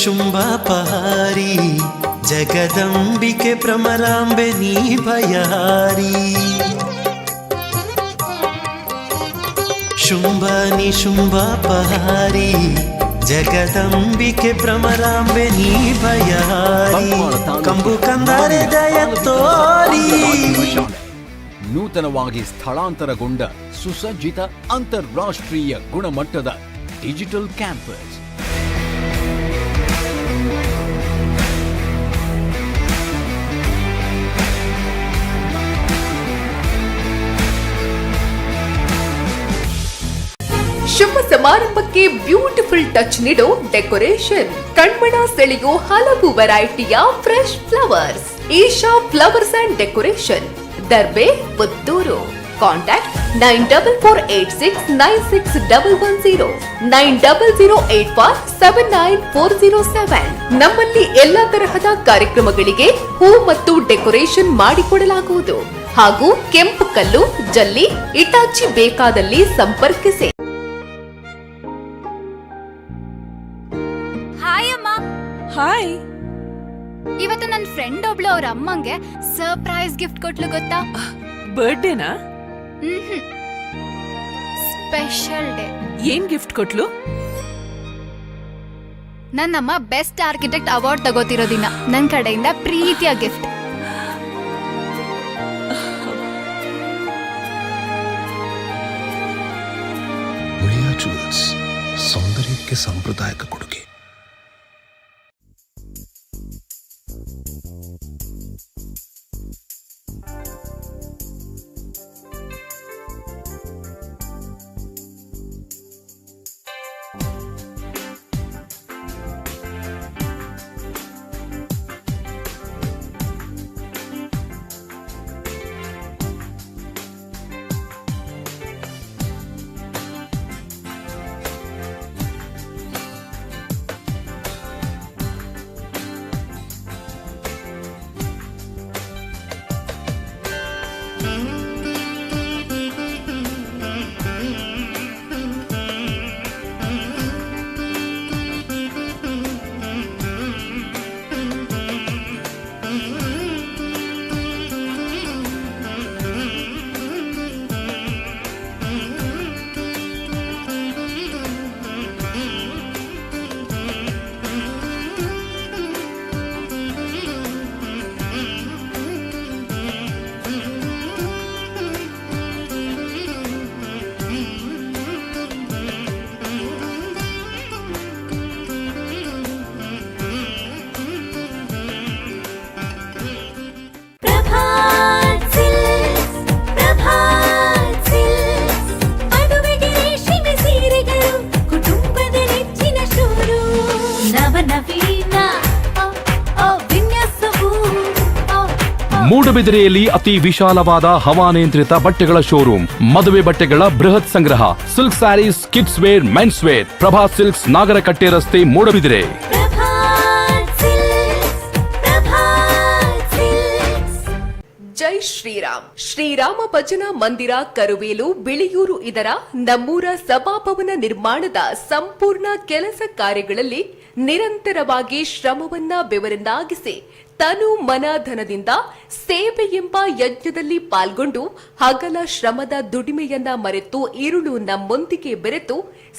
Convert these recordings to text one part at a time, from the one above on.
ಶುಂಭಾಪಹಾರಿ ಜಗದಂಬಿಕೆ ಭ್ರಮರಾಂಬೆ ನೀ ಭಯಹಾರಿ. ಶುಂಭ ನಿಶುಂಭಾಪಹಾರಿ ಜಗದಂಬಿಕೆ ಭ್ರಮರಾಂಬೆ ನೀ ಭಯಹಾರಿ. ಕಂಬು ಕಂದರೆ ದಯ ತೋರಿ. ನೂತನವಾಗಿ ಸ್ಥಳಾಂತರಗೊಂಡ ಸುಸಜ್ಜಿತ ಅಂತಾರಾಷ್ಟ್ರೀಯ ಗುಣಮಟ್ಟದ ಡಿಜಿಟಲ್ ಕ್ಯಾಂಪಸ್. ಶುಭ ಸಮಾರಂಭಕ್ಕೆ ಬ್ಯೂಟಿಫುಲ್ ಟಚ್ ನೀಡೋ ಡೆಕೋರೇಷನ್. ಕಣ್ಮನ ಸೆಳೆಯೋ ಹಲವು ವೆರೈಟಿಯ fresh flowers. Isha flowers and decoration, Darbe, Puttur. Contact 9486961110 9008479407. ನಮ್ಮಲ್ಲಿ ಎಲ್ಲಾ ತರಹದ ಕಾರ್ಯಕ್ರಮಗಳಿಗೆ ಹೂ ಮತ್ತು ಡೆಕೋರೇಷನ್ ಮಾಡಿಕೊಡಲಾಗುವುದು. ಹಾಗೂ ಕೆಂಪು ಕಲ್ಲು, ಜಲ್ಲಿ, ಇಟಾಚಿ ಬೇಕಾದಲ್ಲಿ ಸಂಪರ್ಕಿಸಿ. ಹಾಯ್. ಇವತ್ತು ನನ್ನ ಫ್ರೆಂಡ್ ಒಬ್ಳು ಅವ್ರ ಅಮ್ಮಂಗೆ ಸರ್ಪ್ರೈಸ್ ಗಿಫ್ಟ್ ಕೊಟ್ಲು ಗೊತ್ತಾ? ಬರ್ಡೇನಾ? Special day. ಏನ್ ಗಿಫ್ಟ್ ಕೊಟ್ಲು? ನನ್ನಮ್ಮ ಬೆಸ್ಟ್ ಆರ್ಕಿಟೆಕ್ಟ್ ಅವಾರ್ಡ್ ತಗೋತಿರೋ ದಿನ ನನ್ನ ಕಡೆಯಿಂದ ಪ್ರೀತಿಯ ಗಿಫ್ಟ್. ಉಳಿಯಾ ಜ್ಯುವೆಲ್ಸ್, ಸೌಂದರ್ಯಕ್ಕೆ ಸಾಂಪ್ರದಾಯಿಕ ಕೊಡುಗೆ. ಮೂಡಬಿದಿರೆಯಲ್ಲಿ ಅತಿ ವಿಶಾಲವಾದ ಹವಾನಿಯಂತ್ರಿತ ಬಟ್ಟೆಗಳ ಶೋರೂಮ್. ಮದುವೆ ಬಟ್ಟೆಗಳ ಬೃಹತ್ ಸಂಗ್ರಹ. Silk saris, kids wear, men's wear. Prabha silks, Nagarakatte ರಸ್ತೆ, ಮೂಡಬಿದಿರೆ. ಜೈ ಶ್ರೀರಾಮ್. ಶ್ರೀರಾಮ ಭಜನಾ ಮಂದಿರ, ಕರುವೇಲು, ಬಿಳಿಯೂರು ಇದರ ನಮ್ಮೂರ ಸಭಾಭವನ ನಿರ್ಮಾಣದ ಸಂಪೂರ್ಣ ಕೆಲಸ ಕಾರ್ಯಗಳಲ್ಲಿ ನಿರಂತರವಾಗಿ ಶ್ರಮವನ್ನ ಬೆವರನ್ನಾಗಿಸಿ ತನು ಮನ ಧನದಿಂದ ಸೇವೆ ಎಂಬ ಯಜ್ಞದಲ್ಲಿ ಪಾಲ್ಗೊಂಡು ಹಗಲ ಶ್ರಮದ ದುಡಿಮೆಯನ್ನ ಮರೆತು ಇರುಳು ನಮ್ಮೊಂದಿಗೆ ಬೆರೆತು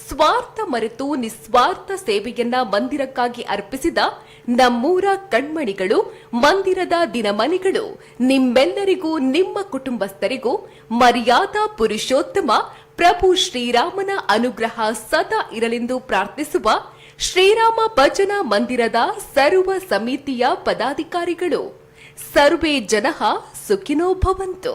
ಸ್ವಾರ್ಥ ಮರೆತು ನಿಸ್ವಾರ್ಥ ಸೇವೆಯನ್ನ ಮಂದಿರಕ್ಕಾಗಿ ಅರ್ಪಿಸಿದ ನಮ್ಮೂರ ಕಣ್ಮಣಿಗಳು, ಮಂದಿರದ ದಿನಮಣಿಗಳು, ನಿಮ್ಮೆಲ್ಲರಿಗೂ ನಿಮ್ಮ ಕುಟುಂಬಸ್ಥರಿಗೂ ಮರ್ಯಾದಾ ಪುರುಷೋತ್ತಮ ಪ್ರಭು ಶ್ರೀರಾಮನ ಅನುಗ್ರಹ ಸದಾ ಇರಲೆಂದು ಪ್ರಾರ್ಥಿಸುವ ಶ್ರೀರಾಮ ಭಜನಾ ಮಂದಿರದ ಸರ್ವ ಸಮಿತಿಯ ಪದಾಧಿಕಾರಿಗಳು. ಸರ್ವೇ ಜನಃ ಸುಖಿನೋ ಭವಂತು.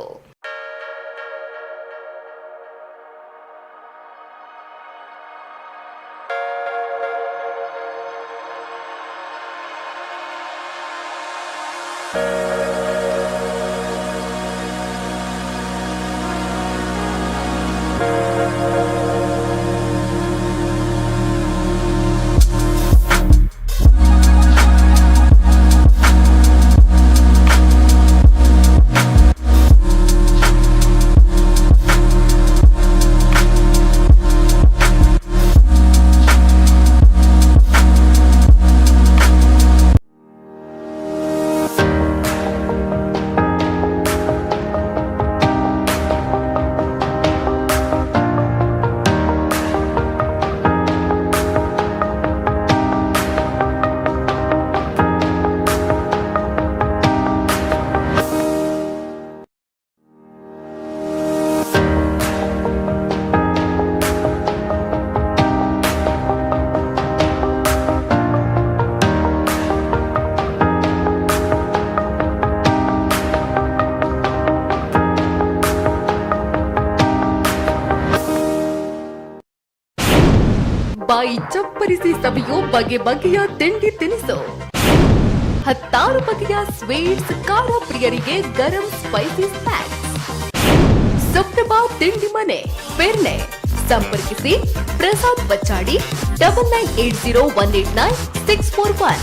ಬಾಯಿ ಚಪ್ಪರಿಸಿ ಸವಿಯೋ ಬಗೆ ಬಗೆಯ ತಿಂಡಿ ತಿನಿಸು, 16 ಬಗೆಯ ಸ್ವೀಟ್ಸ್, ಖಾರ ಪ್ರಿಯರಿಗೆ ಗರಂ ಸ್ಪೈಸಿ ಸ್ನ್ಯಾಕ್ಸ್. ಸುಪ್ರಭಾ ತಿಂಡಿ ಮನೆ, ಬೆರ್ನೆ. ಸಂಪರ್ಕಿಸಿ ಪ್ರಸಾದ್ ಬಚ್ಚಾಡಿ 9980189641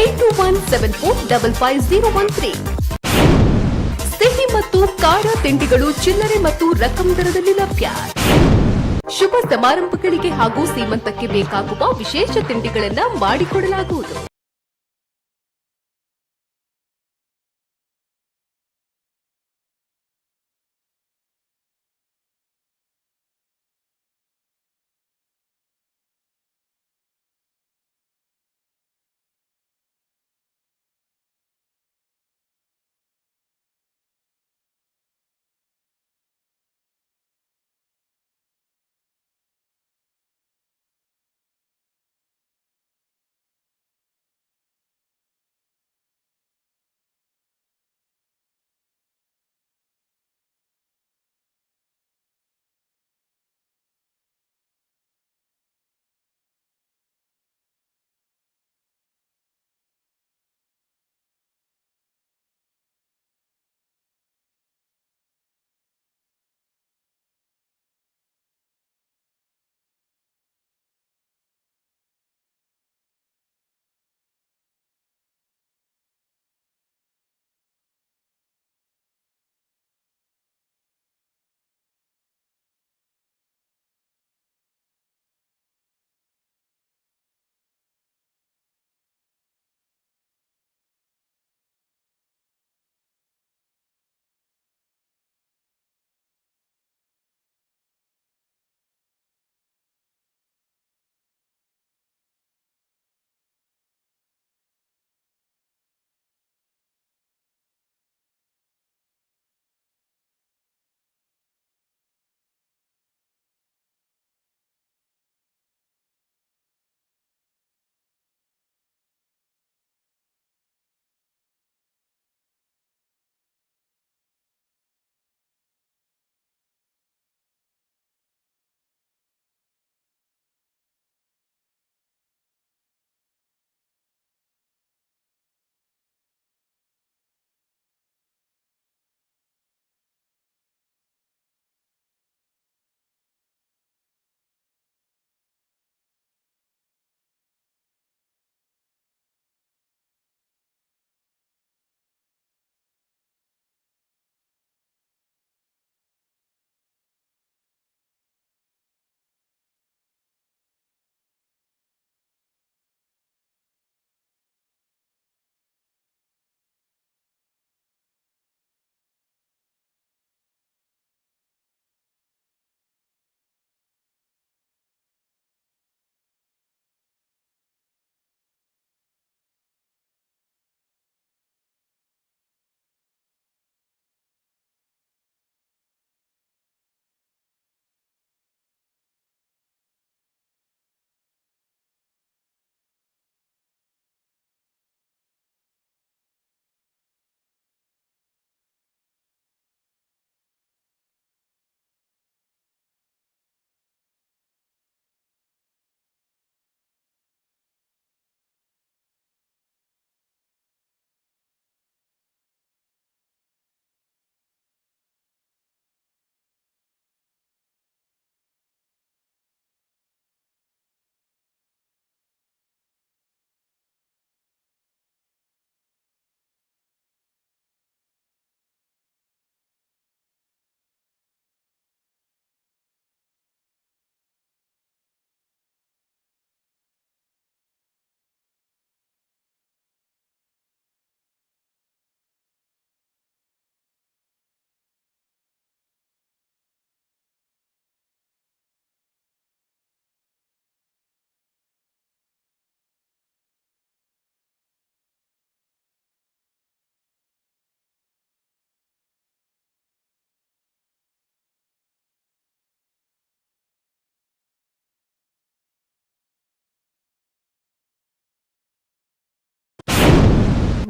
8217455013. ಸಿಹಿ ಮತ್ತು ಖಾರ ತಿಂಡಿಗಳು ಚಿಲ್ಲರೆ ಮತ್ತು ರಕಂ ದರದಲ್ಲಿ ಲಭ್ಯ. ಶುಭ ಸಮಾರಂಭಗಳಿಗೆ ಹಾಗೂ ಸೀಮಂತಕ್ಕೆ ಬೇಕಾಗುವ ವಿಶೇಷ ತಿಂಡಿಗಳನ್ನು ಮಾಡಿಕೊಡಲಾಗುವುದು.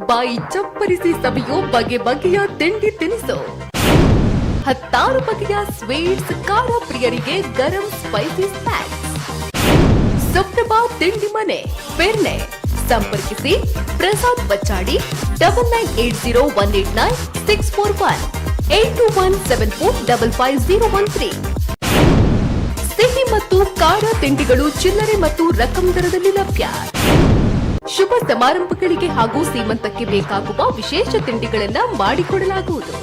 ಬಾಯಿ ಚಪ್ಪರಿಸಿ ಸವಿಯೋ ಬಗೆ ಬಗೆಯ ತಿಂಡಿ ತಿನಿಸು, 16 ಬಗೆಯ ಸ್ವೀಟ್ಸ್, ಖಾರ ಪ್ರಿಯರಿಗೆ ಗರಂ ಸ್ಪೈಸಿ ಸ್ನ್ಯಾಕ್ಸ್. ಸುಪ್ರಭಾ ತಿಂಡಿ ಮನೆ ಪೆರ್ನೆ. ಸಂಪರ್ಕಿಸಿ ಪ್ರಸಾದ್ ಬಚ್ಚಾಡಿ 9980189641 8217455013. ಸಿಹಿ ಮತ್ತು ಖಾರ ತಿಂಡಿಗಳು ಚಿಲ್ಲರೆ ಮತ್ತು ರಕಂ ದರದಲ್ಲಿ ಲಭ್ಯ. ಶುಭ ಸಮಾರಂಭಗಳಿಗೆ ಹಾಗೂ ಸೀಮಂತಕ್ಕೆ ಬೇಕಾಗುವ ವಿಶೇಷ ತಿಂಡಿಗಳನ್ನು ಮಾಡಿಕೊಡಲಾಗುವುದು.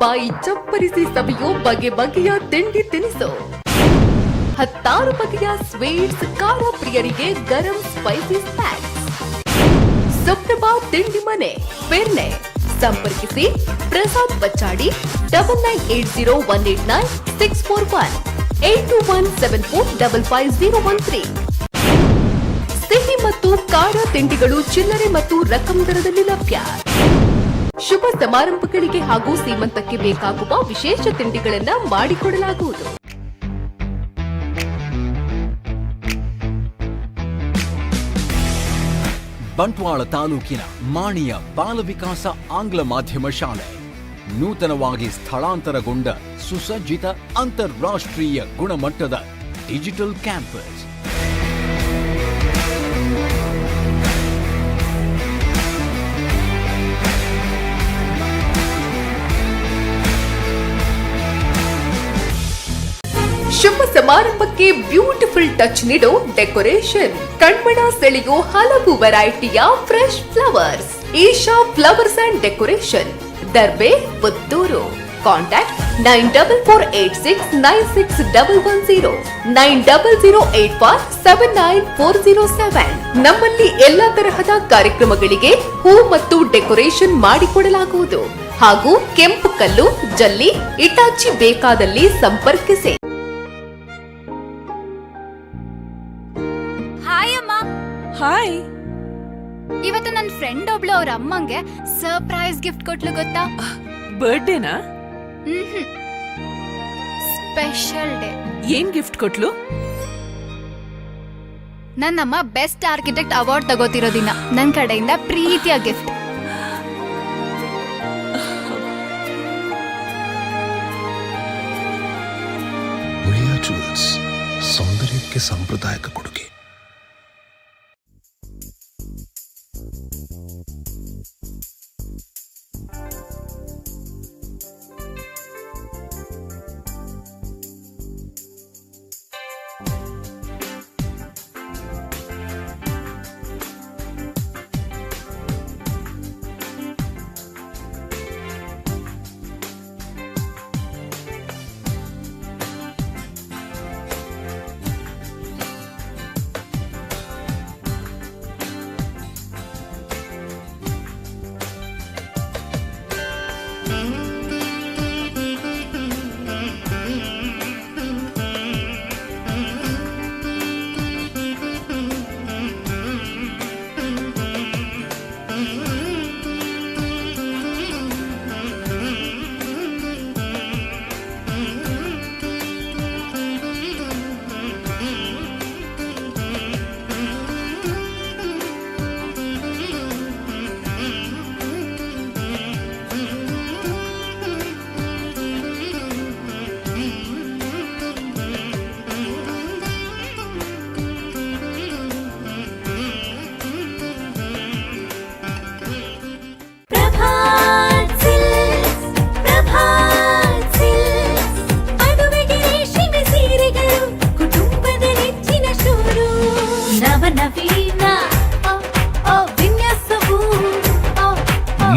ಬಾಯಿ ಚಪ್ಪರಿಸಿ ಸವಿಯೋ ಬಗೆ ಬಗೆಯ ತಿಂಡಿ ತಿನಿಸು. 16 ಬಗೆಯ ಸ್ವೀಟ್ಸ್, ಖಾರ ಪ್ರಿಯರಿಗೆ ಗರಂ ಸ್ಪೈಸಿ ಸ್ನ್ಯಾಕ್ಸ್. ಸುಪ್ರಭಾ ತಿಂಡಿ ಮನೆ ಪೆರ್ನೆ. ಸಂಪರ್ಕಿಸಿ ಪ್ರಸಾದ್ ಬಚ್ಚಾಡಿ 9980189641 8217455013. ಸಿಹಿ ಮತ್ತು ಖಾರ ತಿಂಡಿಗಳು ಚಿಲ್ಲರೆ ಮತ್ತು ರಕಂ ದರದಲ್ಲಿ ಲಭ್ಯ. ಶುಭ ಸಮಾರಂಭಗಳಿಗೆ ಹಾಗೂ ಸೀಮಂತಕ್ಕೆ ಬೇಕಾಗುವ ವಿಶೇಷ ತಿಂಡಿಗಳನ್ನು ಮಾಡಿಕೊಡಲಾಗುವುದು. ಬಂಟ್ವಾಳ ತಾಲೂಕಿನ ಮಾಣಿಯ ಬಾಲ ವಿಕಾಸ ಆಂಗ್ಲ ಮಾಧ್ಯಮ ಶಾಲೆ ನೂತನವಾಗಿ ಸ್ಥಳಾಂತರಗೊಂಡ ಸುಸಜ್ಜಿತ ಅಂತಾರಾಷ್ಟ್ರೀಯ ಗುಣಮಟ್ಟದ ಡಿಜಿಟಲ್ ಕ್ಯಾಂಪಸ್. ಶುಭ ಸಮಾರಂಭಕ್ಕೆ ಬ್ಯೂಟಿಫುಲ್ ಟಚ್ ನೀಡೋ ಡೆಕೋರೇಷನ್. ಕಣ್ಮನ ಸೆಳೆಯೋ ಹಲವು ವೆರೈಟಿಯ fresh flowers. Isha flowers and decoration, Darbe, Puttur. Contact 9486961110 9008479407. ನಮ್ಮಲ್ಲಿ ಎಲ್ಲಾ ತರಹದ ಕಾರ್ಯಕ್ರಮಗಳಿಗೆ ಹೂ ಮತ್ತು ಡೆಕೋರೇಷನ್ ಮಾಡಿಕೊಡಲಾಗುವುದು. ಹಾಗೂ ಕೆಂಪು ಕಲ್ಲು, ಜಲ್ಲಿ, ಇಟಾಚಿ ಬೇಕಾದಲ್ಲಿ ಸಂಪರ್ಕಿಸಿ. ಹಾಯ್. ಇವತ್ತು ನನ್ನ ಫ್ರೆಂಡ್ ಒಬ್ಳು ಅವ್ರ ಅಮ್ಮಂಗೆ ಸರ್ಪ್ರೈಸ್ ಗಿಫ್ಟ್ ಕೊಟ್ಲು ಗೊತ್ತಾ? ಬರ್ಡೇನಾ? Special day. ಏನ್ ಗಿಫ್ಟ್ ಕೊಟ್ಲು? ನನ್ನಮ್ಮ ಬೆಸ್ಟ್ ಆರ್ಕಿಟೆಕ್ಟ್ ಅವಾರ್ಡ್ ತಗೋತಿರೋ ದಿನ ನನ್ನ ಕಡೆಯಿಂದ ಪ್ರೀತಿಯ ಗಿಫ್ಟ್. ಉಳಿಯಾ ಜುವೆಲ್ಸ್, ಸೌಂದರ್ಯಕ್ಕೆ ಸಾಂಪ್ರದಾಯಿಕ ಕೊಡುಗೆ.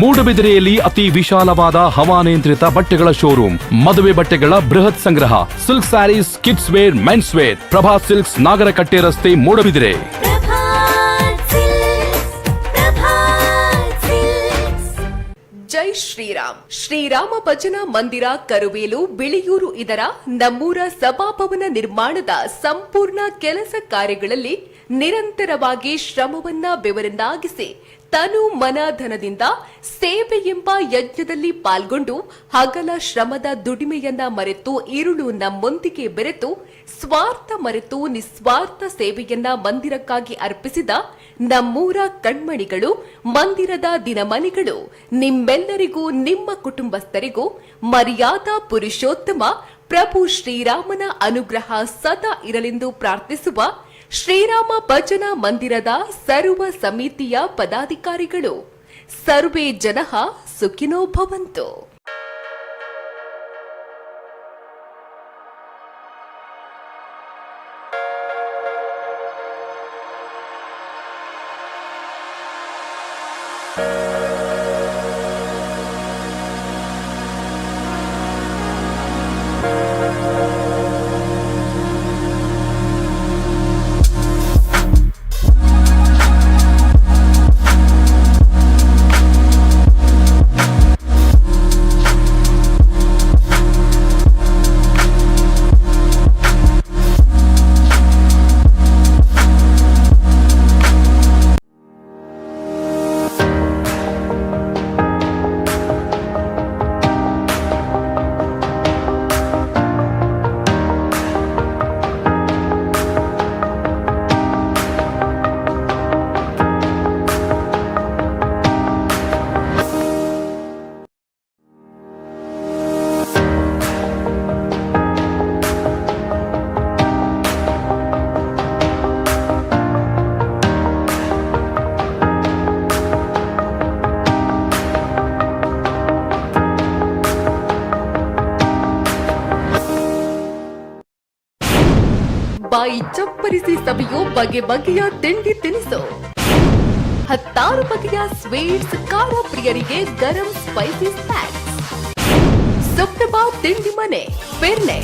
ಮೂಡಬಿದಿರೆಯಲ್ಲಿ ಅತಿ ವಿಶಾಲವಾದ ಹವಾನಿಯಂತ್ರಿತ ಬಟ್ಟೆಗಳ ಶೋರೂಮ್, ಮದುವೆ ಬಟ್ಟೆಗಳ ಬೃಹತ್ ಸಂಗ್ರಹ, silk saris, kids wear, men's wear. Prabha silks, Nagarakatte ರಸ್ತೆ, ಮೂಡಬಿದಿರೆ. ಜೈ ಶ್ರೀರಾಮ್. ಶ್ರೀರಾಮ ಭಜನಾ ಮಂದಿರ, ಕರುವೇಲು, ಬಿಳಿಯೂರು ಇದರ ನಮ್ಮೂರ ಸಭಾಭವನ ನಿರ್ಮಾಣದ ಸಂಪೂರ್ಣ ಕೆಲಸ ಕಾರ್ಯಗಳಲ್ಲಿ ನಿರಂತರವಾಗಿ ಶ್ರಮವನ್ನ ಬೆವರನ್ನಾಗಿಸಿ ತನು ಮನ ಧನದಿಂದ ಸೇವೆ ಎಂಬ ಯಜ್ಞದಲ್ಲಿ ಪಾಲ್ಗೊಂಡು ಹಗಲ ಶ್ರಮದ ದುಡಿಮೆಯನ್ನ ಮರೆತು ഇരുಳು ನಮ್ಮೊಂದಿಗೆ ಬೆರೆತು ಸ್ವಾರ್ಥ ಮರೆತು ನಿಸ್ವಾರ್ಥ ಸೇವೆಯನ್ನ ಮಂದಿರಕ್ಕಾಗಿ ಅರ್ಪಿಸಿದ ನಮ್ಮೂರ ಕಣ್ಮಣಿಗಳು, ಮಂದಿರದ ದಿನಮಣಿಗಳು, ನಿಮ್ಮೆಲ್ಲರಿಗೂ ನಿಮ್ಮ ಕುಟುಂಬಸ್ಥರಿಗೂ ಮರ್ಯಾದಾ ಪುರುಷೋತ್ತಮ ಪ್ರಭು ಶ್ರೀರಾಮನ ಅನುಗ್ರಹ ಸದಾ ಇರಲೆಂದು ಪ್ರಾರ್ಥಿಸುವ ಶ್ರೀರಾಮ ಭಜನಾ ಮಂದಿರದ ಸರ್ವ ಸಮಿತಿಯ ಪದಾಧಿಕಾರಿಗಳು. ಸರ್ವೇ ಜನಃ ಸುಖಿನೋ ಭವಂತು. ಬಾಯಿ ಚಪ್ಪರಿಸಿ ಸವಿಯೋ ಬಗೆ ಬಗೆಯ ತಿಂಡಿ ತಿನಿಸು, 16 ಬಗೆಯ ಸ್ವೀಟ್ಸ್, ಖಾರ ಪ್ರಿಯರಿಗೆ ಗರಂ ಸ್ಪೈಸಿ ಸ್ನ್ಯಾಕ್ಸ್. ಸುಪ್ರಭಾ ತಿಂಡಿ ಮನೆ, ಪೆರ್ನೆ.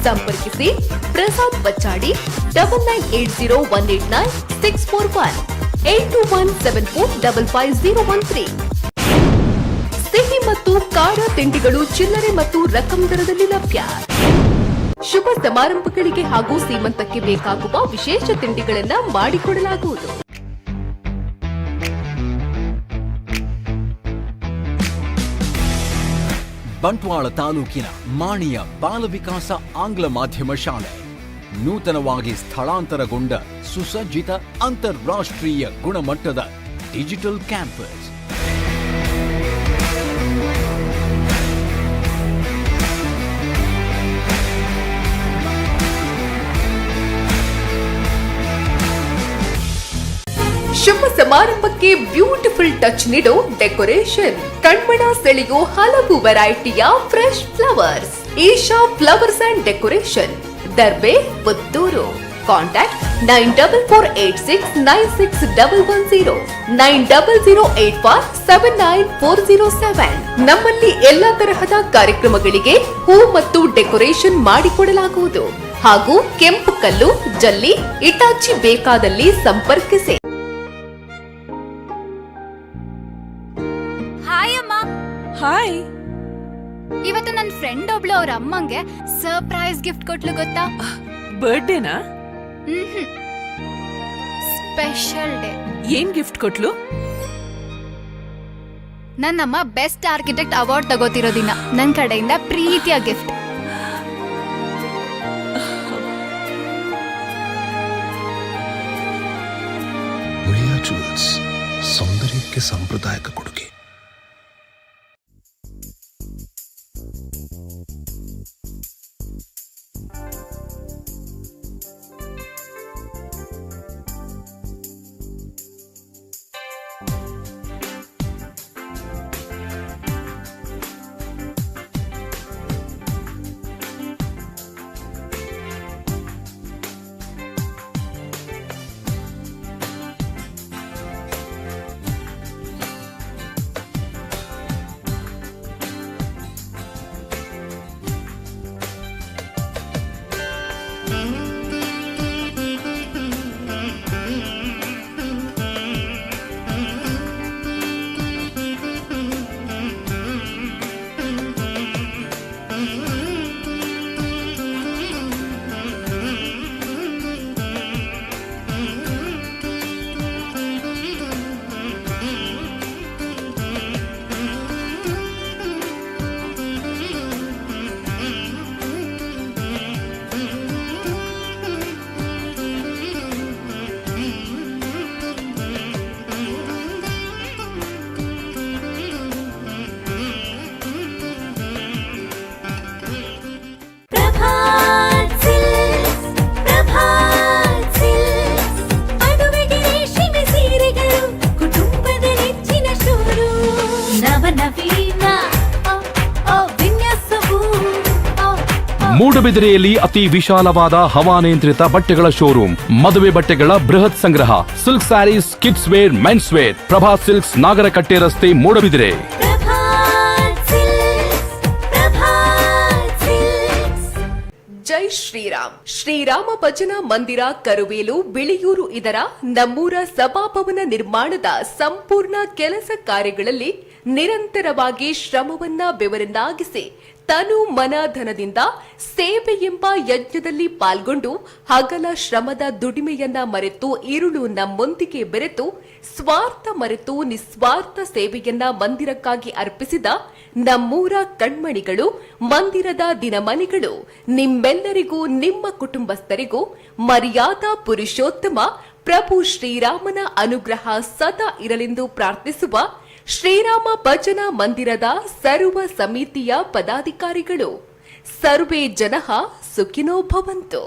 ಸಂಪರ್ಕಿಸಿ ಪ್ರಸಾದ್ ಬಚ್ಚಾಡಿ 9980189641 8217455013. ಸಿಹಿ ಮತ್ತು ಖಾರ ತಿಂಡಿಗಳು ಚಿಲ್ಲರೆ ಮತ್ತು ರಕಂ ದರದಲ್ಲಿ ಲಭ್ಯ. ಶುಭ ಸಮಾರಂಭಗಳಿಗೆ ಹಾಗೂ ಸೀಮಂತಕ್ಕೆ ಬೇಕಾಗುವ ವಿಶೇಷ ತಿಂಡಿಗಳನ್ನು ಮಾಡಿಕೊಡಲಾಗುವುದು. ಬಂಟ್ವಾಳ ತಾಲೂಕಿನ ಮಾಣಿಯ ಬಾಲ ವಿಕಾಸ ಆಂಗ್ಲ ಮಾಧ್ಯಮ ಶಾಲೆ ನೂತನವಾಗಿ ಸ್ಥಳಾಂತರಗೊಂಡ ಸುಸಜ್ಜಿತ ಅಂತಾರಾಷ್ಟ್ರೀಯ ಗುಣಮಟ್ಟದ ಡಿಜಿಟಲ್ ಕ್ಯಾಂಪಸ್. ಶುಭ ಸಮಾರಂಭಕ್ಕೆ ಬ್ಯೂಟಿಫುಲ್ ಟಚ್ ನೀಡೋ ಡೆಕೋರೇಷನ್, ಕಣ್ಮನ ಸೆಳೆಯೋ ಹಲವು ವೆರೈಟಿಯ fresh flowers. Isha flowers and decoration, Darbe, Puttur. Contact 9486961110 9008479407. ನಮ್ಮಲ್ಲಿ ಎಲ್ಲಾ ತರಹದ ಕಾರ್ಯಕ್ರಮಗಳಿಗೆ ಹೂ ಮತ್ತು ಡೆಕೋರೇಷನ್ ಮಾಡಿಕೊಡಲಾಗುವುದು. ಹಾಗೂ ಕೆಂಪು ಕಲ್ಲು, ಜಲ್ಲಿ, ಇಟಾಚಿ ಬೇಕಾದಲ್ಲಿ ಸಂಪರ್ಕಿಸಿ. ಹಾಯ್ ಅಮ್ಮ. ಹಾಯ್. ಇವತ್ತು ನನ್ನ ಫ್ರೆಂಡ್ ಒಬ್ಳು ಅವ್ರ ಅಮ್ಮಂಗೆ ಸರ್ಪ್ರೈಸ್ ಗಿಫ್ಟ್ ಕೊಟ್ಲು ಗೊತ್ತಾ? ಬರ್ಡೇನಾ? Special day. ಏನ್ ಗಿಫ್ಟ್ ಕೊಟ್ಲು? ನನ್ನಮ್ಮ ಬೆಸ್ಟ್ ಆರ್ಕಿಟೆಕ್ಟ್ ಅವಾರ್ಡ್ ತಗೋತಿರೋ ದಿನ ನನ್ನ ಕಡೆಯಿಂದ ಪ್ರೀತಿಯ ಗಿಫ್ಟ್. ಉಳಿಯಾ ಜುವೆಲ್ಸ್, ಸೌಂದರ್ಯಕ್ಕೆ ಸಾಂಪ್ರದಾಯಿಕ ಕೊಡುಗೆ. ಮೂಡಬಿದಿರೆಯಲ್ಲಿ ಅತಿ ವಿಶಾಲವಾದ ಹವಾನಿಯಂತ್ರಿತ ಬಟ್ಟೆಗಳ ಶೋರೂಮ್, ಮದುವೆ ಬಟ್ಟೆಗಳ ಬೃಹತ್ ಸಂಗ್ರಹ, silk saris, kids wear, men's wear, Prabha silks, Nagarakatte ರಸ್ತೆ, ಮೂಡಬಿದಿರೆ. ಜೈ ಶ್ರೀರಾಮ್. ಶ್ರೀರಾಮ ಭಜನಾ ಮಂದಿರ ಕರುವೇಲು ಬಿಳಿಯೂರು ಇದರ ನಮ್ಮೂರ ಸಭಾಭವನ ನಿರ್ಮಾಣದ ಸಂಪೂರ್ಣ ಕೆಲಸ ಕಾರ್ಯಗಳಲ್ಲಿ ನಿರಂತರವಾಗಿ ಶ್ರಮವನ್ನ ಬೆವರನ್ನಾಗಿಸಿ ತನು ಮನ ಧನದಿಂದ ಸೇವೆ ಎಂಬ ಯಜ್ಞದಲ್ಲಿ ಪಾಲ್ಗೊಂಡು ಹಗಲ ಶ್ರಮದ ದುಡಿಮೆಯನ್ನ ಮರೆತು ಇರುಳು ನಮ್ಮೊಂದಿಗೆ ಬೆರೆತು ಸ್ವಾರ್ಥ ಮರೆತು ನಿಸ್ವಾರ್ಥ ಸೇವೆಯನ್ನ ಮಂದಿರಕ್ಕಾಗಿ ಅರ್ಪಿಸಿದ ನಮ್ಮೂರ ಕಣ್ಮಣಿಗಳು, ಮಂದಿರದ ದಿನಮಣಿಗಳು, ನಿಮ್ಮೆಲ್ಲರಿಗೂ ನಿಮ್ಮ ಕುಟುಂಬಸ್ಥರಿಗೂ ಮರ್ಯಾದಾ ಪುರುಷೋತ್ತಮ ಪ್ರಭು ಶ್ರೀರಾಮನ ಅನುಗ್ರಹ ಸದಾ ಇರಲೆಂದು ಪ್ರಾರ್ಥಿಸುವ ಶ್ರೀರಾಮ ಭಜನಾ ಮಂದಿರದ ಸರ್ವ ಸಮಿತಿಯ ಪದಾಧಿಕಾರಿಗಳು. ಸರ್ವೇ ಜನಃ ಸುಖಿನೋ ಭವಂತು.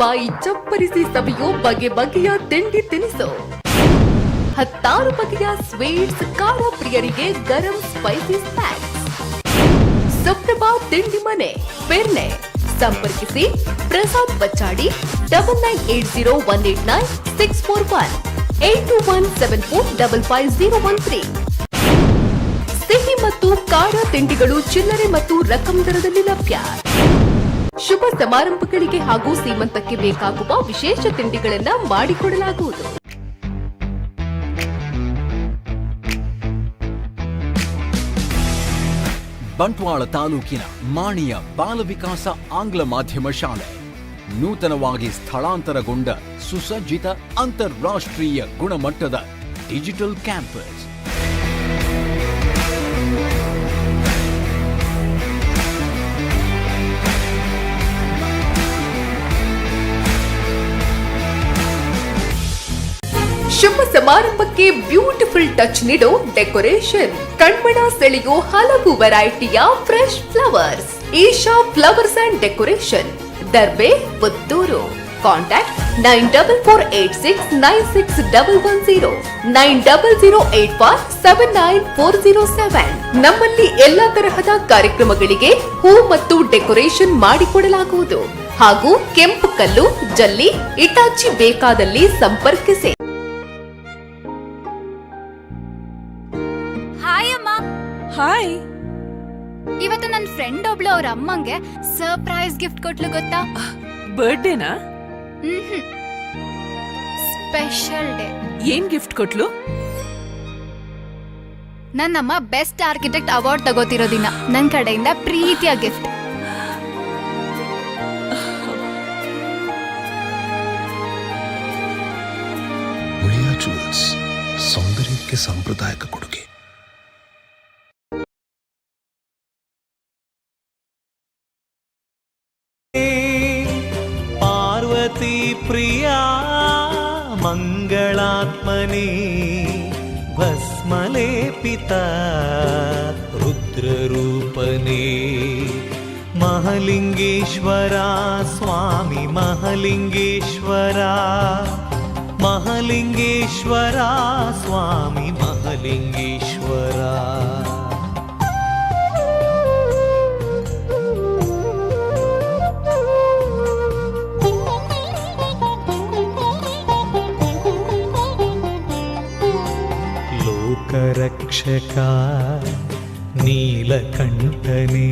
ಬಾಯಿ ಚಪ್ಪರಿಸಿ ಸವಿಯೋ ಬಗೆ ಬಗೆಯ ತಿಂಡಿ ತಿನಿಸು, 16 ಬಗೆಯ ಸ್ವೀಟ್ಸ್, ಖಾರ ಪ್ರಿಯರಿಗೆ ಗರಂ ಸ್ಪೈಸಿ ಸ್ನ್ಯಾಕ್ಸ್. ಸುಪ್ರಭಾ ತಿಂಡಿ ಮನೆ, ಪೆರ್ನೆ. ಸಂಪರ್ಕಿಸಿ ಪ್ರಸಾದ್ ಬಚ್ಚಾಡಿ 9980189641 8217455013. ಸಿಹಿ ಮತ್ತು ಖಾರ ತಿಂಡಿಗಳು ಚಿಲ್ಲರೆ ಮತ್ತು ರಕಂ ದರದಲ್ಲಿ ಲಭ್ಯ. ಶುಭ ಸಮಾರಂಭಗಳಿಗೆ ಹಾಗೂ ಸೀಮಂತಕ್ಕೆ ಬೇಕಾಗುವ ವಿಶೇಷ ತಿಂಡಿಗಳನ್ನು ಮಾಡಿಕೊಡಲಾಗುವುದು. ಬಂಟ್ವಾಳ ತಾಲೂಕಿನ ಮಾಣಿಯ ಬಾಲ ವಿಕಾಸ ಆಂಗ್ಲ ಮಾಧ್ಯಮ ಶಾಲೆ ನೂತನವಾಗಿ ಸ್ಥಳಾಂತರಗೊಂಡ ಸುಸಜ್ಜಿತ ಅಂತಾರಾಷ್ಟ್ರೀಯ ಗುಣಮಟ್ಟದ ಡಿಜಿಟಲ್ ಕ್ಯಾಂಪಸ್. ಶುಭ ಸಮಾರಂಭಕ್ಕೆ ಬ್ಯೂಟಿಫುಲ್ ಟಚ್ ನೀಡೋ ಡೆಕೋರೇಷನ್, ಕಣ್ಮನ ಸೆಳೆಯೋ ಹಲವು ವೆರೈಟಿಯ fresh flowers. Isha flowers and decoration, Darbe, Puttur. Contact 9486961110 9008479407. ನಮ್ಮಲ್ಲಿ ಎಲ್ಲಾ ತರಹದ ಕಾರ್ಯಕ್ರಮಗಳಿಗೆ ಹೂ ಮತ್ತು ಡೆಕೋರೇಷನ್ ಮಾಡಿಕೊಡಲಾಗುವುದು ಹಾಗೂ ಕೆಂಪು ಕಲ್ಲು, ಜಲ್ಲಿ, ಇಟಾಚಿ ಬೇಕಾದಲ್ಲಿ ಸಂಪರ್ಕಿಸಿ. ಹಾಯ್ ಅಮ್ಮ. ಹಾಯ್. ಇವತ್ತು ನನ್ನ ಫ್ರೆಂಡ್ ಒಬ್ಳು ಅವ್ರ ಅಮ್ಮಂಗೆ ಸರ್ಪ್ರೈಸ್ ಗಿಫ್ಟ್ ಕೊಟ್ಲು ಗೊತ್ತಾ? ಬರ್ಡೇನಾ? Special day. ಏನ್ ಗಿಫ್ಟ್ ಕೊಟ್ಲು? ನನ್ನಮ್ಮ ಬೆಸ್ಟ್ ಆರ್ಕಿಟೆಕ್ಟ್ ಅವಾರ್ಡ್ ತಗೋತಿರೋ ದಿನ ನನ್ನ ಕಡೆಯಿಂದ ಪ್ರೀತಿಯ ಗಿಫ್ಟ್. ಉಳಿಯಾ ಜುವೆಲ್ಸ್, ಸೌಂದರ್ಯಕ್ಕೆ ಸಾಂಪ್ರದಾಯಿಕ ಕೊಡುಗೆ. ಪಾರ್ವತಿ ಪ್ರಿಯಾ ಮಂಗಳಾತ್ಮನೇ ಭಸ್ಮಲೇಪಿತ ರುದ್ರರೂಪನೇ ಮಹಲಿಂಗೇಶ್ವರ ಸ್ವಾಮಿ ಮಹಲಿಂಗೇಶ್ವರ ಮಹಲಿಂಗೇಶ್ವರ ಸ್ವಾಮಿ ಮಹಲಿಂಗೇಶ್ವರ ಲೋಕರಕ್ಷಕ ನೀಲಕಂಠನೇ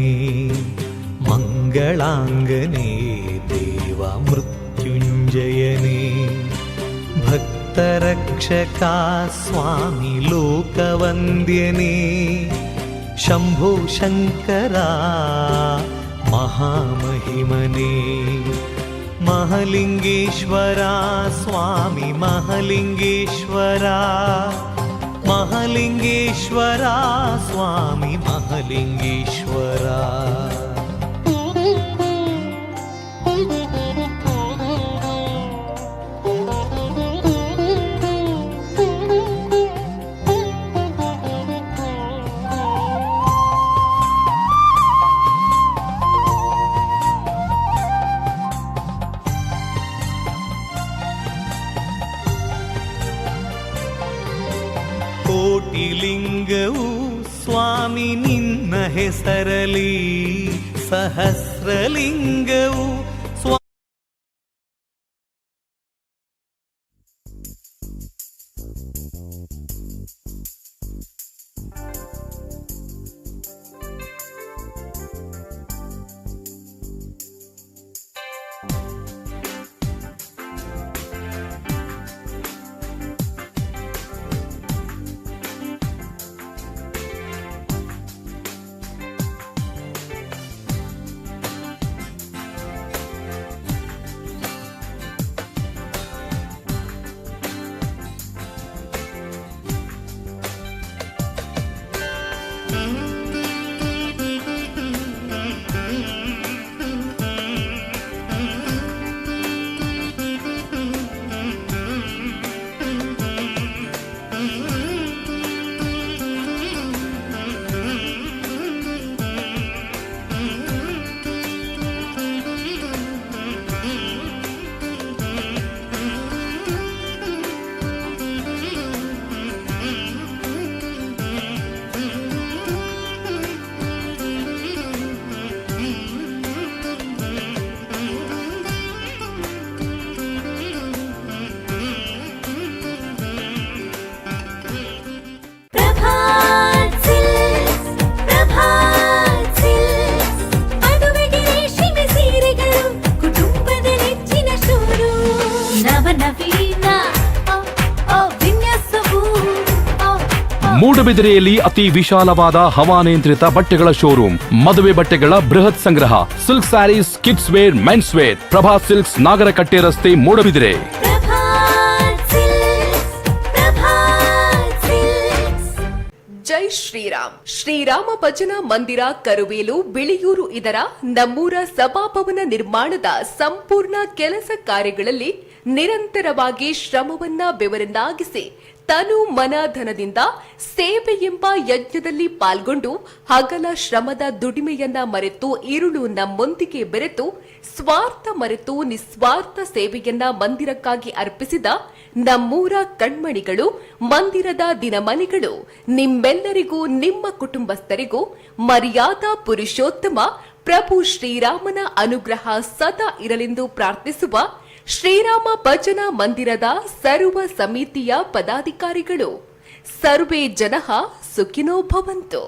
ಮಂಗಳಾಂಗನೇ ದೇವ ಮೃತ್ಯುಂಜಯನೇ ಭಕ್ತರಕ್ಷಕ ಸ್ವಾಮಿ ಲೋಕವಂದ್ಯನೇ ಶಂಭೋ ಶಂಕರ ಮಹಾಮಹಿಮನೇ ಮಹಲಿಂಗೇಶ್ವರ ಸ್ವಾಮಿ ಮಹಲಿಂಗೇಶ್ವರ ಮಹಲಿಂಗೇಶ್ವರ ಸ್ವಾಮಿ ಮಹಲಿಂಗೇಶ್ವರ ಕೋಟಿಲಿಂಗವು ಸ್ವಾಮಿ ನಿನ್ನ ಹೆಸರಲಿ ಸಹಸ್ರಲಿಂಗವು ಮೂಡಬಿದಿರೆಯಲ್ಲಿ ಅತಿ ವಿಶಾಲವಾದ ಹವಾನಿಯಂತ್ರಿತ ಬಟ್ಟೆಗಳ ಶೋರೂಮ್, ಮದುವೆ ಬಟ್ಟೆಗಳ ಬೃಹತ್ ಸಂಗ್ರಹ, silk saris, kids wear, men's wear, Prabha silks, Nagarakatte ರಸ್ತೆ, ಮೂಡಬಿದಿರೆ. ಜೈ ಶ್ರೀರಾಮ್. ಶ್ರೀರಾಮ ಭಜನಾ ಮಂದಿರ ಕರುವೇಲು ಬಿಳಿಯೂರು ಇದರ ನಮ್ಮೂರ ಸಭಾಭವನ ನಿರ್ಮಾಣದ ಸಂಪೂರ್ಣ ಕೆಲಸ ಕಾರ್ಯಗಳಲ್ಲಿ ನಿರಂತರವಾಗಿ ಶ್ರಮವನ್ನ ಬೆವರನ್ನಾಗಿಸಿ ತನು ಮನ ಧನದಿಂದ ಸೇವೆ ಎಂಬ ಯಜ್ಞದಲ್ಲಿ ಪಾಲ್ಗೊಂಡು ಹಗಲ ಶ್ರಮದ ದುಡಿಮೆಯನ್ನ ಮರೆತು ഇരുಳು ನಮ್ಮೊಂದಿಗೆ ಬೆರೆತು ಸ್ವಾರ್ಥ ಮರೆತು ನಿಸ್ವಾರ್ಥ ಸೇವೆಯನ್ನ ಮಂದಿರಕ್ಕಾಗಿ ಅರ್ಪಿಸಿದ ನಮ್ಮೂರ ಕಣ್ಮಣಿಗಳು, ಮಂದಿರದ ದಿನಮಣಿಗಳು, ನಿಮ್ಮೆಲ್ಲರಿಗೂ ನಿಮ್ಮ ಕುಟುಂಬಸ್ಥರಿಗೂ ಮರ್ಯಾದಾ ಪುರುಷೋತ್ತಮ ಪ್ರಭು ಶ್ರೀರಾಮನ ಅನುಗ್ರಹ ಸದಾ ಇರಲೆಂದು ಪ್ರಾರ್ಥಿಸುವ ಶ್ರೀರಾಮ ಭಜನಾ ಮಂದಿರದ ಸರ್ವ ಸಮಿತಿಯ ಪದಾಧಿಕಾರಿಗಳು. ಸರ್ವೇ ಜನಃ ಸುಖಿನೋ ಭವಂತು.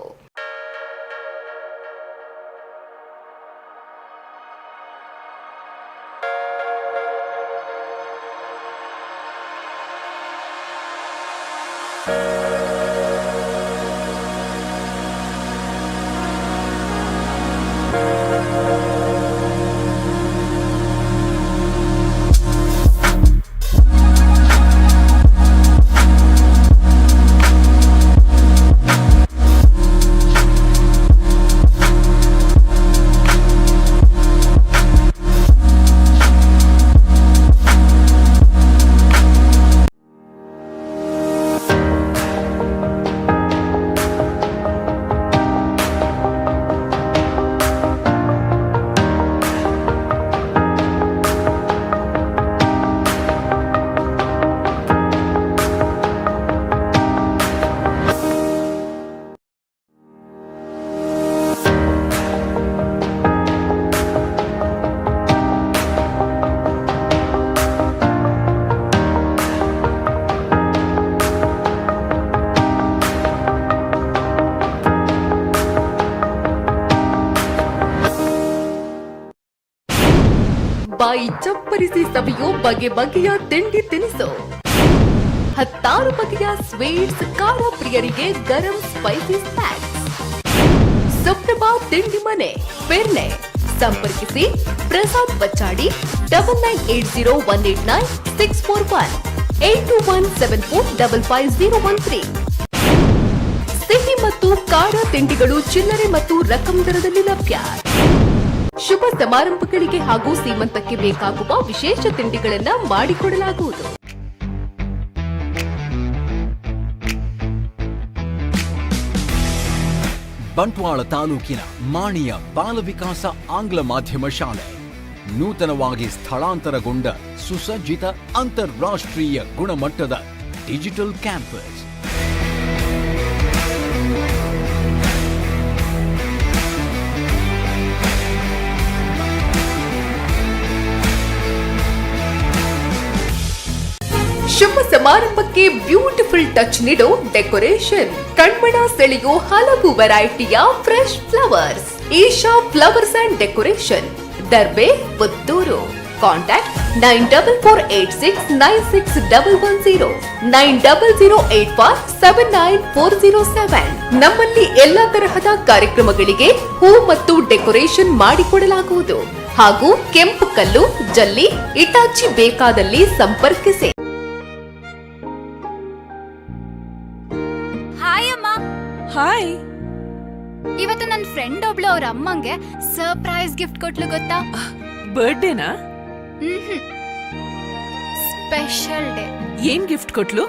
ಸವಿಯೋ ಬಗೆ ಬಗೆಯ ತಿಂಡಿ ತಿನಿಸು, 16 ಬಗೆಯ ಸ್ವೀಟ್ಸ್, ಖಾರ ಪ್ರಿಯರಿಗೆ ಗರಂ ಸ್ಪೈಸಿ ಸ್ನ್ಯಾಕ್ಸ್. ಸುಪ್ರಭಾ ತಿಂಡಿ ಮನೆ, ಪೆರ್ನೆ. ಸಂಪರ್ಕಿಸಿ ಪ್ರಸಾದ್ ಬಚ್ಚಾಡಿ 9980189641 8217455013. ಸಿಹಿ ಮತ್ತು ಖಾರ ತಿಂಡಿಗಳು ಚಿಲ್ಲರೆ ಮತ್ತು ರಕಂ ದರದಲ್ಲಿ ಲಭ್ಯ. ಶುಭ ಸಮಾರಂಭಗಳಿಗೆ ಹಾಗೂ ಸೀಮಂತಕ್ಕೆ ಬೇಕಾಗುವ ವಿಶೇಷ ತಿಂಡಿಗಳನ್ನು ಮಾಡಿಕೊಡಲಾಗುವುದು. ಬಂಟ್ವಾಳ ತಾಲೂಕಿನ ಮಾಣಿಯ ಬಾಲ ವಿಕಾಸ ಆಂಗ್ಲ ಮಾಧ್ಯಮ ಶಾಲೆ ನೂತನವಾಗಿ ಸ್ಥಳಾಂತರಗೊಂಡ ಸುಸಜ್ಜಿತ ಅಂತಾರಾಷ್ಟ್ರೀಯ ಗುಣಮಟ್ಟದ ಡಿಜಿಟಲ್ ಕ್ಯಾಂಪಸ್. ಶುಭ ಸಮಾರಂಭಕ್ಕೆ ಬ್ಯೂಟಿಫುಲ್ ಟಚ್ ನೀಡೋ ಡೆಕೋರೇಷನ್, ಕಣ್ಮನ ಸೆಳೆಯೋ ಹಲವು ವೆರೈಟಿಯ fresh flowers. Isha flowers and decoration, Darbe, Puttur. Contact 9486961110 9008479407. ನಮ್ಮಲ್ಲಿ ಎಲ್ಲಾ ತರಹದ ಕಾರ್ಯಕ್ರಮಗಳಿಗೆ ಹೂ ಮತ್ತು ಡೆಕೋರೇಷನ್ ಮಾಡಿಕೊಡಲಾಗುವುದು ಹಾಗೂ ಕೆಂಪು ಕಲ್ಲು, ಜಲ್ಲಿ, ಇಟಾಚಿ ಬೇಕಾದಲ್ಲಿ ಸಂಪರ್ಕಿಸಿ. ಹಾಯ್ ಅಮ್ಮ. ಹಾಯ್. ಇವತ್ತು ನನ್ನ ಫ್ರೆಂಡ್ ಒಬ್ಳು ಅವ್ರ ಅಮ್ಮಂಗೆ ಸರ್ಪ್ರೈಸ್ ಗಿಫ್ಟ್ ಕೊಟ್ಲು ಗೊತ್ತಾ? ಬರ್ಡೇನಾ? Special day. ಏನ್ ಗಿಫ್ಟ್ ಕೊಟ್ಲು?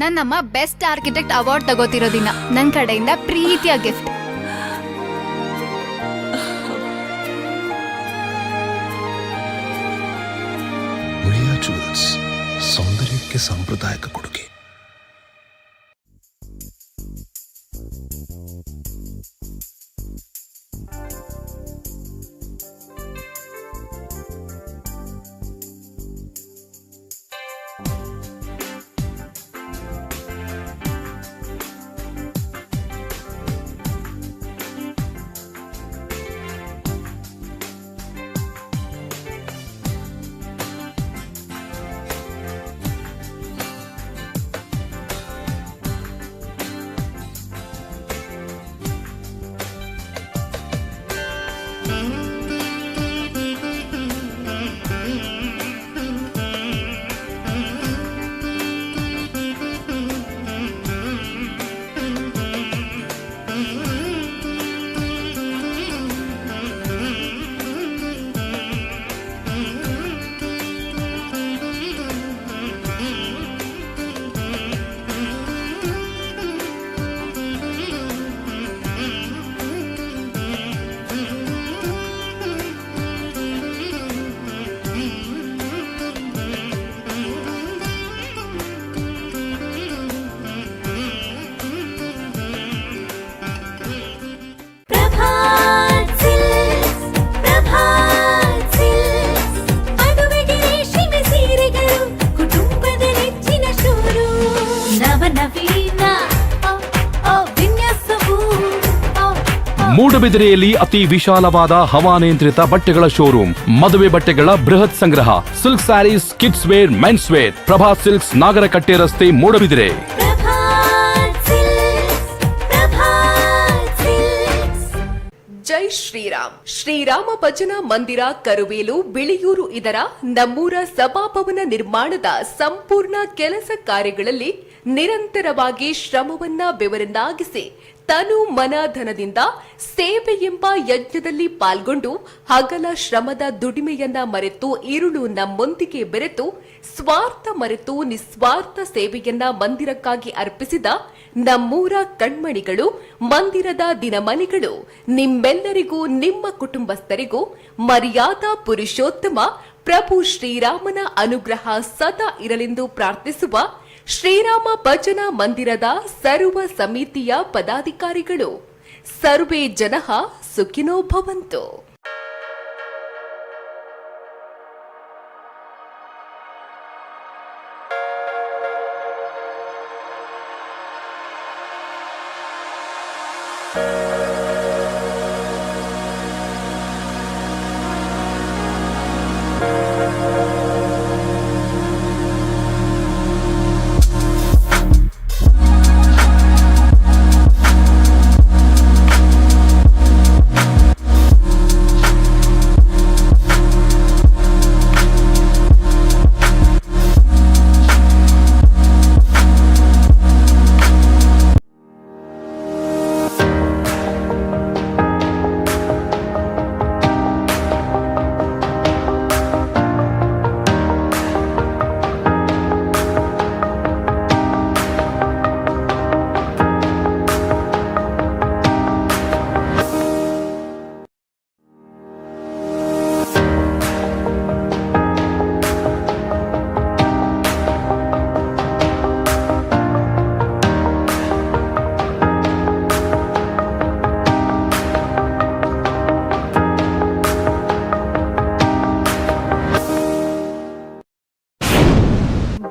ನನ್ನಮ್ಮ ಬೆಸ್ಟ್ ಆರ್ಕಿಟೆಕ್ಟ್ ಅವಾರ್ಡ್ ತಗೋತಿರೋ ದಿನ ನನ್ ಕಡೆಯಿಂದ ಪ್ರೀತಿಯ ಗಿಫ್ಟ್. ಉಳಿಯಾ ಜುವೆಲ್ಸ್, ಸೌಂದರ್ಯಕ್ಕೆ ಸಾಂಪ್ರದಾಯಿಕ ಕೊಡುಗೆ. ಮೂಡಬಿದಿರೆಯಲ್ಲಿ ಅತಿ ವಿಶಾಲವಾದ ಹವಾನಿಯಂತ್ರಿತ ಬಟ್ಟೆಗಳ ಶೋರೂಮ್, ಮದುವೆ ಬಟ್ಟೆಗಳ ಬೃಹತ್ ಸಂಗ್ರಹ, silk saris, kids wear, men's wear. Prabha silks, Nagarakatte ರಸ್ತೆ, ಮೂಡಬಿದಿರೆ. ಜೈ ಶ್ರೀರಾಮ್. ಶ್ರೀರಾಮ ಭಜನಾ ಮಂದಿರ, ಕರುವೇಲು, ಬಿಳಿಯೂರು ಇದರ ನಮ್ಮೂರ ಸಭಾಭವನ ನಿರ್ಮಾಣದ ಸಂಪೂರ್ಣ ಕೆಲಸ ಕಾರ್ಯಗಳಲ್ಲಿ ನಿರಂತರವಾಗಿ ಶ್ರಮವನ್ನ ಬೆವರನ್ನಾಗಿಸಿ ತನು ಮನ ಧನದಿಂದ ಸೇವೆ ಎಂಬ ಯಜ್ಞದಲ್ಲಿ ಪಾಲ್ಗೊಂಡು ಹಗಲ ಶ್ರಮದ ದುಡಿಮೆಯನ್ನ ಮರೆತು ಇರುಳು ನಮ್ಮೊಂದಿಗೆ ಬೆರೆತು ಸ್ವಾರ್ಥ ಮರೆತು ನಿಸ್ವಾರ್ಥ ಸೇವೆಯನ್ನ ಮಂದಿರಕ್ಕಾಗಿ ಅರ್ಪಿಸಿದ ನಮ್ಮೂರ ಕಣ್ಮಣಿಗಳು, ಮಂದಿರದ ದಿನಮಣಿಗಳು, ನಿಮ್ಮೆಲ್ಲರಿಗೂ ನಿಮ್ಮ ಕುಟುಂಬಸ್ಥರಿಗೂ ಮರ್ಯಾದಾ ಪುರುಷೋತ್ತಮ ಪ್ರಭು ಶ್ರೀರಾಮನ ಅನುಗ್ರಹ ಸದಾ ಇರಲೆಂದು ಪ್ರಾರ್ಥಿಸುವ ಶ್ರೀರಾಮ ಭಜನಾ ಮಂದಿರದ ಸರ್ವ ಸಮಿತಿಯ ಪದಾಧಿಕಾರಿಗಳು. ಸರ್ವೇ ಜನಃ ಸುಖಿನೋ ಭವಂತು.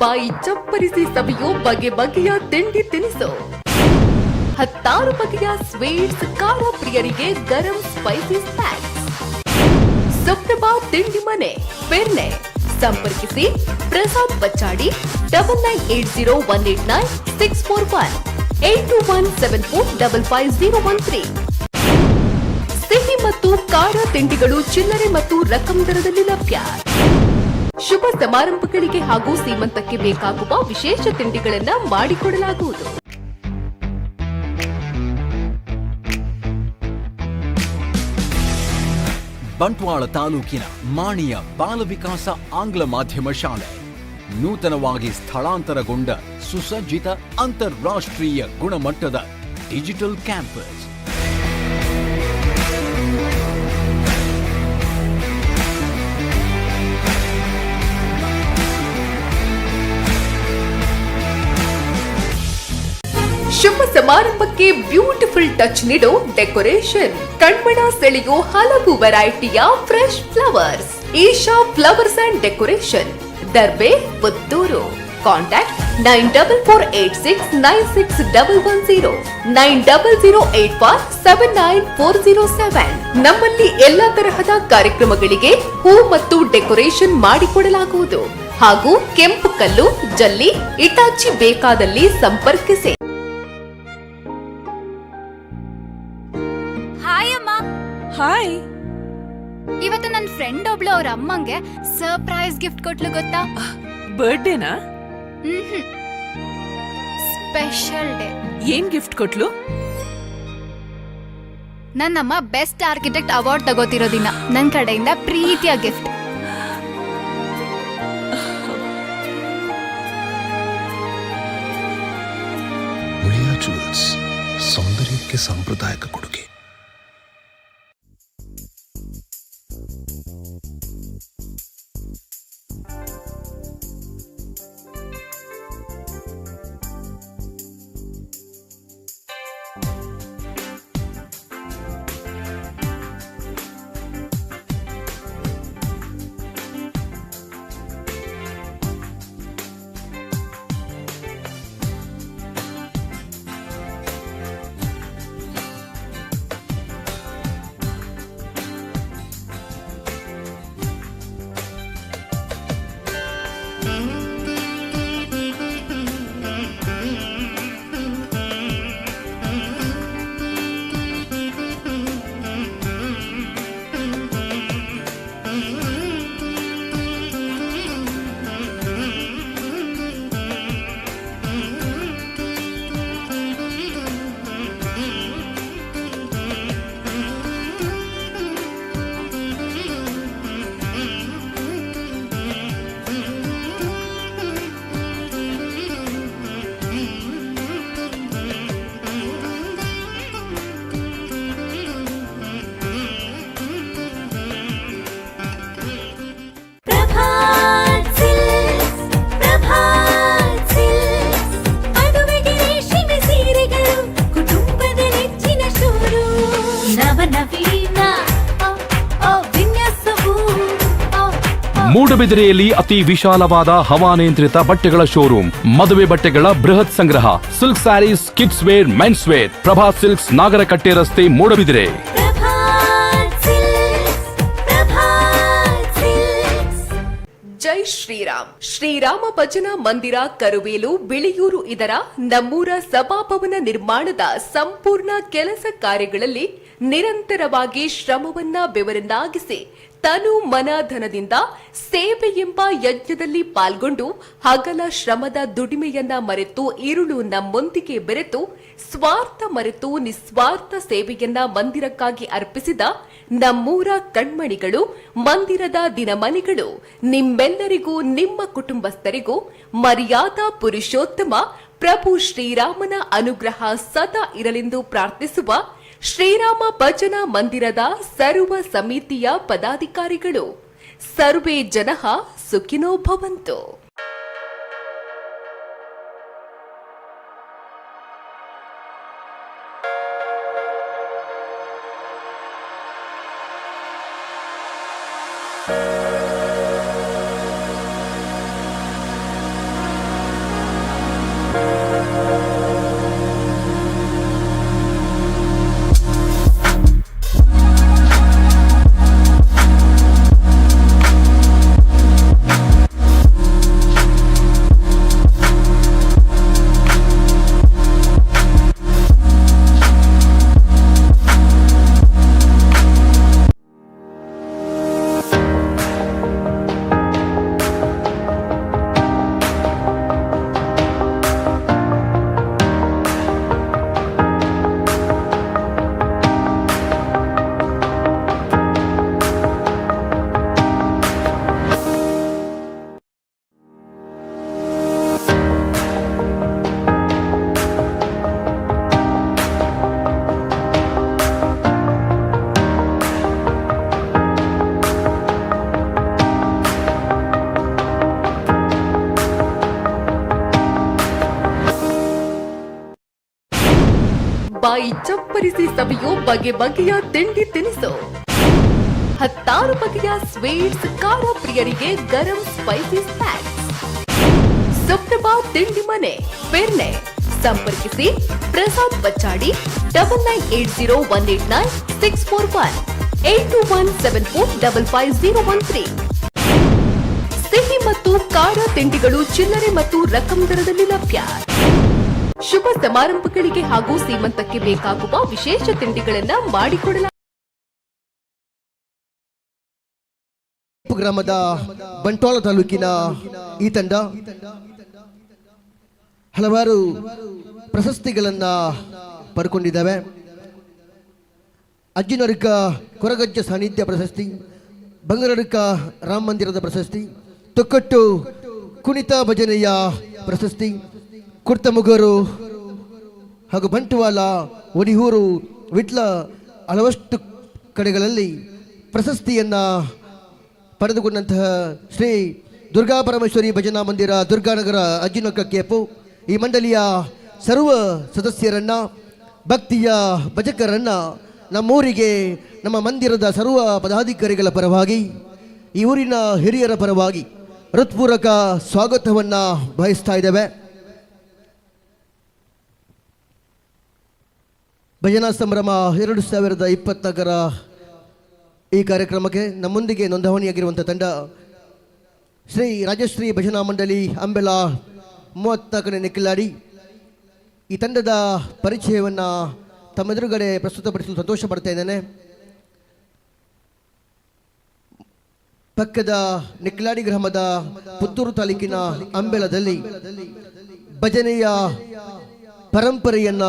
ಬಾಯಿ ಚಪ್ಪರಿಸಿ ಸವಿಯೋ ಬಗೆ ಬಗೆಯ ತಿಂಡಿ ತಿನಿಸು, 16 ಬಗೆಯ ಸ್ವೀಟ್ಸ್, ಖಾರ ಪ್ರಿಯರಿಗೆ ಗರಂ ಸ್ಪೈಸಿ ಸ್ನ್ಯಾಕ್ಸ್. ಸುಪ್ರಭಾ ತಿಂಡಿ ಮನೆ, ಬೆರ್ನೆ. ಸಂಪರ್ಕಿಸಿ ಪ್ರಸಾದ್ ಬಚ್ಚಾಡಿ 9980189641 8217455013. ಸಿಹಿ ಮತ್ತು ಖಾರ ತಿಂಡಿಗಳು ಚಿಲ್ಲರೆ ಮತ್ತು ರಕಂ ದರದಲ್ಲಿ ಲಭ್ಯ. ಶುಭ ಸಮಾರಂಭಗಳಿಗೆ ಹಾಗೂ ಸೀಮಂತಕ್ಕೆ ಬೇಕಾಗುವ ವಿಶೇಷ ತಿಂಡಿಗಳನ್ನು ಮಾಡಿಕೊಡಲಾಗುವುದು. ಬಂಟ್ವಾಳ ತಾಲೂಕಿನ ಮಾಣಿಯ ಬಾಲ ವಿಕಾಸ ಆಂಗ್ಲ ಮಾಧ್ಯಮ ಶಾಲೆ ನೂತನವಾಗಿ ಸ್ಥಳಾಂತರಗೊಂಡ ಸುಸಜ್ಜಿತ ಅಂತಾರಾಷ್ಟ್ರೀಯ ಗುಣಮಟ್ಟದ ಡಿಜಿಟಲ್ ಕ್ಯಾಂಪಸ್. ಶುಭ ಸಮಾರಂಭಕ್ಕೆ ಬ್ಯೂಟಿಫುಲ್ ಟಚ್ ನೀಡೋ ಡೆಕೋರೇಷನ್, ಕಣ್ಮನ ಸೆಳೆಯೋ ಹಲವು ವೆರೈಟಿಯ fresh flowers. Isha flowers and decoration, Darbe, Puttur. Contact 9486961110 9008479407. ನಮ್ಮಲ್ಲಿ ಎಲ್ಲಾ ತರಹದ ಕಾರ್ಯಕ್ರಮಗಳಿಗೆ ಹೂ ಮತ್ತು ಡೆಕೋರೇಷನ್ ಮಾಡಿಕೊಡಲಾಗುವುದು ಹಾಗೂ ಕೆಂಪು ಕಲ್ಲು, ಜಲ್ಲಿ, ಇಟಾಚಿ ಬೇಕಾದಲ್ಲಿ ಸಂಪರ್ಕಿಸಿ. ಹಾಯ್ ಅಮ್ಮ. ಹಾಯ್. ಇವತ್ತು ನನ್ನ ಫ್ರೆಂಡ್ ಒಬ್ಳು ಅವ್ರ ಅಮ್ಮಂಗೆ ಸರ್ಪ್ರೈಸ್ ಗಿಫ್ಟ್ ಕೊಟ್ಲು ಗೊತ್ತಾ? ಬರ್ಡೇನಾ? Special day. ಏನ್ ಗಿಫ್ಟ್ ಕೊಟ್ಲು? ನನ್ನಮ್ಮ ಬೆಸ್ಟ್ ಆರ್ಕಿಟೆಕ್ಟ್ ಅವಾರ್ಡ್ ತಗೋತಿರೋ ದಿನ ನನ್ ಕಡೆಯಿಂದ ಪ್ರೀತಿಯ ಗಿಫ್ಟ್. ಉಳಿಯಾ ಜುವೆಲ್ಸ್, ಸೌಂದರ್ಯಕ್ಕೆ ಸಾಂಪ್ರದಾಯಿಕ ಕೊಡುಗೆ. ಮೂಡಬಿದಿರೆಯಲ್ಲಿ ಅತಿ ವಿಶಾಲವಾದ ಹವಾನಿಯಂತ್ರಿತ ಬಟ್ಟೆಗಳ ಶೋರೂಮ್, ಮದುವೆ ಬಟ್ಟೆಗಳ ಬೃಹತ್ ಸಂಗ್ರಹ, silk saris, kids wear, men's wear. Prabha silks, Nagarakatte ರಸ್ತೆ, ಮೂಡಬಿದಿರೆ. ಜೈ ಶ್ರೀರಾಮ್. ಶ್ರೀರಾಮ ಭಜನಾ ಮಂದಿರ, ಕರುವೇಲು, ಬಿಳಿಯೂರು ಇದರ ನಮ್ಮೂರ ಸಭಾಭವನ ನಿರ್ಮಾಣದ ಸಂಪೂರ್ಣ ಕೆಲಸ ಕಾರ್ಯಗಳಲ್ಲಿ ನಿರಂತರವಾಗಿ ಶ್ರಮವನ್ನ ಬೆವರನ್ನಾಗಿಸಿ ತನು ಮನ ಧನದಿಂದ ಸೇವೆ ಎಂಬ ಯಜ್ಞದಲ್ಲಿ ಪಾಲ್ಗೊಂಡು ಹಗಲ ಶ್ರಮದ ದುಡಿಮೆಯನ್ನ ಮರೆತು ಇರುಳು ನಮ್ಮೊಂದಿಗೆ ಬೆರೆತು ಸ್ವಾರ್ಥ ಮರೆತು ನಿಸ್ವಾರ್ಥ ಸೇವೆಯನ್ನ ಮಂದಿರಕ್ಕಾಗಿ ಅರ್ಪಿಸಿದ ನಮ್ಮೂರ ಕಣ್ಮಣಿಗಳು, ಮಂದಿರದ ದಿನಮಣಿಗಳು, ನಿಮ್ಮೆಲ್ಲರಿಗೂ ನಿಮ್ಮ ಕುಟುಂಬಸ್ಥರಿಗೂ ಮರ್ಯಾದಾ ಪುರುಷೋತ್ತಮ ಪ್ರಭು ಶ್ರೀರಾಮನ ಅನುಗ್ರಹ ಸದಾ ಇರಲೆಂದು ಪ್ರಾರ್ಥಿಸುವ ಶ್ರೀರಾಮ ಭಜನಾ ಮಂದಿರದ ಸರ್ವ ಸಮಿತಿಯ ಪದಾಧಿಕಾರಿಗಳು. ಸರ್ವೇ ಜನಃ ಸುಖಿನೋ ಭವಂತು. ಮೈ ಚಪ್ಪರಿಸಿ ಸವಿಯೋ ಬಗೆ ಬಗೆಯ ತಿಂಡಿ ತಿನಿಸು, 16 ಬಗೆಯ ಸ್ವೀಟ್ಸ್, ಖಾರ ಪ್ರಿಯರಿಗೆ ಗರಂ ಸ್ಪೈಸಿ ಸ್ನ್ಯಾಕ್ಸ್. ಸುಪ್ರಭಾ ತಿಂಡಿ ಮನೆ, ಪೆರ್ನೆ. ಸಂಪರ್ಕಿಸಿ ಪ್ರಸಾದ್ ಬಚ್ಚಾಡಿ 9980189641 8217455013. ಸಿಹಿ ಮತ್ತು ಖಾರ ತಿಂಡಿಗಳು ಚಿಲ್ಲರೆ ಮತ್ತು ರಕಂ ದರದಲ್ಲಿ ಲಭ್ಯ. ಶುಭ ಸಮಾರಂಭಗಳಿಗೆ ಹಾಗೂ ಸೀಮಂತಕ್ಕೆ ಬೇಕಾಗುವ ವಿಶೇಷ ತಿಂಡಿಗಳನ್ನ ಮಾಡಿಕೊಡಲಾಗುತ್ತದೆ. ಗ್ರಾಮದ ಬಂಟ್ವಾಳ ತಾಲೂಕಿನ ಈ ತಂಡ ಹಲವಾರು ಪ್ರಶಸ್ತಿಗಳನ್ನ ಪಡ್ಕೊಂಡಿದ್ದಾವೆ. ಅಜ್ಜಿನರ್ಕ ಕೊರಗಜ್ಜ ಸಾನ್ನಿಧ್ಯ ಪ್ರಶಸ್ತಿ, ಬಂಗಾರಡ್ಕ ರಾಮ ಮಂದಿರದ ಪ್ರಶಸ್ತಿ, ತೊಕ್ಕಟ್ಟು ಕುಣಿತ ಭಜನೆಯ ಪ್ರಶಸ್ತಿ, ಕುರ್ತಮುಗರು ಹಾಗೂ ಬಂಟ್ವಾಳ, ಒಡಿಯೂರು, ವಿಟ್ಲ ಹಲವಷ್ಟು ಕಡೆಗಳಲ್ಲಿ ಪ್ರಶಸ್ತಿಯನ್ನ ಪಡೆದುಕೊಂಡಂತಹ ಶ್ರೀ ದುರ್ಗಾ ಪರಮೇಶ್ವರಿ ಭಜನಾ ಮಂದಿರ ದುರ್ಗಾನಗರ ಅಜ್ಜಿನೊಕ್ಕ ಕೇಪು ಈ ಮಂಡಳಿಯ ಸರ್ವ ಸದಸ್ಯರನ್ನ, ಭಕ್ತಿಯ ಭಜಕರನ್ನ ನಮ್ಮೂರಿಗೆ ನಮ್ಮ ಮಂದಿರದ ಸರ್ವ ಪದಾಧಿಕಾರಿಗಳ ಪರವಾಗಿ, ಈ ಊರಿನ ಹಿರಿಯರ ಪರವಾಗಿ ಹೃತ್ಪೂರ್ವಕ ಸ್ವಾಗತವನ್ನ ಬಯಸ್ತಾ ಇದ್ದೇವೆ. ಭಜನಾ ಸಂಭ್ರಮ 2024 ಈ ಕಾರ್ಯಕ್ರಮಕ್ಕೆ ನಮ್ಮೊಂದಿಗೆ ನೋಂದಣಿಯಾಗಿರುವಂಥ ತಂಡ ಶ್ರೀ ರಾಜಶ್ರೀ ಭಜನಾ ಮಂಡಳಿ ಅಂಬೆಲ 34ನೇ ನಿಕ್ಕಿಲಾಡಿ. ಈ ತಂಡದ ಪರಿಚಯವನ್ನು ತಮ್ಮೆದುರುಗಡೆ ಪ್ರಸ್ತುತಪಡಿಸಲು ಸಂತೋಷ ಪಡ್ತಾ ಇದ್ದೇನೆ. ಪಕ್ಕದ ನಿಕ್ಲಾಡಿ ಗ್ರಾಮದ ಪುತ್ತೂರು ತಾಲೂಕಿನ ಅಂಬೆಲದಲ್ಲಿ ಭಜನೆಯ ಪರಂಪರೆಯನ್ನ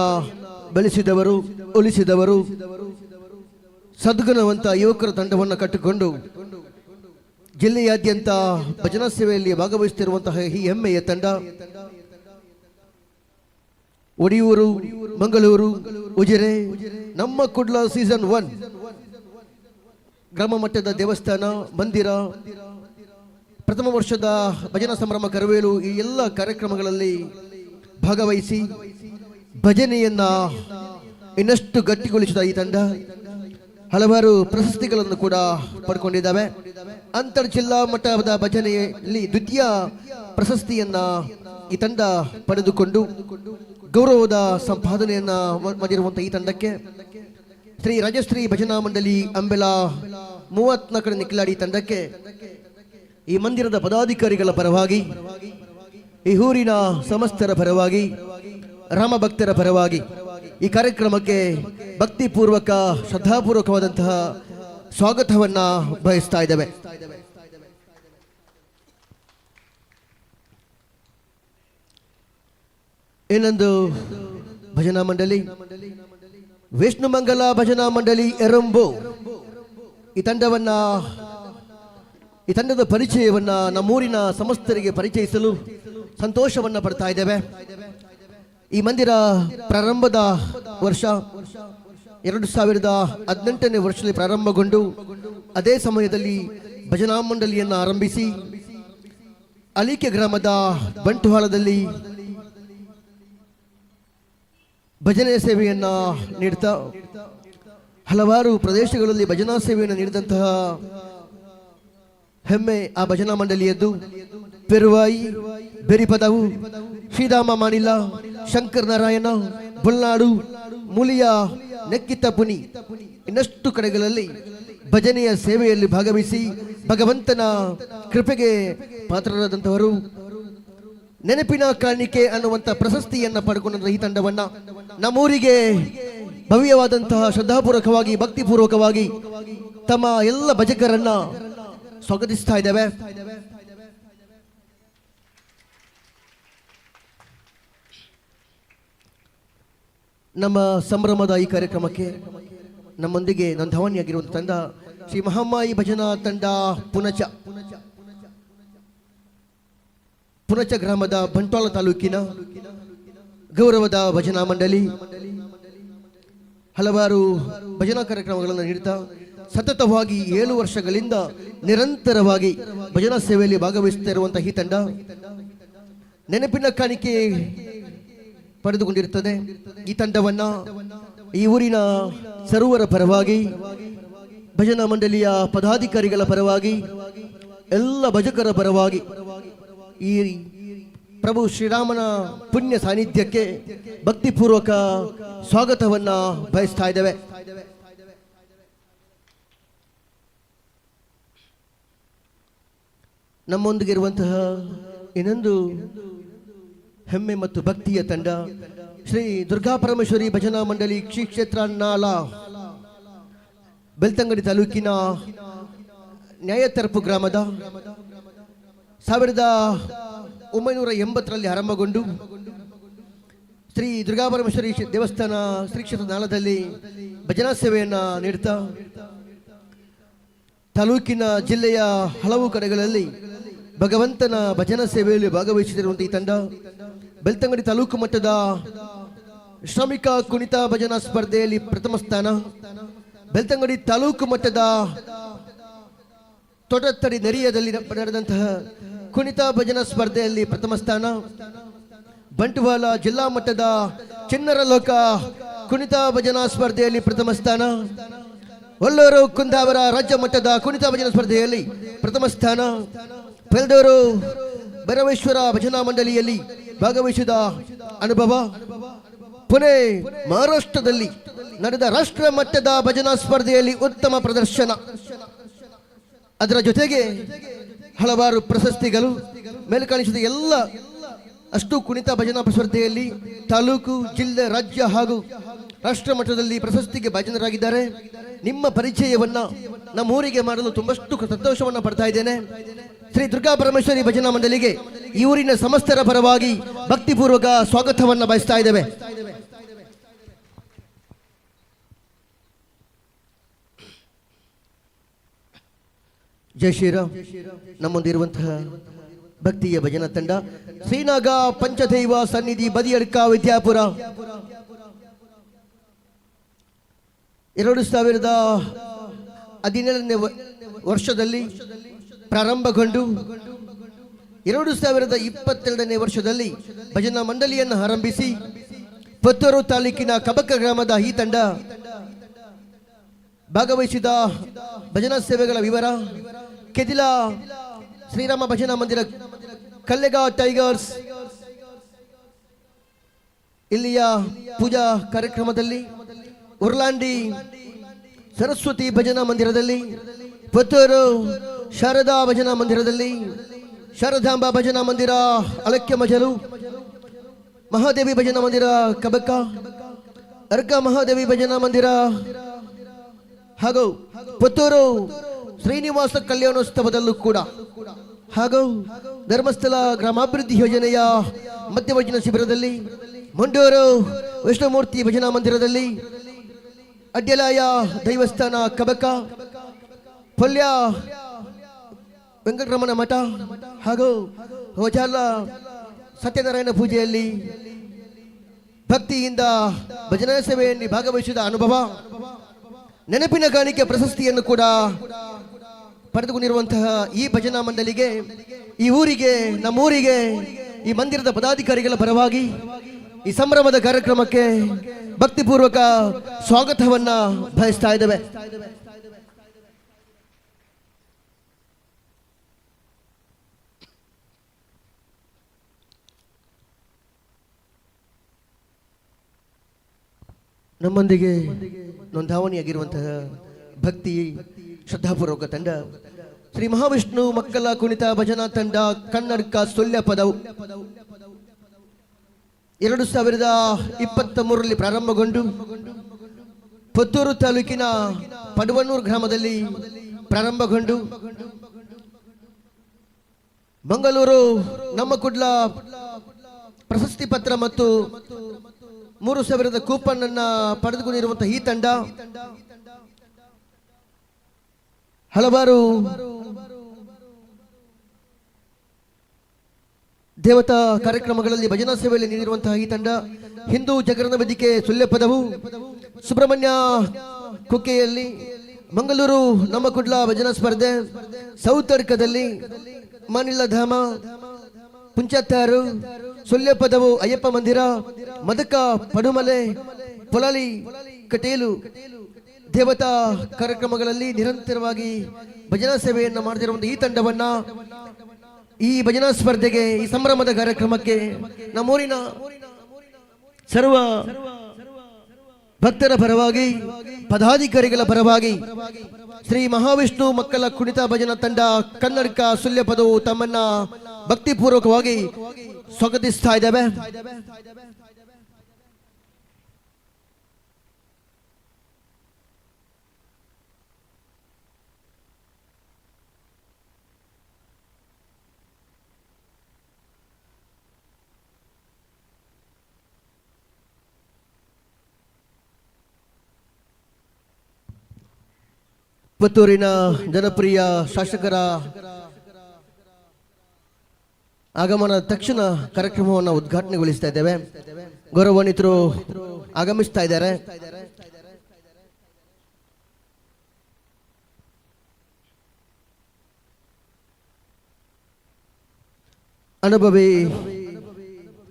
ಬೆಳೆಸಿದವರು, ಉಳಿಸಿದವರು, ಸದ್ಗುಣವಂತ ಯುವಕರ ತಂಡವನ್ನು ಕಟ್ಟಿಕೊಂಡು ಜಿಲ್ಲೆಯಾದ್ಯಂತ ಭಜನಾ ಸೇವೆಯಲ್ಲಿ ಭಾಗವಹಿಸುತ್ತಿರುವಂತಹ ಈ ಹೆಮ್ಮೆಯ ತಂಡ ಒಡಿಯೂರು, ಮಂಗಳೂರು, ಉಜಿರೆ, ನಮ್ಮ ಕುಡ್ಲ ಸೀಸನ್ 1 ಗ್ರಾಮ ಮಟ್ಟದ ದೇವಸ್ಥಾನ, ಮಂದಿರ, ಪ್ರಥಮ ವರ್ಷದ ಭಜನಾ ಸಂಭ್ರಮ ಕರವೇಲು ಈ ಎಲ್ಲ ಕಾರ್ಯಕ್ರಮಗಳಲ್ಲಿ ಭಾಗವಹಿಸಿ ಭಜನೆಯನ್ನ ಇನ್ನಷ್ಟು ಗಟ್ಟಿಗೊಳಿಸಿದ ಈ ತಂಡ ಹಲವಾರು ಪ್ರಶಸ್ತಿಗಳನ್ನು ಕೂಡ ಪಡ್ಕೊಂಡಿದ್ದಾವೆ. ಅಂತರ್ ಜಿಲ್ಲಾ ಮಟ್ಟದ ಭಜನೆಯಲ್ಲಿ ದ್ವಿತೀಯ ಪ್ರಶಸ್ತಿಯನ್ನ ಈ ತಂಡ ಪಡೆದುಕೊಂಡು ಗೌರವದ ಸಂಪಾದನೆಯನ್ನ ಮಾಡಿರುವಂತಹ ಈ ತಂಡಕ್ಕೆ ಶ್ರೀ ರಾಜಶ್ರೀ ಭಜನಾ ಮಂಡಳಿ ಅಂಬೆಲ 34ನೇ ನಿಕ್ಲಾಡಿ ತಂಡಕ್ಕೆ ಈ ಮಂದಿರದ ಪದಾಧಿಕಾರಿಗಳ ಪರವಾಗಿ, ಈ ಊರಿನ ಸಮಸ್ತರ ಪರವಾಗಿ, ರಾಮ ಭಕ್ತರ ಪರವಾಗಿ ಈ ಕಾರ್ಯಕ್ರಮಕ್ಕೆ ಭಕ್ತಿಪೂರ್ವಕ ಶ್ರದ್ಧಾಪೂರ್ವಕವಾದಂತಹ ಸ್ವಾಗತವನ್ನ ಬಯಸ್ತಾ ಇದ್ದೇವೆ. ಇನ್ನೊಂದು ಭಜನಾ ಮಂಡಳಿ ವಿಷ್ಣು ಮಂಗಲ ಭಜನಾ ಮಂಡಳಿ ಎರಂಬೋ. ಈ ತಂಡದ ಪರಿಚಯವನ್ನ ನಮ್ಮೂರಿನ ಸಮಸ್ತರಿಗೆ ಪರಿಚಯಿಸಲು ಸಂತೋಷವನ್ನ ಪಡ್ತಾ ಇದ್ದೇವೆ. ಈ ಮಂದಿರ ಪ್ರಾರಂಭದ ವರ್ಷ 2018ನೇ ವರ್ಷದಲ್ಲಿ ಪ್ರಾರಂಭಗೊಂಡು ಅದೇ ಸಮಯದಲ್ಲಿ ಭಜನಾ ಮಂಡಳಿಯನ್ನು ಆರಂಭಿಸಿ ಅಲಿಕೆ ಗ್ರಾಮದ ಬಂಟ್ವಾಳದಲ್ಲಿ ಭಜನೆ ಸೇವೆಯನ್ನ ನೀಡ್ತಾ ಹಲವಾರು ಪ್ರದೇಶಗಳಲ್ಲಿ ಭಜನಾ ಸೇವೆಯನ್ನು ನೀಡಿದಂತಹ ಹೆಮ್ಮೆ ಆ ಭಜನಾ ಮಂಡಳಿಯದ್ದು. ಪೆರುವಾಯಿ, ಬೆರಿಪದವು, ಶ್ರೀಧಾಮ ಮಾನಿಲ, ಶಂಕರ ನಾರಾಯಣ, ಬುಲ್ನಾಡು, ಮುಲಿಯ, ನೆಕ್ಕಿತಪುನಿ ಇನ್ನಷ್ಟು ಕಡೆಗಳಲ್ಲಿ ಭಜನೆಯ ಸೇವೆಯಲ್ಲಿ ಭಾಗವಹಿಸಿ ಭಗವಂತನ ಕೃಪೆಗೆ ಪಾತ್ರರಾದಂಥವರು. ನೆನಪಿನ ಕಾಣಿಕೆ ಅನ್ನುವಂಥ ಪ್ರಶಸ್ತಿಯನ್ನ ಪಡ್ಕೊಂಡ ಈ ತಂಡವನ್ನ ನಮ್ಮೂರಿಗೆ ಭವ್ಯವಾದಂತಹ ಶ್ರದ್ಧಾಪೂರ್ವಕವಾಗಿ, ಭಕ್ತಿಪೂರ್ವಕವಾಗಿ ತಮ್ಮ ಎಲ್ಲ ಭಜಕರನ್ನ ಸ್ವಾಗತಿಸ್ತಾ ಇದ್ದೇವೆ. ನಮ್ಮ ಸಂಭ್ರಮದ ಈ ಕಾರ್ಯಕ್ರಮಕ್ಕೆ ನಮ್ಮೊಂದಿಗೆ ನೋಂದಣಿಯಾಗಿರುವಂತಹ ತಂಡ ಶ್ರೀ ಮಹಾಮಾಯಿ ಭಜನಾ ತಂಡ ಪುಣಚ ಗ್ರಾಮದ ಬಂಟ್ವಾಳ ತಾಲೂಕಿನ ಗೌರವದ ಭಜನಾ ಮಂಡಳಿ ಹಲವಾರು ಭಜನಾ ಕಾರ್ಯಕ್ರಮಗಳನ್ನು ನೀಡುತ್ತಾ ಸತತವಾಗಿ 7 ವರ್ಷಗಳಿಂದ ನಿರಂತರವಾಗಿ ಭಜನಾ ಸೇವೆಯಲ್ಲಿ ಭಾಗವಹಿಸುತ್ತಿರುವಂತಹ ಈ ತಂಡ ನೆನಪಿನ ಕಾಣಿಕೆ ಪಡೆದುಕೊಂಡಿರುತ್ತದೆ. ಈ ತಂಡವನ್ನ ಈ ಊರಿನ ಸರ್ವರ ಪರವಾಗಿ, ಭಜನಾ ಮಂಡಳಿಯ ಪದಾಧಿಕಾರಿಗಳ ಪರವಾಗಿ, ಎಲ್ಲ ಭಜಕರ ಪರವಾಗಿ ಈ ಪ್ರಭು ಶ್ರೀರಾಮನ ಪುಣ್ಯ ಸಾನ್ನಿಧ್ಯಕ್ಕೆ ಭಕ್ತಿಪೂರ್ವಕ ಸ್ವಾಗತವನ್ನ ಬಯಸ್ತಾ ಇದ್ದೇವೆ. ನಮ್ಮೊಂದಿಗಿರುವಂತಹ ಇನ್ನೊಂದು ಹೆಮ್ಮೆ ಮತ್ತು ಭಕ್ತಿಯ ತಂಡ ಶ್ರೀ ದುರ್ಗಾ ಪರಮೇಶ್ವರಿ ಭಜನಾ ಮಂಡಳಿ ಶ್ರೀ ಕ್ಷೇತ್ರ ನಾಲ, ಬೆಳ್ತಂಗಡಿ ತಾಲೂಕಿನ ನ್ಯಾಯತರಪು ಗ್ರಾಮದ 1980ರಲ್ಲಿ ಆರಂಭಗೊಂಡು ಶ್ರೀ ದುರ್ಗಾ ಪರಮೇಶ್ವರಿ ದೇವಸ್ಥಾನ ಶ್ರೀ ಕ್ಷೇತ್ರ ನಾಲದಲ್ಲಿ ಭಜನಾ ಸೇವೆಯನ್ನ ನೀಡುತ್ತಾ ತಾಲೂಕಿನ ಜಿಲ್ಲೆಯ ಹಲವು ಕಡೆಗಳಲ್ಲಿ ಭಗವಂತನ ಭಜನಾ ಸೇವೆಯಲ್ಲಿ ಭಾಗವಹಿಸುತ್ತಿರುವಂತಹ ಈ ತಂಡ ಬೆಳ್ತಂಗಡಿ ತಾಲೂಕು ಮಟ್ಟದ ಶ್ರಮಿಕ ಕುಣಿತ ಭಜನಾ ಸ್ಪರ್ಧೆಯಲ್ಲಿ ಪ್ರಥಮ ಸ್ಥಾನ, ಬೆಳ್ತಂಗಡಿ ತಾಲೂಕು ಮಟ್ಟದ ತೊಡತ್ತಡಿ ನೆರಿಯದಲ್ಲಿ ನಡೆದಂತಹ ಕುಣಿತ ಭಜನಾ ಸ್ಪರ್ಧೆಯಲ್ಲಿ ಪ್ರಥಮ ಸ್ಥಾನ, ಬಂಟ್ವಾಳ ಜಿಲ್ಲಾ ಮಟ್ಟದ ಚಿನ್ನರ ಲೋಕ ಕುಣಿತ ಭಜನಾ ಸ್ಪರ್ಧೆಯಲ್ಲಿ ಪ್ರಥಮ ಸ್ಥಾನ, ಒಲ್ಲೂರು ಕುಂದಾವರ ರಾಜ್ಯ ಮಟ್ಟದ ಕುಣಿತ ಭಜನಾ ಸ್ಪರ್ಧೆಯಲ್ಲಿ ಪ್ರಥಮ ಸ್ಥಾನ, ಪೆಲ್ದೂರು ಭೈರವೇಶ್ವರ ಭಜನಾ ಮಂಡಳಿಯಲ್ಲಿ ಭಾಗವಹಿಸಿದ ಅನುಭವ, ಪುಣೆ ಮಹಾರಾಷ್ಟ್ರದಲ್ಲಿ ನಡೆದ ರಾಷ್ಟ್ರ ಮಟ್ಟದ ಭಜನಾ ಸ್ಪರ್ಧೆಯಲ್ಲಿ ಉತ್ತಮ ಪ್ರದರ್ಶನ, ಅದರ ಜೊತೆಗೆ ಹಲವಾರು ಪ್ರಶಸ್ತಿಗಳು, ಮೇಲ್ಕಾಣಿಸಿದ ಎಲ್ಲ ಅಷ್ಟು ಕುಣಿತ ಭಜನಾ ಸ್ಪರ್ಧೆಯಲ್ಲಿ ತಾಲೂಕು, ಜಿಲ್ಲೆ, ರಾಜ್ಯ ಹಾಗೂ ರಾಷ್ಟ್ರ ಮಟ್ಟದಲ್ಲಿ ಪ್ರಶಸ್ತಿಗೆ ಭಾಜನರಾಗಿದ್ದಾರೆ. ನಿಮ್ಮ ಪರಿಚಯವನ್ನ ನಮ್ಮೂರಿಗೆ ಮಾಡಲು ತುಂಬಷ್ಟು ಸಂತೋಷವನ್ನ ಪಡ್ತಾ ಇದ್ದೇನೆ. ಶ್ರೀ ದುರ್ಗಾ ಪರಮೇಶ್ವರಿ ಭಜನಾ ಮಂಡಳಿಗೆ ಈ ಊರಿನ ಸಮಸ್ತರ ಪರವಾಗಿ ಭಕ್ತಿಪೂರ್ವಕ ಸ್ವಾಗತವನ್ನ ಬಯಸ್ತಾ ಇದ್ದೇವೆ. ಜೈ ಶ್ರೀರಾಮ್. ನಮ್ಮೊಂದಿರುವಂತಹ ಭಕ್ತಿಯ ಭಜನಾ ತಂಡ ಶ್ರೀನಾಗ ಪಂಚದೈವ ಸನ್ನಿಧಿ ಬದಿಯಡ್ಕ ವಿದ್ಯಾಪುರ 2017ನೇ ವರ್ಷದಲ್ಲಿ ಪ್ರಾರಂಭಗೊಂಡು 2022ನೇ ವರ್ಷದಲ್ಲಿ ಭಜನಾ ಮಂಡಳಿಯನ್ನು ಆರಂಭಿಸಿ ಪುತ್ತೂರು ತಾಲೂಕಿನ ಕಬಕ ಗ್ರಾಮದ ಈ ತಂಡ ಭಾಗವಹಿಸಿದ ಭಜನಾ ಸೇವೆಗಳ ವಿವರ, ಕೆದಿಲ ಶ್ರೀರಾಮ ಭಜನಾ ಮಂದಿರ, ಕಲ್ಲೆಗಾಂವ್ ಟೈಗರ್ಸ್ ಇಲ್ಲಿಯ ಪೂಜಾ ಕಾರ್ಯಕ್ರಮದಲ್ಲಿ, ಉರ್ಲಾಂಡಿ ಸರಸ್ವತಿ ಭಜನಾ ಮಂದಿರದಲ್ಲಿ, ಪುತ್ತೂರು ಶಾರದಾ ಭಜನಾ ಮಂದಿರದಲ್ಲಿ, ಶಾರದಾಂಬಾ ಭಜನಾ ಮಂದಿರ ಅಲಕ್ಯ ಮಜಲು, ಮಹಾದೇವಿ ಭಜನಾ ಮಂದಿರ ಕಬಕ, ಅರ್ಕ ಮಹಾದೇವಿ ಭಜನಾ ಮಂದಿರ ಹಾಗೂ ಪುತ್ತೂರು ಶ್ರೀನಿವಾಸ ಕಲ್ಯಾಣೋತ್ಸವದಲ್ಲೂ ಕೂಡ ಹಾಗೂ ಧರ್ಮಸ್ಥಳ ಗ್ರಾಮಾಭಿವೃದ್ಧಿ ಯೋಜನೆಯ ಮಧ್ಯವರ್ಜನ ಶಿಬಿರದಲ್ಲಿ, ಮಂಡೂರು ವಿಷ್ಣುಮೂರ್ತಿ ಭಜನಾ ಮಂದಿರದಲ್ಲಿ, ಅಡ್ಯಲಾಯ ದೈವಸ್ಥಾನ ಕಬಕ, ಪೊಲ್ಯ ವೆಂಕಟರಮಣ ಮಠ ಹಾಗೂ ಹೊಜಾಲ ಸತ್ಯನಾರಾಯಣ ಪೂಜೆಯಲ್ಲಿ ಭಕ್ತಿಯಿಂದ ಭಜನಾ ಸೇವೆಯಲ್ಲಿ ಭಾಗವಹಿಸಿದ ಅನುಭವ, ನೆನಪಿನ ಕಾಣಿಕೆ ಪ್ರಶಸ್ತಿಯನ್ನು ಕೂಡ ಪಡೆದುಕೊಂಡಿರುವಂತಹ ಈ ಭಜನಾ ಮಂಡಳಿಗೆ, ಈ ಊರಿಗೆ, ನಮ್ಮೂರಿಗೆ, ಈ ಮಂದಿರದ ಪದಾಧಿಕಾರಿಗಳ ಪರವಾಗಿ ಈ ಸಂಭ್ರಮದ ಕಾರ್ಯಕ್ರಮಕ್ಕೆ ಭಕ್ತಿಪೂರ್ವಕ ಸ್ವಾಗತವನ್ನ ಬಯಸ್ತಾ ಇದ್ದೇವೆ. ನಮ್ಮೊಂದಿಗೆ ನೋಂದಾವಣಿಯಾಗಿರುವಂತಹ ಭಕ್ತಿ ಶ್ರದ್ಧಾಪೂರ್ವಕ ತಂಡ ಶ್ರೀ ಮಹಾವಿಷ್ಣು ಮಕ್ಕಳ ಕುಣಿತ ಭಜನಾ ತಂಡ ಕನ್ನಡಕ ಸೊಲ್ಯಪದವು 2023ರಲ್ಲಿ ಪ್ರಾರಂಭಗೊಂಡು ಪುತ್ತೂರು ತಾಲೂಕಿನ ಪಡವನ್ನೂರು ಗ್ರಾಮದಲ್ಲಿ ಪ್ರಾರಂಭಗೊಂಡು ಮಂಗಳೂರು ನಮ್ಮ ಕುಡ್ಲ ಪ್ರಶಸ್ತಿ ಪತ್ರ ಮತ್ತು 3,000 ಕೂಪನ್ ಅನ್ನ ಪಡೆದುಕೊಂಡಿರುವಂತಹ ಈ ತಂಡ ಹಲವಾರು ದೇವತಾ ಕಾರ್ಯಕ್ರಮಗಳಲ್ಲಿ ಭಜನಾ ಸೇವೆಯಲ್ಲಿ ನೀಡಿರುವಂತಹ ಈ ತಂಡ ಹಿಂದೂ ಜಾಗರಣ ವೇದಿಕೆ ಸುಲ್ಯಪದವು, ಸುಬ್ರಹ್ಮಣ್ಯ ಕುಕ್ಕೆಯಲ್ಲಿ, ಮಂಗಳೂರು ನಮ್ಮ ಕುಡ್ಲ ಭಜನಾ ಸ್ಪರ್ಧೆ, ಸೌತಡ್ಕದಲ್ಲಿ ಮಾನಿಲ್ಲ ಧಾಮ, ಪುಂಚತ್ತಾರು, ಸುಲ್ಯಪದವು ಅಯ್ಯಪ್ಪ ಮಂದಿರ, ಮದಕ ಪಡುಮಲೆ ಪೊಲಲಿ ಕಟೇಲು ದೇವತಾ ಕಾರ್ಯಕ್ರಮಗಳಲ್ಲಿ ನಿರಂತರವಾಗಿ ಭಜನಾ ಸೇವೆಯನ್ನು ಮಾಡ್ತಿರುವಂತ ಈ ತಂಡವನ್ನ ಈ ಭಜನಾ ಸ್ಪರ್ಧೆಗೆ, ಈ ಸಂಭ್ರಮದ ಕಾರ್ಯಕ್ರಮಕ್ಕೆ ನಮ್ಮೂರಿನ ಸರ್ವ ಭಕ್ತರ ಪರವಾಗಿ, ಪದಾಧಿಕಾರಿಗಳ ಪರವಾಗಿ ಶ್ರೀ ಮಹಾವಿಷ್ಣು ಮಕ್ಕಳ ಕುಣಿತ ಭಜನಾ ತಂಡ ಕನ್ನಡಕ ಸುಳ್ಯ ಪದವು ತಮ್ಮನ್ನ ಭಕ್ತಿಪೂರ್ವಕವಾಗಿ ಸ್ವಾಗತಿಸ್ತಾ ಇದ್ದೇವೆ. ಪುತ್ತೂರಿನ ಜನಪ್ರಿಯ ಶಾಸಕರ ಆಗಮನ ತಕ್ಷಣ ಕಾರ್ಯಕ್ರಮವನ್ನು ಉದ್ಘಾಟನೆಗೊಳಿಸ್ತಾ ಇದ್ದೇವೆ. ಗೌರವಾನ್ವಿತರು ಆಗಮಿಸ್ತಾ ಇದ್ದಾರೆ. ಅನುಭವಿ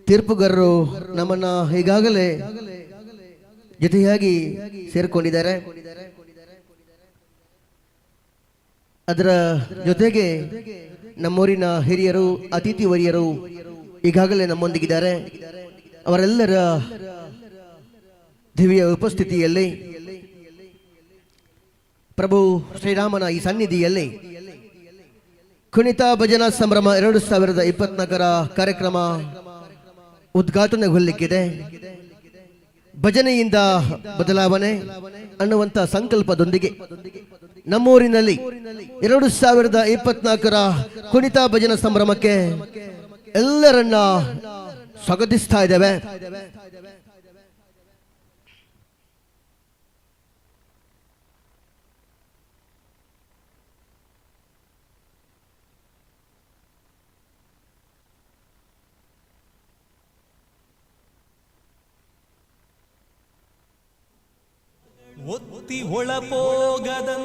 ತೀರ್ಪುಗಾರರು ನಮ್ಮನ್ನ ಈಗಾಗಲೇ ಜೊತೆಯಾಗಿ ಸೇರಿಕೊಂಡಿದ್ದಾರೆ. ಅದರ ಜೊತೆಗೆ ನಮ್ಮೂರಿನ ಹಿರಿಯರು, ಅತಿಥಿ ವರಿಯರು ಈಗಾಗಲೇ ನಮ್ಮೊಂದಿಗಿದ್ದಾರೆ. ಅವರೆಲ್ಲರ ದಿವ್ಯ ಉಪಸ್ಥಿತಿಯಲ್ಲಿ ಪ್ರಭು ಶ್ರೀರಾಮನ ಈ ಸನ್ನಿಧಿಯಲ್ಲಿ ಕುಣಿತ ಭಜನಾ ಸಂಭ್ರಮ 2024 ಕಾರ್ಯಕ್ರಮ ಉದ್ಘಾಟನೆಗೊಳ್ಳಲಿಕ್ಕಿದೆ. ಭಜನೆಯಿಂದ ಬದಲಾವಣೆ ಅನ್ನುವಂಥ ಸಂಕಲ್ಪದೊಂದಿಗೆ ನಮ್ಮೂರಿನಲ್ಲಿ 2024 ಕುಣಿತ ಭಜನಾ ಸಂಭ್ರಮಕ್ಕೆ ಎಲ್ಲರನ್ನ ಸ್ವಾಗತಿಸ್ತಾ ಇದ್ದೇವೆ. ಒತ್ತಿ ಒಳಪೋಗದಂ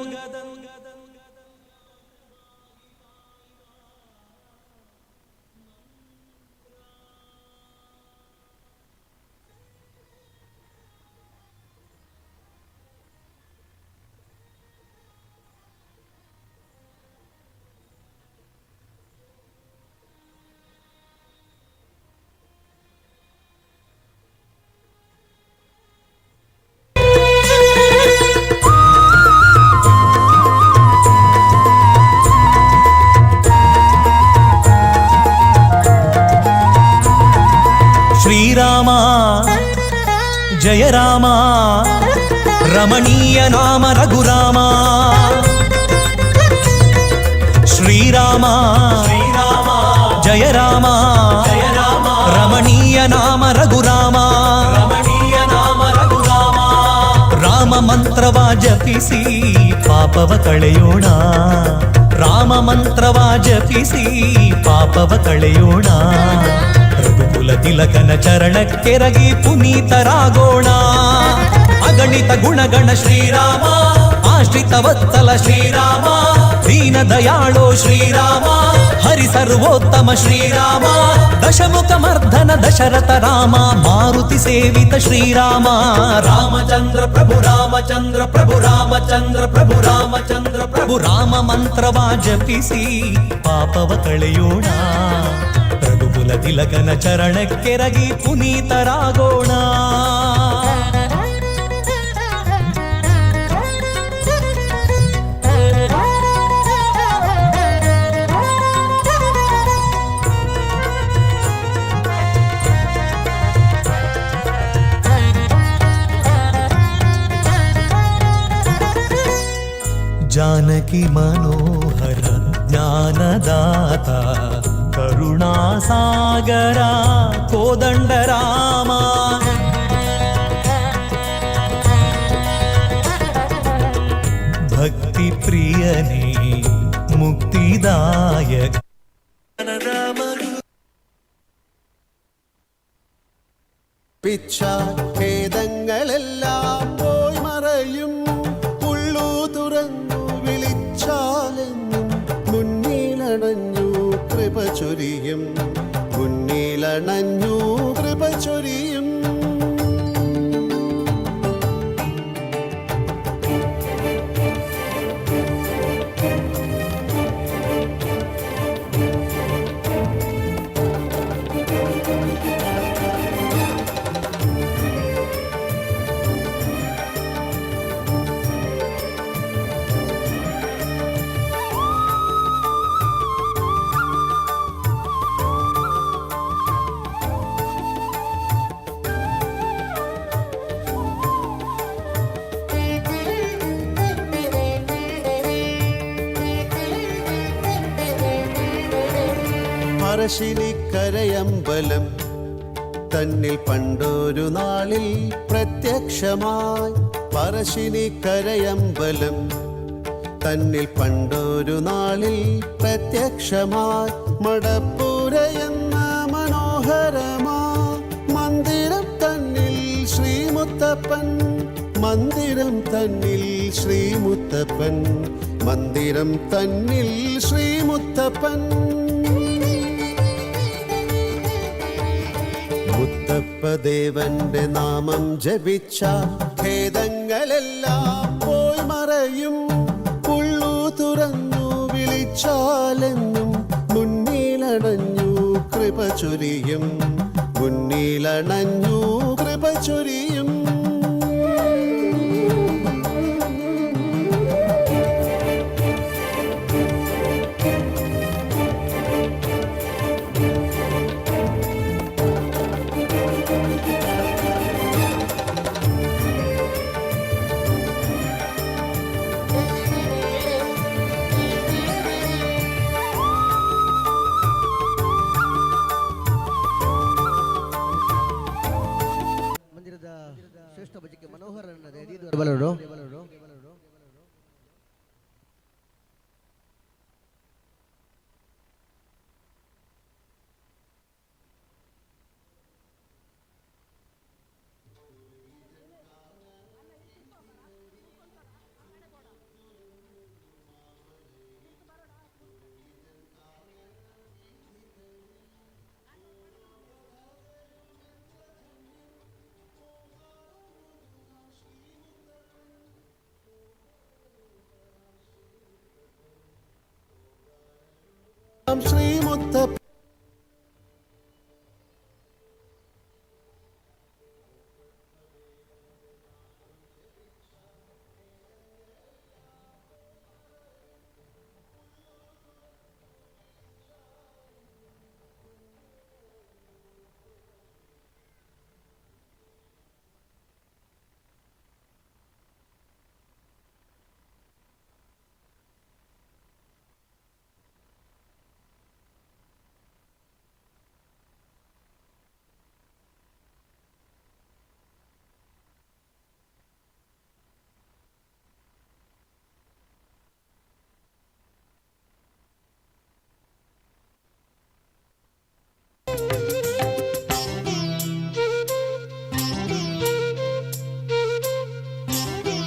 ಶ್ರೀರಾಮ ಜಯ ರಾಮ ರಮಣೀಯ ನಾಮ ರಘುರಾಮ. ಶ್ರೀರಾಮ ಶ್ರೀರಾಮ ಜಯ ರಾಮ ಜಯ ರಾಮ ರಮಣೀಯ ನಾಮ ರಘುರಾಮ. ರಮಣೀಯ ನಾಮ ರಘುರಾಮ. ರಾಮ ಮಂತ್ರವ ಜಪಿಸಿ ಪಾಪವ ಕಳೆಯೋಣ. ರಾಮ ಮಂತ್ರವ ಜಪಿಸಿ ಪಾಪವ ಕಳೆಯೋಣ. ರಘುಕುಲ ತಿಲಕನ ಚರಣಕ್ಕೆರಗಿ ಪುನೀತರಾಗೋಣ. ಅಗಣಿತ ಗುಣಗಣ ಶ್ರೀರಾಮ, ಆಶ್ರಿತ ವತ್ಸಲ ಶ್ರೀರಾಮ, ದೀನ ದಯಾಳೋ ಶ್ರೀರಾಮ, ಹರಿ ಸರ್ವೋತ್ತಮ ಶ್ರೀರಾಮ, ದಶಮುಖ ಮರ್ಧನ ದಶರಥ ರಾಮ, ಮಾರುತಿ ಸೇವಿತ ಶ್ರೀರಾಮ. ರಾಮಚಂದ್ರ ಪ್ರಭು ರಾಮಚಂದ್ರ ಪ್ರಭು ರಾಮಚಂದ್ರ ಪ್ರಭು ರಾಮಚಂದ್ರ ಪ್ರಭು. ರಾಮ ಮಂತ್ರವ ಜಪಿಸಿ ಪಾಪವ ಕಳೆಯೋಣ. ರಘುಕುಲ ತಿಲಕನ ಚರಣಕ್ಕೆರಗಿ ಪುನೀತರಾಗೋಣ. ಜಾನಕಿ ಮನೋಹರ ಜ್ಞಾನದಾತ ಕರುಣಾಸಾಗರ ಕೋದಂಡ ರಾಮ. ಭಕ್ತಿ ಪ್ರಿಯನೇ മുക്തിദായക പിച്ഛാഖേദങ്ങളെല്ലാം പോയി മറയും. ഉള്ളു തുറന്നു വിളിച്ചാലെന്നും മുന്നിലണഞ്ഞു കൃപ ചൊരിയും. മുന്നിലണഞ്ഞു കൃപ ചൊരിയും. പറശ്ശിനിക്കരയമ്പലം തന്നിൽ പണ്ടൊരു നാളിൽ പ്രത്യക്ഷമായി. പറശ്ശിനിക്കരയമ്പലം തന്നിൽ പണ്ടൊരു നാളിൽ പ്രത്യക്ഷമായി. മടപ്പുരയെന്ന മനോഹരമാ മന്ദിരം തന്നിൽ ശ്രീമുത്തപ്പൻ, മന്ദിരം തന്നിൽ ശ്രീമുത്തപ്പൻ, മന്ദിരം തന്നിൽ ശ്രീമുത്തപ്പൻ. മുത്തപ്പദേവന്റെ നാമം ജപിച്ച ഖേദങ്ങളെല്ലാം പോയി മറയും. ഉള്ളു തുറന്നു വിളിച്ചാലെന്നും മുന്നിലണഞ്ഞു കൃപ ചൊരിയും, മുന്നിലണഞ്ഞു കൃപ ചൊരിയും. ಮಂದಿರದ ಶ್ರೇಷ್ಠ ಭಜಿಕೆ ಮನೋಹರ ಬಲರು ശ്രീമുത്തപ്പൻ.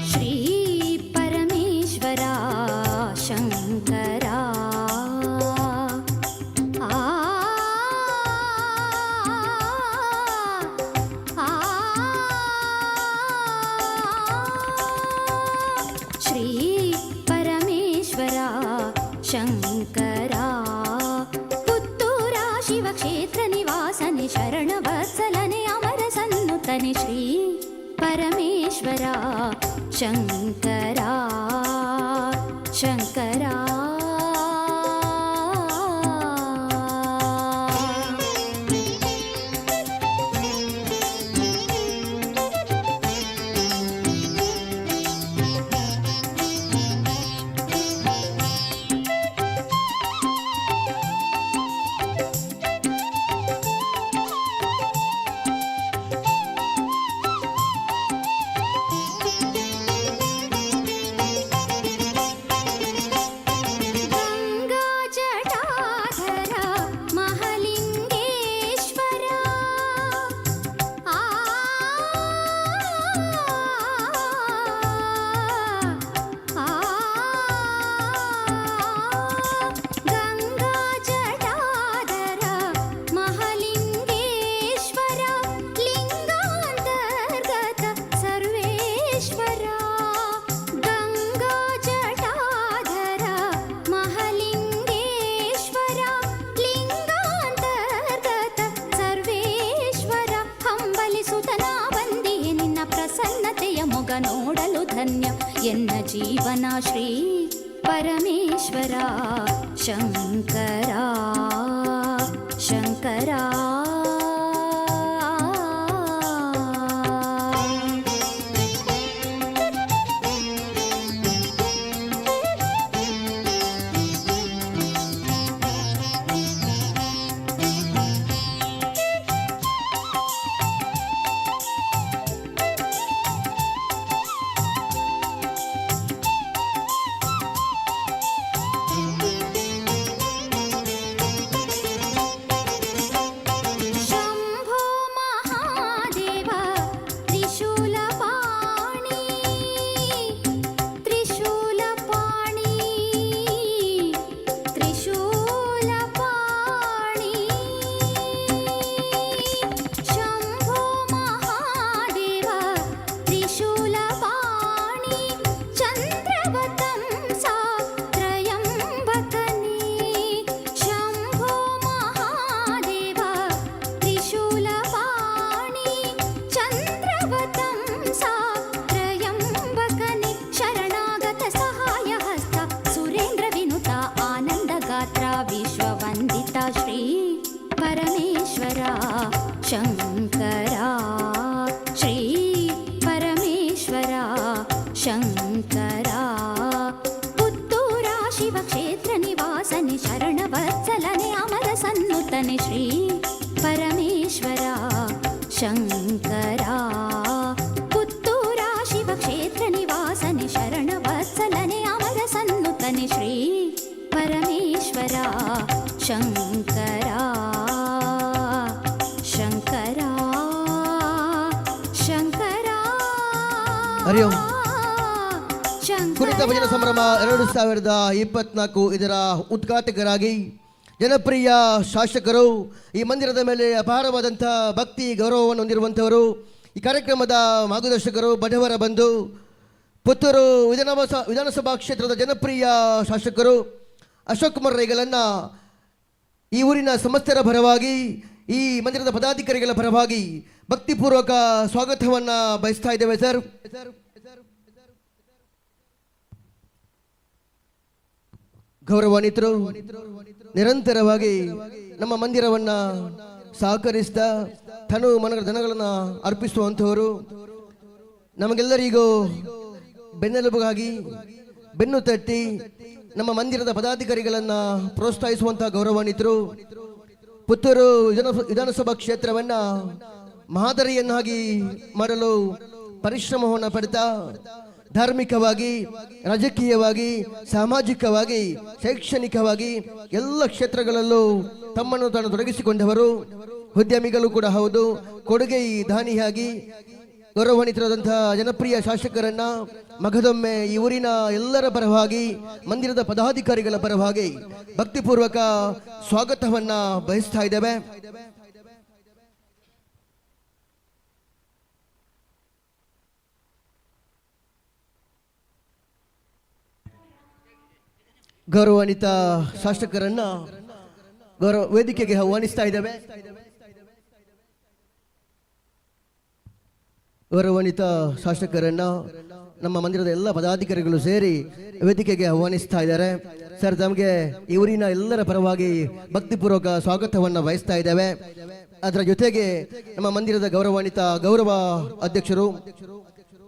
ಶ್ರೀ ಪರಮೇಶ್ವರ ಶಂಕರ ಶಂಕರ. ನೋಡಲು ಧನ್ಯ ಎನ್ನ ಜೀವನ ಶ್ರೀ ಪರಮೇಶ್ವರ ಶಂಕರ ಶಂಕರ. ಶ್ರೀ ಪರಮೇಶ್ವರ ಶಂಕರ ಶ್ರೀ ಪರಮೇಶ್ವರ ಶಂಕರ ಪುತ್ತೂರ ಶಿವಕ್ಷೇತ್ರ ನಿವಾಸನೆ ಶರಣವತ್ಸಲನೆ ಅಮರ ಸನ್ನುತನೆ ಶ್ರೀ ಪರಮೇಶ್ವರ ಶಂಕರ ಪುತ್ತೂರ ಶಿವಕ್ಷೇತ್ರ ನಿವಾಸನೆ ಶರಣವತ್ಸಲನೆ ಅಮರ ಸನ್ನುತನೆ ಶ್ರೀ ಪರಮೇಶ್ವರ ಶಂಕರ ಶಂಕರ ಶಂಕರ ಹರಿ ಓಂ. ಕುಣಿತ ಭಜನ ಶಂಕರ ಸಂಭ್ರಮ 2024 ಇದರ ಉದ್ಘಾಟಕರಾಗಿ ಜನಪ್ರಿಯ ಶಾಸಕರು, ಈ ಮಂದಿರದ ಮೇಲೆ ಅಪಾರವಾದಂಥ ಭಕ್ತಿ ಗೌರವವನ್ನು ಹೊಂದಿರುವಂಥವರು, ಈ ಕಾರ್ಯಕ್ರಮದ ಮಾರ್ಗದರ್ಶಕರು, ಬಡವರ ಬಂಧು, ಪುತ್ತೂರು ವಿಧಾನಸಭಾ ಕ್ಷೇತ್ರದ ಜನಪ್ರಿಯ ಶಾಸಕರು ಅಶೋಕ್ ಕುಮಾರ್ ರೈಗಳನ್ನು ಈ ಊರಿನ ಸಮಸ್ತರ ಪರವಾಗಿ, ಈ ಮಂದಿರದ ಪದಾಧಿಕಾರಿಗಳ ಪರವಾಗಿ ಭಕ್ತಿಪೂರ್ವಕ ಸ್ವಾಗತವನ್ನು ಬಯಸ್ತಾ ಇದ್ದೇವೆ ಸರ್. ಗೌರವಾನ್ವಿತರು, ನಿರಂತರವಾಗಿ ನಮ್ಮ ಮಂದಿರವನ್ನ ಸಹಕರಿಸಿದ ತನು ಮನಗಳ ಧನಗಳನ್ನು ಅರ್ಪಿಸುವಂಥವರು, ನಮಗೆಲ್ಲರಿಗೂ ಬೆನ್ನೆಲುಬಾಗಿ ಬೆನ್ನು ತಟ್ಟಿ ನಮ್ಮ ಮಂದಿರದ ಪದಾಧಿಕಾರಿಗಳನ್ನು ಪ್ರೋತ್ಸಾಹಿಸುವಂತಹ ಗೌರವಾನ್ವಿತರು, ಪುತ್ತೂರು ವಿಧಾನಸಭಾ ಕ್ಷೇತ್ರವನ್ನ ಮಾದರಿಯನ್ನಾಗಿ ಮಾಡಲು ಪರಿಶ್ರಮವನ್ನು ಪಡೆದ, ಧಾರ್ಮಿಕವಾಗಿ, ರಾಜಕೀಯವಾಗಿ, ಸಾಮಾಜಿಕವಾಗಿ, ಶೈಕ್ಷಣಿಕವಾಗಿ ಎಲ್ಲ ಕ್ಷೇತ್ರಗಳಲ್ಲೂ ತಮ್ಮನ್ನು ತಾನು ತೊಡಗಿಸಿಕೊಂಡವರು, ಉದ್ಯಮಿಗಳು ಕೂಡ ಹೌದು. ಕೊಡುಗೆ ದಾನಿಯಾಗಿ ಗೌರವಾನ್ವಿತರಾದಂತಹ ಜನಪ್ರಿಯ ಶಾಸಕರನ್ನ ಮಗದೊಮ್ಮೆ ಈ ಊರಿನ ಎಲ್ಲರ ಪರವಾಗಿ, ಮಂದಿರದ ಪದಾಧಿಕಾರಿಗಳ ಪರವಾಗಿ ಭಕ್ತಿಪೂರ್ವಕ ಸ್ವಾಗತವನ್ನ ಬಯಸ್ತಾ ಇದ್ದೇವೆ. ಗೌರವಾನ್ವಿತ ಶಾಸಕರನ್ನ ವೇದಿಕೆಗೆ ಆಹ್ವಾನಿಸ್ತಾ ಇದ್ದೇವೆ. ಗೌರವಾನ್ವಿತ ಶಾಸಕರನ್ನ ನಮ್ಮ ಮಂದಿರದ ಎಲ್ಲ ಪದಾಧಿಕಾರಿಗಳು ಸೇರಿ ವೇದಿಕೆಗೆ ಆಹ್ವಾನಿಸ್ತಾ ಇದ್ದಾರೆ. ಸರ್, ತಮಗೆ ಈ ಊರಿನ ಎಲ್ಲರ ಪರವಾಗಿ ಭಕ್ತಿಪೂರ್ವಕ ಸ್ವಾಗತವನ್ನು ಬಯಸ್ತಾ ಇದ್ದೇವೆ. ಅದರ ಜೊತೆಗೆ ನಮ್ಮ ಮಂದಿರದ ಗೌರವಾನ್ವಿತ ಗೌರವ ಅಧ್ಯಕ್ಷರು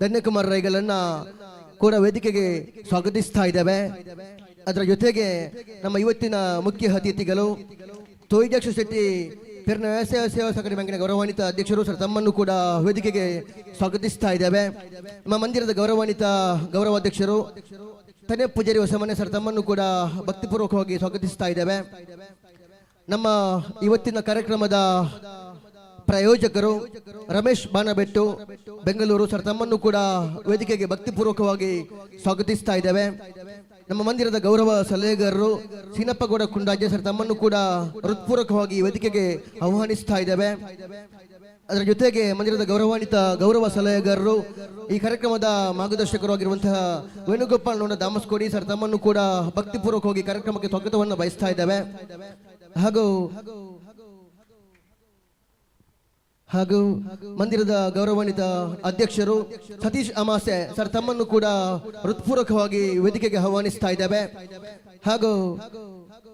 ಧನ್ಯಕುಮಾರ್ ರೈಗಳನ್ನ ಕೂಡ ವೇದಿಕೆಗೆ ಸ್ವಾಗತಿಸ್ತಾ ಇದ್ದೇವೆ. ಅದರ ಜೊತೆಗೆ ನಮ್ಮ ಇವತ್ತಿನ ಮುಖ್ಯ ಅತಿಥಿಗಳು ತೋಯಿಜಾಕ್ಷ ಶೆಟ್ಟಿ ಪೆರ್ನ ವ್ಯವಸಾಯ ಸೇವಾ ಸಹಕಾರಿ ಬ್ಯಾಂಕಿನ ಗೌರವಾನ್ವಿತ ಅಧ್ಯಕ್ಷರು ಸರ್, ತಮ್ಮನ್ನು ಕೂಡ ವೇದಿಕೆಗೆ ಸ್ವಾಗತಿಸ್ತಾ ಇದ್ದೇವೆ. ನಮ್ಮ ಮಂದಿರದ ಗೌರವಾನ್ವಿತ ಗೌರವಾಧ್ಯಕ್ಷರು ತನೆ ಪೂಜಾರಿ ಹೊಸಮನೆ ಸರ್, ತಮ್ಮನ್ನು ಕೂಡ ಭಕ್ತಿಪೂರ್ವಕವಾಗಿ ಸ್ವಾಗತಿಸ್ತಾ ಇದ್ದೇವೆ. ನಮ್ಮ ಇವತ್ತಿನ ಕಾರ್ಯಕ್ರಮದ ಪ್ರಾಯೋಜಕರು ರಮೇಶ್ ಬಾಣಬೆಟ್ಟು ಬೆಂಗಳೂರು ಸರ್, ತಮ್ಮನ್ನು ಕೂಡ ವೇದಿಕೆಗೆ ಭಕ್ತಿಪೂರ್ವಕವಾಗಿ ಸ್ವಾಗತಿಸ್ತಾ ಇದ್ದೇವೆ. ನಮ್ಮ ಮಂದಿರದ ಗೌರವ ಸಲಹೆಗಾರರು ಸೀನಪ್ಪಗೌಡ ಕುಂಡಾಜೆ ಸರ್, ತಮ್ಮನ್ನು ಕೂಡ ಹೃತ್ಪೂರ್ವಕವಾಗಿ ವೇದಿಕೆಗೆ ಆಹ್ವಾನಿಸ್ತಾ ಇದ್ದೇವೆ. ಅದರ ಜೊತೆಗೆ ಮಂದಿರದ ಗೌರವಾನ್ವಿತ ಗೌರವ ಸಲಹೆಗಾರರು, ಈ ಕಾರ್ಯಕ್ರಮದ ಮಾರ್ಗದರ್ಶಕರು ಆಗಿರುವಂತಹ ವೇಣುಗೋಪಾಲ್ ನೋಡ ದಾಮಸ್ಕೋಡಿ ಸರ್, ತಮ್ಮನ್ನು ಕೂಡ ಭಕ್ತಿಪೂರ್ವಕವಾಗಿ ಕಾರ್ಯಕ್ರಮಕ್ಕೆ ಸ್ವಾಗತವನ್ನು ಬಯಸ್ತಾ ಇದ್ದೇವೆ. ಹಾಗೂ ಮಂದಿರದ ಗೌರವಾನ್ವಿತ ಅಧ್ಯಕ್ಷರು ಸತೀಶ್ ಅಮಾಸೆ ಸರ್, ತಮ್ಮನ್ನು ಕೂಡ ಹೃತ್ಪೂರ್ವಕವಾಗಿ ವೇದಿಕೆಗೆ ಆಹ್ವಾನಿಸ್ತಾ ಇದ್ದೇವೆ. ಹಾಗೂ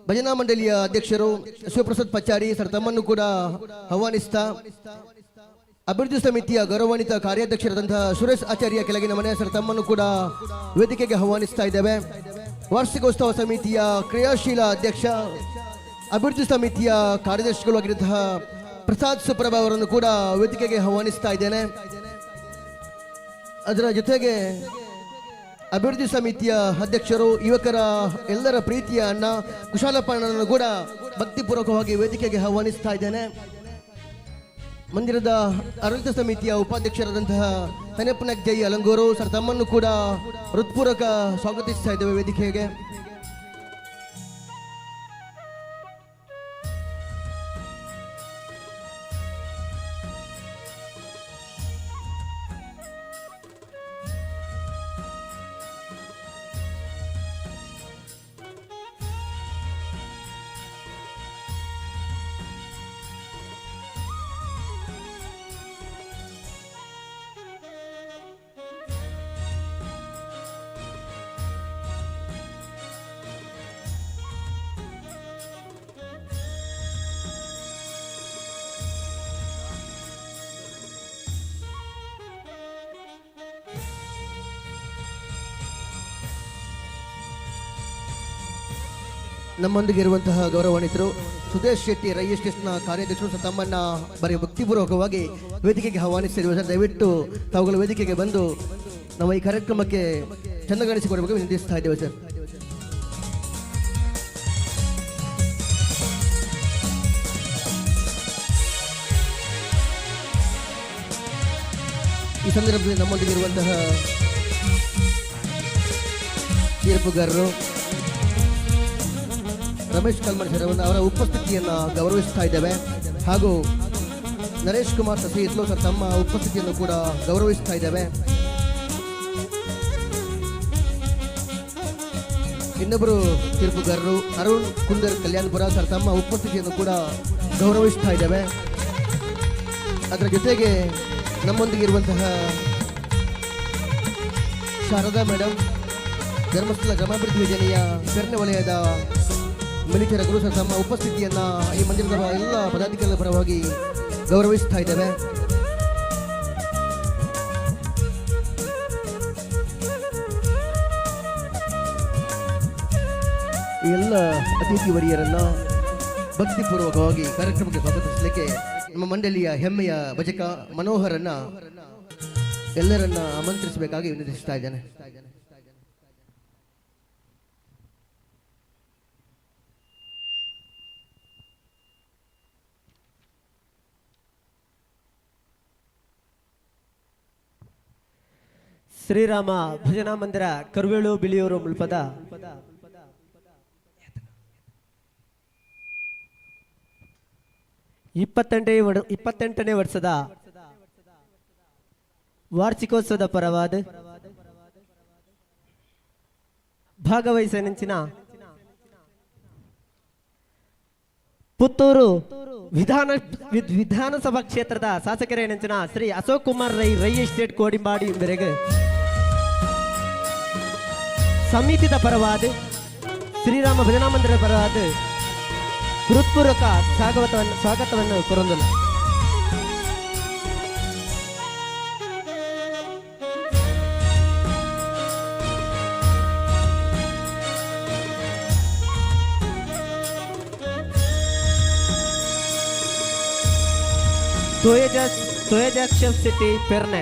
ಭಜನಾ ಮಂಡಳಿಯ ಅಧ್ಯಕ್ಷರು ಶಿವಪ್ರಸಾದ್ ಪಚಾರಿ ಸರ್, ತಮ್ಮನ್ನು ಕೂಡ ಆಹ್ವಾನಿಸ್ತಾ, ಅಭಿವೃದ್ಧಿ ಸಮಿತಿಯ ಗೌರವಾನ್ವಿತ ಕಾರ್ಯಾಧ್ಯಕ್ಷರಾದಂತಹ ಸುರೇಶ್ ಆಚಾರ್ಯ ಕೆಳಗಿನ ಮನೆ ಸರ್, ತಮ್ಮನ್ನು ಕೂಡ ವೇದಿಕೆಗೆ ಆಹ್ವಾನಿಸ್ತಾ ಇದ್ದೇವೆ. ವಾರ್ಷಿಕೋತ್ಸವ ಸಮಿತಿಯ ಕ್ರಿಯಾಶೀಲ ಅಧ್ಯಕ್ಷ, ಅಭಿವೃದ್ಧಿ ಸಮಿತಿಯ ಕಾರ್ಯದರ್ಶಿಗಳು ಆಗಿರುವಂತಹ ಪ್ರಸಾದ್ ಸುಪ್ರಭಾ ಅವರನ್ನು ಕೂಡ ವೇದಿಕೆಗೆ ಆಹ್ವಾನಿಸ್ತಾ ಇದ್ದೇನೆ. ಅದರ ಜೊತೆಗೆ ಅಭಿವೃದ್ಧಿ ಸಮಿತಿಯ ಅಧ್ಯಕ್ಷರು, ಯುವಕರ ಎಲ್ಲರ ಪ್ರೀತಿಯ ಅಣ್ಣ ಕುಶಾಲಪ್ಪನನ್ನು ಕೂಡ ಭಕ್ತಿಪೂರ್ವಕವಾಗಿ ವೇದಿಕೆಗೆ ಆಹ್ವಾನಿಸ್ತಾ ಇದ್ದೇನೆ. ಮಂದಿರದ ಆಡಳಿತ ಸಮಿತಿಯ ಉಪಾಧ್ಯಕ್ಷರಾದಂತಹ ತನೆಪ್ಪನಕ್ ಜೈ ಅಲಂಗೂರು ಸರ್, ತಮ್ಮನ್ನು ಕೂಡ ಹೃತ್ಪೂರ್ವಕ ಸ್ವಾಗತಿಸ್ತಾ ಇದ್ದೇವೆ ವೇದಿಕೆಗೆ. ನಮ್ಮೊಂದಿಗೆ ಇರುವಂತಹ ಗೌರವಾನ್ವಿತರು ಸುದೇಶ್ ಶೆಟ್ಟಿ ರೈ ಎಸ್ಟೇಟ್ನ ಕಾರ್ಯಾಧ್ಯಕ್ಷರು ಸಹ ತಮ್ಮನ್ನ ಬರೀ ಭಕ್ತಿಪೂರ್ವಕವಾಗಿ ವೇದಿಕೆಗೆ ಆಹ್ವಾನಿಸಿರುವ ಸರ್. ದಯವಿಟ್ಟು ತಾವುಗಳು ವೇದಿಕೆಗೆ ಬಂದು ನಮ್ಮ ಈ ಕಾರ್ಯಕ್ರಮಕ್ಕೆ ಚಂದಗಾಣಿಸಿಕೊಡಬೇಕು ವಿನಂತಿಸ್ತಾ ಇದ್ದೇವೆ ಸರ್. ಈ ಸಂದರ್ಭದಲ್ಲಿ ನಮ್ಮೊಂದಿಗೆ ಇರುವಂತಹ ತೀರ್ಪುಗಾರರು ರಮೇಶ್ ಕಲ್ಮಣ್ ಸರ್ ಅವರ ಉಪಸ್ಥಿತಿಯನ್ನು ಗೌರವಿಸ್ತಾ ಇದ್ದೇವೆ. ಹಾಗೂ ನರೇಶ್ ಕುಮಾರ್ ಸಸಿ ಇತ್ಲೋ ಸರ್ ತಮ್ಮ ಉಪಸ್ಥಿತಿಯನ್ನು ಕೂಡ ಗೌರವಿಸ್ತಾ ಇದ್ದೇವೆ. ಇನ್ನೊಬ್ಬರು ತೀರ್ಪುಗಾರರು ಅರುಣ್ ಕುಂದರ್ ಕಲ್ಯಾಣಪುರ ಸರ್ ತಮ್ಮ ಉಪಸ್ಥಿತಿಯನ್ನು ಕೂಡ ಗೌರವಿಸ್ತಾ ಇದ್ದೇವೆ. ಅದರ ಜೊತೆಗೆ ನಮ್ಮೊಂದಿಗೆ ಇರುವಂತಹ ಶಾರದಾ ಮೇಡಮ್ ಧರ್ಮಸ್ಥಳ ಗ್ರಾಮಾಭಿವೃದ್ಧಿ ಯೋಜನೆಯ ಪೆರ್ನೆ ವಲಯದ ಮಿಲಿಟರಿಗಳು ಸಹ ತಮ್ಮ ಉಪಸ್ಥಿತಿಯನ್ನ ಈ ಮಂದಿರದ ಎಲ್ಲ ಪದಾಧಿಕಾರಿಗಳ ಪರವಾಗಿ ಗೌರವಿಸ್ತಾ ಇದ್ದೇವೆ. ಈ ಎಲ್ಲ ಅತಿಥಿ ವರಿಯರನ್ನ ಭಕ್ತಿಪೂರ್ವಕವಾಗಿ ಕಾರ್ಯಕ್ರಮಕ್ಕೆ ಸ್ವಾಗತಿಸಲಿಕ್ಕೆ ನಮ್ಮ ಮಂಡಳಿಯ ಹೆಮ್ಮೆಯ ಭಜಕ ಮನೋಹರನ್ನ ಎಲ್ಲರನ್ನ ಆಮಂತ್ರಿಸಬೇಕಾಗಿ ವಿನಂತಿಸ್ತಾ ಇದ್ದೇನೆ. ಶ್ರೀರಾಮ ಭಜನಾ ಮಂದಿರ ಕರುವೇಳು ಬಿಳಿಯೂರು ಮುಲ್ಪದ ಇಪ್ಪತ್ತೆಂಟನೇ ವರ್ಷದ ವಾರ್ಷಿಕೋತ್ಸವದ ಪರವಾದ ಭಾಗವಹಿಸನೆಂಚಿನ ಪುತ್ತೂರು ವಿಧಾನಸಭಾ ಕ್ಷೇತ್ರದ ಶಾಸಕರ ನೆಂಚಿನ ಶ್ರೀ ಅಶೋಕ್ ಕುಮಾರ್ ರೈ ಎಸ್ಟೇಟ್ ಕೋಡಿಂಬಾಡಿ ಮೇರೆಗೆ ಸಮಿತಿದ ಪರವಾದ ಶ್ರೀರಾಮ ಭಜನಾ ಮಂದಿರ ಪರವಾದ ಹೃತ್ಪೂರ್ವಕ ಸ್ವಾಗತವನ್ನು ಕೋರುವುದಿಲ್ಲ. ತೋಯಜಾಕ್ಷ ಸಿಟಿ ಪೆರ್ನೆ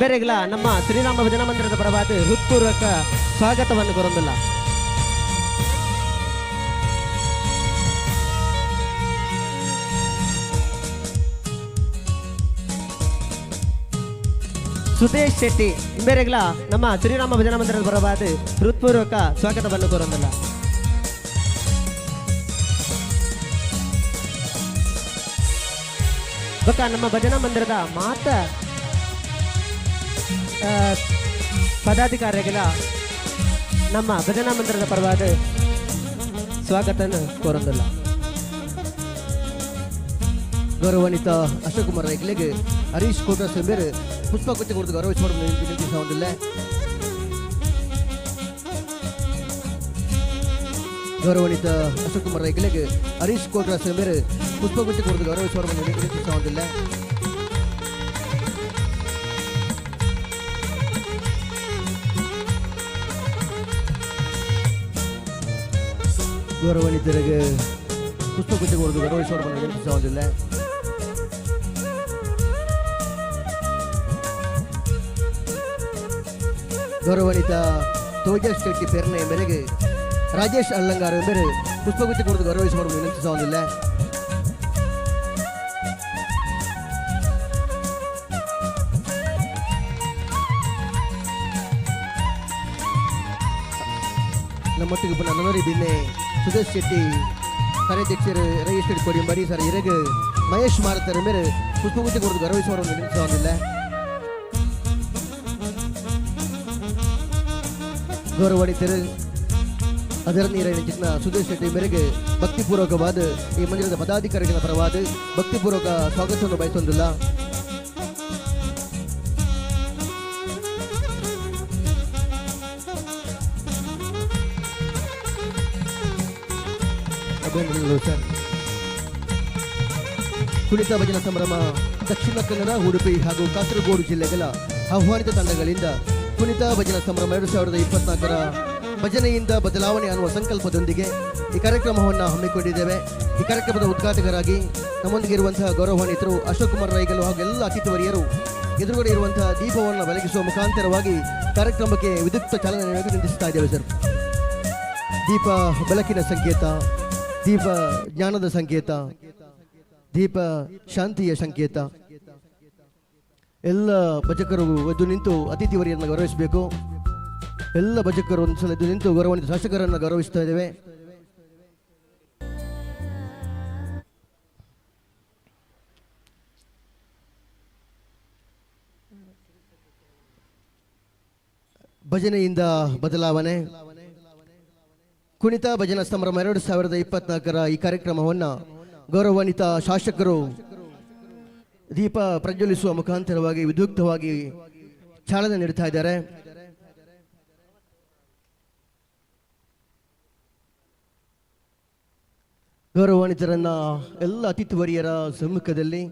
ಬೇರೆಗಳ ನಮ್ಮ ಶ್ರೀರಾಮ ಭಜನಾ ಮಂದಿರದ ಪರವಾದ ಹೃತ್ಪೂರ್ವಕ ಸ್ವಾಗತವನ್ನು ಕೋರುವುದಿಲ್ಲ. ಸುದೇಶ್ ಶೆಟ್ಟಿ ಬೇರೆಗಳ ನಮ್ಮ ಶ್ರೀರಾಮ ಭಜನಾ ಮಂದಿರದ ಪರವಾದ ಹೃತ್ಪೂರ್ವಕ ಸ್ವಾಗತವನ್ನು ಕೋರುವುದಿಲ್ಲ. ಬೊಕ್ಕ ನಮ್ಮ ಭಜನಾ ಮಂದಿರದ ಮಾತ ಪದಾಧಿಕಾರಿಗಳ ನಮ್ಮ ಭಜನಾ ಮಂದಿರದ ಪರವಾದ ಸ್ವಾಗತವನ್ನು ಕೋರುವುದಿಲ್ಲ. ಗೌರವಾನ್ವಿತ ಅಶೋಕ್ ಕುಮಾರ್ ರೈಗಳಿಗೆ ಹರೀಶ್ ಕೋಟ ಸೆಂಬೇರ್ ಪುಷ್ಪಗುಚ್ಛ ಕೊಡುದು ಗೌರವಿಸುವ ವಿನಂತಿಸುವುದಿಲ್ಲ. ಗೌರವಾನ್ವಿತ ಅಶೋಕ್ ಕುಮಾರ್ ರೈಗಳಿಗೆ ಹರೀಶ್ ಕೋಟ ಸೆಂಬೇರ್ ಪುಷ್ಪಗುಚ್ಛ ಕೊಡುದು ಗೌರವಿಸುವ ವಿನಂತಿಸುವುದಿಲ್ಲ. ಗೌರವಾನ್ವಿತರಿಗೆ ಪುಷ್ಪಗುಚ್ಛ ಕೊಡುದು ಗೌರವಿಸುವ ವಿನಂತಿಸುವುದಿಲ್ಲ. ಗೌರವಾನ್ವಿತ ತೋಜಸ್ ಶೆಟ್ಟಿ ಪೆರ್ನೆ ಮೇರೆಗೆ ರಾಜೇಶ್ ಅಲ್ಲಂಗಾರ್ ಎಂದರೆ ಪುಷ್ಪಗುಚ್ಛ ಕೊಡುದು ಗೌರವಿಸುವ ವಿನಂತಿಸುವುದಿಲ್ಲ. ನಮ್ಮೊಟ್ಟಿಗೆ ಪುನಃ ನನರಿ ಬಿನ್ನೆ ಸುದೇಶ್ ಶೆಟ್ಟಿ ಕಾರ್ಯಾಧ್ಯಕ್ಷರು ರೈ ಎಸ್ಟೇಟ್ ಕೋಡಿಂಬಾಡಿ ಸರ್ ಇರಗೆ ಮಹೇಶ್ ಮಾರುತರ ಮೇಲೆ ಪುಷ್ಪಗುಚ್ಛ ಕೊಡುದು ಗೌರವಿಸುವ ವಿನಂತಿಸುವುದಿಲ್ಲ. ಗೌರವಾನ್ವಿತರು ಅದರ ನೀರಿನ ಸುದೇಶ್ ಶೆಟ್ಟಿ ಮೇರೆಗೆ ಭಕ್ತಿಪೂರ್ವಕವಾದ ಈ ಮಂದಿರದ ಪದಾಧಿಕಾರಿಗಳ ಪರವಾದ ಭಕ್ತಿಪೂರ್ವಕ ಸ್ವಾಗತವನ್ನು ಬಯಸೊಂದಿಲ್ಲ. ಅಭಿನಂದನೆಗಳು ಸರ್. ಕುಣಿತ ಭಜನಾ ಸಂಭ್ರಮ ದಕ್ಷಿಣ ಕನ್ನಡ, ಉಡುಪಿ ಹಾಗೂ ಕಾಸರಗೋಡು ಜಿಲ್ಲೆಗಳ ಆಹ್ವಾನಿತ ತಂಡಗಳಿಂದ ಕುಣಿತ ಭಜನಾ ಸಂಭ್ರಮ 2024ರ ಭಜನೆಯಿಂದ ಬದಲಾವಣೆ ಅನ್ನುವ ಸಂಕಲ್ಪದೊಂದಿಗೆ ಈ ಕಾರ್ಯಕ್ರಮವನ್ನು ಹಮ್ಮಿಕೊಂಡಿದ್ದೇವೆ. ಈ ಕಾರ್ಯಕ್ರಮದ ಉದ್ಘಾಟಕರಾಗಿ ನಮ್ಮೊಂದಿಗೆ ಇರುವಂತಹ ಗೌರವಾನ್ವಿತರು ಅಶೋಕ್ ಕುಮಾರ್ ರೈಗಲು ಹಾಗೂ ಎಲ್ಲ ಅತಿಥಿವರಿಯರು ಎದುರುಗಡೆ ಇರುವಂತಹ ದೀಪವನ್ನು ಬೆಳಗಿಸುವ ಮುಖಾಂತರವಾಗಿ ಕಾರ್ಯಕ್ರಮಕ್ಕೆ ವಿದ್ಯುಕ್ತ ಚಾಲನೆ ನಿಂದಿಸ್ತಾ ಇದ್ದೇವೆ ಸರ್. ದೀಪ ಬೆಳಕಿನ ಸಂಕೇತ, ದೀಪ ಜ್ಞಾನದ ಸಂಕೇತ, ದೀಪ ಶಾಂತಿಯ ಸಂಕೇತ. ಎಲ್ಲ ಭಜಕರು ಎದ್ದು ನಿಂತು ಅತಿಥಿವರಿಯನ್ನು ಗೌರವಿಸಬೇಕು. ಎಲ್ಲ ಭಜಕರು ಒಂದು ಸಲ ಎದ್ದು ನಿಂತು ಗೌರವಾನ್ವಿತ ಶಾಸಕರನ್ನು ಗೌರವಿಸ್ತಾ ಇದ್ದೇವೆ. ಭಜನೆಯಿಂದ ಬದಲಾವಣೆ ಕುಣಿತ ಭಜನಾ ಸಂಭ್ರಮ 2024ರ ಈ ಕಾರ್ಯಕ್ರಮವನ್ನು ಗೌರವಾನ್ವಿತ ಶಾಸಕರು ದೀಪ ಪ್ರಜ್ವಲಿಸುವ ಮುಖಾಂತರವಾಗಿ ವಿದ್ಯುಕ್ತವಾಗಿ ಚಾಲನೆ ನೀಡ್ತಾ ಇದ್ದಾರೆ. ಗೌರವಾನ್ವಿತರನ್ನ ಎಲ್ಲ ಅತಿಥಿವರಿಯರ ಸಮ್ಮುಖದಲ್ಲಿ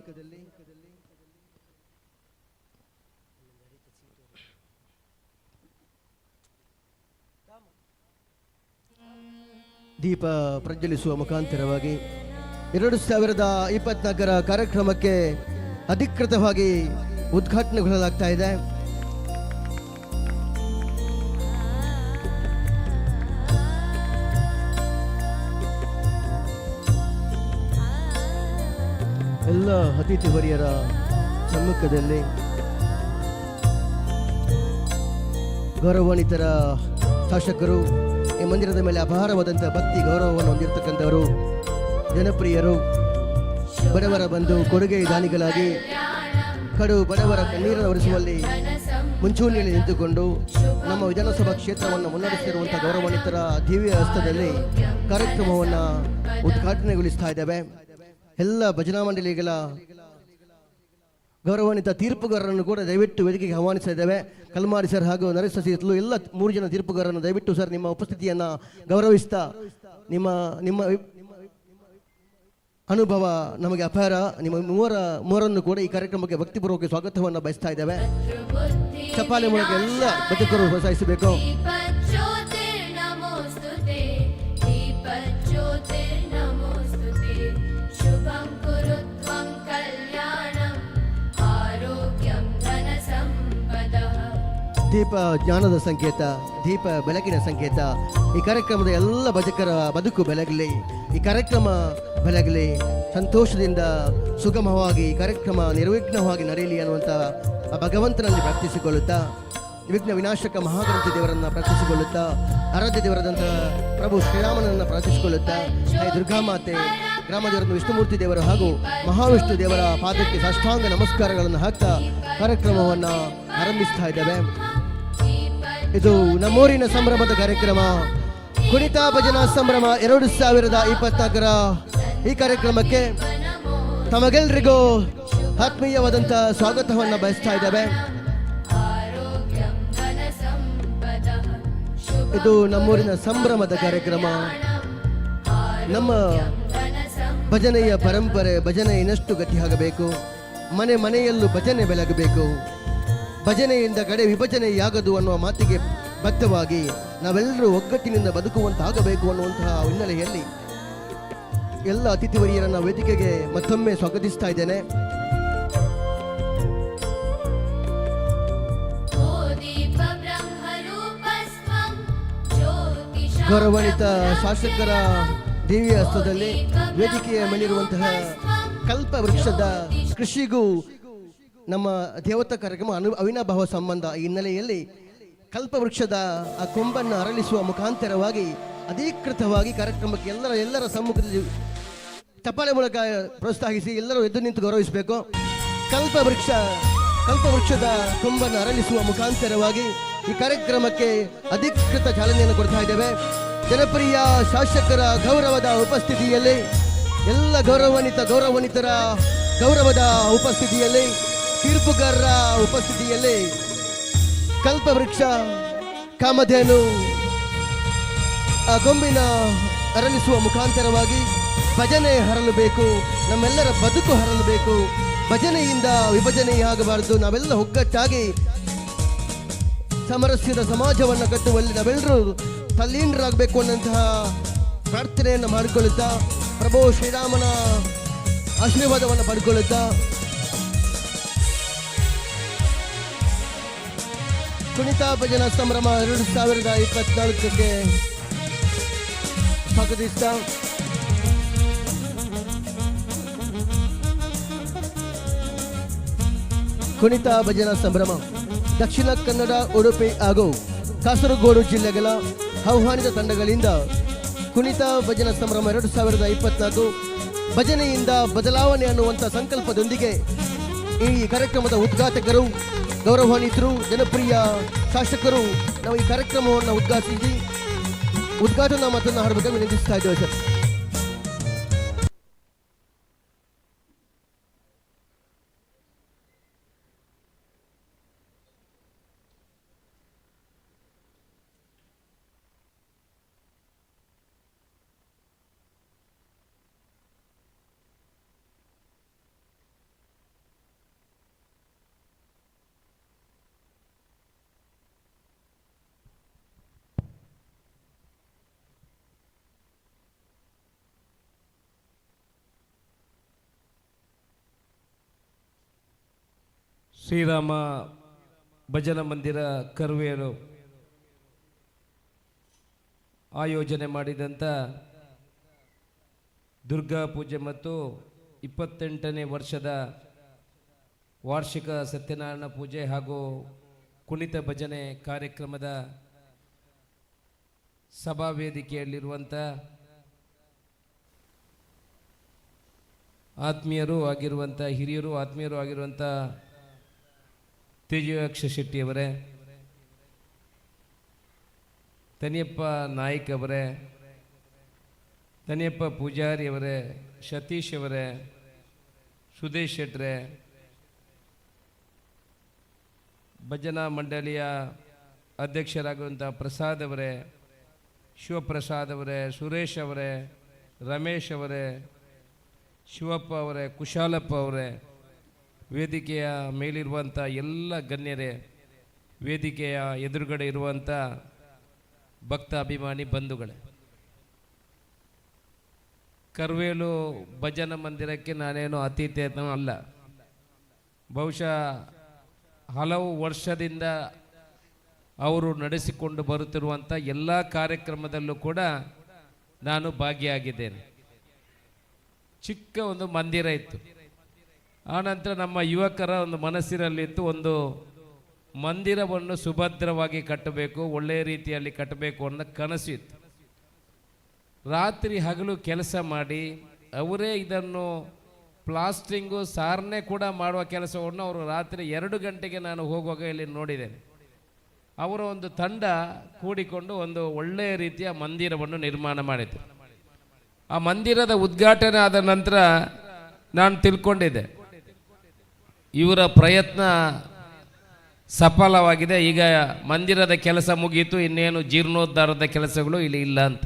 ದೀಪ ಪ್ರಜ್ವಲಿಸುವ ಮುಖಾಂತರವಾಗಿ 2024ರ ಕಾರ್ಯಕ್ರಮಕ್ಕೆ ಅಧಿಕೃತವಾಗಿ ಉದ್ಘಾಟನೆಗೊಳ್ಳಲಾಗ್ತಾ ಇದೆ. ಎಲ್ಲ ಅತಿಥಿವರಿಯರ ಸಮ್ಮುಖದಲ್ಲಿ ಗೌರವಾನ್ವಿತರ ಶಾಸಕರು, ಈ ಮಂದಿರದ ಮೇಲೆ ಅಪಾರವಾದಂಥ ಭಕ್ತಿ ಗೌರವವನ್ನು ಹೊಂದಿರತಕ್ಕಂಥವರು, ಜನಪ್ರಿಯರು, ಬಡವರ ಬಂಧು ಕೊಡುಗೆ ದಾನಿಗಳಾಗಿ ಕಡು ಬಡವರ ಕಣ್ಣೀರನ್ನು ಒರೆಸುವಲ್ಲಿ ಮುಂಚೂಣಿಯಲ್ಲಿ ನಿಂತುಕೊಂಡು ನಮ್ಮ ವಿಧಾನಸಭಾ ಕ್ಷೇತ್ರವನ್ನು ಮುನ್ನಡೆಸಿರುವಂಥ ಗೌರವಾನ್ವಿತರ ದಿವ್ಯ ಹಸ್ತದಲ್ಲಿ ಕಾರ್ಯಕ್ರಮವನ್ನು ಉದ್ಘಾಟನೆಗೊಳಿಸ್ತಾ ಇದ್ದೇವೆ. ಎಲ್ಲ ಭಜನಾ ಮಂಡಳಿಗಳ ಗೌರವಾನ್ವಿತ ತೀರ್ಪುಗಾರರನ್ನು ಕೂಡ ದಯವಿಟ್ಟು ವೇದಿಕೆಗೆ ಆಹ್ವಾನಿಸ್ತಾ ಇದ್ದೇವೆ. ಕಲ್ಮಾಡಿ ಸರ್ ಹಾಗೂ ನರೇಶ್ ಸಸಿತ್ಲು ಎಲ್ಲ 3 ಜನ ತೀರ್ಪುಗಾರರನ್ನು ದಯವಿಟ್ಟು ಸರ್ ನಿಮ್ಮ ಉಪಸ್ಥಿತಿಯನ್ನು ಗೌರವಿಸ್ತಾ ನಿಮ್ಮ ಅನುಭವ ನಮಗೆ ಅಪಾರ. ನಿಮ್ಮ ಮೂವರನ್ನು ಕೂಡ ಈ ಕಾರ್ಯಕ್ರಮಕ್ಕೆ ಭಕ್ತಿಪೂರ್ವಕ ಸ್ವಾಗತವನ್ನು ಬಯಸ್ತಾ ಇದ್ದೇವೆ. ಚಪ್ಪಾಳೆ ಮೂಲಕ ಎಲ್ಲ ಬದುಕರು ಪ್ರೋತ್ಸಾಹಿಸಬೇಕು. ದೀಪ ಜ್ಞಾನದ ಸಂಕೇತ, ದೀಪ ಬೆಳಕಿನ ಸಂಕೇತ. ಈ ಕಾರ್ಯಕ್ರಮದ ಎಲ್ಲ ಭಜಕರ ಬದುಕು ಬೆಳಗಲಿ, ಈ ಕಾರ್ಯಕ್ರಮ ಬೆಳಗಲಿ, ಸಂತೋಷದಿಂದ ಸುಗಮವಾಗಿ ಕಾರ್ಯಕ್ರಮ ನಿರ್ವಿಘ್ನವಾಗಿ ನಡೆಯಲಿ ಅನ್ನುವಂಥ ಭಗವಂತನಲ್ಲಿ ಪ್ರಾರ್ಥಿಸಿಕೊಳ್ಳುತ್ತಾ, ವಿಘ್ನ ವಿನಾಶಕ ಮಹಾಗಣಪತಿ ದೇವರನ್ನು ಪ್ರಾರ್ಥಿಸಿಕೊಳ್ಳುತ್ತಾ, ಆರಾಧ್ಯ ದೇವರಾದಂಥ ಪ್ರಭು ಶ್ರೀರಾಮನನ್ನು ಪ್ರಾರ್ಥಿಸಿಕೊಳ್ಳುತ್ತಾ, ದುರ್ಗಾಮಾತೆ, ಗ್ರಾಮದೇವರನ್ನು ವಿಷ್ಣುಮೂರ್ತಿ ದೇವರು ಹಾಗೂ ಮಹಾವಿಷ್ಣು ದೇವರ ಪಾದಕ್ಕೆ ಸಾಷ್ಟಾಂಗ ನಮಸ್ಕಾರಗಳನ್ನು ಹಾಕ್ತಾ ಕಾರ್ಯಕ್ರಮವನ್ನು ಆರಂಭಿಸ್ತಾ ಇದ್ದೇವೆ. ಇದು ನಮ್ಮೂರಿನ ಸಂಭ್ರಮದ ಕಾರ್ಯಕ್ರಮ, ಕುಣಿತ ಭಜನಾ ಸಂಭ್ರಮ 2024ರ ಈ ಕಾರ್ಯಕ್ರಮಕ್ಕೆ ತಮಗೆಲ್ಲರಿಗೂ ಆತ್ಮೀಯವಾದಂಥ ಸ್ವಾಗತವನ್ನು ಬಯಸ್ತಾ ಇದ್ದೇವೆ. ಇದು ನಮ್ಮೂರಿನ ಸಂಭ್ರಮದ ಕಾರ್ಯಕ್ರಮ. ನಮ್ಮ ಭಜನೆಯ ಪರಂಪರೆ, ಭಜನೆ ಇನ್ನಷ್ಟು ಗಟ್ಟಿಯಾಗಬೇಕು. ಮನೆ ಮನೆಯಲ್ಲೂ ಭಜನೆ ಬೆಳಗಬೇಕು. ಭಜನೆಯಿಂದ ಕಡೆ ವಿಭಜನೆಯಾಗದು ಅನ್ನುವ ಮಾತಿಗೆ ಬದ್ಧವಾಗಿ ನಾವೆಲ್ಲರೂ ಒಗ್ಗಟ್ಟಿನಿಂದ ಬದುಕುವಂತಾಗಬೇಕು ಅನ್ನುವಂತಹ ಹಿನ್ನೆಲೆಯಲ್ಲಿ ಎಲ್ಲ ಅತಿಥಿವರಿಯರನ್ನ ವೇದಿಕೆಗೆ ಮತ್ತೊಮ್ಮೆ ಸ್ವಾಗತಿಸ್ತಾ ಇದ್ದೇನೆ. ಗೌರವಾನ್ವಿತ ಶಾಸಕರ ದೇವಿಯ ಹಸ್ತದಲ್ಲಿ ವೇದಿಕೆಯ ಮೇಲಿರುವಂತಹ ಕಲ್ಪ ವೃಕ್ಷದ ಕೃಷಿಗೂ ನಮ್ಮ ದೇವತಾ ಕಾರ್ಯಕ್ರಮ ಅವಿನಾಭಾವ ಸಂಬಂಧ. ಈ ಹಿನ್ನೆಲೆಯಲ್ಲಿ ಕಲ್ಪವೃಕ್ಷದ ಆ ಕೊಂಬನ್ನು ಅರಳಿಸುವ ಮುಖಾಂತರವಾಗಿ ಅಧಿಕೃತವಾಗಿ ಕಾರ್ಯಕ್ರಮಕ್ಕೆ ಎಲ್ಲರ ಸಮ್ಮುಖದಲ್ಲಿ ಚಪ್ಪಾಳೆ ಮೂಲಕ ಪ್ರೋತ್ಸಾಹಿಸಿ ಎಲ್ಲರೂ ಎದ್ದು ನಿಂತು ಗೌರವಿಸಬೇಕು. ಕಲ್ಪವೃಕ್ಷದ ಕೊಂಬನ್ನು ಅರಳಿಸುವ ಮುಖಾಂತರವಾಗಿ ಈ ಕಾರ್ಯಕ್ರಮಕ್ಕೆ ಅಧಿಕೃತ ಚಾಲನೆಯನ್ನು ಕೊಡ್ತಾ ಇದ್ದೇವೆ. ಜನಪ್ರಿಯ ಶಾಸಕರ ಗೌರವದ ಉಪಸ್ಥಿತಿಯಲ್ಲಿ, ಎಲ್ಲ ಗೌರವಾನ್ವಿತರ ಗೌರವದ ಉಪಸ್ಥಿತಿಯಲ್ಲಿ, ತೀರ್ಪುಗಾರರ ಉಪಸ್ಥಿತಿಯಲ್ಲಿ ಕಲ್ಪವೃಕ್ಷ ಕಾಮಧೇನು ಆ ಗೊಂಬಿನ ಅರಳಿಸುವ ಮುಖಾಂತರವಾಗಿ ಭಜನೆ ಹರಳಬೇಕು, ನಮ್ಮೆಲ್ಲರ ಬದುಕು ಹರಳಬೇಕು. ಭಜನೆಯಿಂದ ವಿಭಜನೆಯಾಗಬಾರದು. ನಾವೆಲ್ಲ ಒಗ್ಗಟ್ಟಾಗಿ ಸಾಮರಸ್ಯದ ಸಮಾಜವನ್ನು ಕಟ್ಟುವಲ್ಲಿ ನಾವೆಲ್ಲರೂ ತಲ್ಲೀನರಾಗಬೇಕು ಅನ್ನಂತಹ ಪ್ರಾರ್ಥನೆಯನ್ನು ಮಾಡಿಕೊಳ್ಳುತ್ತಾ ಪ್ರಭು ಶ್ರೀರಾಮನ ಆಶೀರ್ವಾದವನ್ನು ಪಡ್ಕೊಳ್ಳುತ್ತಾ ಕುಣಿತ ಭಜನಾ ಸಂಭ್ರಮ 2024ಕ್ಕೆ ಸ್ವಾಗತಿಸ್ತಾ ಕುಣಿತ ಭಜನಾ ಸಂಭ್ರಮ ದಕ್ಷಿಣ ಕನ್ನಡ, ಉಡುಪಿ ಹಾಗೂ ಕಾಸರಗೋಡು ಜಿಲ್ಲೆಗಳ ಆಹ್ವಾನಿತ ತಂಡಗಳಿಂದ ಕುಣಿತ ಭಜನಾ ಸಂಭ್ರಮ 2024 ಭಜನೆಯಿಂದ ಬದಲಾವಣೆ ಅನ್ನುವಂಥ ಸಂಕಲ್ಪದೊಂದಿಗೆ ಈ ಕಾರ್ಯಕ್ರಮದ ಉದ್ಘಾಟಕರು, ಗೌರವಾನ್ವಿತರು, ಜನಪ್ರಿಯ ಶಾಸಕರು ನಾವು ಈ ಕಾರ್ಯಕ್ರಮವನ್ನು ಉದ್ಘಾಟನಾ ಮಾತನ್ನು ಆಡಬೇಕು ವಿನಂತಿಸ್ತಾ ಇದ್ದೇವೆ ಸರ್. ಶ್ರೀರಾಮ ಭಜನಾ ಮಂದಿರ ಕರ್ವೇರು ಆಯೋಜನೆ ಮಾಡಿದಂಥ ದುರ್ಗಾ ಪೂಜೆ ಮತ್ತು 28ನೇ ವರ್ಷದ ವಾರ್ಷಿಕ ಸತ್ಯನಾರಾಯಣ ಪೂಜೆ ಹಾಗೂ ಕುಣಿತ ಭಜನೆ ಕಾರ್ಯಕ್ರಮದ ಸಭಾ ವೇದಿಕೆಯಲ್ಲಿರುವಂಥ ಆತ್ಮೀಯರು ಆಗಿರುವಂಥ ಹಿರಿಯರು, ಆತ್ಮೀಯರು ಆಗಿರುವಂಥ ತೇಜಾಕ್ಷ ಶೆಟ್ಟಿಯವರೇ, ತನಿಯಪ್ಪ ನಾಯ್ಕ್ ಅವರೇ, ತನಿಯಪ್ಪ ಪೂಜಾರಿಯವರೇ, ಸತೀಶ್ ಅವರೇ, ಸುದೇಶ್ ಶೆಟ್ರೆ, ಭಜನಾ ಮಂಡಳಿಯ ಅಧ್ಯಕ್ಷರಾಗುವಂಥ ಪ್ರಸಾದ್ ಅವರೇ, ಶಿವಪ್ರಸಾದ್ ಅವರೇ, ಸುರೇಶ್ ಅವರೇ, ರಮೇಶ್ ಅವರೇ, ಶಿವಪ್ಪ ಅವರೇ, ಕುಶಾಲಪ್ಪ ಅವರೇ, ವೇದಿಕೆಯ ಮೇಲಿರುವಂಥ ಎಲ್ಲ ಗಣ್ಯರೇ, ವೇದಿಕೆಯ ಎದುರುಗಡೆ ಇರುವಂಥ ಭಕ್ತ ಅಭಿಮಾನಿ ಬಂಧುಗಳೇ, ಕರ್ವೇಲು ಭಜನಾ ಮಂದಿರಕ್ಕೆ ನಾನೇನು ಅತಿಥಿಯೇನೂ ಅಲ್ಲ. ಬಹುಶಃ ಹಲವು ವರ್ಷದಿಂದ ಅವರು ನಡೆಸಿಕೊಂಡು ಬರುತ್ತಿರುವಂಥ ಎಲ್ಲ ಕಾರ್ಯಕ್ರಮದಲ್ಲೂ ಕೂಡ ನಾನು ಭಾಗಿಯಾಗಿದ್ದೇನೆ. ಚಿಕ್ಕ ಒಂದು ಮಂದಿರ ಇತ್ತು. ಆನಂತರ ನಮ್ಮ ಯುವಕರ ಒಂದು ಮನಸ್ಸಿನಲ್ಲಿತ್ತು, ಒಂದು ಮಂದಿರವನ್ನು ಸುಭದ್ರವಾಗಿ ಕಟ್ಟಬೇಕು, ಒಳ್ಳೆಯ ರೀತಿಯಲ್ಲಿ ಕಟ್ಟಬೇಕು ಅನ್ನೋ ಕನಸಿತ್ತು. ರಾತ್ರಿ ಹಗಲು ಕೆಲಸ ಮಾಡಿ ಅವರೇ ಇದನ್ನು ಪ್ಲಾಸ್ಟ್ರಿಂಗು ಸಾರನೆ ಕೂಡ ಮಾಡುವ ಕೆಲಸವನ್ನು ಅವರು ರಾತ್ರಿ 2 ಗಂಟೆಗೆ ನಾನು ಹೋಗುವಾಗ ಇಲ್ಲಿ ನೋಡಿದ್ದೇನೆ. ಅವರ ಒಂದು ತಂಡ ಕೂಡಿಕೊಂಡು ಒಂದು ಒಳ್ಳೆಯ ರೀತಿಯ ಮಂದಿರವನ್ನು ನಿರ್ಮಾಣ ಮಾಡಿತು. ಆ ಮಂದಿರದ ಉದ್ಘಾಟನೆ ಆದ ನಂತರ ನಾನು ತಿಳ್ಕೊಂಡಿದ್ದೆ, ಇವರ ಪ್ರಯತ್ನ ಸಫಲವಾಗಿದೆ, ಈಗ ಮಂದಿರದ ಕೆಲಸ ಮುಗಿಯಿತು, ಇನ್ನೇನು ಜೀರ್ಣೋದ್ಧಾರದ ಕೆಲಸಗಳು ಇಲ್ಲಿ ಇಲ್ಲ ಅಂತ.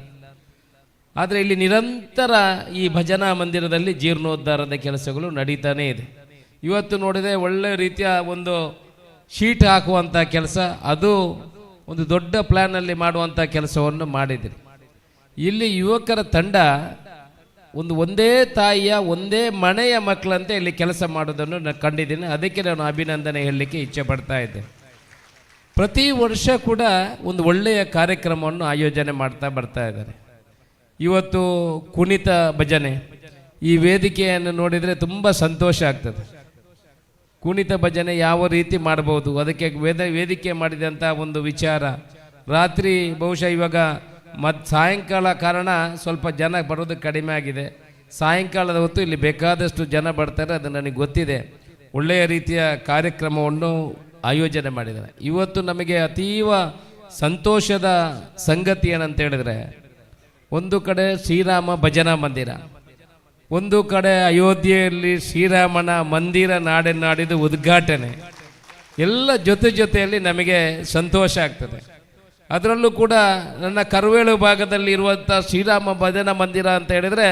ಆದರೆ ಇಲ್ಲಿ ನಿರಂತರ ಈ ಭಜನಾ ಮಂದಿರದಲ್ಲಿ ಜೀರ್ಣೋದ್ಧಾರದ ಕೆಲಸಗಳು ನಡೀತಾನೇ ಇದೆ. ಇವತ್ತು ನೋಡಿದರೆ ಒಳ್ಳೆಯ ರೀತಿಯ ಒಂದು ಶೀಟ್ ಹಾಕುವಂಥ ಕೆಲಸ, ಅದು ಒಂದು ದೊಡ್ಡ ಪ್ಲ್ಯಾನಲ್ಲಿ ಮಾಡುವಂಥ ಕೆಲಸವನ್ನು ಮಾಡಿದ್ದೀರಿ. ಇಲ್ಲಿ ಯುವಕರ ತಂಡ ಒಂದೇ ತಾಯಿಯ ಒಂದೇ ಮನೆಯ ಮಕ್ಕಳಂತೆ ಇಲ್ಲಿ ಕೆಲಸ ಮಾಡೋದನ್ನು ನಾನು ಕಂಡಿದ್ದೀನಿ. ಅದಕ್ಕೆ ನಾನು ಅಭಿನಂದನೆ ಹೇಳಲಿಕ್ಕೆ ಇಚ್ಛೆ ಪಡ್ತಾ ಇದ್ದೆ. ಪ್ರತಿ ವರ್ಷ ಕೂಡ ಒಂದು ಒಳ್ಳೆಯ ಕಾರ್ಯಕ್ರಮವನ್ನು ಆಯೋಜನೆ ಮಾಡ್ತಾ ಬರ್ತಾ ಇದ್ದಾರೆ. ಇವತ್ತು ಕುಣಿತ ಭಜನೆ ಈ ವೇದಿಕೆಯನ್ನು ನೋಡಿದರೆ ತುಂಬ ಸಂತೋಷ ಆಗ್ತದೆ. ಕುಣಿತ ಭಜನೆ ಯಾವ ರೀತಿ ಮಾಡ್ಬೋದು, ಅದಕ್ಕೆ ವೇದಿಕೆ ಮಾಡಿದಂಥ ಒಂದು ವಿಚಾರ. ರಾತ್ರಿ ಬಹುಶಃ ಇವಾಗ ಸಾಯಂಕಾಲ ಕಾರಣ ಸ್ವಲ್ಪ ಜನ ಬರೋದು ಕಡಿಮೆ ಆಗಿದೆ. ಸಾಯಂಕಾಲದ ಹೊತ್ತು ಇಲ್ಲಿ ಬೇಕಾದಷ್ಟು ಜನ ಬರ್ತಾರೆ, ಅದು ನನಗೆ ಗೊತ್ತಿದೆ. ಒಳ್ಳೆಯ ರೀತಿಯ ಕಾರ್ಯಕ್ರಮವನ್ನು ಆಯೋಜನೆ ಮಾಡಿದ್ದಾರೆ. ಇವತ್ತು ನಮಗೆ ಅತೀವ ಸಂತೋಷದ ಸಂಗತಿ ಏನಂತ ಹೇಳಿದ್ರೆ, ಒಂದು ಕಡೆ ಶ್ರೀರಾಮ ಭಜನಾ ಮಂದಿರ, ಒಂದು ಕಡೆ ಅಯೋಧ್ಯೆಯಲ್ಲಿ ಶ್ರೀರಾಮನ ಮಂದಿರ ನಾಡಿದ್ದು ಉದ್ಘಾಟನೆ, ಎಲ್ಲ ಜೊತೆಯಲ್ಲಿ ನಮಗೆ ಸಂತೋಷ ಆಗ್ತದೆ. ಅದರಲ್ಲೂ ಕೂಡ ನನ್ನ ಕರ್ವೇಳು ಭಾಗದಲ್ಲಿ ಇರುವಂಥ ಶ್ರೀರಾಮ ಭಜನಾ ಮಂದಿರ ಅಂತ ಹೇಳಿದರೆ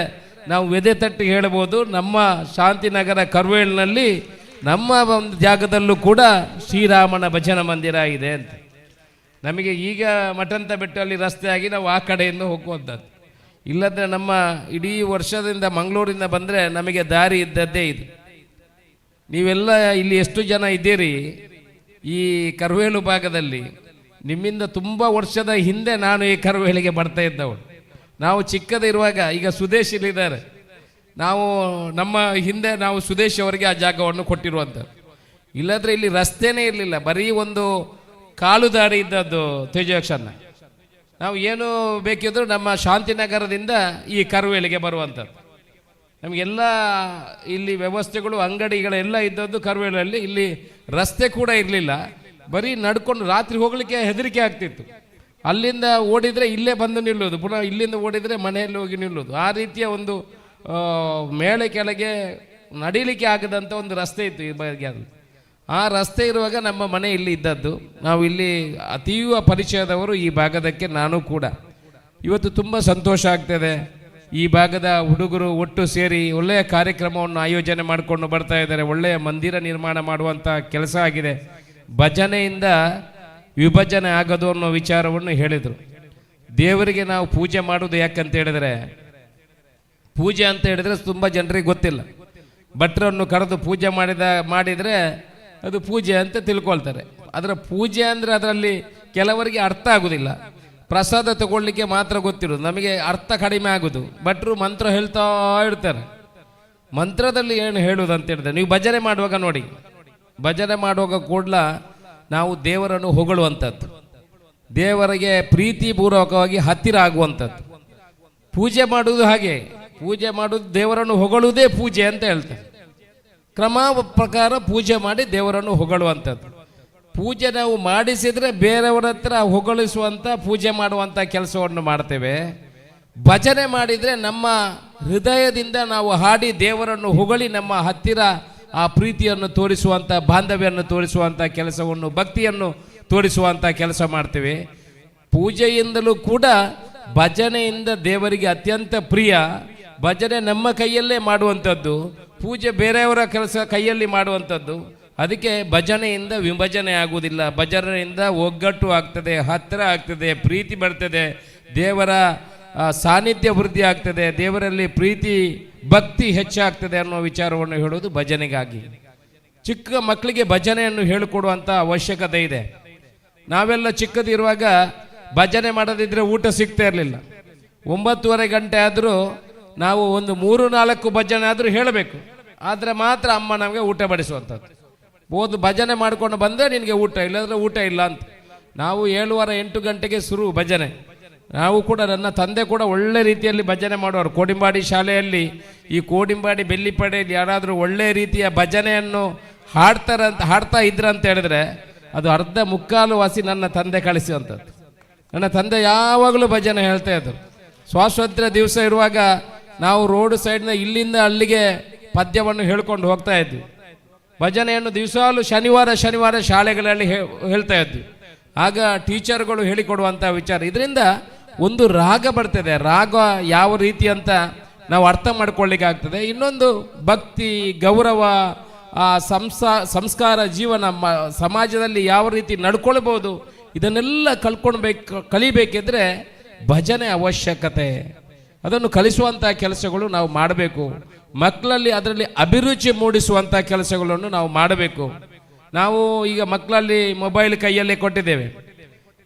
ನಾವು ಎದೆ ತಟ್ಟಿ ಹೇಳ್ಬೋದು, ನಮ್ಮ ಶಾಂತಿನಗರ ಕರ್ವೇಳಿನಲ್ಲಿ ನಮ್ಮ ಒಂದು ಜಾಗದಲ್ಲೂ ಕೂಡ ಶ್ರೀರಾಮನ ಭಜನಾ ಮಂದಿರ ಇದೆ ಅಂತ. ನಮಗೆ ಈಗ ಮಠಂತ ಬೆಟ್ಟಲ್ಲಿ ರಸ್ತೆ ಆಗಿ ನಾವು ಆ ಕಡೆಯಿಂದ ಹೋಗುವಂಥದ್ದು. ಇಲ್ಲದ್ರೆ ನಮ್ಮ ಇಡೀ ವರ್ಷದಿಂದ ಮಂಗಳೂರಿಂದ ಬಂದರೆ ನಮಗೆ ದಾರಿ ಇದ್ದದ್ದೇ ಇದು. ನೀವೆಲ್ಲ ಇಲ್ಲಿ ಎಷ್ಟು ಜನ ಇದ್ದೀರಿ ಈ ಕರುವೇಲು ಭಾಗದಲ್ಲಿ, ನಿಮ್ಮಿಂದ ತುಂಬ ವರ್ಷದ ಹಿಂದೆ ನಾನು ಈ ಕರುವೇಲಿಗೆ ಬರ್ತಾ ಇದ್ದವಳು. ನಾವು ಚಿಕ್ಕದಿರುವಾಗ, ಈಗ ಸುದೇಶ್ ಇಲ್ಲಿದ್ದಾರೆ, ನಾವು ನಮ್ಮ ಹಿಂದೆ ನಾವು ಸುದೇಶ್ ಅವರಿಗೆ ಆ ಜಾಗವನ್ನು ಕೊಟ್ಟಿರುವಂಥದ್ದು. ಇಲ್ಲದ್ರೆ ಇಲ್ಲಿ ರಸ್ತೆನೇ ಇರಲಿಲ್ಲ, ಬರೀ ಒಂದು ಕಾಲು ದಾರಿ ಇದ್ದದ್ದು ತೇಜಕ್ಷನ್ನ. ನಾವು ಏನು ಬೇಕಿದ್ರು ನಮ್ಮ ಶಾಂತಿನಗರದಿಂದ ಈ ಕರುವೇಲಿಗೆ ಬರುವಂಥದ್ದು. ನಮಗೆಲ್ಲ ಇಲ್ಲಿ ವ್ಯವಸ್ಥೆಗಳು ಅಂಗಡಿಗಳೆಲ್ಲ ಇದ್ದದ್ದು ಕರುವೇಲಲ್ಲಿ. ಇಲ್ಲಿ ರಸ್ತೆ ಕೂಡ ಇರಲಿಲ್ಲ, ಬರೀ ನಡ್ಕೊಂಡು ರಾತ್ರಿ ಹೋಗಲಿಕ್ಕೆ ಹೆದರಿಕೆ ಆಗ್ತಿತ್ತು. ಅಲ್ಲಿಂದ ಓಡಿದರೆ ಇಲ್ಲೇ ಬಂದು ನಿಲ್ಲೋದು, ಪುನಃ ಇಲ್ಲಿಂದ ಓಡಿದರೆ ಮನೆಯಲ್ಲಿ ಹೋಗಿ ನಿಲ್ಲೋದು. ಆ ರೀತಿಯ ಒಂದು ಮೇಲೆ ಕೆಳಗೆ ನಡೀಲಿಕ್ಕೆ ಆಗದಂಥ ಒಂದು ರಸ್ತೆ ಇತ್ತು ಈ ಬಗ್ಗೆ. ಆ ರಸ್ತೆ ಇರುವಾಗ ನಮ್ಮ ಮನೆ ಇಲ್ಲಿ ಇದ್ದದ್ದು. ನಾವು ಇಲ್ಲಿ ಅತೀವ ಪರಿಚಯದವರು ಈ ಭಾಗದಕ್ಕೆ, ನಾನು ಕೂಡ. ಇವತ್ತು ತುಂಬ ಸಂತೋಷ ಆಗ್ತದೆ. ಈ ಭಾಗದ ಹುಡುಗರು ಒಟ್ಟು ಸೇರಿ ಒಳ್ಳೆಯ ಕಾರ್ಯಕ್ರಮವನ್ನು ಆಯೋಜನೆ ಮಾಡಿಕೊಂಡು ಬರ್ತಾ ಇದ್ದಾರೆ. ಒಳ್ಳೆಯ ಮಂದಿರ ನಿರ್ಮಾಣ ಮಾಡುವಂಥ ಕೆಲಸ ಆಗಿದೆ. ಭಜನೆಯಿಂದ ವಿಭಜನೆ ಆಗೋದು ಅನ್ನೋ ವಿಚಾರವನ್ನು ಹೇಳಿದರು. ದೇವರಿಗೆ ನಾವು ಪೂಜೆ ಮಾಡೋದು ಯಾಕಂತ ಹೇಳಿದರೆ, ಪೂಜೆ ಅಂತ ಹೇಳಿದರೆ ತುಂಬ ಜನರಿಗೆ ಗೊತ್ತಿಲ್ಲ. ಭಟ್ರನ್ನು ಕರೆದು ಪೂಜೆ ಮಾಡಿದರೆ ಅದು ಪೂಜೆ ಅಂತ ತಿಳ್ಕೊಳ್ತಾರೆ. ಅದರ ಪೂಜೆ ಅಂದರೆ ಅದರಲ್ಲಿ ಕೆಲವರಿಗೆ ಅರ್ಥ ಆಗೋದಿಲ್ಲ. ಪ್ರಸಾದ ತಗೊಳ್ಳಿಕ್ಕೆ ಮಾತ್ರ ಗೊತ್ತಿರೋದು, ನಮಗೆ ಅರ್ಥ ಕಡಿಮೆ ಆಗೋದು. ಭಟ್ರು ಮಂತ್ರ ಹೇಳ್ತಾ ಇರ್ತಾರೆ. ಮಂತ್ರದಲ್ಲಿ ಏನು ಹೇಳುವುದು ಅಂತ ಹೇಳಿದ್ರೆ, ನೀವು ಭಜನೆ ಮಾಡುವಾಗ ನೋಡಿ, ಭಜನೆ ಮಾಡುವಾಗ ಕೂಡ ನಾವು ದೇವರನ್ನು ಹೊಗಳುವಂಥದ್ದು, ದೇವರಿಗೆ ಪ್ರೀತಿಪೂರ್ವಕವಾಗಿ ಹತ್ತಿರ ಆಗುವಂಥದ್ದು. ಪೂಜೆ ಮಾಡುವುದು ಹಾಗೆ, ಪೂಜೆ ಮಾಡುವುದು ದೇವರನ್ನು ಹೊಗಳುವುದೇ ಪೂಜೆ ಅಂತ ಹೇಳ್ತಾರೆ. ಕ್ರಮ ಪ್ರಕಾರ ಪೂಜೆ ಮಾಡಿ ದೇವರನ್ನು ಹೊಗಳುವಂಥದ್ದು. ಪೂಜೆ ನಾವು ಮಾಡಿಸಿದರೆ ಬೇರೆಯವರ ಹತ್ರ ಹೊಗಳಿಸುವಂಥ ಪೂಜೆ ಮಾಡುವಂಥ ಕೆಲಸವನ್ನು ಮಾಡ್ತೇವೆ. ಭಜನೆ ಮಾಡಿದರೆ ನಮ್ಮ ಹೃದಯದಿಂದ ನಾವು ಹಾಡಿ ದೇವರನ್ನು ಹೊಗಳಿ ನಮ್ಮ ಹತ್ತಿರ ಆ ಪ್ರೀತಿಯನ್ನು ತೋರಿಸುವಂಥ, ಬಾಂಧವ್ಯವನ್ನು ತೋರಿಸುವಂಥ ಕೆಲಸವನ್ನು, ಭಕ್ತಿಯನ್ನು ತೋರಿಸುವಂಥ ಕೆಲಸ ಮಾಡ್ತೇವೆ. ಪೂಜೆಯಿಂದಲೂ ಕೂಡ ಭಜನೆಯಿಂದ ದೇವರಿಗೆ ಅತ್ಯಂತ ಪ್ರಿಯ. ಭಜನೆ ನಮ್ಮ ಕೈಯಲ್ಲೇ ಮಾಡುವಂಥದ್ದು, ಪೂಜೆ ಬೇರೆಯವರ ಕೆಲಸ ಕೈಯಲ್ಲಿ ಮಾಡುವಂಥದ್ದು. ಅದಕ್ಕೆ ಭಜನೆಯಿಂದ ವಿಭಜನೆ ಆಗುವುದಿಲ್ಲ, ಭಜನೆಯಿಂದ ಒಗ್ಗಟ್ಟು ಆಗ್ತದೆ, ಹತ್ತಿರ ಆಗ್ತದೆ, ಪ್ರೀತಿ ಬರ್ತದೆ, ದೇವರ ಸಾನ್ನಿಧ್ಯ ವೃದ್ಧಿ ಆಗ್ತದೆ, ದೇವರಲ್ಲಿ ಪ್ರೀತಿ ಭಕ್ತಿ ಹೆಚ್ಚಾಗ್ತದೆ ಅನ್ನೋ ವಿಚಾರವನ್ನು ಹೇಳೋದು ಭಜನೆಗಾಗಿ. ಚಿಕ್ಕ ಮಕ್ಕಳಿಗೆ ಭಜನೆಯನ್ನು ಹೇಳಿಕೊಡುವಂಥ ಅವಶ್ಯಕತೆ ಇದೆ. ನಾವೆಲ್ಲ ಚಿಕ್ಕದಿರುವಾಗ ಭಜನೆ ಮಾಡೋದಿದ್ರೆ ಊಟ ಸಿಗ್ತಾ ಇರಲಿಲ್ಲ. 9:30 ಗಂಟೆ ಆದರೂ ನಾವು ಒಂದು 3-4 ಭಜನೆ ಆದರೂ ಹೇಳಬೇಕು, ಆದರೆ ಮಾತ್ರ ಅಮ್ಮ ನಮಗೆ ಊಟ ಬಡಿಸುವಂಥದ್ದು. ಒಂದು ಭಜನೆ ಮಾಡ್ಕೊಂಡು ಬಂದರೆ ನಿನಗೆ ಊಟ, ಇಲ್ಲಾಂದರೆ ಊಟ ಇಲ್ಲ ಅಂತ. ನಾವು 7:15-8 ಗಂಟೆಗೆ ಶುರು ಭಜನೆ. ನಾವು ಕೂಡ, ನನ್ನ ತಂದೆ ಕೂಡ ಒಳ್ಳೆ ರೀತಿಯಲ್ಲಿ ಭಜನೆ ಮಾಡುವರು. ಕೋಡಿಂಬಾಡಿ ಶಾಲೆಯಲ್ಲಿ, ಈ ಕೋಡಿಂಬಾಡಿ ಬೆಳ್ಳಿಪಡೆಯಲ್ಲಿ ಯಾರಾದರೂ ಒಳ್ಳೆ ರೀತಿಯ ಭಜನೆಯನ್ನು ಹಾಡ್ತಾ ಇದ್ರಂತ ಹೇಳಿದ್ರೆ ಅದು ಅರ್ಧ ಮುಕ್ಕಾಲು ವಾಸಿ ನನ್ನ ತಂದೆ ಕಳಿಸುವಂಥದ್ದು. ನನ್ನ ತಂದೆ ಯಾವಾಗಲೂ ಭಜನೆ ಹೇಳ್ತಾ ಇದ್ರು. ಸ್ವಾತಂತ್ರ್ಯ ದಿವಸ ಇರುವಾಗ ನಾವು ರೋಡ್ ಸೈಡ್ನ ಇಲ್ಲಿಂದ ಅಲ್ಲಿಗೆ ಪದ್ಯವನ್ನು ಹೇಳ್ಕೊಂಡು ಹೋಗ್ತಾ ಇದ್ವಿ. ಭಜನೆಯನ್ನು ದಿವಸಾಲು ಶನಿವಾರ ಶಾಲೆಗಳಲ್ಲಿ ಹೇಳ್ತಾ ಇದ್ವಿ. ಆಗ ಟೀಚರ್ಗಳು ಹೇಳಿಕೊಡುವಂಥ ವಿಚಾರ. ಇದರಿಂದ ಒಂದು ರಾಗ ಬರ್ತದೆ. ರಾಗ ಯಾವ ರೀತಿ ಅಂತ ನಾವು ಅರ್ಥ ಮಾಡ್ಕೊಳ್ಳಿಕ್ಕೆ ಆಗ್ತದೆ. ಇನ್ನೊಂದು ಭಕ್ತಿ, ಗೌರವ, ಸಂಸ್ಕಾರ, ಜೀವನ, ಸಮಾಜದಲ್ಲಿ ಯಾವ ರೀತಿ ನಡ್ಕೊಳ್ಬೋದು, ಇದನ್ನೆಲ್ಲ ಕಲಿಬೇಕಿದ್ರೆ ಭಜನೆ ಅವಶ್ಯಕತೆ. ಅದನ್ನು ಕಲಿಸುವಂಥ ಕೆಲಸಗಳು ನಾವು ಮಾಡಬೇಕು. ಮಕ್ಕಳಲ್ಲಿ ಅದರಲ್ಲಿ ಅಭಿರುಚಿ ಮೂಡಿಸುವಂಥ ಕೆಲಸಗಳನ್ನು ನಾವು ಮಾಡಬೇಕು. ನಾವು ಈಗ ಮಕ್ಕಳಲ್ಲಿ ಮೊಬೈಲ್ ಕೈಯಲ್ಲೇ ಕೊಟ್ಟಿದ್ದೇವೆ.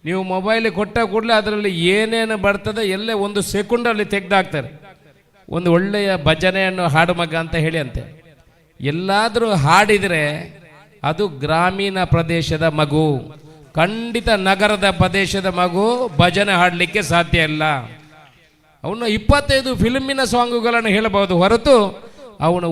ನೀವು ಮೊಬೈಲ್ ಕೊಟ್ಟ ಕೂಡಲೇ ಅದರಲ್ಲಿ ಏನೇನು ಬರ್ತದೆ ಎಲ್ಲ 1 ಸೆಕೆಂಡಲ್ಲಿ ತೆಗೆದಾಕ್ತಾರೆ. ಒಂದು ಒಳ್ಳೆಯ ಭಜನೆಯನ್ನು ಹಾಡು ಮಗ ಅಂತ ಹೇಳಿ ಅಂತೆ. ಎಲ್ಲಾದರೂ ಹಾಡಿದರೆ ಅದು ಗ್ರಾಮೀಣ ಪ್ರದೇಶದ ಮಗು, ಖಂಡಿತ ನಗರದ ಪ್ರದೇಶದ ಮಗು ಭಜನೆ ಹಾಡಲಿಕ್ಕೆ ಸಾಧ್ಯ ಇಲ್ಲ. ಅವನು 25 ಫಿಲ್ಮಿನ ಸಾಂಗುಗಳನ್ನು ಹೇಳಬಹುದು ಹೊರತು ಅವನು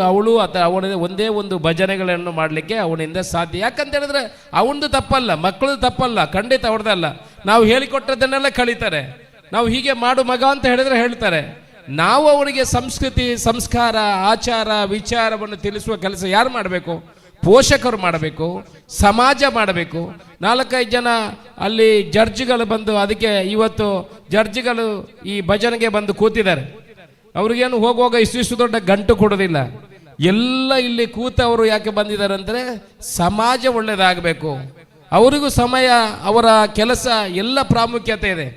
ಅವಳು ಅಥವಾ ಅವನ ಒಂದೇ ಒಂದು ಭಜನೆಗಳನ್ನು ಮಾಡಲಿಕ್ಕೆ ಅವನಿಂದ ಸಾಧ್ಯ. ಯಾಕಂತ ಹೇಳಿದ್ರೆ ಅವನದು ತಪ್ಪಲ್ಲ, ಮಕ್ಕಳದು ತಪ್ಪಲ್ಲ, ಖಂಡಿತ ಅವ್ರದ್ದಲ್ಲ. ನಾವು ಹೇಳಿಕೊಟ್ಟದನ್ನೆಲ್ಲ ಕಳೀತಾರೆ. ನಾವು ಹೀಗೆ ಮಾಡು ಮಗ ಅಂತ ಹೇಳಿದ್ರೆ ಹೇಳ್ತಾರೆ. ನಾವು ಅವರಿಗೆ ಸಂಸ್ಕೃತಿ, ಸಂಸ್ಕಾರ, ಆಚಾರ, ವಿಚಾರವನ್ನು ತಿಳಿಸುವ ಕೆಲಸ ಯಾರು ಮಾಡಬೇಕು? ಪೋಷಕರು ಮಾಡಬೇಕು, ಸಮಾಜ ಮಾಡಬೇಕು. 4-5 ಜನ ಅಲ್ಲಿ ಜಡ್ಜ್ಗಳು ಬಂದು, ಅದಕ್ಕೆ ಇವತ್ತು ಜಡ್ಜ್ಗಳು ಈ ಭಜನೆಗೆ ಬಂದು ಕೂತಿದ್ದಾರೆ. ಅವ್ರಿಗೇನು ಹೋಗುವಾಗ ಇಷ್ಟು ದೊಡ್ಡ ಗಂಟು ಕೊಡೋದಿಲ್ಲ. ಎಲ್ಲ ಇಲ್ಲಿ ಕೂತವರು ಯಾಕೆ ಬಂದಿದ್ದಾರೆ ಅಂದರೆ ಸಮಾಜ ಒಳ್ಳೆಯದಾಗಬೇಕು. ಅವರಿಗೂ ಸಮಯ, ಅವರ ಕೆಲಸ ಎಲ್ಲ ಪ್ರಾಮುಖ್ಯತೆ ಇದೆ.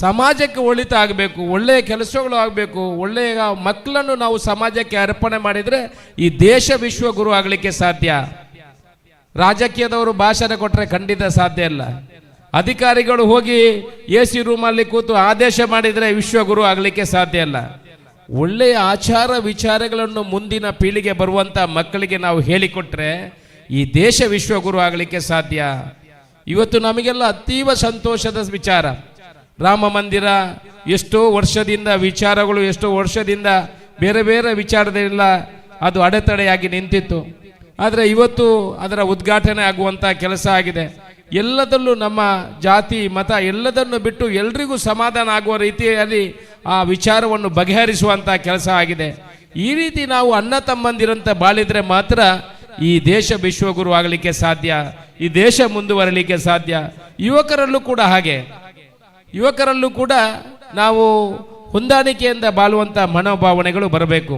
ಸಮಾಜಕ್ಕೆ ಒಳಿತ ಆಗಬೇಕು, ಒಳ್ಳೆಯ ಕೆಲಸಗಳು ಆಗಬೇಕು, ಒಳ್ಳೆಯ ಮಕ್ಕಳನ್ನು ನಾವು ಸಮಾಜಕ್ಕೆ ಅರ್ಪಣೆ ಮಾಡಿದರೆ ಈ ದೇಶ ವಿಶ್ವಗುರು ಆಗಲಿಕ್ಕೆ ಸಾಧ್ಯ. ರಾಜಕೀಯದವರು ಭಾಷಣ ಕೊಟ್ಟರೆ ಖಂಡಿತ ಸಾಧ್ಯ ಇಲ್ಲ. ಅಧಿಕಾರಿಗಳು ಹೋಗಿ AC ರೂಮಲ್ಲಿ ಕೂತು ಆದೇಶ ಮಾಡಿದರೆ ವಿಶ್ವಗುರು ಆಗಲಿಕ್ಕೆ ಸಾಧ್ಯ ಇಲ್ಲ. ಒಳ್ಳೆಯ ಆಚಾರ ವಿಚಾರಗಳನ್ನು ಮುಂದಿನ ಪೀಳಿಗೆ ಬರುವಂಥ ಮಕ್ಕಳಿಗೆ ನಾವು ಹೇಳಿಕೊಟ್ರೆ ಈ ದೇಶ ವಿಶ್ವಗುರು ಆಗಲಿಕ್ಕೆ ಸಾಧ್ಯ. ಇವತ್ತು ನಮಗೆಲ್ಲ ಅತೀವ ಸಂತೋಷದ ವಿಚಾರ. ರಾಮ ಮಂದಿರ ಎಷ್ಟೋ ವರ್ಷದಿಂದ ವಿಚಾರಗಳು, ಎಷ್ಟೋ ವರ್ಷದಿಂದ ಬೇರೆ ಬೇರೆ ವಿಚಾರದಲ್ಲ ಅದು ಅಡೆತಡೆಯಾಗಿ ನಿಂತಿತ್ತು. ಆದರೆ ಇವತ್ತು ಅದರ ಉದ್ಘಾಟನೆ ಆಗುವಂಥ ಕೆಲಸ ಆಗಿದೆ. ಎಲ್ಲದಲ್ಲೂ ನಮ್ಮ ಜಾತಿ ಮತ ಎಲ್ಲದನ್ನು ಬಿಟ್ಟು ಎಲ್ರಿಗೂ ಸಮಾಧಾನ ಆಗುವ ರೀತಿಯಲ್ಲಿ ಆ ವಿಚಾರವನ್ನು ಬಗೆಹರಿಸುವಂಥ ಕೆಲಸ ಆಗಿದೆ. ಈ ರೀತಿ ನಾವು ಅಣ್ಣ ತಮ್ಮಂದಿರಂತೆ ಬಾಳಿದರೆ ಮಾತ್ರ ಈ ದೇಶ ವಿಶ್ವಗುರು ಆಗಲಿಕ್ಕೆ ಸಾಧ್ಯ, ಈ ದೇಶ ಮುಂದುವರಲಿಕ್ಕೆ ಸಾಧ್ಯ. ಯುವಕರಲ್ಲೂ ಕೂಡ ಹಾಗೆ, ಯುವಕರಲ್ಲೂ ಕೂಡ ನಾವು ಹೊಂದಾಣಿಕೆಯಿಂದ ಬಾಳುವಂಥ ಮನೋಭಾವನೆಗಳು ಬರಬೇಕು.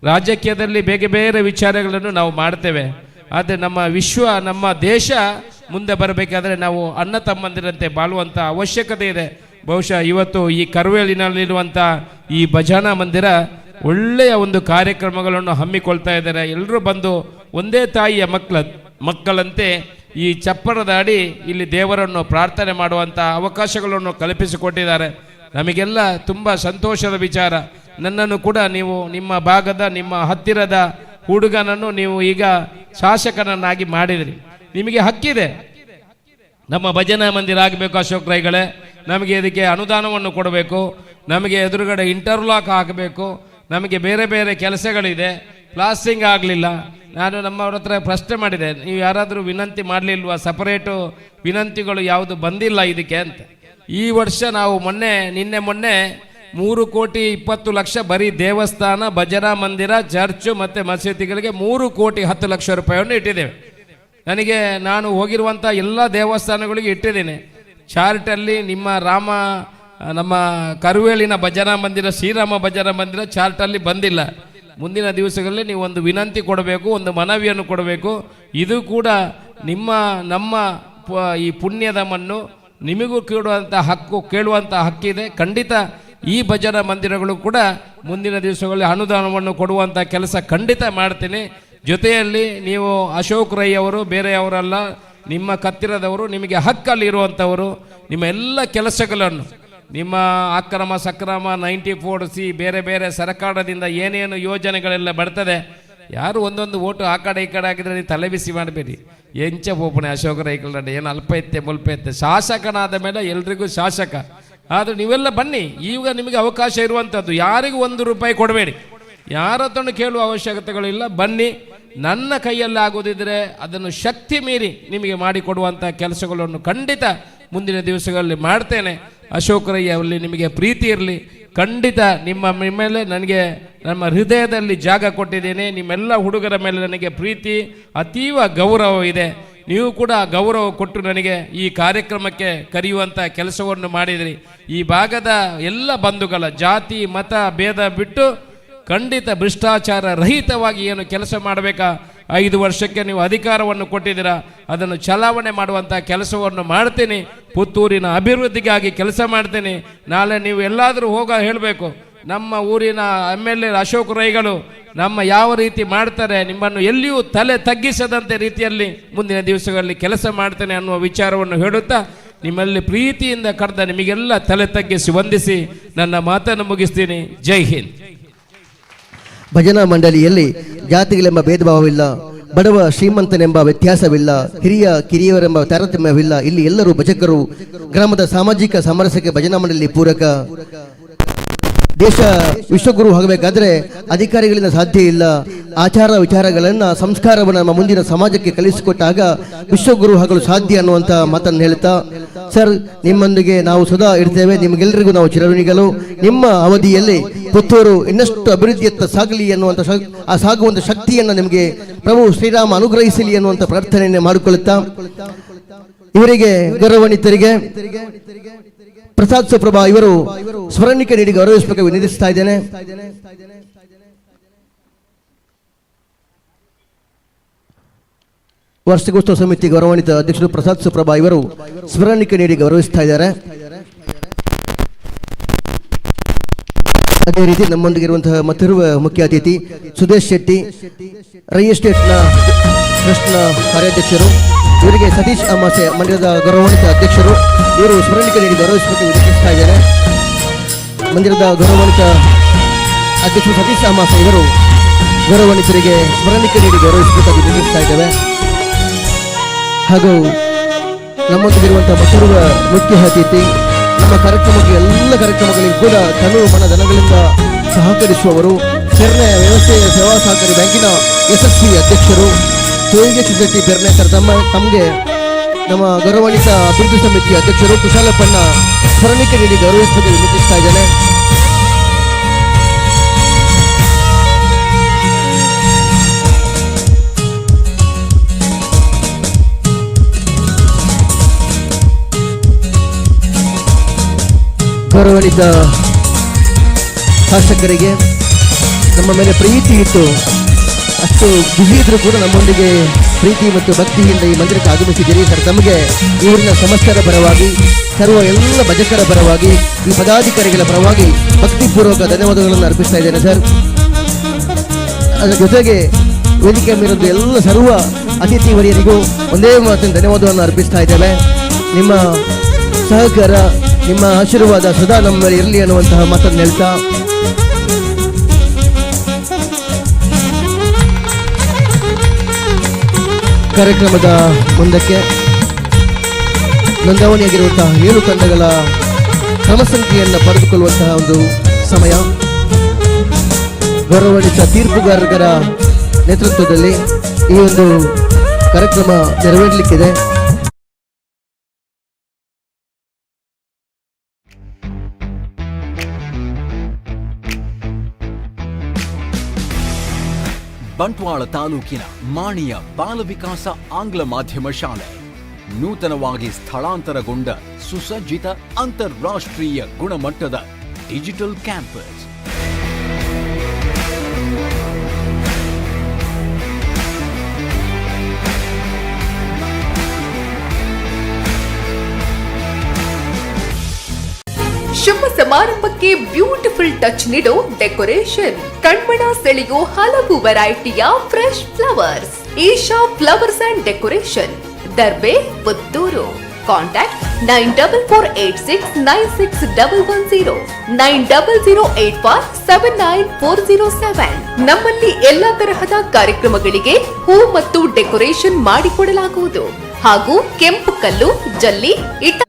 ರಾಜಕೀಯದಲ್ಲಿ ಬೇರೆ ಬೇರೆ ವಿಚಾರಗಳನ್ನು ನಾವು ಮಾಡ್ತೇವೆ, ಆದರೆ ನಮ್ಮ ದೇಶ ಮುಂದೆ ಬರಬೇಕಾದ್ರೆ ನಾವು ಅಣ್ಣ ತಮ್ಮಂದಿರಂತೆ ಬಾಳುವಂಥ ಅವಶ್ಯಕತೆ ಇದೆ. ಬಹುಶಃ ಇವತ್ತು ಈ ಕರುವೇಲಿನಲ್ಲಿರುವಂಥ ಈ ಭಜನಾ ಮಂದಿರ ಒಳ್ಳೆಯ ಒಂದು ಕಾರ್ಯಕ್ರಮಗಳನ್ನು ಹಮ್ಮಿಕೊಳ್ತಾ ಇದ್ದಾರೆ. ಎಲ್ಲರೂ ಬಂದು ಒಂದೇ ತಾಯಿಯ ಮಕ್ಕಳಂತೆ ಈ ಚಪ್ಪರದ ಅಡಿ ಇಲ್ಲಿ ದೇವರನ್ನು ಪ್ರಾರ್ಥನೆ ಮಾಡುವಂಥ ಅವಕಾಶಗಳನ್ನು ಕಲ್ಪಿಸಿಕೊಟ್ಟಿದ್ದಾರೆ. ನಮಗೆಲ್ಲ ತುಂಬ ಸಂತೋಷದ ವಿಚಾರ. ನನ್ನನ್ನು ಕೂಡ ನೀವು ನಿಮ್ಮ ಭಾಗದ ನಿಮ್ಮ ಹತ್ತಿರದ ಹುಡುಗನನ್ನು ನೀವು ಈಗ ಶಾಸಕನನ್ನಾಗಿ ಮಾಡಿದಿರಿ. ನಿಮಗೆ ಹಕ್ಕಿದೆ. ನಮ್ಮ ಭಜನಾ ಮಂದಿರ ಆಗಬೇಕು ಅಶೋಕ್ ರೈಗಳೇ, ನಮಗೆ ಇದಕ್ಕೆ ಅನುದಾನವನ್ನು ಕೊಡಬೇಕು, ನಮಗೆ ಎದುರುಗಡೆ ಇಂಟರ್ಲಾಕ್ ಹಾಕಬೇಕು, ನಮಗೆ ಬೇರೆ ಬೇರೆ ಕೆಲಸಗಳಿದೆ, ಪ್ಲಾಸ್ಟಿಂಗ್ ಆಗಲಿಲ್ಲ. ನಾನು ನಮ್ಮವ್ರ ಹತ್ರ ಪ್ರಶ್ನೆ ಮಾಡಿದೆ, ನೀವು ಯಾರಾದರೂ ವಿನಂತಿ ಮಾಡಲಿಲ್ವಾ, ಸಪರೇಟು ವಿನಂತಿಗಳು ಯಾವುದು ಬಂದಿಲ್ಲ ಇದಕ್ಕೆ ಅಂತ. ಈ ವರ್ಷ ನಾವು ನಿನ್ನೆ ಮೊನ್ನೆ 3,20,00,000 ಬರೀ ದೇವಸ್ಥಾನ, ಭಜನಾ ಮಂದಿರ, ಚರ್ಚು ಮತ್ತು ಮಸೀದಿಗಳಿಗೆ 3,10,00,000 ರೂಪಾಯಿಯನ್ನು ಇಟ್ಟಿದ್ದೇವೆ. ನಾನು ಹೋಗಿರುವಂಥ ಎಲ್ಲ ದೇವಸ್ಥಾನಗಳಿಗೆ ಇಟ್ಟಿದ್ದೇನೆ. ಚಾರ್ಟಲ್ಲಿ ನಮ್ಮ ಕರುವೇಲಿನ ಭಜನಾ ಮಂದಿರ, ಶ್ರೀರಾಮ ಭಜನಾ ಮಂದಿರ ಚಾರ್ಟಲ್ಲಿ ಬಂದಿಲ್ಲ. ಮುಂದಿನ ದಿವಸಗಳಲ್ಲಿ ನೀವು ಒಂದು ವಿನಂತಿ ಕೊಡಬೇಕು, ಒಂದು ಮನವಿಯನ್ನು ಕೊಡಬೇಕು. ಇದು ಕೂಡ ನಮ್ಮ ಈ ಪುಣ್ಯದ ಮಣ್ಣು, ನಿಮಗೂ ಕೇಳುವಂಥ ಹಕ್ಕಿದೆ. ಖಂಡಿತ ಈ ಭಜನಾ ಮಂದಿರಗಳು ಕೂಡ ಮುಂದಿನ ದಿವಸಗಳಲ್ಲಿ ಅನುದಾನವನ್ನು ಕೊಡುವಂಥ ಕೆಲಸ ಖಂಡಿತ ಮಾಡ್ತೀನಿ. ಜೊತೆಯಲ್ಲಿ ನೀವು ಅಶೋಕ್ ರೈ ಅವರು ಬೇರೆಯವರಲ್ಲ, ನಿಮ್ಮ ಹತ್ತಿರದವರು, ನಿಮಗೆ ಹಕ್ಕಲ್ಲಿರುವಂಥವರು. ನಿಮ್ಮ ಎಲ್ಲ ಕೆಲಸಗಳನ್ನು, ನಿಮ್ಮ ಅಕ್ರಮ ಸಕ್ರಮ 94C ಬೇರೆ ಬೇರೆ ಸರ್ಕಾರದಿಂದ ಏನೇನು ಯೋಜನೆಗಳೆಲ್ಲ ಬರ್ತದೆ, ಯಾರು ಒಂದೊಂದು ಓಟು ಆ ಕಡೆ ಈ ಕಡೆ ಆಗಿದ್ರೆ ನೀವು ತಲೆ ಬಿಸಿ ಮಾಡಬೇಡಿ. ಎಂಚ ಪೋಪಣೆ ಅಶೋಕ ರೈಕಲ್ ಏನು ಅಲ್ಪ ಇತ್ತೆ ಮುಲ್ಪ ಇತ್ತೆ. ಶಾಸಕನಾದ ಮೇಲೆ ಎಲ್ರಿಗೂ ಶಾಸಕ. ಆದರೆ ನೀವೆಲ್ಲ ಬನ್ನಿ, ಈಗ ನಿಮಗೆ ಅವಕಾಶ ಇರುವಂಥದ್ದು. ಯಾರಿಗೂ 1 ರೂಪಾಯಿ ಕೊಡಬೇಡಿ, ಯಾರ ಹತ್ರನೂ ಕೇಳುವ ಅವಶ್ಯಕತೆಗಳಿಲ್ಲ. ಬನ್ನಿ, ನನ್ನ ಕೈಯಲ್ಲಿ ಆಗೋದಿದ್ರೆ ಅದನ್ನು ಶಕ್ತಿ ಮೀರಿ ನಿಮಗೆ ಮಾಡಿಕೊಡುವಂಥ ಕೆಲಸಗಳನ್ನು ಖಂಡಿತ ಮುಂದಿನ ದಿವಸಗಳಲ್ಲಿ ಮಾಡ್ತೇನೆ. ಅಶೋಕ್ ರೈ ಅವರಲ್ಲಿ ನಿಮಗೆ ಪ್ರೀತಿ ಇರಲಿ. ಖಂಡಿತ ನಿಮ್ಮ ಮೇಲೆ ನನಗೆ ನಮ್ಮ ಹೃದಯದಲ್ಲಿ ಜಾಗ ಕೊಟ್ಟಿದ್ದೇನೆ. ನಿಮ್ಮೆಲ್ಲ ಹುಡುಗರ ಮೇಲೆ ನನಗೆ ಪ್ರೀತಿ, ಅತೀವ ಗೌರವ ಇದೆ. ನೀವು ಕೂಡ ಗೌರವ ಕೊಟ್ಟು ನನಗೆ ಈ ಕಾರ್ಯಕ್ರಮಕ್ಕೆ ಕರೆಯುವಂಥ ಕೆಲಸವನ್ನು ಮಾಡಿದಿರಿ. ಈ ಭಾಗದ ಎಲ್ಲ ಬಂಧುಗಳ ಜಾತಿ ಮತ ಭೇದ ಬಿಟ್ಟು ಖಂಡಿತ ಭ್ರಷ್ಟಾಚಾರ ರಹಿತವಾಗಿ ಏನು ಕೆಲಸ ಮಾಡಬೇಕಾ, 5 ವರ್ಷಕ್ಕೆ ನೀವು ಅಧಿಕಾರವನ್ನು ಕೊಟ್ಟಿದ್ದೀರಾ, ಅದನ್ನು ಚಲಾವಣೆ ಮಾಡುವಂಥ ಕೆಲಸವನ್ನು ಮಾಡ್ತೀನಿ. ಪುತ್ತೂರಿನ ಅಭಿವೃದ್ಧಿಗಾಗಿ ಕೆಲಸ ಮಾಡ್ತೀನಿ. ನಾಳೆ ನೀವು ಎಲ್ಲಾದರೂ ಹೇಳಬೇಕು, ನಮ್ಮ ಊರಿನ MLA ಅಶೋಕ್ ರೈಗಳು ಯಾವ ರೀತಿ ಮಾಡ್ತಾರೆ, ನಿಮ್ಮನ್ನು ಎಲ್ಲಿಯೂ ತಲೆ ತಗ್ಗಿಸದಂತೆ ರೀತಿಯಲ್ಲಿ ಮುಂದಿನ ದಿವಸಗಳಲ್ಲಿ ಕೆಲಸ ಮಾಡ್ತೇನೆ ಅನ್ನುವ ವಿಚಾರವನ್ನು ಹೇಳುತ್ತಾ ನಿಮ್ಮಲ್ಲಿ ಪ್ರೀತಿಯಿಂದ ಕರೆದ ನಿಮಗೆಲ್ಲ ತಲೆ ತಗ್ಗಿಸಿ ವಂದಿಸಿ ನನ್ನ ಮಾತನ್ನು ಮುಗಿಸ್ತೀನಿ. ಜೈ ಹಿಂದ್. ಭಜನಾ ಮಂಡಳಿಯಲ್ಲಿ ಜಾತಿಗಳೆಂಬ ಭೇದ ಭಾವವಿಲ್ಲ, ಬಡವ ಶ್ರೀಮಂತನೆಂಬ ವ್ಯತ್ಯಾಸವಿಲ್ಲ, ಹಿರಿಯ ಕಿರಿಯವರೆಂಬ ತಾರತಮ್ಯವಿಲ್ಲ. ಇಲ್ಲಿ ಎಲ್ಲರೂ ಭಜಕರು. ಗ್ರಾಮದ ಸಾಮಾಜಿಕ ಸಾಮರಸ್ಯಕ್ಕೆ ಭಜನಾ ಮಂಡಳಿ ಪೂರಕ. ದೇಶ ವಿಶ್ವಗುರು ಆಗಬೇಕಾದ್ರೆ ಅಧಿಕಾರಿಗಳಿಂದ ಸಾಧ್ಯ ಇಲ್ಲ. ಆಚಾರ ವಿಚಾರಗಳನ್ನು, ಸಂಸ್ಕಾರವನ್ನು ನಮ್ಮ ಮುಂದಿನ ಸಮಾಜಕ್ಕೆ ಕಲಿಸಿಕೊಟ್ಟಾಗ ವಿಶ್ವಗುರು ಆಗಲು ಸಾಧ್ಯ ಅನ್ನುವಂಥ ಮಾತನ್ನು ಹೇಳ್ತಾ, ಸರ್ ನಿಮ್ಮೊಂದಿಗೆ ನಾವು ಸದಾ ಇರ್ತೇವೆ. ನಿಮಗೆಲ್ಲರಿಗೂ ನಾವು ಚಿರಋಣಿಗಳು. ನಿಮ್ಮ ಅವಧಿಯಲ್ಲಿ ಪುತ್ತೂರು ಇನ್ನಷ್ಟು ಅಭಿವೃದ್ಧಿಯತ್ತ ಸಾಗಲಿ ಅನ್ನುವಂಥ ಆ ಸಾಗುವಂಥ ಶಕ್ತಿಯನ್ನು ನಿಮಗೆ ಪ್ರಭು ಶ್ರೀರಾಮ ಅನುಗ್ರಹಿಸಲಿ ಅನ್ನುವಂಥ ಪ್ರಾರ್ಥನೆಯನ್ನು ಮಾಡಿಕೊಳ್ಳುತ್ತಾ, ಇವರಿಗೆ ಗೌರವಾನ್ವಿತರಿಗೆ ಪ್ರಸಾದ್ ಸುಪ್ರಭಾ ಇವರು ಸ್ಮರಣಿಕೆ ನೀಡಿ ಗೌರವಿಸಬೇಕು ವಿನಂತಿಸ್ತಾ ಇದ್ದೇನೆ. ವಾರ್ಷಿಕೋತ್ಸವ ಸಮಿತಿ ಗೌರವಾನ್ವಿತ ಅಧ್ಯಕ್ಷರು ಪ್ರಸಾದ್ ಸುಪ್ರಭಾ ಇವರು ಸ್ಮರಣಿಕೆ ನೀಡಿ ಗೌರವಿಸ್ತಾ ಇದ್ದಾರೆ. ಅದೇ ರೀತಿ ನಮ್ಮೊಂದಿಗಿರುವಂತಹ ಮತ್ತಿರುವ ಮುಖ್ಯ ಅತಿಥಿ ಸುದೇಶ್ ಶೆಟ್ಟಿ, ರೈ ಎಸ್ಟೇಟ್ನ ಟ್ರಸ್ಟ್ನ ಕಾರ್ಯಾಧ್ಯಕ್ಷರು. ಇವರಿಗೆ ಸತೀಶ್ ಅಮಾಸೆ ಮಂದಿರದ ಗೌರವಾನ್ವಿತ ಅಧ್ಯಕ್ಷರು. ಇವರು ಸ್ಮರಣಿಕೆ ನೀಡಿ ಗೌರವಿಸಬೇಕು ವಿನಂತಿಸ್ತಾ ಇದ್ದಾರೆ. ಮಂದಿರದ ಗೌರವಾನ್ವಿತ ಅಧ್ಯಕ್ಷರು ಸತೀಶ್ ಅಮಾಸೆ ಇವರು ಗೌರವಾನ್ವಿತರಿಗೆ ಸ್ಮರಣಿಕೆ ನೀಡಿ ಗೌರವಿಸಬೇಕಾಗಿ ವಿನಂತಿಸ್ತಾ ಇದ್ದೇವೆ. ಹಾಗೂ ನಮ್ಮೊಂದಿಗಿರುವಂತಹ ಮತ್ತಿರುವ ಮುಖ್ಯ ಅತಿಥಿ, ನಮ್ಮ ಕಾರ್ಯಕ್ರಮಕ್ಕೆ ಎಲ್ಲ ಕಾರ್ಯಕ್ರಮಗಳಿಗೂ ಕೂಡ ತನು ಮನ ಧನಗಳಿಂದ ಸಹಕರಿಸುವವರು, ಪೆರ್ನೆ ವ್ಯವಸ್ಥೆಯ ಸೇವಾ ಸಹಕಾರಿ ಬ್ಯಾಂಕಿನ ಯಶಸ್ವಿ ಅಧ್ಯಕ್ಷರು ತೋಯಿಗೆ ಶೆಟ್ಟಿ ಪೆರ್ನೇಕರ್ ತಮಗೆ ನಮ್ಮ ಗೌರವಾನ್ವಿತ ಅಭಿವೃದ್ಧಿ ಸಮಿತಿ ಅಧ್ಯಕ್ಷರು ಕುಶಾಲಪ್ಪಣ್ಣ ಸ್ಮರಣಿಕೆ ನೀಡಿ ಗೌರವಿಸಬೇಕು ವಿನಂತಿಸ್ತಾ ಇದ್ದೇನೆ. ಗೌರವಾನ್ವಿತ ಶಾಸಕರಿಗೆ ನಮ್ಮ ಮೇಲೆ ಪ್ರೀತಿ ಇತ್ತು, ಅಷ್ಟು ಬಿಸಿ ಇದ್ರೂ ಕೂಡ ನಮ್ಮೊಂದಿಗೆ ಪ್ರೀತಿ ಮತ್ತು ಭಕ್ತಿಯಿಂದ ಈ ಮಂದಿರಕ್ಕೆ ಆಗಮಿಸಿದ್ದೀರಿ ಸರ್. ತಮಗೆ ಊರಿನ ಸಮಸ್ಯರ ಪರವಾಗಿ, ಸರ್ವ ಎಲ್ಲ ಭಜಕರ ಪರವಾಗಿ, ಈ ಪದಾಧಿಕಾರಿಗಳ ಪರವಾಗಿ ಭಕ್ತಿಪೂರ್ವಕ ಧನ್ಯವಾದಗಳನ್ನು ಅರ್ಪಿಸ್ತಾ ಇದ್ದೇನೆ ಸರ್. ಅದರ ಜೊತೆಗೆ ವೇದಿಕೆ ಮೇಲಿರುವ ಎಲ್ಲ ಸರ್ವ ಅತಿಥಿ ವರಿಯರಿಗೂ ಒಂದೇ ಮಾತಿನ ಧನ್ಯವಾದವನ್ನು ಅರ್ಪಿಸ್ತಾ ಇದ್ದೇವೆ. ನಿಮ್ಮ ಸಹಕಾರ, ನಿಮ್ಮ ಆಶೀರ್ವಾದ ಸದಾ ನಮ್ಮ ಮೇಲೆ ಇರಲಿ ಅನ್ನುವಂತಹ ಮಾತನ್ನು ಹೇಳ್ತಾ ಕಾರ್ಯಕ್ರಮದ ಮುಂದಕ್ಕೆ ನೋಂದಣಿಯಾಗಿರುವಂತಹ 7 ತಂಡಗಳ ಕ್ರಮ ಸಂಖ್ಯೆಯನ್ನು ಪಡೆದುಕೊಳ್ಳುವಂತಹ ಒಂದು ಸಮಯ. ಗೌರವಾನ್ವಿತ ತೀರ್ಪುಗಾರರ ನೇತೃತ್ವದಲ್ಲಿ ಈ ಒಂದು ಕಾರ್ಯಕ್ರಮ ನೆರವೇರಲಿಕ್ಕಿದೆ. ಬಂಟ್ವಾಳ ತಾಲೂಕಿನ ಮಾಣಿಯ ಬಾಲ ವಿಕಾಸ ಆಂಗ್ಲ ಮಾಧ್ಯಮ ಶಾಲೆ ನೂತನವಾಗಿ ಸ್ಥಳಾಂತರಗೊಂಡ ಸುಸಜ್ಜಿತ ಅಂತಾರಾಷ್ಟ್ರೀಯ ಗುಣಮಟ್ಟದ ಡಿಜಿಟಲ್ ಕ್ಯಾಂಪಸ್. ಶುಭ ಸಮಾರಂಭಕ್ಕೆ ಬ್ಯೂಟಿಫುಲ್ ಟಚ್ ನೀಡೋ ಡೆಕೋರೇಷನ್, ಕಣ್ಮನ ಸೆಳೆಯೋ ಹಲವು ವೆರೈಟಿಯ fresh flowers. Isha flowers and decoration, Darbe, Puttur. Contact 9486961110 9008479407. ನಮ್ಮಲ್ಲಿ ಎಲ್ಲಾ ತರಹದ ಕಾರ್ಯಕ್ರಮಗಳಿಗೆ ಹೂ ಮತ್ತು ಡೆಕೋರೇಷನ್ ಮಾಡಿಕೊಡಲಾಗುವುದು. ಹಾಗೂ ಕೆಂಪು ಕಲ್ಲು, ಜಲ್ಲಿ, ಇಟ್ಟ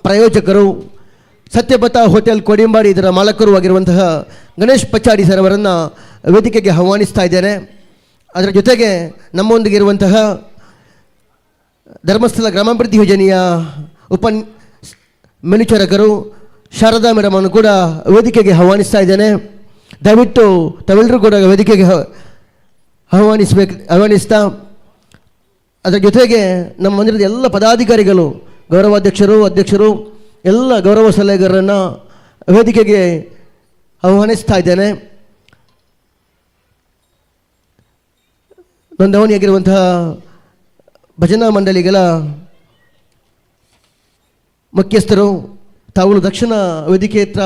ಪ್ರಾಯೋಜಕರು ಸತ್ಯಪಥ ಹೋಟೆಲ್ ಕೋಡಿಂಬಾಡಿ, ಇದರ ಮಾಲಕರು ಆಗಿರುವಂತಹ ಗಣೇಶ್ ಪಚಾಡಿ ಸರ್ ಅವರನ್ನು ವೇದಿಕೆಗೆ ಆಹ್ವಾನಿಸ್ತಾ ಇದ್ದೇನೆ. ಅದರ ಜೊತೆಗೆ ನಮ್ಮೊಂದಿಗಿರುವಂತಹ ಧರ್ಮಸ್ಥಳ ಗ್ರಾಮಾಭಿವೃದ್ಧಿ ಯೋಜನೆಯ ಮೇಲ್ವಿಚಾರಕರು ಶಾರದಾ ಮೇಡಮ್ ಅನ್ನು ಕೂಡ ವೇದಿಕೆಗೆ ಆಹ್ವಾನಿಸ್ತಾ ಇದ್ದೇನೆ. ದಯವಿಟ್ಟು ತಾವೆಲ್ಲರೂ ಕೂಡ ವೇದಿಕೆಗೆ ಆಹ್ವಾನಿಸ್ತಾ ಅದರ ಜೊತೆಗೆ ನಮ್ಮ ಮಂದಿರದ ಎಲ್ಲ ಪದಾಧಿಕಾರಿಗಳು, ಗೌರವಾಧ್ಯಕ್ಷರು, ಅಧ್ಯಕ್ಷರು, ಎಲ್ಲ ಗೌರವ ಸಲಹೆಗಾರರನ್ನು ವೇದಿಕೆಗೆ ಆಹ್ವಾನಿಸ್ತಾ ಇದ್ದೇನೆ. ನೋಂದಣಿಯಾಗಿರುವಂತಹ ಭಜನಾ ಮಂಡಳಿಗಳ ಮುಖ್ಯಸ್ಥರು ತಾವು ದಕ್ಷಿಣ ವೇದಿಕೆ ಹತ್ರ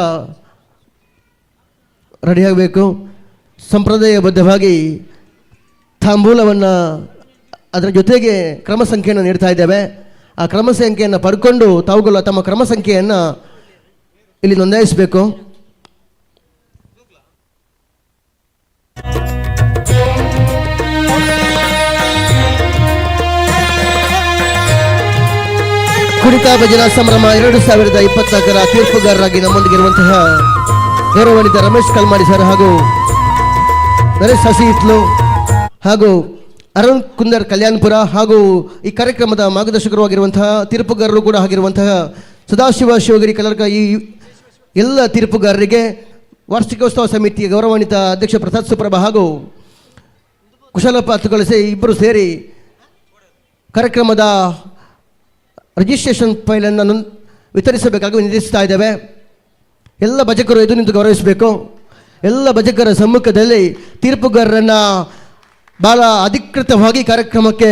ರೆಡಿಯಾಗಬೇಕು. ಸಂಪ್ರದಾಯಬದ್ಧವಾಗಿ ತಾಂಬೂಲವನ್ನು ಅದರ ಜೊತೆಗೆ ಕ್ರಮ ಸಂಖ್ಯೆಯನ್ನು ನೀಡ್ತಾ ಇದ್ದೇವೆ. ಆ ಕ್ರಮ ಸಂಖ್ಯೆಯನ್ನು ಪಡ್ಕೊಂಡು ತಾವುಗಳು ತಮ್ಮ ಕ್ರಮ ಸಂಖ್ಯೆಯನ್ನು ಇಲ್ಲಿ ನೋಂದಾಯಿಸಬೇಕು. ಕುಣಿತ ಭಜನಾ ಸಂಭ್ರಮ 2024 ತೀರ್ಪುಗಾರರಾಗಿ ನಮ್ಮೊಂದಿಗಿರುವಂತಹ ಗೌರವಾನ್ವಿತ ರಮೇಶ್ ಕಲ್ಮಾಡಿ ಸರ್ ಹಾಗೂ ನರೇಶ್ ಹಸಿ ಇತ್ಲು ಹಾಗೂ ಅರುಣ್ ಕುಂದರ್ ಕಲ್ಯಾಣಪುರ ಹಾಗೂ ಈ ಕಾರ್ಯಕ್ರಮದ ಮಾರ್ಗದರ್ಶಕರು ಆಗಿರುವಂತಹ ತೀರ್ಪುಗಾರರು ಕೂಡ ಆಗಿರುವಂತಹ ಸದಾಶಿವ ಶಿವಗಿರಿ ಕಲರ್ಕ ಈ ಎಲ್ಲ ತೀರ್ಪುಗಾರರಿಗೆ ವಾರ್ಷಿಕೋತ್ಸವ ಸಮಿತಿಯ ಗೌರವಾನ್ವಿತ ಅಧ್ಯಕ್ಷ ಪ್ರಸಾದ್ ಸುಪ್ರಭಾ ಹಾಗೂ ಕುಶಲಪ್ಪ ತುಳಸಿ ಇಬ್ಬರು ಸೇರಿ ಕಾರ್ಯಕ್ರಮದ ರಿಜಿಸ್ಟ್ರೇಷನ್ ಫೈಲನ್ನು ವಿತರಿಸಬೇಕಾಗಿ ವಿನಂತಿಸ್ತಾ ಇದ್ದೇವೆ. ಎಲ್ಲ ಭಜಕರು ಎದು ನಿಂತು ಗೌರವಿಸಬೇಕು. ಎಲ್ಲ ಭಜಕರ ಸಮ್ಮುಖದಲ್ಲಿ ತೀರ್ಪುಗಾರರನ್ನು ಬಹಳ ಅಧಿಕೃತವಾಗಿ ಕಾರ್ಯಕ್ರಮಕ್ಕೆ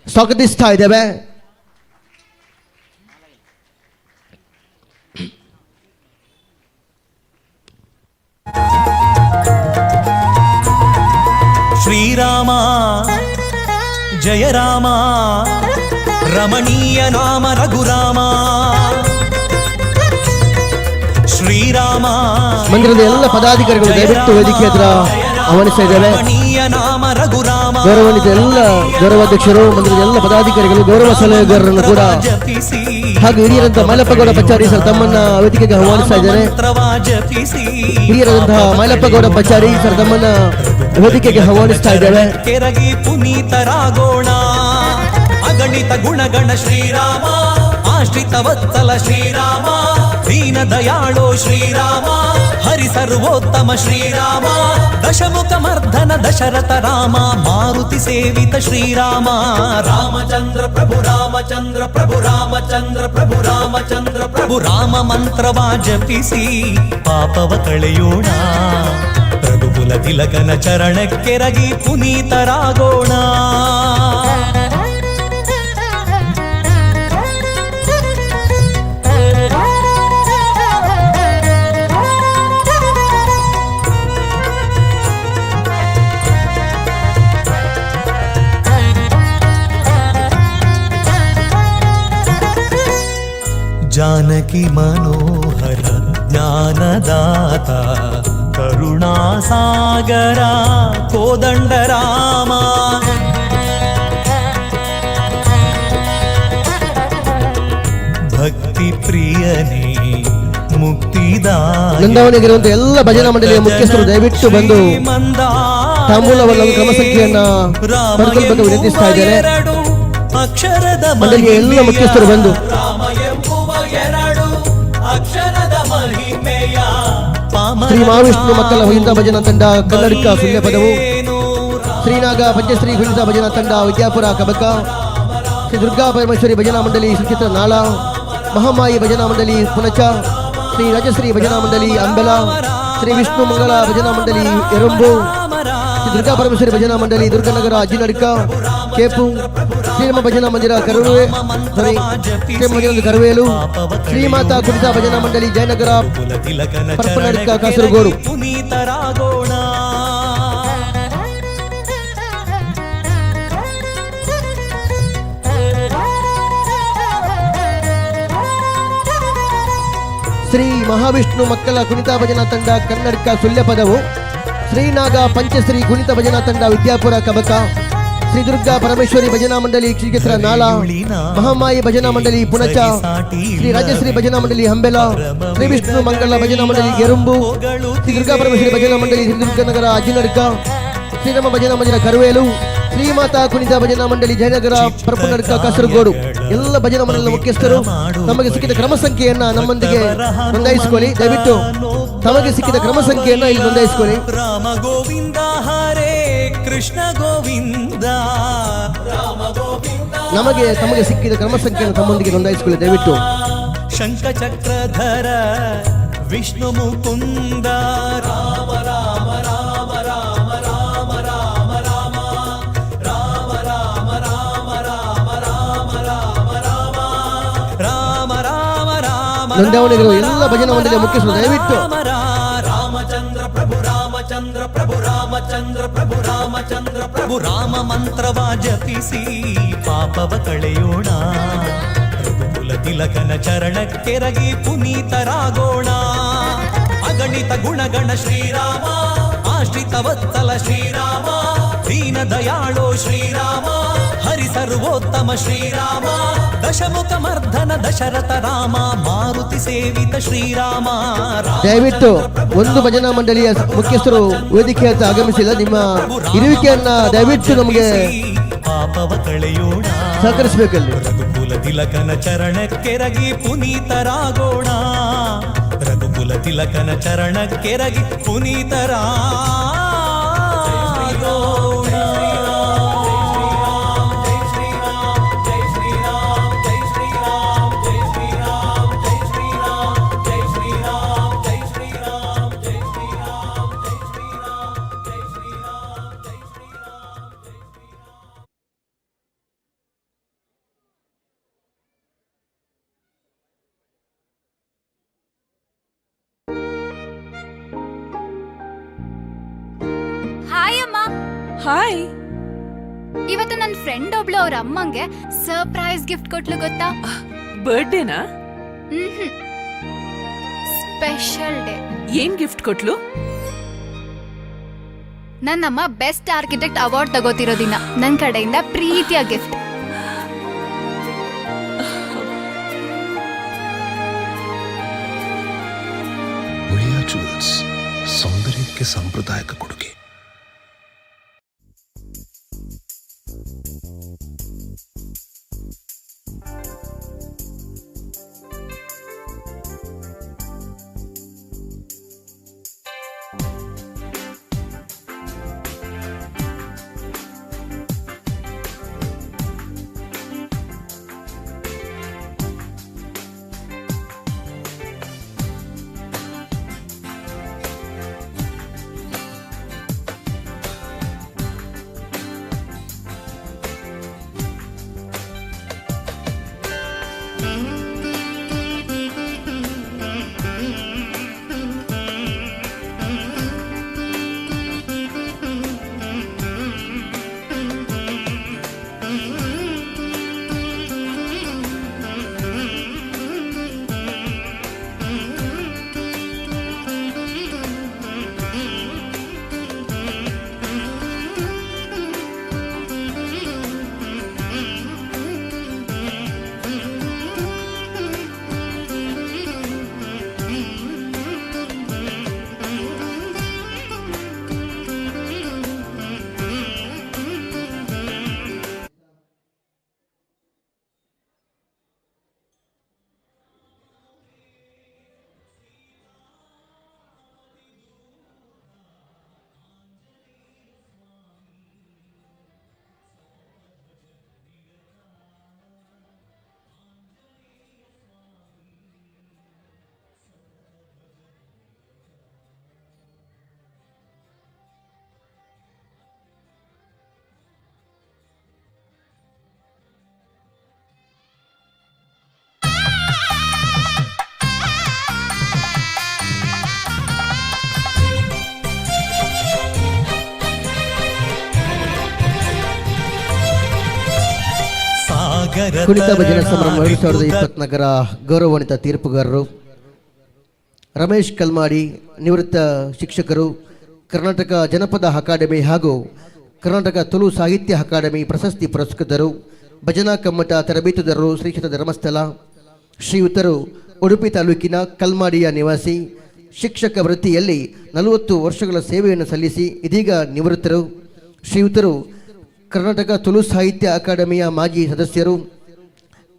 ಸ್ವಾಗತಿಸ್ತಾ ಇದ್ದೇವೆ. ಶ್ರೀರಾಮ ಜಯ ರಾಮ ರಮಣೀಯ ನಾಮ ರಘುರಾಮ ಶ್ರೀರಾಮ. ಮಂದಿರದ ಎಲ್ಲ ಪದಾಧಿಕಾರಿಗಳು ದಯವಿಟ್ಟು ವೇದಿಕೆ ಹತ್ರ ಆಹ್ವಾನಿಸ್ತಾ ಇದ್ದೇವೆ. ಗೌರವಾನ್ವಿತ ಎಲ್ಲ ಗೌರವಾಧ್ಯಕ್ಷರು, ಮಂದಿರದ ಎಲ್ಲ ಪದಾಧಿಕಾರಿಗಳು, ಗೌರವ ಸಲಹೆಗಾರರನ್ನು ಕೂಡ ಹಾಗೂ ಹಿರಿಯರಂತಹ ಮೈಲಪ್ಪಗೌಡ ಪಚಾರಿ ಸರ್ ತಮ್ಮನ್ನ ವೇದಿಕೆಗೆ ಆಹ್ವಾನಿಸ್ತಾ ಇದ್ದಾರೆ. ಹಿರಿಯರಾದಂತಹ ಮೈಲಪ್ಪಗೌಡ ಪಚಾರಿ ಸರ್ ತಮ್ಮನ್ನ ವೇದಿಕೆಗೆ ಆಹ್ವಾನಿಸ್ತಾ ಇದ್ದೇವೆ. ಕೆರಗಿ ಪುನೀತರಾಗೋಣ. ಅಗಣಿತ ಗುಣಗಣ ಶ್ರೀರಾಮ, ಆಶ್ರಿತ ವತ್ಸಲ ಶ್ರೀರಾಮ, ದೀನ ದಯಾಳೋ ಶ್ರೀರಾಮ, ಹರಿ ಸರ್ವೋತ್ತಮ ಶ್ರೀರಾಮ, ದಶಮುಖ ಮರ್ಧನ ದಶರಥ ರಾಮ, ಮಾರುತಿ ಸೇವಿತ ಶ್ರೀರಾಮ. ರಾಮಚಂದ್ರ ಪ್ರಭು ರಾಮಚಂದ್ರ ಪ್ರಭು ರಾಮಚಂದ್ರ ಪ್ರಭು ರಾಮಚಂದ್ರ ಪ್ರಭು ರಾಮ ಮಂತ್ರವ ಜಪಿಸಿ ಪಾಪವ ಕಳೆಯೋಣ. ರಘುಕುಲ ತಿಲಕನ ಚರಣಕ್ಕೆರಗಿ ಪುನೀತರಾಗೋಣ. जानकी मनोहर ज्ञानदाता करुणासागर कोदंड राम. भक्ति प्रियने ಮುಕ್ತಿದಾಯ. ನಂದಾವಣೆಗಿರುವಂತ ಎಲ್ಲ ಭಜನಾ ಮಂಡಳಿಯ ಮುಖ್ಯಸ್ಥರು ದಯವಿಟ್ಟು ಬಂದು ತಾಂಬೂಲವನ್ನು ಕ್ರಮ ಸಂಖ್ಯೆಯನ್ನ ಪಡೆದುಕೊಂಡು ವಿನಂತಿಸ್ತಾ ಇದ್ದಾರೆ. ಮಂಡಳಿಯ ಎಲ್ಲ ಮುಖ್ಯಸ್ಥರು ಬಂದು ಶ್ರೀ ಮಹಾವಿಷ್ಣು ಮಕ್ಕಳ ಹುಯಿತ ಭಜನಾ ತಂಡ ಕನ್ನಡಕ ಸುಳ್ಯ ಪದವು, ಶ್ರೀನಾಗ ಪಂಚಶ್ರೀ ಹುಯಿತ ಭಜನಾ ತಂಡ ವಿದ್ಯಾಪುರ ಕಬಕ, ಶ್ರೀ ದುರ್ಗಾ ಪರಮೇಶ್ವರಿ ಭಜನಾ ಮಂಡಳಿ ಸುಚಿತ್ರ ನಾಳ, ಮಹಾಮಾಯಿ ಭಜನಾ ಮಂಡಳಿ ಪುನಚ, ಶ್ರೀ ರಾಜಶ್ರೀ ಭಜನಾ ಮಂಡಳಿ ಅಂಬೆಲ, ಶ್ರೀ ವಿಷ್ಣು ಮಂಗಲ ಭಜನಾ ಮಂಡಳಿ ಎರೊಂಬು, ಶ್ರೀ ದುರ್ಗಾ ಪರಮೇಶ್ವರಿ ಭಜನಾ ಮಂಡಳಿ ದುರ್ಗನಗರ ಅಜ್ಜಿನಡ್ಕ ಕೇಪು, ಶ್ರೀರಮ ಭಜನಾ ಮಂದಿರ ಕರುವೇಲು, ಶ್ರೀಮಾತಾ ಕುಣಿತ ಭಜನಾ ಮಂಡಳಿ ಜಯನಗರ ಪರಪನಡ್ಕ ಕಾಸರಗೋಡು. ಶ್ರೀ ಮಹಾವಿಷ್ಣು ಮಕ್ಕಳ ಕುಣಿತ ಭಜನಾ ತಂಡ ಕನ್ನಡಕ ಸುಳ್ಯ ಪದವು, ಶ್ರೀನಾಗ ಪಂಚಶ್ರೀ ಕುಣಿತ ಭಜನಾ ತಂಡ ವಿದ್ಯಾಪುರ ಕಬಕ, ಶ್ರೀ ದುರ್ಗಾ ಪರಮೇಶ್ವರಿ ಭಜನಾ ಮಂಡಳಿ ಕ್ಷೇತ್ರ ನಾಳ, ಮಹಾಮಾಯಿ ಭಜನಾ ಮಂಡಳಿ ಪುನಚ, ಶ್ರೀ ರಾಜಶ್ರೀ ಭಜನಾ ಮಂಡಳಿ ಹಂಬೆಲ, ಶ್ರೀ ವಿಷ್ಣು ಮಂಗಲ ಭಜನಾ ಮಂಡಳಿ ಗೆರುಂಬು, ಶ್ರೀ ದುರ್ಗಾ ಪರಮೇಶ್ವರಿ ಭಜನಾ ಮಂಡಳಿ ದುರ್ಗನಗರ ಅಜಿನಡ್ಕ, ಶ್ರೀರಮ ಭಜನಾ ಮಂದಿರ ಕರುವೇಲು, ಶ್ರೀಮಾತಾ ಕುಣಿತ ಭಜನಾ ಮಂಡಳಿ ಜಯನಗರ ಪರಪನಡ್ಕ ಕಾಸರಗೋಡು. ಎಲ್ಲ ಭಜನಾ ಮಂಡಳಿಯ ಮುಖ್ಯಸ್ಥರು ತಮಗೆ ಸಿಕ್ಕಿದ ಕ್ರಮ ಸಂಖ್ಯೆಯನ್ನ ನಮ್ಮೊಂದಿಗೆ ನೋಂದಾಯಿಸಿಕೊಳ್ಳಿ. ದಯವಿಟ್ಟು ತಮಗೆ ಸಿಕ್ಕಿದ ಕ್ರಮ ಸಂಖ್ಯೆಯನ್ನ ಇಲ್ಲಿ ನೋಂದಾಯಿಸಿಕೊಳ್ಳಿ. ರಾಮ ಗೋವಿಂದ ಹರೇ ಕೃಷ್ಣ ಗೋವಿಂದ ರಾಮ ಗೋವಿಂದ. ನಮಗೆ ತಮಗೆ ಸಿಕ್ಕಿದ ಕ್ರಮ ಸಂಖ್ಯೆಯನ್ನು ತಮ್ಮೊಂದಿಗೆ ನೋಂದಾಯಿಸಿಕೊಳ್ಳಿ ದಯವಿಟ್ಟು. ಶಂಖ ಚಕ್ರಧರ ವಿಷ್ಣು ಮುಕುಂದ ರಾಮ ರಾಮ ರಾಮ ರಾಮ ರಾಮ ರಾಮ ರಾಮ ರಾಮ ರಾಮ ರಾಮ ರಾಮ ರಾಮ ರಾಮ ರಾಮ ರಾಮ. ನೋಂದಾವಣೆಗಳು ಎಲ್ಲ ಭಜನಾ ಮಂಡಳಿಯ ಮುಖ್ಯಸ್ಥರು ದಯವಿಟ್ಟು ರಾಮಚಂದ್ರ ಪ್ರಭು ರಾಮಚಂದ್ರ ಪ್ರಭು ರಾಮಚಂದ್ರ ಪ್ರಭು ರಾಮಚಂದ್ರ ಪ್ರಭು ರಾಮ ಮಂತ್ರವ ಜಪಿಸಿ ಪಾಪವ ಕಳೆಯೋಣ. ರಘುಕುಲ ತಿಲಕನ ಚರಣಕ್ಕೆರಗಿ ಪುನೀತರಾಗೋಣ. ಅಗಣಿತ ಗುಣಗಣ ಶ್ರೀರಾಮ, ಆಶ್ರಿತ ವತ್ಸಲ ಶ್ರೀರಾಮ, ದೀನ ದಯಾಳೋ ಶ್ರೀರಾಮ ಹರಿ ಸರ್ವೋತ್ತಮ ಶ್ರೀರಾಮ ದಶಮುಖ ಮರ್ಧನ ದಶರಥ ರಾಮ ಮಾರುತಿ ಸೇವಿತ ಶ್ರೀರಾಮ ದಯವಿಟ್ಟು ಒಂದು ಭಜನಾ ಮಂಡಳಿಯ ಮುಖ್ಯಸ್ಥರು ವೇದಿಕೆ ಅಂತ ಆಗಮಿಸಿಲ್ಲ. ನಿಮ್ಮ ಇರುವಿಕೆಯನ್ನ ದಯವಿಟ್ಟು ನಮಗೆ ಪಾಪವ ಕಳೆಯೋಣ ಸಹಕರಿಸಬೇಕಲ್ಲಿ. ರಘುಕುಲ ತಿಲಕನ ಚರಣಕ್ಕೆರಗಿ ಪುನೀತರಾಗೋಣ ರಘುಕುಲ ತಿಲಕನ ಚರಣಕ್ಕೆರಗಿ ಪುನೀತರಾಗೋಣ. ಹಾಯ್ ಅಮ್ಮ. ಹಾಯ್. ಇವತ್ತು ನನ್ನ ಫ್ರೆಂಡ್ ಒಬ್ಳು ಅವ್ರ ಅಮ್ಮಂಗೆ ಸರ್ಪ್ರೈಸ್ ಗಿಫ್ಟ್ ಕೊಟ್ಲು ಗೊತ್ತಾ? ಬರ್ಡೇನಾ? Special day. ಏನ್ ಗಿಫ್ಟ್ ಕೊಟ್ಲು? ನನ್ನಮ್ಮ ಬೆಸ್ಟ್ ಆರ್ಕಿಟೆಕ್ಟ್ ಅವಾರ್ಡ್ ತಗೋತಿರೋ ದಿನ ನನ್ನ ಕಡೆಯಿಂದ ಪ್ರೀತಿಯ ಗಿಫ್ಟ್. ಉಳಿಯಾ ಜುವೆಲ್ಸ್, ಸೌಂದರ್ಯಕ್ಕೆ ಸಾಂಪ್ರದಾಯಿಕ ಕೊಡುಗೆ. ಕುಣಿತ ಭಜನಾ ಸಂಭ್ರಮ 2024ರ ಗೌರವಾನ್ವಿತ ತೀರ್ಪುಗಾರರು ರಮೇಶ್ ಕಲ್ಮಾಡಿ, ನಿವೃತ್ತ ಶಿಕ್ಷಕರು, ಕರ್ನಾಟಕ ಜನಪದ ಅಕಾಡೆಮಿ ಹಾಗೂ ಕರ್ನಾಟಕ ತುಳು ಸಾಹಿತ್ಯ ಅಕಾಡೆಮಿ ಪ್ರಶಸ್ತಿ ಪುರಸ್ಕೃತರು, ಭಜನಾ ಕಮ್ಮಟ ತರಬೇತುದಾರರು, ಶ್ರೀ ಕ್ಷೇತ್ರ ಧರ್ಮಸ್ಥಳ, ಶ್ರೀಯುತರು ಉಡುಪಿ ತಾಲೂಕಿನ ಕಲ್ಮಾಡಿಯ ನಿವಾಸಿ, ಶಿಕ್ಷಕ ವೃತ್ತಿಯಲ್ಲಿ 40 ವರ್ಷಗಳ ಸೇವೆಯನ್ನು ಸಲ್ಲಿಸಿ ಇದೀಗ ನಿವೃತ್ತರು, ಶ್ರೀಯುತರು ಕರ್ನಾಟಕ ತುಳು ಸಾಹಿತ್ಯ ಅಕಾಡೆಮಿಯ ಮಾಜಿ ಸದಸ್ಯರು,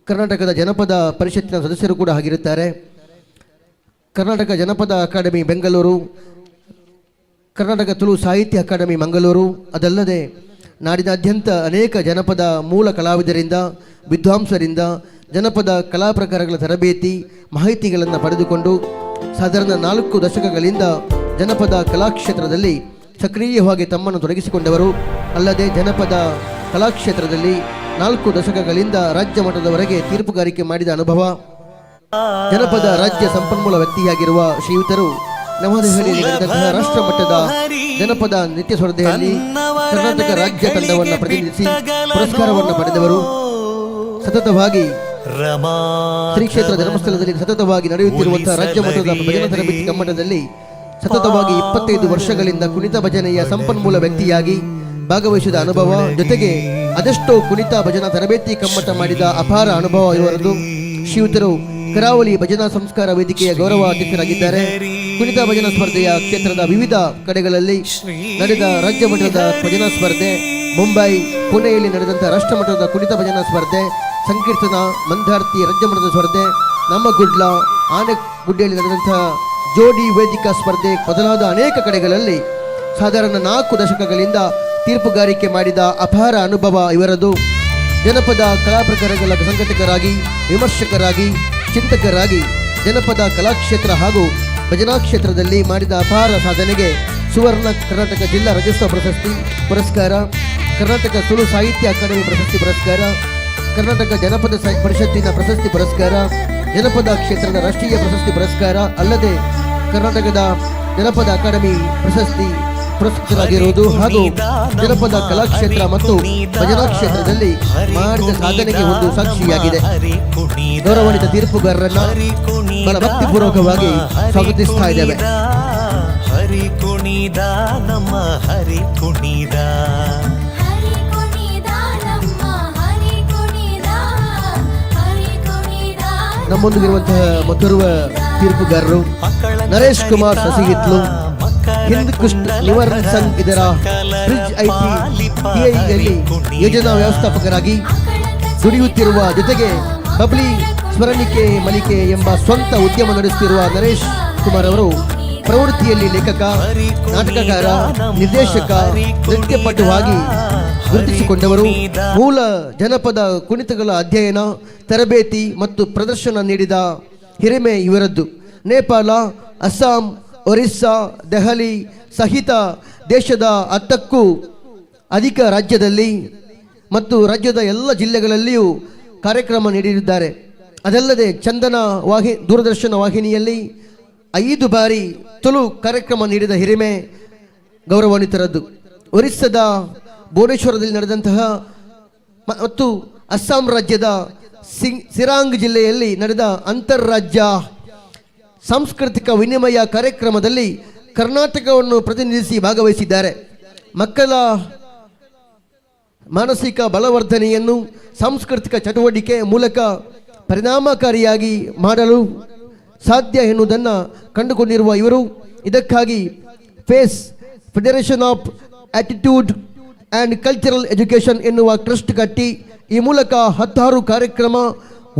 ಕರ್ನಾಟಕದ ಜನಪದ ಪರಿಷತ್ತಿನ ಸದಸ್ಯರು ಕೂಡ ಆಗಿರುತ್ತಾರೆ. ಕರ್ನಾಟಕ ಜನಪದ ಅಕಾಡೆಮಿ ಬೆಂಗಳೂರು, ಕರ್ನಾಟಕ ತುಳು ಸಾಹಿತ್ಯ ಅಕಾಡೆಮಿ ಮಂಗಳೂರು, ಅದಲ್ಲದೆ ನಾಡಿನಾದ್ಯಂತ ಅನೇಕ ಜನಪದ ಮೂಲ ಕಲಾವಿದರಿಂದ, ವಿದ್ವಾಂಸರಿಂದ ಜನಪದ ಕಲಾ ಪ್ರಕಾರಗಳ ತರಬೇತಿ ಮಾಹಿತಿಗಳನ್ನು ಪಡೆದುಕೊಂಡು ಸಾಧಾರಣ 4 ದಶಕಗಳಿಂದ ಜನಪದ ಕಲಾಕ್ಷೇತ್ರದಲ್ಲಿ ಸಕ್ರಿಯವಾಗಿ ತಮ್ಮನ್ನು ತೊಡಗಿಸಿಕೊಂಡವರು. ಅಲ್ಲದೆ ಜನಪದ ಕಲಾಕ್ಷೇತ್ರದಲ್ಲಿ 4 ದಶಕಗಳಿಂದ ರಾಜ್ಯ ಮಟ್ಟದವರೆಗೆ ತೀರ್ಪುಗಾರಿಕೆ ಮಾಡಿದ ಅನುಭವ, ಜನಪದ ರಾಜ್ಯ ಸಂಪನ್ಮೂಲ ವ್ಯಕ್ತಿಯಾಗಿರುವ ಶ್ರೀಯುತರು ನವದೆಹಲಿಯಲ್ಲಿ ನಡೆದಂತಹ ರಾಷ್ಟ್ರ ಮಟ್ಟದ ಜನಪದ ನೃತ್ಯ ಸ್ಪರ್ಧೆಯಲ್ಲಿ ಕರ್ನಾಟಕ ರಾಜ್ಯ ತಂಡವನ್ನು ಪ್ರತಿನಿಧಿಸಿ ಪುರಸ್ಕಾರವನ್ನು ಪಡೆದವರು. ಸತತವಾಗಿ ಶ್ರೀ ಕ್ಷೇತ್ರ ಧರ್ಮಸ್ಥಳದಲ್ಲಿ ಸತತವಾಗಿ ನಡೆಯುತ್ತಿರುವಂತಹ ರಾಜ್ಯ ಮಟ್ಟದ ಭಜನಾ ತರಬೇತಿ ಕಮ್ಮಟದಲ್ಲಿ ಸತತವಾಗಿ 25 ವರ್ಷಗಳಿಂದ ಕುಣಿತ ಭಜನೆಯ ಸಂಪನ್ಮೂಲ ವ್ಯಕ್ತಿಯಾಗಿ ಭಾಗವಹಿಸಿದ ಅನುಭವ, ಜೊತೆಗೆ ಅದೆಷ್ಟೋ ಕುಣಿತ ಭಜನಾ ತರಬೇತಿ ಕಮ್ಮಟ ಮಾಡಿದ ಅಪಾರ ಅನುಭವ ಇವರದು. ಶ್ರೀಯುತರು ಕರಾವಳಿ ಭಜನಾ ಸಂಸ್ಕಾರ ವೇದಿಕೆಯ ಗೌರವ ಅಧ್ಯಕ್ಷರಾಗಿದ್ದಾರೆ. ಕುಣಿತ ಭಜನಾ ಸ್ಪರ್ಧೆಯ ಕ್ಷೇತ್ರದ ವಿವಿಧ ಕಡೆಗಳಲ್ಲಿ ನಡೆದ ರಾಜ್ಯ ಮಟ್ಟದ ಭಜನಾ ಸ್ಪರ್ಧೆ, ಮುಂಬೈ ಪುಣೆಯಲ್ಲಿ ನಡೆದಂತಹ ರಾಷ್ಟ್ರ ಮಟ್ಟದ ಕುಣಿತ ಭಜನಾ ಸ್ಪರ್ಧೆ, ಸಂಕೀರ್ತನ ಮಂದಾರ್ತಿ ರಾಜ್ಯ ಮಟ್ಟದ ಸ್ಪರ್ಧೆ, ನಮ್ಮಗುಡ್ಲ ಆನೆಗುಡ್ಡೆಯಲ್ಲಿ ನಡೆದಂತಹ ಜೋಡಿ ವೇದಿಕಾ ಸ್ಪರ್ಧೆ ಮೊದಲಾದ ಅನೇಕ ಕಡೆಗಳಲ್ಲಿ ಸಾಧಾರಣ 4 ದಶಕಗಳಿಂದ ತೀರ್ಪುಗಾರಿಕೆ ಮಾಡಿದ ಅಪಾರ ಅನುಭವ ಇವರದು. ಜನಪದ ಕಲಾ ಪ್ರಕಾರಗಳ ಸಂಘಟಕರಾಗಿ, ವಿಮರ್ಶಕರಾಗಿ, ಚಿಂತಕರಾಗಿ ಜನಪದ ಕಲಾಕ್ಷೇತ್ರ ಹಾಗೂ ಭಜನಾ ಕ್ಷೇತ್ರದಲ್ಲಿ ಮಾಡಿದ ಅಪಾರ ಸಾಧನೆಗೆ ಸುವರ್ಣ ಕರ್ನಾಟಕ ಜಿಲ್ಲಾ ರಾಜ್ಯೋತ್ಸವ ಪ್ರಶಸ್ತಿ ಪುರಸ್ಕಾರ, ಕರ್ನಾಟಕ ತುಳು ಸಾಹಿತ್ಯ ಅಕಾಡೆಮಿ ಪ್ರಶಸ್ತಿ ಪುರಸ್ಕಾರ, ಕರ್ನಾಟಕ ಜನಪದ ಪರಿಷತ್ತಿನ ಪ್ರಶಸ್ತಿ ಪುರಸ್ಕಾರ, ಜನಪದ ಕ್ಷೇತ್ರದ ರಾಷ್ಟ್ರೀಯ ಪ್ರಶಸ್ತಿ ಪುರಸ್ಕಾರ ಅಲ್ಲದೆ ಕರ್ನಾಟಕದ ಜನಪದ ಅಕಾಡೆಮಿ ಪ್ರಶಸ್ತಿ ಪುರಸ್ಕೃತರಾಗಿರುವುದು ಹಾಗೂ ಜನಪದ ಕಲಾಕ್ಷೇತ್ರ ಮತ್ತು ಭಜನಾ ಕ್ಷೇತ್ರದಲ್ಲಿ ಮಾಡಿದ ಸಾಧನೆಗೆ ಒಂದು ಸಾಕ್ಷಿಯಾಗಿದೆ. ಗೌರವಾನ್ವಿತ ತೀರ್ಪುಗಾರರನ್ನ ಬಹಳ ಭಕ್ತಿಪೂರ್ವಕವಾಗಿ ಸ್ವಾಗತಿಸ್ತಾ ಇದ್ದೇವೆ. ಹರಿ ಕುಣಿದ ನಮ್ಮ ಹರಿ ಕುಣಿದ, ನಮ್ಮೊಂದಿಗಿರುವಂತಹ ಮತ್ತೋರ್ವ ತೀರ್ಪುಗಾರರು ನರೇಶ್ ಕುಮಾರ್ ಸಸಿಹಿತ್ಲು, ಹಿಂದ್ ಕುಸ್ಟ್ ನಿವಾರಣ್ ಸಂಘ್ ಇದರ ಬ್ರಿಡ್ಜ್ ಐಟಿಯಲ್ಲಿ ಯೋಜನಾ ವ್ಯವಸ್ಥಾಪಕರಾಗಿ ದುಡಿಯುತ್ತಿರುವ ಜೊತೆಗೆ ಬಬ್ಲಿ ಸ್ಮರಣಿಕೆ ಮಲಿಕೆ ಎಂಬ ಸ್ವಂತ ಉದ್ಯಮ ನಡೆಸುತ್ತಿರುವ ನರೇಶ್ ಕುಮಾರ್ ಅವರು ಪ್ರವೃತ್ತಿಯಲ್ಲಿ ಲೇಖಕ, ನಾಟಕಕಾರ, ನಿರ್ದೇಶಕ, ನೃತ್ಯಪಟುವಾಗಿ ಗುರುತಿಸಿಕೊಂಡವರು. ಮೂಲ ಜನಪದ ಕುಣಿತಗಳ ಅಧ್ಯಯನ, ತರಬೇತಿ ಮತ್ತು ಪ್ರದರ್ಶನ ನೀಡಿದ ಹಿರಿಮೆ ಇವರದ್ದು. ನೇಪಾಳ, ಅಸ್ಸಾಂ, ಒರಿಸ್ಸಾ, ದೆಹಲಿ ಸಹಿತ ದೇಶದ 10ಕ್ಕೂ ಅಧಿಕ ರಾಜ್ಯದಲ್ಲಿ ಮತ್ತು ರಾಜ್ಯದ ಎಲ್ಲ ಜಿಲ್ಲೆಗಳಲ್ಲಿಯೂ ಕಾರ್ಯಕ್ರಮ ನೀಡಿದ್ದಾರೆ. ಅದಲ್ಲದೆ ಚಂದನ ದೂರದರ್ಶನ ವಾಹಿನಿಯಲ್ಲಿ 5 ಬಾರಿ ತುಳು ಕಾರ್ಯಕ್ರಮ ನೀಡಿದ ಹಿರಿಮೆ ಗೌರವಾನ್ವಿತರದ್ದು. ಒರಿಸ್ಸಾದ ಭುವನೇಶ್ವರದಲ್ಲಿ ನಡೆದಂತಹ ಮತ್ತು ಅಸ್ಸಾಂ ರಾಜ್ಯದ ಸಿರಾಂಗ್ ಜಿಲ್ಲೆಯಲ್ಲಿ ನಡೆದ ಅಂತಾರಾಜ್ಯ ಸಾಂಸ್ಕೃತಿಕ ವಿನಿಮಯ ಕಾರ್ಯಕ್ರಮದಲ್ಲಿ ಕರ್ನಾಟಕವನ್ನು ಪ್ರತಿನಿಧಿಸಿ ಭಾಗವಹಿಸಿದ್ದಾರೆ. ಮಕ್ಕಳ ಮಾನಸಿಕ ಬಲವರ್ಧನೆಯನ್ನು ಸಾಂಸ್ಕೃತಿಕ ಚಟುವಟಿಕೆ ಮೂಲಕ ಪರಿಣಾಮಕಾರಿಯಾಗಿ ಮಾಡಲು ಸಾಧ್ಯ ಎನ್ನುವುದನ್ನು ಕಂಡುಕೊಂಡಿರುವ ಇವರು ಇದಕ್ಕಾಗಿ federation of attitude and cultural education ಎನ್ನುವ ಟ್ರಸ್ಟ್ ಕಟ್ಟಿ ಈ ಮೂಲಕ 16 ಕಾರ್ಯಕ್ರಮ,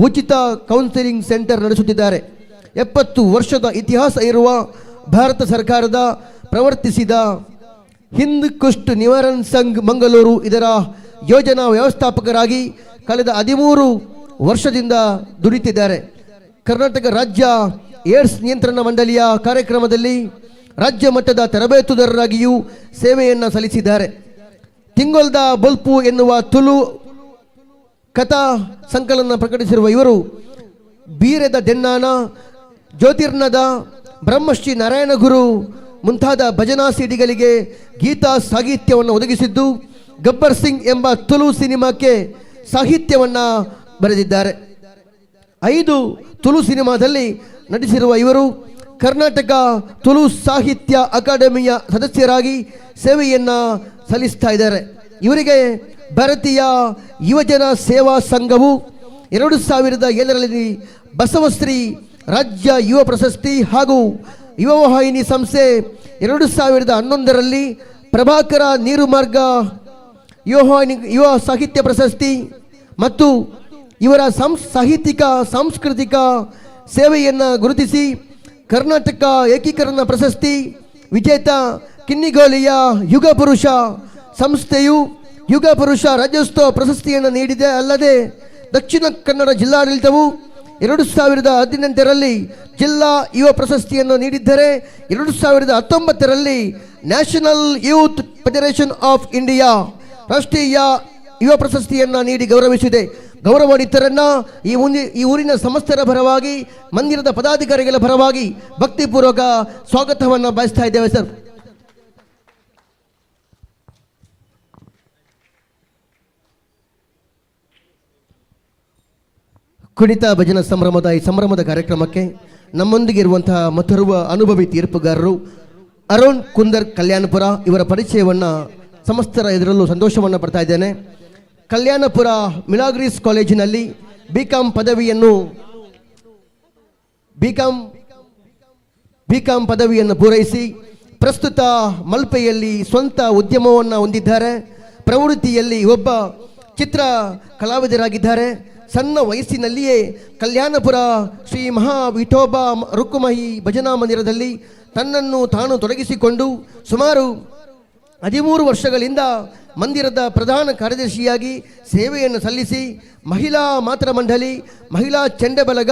ಉಚಿತ ಕೌನ್ಸಿಲಿಂಗ್ ಸೆಂಟರ್ ನಡೆಸುತ್ತಿದ್ದಾರೆ. 70 ವರ್ಷದ ಇತಿಹಾಸ ಇರುವ ಭಾರತ ಸರ್ಕಾರದ ಪ್ರವರ್ತಿಸಿದ ಹಿಂದ್ ಕುಸ್ಟ್ ನಿವಾರಣ್ ಸಂಘ್ ಮಂಗಳೂರು ಇದರ ಯೋಜನಾ ವ್ಯವಸ್ಥಾಪಕರಾಗಿ ಕಳೆದ 13 ವರ್ಷದಿಂದ ದುಡಿತಿದ್ದಾರೆ. ಕರ್ನಾಟಕ ರಾಜ್ಯ ಏಡ್ಸ್ ನಿಯಂತ್ರಣ ಮಂಡಳಿಯ ಕಾರ್ಯಕ್ರಮದಲ್ಲಿ ರಾಜ್ಯ ಮಟ್ಟದ ತರಬೇತುದಾರರಾಗಿಯೂ ಸೇವೆಯನ್ನು ಸಲ್ಲಿಸಿದ್ದಾರೆ. ತಿಂಗೊಲ್ದ ಬೊಲ್ಪು ಎನ್ನುವ ತುಳು ಕಥಾ ಸಂಕಲನ ಪ್ರಕಟಿಸಿರುವ ಇವರು ಬೀರೆದ ದೆನ್ನಾನ, ಜ್ಯೋತಿರ್ನದ, ಬ್ರಹ್ಮಶ್ರೀ ನಾರಾಯಣಗುರು ಮುಂತಾದ ಭಜನಾ ಸಿಡಿಗಳಿಗೆ ಗೀತಾ ಸಾಹಿತ್ಯವನ್ನು ಒದಗಿಸಿದ್ದು, ಗಬ್ಬರ್ ಸಿಂಗ್ ಎಂಬ ತುಳು ಸಿನಿಮಾಕ್ಕೆ ಸಾಹಿತ್ಯವನ್ನು ಬರೆದಿದ್ದಾರೆ. 5 ತುಳು ಸಿನಿಮಾದಲ್ಲಿ ನಟಿಸಿರುವ ಇವರು ಕರ್ನಾಟಕ ತುಳು ಸಾಹಿತ್ಯ ಅಕಾಡೆಮಿಯ ಸದಸ್ಯರಾಗಿ ಸೇವೆಯನ್ನು ಸಲ್ಲಿಸ್ತಾ ಇದ್ದಾರೆ. ಇವರಿಗೆ ಭಾರತೀಯ ಯುವಜನ ಸೇವಾ ಸಂಘವು 2007ರಲ್ಲಿ ಬಸವಶ್ರೀ ರಾಜ್ಯ ಯುವ ಪ್ರಶಸ್ತಿ ಹಾಗೂ ಯುವ ವಾಹಿನಿ ಸಂಸ್ಥೆ 2011ರಲ್ಲಿ ಪ್ರಭಾಕರ ನೀರುಮಾರ್ಗ ಯುವ ಸಾಹಿತ್ಯ ಪ್ರಶಸ್ತಿ ಮತ್ತು ಇವರ ಸಾಂಸ್ಕೃತಿಕ ಸೇವೆಯನ್ನು ಗುರುತಿಸಿ ಕರ್ನಾಟಕ ಏಕೀಕರಣ ಪ್ರಶಸ್ತಿ ವಿಜೇತ ಕಿನ್ನಿಗೋಳಿಯ ಯುಗ ಪುರುಷ ಸಂಸ್ಥೆಯು ಯುಗ ಪುರುಷ ರಾಜ್ಯೋತ್ಸವ ಪ್ರಶಸ್ತಿಯನ್ನು ನೀಡಿದೆ. ಅಲ್ಲದೆ ದಕ್ಷಿಣ ಕನ್ನಡ ಜಿಲ್ಲಾಡಳಿತವು 2018ರಲ್ಲಿ ಜಿಲ್ಲಾ ಯುವ ಪ್ರಶಸ್ತಿಯನ್ನು ನೀಡಿದ್ದರೆ 2019ರಲ್ಲಿ national youth federation of India ರಾಷ್ಟ್ರೀಯ ಯುವ ಪ್ರಶಸ್ತಿಯನ್ನು ನೀಡಿ ಗೌರವಿಸಿದೆ. ಗೌರವಾನ್ವಿತರನ್ನ ಈ ಊರಿನ ಸಮಸ್ತರ ಪರವಾಗಿ, ಮಂದಿರದ ಪದಾಧಿಕಾರಿಗಳ ಪರವಾಗಿ ಭಕ್ತಿಪೂರ್ವಕ ಸ್ವಾಗತವನ್ನು ಬಯಸ್ತಾ ಇದ್ದೇವೆ ಸರ್. ಕುಣಿತ ಭಜನಾ ಸಂಭ್ರಮದ ಈ ಸಂಭ್ರಮದ ಕಾರ್ಯಕ್ರಮಕ್ಕೆ ನಮ್ಮೊಂದಿಗೆ ಇರುವಂತಹ ಮತ್ತೋರ್ವ ಅನುಭವಿ ತೀರ್ಪುಗಾರರು ಅರುಣ್ ಕುಂದರ್ ಕಲ್ಯಾಣಪುರ. ಇವರ ಪರಿಚಯವನ್ನು ಸಮಸ್ತರ ಎದುರಲ್ಲೂ ಸಂತೋಷವನ್ನು ಪಡ್ತಾ ಇದ್ದೇನೆ. ಕಲ್ಯಾಣಪುರ ಮಿಲಾಗ್ರೀಸ್ ಕಾಲೇಜಿನಲ್ಲಿ ಬಿಕಾಂ ಪದವಿಯನ್ನು ಪೂರೈಸಿ ಪ್ರಸ್ತುತ ಮಲ್ಪೆಯಲ್ಲಿ ಸ್ವಂತ ಉದ್ಯಮವನ್ನು ಹೊಂದಿದ್ದಾರೆ. ಪ್ರವೃತ್ತಿಯಲ್ಲಿ ಒಬ್ಬ ಚಿತ್ರ ಕಲಾವಿದರಾಗಿದ್ದಾರೆ. ಸಣ್ಣ ವಯಸ್ಸಿನಲ್ಲಿಯೇ ಕಲ್ಯಾಣಪುರ ಶ್ರೀ ಮಹಾ ವಿಠೋಬಾ ರುಕ್ಕುಮಹಿ ಭಜನಾ ಮಂದಿರದಲ್ಲಿ ತನ್ನನ್ನು ತಾನು ತೊಡಗಿಸಿಕೊಂಡು ಸುಮಾರು 13 ವರ್ಷಗಳಿಂದ ಮಂದಿರದ ಪ್ರಧಾನ ಕಾರ್ಯದರ್ಶಿಯಾಗಿ ಸೇವೆಯನ್ನು ಸಲ್ಲಿಸಿ ಮಹಿಳಾ ಮಾತೃ ಮಂಡಳಿ, ಮಹಿಳಾ ಚೆಂಡಬಲಗ,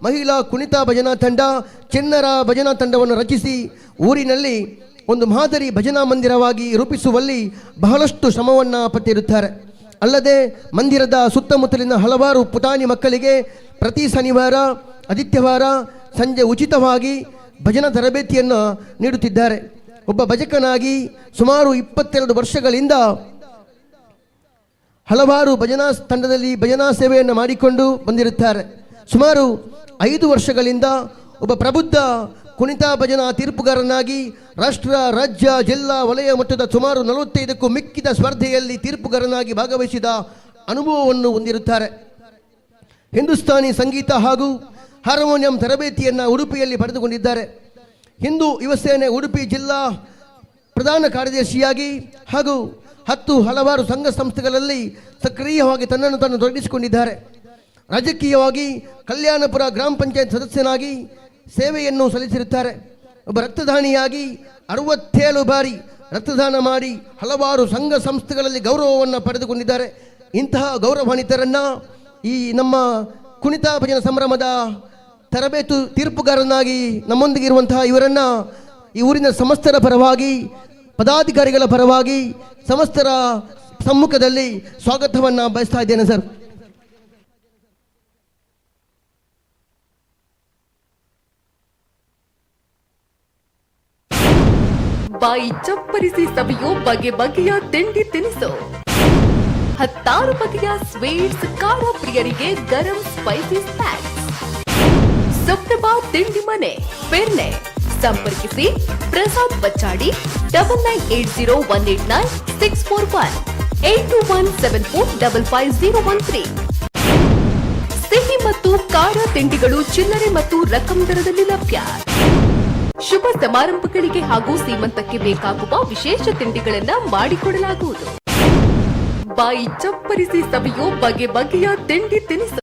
ಮಹಿಳಾ ಕುಣಿತ ಭಜನಾ ತಂಡ, ಚಿಣ್ಣರ ಭಜನಾ ತಂಡವನ್ನು ರಚಿಸಿ ಊರಿನಲ್ಲಿ ಒಂದು ಮಾದರಿ ಭಜನಾ ಮಂದಿರವಾಗಿ ರೂಪಿಸುವಲ್ಲಿ ಬಹಳಷ್ಟು ಶ್ರಮವನ್ನು ಪಟ್ಟಿರುತ್ತಾರೆ. ಅಲ್ಲದೆ ಮಂದಿರದ ಸುತ್ತಮುತ್ತಲಿನ ಹಲವಾರು ಪುಟಾಣಿ ಮಕ್ಕಳಿಗೆ ಪ್ರತಿ ಶನಿವಾರ, ಆದಿತ್ಯವಾರ ಸಂಜೆ ಉಚಿತವಾಗಿ ಭಜನಾ ತರಬೇತಿಯನ್ನು ನೀಡುತ್ತಿದ್ದಾರೆ. ಒಬ್ಬ ಭಜಕನಾಗಿ ಸುಮಾರು 22 ವರ್ಷಗಳಿಂದ ಹಲವಾರು ಭಜನಾ ತಂಡದಲ್ಲಿ ಭಜನಾ ಸೇವೆಯನ್ನು ಮಾಡಿಕೊಂಡು ಬಂದಿರುತ್ತಾರೆ. ಸುಮಾರು 5 ವರ್ಷಗಳಿಂದ ಒಬ್ಬ ಪ್ರಬುದ್ಧ ಕುಣಿತ ಭಜನಾ ತೀರ್ಪುಗಾರನಾಗಿ ರಾಷ್ಟ್ರ, ರಾಜ್ಯ, ಜಿಲ್ಲಾ, ವಲಯ ಮಟ್ಟದ ಸುಮಾರು 45ಕ್ಕೂ ಮಿಕ್ಕಿದ ಸ್ಪರ್ಧೆಯಲ್ಲಿ ತೀರ್ಪುಗಾರನಾಗಿ ಭಾಗವಹಿಸಿದ ಅನುಭವವನ್ನು ಹೊಂದಿರುತ್ತಾರೆ. ಹಿಂದೂಸ್ತಾನಿ ಸಂಗೀತ ಹಾಗೂ ಹಾರ್ಮೋನಿಯಂ ತರಬೇತಿಯನ್ನು ಉಡುಪಿಯಲ್ಲಿ ಪಡೆದುಕೊಂಡಿದ್ದಾರೆ. ಹಿಂದೂ ಯುವ ಸೇನೆ ಉಡುಪಿ ಜಿಲ್ಲಾ ಪ್ರಧಾನ ಕಾರ್ಯದರ್ಶಿಯಾಗಿ ಹಾಗೂ ಹಲವಾರು ಸಂಘ ಸಂಸ್ಥೆಗಳಲ್ಲಿ ಸಕ್ರಿಯವಾಗಿ ತನ್ನನ್ನು ತಾನು ತೊಡಗಿಸಿಕೊಂಡಿದ್ದಾರೆ. ರಾಜಕೀಯವಾಗಿ ಕಲ್ಯಾಣಪುರ ಗ್ರಾಮ ಪಂಚಾಯತ್ ಸದಸ್ಯನಾಗಿ ಸೇವೆಯನ್ನು ಸಲ್ಲಿಸಿರುತ್ತಾರೆ. ಒಬ್ಬ ರಕ್ತದಾನಿಯಾಗಿ 67 ಬಾರಿ ರಕ್ತದಾನ ಮಾಡಿ ಹಲವಾರು ಸಂಘ ಸಂಸ್ಥೆಗಳಲ್ಲಿ ಗೌರವವನ್ನು ಪಡೆದುಕೊಂಡಿದ್ದಾರೆ. ಇಂತಹ ಗೌರವಾನ್ವಿತರನ್ನು ಈ ನಮ್ಮ ಕುಣಿತ ಭಜನಾ ಸಂಭ್ರಮದ ತರಬೇತು ತೀರ್ಪುಗಾರನಾಗಿ ನಮ್ಮೊಂದಿಗೆ ಇರುವಂತಹ ಇವರನ್ನು ಈ ಊರಿನ ಸಮಸ್ತರ ಪರವಾಗಿ, ಪದಾಧಿಕಾರಿಗಳ ಪರವಾಗಿ, ಸಮಸ್ತರ ಸಮ್ಮುಖದಲ್ಲಿ ಸ್ವಾಗತವನ್ನು ಬಯಸ್ತಾ ಇದ್ದೇನೆ ಸರ್. ಬಾಯಿ ಚಪ್ಪರಿಸಿ ಸವಿಯೋ ಬಗೆ ಬಗೆಯ ತಿಂಡಿ ತಿನಿಸು, 16 ಬಗೆಯ ಸ್ವೀಟ್ಸ್, ಖಾರ ಪ್ರಿಯರಿಗೆ ಗರಂ ಸ್ಪೈಸಿ ಸ್ನ್ಯಾಕ್ಸ್. ಸುಪ್ರಭಾ ತಿಂಡಿ ಮನೆ, ಪೆರ್ನೆ. ಸಂಪರ್ಕಿಸಿ ಪ್ರಸಾದ್ ಬಚ್ಚಾಡಿ 9980189641 8217455013. ಸಿಹಿ ಮತ್ತು ಖಾರ ತಿಂಡಿಗಳು ಚಿಲ್ಲರೆ ಮತ್ತು ರಕಂ ದರದಲ್ಲಿ ಲಭ್ಯ. ಶುಭ ಸಮಾರಂಭಗಳಿಗೆ ಹಾಗೂ ಸೀಮಂತಕ್ಕೆ ಬೇಕಾಗುವ ವಿಶೇಷ ತಿಂಡಿಗಳನ್ನ ಮಾಡಿಕೊಡಲಾಗುವುದು. ಬಾಯಿ ಚಪ್ಪರಿಸಿ ಸವಿಯೋ ಬಗೆ ಬಗೆಯ ತಿಂಡಿ ತಿನಿಸು.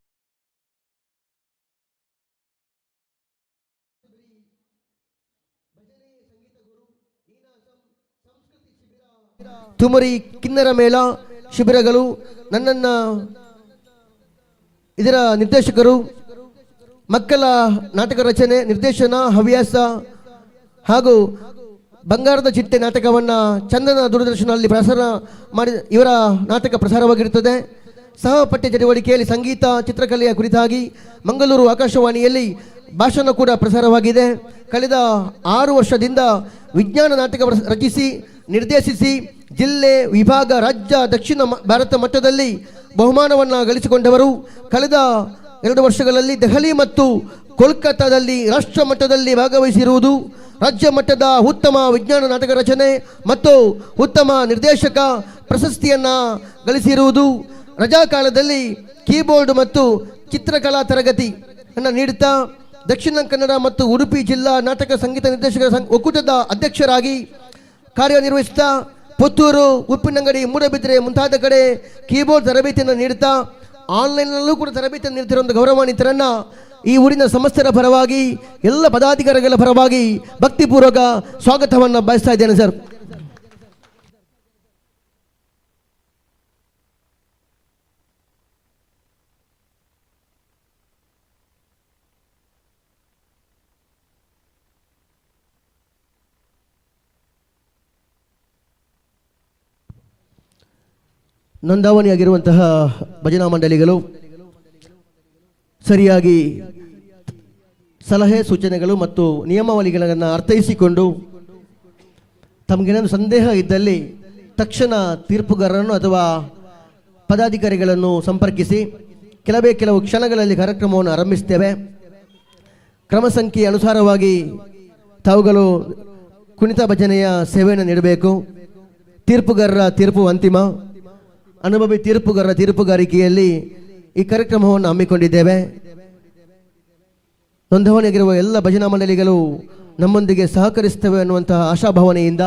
ತುಮರಿ ಕಿನ್ನರ ಮೇಳ ಶಿಬಿರಗಳು ನನ್ನನ್ನು ಇದರ ನಿರ್ದೇಶಕರು, ಮಕ್ಕಳ ನಾಟಕ ರಚನೆ, ನಿರ್ದೇಶನ, ಹವ್ಯಾಸ ಹಾಗೂ ಬಂಗಾರದ ಚಿಟ್ಟೆ ನಾಟಕವನ್ನು ಚಂದನ ದೂರದರ್ಶನದಲ್ಲಿ ಪ್ರಸಾರ ಮಾಡಿ ಇವರ ನಾಟಕ ಪ್ರಸಾರವಾಗಿರುತ್ತದೆ. ಸಹಪಠ್ಯ ಚಟುವಟಿಕೆಯಲ್ಲಿ ಸಂಗೀತ, ಚಿತ್ರಕಲೆಯ ಕುರಿತಾಗಿ ಮಂಗಳೂರು ಆಕಾಶವಾಣಿಯಲ್ಲಿ ಭಾಷಣ ಕೂಡ ಪ್ರಸಾರವಾಗಿದೆ. ಕಳೆದ 6 ವರ್ಷದಿಂದ ವಿಜ್ಞಾನ ನಾಟಕ ರಚಿಸಿ ನಿರ್ದೇಶಿಸಿ ಜಿಲ್ಲೆ, ವಿಭಾಗ, ರಾಜ್ಯ, ದಕ್ಷಿಣ ಭಾರತ ಮಟ್ಟದಲ್ಲಿ ಬಹುಮಾನವನ್ನು ಗಳಿಸಿಕೊಂಡವರು. ಕಳೆದ 2 ವರ್ಷಗಳಲ್ಲಿ ದೆಹಲಿ ಮತ್ತು ಕೋಲ್ಕತ್ತಾದಲ್ಲಿ ರಾಷ್ಟ್ರ ಮಟ್ಟದಲ್ಲಿ ಭಾಗವಹಿಸಿರುವುದು. ರಾಜ್ಯ ಮಟ್ಟದ ಉತ್ತಮ ವಿಜ್ಞಾನ ನಾಟಕ ರಚನೆ ಮತ್ತು ಉತ್ತಮ ನಿರ್ದೇಶಕ ಪ್ರಶಸ್ತಿಯನ್ನು ಗಳಿಸಿರುವುದು. ರಜಾಕಾಲದಲ್ಲಿ ಕೀಬೋರ್ಡ್ ಮತ್ತು ಚಿತ್ರಕಲಾ ತರಗತಿಯನ್ನು ನೀಡುತ್ತಾ ದಕ್ಷಿಣ ಕನ್ನಡ ಮತ್ತು ಉಡುಪಿ ಜಿಲ್ಲಾ ನಾಟಕ ಸಂಗೀತ ನಿರ್ದೇಶಕರ ಒಕ್ಕೂಟದ ಅಧ್ಯಕ್ಷರಾಗಿ ಕಾರ್ಯನಿರ್ವಹಿಸುತ್ತಾ ಪುತ್ತೂರು, ಉಪ್ಪಿನಂಗಡಿ, ಮೂಡಬಿದ್ರೆ ಮುಂತಾದ ಕಡೆ ಕೀಬೋರ್ಡ್ ತರಬೇತಿಯನ್ನು ನೀಡುತ್ತಾ ಆನ್ಲೈನ್ನಲ್ಲೂ ಕೂಡ ತರಬೇತಿಯನ್ನು ನೀಡುತ್ತಿರುವ ಗೌರವಾನ್ವಿತರನ್ನು ಈ ಊರಿನ ಸಮಸ್ತರ ಪರವಾಗಿ, ಎಲ್ಲ ಪದಾಧಿಕಾರಿಗಳ ಪರವಾಗಿ ಭಕ್ತಿಪೂರ್ವಕ ಸ್ವಾಗತವನ್ನು ಬಯಸ್ತಾ ಇದ್ದೇನೆ ಸರ್. ನೋಂದಾವಣಿಯಾಗಿರುವಂತಹ ಭಜನಾ ಮಂಡಳಿಗಳು ಸರಿಯಾಗಿ ಸಲಹೆ ಸೂಚನೆಗಳು ಮತ್ತು ನಿಯಮಾವಳಿಗಳನ್ನು ಅರ್ಥೈಸಿಕೊಂಡು ತಮಗೇನಾದರೂ ಸಂದೇಹ ಇದ್ದಲ್ಲಿ ತಕ್ಷಣ ತೀರ್ಪುಗಾರರನ್ನು ಅಥವಾ ಪದಾಧಿಕಾರಿಗಳನ್ನು ಸಂಪರ್ಕಿಸಿ ಕೆಲವು ಕ್ಷಣಗಳಲ್ಲಿ ಕಾರ್ಯಕ್ರಮವನ್ನು ಆರಂಭಿಸ್ತೇವೆ. ಕ್ರಮ ಸಂಖ್ಯೆ ಅನುಸಾರವಾಗಿ ತಾವುಗಳು ಕುಣಿತ ಭಜನೆಯ ಸೇವೆಯನ್ನು ನೀಡಬೇಕು. ತೀರ್ಪುಗಾರರ ತೀರ್ಪು ಅಂತಿಮ, ಅನುಭವಿ ತೀರ್ಪುಗಾರರ ತೀರ್ಪುಗಾರಿಕೆಯಲ್ಲಿ ಈ ಕಾರ್ಯಕ್ರಮವನ್ನು ಹಮ್ಮಿಕೊಂಡಿದ್ದೇವೆ. ನೋಂದಣಿಯಾಗಿರುವ ಎಲ್ಲ ಭಜನಾ ಮಂಡಳಿಗಳು ನಮ್ಮೊಂದಿಗೆ ಸಹಕರಿಸುತ್ತವೆ ಅನ್ನುವಂತಹ ಆಶಾಭಾವನೆಯಿಂದ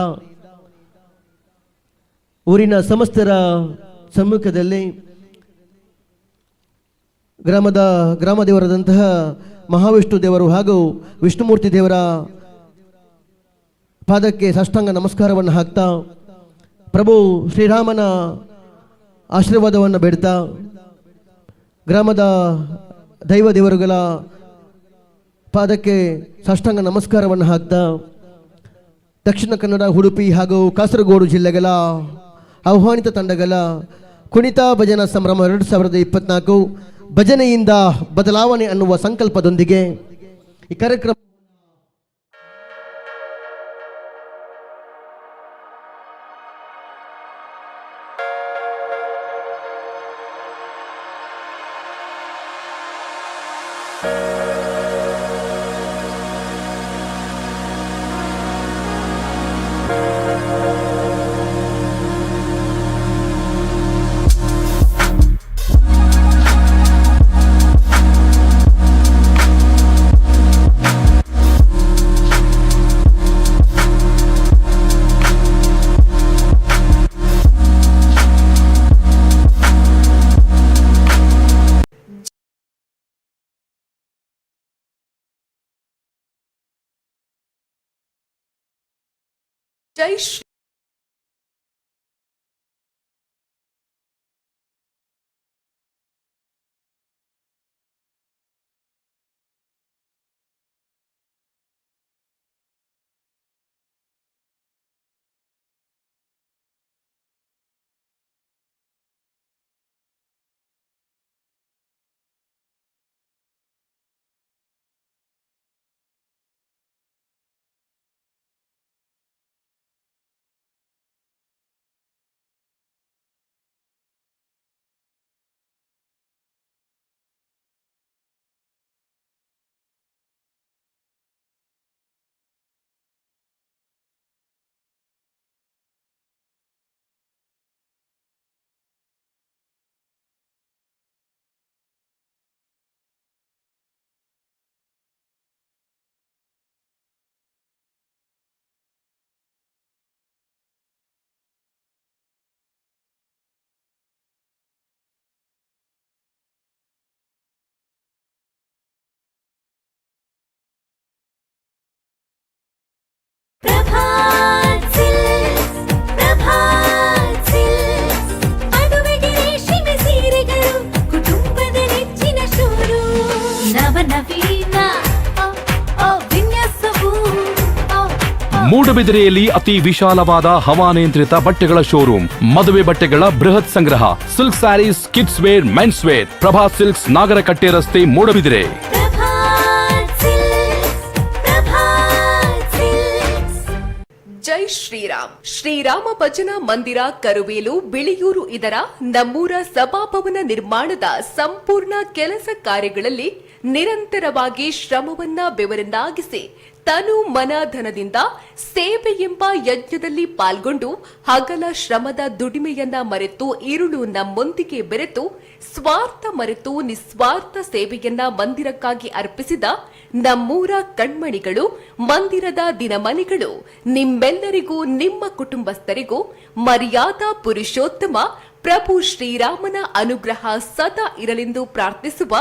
ಊರಿನ ಸಮಸ್ತರ ಸಮ್ಮುಖದಲ್ಲಿ ಗ್ರಾಮ ದೇವರಾದಂತಹ ಮಹಾವಿಷ್ಣು ದೇವರು ಹಾಗೂ ವಿಷ್ಣುಮೂರ್ತಿ ದೇವರ ಪಾದಕ್ಕೆ ಸಾಷ್ಟಾಂಗ ನಮಸ್ಕಾರವನ್ನು ಹಾಕ್ತಾ ಪ್ರಭು ಶ್ರೀರಾಮನ ಆಶೀರ್ವಾದವನ್ನು ಬೇಡ್ತಾ ಗ್ರಾಮದ ದೈವ ದೇವರುಗಳ ಪಾದಕ್ಕೆ ಸಾಷ್ಟಾಂಗ ನಮಸ್ಕಾರವನ್ನು ಹಾಕ್ತಾ ದಕ್ಷಿಣ ಕನ್ನಡ, ಉಡುಪಿ ಹಾಗೂ ಕಾಸರಗೋಡು ಜಿಲ್ಲೆಗಳ ಆಹ್ವಾನಿತ ತಂಡಗಳ ಕುಣಿತ ಭಜನಾ ಸಂಭ್ರಮ 2024 ಭಜನೆಯಿಂದ ಬದಲಾವಣೆ ಅನ್ನುವ ಸಂಕಲ್ಪದೊಂದಿಗೆ ಈ ಕಾರ್ಯಕ್ರಮ ಜೈ ಶ್ರೀ ಮೂಡಬಿದಿರೆಯಲ್ಲಿ ಅತಿ ವಿಶಾಲವಾದ ಹವಾನಿಯಂತ್ರಿತ ಬಟ್ಟೆಗಳ ಶೋರೂಮ್, ಮದುವೆ ಬಟ್ಟೆಗಳ ಬೃಹತ್ ಸಂಗ್ರಹ, silk saris, kids wear, men's wear, Prabha silks, Nagarakatte ರಸ್ತೆ, ಮೂಡಬಿದಿರೆ. ಜೈ ಶ್ರೀರಾಮ್. ಶ್ರೀರಾಮ ಭಜನಾ ಮಂದಿರ ಕರುವೇಲು ಬಿಳಿಯೂರು ಇದರ ನಮ್ಮೂರ ಸಭಾಭವನ ನಿರ್ಮಾಣದ ಸಂಪೂರ್ಣ ಕೆಲಸ ಕಾರ್ಯಗಳಲ್ಲಿ ನಿರಂತರವಾಗಿ ಶ್ರಮವನ್ನ ಬೆವರನ್ನಾಗಿಸಿ ತನು ಮನ ಧನದಿಂದ ಸೇವೆ ಎಂಬ ಯಜ್ಞದಲ್ಲಿ ಪಾಲ್ಗೊಂಡು ಹಗಲ ಶ್ರಮದ ದುಡಿಮೆಯನ್ನ ಮರೆತು ಇರುಳು ನಮ್ಮೊಂದಿಗೆ ಬೆರೆತು ಸ್ವಾರ್ಥ ಮರೆತು ನಿಸ್ವಾರ್ಥ ಸೇವೆಯನ್ನ ಮಂದಿರಕ್ಕಾಗಿ ಅರ್ಪಿಸಿದ ನಮ್ಮೂರ ಕಣ್ಮಣಿಗಳು, ಮಂದಿರದ ದಿನಮಣಿಗಳು, ನಿಮ್ಮೆಲ್ಲರಿಗೂ ನಿಮ್ಮ ಕುಟುಂಬಸ್ಥರಿಗೂ ಮರ್ಯಾದಾ ಪುರುಷೋತ್ತಮ ಪ್ರಭು ಶ್ರೀರಾಮನ ಅನುಗ್ರಹ ಸದಾ ಇರಲೆಂದು ಪ್ರಾರ್ಥಿಸುವ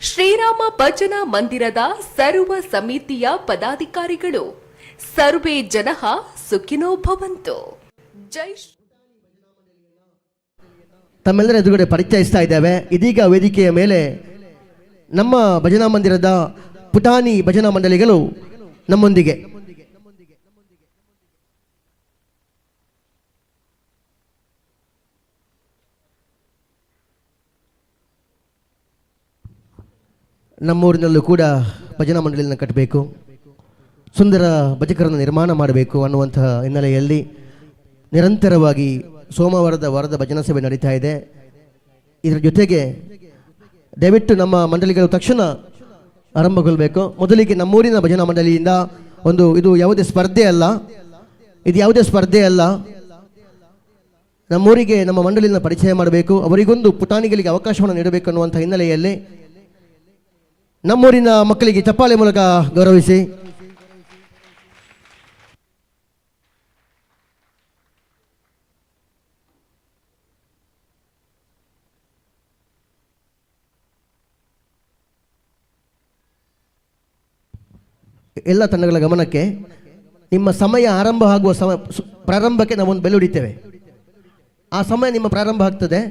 ಶ್ರೀರಾಮ ಭಜನಾ ಮಂದಿರದ ಸರ್ವ ಸಮಿತಿಯ ಪದಾಧಿಕಾರಿಗಳು. ಸರ್ವೇ ಜನಃ ಸುಖಿನೋ ಭವಂತು. ಜೈ ತಮ್ಮೆಲ್ಲರ ಎದುರುಗಡೆ ಪರಿಚಯಿಸ್ತಾ ಇದ್ದೇವೆ. ಇದೀಗ ವೇದಿಕೆಯ ಮೇಲೆ ನಮ್ಮ ಭಜನಾ ಮಂದಿರದ ಪುಟಾಣಿ ಭಜನಾ ಮಂಡಳಿಗಳು ನಮ್ಮೊಂದಿಗೆ. ನಮ್ಮೂರಿನಲ್ಲೂ ಕೂಡ ಭಜನಾ ಮಂಡಳಿಯನ್ನು ಕಟ್ಟಬೇಕು, ಸುಂದರ ಭಜಕರನ್ನು ನಿರ್ಮಾಣ ಮಾಡಬೇಕು ಅನ್ನುವಂತಹ ಹಿನ್ನೆಲೆಯಲ್ಲಿ ನಿರಂತರವಾಗಿ ಸೋಮವಾರದ ವಾರದ ಭಜನಾ ಸಭೆ ನಡೀತಾ ಇದೆ. ಇದರ ಜೊತೆಗೆ ದಯವಿಟ್ಟು ನಮ್ಮ ಮಂಡಳಿಗಳು ತಕ್ಷಣ ಆರಂಭಗೊಳ್ಳಬೇಕು. ಮೊದಲಿಗೆ ನಮ್ಮೂರಿನ ಭಜನಾ ಮಂಡಳಿಯಿಂದ ಇದು ಯಾವುದೇ ಸ್ಪರ್ಧೆ ಅಲ್ಲ, ನಮ್ಮೂರಿಗೆ ನಮ್ಮ ಮಂಡಳಿನ ಪರಿಚಯ ಮಾಡಬೇಕು, ಅವರಿಗೊಂದು ಪುಟಾಣಿಗಳಿಗೆ ಅವಕಾಶವನ್ನು ನೀಡಬೇಕು ಅನ್ನುವಂಥ ಹಿನ್ನೆಲೆಯಲ್ಲಿ ನಮ್ಮೂರಿನ ಮಕ್ಕಳಿಗೆ ಚಪ್ಪಾಳೆ ಮೂಲಕ ಗೌರವಿಸಿ. ಎಲ್ಲ ತಂಡಗಳ ಗಮನಕ್ಕೆ, ನಿಮ್ಮ ಸಮಯ ಆರಂಭ ಆಗುವ ಪ್ರಾರಂಭಕ್ಕೆ ನಾವೊಂದು ಬೆಲ್ ಹೊಡಿತೇವೆ. ಆ ಸಮಯ ನಿಮ್ಮ ಪ್ರಾರಂಭ ಆಗ್ತದೆ.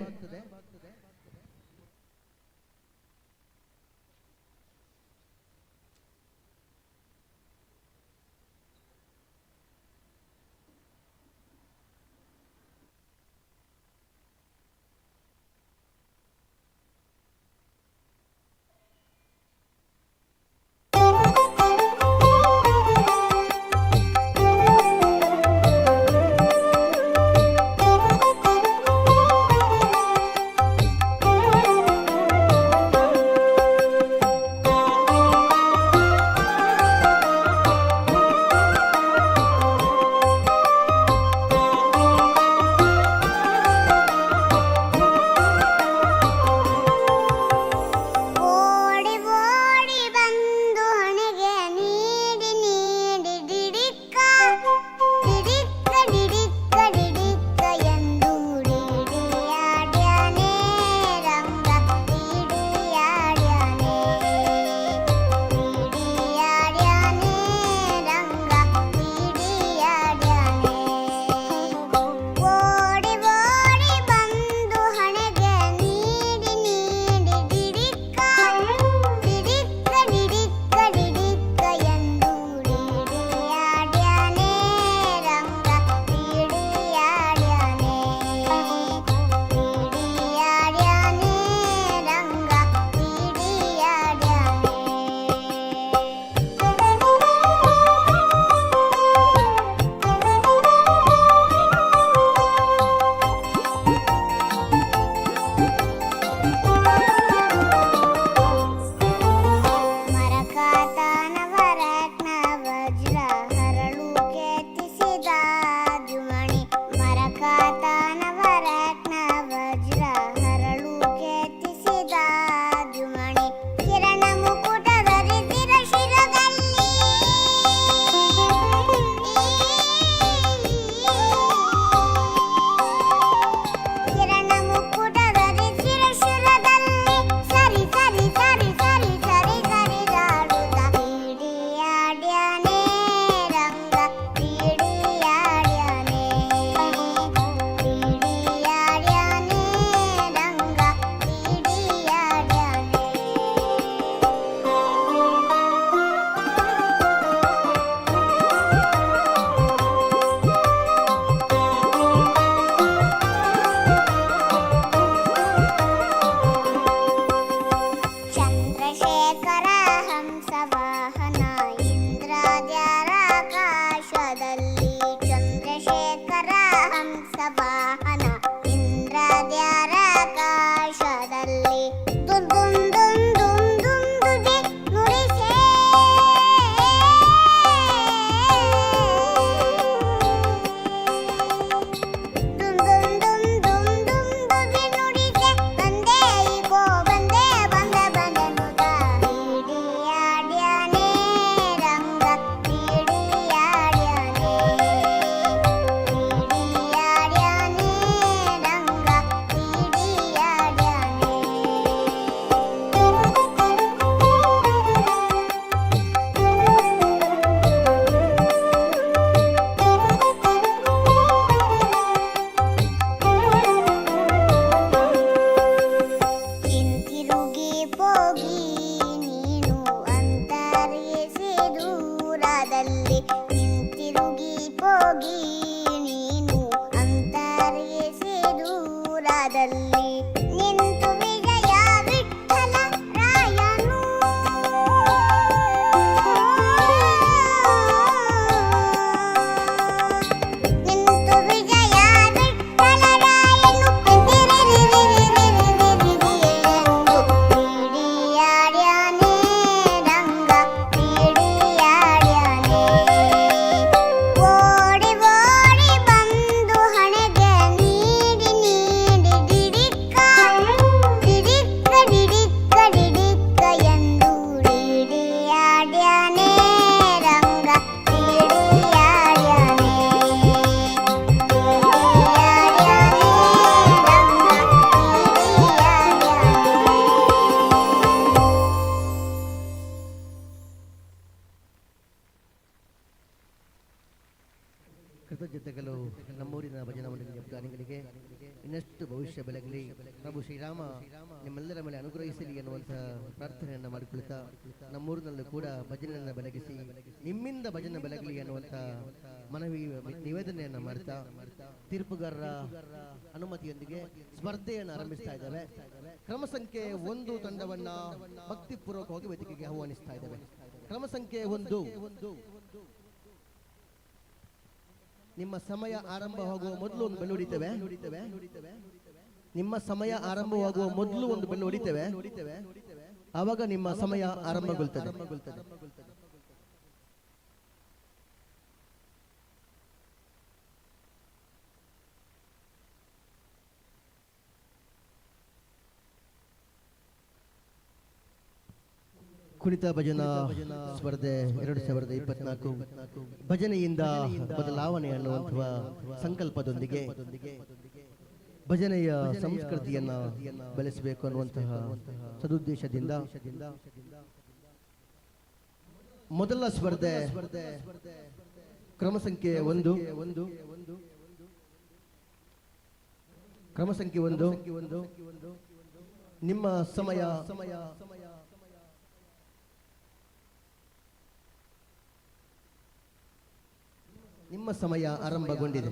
ಕೃತಜ್ಞತೆಗಳು ನಮ್ಮೂರಿನ ಭಜನಾ ಮಂಡಳಿಯ ಜ್ಞಾನಿಗಳಿಗೆ. ಇನ್ನಷ್ಟು ಭವಿಷ್ಯ ಬೆಳಗಲಿ, ಪ್ರಭು ಶ್ರೀರಾಮ ನಿಮ್ಮೆಲ್ಲರ ಮೇಲೆ ಅನುಗ್ರಹಿಸಲಿ ಎನ್ನುವಂತಹ ಪ್ರಾರ್ಥನೆಯನ್ನು ಮಾಡಿಕೊಳ್ತಾ, ನಮ್ಮೂರಿನಲ್ಲೂ ಕೂಡ ಭಜನೆಯನ್ನು ಬೆಳಗಿಸಿ ನಿಮ್ಮಿಂದ ಭಜನೆ ಬೆಳಗಲಿ ಎನ್ನುವಂಥ ಮನವಿ ನಿವೇದನೆಯನ್ನು ಮಾಡ್ತಾ, ತೀರ್ಪುಗಾರರ ಅನುಮತಿಯೊಂದಿಗೆ ಸ್ಪರ್ಧೆಯನ್ನು ಆರಂಭಿಸ್ತಾ ಇದ್ದೇವೆ. ಕ್ರಮ ಸಂಖ್ಯೆ 1 ತಂಡವನ್ನ ಭಕ್ತಿಪೂರ್ವಕವಾಗಿ ವೇದಿಕೆಗೆ ಆಹ್ವಾನಿಸ್ತಾ ಇದ್ದೇವೆ. ಕ್ರಮ ಸಂಖ್ಯೆ 1, ನಿಮ್ಮ ಸಮಯ ಆರಂಭವಾಗುವ ಮೊದಲು ಒಂದು ಬೆಲ್ ಹೊಡಿತೇವೆ. ನಿಮ್ಮ ಸಮಯ ಆರಂಭವಾಗುವ ಮೊದಲು ಒಂದು ಬೆಲ್ ಹೊಡಿತೇವೆ, ಆವಾಗ ನಿಮ್ಮ ಸಮಯ ಆರಂಭಗೊಳ್ತದೆ. ಕುಣಿತ ಭಜನಾ ಸ್ಪರ್ಧೆ 2024 ಭಜನೆಯಿಂದ ಬದಲಾವಣೆ ಅನ್ನುವಂತಹ ಸಂಕಲ್ಪದೊಂದಿಗೆ ಭಜನೆಯ ಸಂಸ್ಕೃತಿಯನ್ನ ಬೆಳೆಸಬೇಕು ಅನ್ನುವಂತಹ ಸದುದ್ದೇಶದಿಂದ ಮೊದಲ ಸ್ಪರ್ಧೆ ಕ್ರಮ ಸಂಖ್ಯೆ 1. ನಿಮ್ಮ ಸಮಯ ಆರಂಭಗೊಂಡಿದೆ.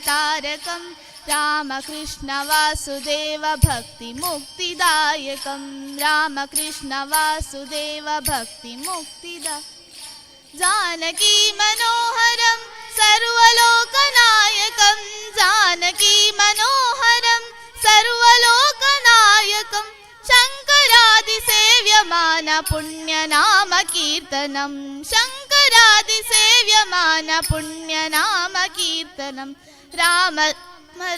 तारकं रामकृष्ण वासुदेव भक्ति मुक्तिदायकं रामकृष्ण वासुदेव भक्ति मुक्तिदा जानकी मनोहरं सर्वलोकनायकं जानकी मनोहरं सर्वलोकनायकं शङ्करादिसेव्यमान पुण्यनाम कीर्तनं शङ्करादिसेव्यमान पुण्यनाम कीर्तनं राम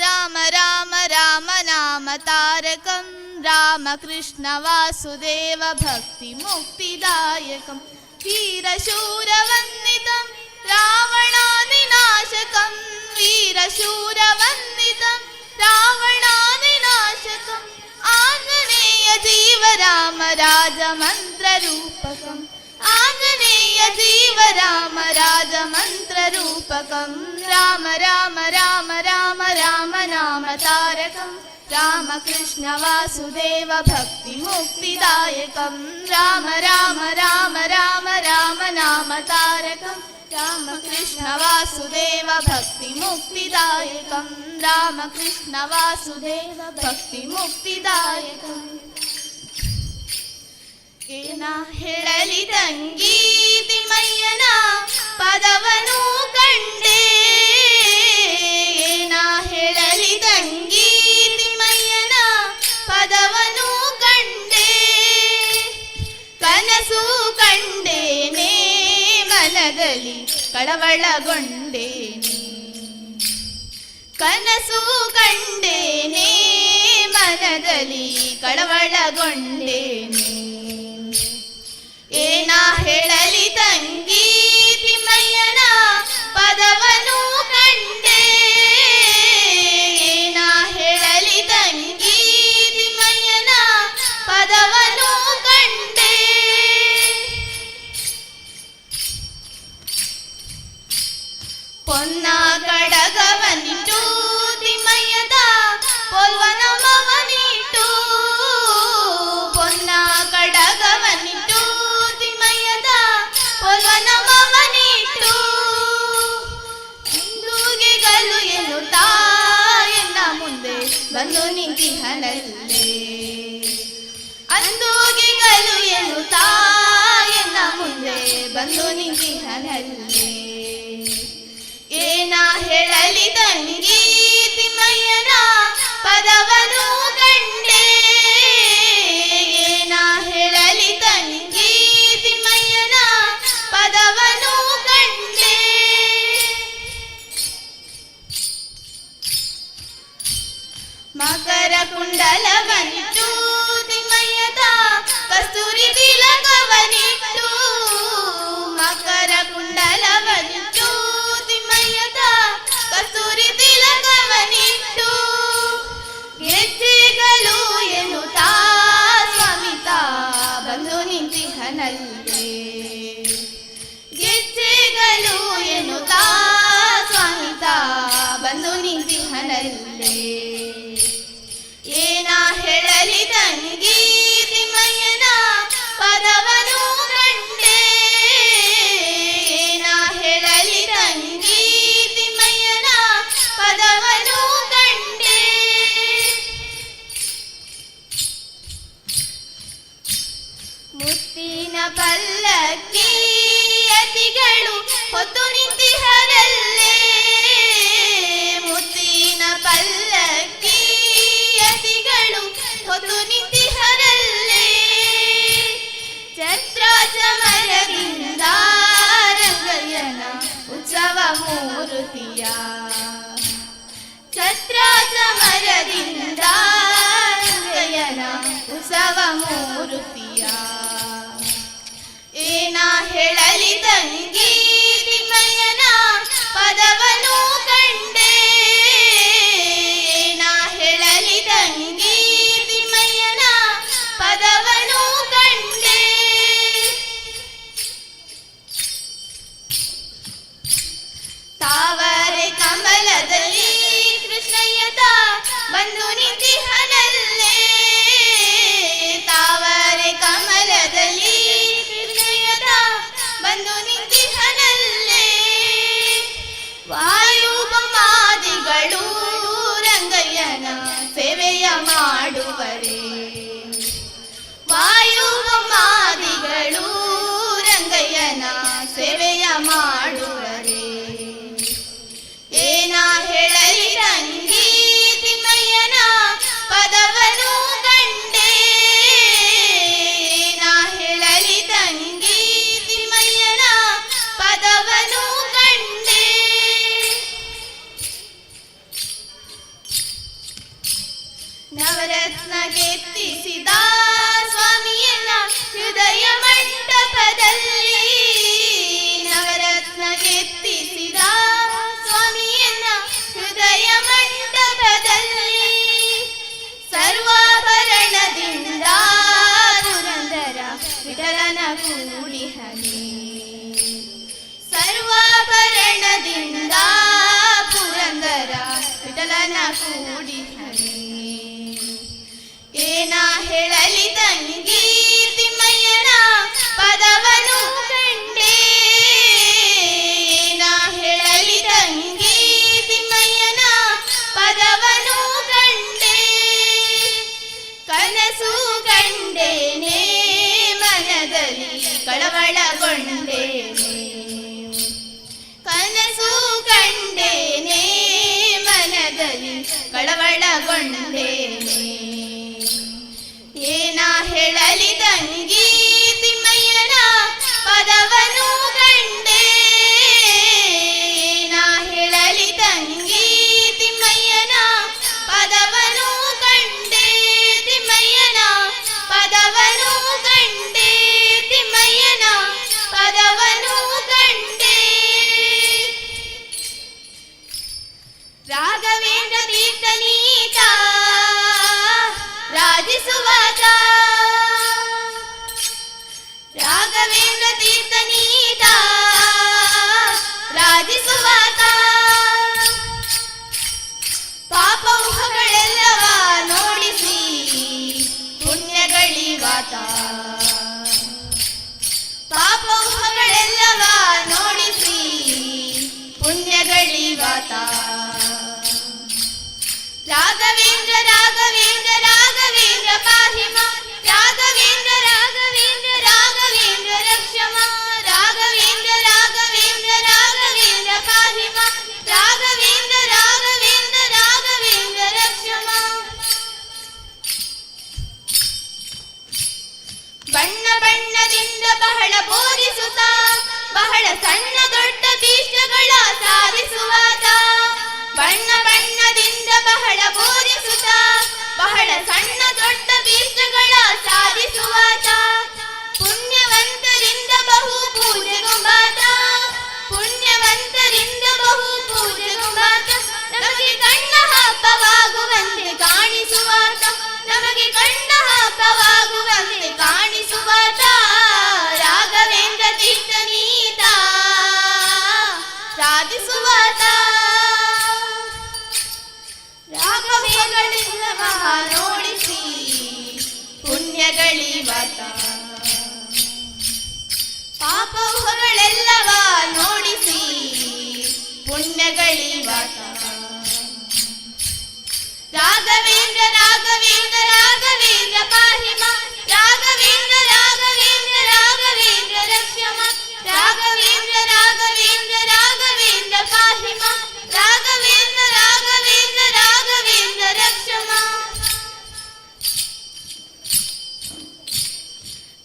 राम राम राम नाम तारकं रामकृष्ण वासुदेव भक्ति मुक्तिदायकं वीरशूरवन्दितं रावणादिनाशकं वीरशूरवन्दितं रावणादिनाशकं आञ्जनेय जीव राम राजमन्त्ररूपकम् आञ्जनेय जीव राम राजमन्त्ररूपकं राम राम राम राम राम नाम तारकं रामकृष्ण वासुदेव भक्ति मुक्तिदायकं राम राम राम राम राम नाम तारकं रामकृष्ण वासुदेव भक्ति मुक्तिदायकं रामकृष्ण वासुदेव भक्ति मुक्तिदायकम् ಏನ ಹೇಳಲಿ ತಂಗಿ ತಿಮ್ಮಯ್ಯನ ಪದವನು ಕಂಡೆ ಏನ ಹೇಳಲಿ ತಂಗಿ ತಿಮ್ಮಯ್ಯನ ಪದವನು ಕಂಡೆ ಕನಸು ಕಂಡೇನೆ ಮನದಲ್ಲಿ ಕಳವಳಗೊಂಡೇನೆ ಕನಸು ಕಂಡೇನೆ ಮನದಲ್ಲಿ ಕಳವಳಗೊಂಡೇನೆ ಏನ ಹೇಳಲಿ ತಂಗಿ ತಿಮ್ಮಯ್ಯನ ಪದವನು ಕಂಡೆ ಏನ ಹೇಳಲಿ ತಂಗಿ ತಿಮ್ಮಯ್ಯನ ಪದವನು ಕಂಡೆ ಪೊನ್ನ ಕಡಗವನಿಟ್ಟು ತಿಮ್ಮಯ್ಯದ ಪೊಲ್ವನಮವನಿಟ್ಟು ಪೊನ್ನ ಕಡಗವನಿಟ್ಟು ಪೊಲ್ವನಮವನಿಟ್ಟು ಹಿಂದೂಗೆಗಳು ಎನ್ನುತ್ತಾ ಎನ್ನ ಮುಂದೆ ಬಂದು ನಿಂತಿಹನಲ್ಲೇ ಅಂದೂಗೆಗಳು ಎನ್ನುತ್ತಾ ಎನ್ನ ಮುಂದೆ ಬಂದು ನಿಂತಿಹನಲ್ಲೇ ಏನ ಹೇಳಲಿ ತಂಗಿ ತಿಮ್ಮಯ್ಯ ಪದವನು ಕಂಡೆ ಏನ ಹೇಳಲಿ ತಂಗಿ ತಿಮ್ಮಯ್ಯನ ಪದವನು ಕಂಡೆ ಮಕರ ಕುಂಡಲವನಿಟ್ಟು ತಿಮ್ಮಯ್ಯದ ಕಸ್ತೂರಿ ತಿಲಕವನಿಟ್ಟು ಮಕರ ಕುಂಡಲವನಿಟ್ಟು ತಿಮ್ಮಯ್ಯದ ಕಸ್ತೂರಿ ತಿಲಕವನಿಟ್ಟು ಗೆಜ್ಜೆಗಳು ಎನ್ನುತ್ತಾ ಸ್ವಾಮಿತ ಬಂದು ನಿಂತಿಹನಲ್ಲೇ ಗೆಜ್ಜೆಗಳು ಎನ್ನುತ್ತಾ ಸ್ವಾಮಿತ ಬಂದು ನಿಂತಿಹನಲ್ಲೇ ಏನ ಹೇಳಲಿ ತಂಗಿ ತಿಮ್ಮಯ್ಯನ ಪದವನು ಕಂಡೆ ಏನ ಹೇಳಲಿ ತಂಗಿ ತಿಮ್ಮಯ್ಯನ ಪದವನು ಕಂಡೆ ಮುತ್ತಿನ ಪಲ್ಲಕ್ಕಿ ಯತಿಗಳು ಹೊತ್ತು ನಿಂತಿಹರಲ್ಲೇ ಮುತ್ತಿನ ಪಲ್ಲಕ್ಕಿ ಯತಿಗಳು ಹೊತ್ತು ನಿಂತಿಹರಲ್ಲೇ ಛತ್ರ ಚಮರದಿಂದ ರಂಗಯ್ಯನ ಉತ್ಸವ ಮೂರುತಿಯ ಛತ್ರ ಚಮರದಿಂದ ರಂಗಯ್ಯನ ಉತ್ಸವ ಮೂರುತಿಯ ಏನ ಹೇಳಲಿ ತಂಗಿ ತಿಮ್ಮಯ್ಯನ ಪದವನು ಕಂಡೆ ಏನ ಹೇಳಲಿ ತಂಗಿ ತಿಮ್ಮಯ್ಯನ ಪದವನು ಕಂಡೆ ತಾವರೆ ಕಮಲದಲ್ಲಿ ಕೃಷ್ಣಯ್ಯದ ಬಂದು ನಿಂತಿಹನಲ್ಲೇ ತಾವರೆ ಕಮಲದಲ್ಲಿ ಕೃಷ್ಣಯ್ಯದ ಬಂದು ನಿಂತಿಹನಲ್ಲೇ ವಾಯುಬಮಾದಿಗಳು ರಂಗಯ್ಯನ ಸೇವೆಯ ಮಾಡುವರೆ ವಾಯುಬಮಾದಿಗಳು ರಂಗಯ್ಯನ ಸೇವೆಯ ಮಾಡುವರೆ ಏನ ಹೇಳಲಿ ತಂಗಿ ತಿಮ್ಮಯ್ಯನ ಪದವನು ಕಂಡೆ ಏನ ಹೇಳಲಿ ತಂಗಿ ತಿಮ್ಮಯ್ಯನ ಪದವನು ಕಂಡೆ ನವರತ್ನ ಕೆತ್ತಿಸಿದ ಸ್ವಾಮಿಯನ್ನ ಹೃದಯ ಮಂಟಪದಲ್ಲಿ ನವರತ್ನ ಕೆತ್ತಿಸಿದ ಸ್ವಾಮಿಯನ್ನ ಹೃದಯ ಮಂಟಪದಲ್ಲಿ ಸರ್ವಾಭರಣದಿಂದ ದುರಂದರ ವಿಠಲನ ಕೂಡಿಹನೆ ಸರ್ವಾಭರಣದಿಂದ ಪುರಂದರ ವಿಠಲನ ಕೂಡಿಹನೆ ಏನ ಹೇಳಲಿ ತಂಗಿ ತಿಮ್ಮಯ್ಯನ ಪದವನು ಕಂಡೆ ಏನ ಹೇಳಲಿ ತಂಗಿ ತಿಮ್ಮಯ್ಯನ ಪದವನು ಕಂಡೆ ಕನಸು ಕಂಡೇನೆ ಮನದಲ್ಲಿ ಕಳವಳಗೊಂಡೇನೆ ಕನಸು ಕಂಡೇನೆ ಮನದಲ್ಲಿ ಕಳವಳಗೊಂಡೇನೆ ಏನ ಹೇಳಲಿ ತಂಗಿ ತಿಮ್ಮಯ್ಯನ ಪದವನು ಕಂಡೆ ಏನ ಹೇಳಲಿ ತಂಗಿ ತಿಮ್ಮಯ್ಯನ ಪದವನು ಕಂಡೆ ತಿಮ್ಮಯ್ಯನ ಪದವನು ಕಂಡೆ ತಿಮ್ಮಯ್ಯನ ಪದವನು ಕಂಡೆ ರಾಘವೇಂದ್ರ ತೀರ್ಥನೀತ ರಾಜಿಸುವಾತ ರಾಘವೇಂದ್ರ ತೀರ್ಥನೀತ ರಾಜಿಸುವಾತ ಪಾಪ ಊಹಗಳೆಲ್ಲವ ನೋಡಿಸಿ ಪುಣ್ಯಗಳಿವಾತ ಪಾಪ ಊಹಗಳೆಲ್ಲವ ನೋಡಿಸಿ ಪುಣ್ಯಗಳಿವಾತ ರಾಘವೇಂದ್ರ ರಾಘವೇಂದ್ರ ರಾಘವೇಂದ್ರ ಪಾಹಿ ಮಾಂ ರಾಘವೇಂದ್ರ ರಾಘವೇಂದ್ರ ರಾಘವೇಂದ್ರ ರಕ್ಷ ಮಾಂ ರಾಘವೇಂದ್ರ ರಾಘವೇಂದ್ರ ರಾಘವೇಂದ್ರ ಪಾಹಿ ಮಾಂ ರಾಘವೇಂದ್ರ ರಾಘವೇಂದ್ರ ರಾಘವೇಂದ್ರ ರಕ್ಷ ಮಾಂ ಬಹಳ ಬೋಧಿಸುತ್ತ ಬಹಳ ಸಣ್ಣ ದೊಡ್ಡ ಬೀಜಗಳ ಸಾಧಿಸುವಾತ ಬಣ್ಣ ಬಣ್ಣದಿಂದ ಬಹಳ ಬೋಧಿಸುತ್ತ ಬಹಳ ಸಣ್ಣ ದೊಡ್ಡ ಬೀಜಗಳ ಸಾಧಿಸುವಾತ ಪುಣ್ಯವಂತರಿಂದ ಬಹು ಪೂಜೆಗೊಂಬಾತ ಪುಣ್ಯವಂತರಿಂದ ಬಹು ಪೂಜೆಗೊಂಬಾತ ನಮಗೆ ಕಣ್ಣ ಹಬ್ಬವಾಗುವಂತೆ ಕಾಣಿಸುವಾತ ನಮಗೆ ಕಣ್ಣ ಹಬ್ಬವಾಗುವಂತೆ ಕಾಣಿಸುವಾತ ರಾಘವೇಂದ್ರ ತೀರ್ಥನೀತ ಸಾಧಿಸುವಾತ ರಾಘವೇಂದ್ರನಿಂದ ನೋಡಿಸಿ ಪುಣ್ಯಗಳಿವಾತ ಪಾಪವುಗಳೆಲ್ಲವ ನೋಡಿಸಿ ಪುಣ್ಯಗಳಿವಾತ ರಾಘವೇಂದ್ರ ರಾಘವೇಂದ್ರ ರಾಘವೇಂದ್ರ ಪಾಹಿಮ ರಾಘವೇಂದ್ರ ರಾಘವೇಂದ್ರ ರಾಘವೇಂದ್ರ ರಕ್ಷಮ ರಾಘವೇಂದ್ರ ರಾಘವೇಂದ್ರ ರಾಘವೇಂದ್ರ ಪಾಹಿಮ ರಾಘವೇಂದ್ರ ರಾಘವೇಂದ್ರ ರಾಘವೇಂದ್ರ ರಕ್ಷಮ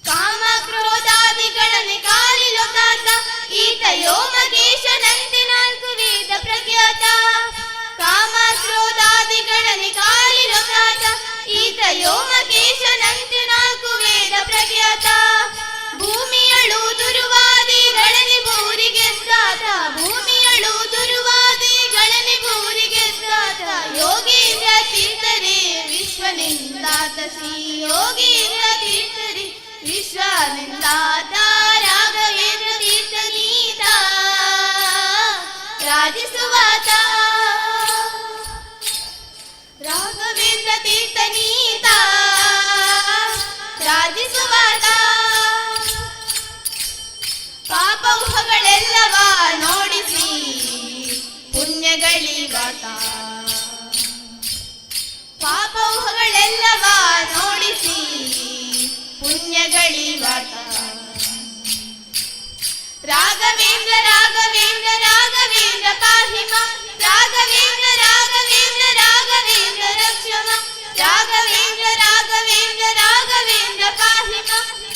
ಕಾಮ ಕ್ರೋಧಾದಿಗಳನ್ನೇ ಕಾಲಿಲೊಕಾತ ಈತ ಯೋಮಕೇಶನಂತೆ ನಾಲ್ಕು ವೇದ ಪ್ರಖ್ಯಾತ ಕಾಮ ಕ್ರೋಧಾದಿಗಳನ್ನೇ ಕಾಲಿಲೊಕಾತ ಈತ ಯೋಮಕೇಶನಂತೆ ನಾಲ್ಕು ವೇದ ಪ್ರಖ್ಯಾತ ಭೂಮಿಯಳು ದುರ್ವಾದಿಗಳಲ್ಲಿ ಭೂರಿಗೆದ್ದಾತ ಭೂಮಿಯಳು ದುರ್ವಾದಿಗಳಲ್ಲಿ ಭೂರಿಗೆದ್ದಾತ ಯೋಗೀಂದ್ರ ತೀರ್ಥರೇ ವಿಶ್ವನಿಂದಾತ ಶ್ರೀ ಯೋಗೀಂದ್ರ ತೀರ್ಥರೇ ವಿಶ್ವನಿಂದಾತ ರಾಘವೇಂದ್ರ ತೀರ್ಥನೀತ ರಾಜಿಸುವಾತ ರಾಘವೇಂದ್ರ ತೀರ್ಥನೀತ ರಾಜಿಸುವಾತ ಪಾಪವುಗಳೆಲ್ಲವ ನೋಡಿಸಿ ಪುಣ್ಯಗಳಿವಾತ ಪಾಪವುಗಳೆಲ್ಲವ ನೋಡಿಸಿ ಪುಣ್ಯಗಳಿವಾತ ರಾಘವೇಂದ್ರ ರಾಘವೇಂದ್ರ ರಾಘವೇಂದ್ರ ಪಾಹಿಮ ರಾಘವೇಂದ್ರ ರಾಘವೇಂದ್ರ ರಾಘವೇಂದ್ರ ರಕ್ಷಮ ರಾಘವೇಂದ್ರ ರಾಘವೇಂದ್ರ ರಾಘವೇಂದ್ರ ಪಾಹಿಮ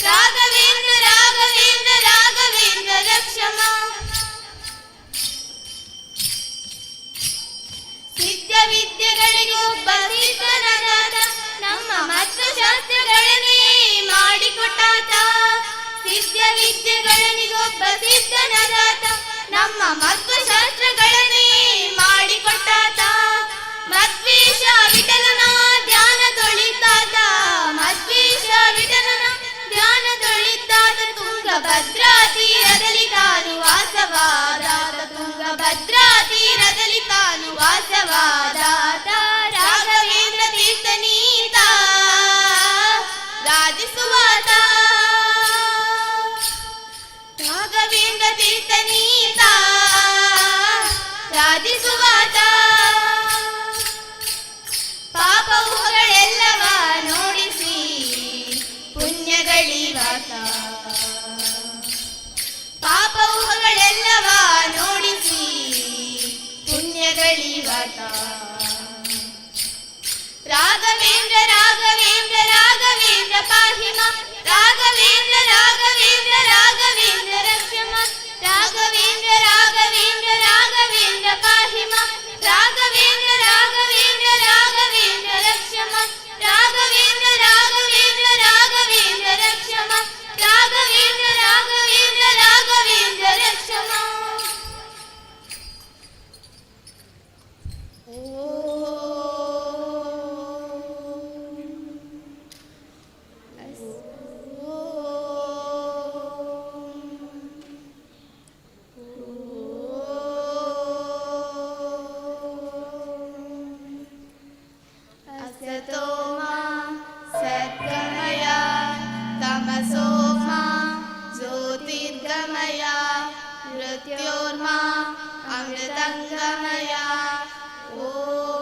ರಾಘವೇಂದ್ರ ರಾಘವೇಂದ್ರ ರಾಘವೇಂದ್ರ ರಕ್ಷಮ ಸಿದ್ಧ ವಿದ್ಯೆಗಳಿಗೊಬ್ಬ ಸಿದ್ಧನಾದ ನಮ್ಮ ಮತಶಾಸ್ತ್ರಗಳನ್ನೇ ಮಾಡಿಕೊಟ್ಟಾತ ಸಿದ್ಧ ವಿದ್ಯೆಗಳಿಗೊಬ್ಬ ಸಿದ್ಧನಾದ ನಮ್ಮ ಮತಶಾಸ್ತ್ರಗಳನ್ನೇ ಮಾಡಿಕೊಟ್ಟಾತ ಮದ್ವೇಷ ವಿಠಲನ ಧ್ಯಾನದೊಳಿತಾತ ಮದ್ವೇಷ ವಿಠಲನ ಧ್ಯಾನದೊಳಿತಾತ ತುಂಗಭದ್ರಾ ತೀರದಲ್ಲಿ ತಾನು ವಾಸವಾದಾತ ತುಂಗಭದ್ರಾ ತೀರದಲ್ಲಿ ತಾನು ವಾಸವಾದಾತ ರಾಘವೇಂದ್ರ ತೀರ್ಥನೀತ ರಾಜಿಸುವಾತ ರಾಘವೇಂದ್ರ ತೀರ್ಥನೀತ ರಾಜಿಸುವಾತ ಪಾಪವುಗಳೆಲ್ಲವ ನೋಡಿಸಿ ಪುಣ್ಯಗಳಿವಾತ ಪಾಪವುಗಳೆಲ್ಲವ ನೋಡಿಸಿ ಪುಣ್ಯಗಳಿವಾತ ರಾಘವೇಂದ್ರ ರಾಘವೇಂದ್ರ ರಾಘವೇಂದ್ರ ಪಾಹಿಮ ರಾಘವೇಂದ್ರ ರಾಘವೇಂದ್ರ ರಾಘವೇಂದ್ರ ರಕ್ಷಮ ರಾಘವೇಂದ್ರ ರಾಘವೇಂದ್ರ ರಾಘವೇಂದ್ರ ಪಾಹಿಮ ರಾಘವೇಂದ್ರ ರಾಘವೇಂದ್ರ ರಾಘವೇಂದ್ರ ರಕ್ಷಮ ರಾಘವೇಂದ್ರ ರಾಘವೇಂದ್ರ ರಾಘವೇಂದ್ರ ರಕ್ಷಮ ರಾಘವೇಂದ್ರ ರಾಘವೇಂದ್ರ ರಾಘವೇಂದ್ರ ರಕ್ಷಮ असतो मा सद्गमय तमसो मा ज्योतिर्गमय मृत्योर्मा अमृतंगमय ॐ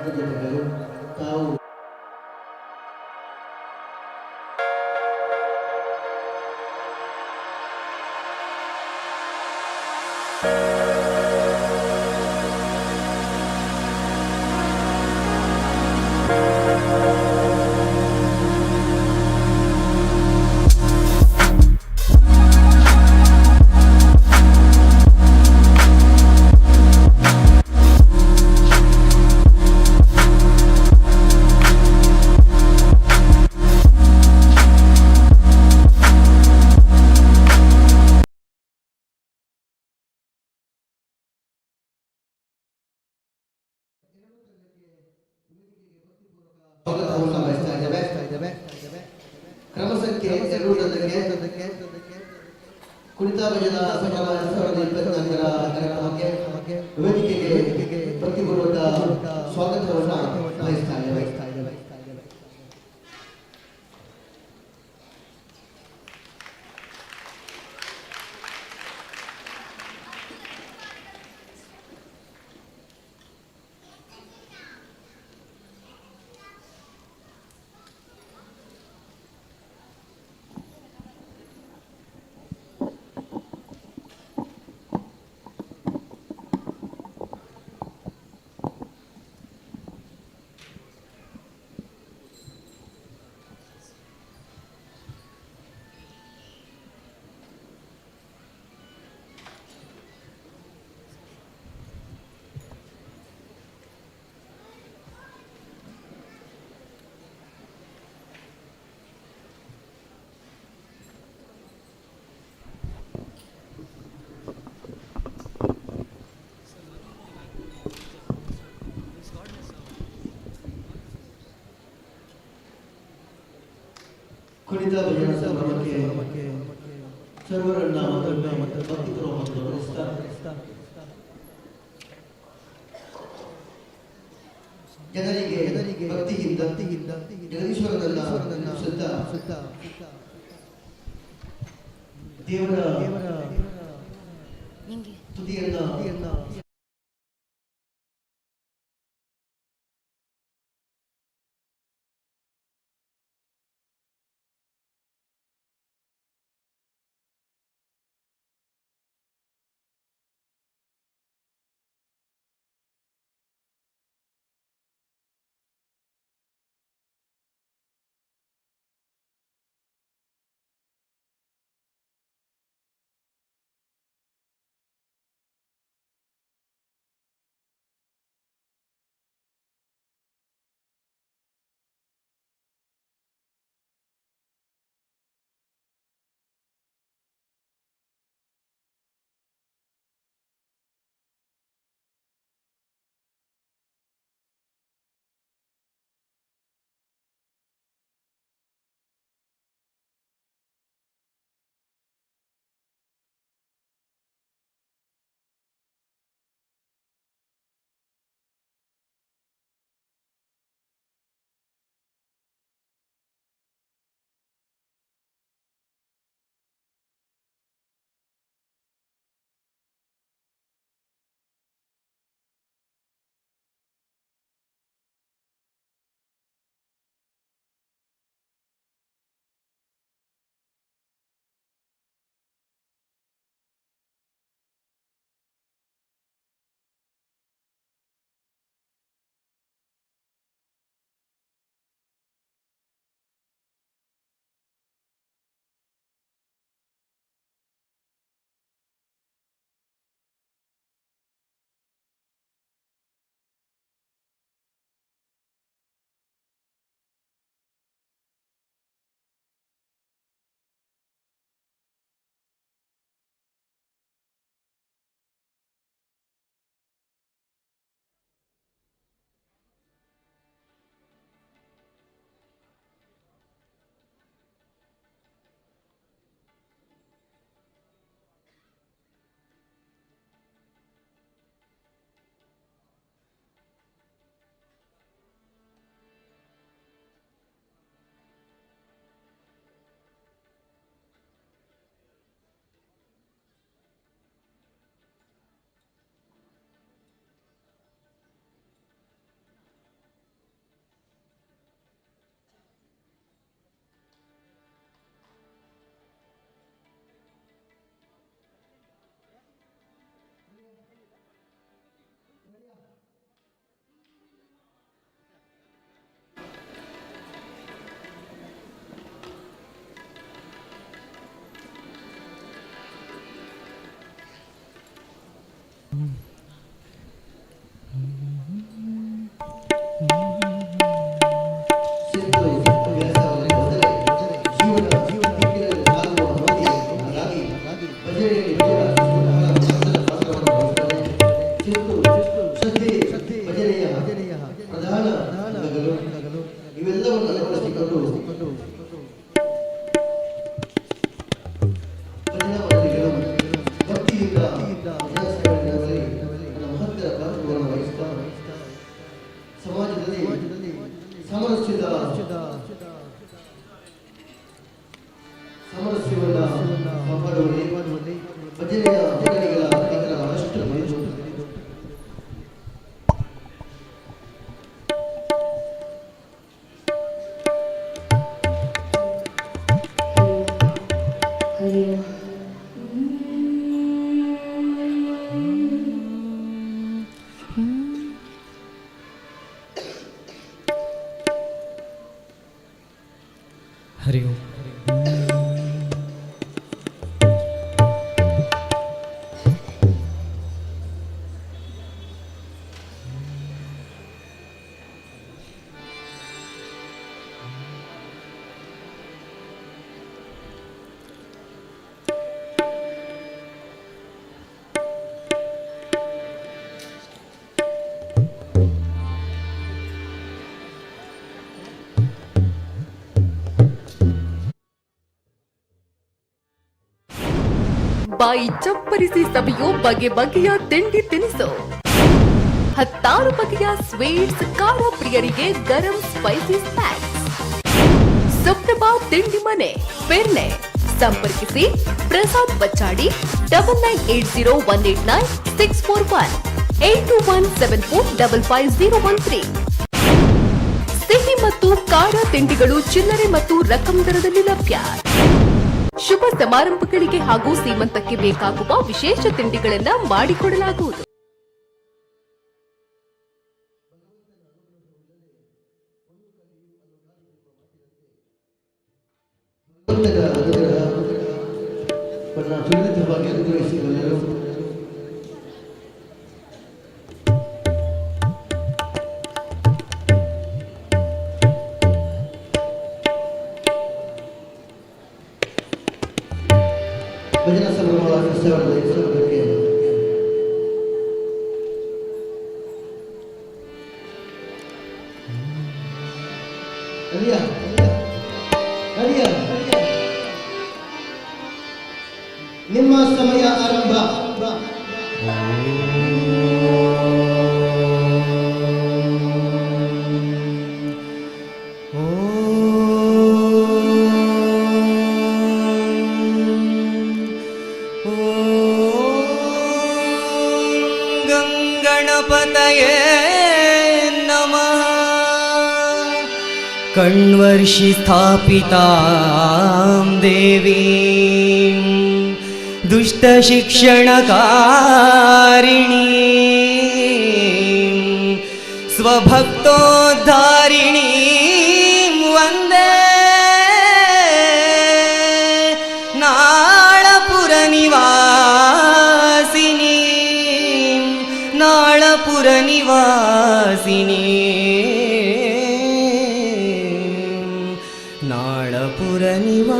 ಕೃತಜ್ಞತೆಗಳು. ತಾವು ಸ್ವಾಗತವನ್ನು ಬಯಸ್ತಾ ಇದ್ದೇವೆ. ಕ್ರಮ ಸಂಖ್ಯೆ 2 ಕುಣಿತ ಭಜನಾ ಸಮಾವೇಶ 2024ರ ಕಾರ್ಯಕ್ರಮಕ್ಕೆ ವೇದಿಕೆಗೆ ಪ್ರತಿಪೂರ್ವಕ ಸ್ವಾಗತವನ್ನು ಬಯಸ್ತಾ ಇದ್ದೇವೆ. ಕುಣಿತ ಭಜನಾ ಸಂಭ್ರಮಕ್ಕೆ ಸರ್ವರನ್ನ ಮತ್ತೊಮ್ಮೆ ಭಕ್ತಿಪೂರ್ವಕ ಜನರಿಗೆ ಭಕ್ತಿಯಿಂದ ಜಗದೀಶ್ವರನನ್ನ ಸುತ್ತ ದೇವರ ತುದಿಯನ್ನ ನಿರಂತರ ಪಾತ್ರವನ್ನು ವಹಿಸ್ತಾ ಸಮಾಜದಲ್ಲಿ ಸಾಮರಸ್ಯವನ್ನು ಕಾಪಾಡುವಲ್ಲಿ ಭಜನೆಯ ಭಜನೆಗಳ ಅಷ್ಟು ಹರಿ ಓಂ. ಬಾಯಿ ಚಪ್ಪರಿಸಿ ಸವಿಯೋ ಬಗೆ ಬಗೆಯ ತಿಂಡಿ ತಿನಿಸು, 16 ಬಗೆಯ ಸ್ವೀಟ್ಸ್, ಖಾರ ಪ್ರಿಯರಿಗೆ ಗರಂ ಸ್ಪೈಸಿ ಸ್ನ್ಯಾಕ್ಸ್. ಸುಪ್ರಭಾ ತಿಂಡಿ ಮನೆ, ಪೆರ್ನೆ. ಸಂಪರ್ಕಿಸಿ ಪ್ರಸಾದ್ ಬಚ್ಚಾಡಿ 9980189641 8217455013. ಸಿಹಿ ಮತ್ತು ಖಾರ ತಿಂಡಿಗಳು ಚಿಲ್ಲರೆ ಮತ್ತು ರಕಂ ದರದಲ್ಲಿ ಲಭ್ಯ. ಶುಭ ಸಮಾರಂಭಗಳಿಗೆ ಹಾಗೂ ಸೀಮಂತಕ್ಕೆ ಬೇಕಾಗುವ ವಿಶೇಷ ತಿಂಡಿಗಳನ್ನ ಮಾಡಿಕೊಡಲಾಗುವುದು. ಭಜನಾ ಸಂಭ್ರಮಗಳ ಕ್ರಿಸ್ತವರದ ಹೆಸರುಗಳಿಗೆ ನಿಮ್ಮ ಸಮಯ ಆರಂಭ. ಗಣಪತಯೇ ನಮಃ. ಕಣ್ವರ್ಷಿ ಸ್ಥಾಪಿತಾಂ ದೇವೀಂ ದುಷ್ಟಶಿಕ್ಷಣಕಾರಿಣೀಂ ಸ್ವಭಕ್ತೋದ್ಧಾರಿಣೀಂ ವಂದೇ ನಾಳಪುರ ನಿವಾಸಿನೀಂ ನಾಳಪುರ ನಿವಾಸಿನೀ ನಾಳಪುರ ನಿವಾಸಿನಿ.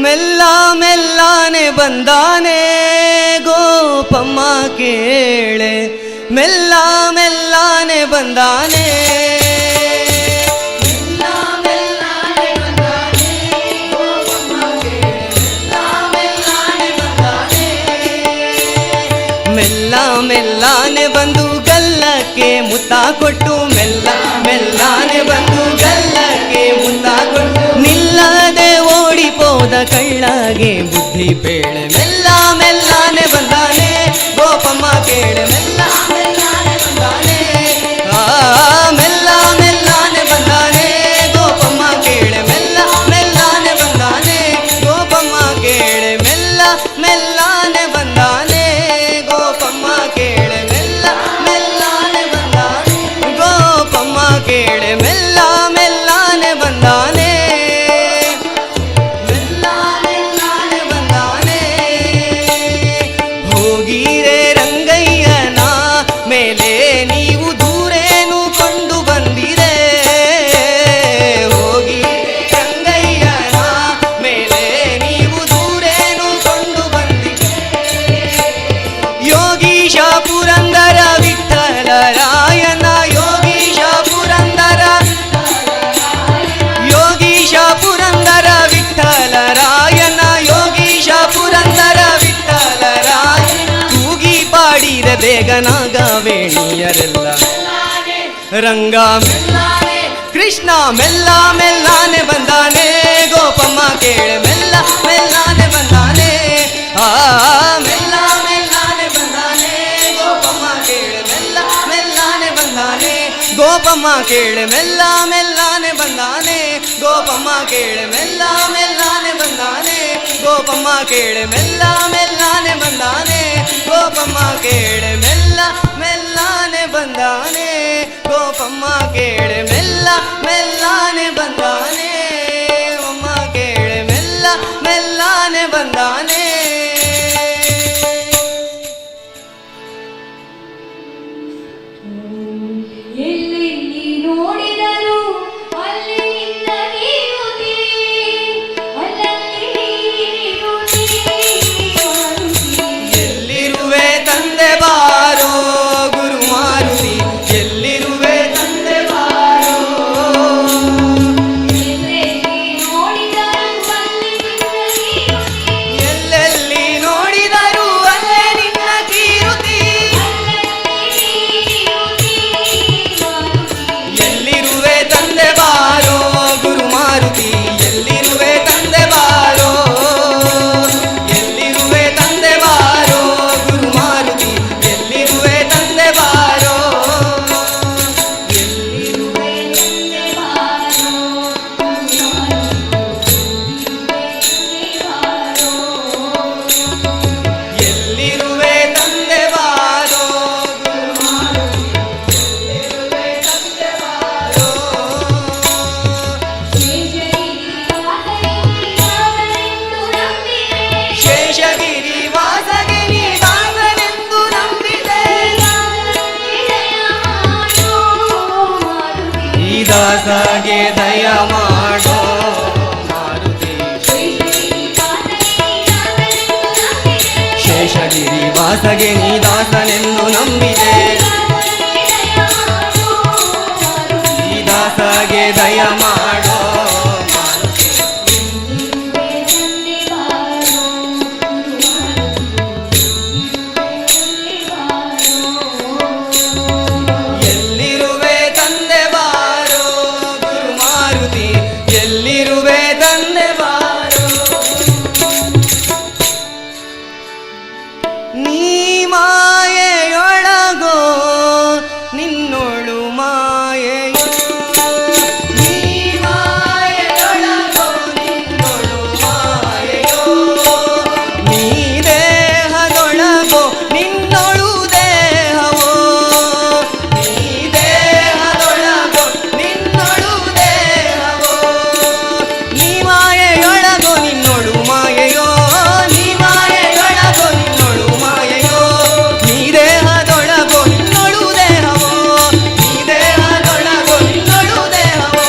ಮೆಲ್ಲ ಮೆಲ್ಲಾನೆ ಬಂದಾನೆ ಗೋಪಮ್ಮ ಕೇಳೆ, ಮೆಲ್ಲ ಮೆಲ್ಲಾನೆ ಬಂದಾನೆ ಮೆಲ್ಲ ಮೆಲ್ಲಾನೆ ಬಂದು ಗಲ್ಲಕ್ಕೆ ಮುತ್ತ ಕೊಟ್ಟು, ಮೆಲ್ಲ ಮೆಲ್ಲಾನೆ ಬಂದು ಗಲ್ಲಕ್ಕೆ ಮುತ್ತ ಕೊಟ್ಟು, ನಿಲ್ಲದೆ ಓಡಿಪೋದ ಕಳ್ಳಗೆ ಬುದ್ಧಿ ಬೇಳೆ. ಮೆಲ್ಲ ಮೆಲ್ಲಾನೆ ಬಂದಾನೆ ಗೋಪಮ್ಮ ಕೇಳೆ, ಮೆಲ್ಲ ಮೆಲ್ಲಾನೆ ಬಂದಾನೆ. ಮೆಲ್ಲ ಮೆಲ್ಲಾನೆ ಬಂದಾನೆ ಗೋಪಮ್ಮ ಕೇಳೆ, ಮೆಲ್ಲ ಮೆಲ್ಲಾನೆ ಬಂದಾನೆ ಗೋಪಮ್ಮ ಕೇಳೆ, ಮೆಲ್ಲ ಮೆಲ್ಲಾನೆ ಬಂದಾನೆ ಗೋಪಮ್ಮ ಕೇಳೆ, ಮೆಲ್ಲ ಮೆಲ್ಲಾನೆ ಬಂದಾನೆ ಗೋಪಮ್ಮ ಕೇಳೆ, ಮೆಲ್ಲ ಮೆಲ್ಲಾನೆ ಬಂದಾನೆ ಮೆಲ್ಲ ಮೆಲ್ಲಾನೆ ಬಂದಾನೆ ರಂಗ ಮೆಲ್ಲಾನೆ ಕೃಷ್ಣ ಮೆಲ್ಲ ಮೆಲ್ಲಾನೆ ಬಂದಾನೆ ಗೋಪಮ್ಮ ಕೇಳ ಮೆಲ್ಲ ಮೆಲ್ಲಾನೆ ಬಂದಾನೆ ಆ ಮೆಲ್ಲ ಮೆಲ್ಲಾನೆ ಬಂದಾನೆ ಗೋಪಮ್ಮ ಕೇಳ ಮೆಲ್ಲ ಮೆಲ್ಲಾನೆ ಬಂದಾನೆ ಗೋಪಮ್ಮ ಕೇಳ ಮೆಲ್ಲ ಮೆಲ್ಲಾನೆ ಬಂದಾನೆ ಗೋಪಮ್ಮ ಕೇಳ ಮೆಲ್ಲ ಮೆಲ್ಲಾನೆ ಬಂದಾನೆ ಗೋಪಮ್ಮ ಕೇಳ ಮೆಲ್ಲ ಮೆಲ್ಲಾನೆ ಬಂದಾನೆ ಗೋಪಮ್ಮ ಕೇಳ ಮೆಲ್ಲ ಮೆಲ್ಲಾನೆ ಬಂದಾನೆ ಗೋಪಮ್ಮ ಕೇಳ ಮೆಲ್ಲ ಮೆಲ್ಲಾನೆ ಬಂದಾನೆ ಅಮ್ಮ ಕೇಳ ಮೆಲ್ಲ ಮೆಲ್ಲಾನೆ ಬಂದಾನೆ ಎಲ್ಲಿರುವೆ ತಂದೆ ಬಾರೋ ಗುರು ಮಾರುತಿ ಎಲ್ಲಿರುವೆ ತಂದೆ ಬಾರೋ ಎಲ್ಲೆಲ್ಲಿ ನೋಡಿದರು ಅಲ್ಲೇ ನಿನ್ನ ಕೀರುತಿ ಎಲ್ಲಿರುವೆ ತಂದೆ ಬಾರೋ ಗುರು ಮಾರುತಿ ಎಲ್ಲಿರುವೆ ತಂದೆ ಬಾರೋ ಎಲ್ಲಿರುವೆ ತಂದೆ ಬಾರೋ ಗುರು ಮಾರುತಿ ಎಲ್ಲಿರುವೆ ತಂದೆ ಬಾರೋ ಎಲ್ಲಿರುವೆ ತಂದೆ ಬಾರೋ ಎಲ್ಲಿರುವೆ ತಂದೆ ಬಾರೋ ಗುರು ಮಾರುತಿ ಎಲ್ಲಿರುವೆ ತಂದೆ ಬಾರೋ ಶೇಷಗಿರಿ ವಾಸಗೆ ನೀ ದಾಸನೆಂದು ನಂಬಿದೆ ಈ ದಾಸಗೆ ದಯ ಮಾಡೋ ಮಾರುತಿ ಶೇಷಗಿರಿ ವಾಸಗೆ ನೀ ದಾಸನೆಂದು ನಂಬಿದೆ ಈ ದಾಸಗೆ ದಯ ಮಾಡೋ ಎಲ್ಲಿರುವೆ ತಂದೆ ಬಾರೋ ಗುರು ಮಾರುತಿ ಎಲ್ಲಿರುವೆ ತಂದೆ ಬಾರೋ ನೀ ಮಾಯೆಯೊಳಗೋ ನಿನ್ನೊಳು ಮಾಯೆಯೋ ನೀ ಮಾಯೆಯೊಳಗೋ ನಿನ್ನೊಳು ಮಾಯೆಯೋ ನೀ ದೇಹದೊಳಗೋ ನಿನ್ನೊಳು ದೇಹವೋ ನೀ ದೇಹದೊಳಗೋ ನಿನ್ನೊಳು ದೇಹವೋ ನೀ ಮಾಯೆಯೊಳಗೋ ನಿನ್ನೊಳು ಮಾಯೆಯೋ ನೀ ಮಾಯೆಯೊಳಗೋ ನಿನ್ನೊಳು ಮಾಯೆಯೋ ನೀ ದೇಹದೊಳಗೋ ನಿನ್ನೊಳು ದೇಹವೋ ನೀ ದೇಹದೊಳಗೋ ನಿನ್ನೊಳು ದೇಹವೋ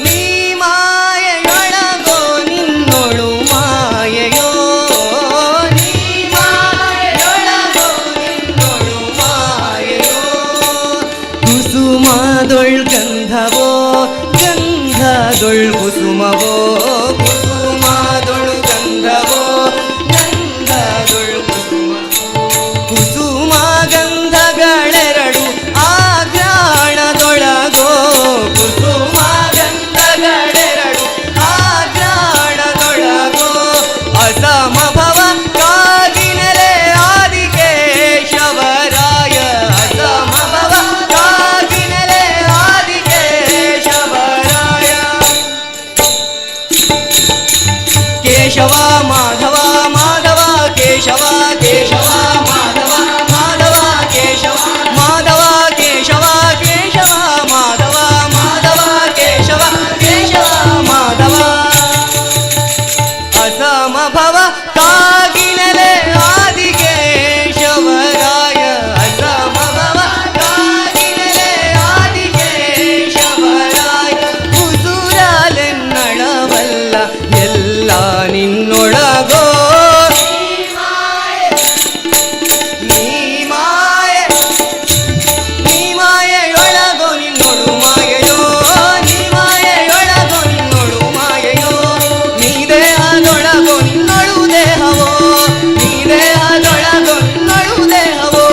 ನೀ ಮಾಯೆಯೊಳಗೋ ನಿನ್ನೊಳು ಮಾಯೆಯೋ ನೀ ಮಾಯೆಯೊಳಗೋ ನಿನ್ನೊಳು ಮಾಯೆಯೋ ಕುಸುಮದೊಳ್ ಗಂಧವೋ ಗಂಧದೊಳ್ ಕುಸುಮವೋ ಕುಸುಮದೊಳು ಗಂಧವೋ ಗಂಧದೊಳ್ ಕುಸುಮವೋ ಕುಸುಮ ಗಂಧಗಳೆರಡು ಆಗ್ರಾಣದೊಳಗೋ ಕುಸುಮ ಗಂಧಗಳೆರಡು ಆಗ್ರಾಣದೊಳಗೋ ಅಸಮಭವ ಕಾಗಿನೆಲೆ ಆದಿಕೇಶವರಾಯ ಅಸಮಭವ ಕಾಗಿನೆಲೆ ಆದಿಕೇಶವರಾಯ ಕೇಶವ ಮಾಧವ ಮಾಧವ ಕೇಶವ ಕೇಶವ ಮಾಧವ ಮಾಧವ ಕೇಶವ ಮಾಧವ ಕೇಶವ ಕೇಶವ ಮಾಧವ ಮಾಧವ ಕೇಶವ ಕೇಶವ ಮಾಧವ ಅಸಮಭವ ಕಾಗಿನೆಲೆ ಆದಿಕೇಶವರಾಯ ಅಸಮಭವ ಕಾಗಿನೆಲೆ ಆದಿಕೇಶವರಾಯ ಉಸುರಲೆನ್ನಳವಲ್ಲ ಎಲ್ಲ ನಿನ್ನೊಳಗೋ ನೀ ಮಾಯೆ ನೀ ಮಾಯೆಯೊಳಗೋ ನಿನ್ನೊಳು ಮಾಯೆಯೋ ನೀ ಮಾಯೆಯೊಳಗೋ ನಿನ್ನೊಳು ಮಾಯೆಯೋ ನೀ ದೇಹದೊಳಗೋ ನಿನ್ನೊಳು ದೇಹವೋ ನೀ ದೇಹದೊಳಗೋ ನಿನ್ನೊಳು ದೇಹವೋ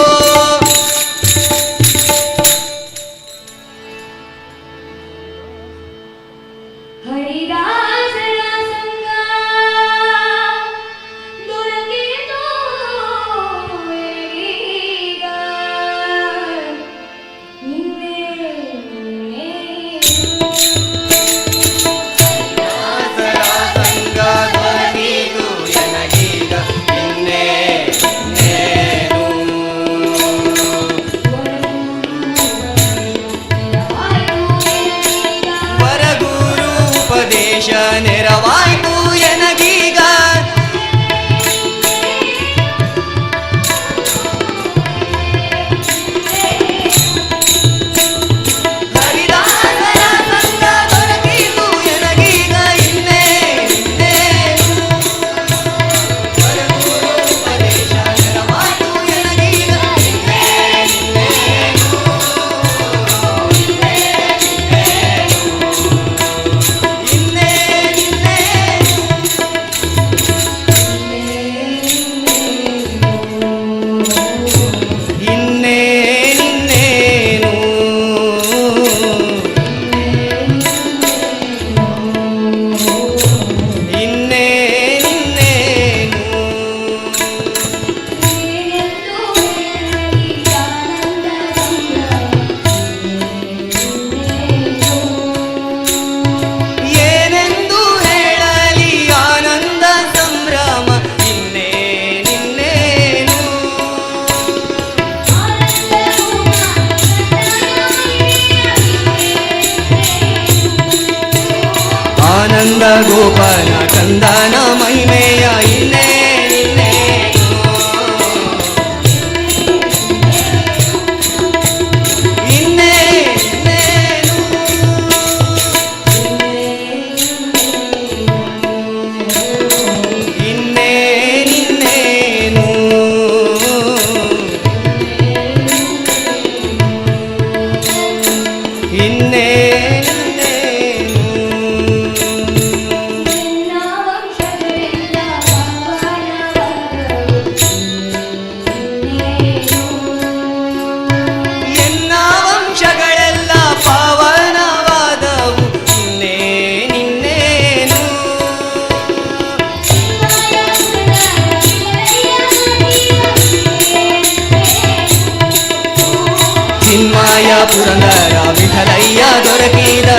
ಪುರಂದರ ವಿಠಲಯ್ಯ ದೊರಕಿದ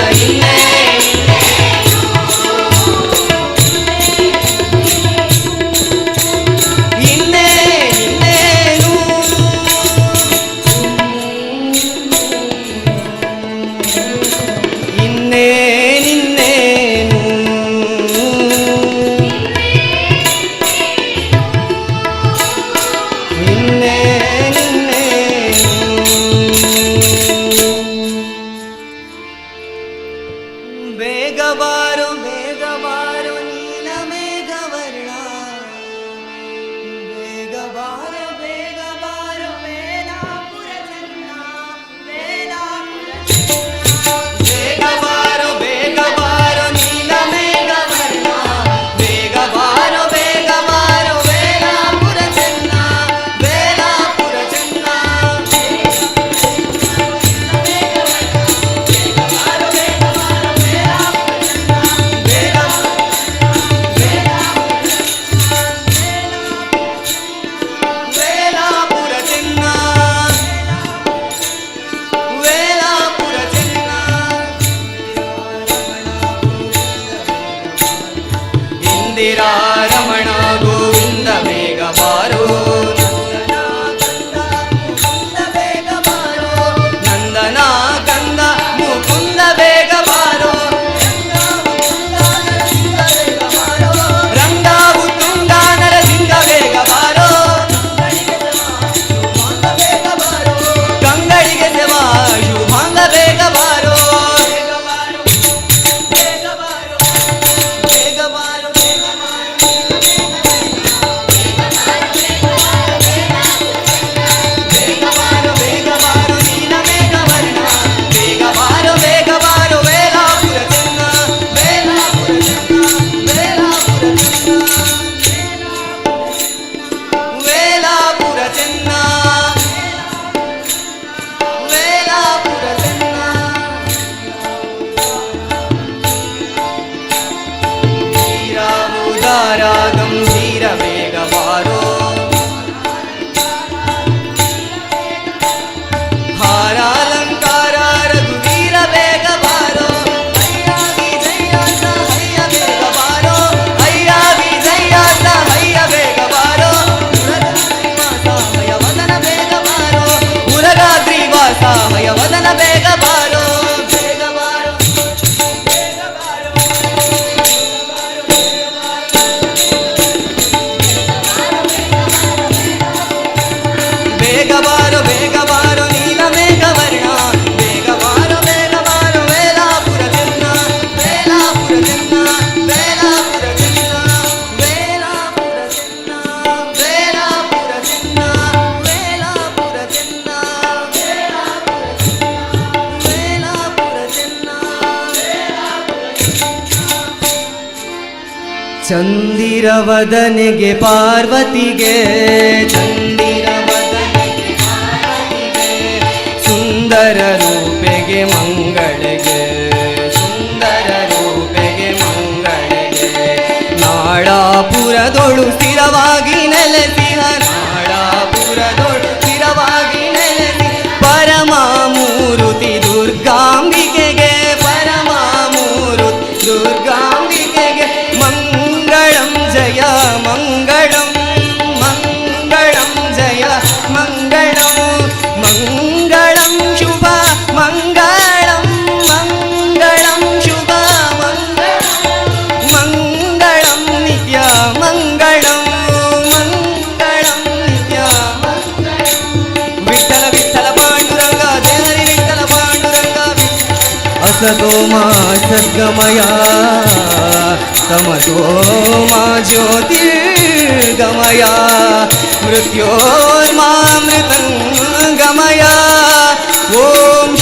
ಇನ್ನೇನು ಬೇಗ ಬಾರೋ ನೀಲ ಮೇಘವರ್ಣ ಬೇಗ ಬಾರೋ ವೇಲಾಪುರ ಚೆನ್ನ ಬೇಗ ಬಾರೋ ನೀಲ ಮೇಘವರ್ಣ ಬೇಗ ಬಾರೋ ವೇಲಾಪುರ ಚೆನ್ನ ಇಂದಿರಾ ರಮಣ ಗೋವಿಂದ ಬೇಗ ಬಾರೋ ನಂದನ ಕಂದ ಮುಕುಂದ ಬೇಗ ಬಾರೋ ರಂಗ ಉತ್ತುಂಗ ನರಸಿಂಗ ಬೇಗ ಬಾರೋ ಕಂಗಳಿಗೆ ಸೇವಾ ಶುಭಾಂಗ ಬೇಗ ಬಾರೋ ಗಂಭೀರ ಬೇಗ ಬಾರೋ ಹಾರಾಲಂಕಾರ ರಘುವೀರ ಬೇಗ ಬಾರೋ ಅಯ್ಯಾಗಿ ಜಯ್ಯಾಸ ಹಯ್ಯ ಬೇಗ ಬಾರೋ ಅಯ್ಯಾಗಿ ಜಯ್ಯಾಸ ಹಯ್ಯ ಬೇಗ ಬಾರೋ ಹಯವದನ ಬೇಗ ಬಾರೋ ಉರಗಾದ್ರಿ ವಾಸ ಹಯವದನ ಬೇಗ ಬಾರೋ ಬೇಗ ಬಾರೋ ಬೇಗ ಬಾರೋ ನೀಲ ಮೇಘವರ್ಣ ಬೇಗ ಬಾರೋ ವೇಲಾಪುರ ಚೆನ್ನ ಚಂದಿರವದನೆಗೆ ಪಾರ್ವತಿಗೆ ಸುಂದರ ರೂಪೆಗೆ ಮಂಗಳಿಗೆ ನಾಡಾಪುರದೊಳು ಸ್ಥಿರವಾಗಿ ನೆಲೆಸಿಹ ಪರಮಾಮೂರುತಿ ದುರ್ಗಾಂಬಿಕೆಗೆ ಮಂಗಳಂ ಜಯ ಮಂಗಳಂ ಜಯ ಮಂಗಳಂ ಶುಭ ಮಂಗಳಂ ಶುಭ ಮಂಗಳಂ ನಿತ್ಯ ಮಂಗಳಂ ನಿತ್ಯ ವಿಠಲ ಪಾಂಡುರಂಗ ದೇಹರಿ ವಿಠಲ ಪಾಂಡುರಂಗ असतो मा सद्गमय तमसो मा ज्योतिर्गमय मृत्योर्मामृतङ्गमय ॐ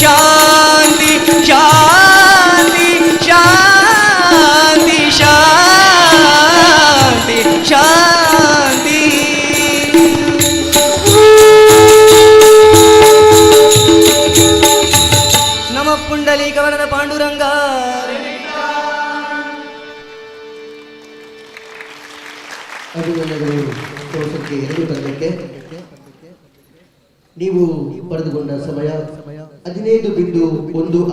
शान्ति शान्ति शान्ति शान्ति शान्ति नमः पुण्डलीकवरद पाण्डुरङ्ग ಅಭಿನಂದನೆಗಳು ಕೋಶಕ್ಕೆ 2 ತಂಡಕ್ಕೆ. ನೀವು ಪಡೆದುಕೊಂಡ ಸಮಯ 15.1.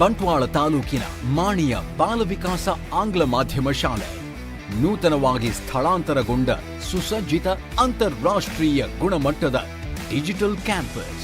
ಬಂಟ್ವಾಳ ತಾಲೂಕಿನ ಮಾಣಿಯ ಬಾಲವಿಕಾಸ ಆಂಗ್ಲ ಮಾಧ್ಯಮ ಶಾಲೆ ನೂತನವಾಗಿ ಸ್ಥಳಾಂತರಗೊಂಡ ಸುಸಜ್ಜಿತ ಅಂತಾರಾಷ್ಟ್ರೀಯ ಗುಣಮಟ್ಟದ ಡಿಜಿಟಲ್ ಕ್ಯಾಂಪಸ್.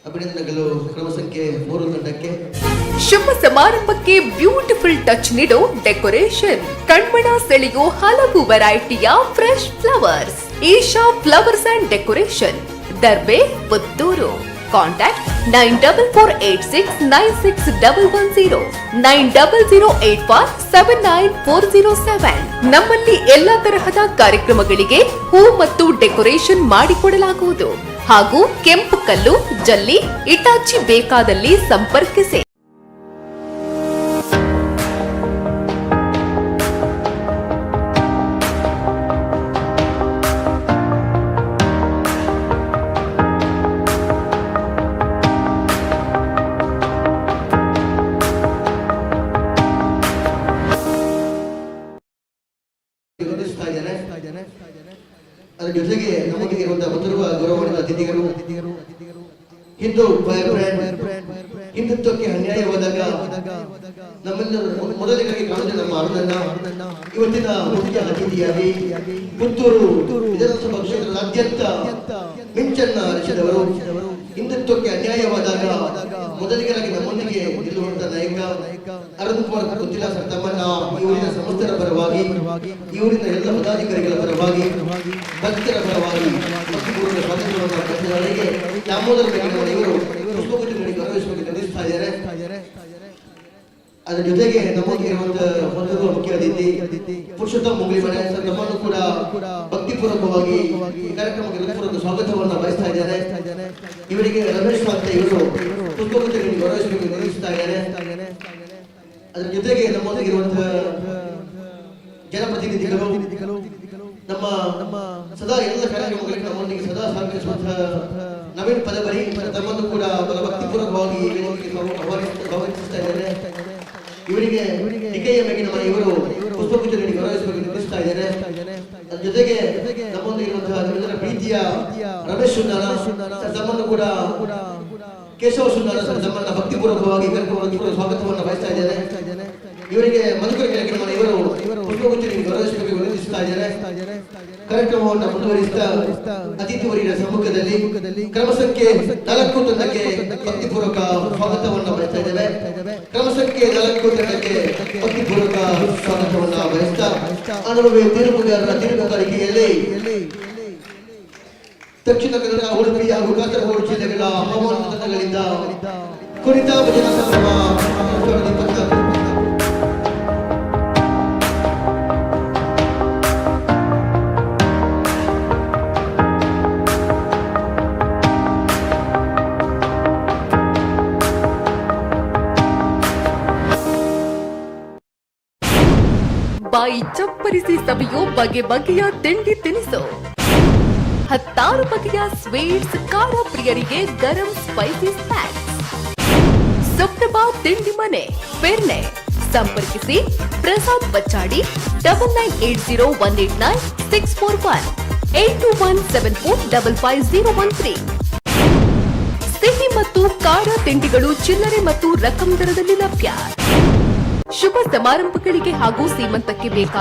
ಅಭಿನಂದನೆಗಳು ಕ್ರಮ ಸಂಖ್ಯೆ 3 ತಂಡಕ್ಕೆ. ಶುಭ ಸಮಾರಂಭಕ್ಕೆ ಬ್ಯೂಟಿಫುಲ್ ಟಚ್ ನೀಡೋ ಡೆಕೋರೇಷನ್, ಕಣ್ಮನ ಸೆಳೆಯೋ ಹಲವು ವೆರೈಟಿಯ fresh flowers. Isha flowers and decoration, Darbe, Puttur. Contact 9486961110, 9008479407. ನಮ್ಮಲ್ಲಿ ಎಲ್ಲಾ ತರಹದ ಕಾರ್ಯಕ್ರಮಗಳಿಗೆ ಹೂ ಮತ್ತು ಡೆಕೋರೇಷನ್ ಮಾಡಿಕೊಡಲಾಗುವುದು ಹಾಗೂ ಕೆಂಪು ಕಲ್ಲು, ಜಲ್ಲಿ, ಇಟಾಚಿ ಬೇಕಾದಲ್ಲಿ ಸಂಪರ್ಕಿಸಿ. ಅದರ ಜೊತೆಗೆ ನಮಗೆ ಇರುವಂತಹ ಬಂದಿರುವ ಗೌರವಾನ್ವಿತ ಅತಿಥಿಗಳು, ಹಿಂದೂ ಫೈರ್ ಬ್ರ್ಯಾಂಡ್ ಹಿಂದುತ್ವಕ್ಕೆ ಅನ್ಯಾಯವಾದಾಗ ನಮ್ಮೆಲ್ಲರೂ ಮೊದಲಿಗಾಗಿ ಕಾಣುತ್ತೆ ನಮ್ಮ ಅರುಣನ್ನ ಇವತ್ತಿನ ಮುಖ್ಯ ಅತಿಥಿಯಾಗಿ ಪುತ್ತೂರು ವಿಧಾನಸಭಾ ಕ್ಷೇತ್ರದಾದ್ಯಂತ ಮಿಂಚನ್ನ ಹರಿಸಿದವರು, ಹಿಂದುತ್ವಕ್ಕೆ ಅನ್ಯಾಯವಾದಾಗ ಮೊದಲಿಗರಾಗಿ ನಮ್ಮೊಂದಿಗೆ ನಿಲ್ಲುವಂತ ನಾಯಕ ಅರುಣ್ ಕುಮಾರ್ ಗೊತ್ತಿಲ್ಲ ಸರ್ ತಮ್ಮನ್ನ ಈ ಊರಿನ ಸಮಸ್ತರ ಪರವಾಗಿ, ಈ ಊರಿನ ಎಲ್ಲ ಪದಾಧಿಕಾರಿಗಳ ಪರವಾಗಿ, ಭಕ್ತರ ಪರವಾಗಿ ಭಕ್ತಿಪೂರ್ವಕ ಸ್ವಾಗತವನ್ನು ದಾಮೋದರ ಇವರು ಪುಷ್ಪಗುಚ್ಛ ನೀಡಿ ಗೌರವಿಸಬೇಕು ನಿರ್ವಹಿಸ್ತಾ ಇದ್ದಾರೆ. ಅದರ ಜೊತೆಗೆ ನಮಗೆ ಇರುವಂತಹ ಮುಖ್ಯ ಅತಿಥಿ ಪುರುಷೋತ್ತಮ ಮುಗಲಿಮನೆ ಸರ್ ತಮ್ಮನ್ನು ಕೂಡ ಭಕ್ತಿಪೂರ್ವಕವಾಗಿ ಕಾರ್ಯಕ್ರಮಕ್ಕೆ ಹೃತ್ಪೂರ್ವಕ ಸ್ವಾಗತವನ್ನು ಬಯಸ್ತಾ ಇದ್ದಾರೆ. ಇವರಿಗೆ ರಮೇಶ್ ಅಂತ ಇವರು ಪುಷ್ಪಗುಚ್ಛ ನೀಡಿ ಗೌರವಿಸಬೇಕು ನಿರ್ವಹಿಸ್ತಾ ಇದ್ದಾರೆ. ಅದರ ಜೊತೆಗೆ ನಮ್ಮೊಂದಿಗಿರುವಂತಹ ಜನಪ್ರತಿನಿಧಿಗಳು, ನಮ್ಮ ಸದಾ ಎಲ್ಲ ಕಾರ್ಯಕ್ರಮಗಳಿಗೆ ನಮ್ಮೊಂದಿಗೆ ಸದಾ ಸಹಕರಿಸುವಂತಹ ನವೀನ್ ಪದಬರಿ ತಮ್ಮನ್ನು ಕೂಡ ಭಕ್ತಿಪೂರ್ವಕವಾಗಿ ಗೌರವಿಸ್ತಾ ಇದ್ದಾರೆ. ಇವರಿಗೆ ಡಿಕೆಯ ಮೇಗಿನ ಮನೆ ಇವರು ಪುಷ್ಪಗುಚ್ಛ ನೀಡಿ ಗೌರವಿಸಬೇಕು ನಿರ್ವಹಿಸ್ತಾ ಇದ್ದಾರೆ. ಅದ್ರ ಜೊತೆಗೆ ನಮ್ಮೊಂದಿಗಿರುವಂತಹ ನಿಮ್ಮೆಲ್ಲರ ಪ್ರೀತಿಯ ರಮೇಶ್ ಸುಂದರ ತಮ್ಮನ್ನು ಕೂಡ ಕೇಶವ ಸುಂದರ ತಮ್ಮನ್ನ ಭಕ್ತಿಪೂರ್ವಕವಾಗಿ ಕಾರ್ಯಕ್ರಮಕ್ಕೆ ಸ್ವಾಗತವನ್ನು ಬಯಸ್ತಾ ಇದ್ದಾರೆ. ಇವರಿಗೆ ಮಧುಕರ ಕೆಳಗಿನ ಮನೆ ಇವರು ಪುಷ್ಪಗುಚ್ಛ ನೀಡಿ ಗೌರವಿಸಬೇಕು ವಿನಂತಿಸ್ತಾ ಇದ್ದಾರೆ. ಕಾರ್ಯಕ್ರಮವನ್ನು ಮುಂದುವರಿಸಿದ ಅತಿಥಿ ವರ್ಗದ ಸಮ್ಮುಖದಲ್ಲಿ ಕ್ರಮ ಸಂಖ್ಯೆ 4 ತಂಡಕ್ಕೆ ಭಕ್ತಿಪೂರ್ವಕ ಸ್ವಾಗತವನ್ನು ಬಯಸ್ತಾ ಇದ್ದೇವೆ. ಕ್ರಮ ಸಂಖ್ಯೆ 4 ತಂಡಕ್ಕೆ ಭಕ್ತಿಪೂರ್ವಕ ಸ್ವಾಗತವನ್ನು ಬಯಸ್ತಾ ಅನುಭವಿ ತೀರ್ಪುಗಾರರ ತೀರ್ಪುಗಾರಿಕೆಯಲ್ಲಿ ದಕ್ಷಿಣ ಕನ್ನಡ, ಉಡುಪಿ ಹಾಗೂ ಕಾಸರಗೋಡು ಜಿಲ್ಲೆಗಳ ಹವಾಮಾನ ತಂಡಗಳಿಂದ ಕುಣಿತ ಭಜನಾ ಸಂಭ್ರಮ 2024 ಬಾಯಿ ಚಪ್ಪರಿಸಿ ಸವಿಯೋ ಬಗೆ ಬಗೆಯ ತಿಂಡಿ ತಿನಿಸು, 16 ಬಗೆಯ ಸ್ವೀಟ್ಸ್, ಖಾರ ಪ್ರಿಯರಿಗೆ ಗರಂ ಸ್ಪೈಸಿ ಸ್ನ್ಯಾಕ್ಸ್. ಸುಪ್ರಭಾ ತಿಂಡಿ ಮನೆ, ಪೆರ್ನೆ. ಸಂಪರ್ಕಿಸಿ ಪ್ರಸಾದ್ ಬಚ್ಚಾಡಿ 9980189641 8217455013. ಸಿಹಿ ಮತ್ತು ಖಾರ ತಿಂಡಿಗಳು ಚಿಲ್ಲರೆ ಮತ್ತು ರಕಂ ದರದಲ್ಲಿ ಲಭ್ಯ. ಶುಭ ಸಮಾರಂಭಗಳಿಗೆ ಹಾಗೂ ಸೀಮಂತಕ್ಕೆ ಬೇಕಾದ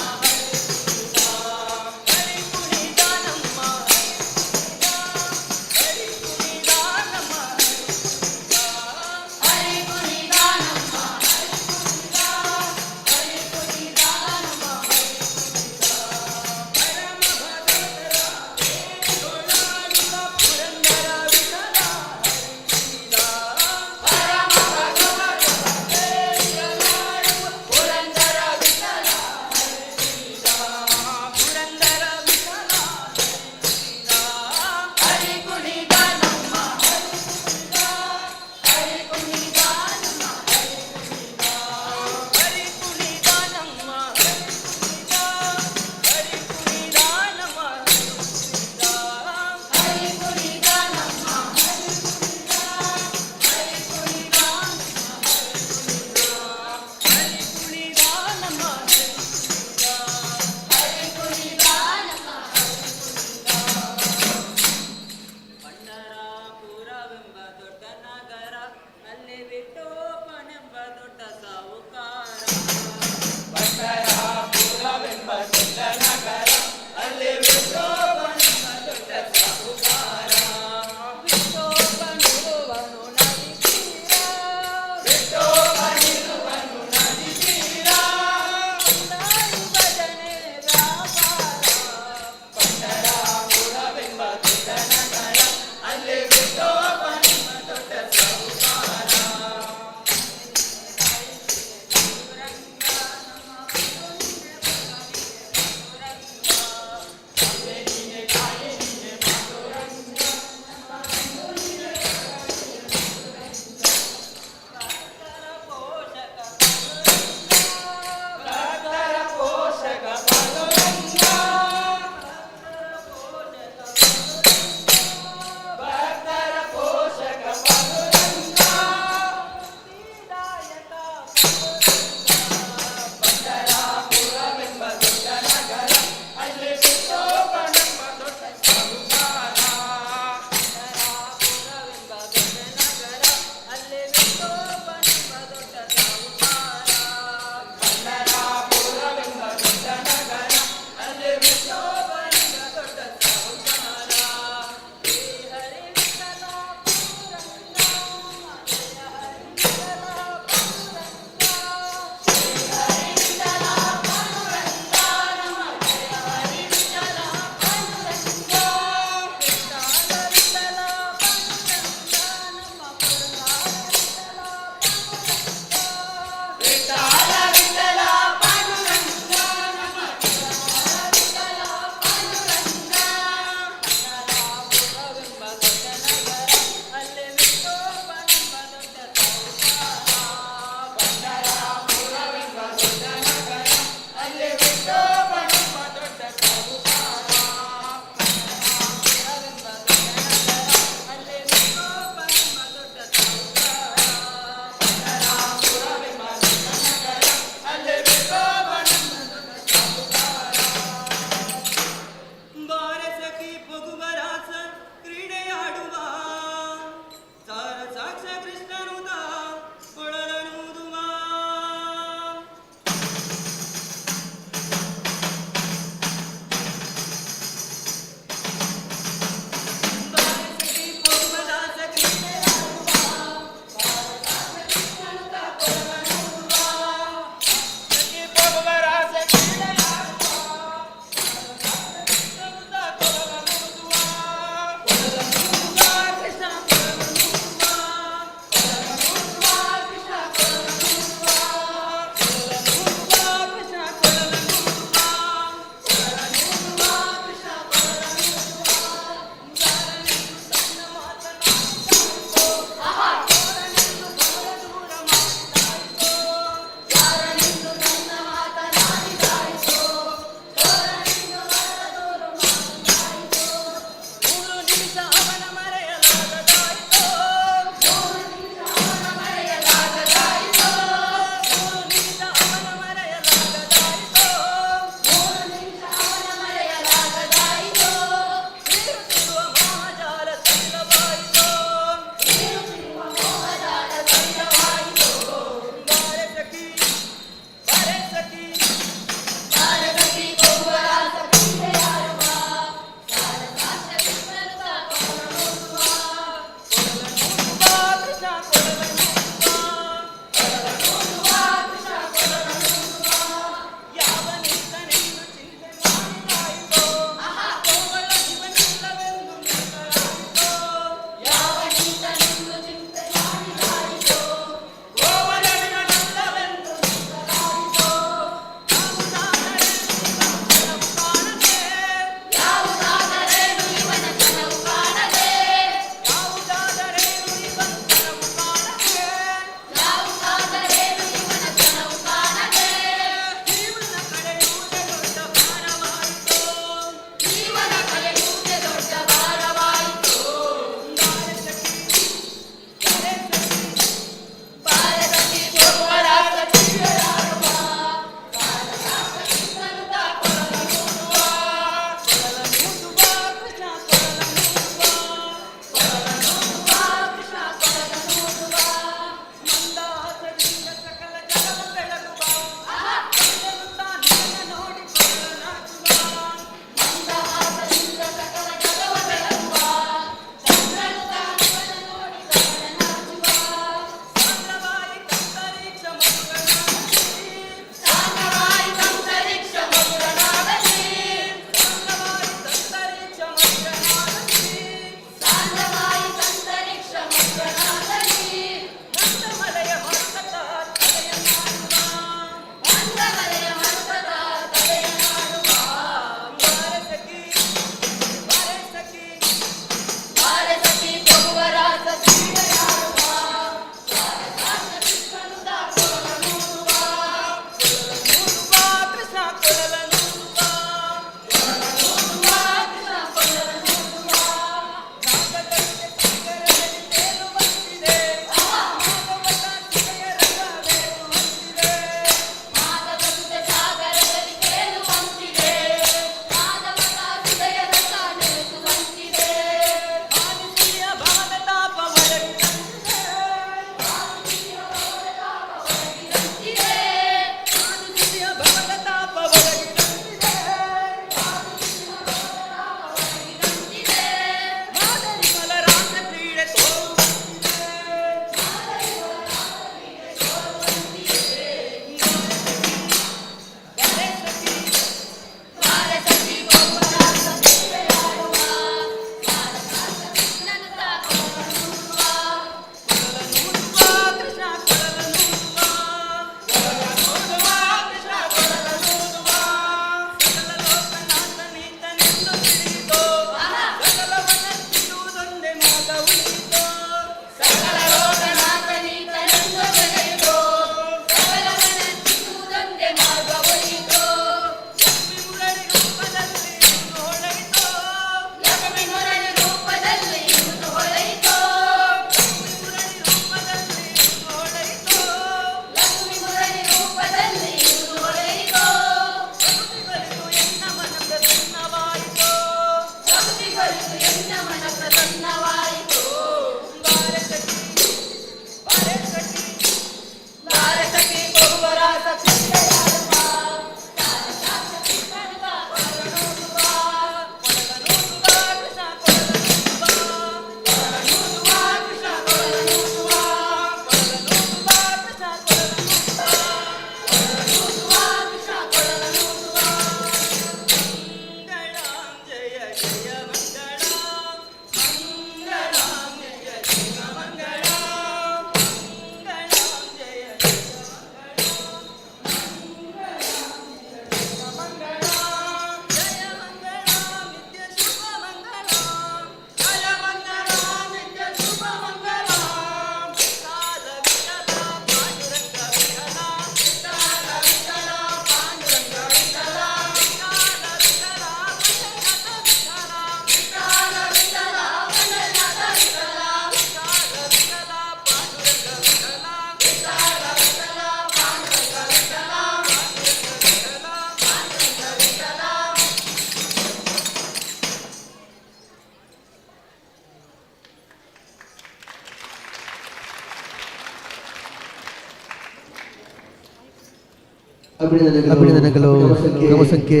ಅಭಿನಂದನೆಗಳು ಕ್ರಮ ಸಂಖ್ಯೆ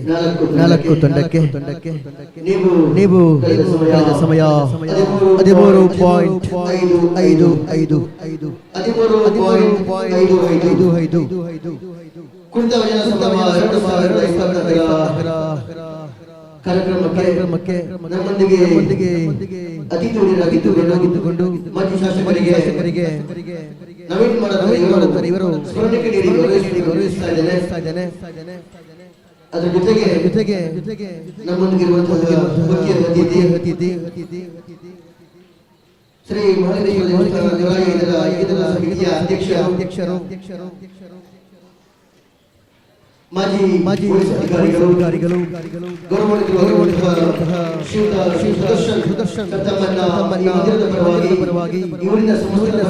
4 ತಂಡಕ್ಕೆ. ನೀವು ಕಳೆದ ಸಮಯ 13.55 ಕುಣಿತ ಭಜನಾ ಸಂಭ್ರಮ 2024 ಕಾರ್ಯಕ್ರಮಕ್ಕೆ ನಮ್ಮೊಂದಿಗೆ ಅತಿಥಿಗಳಾಗಿದ್ದುಕೊಂಡು ಮಾಜಿ ಶಾಸಕರಿಗೆ ನವೀನ್ ಮಾಡುತ್ತಾರೆ. ಇವರು ಸ್ಮರಣಕ್ಕೆ ನೀಡಿ ಗೌರವಿಸ್ತಾ ಇದ್ದೇನೆ. ಅದರ ಜೊತೆಗೆ ನಮ್ಮೊಂದಿಗಿರುವಂತಹ ಮುಖ್ಯ ಅತಿಥಿ ಶ್ರೀ ಮಹದೇಶ್ವರ ಇದರ ಸಮಿತಿಯ ಅಧ್ಯಕ್ಷರು ಮಾಜಿ ಪೊಲೀಸ್ ಅಧಿಕಾರಿಗಳು ಗೌರವಾನ್ವಿತರಾದಂತಹ ಸುದರ್ಶನ್ ತಮ್ಮನ್ನ ಪರವಾಗಿ ಇವರಿನ ಸಮೂಹದ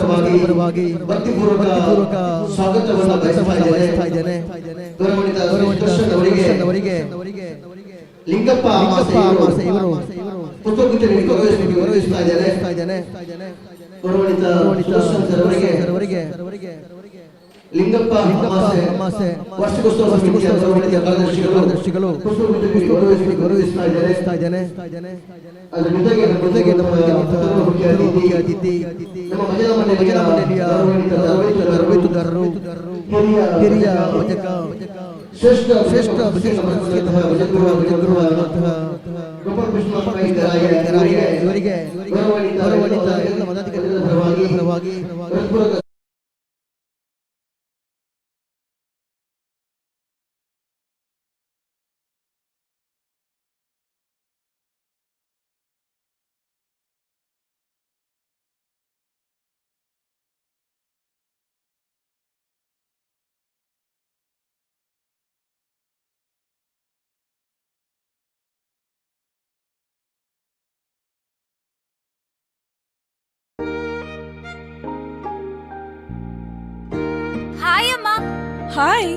ಪರವಾಗಿ ಭಕ್ತಿಪೂರ್ವಕ ಸ್ವಾಗತವನ್ನು ಬಯಸ್ತಾ ಇದ್ದೇನೆ. ಗೌರವಾನ್ವಿತ ಸುದರ್ಶನ್ ಅವರಿಗೆ ಲಿಂಗಪ್ಪ ಮಾಸೆ ಇವರು ಪುಷ್ಪಗುಚ್ಛ ಗೌರವಿಸ್ತಾ ಇದ್ದೇನೆ. ಗೌರವಾನ್ವಿತ ಸುದರ್ಶನ್ ಅವರಿಗೆ ಲಿಂಗಪ್ಪ ಅಮಾಸೆ ವಾರ್ಷಿಕೋತ್ಸವ ಸಮಿತಿಯ ಕಾರ್ಯದರ್ಶಿಗಳು ಗೌರವಿಸ್ತಾ ಇದ್ದೇನೆ. ಅದರ ಜೊತೆಗೆ ನಮ್ಮ ಮುಖ್ಯ ಅತಿಥಿ ನಮ್ಮ ಭಜನಾ ಮಂಡಳಿಯ ತರಬೇತುದಾರರು ಹಿರಿಯ ಭಜಕ ಶ್ರೇಷ್ಠ ಭಜಗುರುವಾಗಿರುವಂತಹ ಗೋಪಾಲ ಕೃಷ್ಣ ಇವರಿಗೆ ಗೌರವಾನ್ವಿತ ಎಲ್ಲ ಪದಾಧಿಕಾರಿಗಳ ಪರವಾಗಿ ಹಾಯ್ ಅಮ್ಮ. ಹಾಯ್.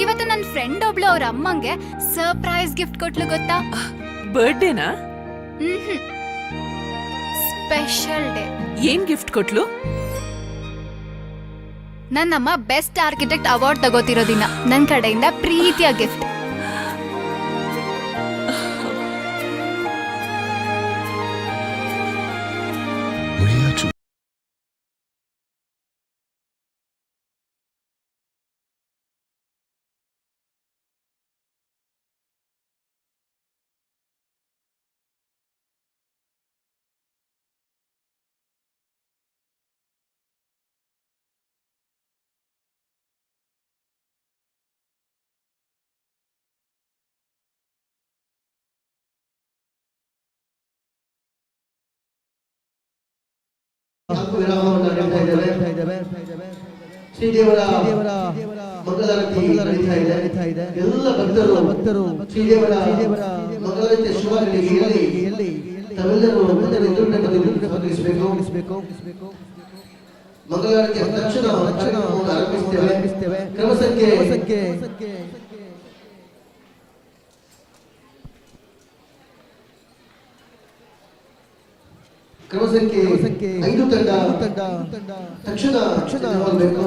ಇವತ್ತು ನನ್ನ ಫ್ರೆಂಡ್ ಒಬ್ಳು ಅವ್ರ ಅಮ್ಮಂಗೆ ಸರ್ಪ್ರೈಸ್ ಗಿಫ್ಟ್ ಕೊಟ್ಲು ಗೊತ್ತಾ? ಬರ್ಡೇನಾ? Special day. ಏನ್ ಗಿಫ್ಟ್ ಕೊಟ್ಲು? ನನ್ನಮ್ಮ ಬೆಸ್ಟ್ ಆರ್ಕಿಟೆಕ್ಟ್ ಅವಾರ್ಡ್ ತಗೋತಿರೋ ದಿನ ನನ್ನ ಕಡೆಯಿಂದ ಪ್ರೀತಿಯ ಗಿಫ್ಟ್. ಶ್ರೀದೇವರ ಮಂಗಳಾರತಿ ನಡೀತಾ ಇದೆ. ಎಲ್ಲ ಭಕ್ತರು ಶ್ರೀದೇವರ ಮಂಗಳಾರತಿ ಶುಭಾರತಿಯಲ್ಲಿ ತಾವೆಲ್ಲರೂ ಭಾಗವಹಿಸಬೇಕು. ಮಂಗಳಾರತಿಯ ತಕ್ಷಣ ಆರಂಭಿಸ್ತೇವೆ. ಕ್ರಮ ಸಂಖ್ಯೆ ಕ್ರಮ ಸಂಖ್ಯೆ 5 ತಂಡ ತಕ್ಷಣ ಹೋಗಬೇಕು.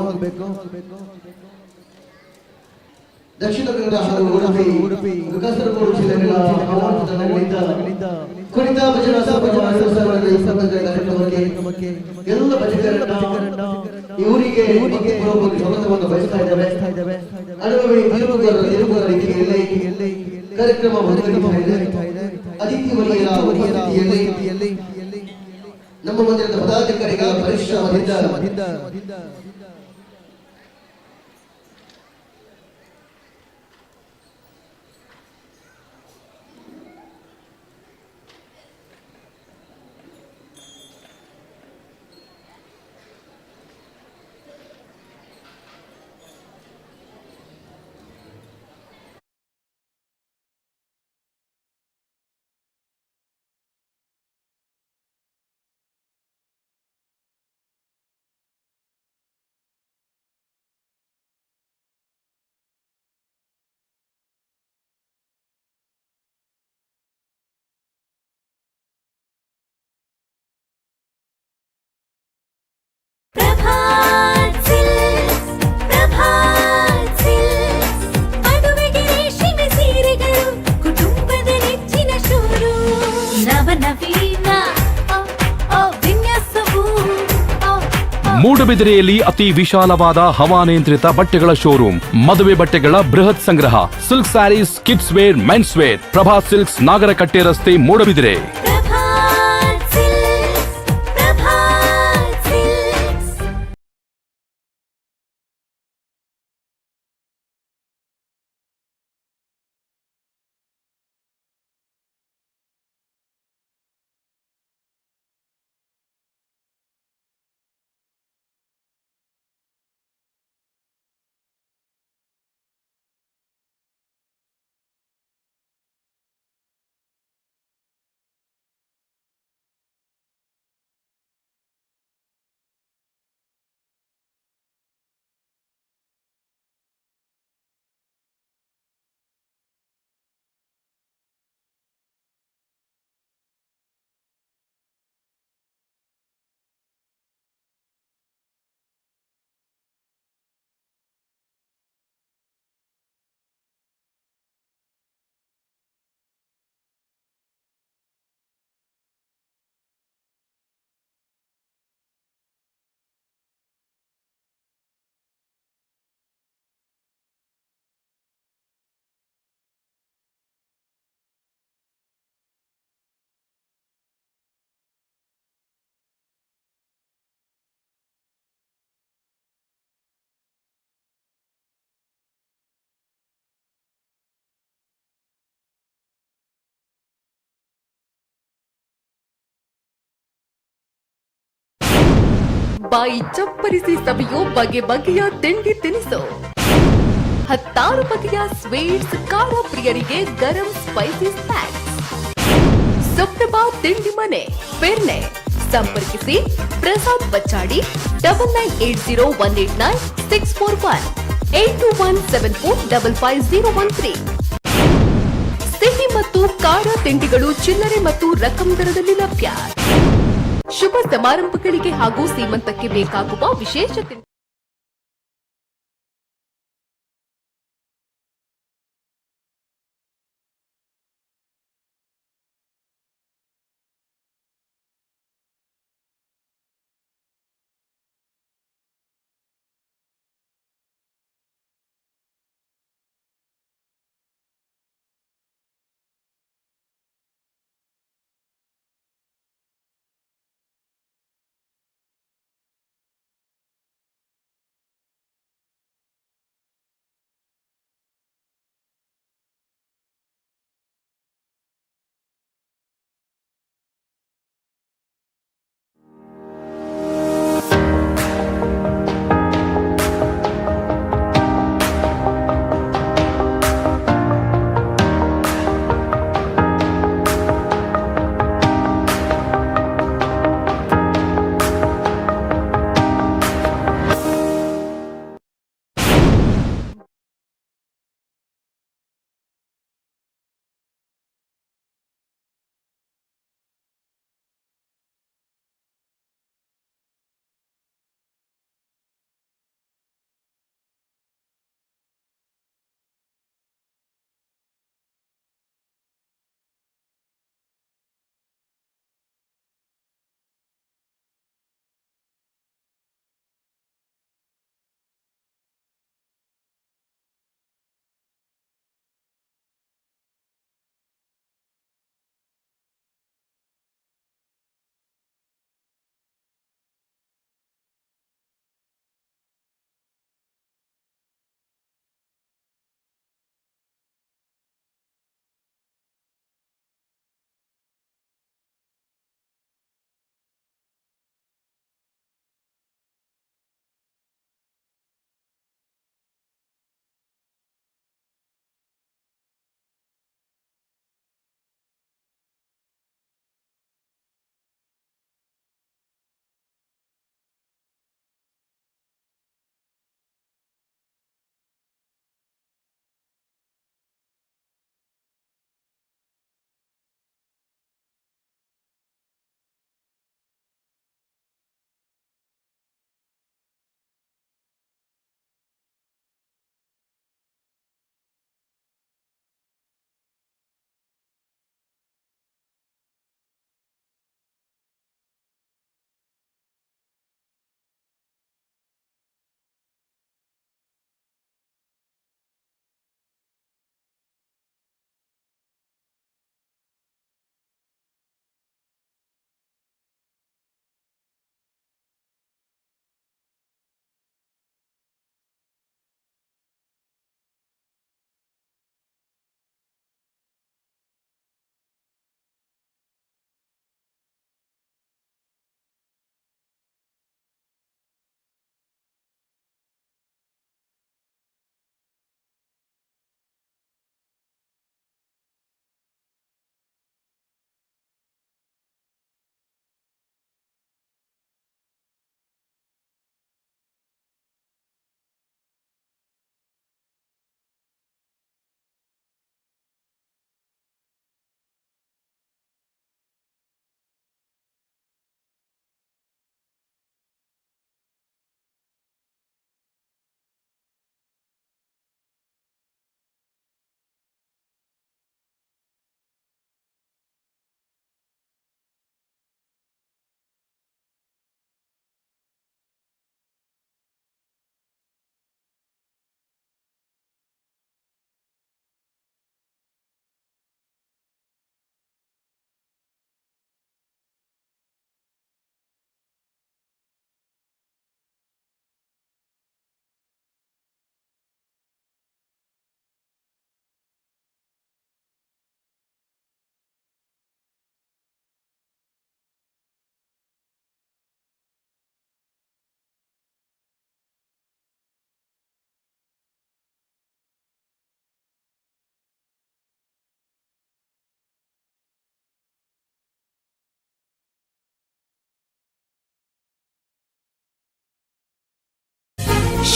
ದಕ್ಷಿಣ ಕನ್ನಡ ಹಾಗೂ ಉಡುಪಿ ಕಾಸರಗೋಡು ಜಿಲ್ಲೆಗಳ ಹಲವಾರು ತಂಡಗಳಿಂದ ಕುಣಿತ ಭಜನಾ ಕಾರ್ಯಕ್ರಮಕ್ಕೆ ಎಲ್ಲ ಭಜಕರನ್ನ ಇವರಿಗೆ ಸ್ವಾಗತವನ್ನು ಬಯಸ್ತಾ ಇದ್ದೇವೆ. ಅನುಭವಿ ತಿರುಗುಗಳ ರೀತಿಯಲ್ಲಿ ಕಾರ್ಯಕ್ರಮ ಮುಂದುವರಿತಾ ಇದೆ. ಅತಿಥಿ ವರಿಯರ ಉಪಸ್ಥಿತಿಯಲ್ಲಿ ನಮ್ಮ ಮಂದಿರದ ಪದಾಧಿಕಾರಿಗಳ ಪರಿಶ್ರಮದಿಂದ ಮೂಡಬಿದಿರೆಯಲ್ಲಿ ಅತಿ ವಿಶಾಲವಾದ ಹವಾನಿಯಂತ್ರಿತ ಬಟ್ಟೆಗಳ ಶೋರೂಮ್, ಮದುವೆ ಬಟ್ಟೆಗಳ ಬೃಹತ್ ಸಂಗ್ರಹ, silk saris, kids wear, men's wear, Prabha silks, Nagarakatte ರಸ್ತೆ, ಮೂಡಬಿದಿರೆ. ಬಾಯಿ ಚಪ್ಪರಿಸಿ ಸವಿಯೋ ಬಗೆ ಬಗೆಯ ತಿಂಡಿ ತಿನಿಸು, ಹತ್ತಾರು ಬಗೆಯ ಸ್ವೀಟ್ಸ್, ಖಾರ ಪ್ರಿಯರಿಗೆ ಗರಂ ಸ್ಪೈಸಿ ಸ್ನ್ಯಾಕ್ಸ್. ಸುಪ್ರಭಾ ತಿಂಡಿ ಮನೆ, ಪೆರ್ನೆ. ಸಂಪರ್ಕಿಸಿ ಪ್ರಸಾದ್ ಬಚ್ಚಾಡಿ 9980189641 8217455013. ಸಿಹಿ ಮತ್ತು ಖಾರ ತಿಂಡಿಗಳು ಚಿಲ್ಲರೆ ಮತ್ತು ರಕಂ ದರದಲ್ಲಿ ಲಭ್ಯ. ಶುಭ ಸಮಾರಂಭಗಳಿಗೆ ಹಾಗೂ ಸೀಮಂತಕ್ಕೆ ಬೇಕಾಗುವ ವಿಶೇಷ ತಿಂಡಿ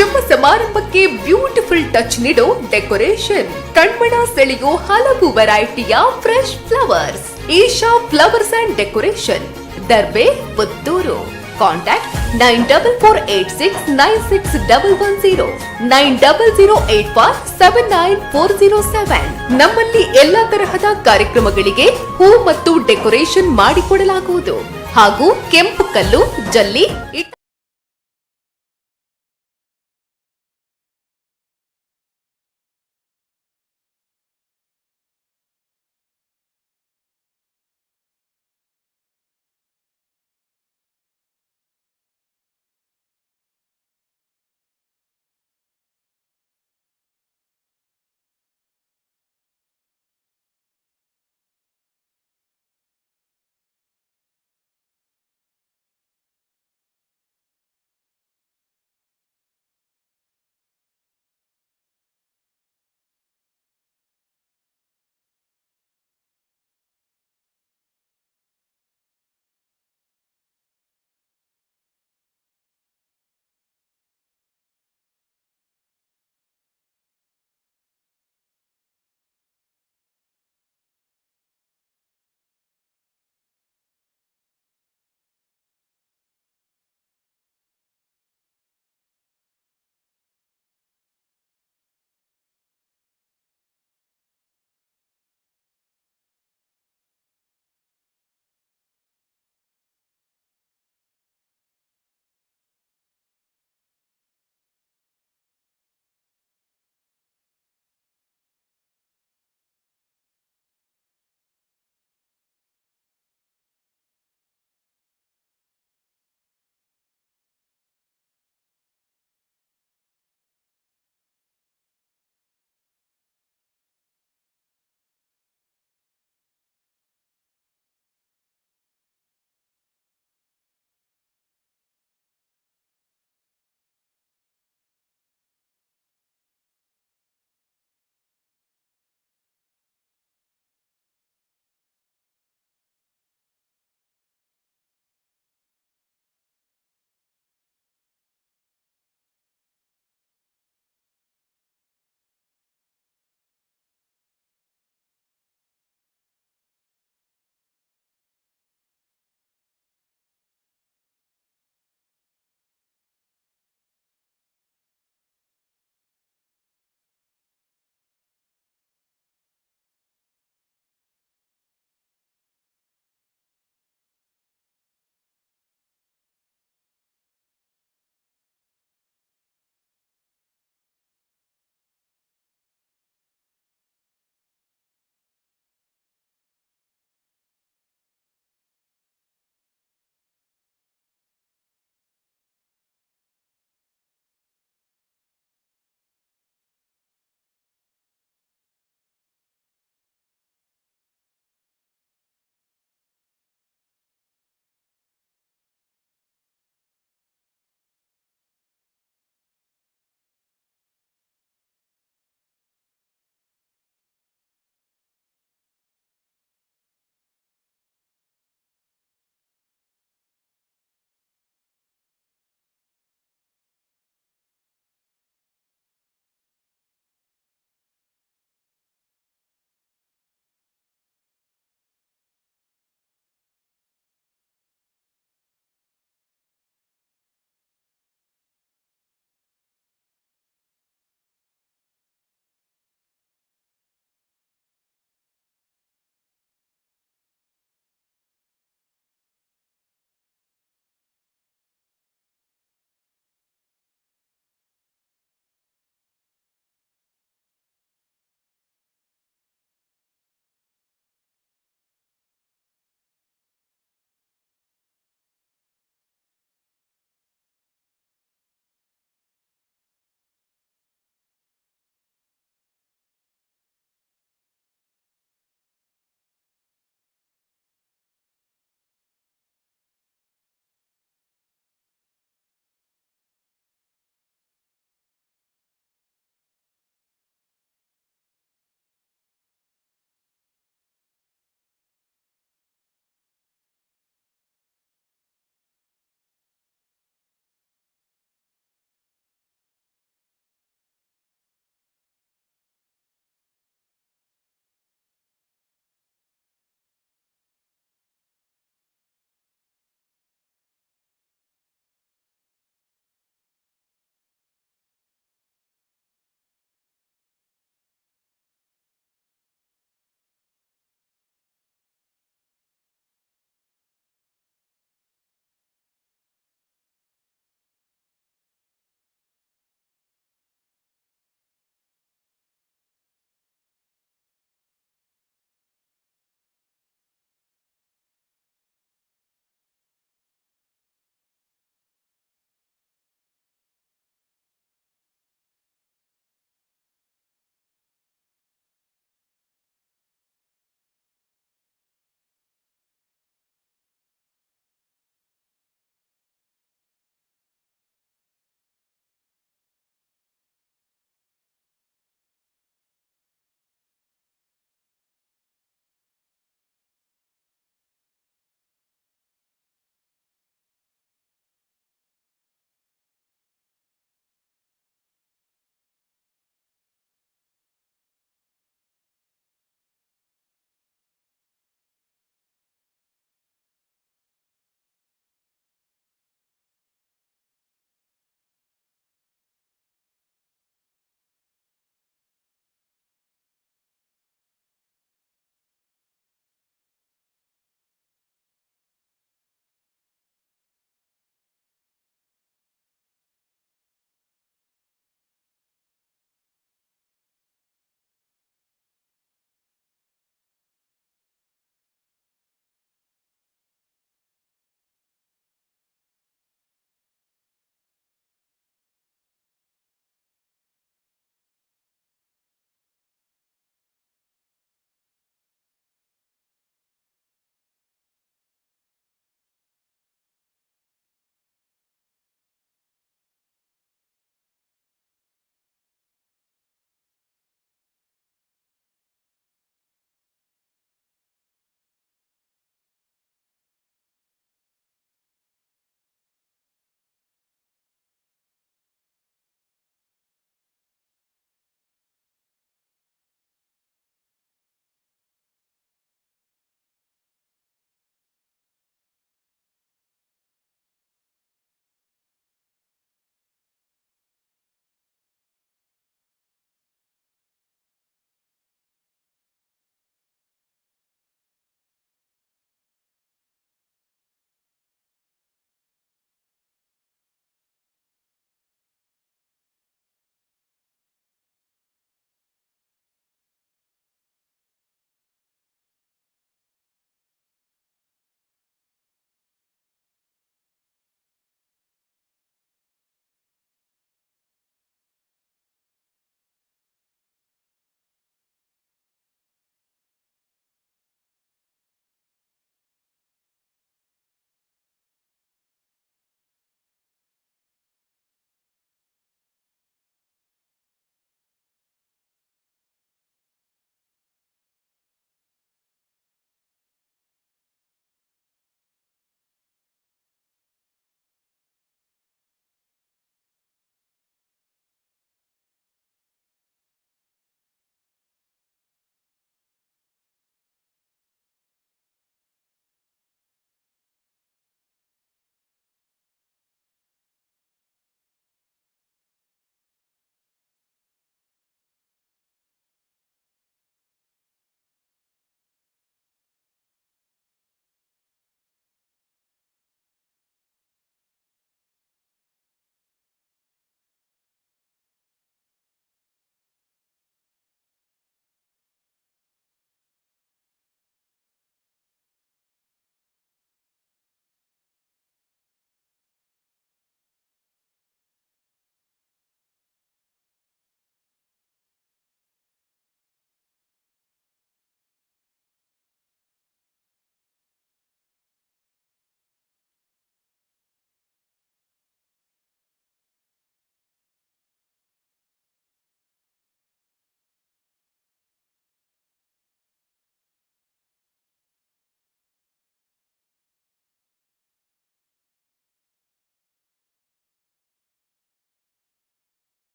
ಶುಭ ಸಮಾರಂಭಕ್ಕೆ ಬ್ಯೂಟಿಫುಲ್ ಟಚ್ ನೀಡೋ ಡೆಕೋರೇಷನ್, ಕಣ್ಮನ ಸೆಳೆಯೋ ಹಲವು ವೆರೈಟಿಯ fresh flowers. Isha flowers and decoration, Darbe, Puttur. Contact 9486961110, 9008479407. ನಮ್ಮಲ್ಲಿ ಎಲ್ಲಾ ತರಹದ ಕಾರ್ಯಕ್ರಮಗಳಿಗೆ ಹೂ ಮತ್ತು ಡೆಕೋರೇಷನ್ ಮಾಡಿಕೊಡಲಾಗುವುದು ಹಾಗೂ ಕೆಂಪು ಕಲ್ಲು, ಜಲ್ಲಿ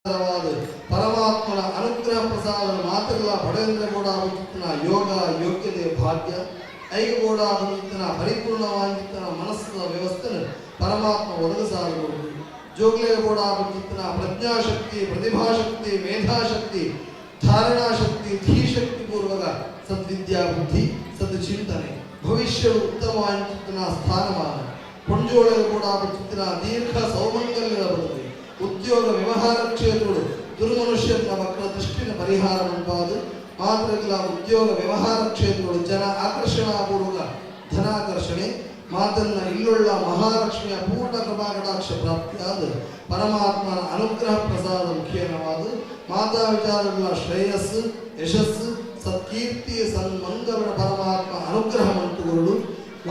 ಪರಮಾತ್ಮನ ಅನುಗ್ರಹ ಪ್ರಸಾದ ಮಾತುಗಳ ಪಡೆಯಂದ್ರೆ ಕೂಡ ಬಂದಿತ್ತನ ಯೋಗ ಯೋಗ್ಯತೆ ಭಾಗ್ಯ ಐಗ ಕೂಡ ಬಂದಿತ್ತನ ಪರಿಪೂರ್ಣವಾಗಿತ್ತನ ಮನಸ್ಸಿನ ವ್ಯವಸ್ಥೆ ಪರಮಾತ್ಮ ಒದಗಿಸಾದರು ಜೋಗ್ಲೆ ಕೂಡ ಬಂದಿತ್ತನ ಪ್ರಜ್ಞಾಶಕ್ತಿ ಪ್ರತಿಭಾಶಕ್ತಿ ಮೇಧಾಶಕ್ತಿ ಧಾರಣಾಶಕ್ತಿ ಧೀಶಕ್ತಿ ಪೂರ್ವಕ ಸದ್ವಿದ್ಯಾ ಬುದ್ಧಿ ಸದ್ಚಿಂತನೆ ಭವಿಷ್ಯವು ಉತ್ತಮವಾಗಿತ್ತನ ಸ್ಥಾನಮಾನ ಪುಂಜೋಳಗೆ ಕೂಡ ಬಂದಿತ್ತನ ದೀರ್ಘ ಸೌಮಂಗಲ್ಯದ ಬದುಕು ಉದ್ಯೋಗ ವ್ಯವಹಾರ ಕ್ಷೇತ್ರಗಳು ದುರ್ಮನುಷ್ಯನ ಮಕ್ಕಳ ದೃಷ್ಟಿನ ಪರಿಹಾರ ಮುಂತಾದ ಮಾತ್ರಗಳ ಉದ್ಯೋಗ ವ್ಯವಹಾರ ಕ್ಷೇತ್ರಗಳು ಜನ ಆಕರ್ಷಣಾಪೂರ್ವಕ ಧನಾಕರ್ಷಣೆ ಮಾತನ್ನ ಇಲ್ಲುಳ್ಳ ಮಹಾಲಕ್ಷ್ಮಿಯ ಪೂರ್ಣ ಕೃಪಾಕಟಾಕ್ಷ ಪ್ರಾಪ್ತಿಯಾದ ಪರಮಾತ್ಮನ ಅನುಗ್ರಹ ಪ್ರಸಾದ ಮುಖೇನವಾದ ಮಾತಾ ವಿಚಾರಗಳ ಶ್ರೇಯಸ್ಸು ಯಶಸ್ಸು ಸತ್ಕೀರ್ತಿ ಸನ್ಮಂಗಲನ ಪರಮಾತ್ಮ ಅನುಗ್ರಹ ಮಂಟುಗಳು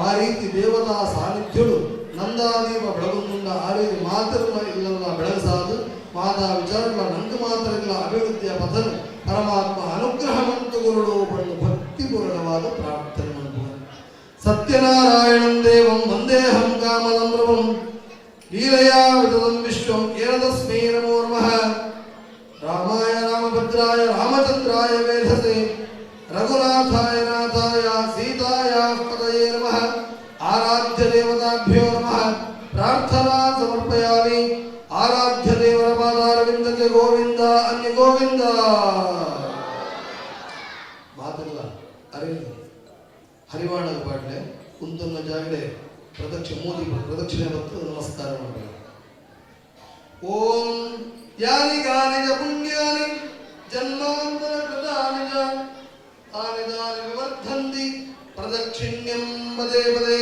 ಆ ರೀತಿ ದೇವತಾ ಸಾನ್ನಿಧ್ಯಗಳು ನಂದಾದೀಪ ಬೆಳಗುಂದ ಆ ರೀತಿ ಮಾತೃ ಇಲ್ಲಲ್ಲ ಬೆಳಗಸಾದು ಮಾತಾ ವಿಚಾರಗಳ ನಂಗೆ ಮಾತ್ರ ಇಲ್ಲ ಅಭಿವೃದ್ಧಿಯ ಪಥನ ಪರಮಾತ್ಮ ಅನುಗ್ರಹ ಮಂಟುಗಳು ಬಂದು ಭಕ್ತಿಪೂರ್ಣವಾದ ಪ್ರಾರ್ಥನೆ ಮಾಡುವ ಸತ್ಯನಾರಾಯಣಂ ದೇವಂ ವಂದೇಹಂ ಕಾಮದಂ ಲೀಲಯಾ ವಿತದಂ ವಿಶ್ವಂ ಏತಸ್ಮೈ ನಮೋ ನಮಃ ರಾಮಾಯ ರಾಮಭದ್ರಾಯ ರಾಮಚಂದ್ರಾಯ ವೇಧಸೆ ರಘುನಾಥಾಯ ನಾಥಾಯ ಸೀತಾಯ ಪದಯೇ ನಮಃ ಆರಾಧ್ಯ ದೇವತಾಭ್ಯೋ ನಮಃ ಪ್ರಾರ್ಥನಾ ಸಮರ್ಪಯಾಮಿ ಆರಾಧ್ಯ ದೇವರ ಪಾದಾರವಿಂದಕ್ಕೆ ಗೋವಿಂದ ಅನ್ಯ ಗೋವಿಂದ ಮಾತಲ್ಲ ಅರಿವಿಂದ ಹರಿವಾಣದ ಪಾಟ್ಲೆ ಕುಂತನ್ನ ಜಾಗಡೆ ಪ್ರದಕ್ಷಿಣೆ ಮತ್ತು ನಮಸ್ಕಾರ ಮಾಡಬೇಕು ಓಂ ಯಾನಿ ಗಾನಿಜ ಪುಣ್ಯಾನಿ ಜನ್ಮಾಂತರ ಕೃತಾನಿ ಚ ತಾನಿ ತಾನಿ ವಿವರ್ಧಂತಿ ಪ್ರದಕ್ಷಿಣ್ಯಂ ಪದೇ ಪದೇ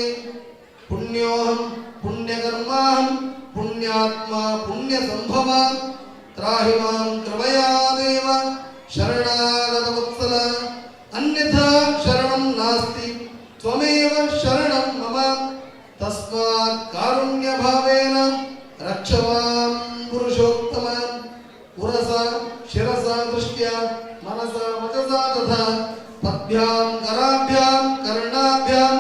ಪುಣ್ಯೋಹಂ ಪುಣ್ಯಕರ್ಮಾಹಂ ಪುಣ್ಯಾತ್ಮ ಪುಣ್ಯ ಸಂಭವ ತ್ರಾಹಿ ಮಾಂ ಕೃಪಯಾ ದೇವ ಶರಣಾಗತ ವತ್ಸಲ ಅನ್ಯಥಾ ಶರಣಂ ನಾಸ್ತಿ ತ್ವಮೇವ ಶರಣಂ ಮಮ ತಸ್ಮಾತ್ ಕಾರುಣ್ಯ ಭಾವೇನ ರಕ್ಷವಾಂ ಪುರುಷೋತ್ತಮ ಪುರಸ ಶಿರಸ ದೃಷ್ಟ್ಯ ಮನಸ ವಚಸ ತಥಾ ಪದ್ಭ್ಯಾಂ ಕರಾಭ್ಯಾಂ ಕರ್ಣಾಭ್ಯಾಂ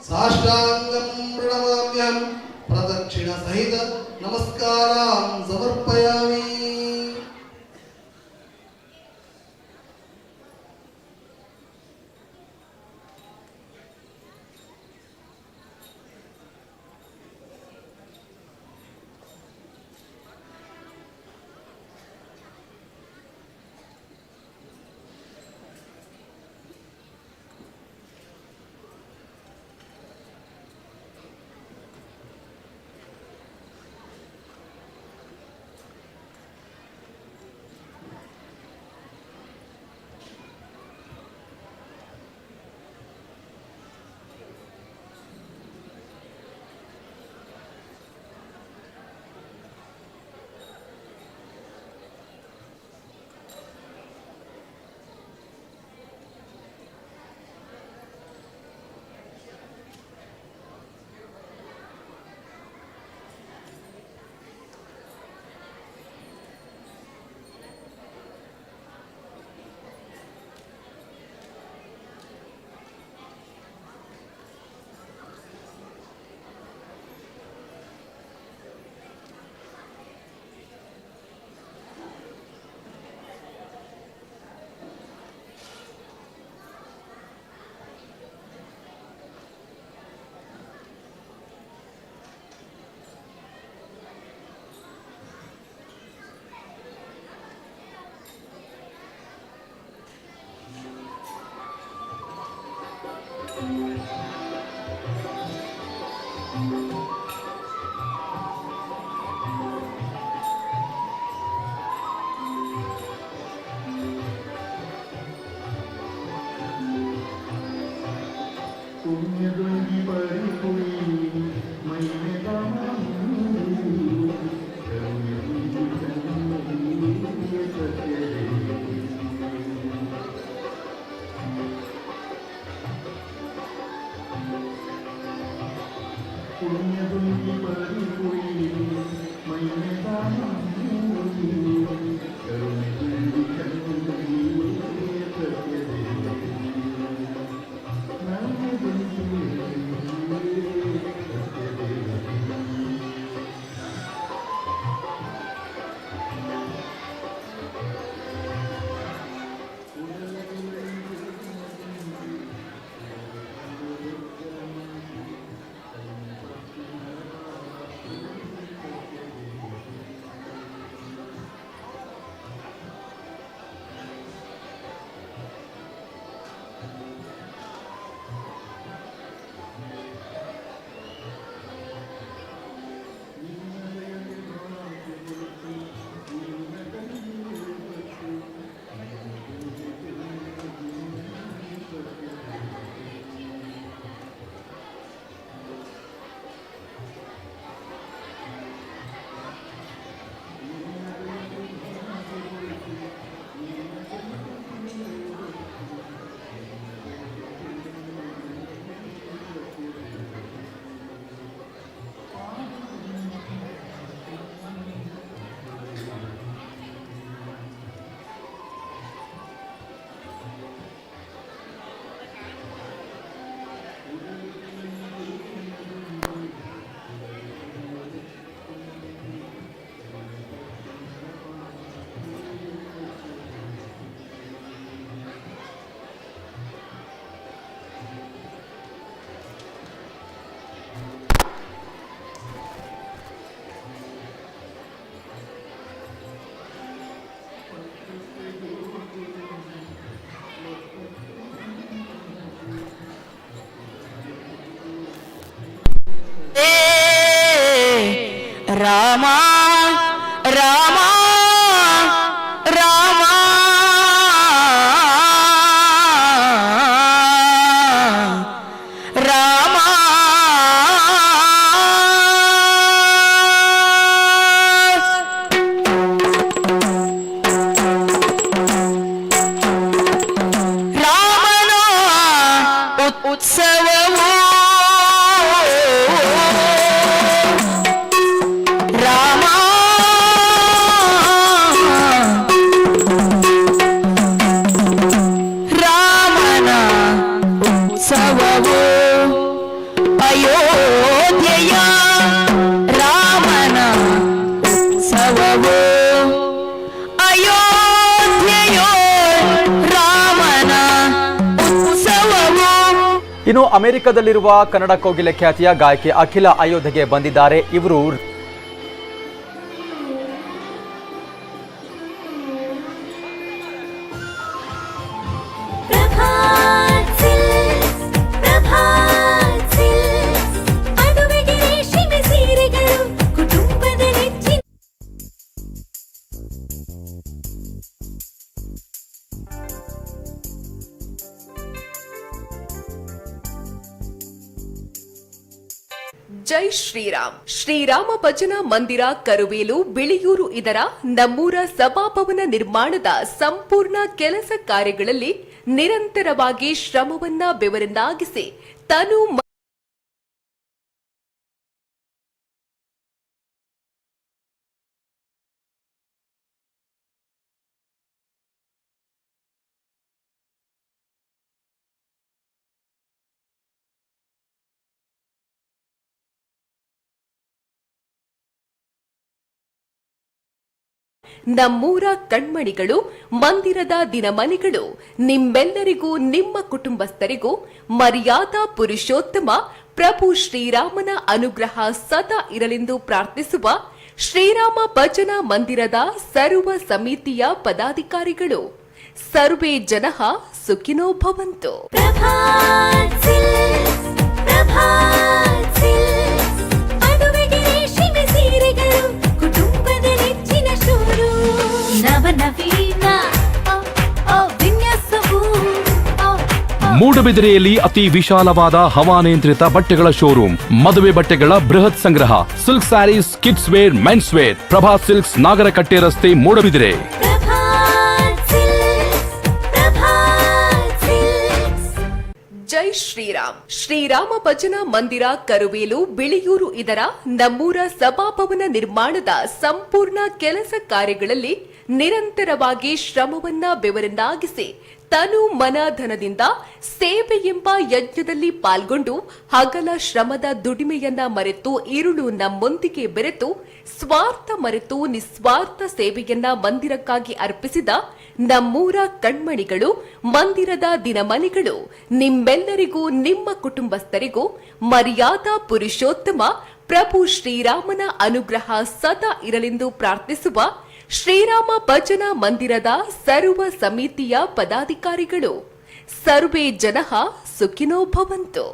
ಸಾಷ್ಟಾಂಗಂ ಪ್ರಣಮಾಮ್ಯಹಂ ಪ್ರದಕ್ಷಿಣ ಸಹಿತ ನಮಸ್ಕಾರಾಂ ಸಮರ್ಪಯಾಮಿ ರಾಮ ರಾಮ ರಾಮ ರಾಮ ರಾಮನ ಉತ್ಸವವು ರಾಮ ರಾಮನ ಉತ್ಸವವು ಅಯೋಧ್ಯೆಯ ರಾಮನ ಉತ್ಸವವು ಅಯೋಧ್ಯೆಯೋ ರಾಮನ ಉತ್ಸವವು. ಇನ್ನು ಅಮೆರಿಕದಲ್ಲಿರುವ ಕನ್ನಡ ಕೋಗಿಲೆ ಖ್ಯಾತಿಯ ಗಾಯಕಿ ಅಖಿಲ ಅಯೋಧ್ಯೆಗೆ ಬಂದಿದ್ದಾರೆ. ಇವರು ಜೈ ಶ್ರೀರಾಮ್. ಶ್ರೀರಾಮ ಭಜನಾ ಮಂದಿರ ಕರುವೇಲು ಬಿಳಿಯೂರು ಇದರ ನಮ್ಮೂರ ಸಭಾಭವನ ನಿರ್ಮಾಣದ ಸಂಪೂರ್ಣ ಕೆಲಸ ಕಾರ್ಯಗಳಲ್ಲಿ ನಿರಂತರವಾಗಿ ಶ್ರಮವನ್ನ ಬೆವರನ್ನಾಗಿಸಿ ತನು ನಮ್ಮೂರ ಕಣ್ಮಣಿಗಳು, ಮಂದಿರದ ದಿನಮಣಿಗಳು ನಿಮ್ಮೆಲ್ಲರಿಗೂ ನಿಮ್ಮ ಕುಟುಂಬಸ್ಥರಿಗೂ ಮರ್ಯಾದಾ ಪುರುಷೋತ್ತಮ ಪ್ರಭು ಶ್ರೀರಾಮನ ಅನುಗ್ರಹ ಸದಾ ಇರಲೆಂದು ಪ್ರಾರ್ಥಿಸುವ ಶ್ರೀರಾಮ ಭಜನಾ ಮಂದಿರದ ಸರ್ವ ಸಮಿತಿಯ ಪದಾಧಿಕಾರಿಗಳು. ಸರ್ವೇ ಜನಃ ಸುಖಿನೋ ಭವಂತು. ಮೂಡಬಿದಿರೆಯಲ್ಲಿ ಅತಿ ವಿಶಾಲವಾದ ಹವಾನಿಯಂತ್ರಿತ ಬಟ್ಟೆಗಳ ಶೋರೂಮ್, ಮದುವೆ ಬಟ್ಟೆಗಳ ಬೃಹತ್ ಸಂಗ್ರಹ, silk saris, kids wear, men's wear, Prabha silks, Nagarakatte ರಸ್ತೆ, ಮೂಡಬಿದಿರೆ. ಜೈ ಶ್ರೀರಾಮ್. ಶ್ರೀರಾಮ ಭಜನಾ ಮಂದಿರ ಕರುವೇಲು ಬಿಳಿಯೂರು ಇದರ ನಮ್ಮೂರ ಸಭಾಭವನ ನಿರ್ಮಾಣದ ಸಂಪೂರ್ಣ ಕೆಲಸ ಕಾರ್ಯಗಳಲ್ಲಿ ನಿರಂತರವಾಗಿ ಶ್ರಮವನ್ನ ಬೆವರನ್ನಾಗಿಸಿ ತನು ಮನ ಧನದಿಂದ ಸೇವೆ ಎಂಬ ಯಜ್ಞದಲ್ಲಿ ಪಾಲ್ಗೊಂಡು ಹಗಲ ಶ್ರಮದ ದುಡಿಮೆಯನ್ನ ಮರೆತು ಇರುಳು ನಮ್ಮೊಂದಿಗೆ ಬೆರೆತು ಸ್ವಾರ್ಥ ಮರೆತು ನಿಸ್ವಾರ್ಥ ಸೇವೆಯನ್ನ ಮಂದಿರಕ್ಕಾಗಿ ಅರ್ಪಿಸಿದ ನಮ್ಮೂರ ಕಣ್ಮಣಿಗಳು, ಮಂದಿರದ ದಿನಮಣಿಗಳು ನಿಮ್ಮೆಲ್ಲರಿಗೂ ನಿಮ್ಮ ಕುಟುಂಬಸ್ಥರಿಗೂ ಮರ್ಯಾದಾ ಪುರುಷೋತ್ತಮ ಪ್ರಭು ಶ್ರೀರಾಮನ ಅನುಗ್ರಹ ಸದಾ ಇರಲೆಂದು ಪ್ರಾರ್ಥಿಸುವ ಶ್ರೀರಾಮ ಭಜನಾ ಮಂದಿರದ ಸರ್ವ ಸಮಿತಿಯ ಪದಾಧಿಕಾರಿಗಳು. ಸರ್ವೇ ಜನಃ ಸುಖಿನೋ ಭವಂತು.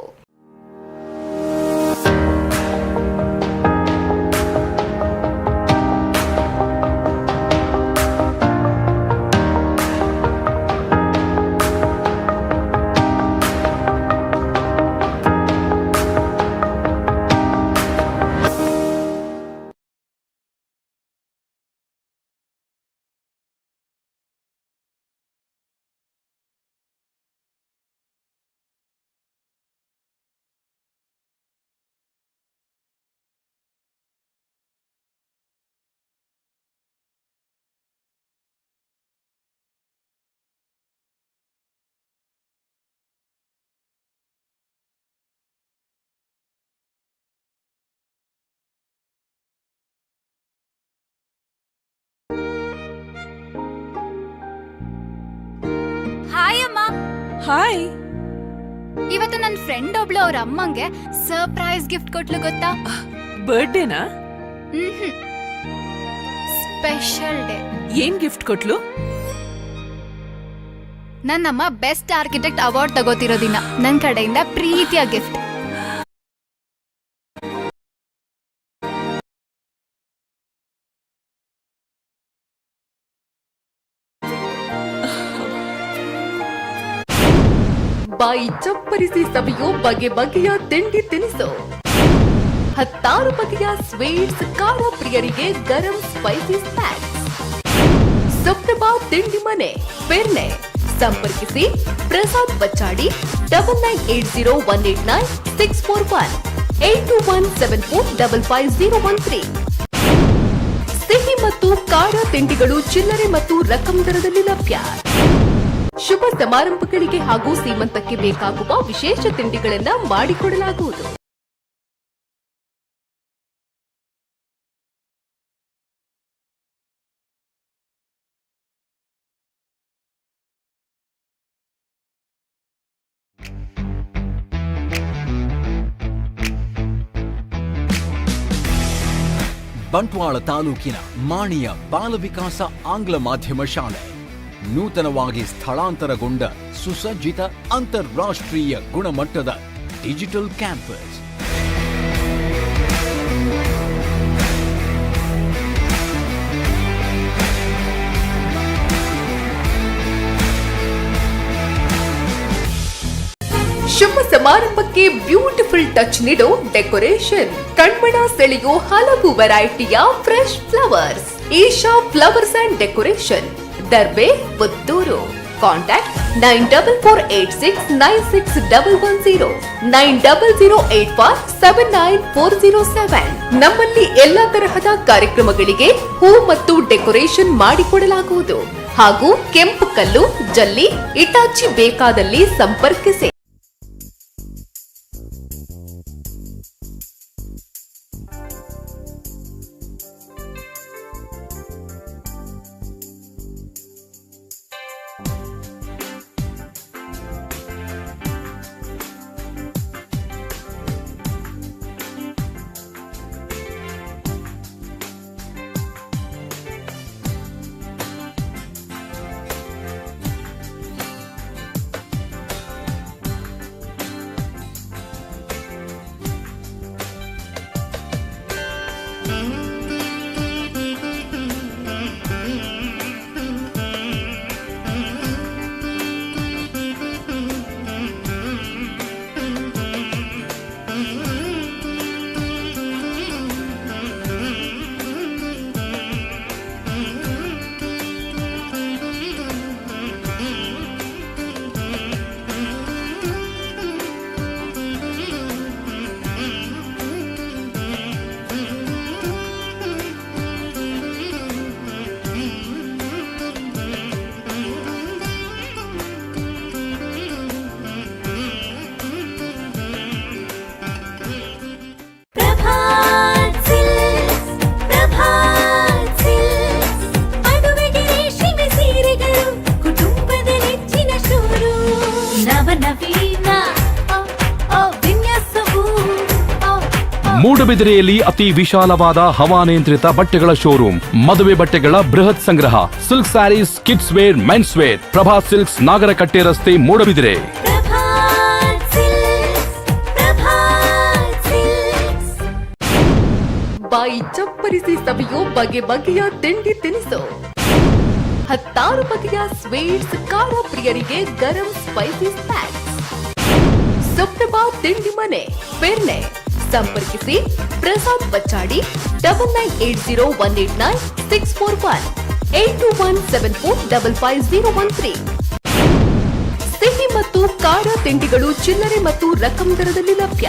ಹಾಯ್ ಅಮ್ಮ. ಹಾಯ್. ಇವತ್ತು ನನ್ನ ಫ್ರೆಂಡ್ ಒಬ್ಳು ಅವ್ರ ಅಮ್ಮಂಗೆ ಸರ್ಪ್ರೈಸ್ ಗಿಫ್ಟ್ ಕೊಟ್ಲು ಗೊತ್ತಾ? ಬರ್ಡೇನಾ? Special day. ಏನ್ ಗಿಫ್ಟ್ ಕೊಟ್ಲು? ನನ್ನಮ್ಮ ಬೆಸ್ಟ್ ಆರ್ಕಿಟೆಕ್ಟ್ ಅವಾರ್ಡ್ ತಗೋತಿರೋ ದಿನ ನನ್ನ ಕಡೆಯಿಂದ ಪ್ರೀತಿಯ ಗಿಫ್ಟ್. ಬಾಯಿ ಚಪ್ಪರಿಸಿ ಸವಿಯೋ ಬಗೆ ಬಗೆಯ ತಿಂಡಿ ತಿನಿಸು, 16 ಬಗೆಯ ಸ್ವೀಟ್ಸ್, ಖಾರ ಪ್ರಿಯರಿಗೆ ಗರಂ ಸ್ಪೈಸಿ ಸ್ನ್ಯಾಕ್ಸ್. ಸುಪ್ರಭಾ ತಿಂಡಿ ಮನೆ, ಪೆರ್ನೆ. ಸಂಪರ್ಕಿಸಿ ಪ್ರಸಾದ್ ಬಚ್ಚಾಡಿ 9980189641 8217455013. ಸಿಹಿ ಮತ್ತು ಖಾರ ತಿಂಡಿಗಳು ಚಿಲ್ಲರೆ ಮತ್ತು ರಕಂ ದರದಲ್ಲಿ ಲಭ್ಯ. ಶುಭ ಸಮಾರಂಭಗಳಿಗೆ ಹಾಗೂ ಸೀಮಂತಕ್ಕೆ ಬೇಕಾಗುವ ವಿಶೇಷ ತಿಂಡಿಗಳನ್ನು ಮಾಡಿಕೊಡಲಾಗುವುದು. ಬಂಟ್ವಾಳ ತಾಲೂಕಿನ ಮಾಣಿಯ ಬಾಲವಿಕಾಸ ಆಂಗ್ಲ ಮಾಧ್ಯಮ ಶಾಲೆ ನೂತನವಾಗಿ ಸ್ಥಳಾಂತರಗೊಂಡ ಸುಸಜ್ಜಿತ ಅಂತಾರಾಷ್ಟ್ರೀಯ ಗುಣಮಟ್ಟದ ಡಿಜಿಟಲ್ ಕ್ಯಾಂಪಸ್. ಶುಭ ಸಮಾರಂಭಕ್ಕೆ ಬ್ಯೂಟಿಫುಲ್ ಟಚ್ ನೀಡೋ ಡೆಕೋರೇಷನ್, ಕಣ್ಮನ ಸೆಳೆಯೋ ಹಲವು ವೆರೈಟಿಯ fresh flowers. Isha flowers and decoration, Darbe, Puttur. Contact 9486961110 9008479407. ನಮ್ಮಲ್ಲಿ ಎಲ್ಲಾ ತರಹದ ಕಾರ್ಯಕ್ರಮಗಳಿಗೆ ಹೂ ಮತ್ತು ಡೆಕೋರೇಷನ್ ಮಾಡಿಕೊಡಲಾಗುವುದು. ಹಾಗೂ ಕೆಂಪು ಕಲ್ಲು, ಜಲ್ಲಿ, ಇಟಾಚಿ ಬೇಕಾದಲ್ಲಿ ಸಂಪರ್ಕಿಸಿ. ಮೂಡಬಿದಿರೆಯಲ್ಲಿ ಅತಿ ವಿಶಾಲವಾದ ಹವಾನಿಯಂತ್ರಿತ ಬಟ್ಟೆಗಳ ಶೋರೂಮ್, ಮದುವೆ ಬಟ್ಟೆಗಳ ಬೃಹತ್ ಸಂಗ್ರಹ, silk saris, kids wear, men's wear. Prabha silks, Nagarakatte ರಸ್ತೆ, ಮೂಡಬಿದಿರೆ. ಬಾಯಿ ಚಪ್ಪರಿಸಿ ಸವಿಯೋ ಬಗೆ ಬಗೆಯ ತಿಂಡಿ ತಿನಿಸು, 16 ಬಗೆಯ ಸ್ವೀಟ್ಸ್, ಖಾರ ಪ್ರಿಯರಿಗೆ ಗರಂ ಸ್ಪೈಸಿ ಸ್ನ್ಯಾಕ್ಸ್. ಸುಪ್ರಭಾ ತಿಂಡಿ ಮನೆ, ಪೆರ್ನೆ. ಸಂಪರ್ಕಿಸಿ ಪ್ರಸಾದ್ ಬಚ್ಚಾಡಿ 9980189641 8217455013. ಸಿಹಿ ಮತ್ತು ಖಾರ ತಿಂಡಿಗಳು ಚಿಲ್ಲರೆ ಮತ್ತು ರಕಂ ದರದಲ್ಲಿ ಲಭ್ಯ.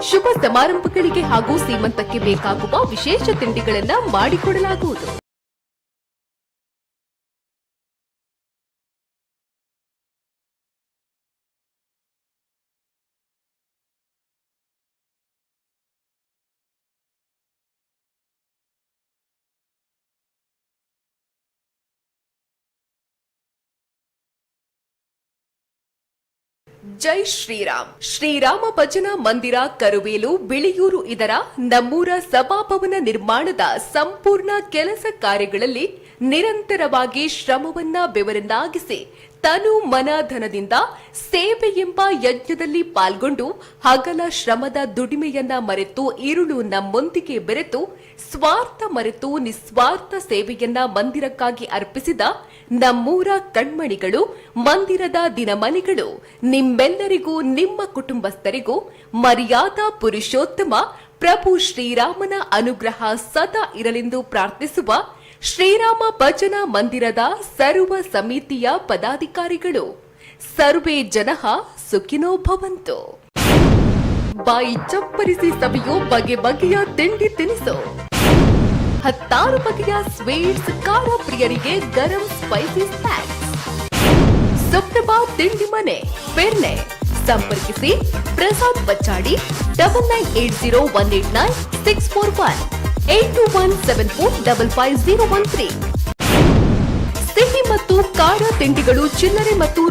ಶುಭ ಸಮಾರಂಭಗಳಿಗೆ ಹಾಗೂ ಸೀಮಂತಕ್ಕೆ ಬೇಕಾಗುವ ವಿಶೇಷ ತಿಂಡಿಗಳನ್ನು ಮಾಡಿಕೊಡಲಾಗುವುದು. ಜೈ ಶ್ರೀರಾಮ್. ಶ್ರೀರಾಮ ಭಜನಾ ಮಂದಿರ, ಕರುವೇಲು, ಬಿಳಿಯೂರು ಇದರ ನಮ್ಮೂರ ಸಭಾಭವನ ನಿರ್ಮಾಣದ ಸಂಪೂರ್ಣ ಕೆಲಸ ಕಾರ್ಯಗಳಲ್ಲಿ ನಿರಂತರವಾಗಿ ಶ್ರಮವನ್ನ ಬೆವರನ್ನಾಗಿಸಿ ತನು ಮನ ಧನದಿಂದ ಸೇವೆ ಎಂಬ ಯಜ್ಞದಲ್ಲಿ ಪಾಲ್ಗೊಂಡು ಹಗಲ ಶ್ರಮದ ದುಡಿಮೆಯನ್ನ ಮರೆತು ഇരുಳು ನಮ್ಮೊಂದಿಗೆ ಬೆರೆತು ಸ್ವಾರ್ಥ ಮರೆತು ನಿಸ್ವಾರ್ಥ ಸೇವೆಯನ್ನ ಮಂದಿರಕ್ಕಾಗಿ ಅರ್ಪಿಸಿದ ನಮ್ಮೂರ ಕಣ್ಮಣಿಗಳು, ಮಂದಿರದ ದಿನಮಣಿಗಳು, ನಿಮ್ಮೆಲ್ಲರಿಗೂ ನಿಮ್ಮ ಕುಟುಂಬಸ್ಥರಿಗೂ ಮರ್ಯಾದಾ ಪುರುಷೋತ್ತಮ ಪ್ರಭು ಶ್ರೀರಾಮನ ಅನುಗ್ರಹ ಸದಾ ಇರಲೆಂದು ಪ್ರಾರ್ಥಿಸುವ ಶ್ರೀರಾಮ ಭಜನಾ ಮಂದಿರದ ಸರ್ವ ಸಮಿತಿಯ ಪದಾಧಿಕಾರಿಗಳು. ಸರ್ವೇ ಜನಃ ಸುಖಿನೋ ಭವಂತು. ಬಾಯಿ ಚಪ್ಪರಿಸಿ ಸವಿಯೋ ಬಗೆ ಬಗೆಯ ತಿಂಡಿ ತಿನಿಸು, 16 ಬಗೆಯ ಸ್ವೀಟ್ಸ್, ಖಾರ ಪ್ರಿಯರಿಗೆ ಗರಂ ಸ್ಪೈಸಿ ಸ್ನ್ಯಾಕ್ಸ್. ಸುಪ್ರಭಾ ತಿಂಡಿ ಮನೆ, ಪೆರ್ನೆ. ಸಂಪರ್ಕಿಸಿ ಪ್ರಸಾದ್ ಬಚ್ಚಾಡಿ 9980189641 8217455013. ಸಿಹಿ ಮತ್ತು ಖಾರ ತಿಂಡಿಗಳು, ಚಿಲ್ಲರೆ ಮತ್ತು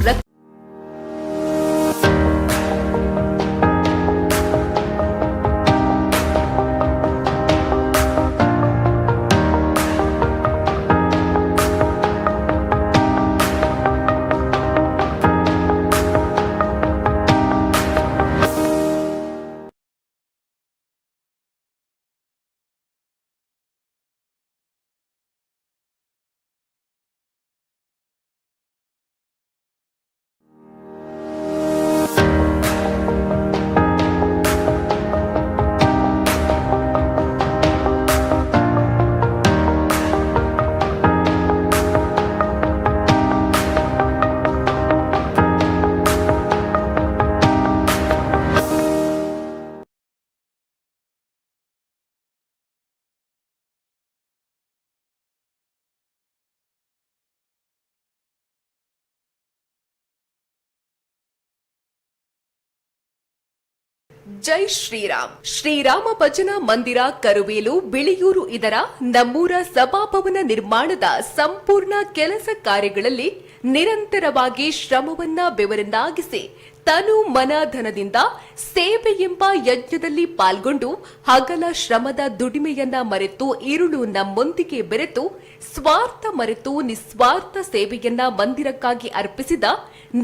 ಜೈ ಶ್ರೀರಾಮ್. ಶ್ರೀರಾಮ ಭಜನಾ ಮಂದಿರ, ಕರುವೇಲು, ಬಿಳಿಯೂರು ಇದರ ನಮ್ಮೂರ ಸಭಾಭವನ ನಿರ್ಮಾಣದ ಸಂಪೂರ್ಣ ಕೆಲಸ ಕಾರ್ಯಗಳಲ್ಲಿ ನಿರಂತರವಾಗಿ ಶ್ರಮವನ್ನ ಬೆವರನ್ನಾಗಿಸಿ ತನು ಮನ ಧನದಿಂದ ಸೇವೆ ಎಂಬ ಯಜ್ಞದಲ್ಲಿ ಪಾಲ್ಗೊಂಡು ಹಗಲ ಶ್ರಮದ ದುಡಿಮೆಯನ್ನ ಮರೆತು ഇരുಳು ನಮ್ಮೊಂದಿಗೆ ಬೆರೆತು ಸ್ವಾರ್ಥ ಮರೆತು ನಿಸ್ವಾರ್ಥ ಸೇವೆಯನ್ನ ಮಂದಿರಕ್ಕಾಗಿ ಅರ್ಪಿಸಿದ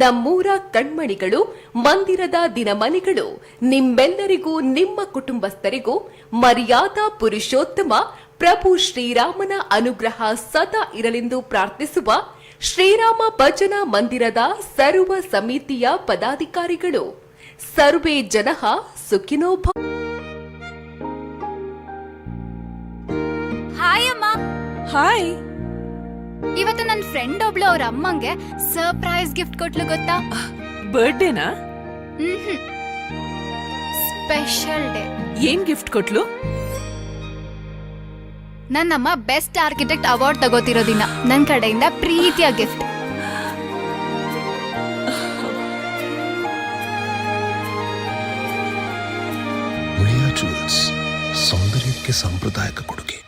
ನಮ್ಮೂರ ಕಣ್ಮಣಿಗಳು, ಮಂದಿರದ ದಿನಮಣಿಗಳು, ನಿಮ್ಮೆಲ್ಲರಿಗೂ ನಿಮ್ಮ ಕುಟುಂಬಸ್ಥರಿಗೂ ಮರ್ಯಾದಾ ಪುರುಷೋತ್ತಮ ಪ್ರಭು ಶ್ರೀರಾಮನ ಅನುಗ್ರಹ ಸದಾ ಇರಲೆಂದು ಪ್ರಾರ್ಥಿಸುವ ಶ್ರೀರಾಮ ಭಜನಾ ಮಂದಿರದ ಸರ್ವ ಸಮಿತಿಯ ಪದಾಧಿಕಾರಿಗಳು. ಸರ್ವೇ ಜನಃ ಸುಖಿನೋ ಭವ. ಹಾಯ್ ಅಮ್ಮ. ಹಾಯ್. ಇವತ್ತು ನನ್ನ ಫ್ರೆಂಡ್ ಒಬ್ಳು ಅವ್ರ ಅಮ್ಮಂಗೆ ಸರ್ಪ್ರೈಸ್ ಗಿಫ್ಟ್ ಕೊಟ್ಲು ಗೊತ್ತಾ? ಬರ್ಡೇನಾ? Special day. ಏನ್ ಗಿಫ್ಟ್ ಕೊಟ್ಲು? ನನ್ನಮ್ಮ ಬೆಸ್ಟ್ ಆರ್ಕಿಟೆಕ್ಟ್ ಅವಾರ್ಡ್ ತಗೋತಿರೋ ದಿನ ನನ್ನ ಕಡೆಯಿಂದ ಪ್ರೀತಿಯ ಗಿಫ್ಟ್. ಉಳಿಯಾ ಜುವೆಲ್ಸ್, ಸೌಂದರ್ಯಕ್ಕೆ ಸಾಂಪ್ರದಾಯಿಕ ಕೊಡುಗೆ.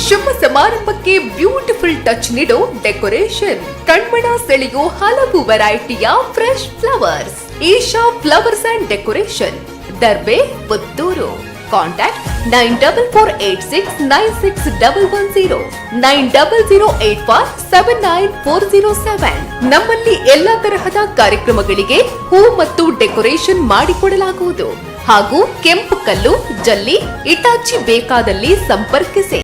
ಶುಭ ಸಮಾರಂಭಕ್ಕೆ ಬ್ಯೂಟಿಫುಲ್ ಟಚ್ ನೀಡೋ ಡೆಕೋರೇಷನ್, ಕಣ್ಮನ ಸೆಳೆಯೋ ಹಲವು ವೆರೈಟಿಯ fresh flowers. Isha flowers and decoration, Darbe, Puttur. Contact 9486961110 9008479407. ನಮ್ಮಲ್ಲಿ ಎಲ್ಲಾ ತರಹದ ಕಾರ್ಯಕ್ರಮಗಳಿಗೆ ಹೂ ಮತ್ತು ಡೆಕೋರೇಷನ್ ಮಾಡಿಕೊಡಲಾಗುವುದು. ಹಾಗೂ ಕೆಂಪು ಕಲ್ಲು, ಜಲ್ಲಿ, ಇಟಾಚಿ ಬೇಕಾದಲ್ಲಿ ಸಂಪರ್ಕಿಸಿ.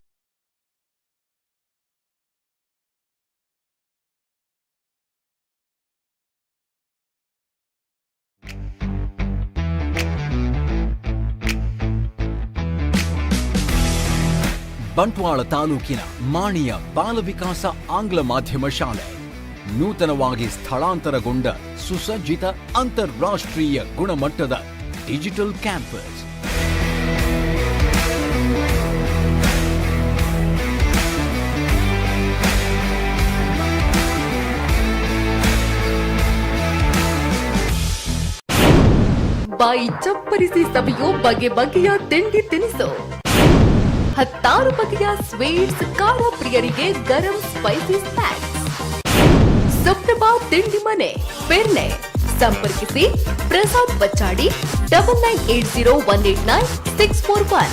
ಬಂಟ್ವಾಳ ತಾಲೂಕಿನ ಮಾಣಿಯ ಬಾಲವಿಕಾಸ ಆಂಗ್ಲ ಮಾಧ್ಯಮ ಶಾಲೆ ನೂತನವಾಗಿ ಸ್ಥಳಾಂತರಗೊಂಡ ಸುಸಜ್ಜಿತ ಅಂತಾರಾಷ್ಟ್ರೀಯ ಗುಣಮಟ್ಟದ ಡಿಜಿಟಲ್ ಕ್ಯಾಂಪಸ್. ಬಾಯಿ ಚಪ್ಪರಿಸಿ ಸವಿಯೋ ಬಗೆ ಬಗೆಯ ತಿಂಡಿ ತಿನಿಸು, 16 ಬಗೆಯ ಸ್ವೀಟ್ಸ್, ಖಾರ ಪ್ರಿಯರಿಗೆ ಗರಂ ಸ್ಪೈಸಿ ಸ್ನ್ಯಾಕ್ಸ್. ಸುಪ್ರಭಾ ತಿಂಡಿ ಮನೆ, ಪೆರ್ನೆ. ಸಂಪರ್ಕಿಸಿ ಪ್ರಸಾದ್ ಬಚ್ಚಾಡಿ 9980189641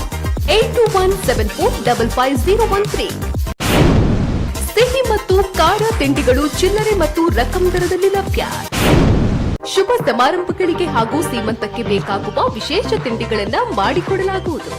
8217455013. ಸಿಹಿ ಮತ್ತು ಖಾರ ತಿಂಡಿಗಳು ಚಿಲ್ಲರೆ ಮತ್ತು ರಕಂ ದರದಲ್ಲಿ ಲಭ್ಯ. ಶುಭ ಸಮಾರಂಭಗಳಿಗೆ ಹಾಗೂ ಸೀಮಂತಕ್ಕೆ ಬೇಕಾಗುವ ವಿಶೇಷ ತಿಂಡಿಗಳನ್ನು ಮಾಡಿಕೊಡಲಾಗುವುದು.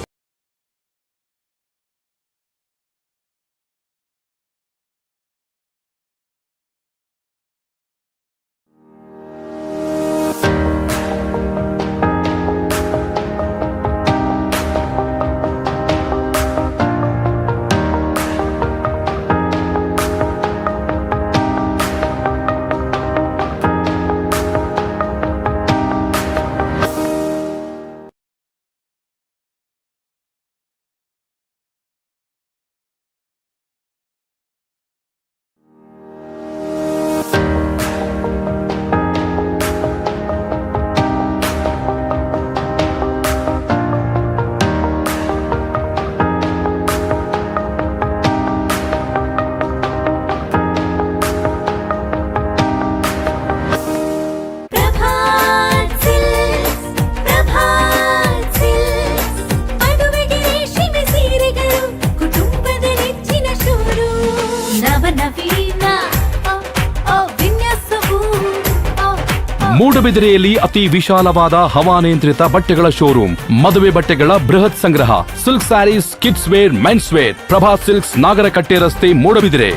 ಮೂಡಬಿದಿರೆಯಲ್ಲಿ ಅತಿ ವಿಶಾಲವಾದ ಹವಾನಿಯಂತ್ರಿತ ಬಟ್ಟೆಗಳ ಶೋರೂಮ್, ಮದುವೆ ಬಟ್ಟೆಗಳ ಬೃಹತ್ ಸಂಗ್ರಹ, silk saris, kids wear, men's wear, Prabha silks, Nagarakatte ರಸ್ತೆ, ಮೂಡಬಿದಿರೆ.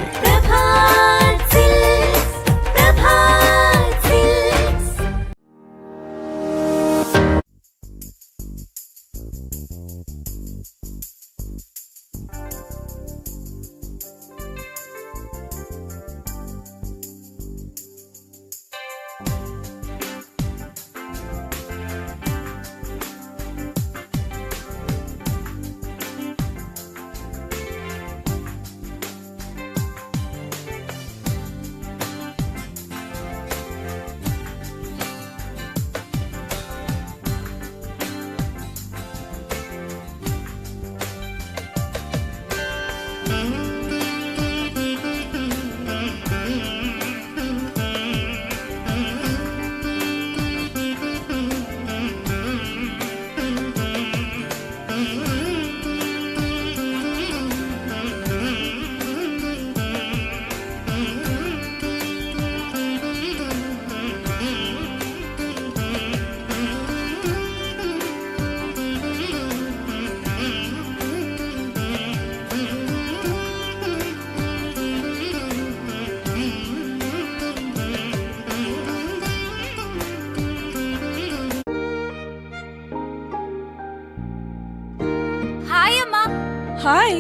ಹಾಯ್.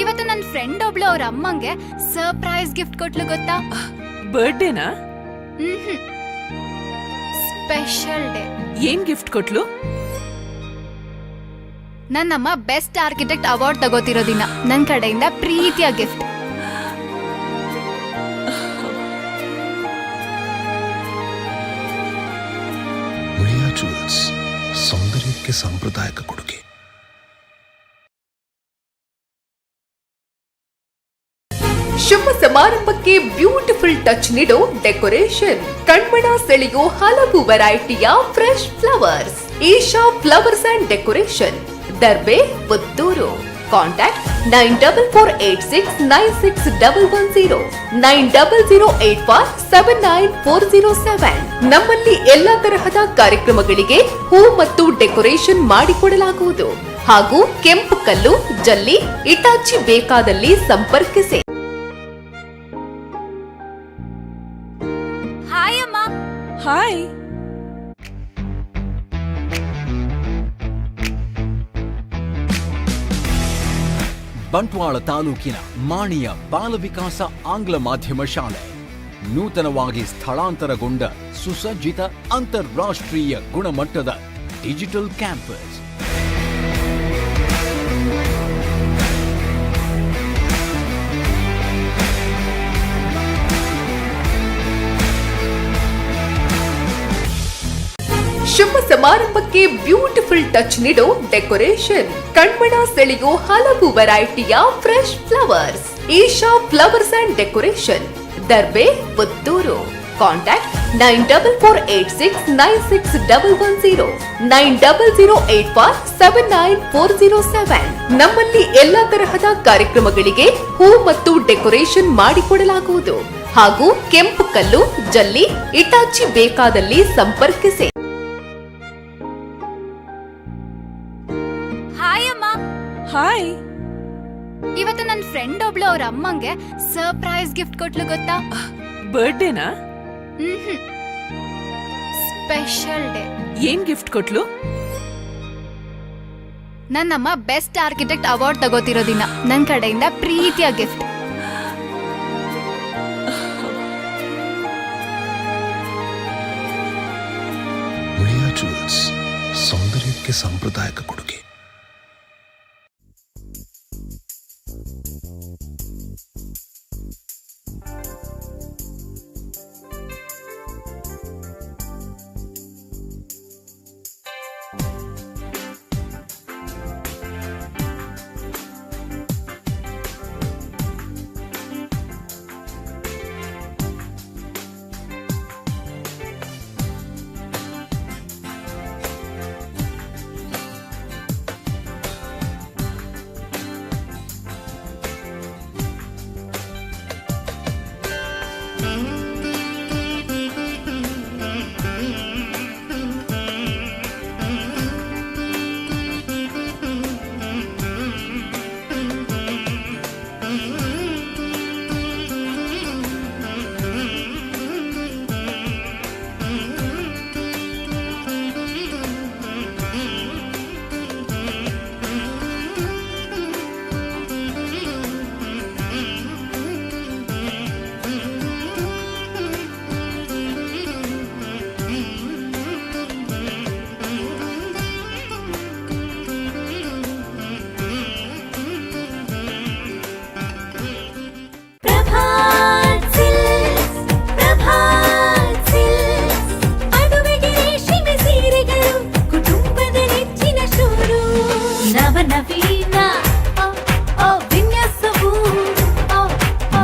ಇವತ್ತು ನನ್ನ ಫ್ರೆಂಡ್ ಒಬ್ಳು ಅವ್ರ ಅಮ್ಮಂಗೆ ಸರ್ಪ್ರೈಸ್ ಗಿಫ್ಟ್ ಕೊಟ್ಲು ಗೊತ್ತಾ? ಬರ್ಡೇನಾ? Special day. ಏನ್ ಗಿಫ್ಟ್ ಕೊಟ್ಲು? ನನ್ನಮ್ಮ ಬೆಸ್ಟ್ ಆರ್ಕಿಟೆಕ್ಟ್ ಅವಾರ್ಡ್ ತಗೋತಿರೋ ದಿನ ನನ್ನ ಕಡೆಯಿಂದ ಪ್ರೀತಿಯ ಗಿಫ್ಟ್. ಉಳಿಯಾ ಜುವೆಲ್ಸ್, ಸೌಂದರ್ಯಕ್ಕೆ ಸಾಂಪ್ರದಾಯಿಕ ಕೊಡುಗೆ. ಶುಭ ಸಮಾರಂಭಕ್ಕೆ ಬ್ಯೂಟಿಫುಲ್ ಟಚ್ ನೀಡೋ ಡೆಕೋರೇಷನ್, ಕಣ್ಮನ ಸೆಳೆಯೋ ಹಲವು ವೆರೈಟಿಯ fresh flowers. Isha flowers and decoration, Darbe, Puttur. Contact 9448696110 9008479407. ನಮ್ಮಲ್ಲಿ ಎಲ್ಲಾ ತರಹದ ಕಾರ್ಯಕ್ರಮಗಳಿಗೆ ಹೂ ಮತ್ತು ಡೆಕೋರೇಷನ್ ಮಾಡಿಕೊಡಲಾಗುವುದು ಹಾಗೂ ಕೆಂಪು ಕಲ್ಲು, ಜಲ್ಲಿ, ಇಟಾಚಿ ಬೇಕಾದಲ್ಲಿ ಸಂಪರ್ಕಿಸಿ. ಹಾಯ್ ಅಮ್ಮ. ಹಾಯ್. ಬಂಟ್ವಾಳ ತಾಲೂಕಿನ ಮಾಣಿಯ ಬಾಲವಿಕಾಸ ಆಂಗ್ಲ ಮಾಧ್ಯಮ ಶಾಲೆ ನೂತನವಾಗಿ ಸ್ಥಳಾಂತರಗೊಂಡ ಸುಸಜ್ಜಿತ ಅಂತಾರಾಷ್ಟ್ರೀಯ ಗುಣಮಟ್ಟದ ಡಿಜಿಟಲ್ ಕ್ಯಾಂಪಸ್. ಶುಭ ಸಮಾರಂಭಕ್ಕೆ ಬ್ಯೂಟಿಫುಲ್ ಟಚ್ ನೀಡೋ ಡೆಕೋರೇಷನ್, ಕಣ್ಮನ ಸೆಳೆಯೋ ಹಲವು ವೆರೈಟಿಯ fresh flowers. Isha flowers and decoration, Darbe, Puttur. Contact 9448696110 9008479407. ನಮ್ಮಲ್ಲಿ ಎಲ್ಲಾ ತರಹದ ಕಾರ್ಯಕ್ರಮಗಳಿಗೆ ಹೂ ಮತ್ತು ಡೆಕೋರೇಷನ್ ಮಾಡಿಕೊಡಲಾಗುವುದು ಹಾಗೂ ಕೆಂಪು ಕಲ್ಲು, ಜಲ್ಲಿ, ಇಟಾಚಿ ಬೇಕಾದಲ್ಲಿ ಸಂಪರ್ಕಿಸಿ. ಹಾಯ್ ಅಮ್ಮ. ಹಾಯ್. ಇವತ್ತು ನನ್ನ ಫ್ರೆಂಡ್ ಒಬ್ಳು ಅವ್ರ ಅಮ್ಮಂಗೆ ಸರ್ಪ್ರೈಸ್ ಗಿಫ್ಟ್ ಕೊಟ್ಲು ಗೊತ್ತಾ? ಬರ್ಡೇನಾ? Special day. ಏನ್ ಗಿಫ್ಟ್ ಕೊಟ್ಲು? ನನ್ನಮ್ಮ ಬೆಸ್ಟ್ ಆರ್ಕಿಟೆಕ್ಟ್ ಅವಾರ್ಡ್ ತಗೋತಿರೋ ದಿನ ನನ್ನ ಕಡೆಯಿಂದ ಪ್ರೀತಿಯ ಗಿಫ್ಟ್. ಉಳಿಯಾ ಜುವೆಲ್ಸ್, ಸೌಂದರ್ಯಕ್ಕೆ ಸಾಂಪ್ರದಾಯಿಕ ಕೊಡುಗೆ.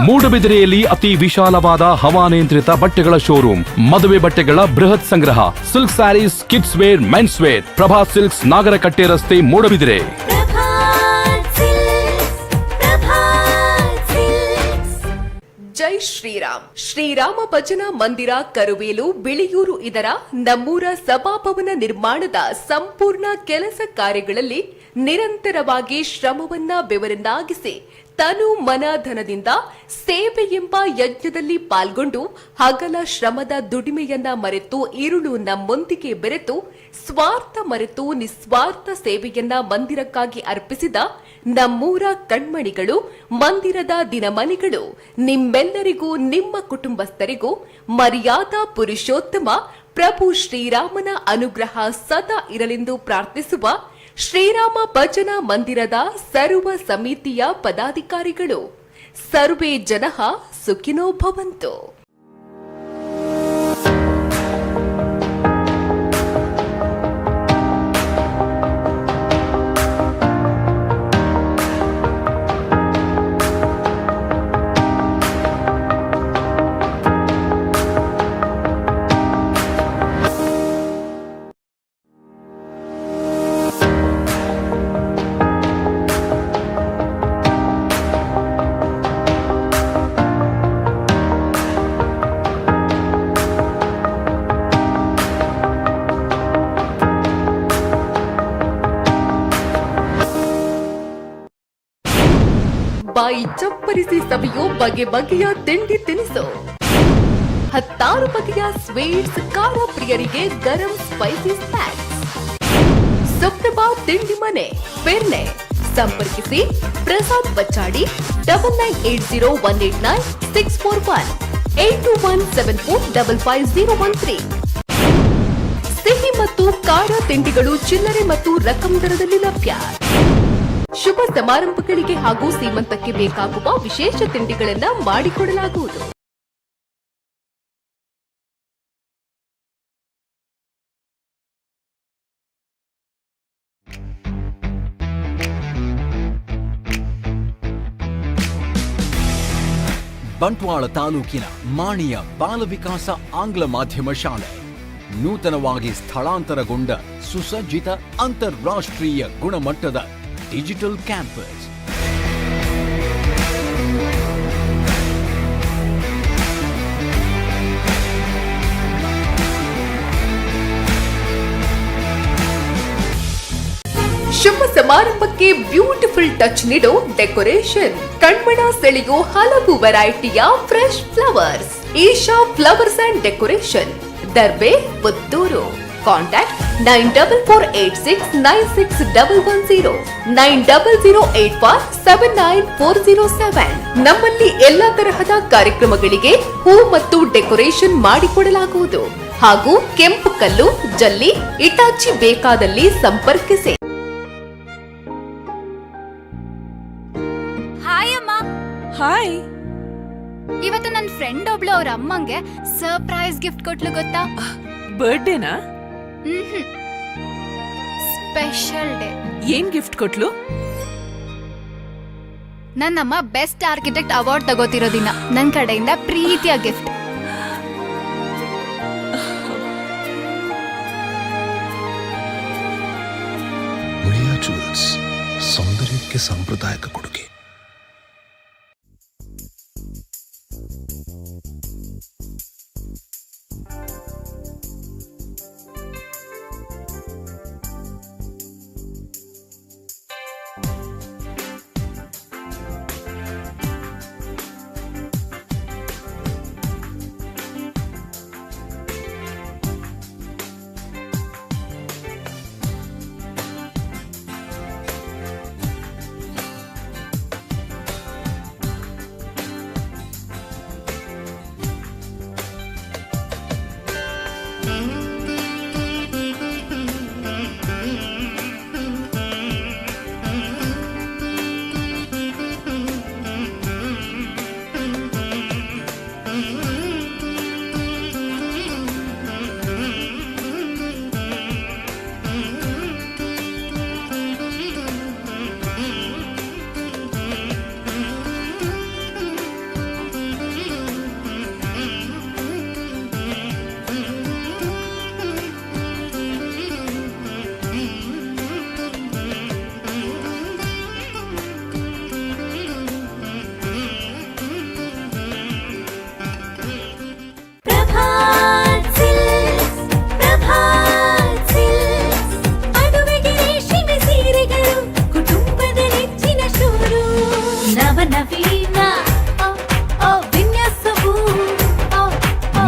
ಮೂಡಬಿದಿರೆಯಲ್ಲಿ ಅತಿ ವಿಶಾಲವಾದ ಹವಾನಿಯಂತ್ರಿತ ಬಟ್ಟೆಗಳ ಶೋರೂಮ್, ಮದುವೆ ಬಟ್ಟೆಗಳ ಬೃಹತ್ ಸಂಗ್ರಹ, silk saris, kids wear, men's wear, Prabha silks, Nagarakatte ರಸ್ತೆ, ಮೂಡಬಿದಿರೆ. ಜೈ ಶ್ರೀರಾಮ್. ಶ್ರೀರಾಮ ಭಜನಾ ಮಂದಿರ ಕರುವೇಲು, ಬಿಳಿಯೂರು ಇದರ ನಮ್ಮೂರ ಸಭಾಭವನ ನಿರ್ಮಾಣದ ಸಂಪೂರ್ಣ ಕೆಲಸ ಕಾರ್ಯಗಳಲ್ಲಿ ನಿರಂತರವಾಗಿ ಶ್ರಮವನ್ನ ಬೆವರನ್ನಾಗಿಸಿ ತನು ಮನ ಧನದಿಂದ ಸೇವೆ ಎಂಬ ಯಜ್ಞದಲ್ಲಿ ಪಾಲ್ಗೊಂಡು ಹಗಲ ಶ್ರಮದ ದುಡಿಮೆಯನ್ನ ಮರೆತು ಇರುಳು ನಮ್ಮೊಂದಿಗೆ ಬೆರೆತು ಸ್ವಾರ್ಥ ಮರೆತು ನಿಸ್ವಾರ್ಥ ಸೇವೆಯನ್ನ ಮಂದಿರಕ್ಕಾಗಿ ಅರ್ಪಿಸಿದ ನಮ್ಮೂರ ಕಣ್ಮಣಿಗಳು, ಮಂದಿರದ ದಿನಮಣಿಗಳು, ನಿಮ್ಮೆಲ್ಲರಿಗೂ ನಿಮ್ಮ ಕುಟುಂಬಸ್ಥರಿಗೂ ಮರ್ಯಾದಾ ಪುರುಷೋತ್ತಮ ಪ್ರಭು ಶ್ರೀರಾಮನ ಅನುಗ್ರಹ ಸದಾ ಇರಲೆಂದು ಪ್ರಾರ್ಥಿಸುವ ಶ್ರೀರಾಮ ಭಜನಾ ಮಂದಿರದ ಸರ್ವ ಸಮಿತಿಯ ಪದಾಧಿಕಾರಿಗಳು. ಸರ್ವೇ ಜನಃ ಸುಖಿನೋ ಭವಂತು. ಬಾಯಿ ಚಪ್ಪರಿಸಿ ಸವಿಯೋ ಬಗೆ ಬಗೆಯ ತಿಂಡಿ ತಿನಿಸು, 16 ಬಗೆಯ ಸ್ವೀಟ್ಸ್, ಖಾರ ಪ್ರಿಯರಿಗೆ ಗರಂ ಸ್ಪೈಸಿ ಸ್ನ್ಯಾಕ್ಸ್. ಸುಪ್ರಭಾ ತಿಂಡಿ ಮನೆ, ಪೆರ್ನೆ. ಸಂಪರ್ಕಿಸಿ ಪ್ರಸಾದ್ ಬಚ್ಚಾಡಿ 9980189641 8217455013. ಸಿಹಿ ಮತ್ತು ಖಾರ ತಿಂಡಿಗಳು ಚಿಲ್ಲರೆ ಮತ್ತು ರಕಂ ದರದಲ್ಲಿ ಲಭ್ಯ. ಶುಭ ಸಮಾರಂಭಗಳಿಗೆ ಹಾಗೂ ಸೀಮಂತಕ್ಕೆ ಬೇಕಾಗುವ ವಿಶೇಷ ತಿಂಡಿಗಳನ್ನು ಮಾಡಿಕೊಡಲಾಗುವುದು. ಬಂಟ್ವಾಳ ತಾಲೂಕಿನ ಮಾಣಿಯ ಬಾಲವಿಕಾಸ ಆಂಗ್ಲ ಮಾಧ್ಯಮ ಶಾಲೆ ನೂತನವಾಗಿ ಸ್ಥಳಾಂತರಗೊಂಡ ಸುಸಜ್ಜಿತ ಅಂತಾರಾಷ್ಟ್ರೀಯ ಗುಣಮಟ್ಟದ ಡಿಜಿಟಲ್ ಕ್ಯಾಂಪಸ್. ಶುಭ ಸಮಾರಂಭಕ್ಕೆ ಬ್ಯೂಟಿಫುಲ್ ಟಚ್ ನೀಡೋ ಡೆಕೋರೇಷನ್, ಕಣ್ಮನ ಸೆಳೆಯೋ ಹಲವು ವೆರೈಟಿಯ fresh flowers. Isha flowers and decoration, Darbe, Puttur. Contact 9486961110 9008479407. ನಮ್ಮಲ್ಲಿ ಎಲ್ಲಾ ತರಹದ ಕಾರ್ಯಕ್ರಮಗಳಿಗೆ ಹೂ ಮತ್ತು ಡೆಕೋರೇಷನ್ ಮಾಡಿಕೊಡಲಾಗುವುದು ಹಾಗೂ ಕೆಂಪು ಕಲ್ಲು, ಜಲ್ಲಿ, ಇಟಾಚಿ ಬೇಕಾದಲ್ಲಿ ಸಂಪರ್ಕಿಸಿ. ಹಾಯ್ ಅಮ್ಮ. ಹಾಯ್. ಇವತ್ತು ನನ್ನ ಫ್ರೆಂಡ್ ಒಬ್ಳು ಅವ್ರ ಅಮ್ಮಂಗೆ ಸರ್ಪ್ರೈಸ್ ಗಿಫ್ಟ್ ಕೊಟ್ಲು ಗೊತ್ತಾ? ಬರ್ಡೇನಾ? Special day. ಏನ್ ಗಿಫ್ಟ್ ಕೊಟ್ಲು? ನನ್ನಮ್ಮ ಬೆಸ್ಟ್ ಆರ್ಕಿಟೆಕ್ಟ್ ಅವಾರ್ಡ್ ತಗೋತಿರೋ ದಿನ ನನ್ನ ಕಡೆಯಿಂದ ಪ್ರೀತಿಯ ಗಿಫ್ಟ್. ಉಳಿಯಾ ಜುವೆಲ್ಸ್, ಸೌಂದರ್ಯಕ್ಕೆ ಸಾಂಪ್ರದಾಯಿಕ ಕೊಡುಗೆ.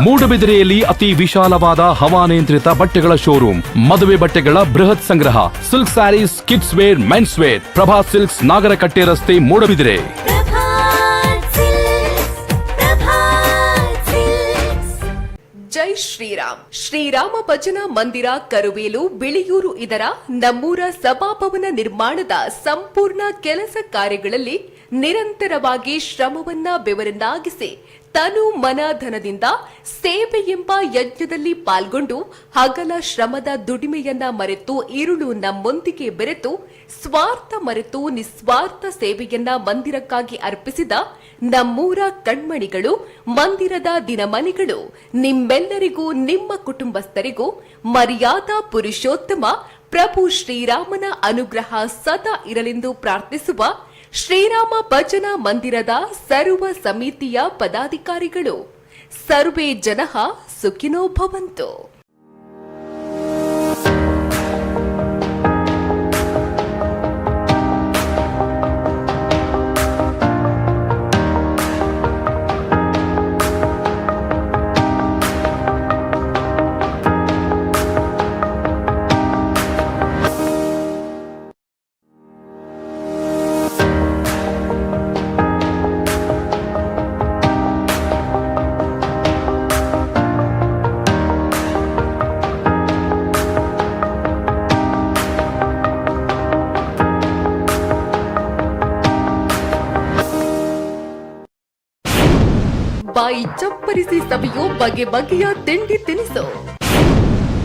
ಮೂಡಬಿದಿರೆಯಲ್ಲಿ ಅತಿ ವಿಶಾಲವಾದ ಹವಾನಿಯಂತ್ರಿತ ಬಟ್ಟೆಗಳ ಶೋರೂಮ್, ಮದುವೆ ಬಟ್ಟೆಗಳ ಬೃಹತ್ ಸಂಗ್ರಹ, silk saris, kids wear, men's wear, Prabha silks, Nagarakatte ರಸ್ತೆ, ಮೂಡಬಿದಿರೆ. ಜೈ ಶ್ರೀರಾಮ್. ಶ್ರೀರಾಮ ಭಜನಾ ಮಂದಿರ, ಕರುವೇಲು, ಬಿಳಿಯೂರು ಇದರ ನಮ್ಮೂರ ಸಭಾಭವನ ನಿರ್ಮಾಣದ ಸಂಪೂರ್ಣ ಕೆಲಸ ಕಾರ್ಯಗಳಲ್ಲಿ ನಿರಂತರವಾಗಿ ಶ್ರಮವನ್ನ ಬೆವರನ್ನಾಗಿಸಿ ತನು ಮನ ಧನದಿಂದ ಸೇವೆ ಎಂಬ ಯಜ್ಞದಲ್ಲಿ ಪಾಲ್ಗೊಂಡು ಹಗಲ ಶ್ರಮದ ದುಡಿಮೆಯನ್ನ ಮರೆತು ഇരുಳು ನಮ್ಮೊಂದಿಗೆ ಬೆರೆತು ಸ್ವಾರ್ಥ ಮರೆತು ನಿಸ್ವಾರ್ಥ ಸೇವೆಯನ್ನ ಮಂದಿರಕ್ಕಾಗಿ ಅರ್ಪಿಸಿದ ನಮ್ಮೂರ ಕಣ್ಮಣಿಗಳು, ಮಂದಿರದ ದಿನಮಣಿಗಳು, ನಿಮ್ಮೆಲ್ಲರಿಗೂ ನಿಮ್ಮ ಕುಟುಂಬಸ್ಥರಿಗೂ ಮರ್ಯಾದಾ ಪುರುಷೋತ್ತಮ ಪ್ರಭು ಶ್ರೀರಾಮನ ಅನುಗ್ರಹ ಸದಾ ಇರಲೆಂದು ಪ್ರಾರ್ಥಿಸುವ ಶ್ರೀರಾಮ ಭಜನಾ ಮಂದಿರದ ಸರ್ವ ಸಮಿತಿಯ ಪದಾಧಿಕಾರಿಗಳು. ಸರ್ವೇ ಜನಃ ಸುಖಿನೋ ಭವಂತು. ಬಾಯಿ ಚಪ್ಪರಿಸಿ ಸವಿಯೋ ಬಗೆ ಬಗೆಯ ತಿಂಡಿ ತಿನಿಸು,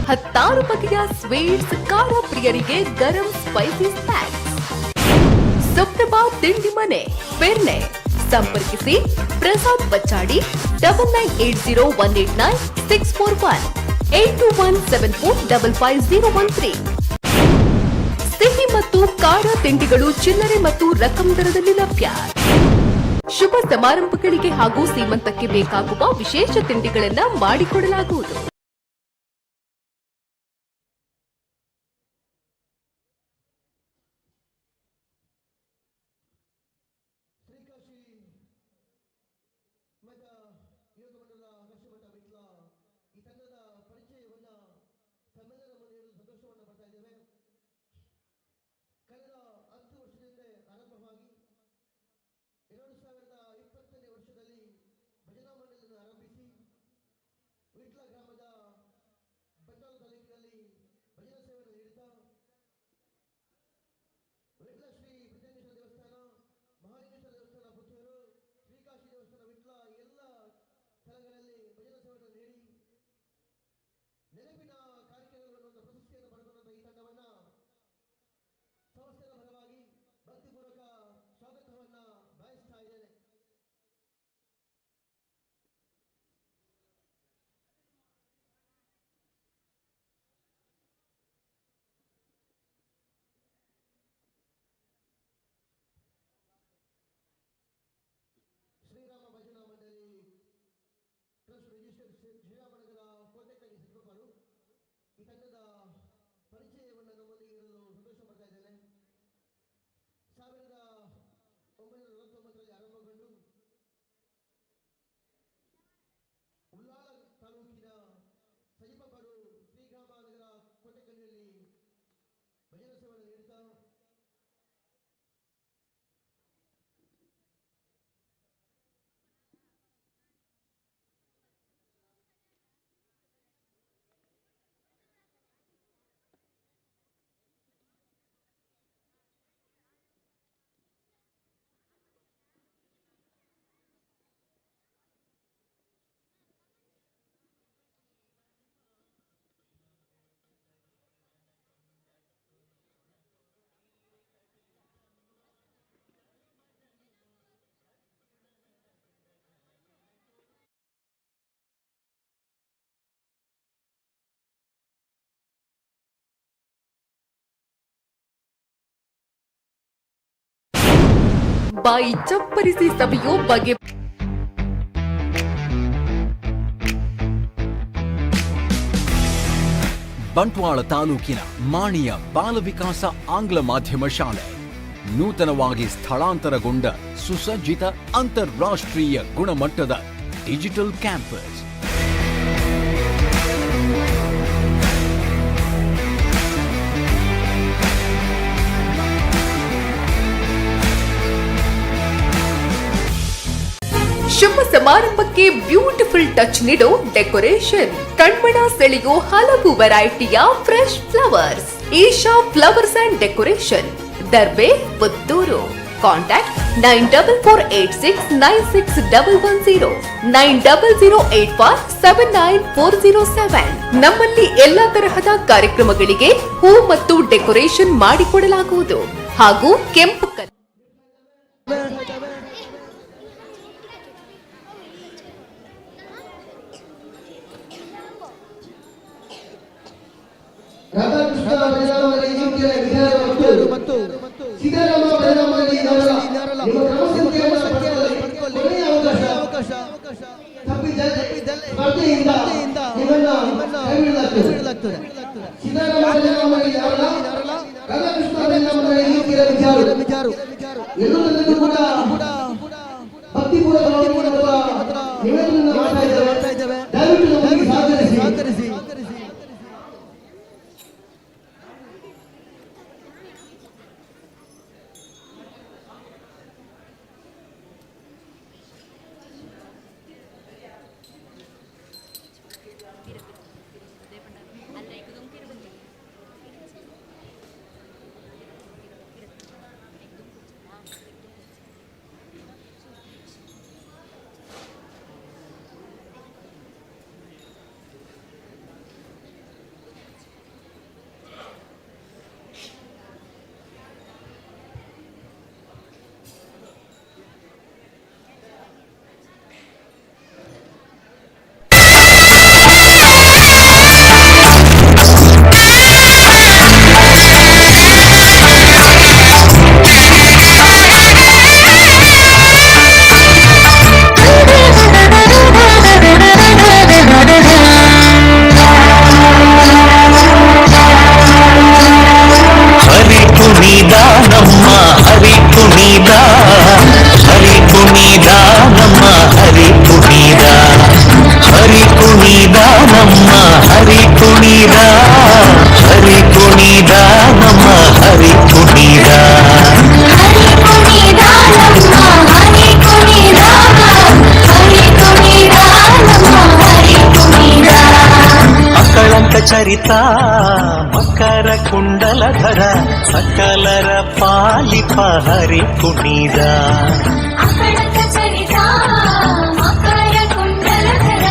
16 ಬಗೆಯ ಸ್ವೀಟ್ಸ್, ಖಾರ ಪ್ರಿಯರಿಗೆ ಗರಂ ಸ್ಪೈಸಿ ಸ್ನ್ಯಾಕ್ಸ್. ಸುಪ್ರಭಾ ತಿಂಡಿ ಮನೆ, ಪೆರ್ನೆ. ಸಂಪರ್ಕಿಸಿ ಪ್ರಸಾದ್ ಬಚ್ಚಾಡಿ 9980189641 8217455013. ಸಿಹಿ ಮತ್ತು ಖಾರ ತಿಂಡಿಗಳು ಚಿಲ್ಲರೆ ಮತ್ತು ರಕಂ ದರದಲ್ಲಿ ಲಭ್ಯ. ಶುಭ ಸಮಾರಂಭಗಳಿಗೆ ಹಾಗೂ ಸೀಮಂತಕ್ಕೆ ಬೇಕಾಗುವ ವಿಶೇಷ ತಿಂಡಿಗಳನ್ನ ಮಾಡಿಕೊಡಲಾಗುವುದು. ಶ್ರೀಕಾಶಿ ಮಠ ಯೋಗ ಮಂಡಲ ರಾಷ್ಟ್ರಮಟ್ಟ ವಿಟ್ಲ ಈ ತಂಡದ ಪರಿಚಯವನ್ನ ತಮ್ಮೆಲ್ಲರ ಮುಂದೆ ಸಂತೋಷವನ್ನು ಪಡ್ತಾ ಇದ್ದೇವೆ. ಕಳೆದ 10 ವರ್ಷದಿಂದ ಆರಂಭವಾಗಿ 2020ನೇ ವರ್ಷದಲ್ಲಿ ಭಜನಾ ಮಂಡಳಿಯನ್ನು ಆರಂಭಿಸಿ ವಿಟ್ಲ ಗ್ರಾಮದ ಬಂಟ್ವಾಳ ತಾಲೂಕಿನಲ್ಲಿ ಭಜನಾ ಸೇವೆಯನ್ನು ನೀಡುತ್ತಾ ವಿಟ್ಲ ಶ್ರೀ ಪ್ರತ್ಯಂಗೇಶ್ವರ ದೇವಸ್ಥಾನ, ಮಹಾಲಿಂಗೇಶ್ವರ ದೇವಸ್ಥಾನ ಪುತ್ತೂರು, ಶ್ರೀಕಾಶಿ ದೇವಸ್ಥಾನ ವಿಟ್ಲ ಎಲ್ಲ ಸ್ಥಳಗಳಲ್ಲಿ ಭಜನಾ ಸೇವೆಯನ್ನು ನೀಡಿ ನೆನಪಿನ ಕಾರ್ಯಕ್ರಮಗಳನ್ನು ಒಂದು ಪ್ರಶಸ್ತಿಯನ್ನು ಪಡೆದುಕೊಂಡಂತಹ ಈ ತಂಡವನ್ನ ಸಂಸ್ಥೆಯ ಪರವಾಗಿ ಭಕ್ತಿಪೂರ್ವಕ ಸ್ವಾಗತವನ್ನ ಬಯಸ್ತಾ ಇದ್ದೇನೆ. ಶ್ರೀರಾಮ ಭಜನಾ ಮಂಡಳಿ ಟ್ರಸ್ಟ್ ರಿಜಿಸ್ಟರ್ಡ್ ಶ್ರೀರಾಮನಗರ ಕೋಟೆಕಳ್ಳಿ ಸಿದ್ದಪ್ಪರು ಈ ತಂಡದ ಪರಿಚಯವನ್ನು ನಮ್ಮೊಂದಿಗೆ ಇರಲು ಸಂತೋಷ ಪಡ್ತಾ ಇದ್ದೇನೆ. 1949ರಲ್ಲಿ ಆರಂಭಗೊಂಡು ಉಳ್ಳಾಲ ತಾಲೂಕಿನ ಸಜಿಪಪಡು ಶ್ರೀರಾಮನಗರ ಕೋಟೆಕಳ್ಳಿಯಲ್ಲಿ ಭಜನಾ ಸೇವೆಯನ್ನು ನೀಡುತ್ತಾ ಬಾಯಿ ಚಪ್ಪರಿಸಿ ಸವಿಯೋ ಬಗೆ ಬಂಟ್ವಾಳ ತಾಲೂಕಿನ ಮಾಣಿಯ ಬಾಲ ವಿಕಾಸ ಆಂಗ್ಲ ಮಾಧ್ಯಮ ಶಾಲೆ ನೂತನವಾಗಿ ಸ್ಥಳಾಂತರಗೊಂಡ ಸುಸಜ್ಜಿತ ಅಂತಾರಾಷ್ಟ್ರೀಯ ಗುಣಮಟ್ಟದ ಡಿಜಿಟಲ್ ಕ್ಯಾಂಪಸ್. ಶುಭ ಸಮಾರಂಭಕ್ಕೆ ಬ್ಯೂಟಿಫುಲ್ ಟಚ್ ನೀಡೋ ಡೆಕೋರೇಷನ್, ಕಣ್ಮನ ಸೆಳೆಯೋ ಹಲವು ವೆರೈಟಿಯ fresh flowers. Isha flowers and decoration, Darbe, Puttur. Contact 9486961110 9008579407. ನಮ್ಮಲ್ಲಿ ಎಲ್ಲಾ ತರಹದ ಕಾರ್ಯಕ್ರಮಗಳಿಗೆ ಹೂ ಮತ್ತು ಡೆಕೋರೇಷನ್ ಮಾಡಿಕೊಡಲಾಗುವುದು ಹಾಗೂ ಕೆಂಪು ಕಲ್ ರಾಧಾಕೃಷ್ಣ ಭಜನಾ ಮಂಡಳಿ ಯುವಕರ ವಿಧಾನ ಮತ್ತು ಸಿದ್ದರಾಮ ಭಜನಾ ಮಂಡಳಿ ನವರ ನಿಮ್ಮ ಕ್ರಮಸಂಖ್ಯೆಯನ್ನು ಪಡೆದುಕೊಳ್ಳಿ. ಕೊನೆಯ ಅವಕಾಶ ತಪ್ಪಿದಲ್ಲಿ ಸ್ಪರ್ಧೆಯಿಂದ ನಿಮ್ಮನ್ನ ಕೈಬಿಡಲಾಗ್ತದೆ. ಸಿದ್ದರಾಮ ಭಜನಾ ಮಂಡಳಿ ನವರ, ರಾಧಾಕೃಷ್ಣ ಭಜನಾ ಮಂಡಳಿ ಯುವಕರ ವಿಚಾರ ಎಲ್ಲರಲ್ಲೂ ಕೂಡ ಭಕ್ತಿಪೂರ್ವಕವಾಗಿ ನಿವೇದನೆ ಮಾಡ್ತಾ ಇದ್ದೇವೆ. ದಯವಿಟ್ಟು ನಮಗೆ ಸಹಕರಿಸಿ. ಚರಿತ ಮಕರ ಕುಂಡಲಧರ ಸಕಲರ ಪಾಲಿಪ ಹರಿ ಕುಣಿದ ಅಕಳಕ ಚರಿತ ಮಕರ ಕುಂಡಲಧರ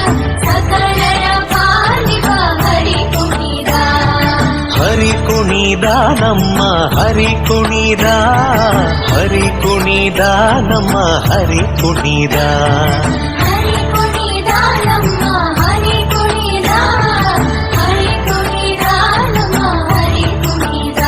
ಸಕಲರ ಪಾಲಿಪ ಹರಿ ಕುಣಿದ ಹರಿ ಕುಣಿದ ನಮ್ಮ ಹರಿ ಕುಣಿದ ಹರಿ ಕುಣಿದ ನಮ್ಮ ಹರಿ ಕುಣಿದ ಹರಿ ಕುಣಿದ ನಮ್ಮ ಹರಿ ಕುಣಿದ ಹರಿ ಕುಣಿದ ನಮ್ಮ ಹರಿ ಕುಣಿದ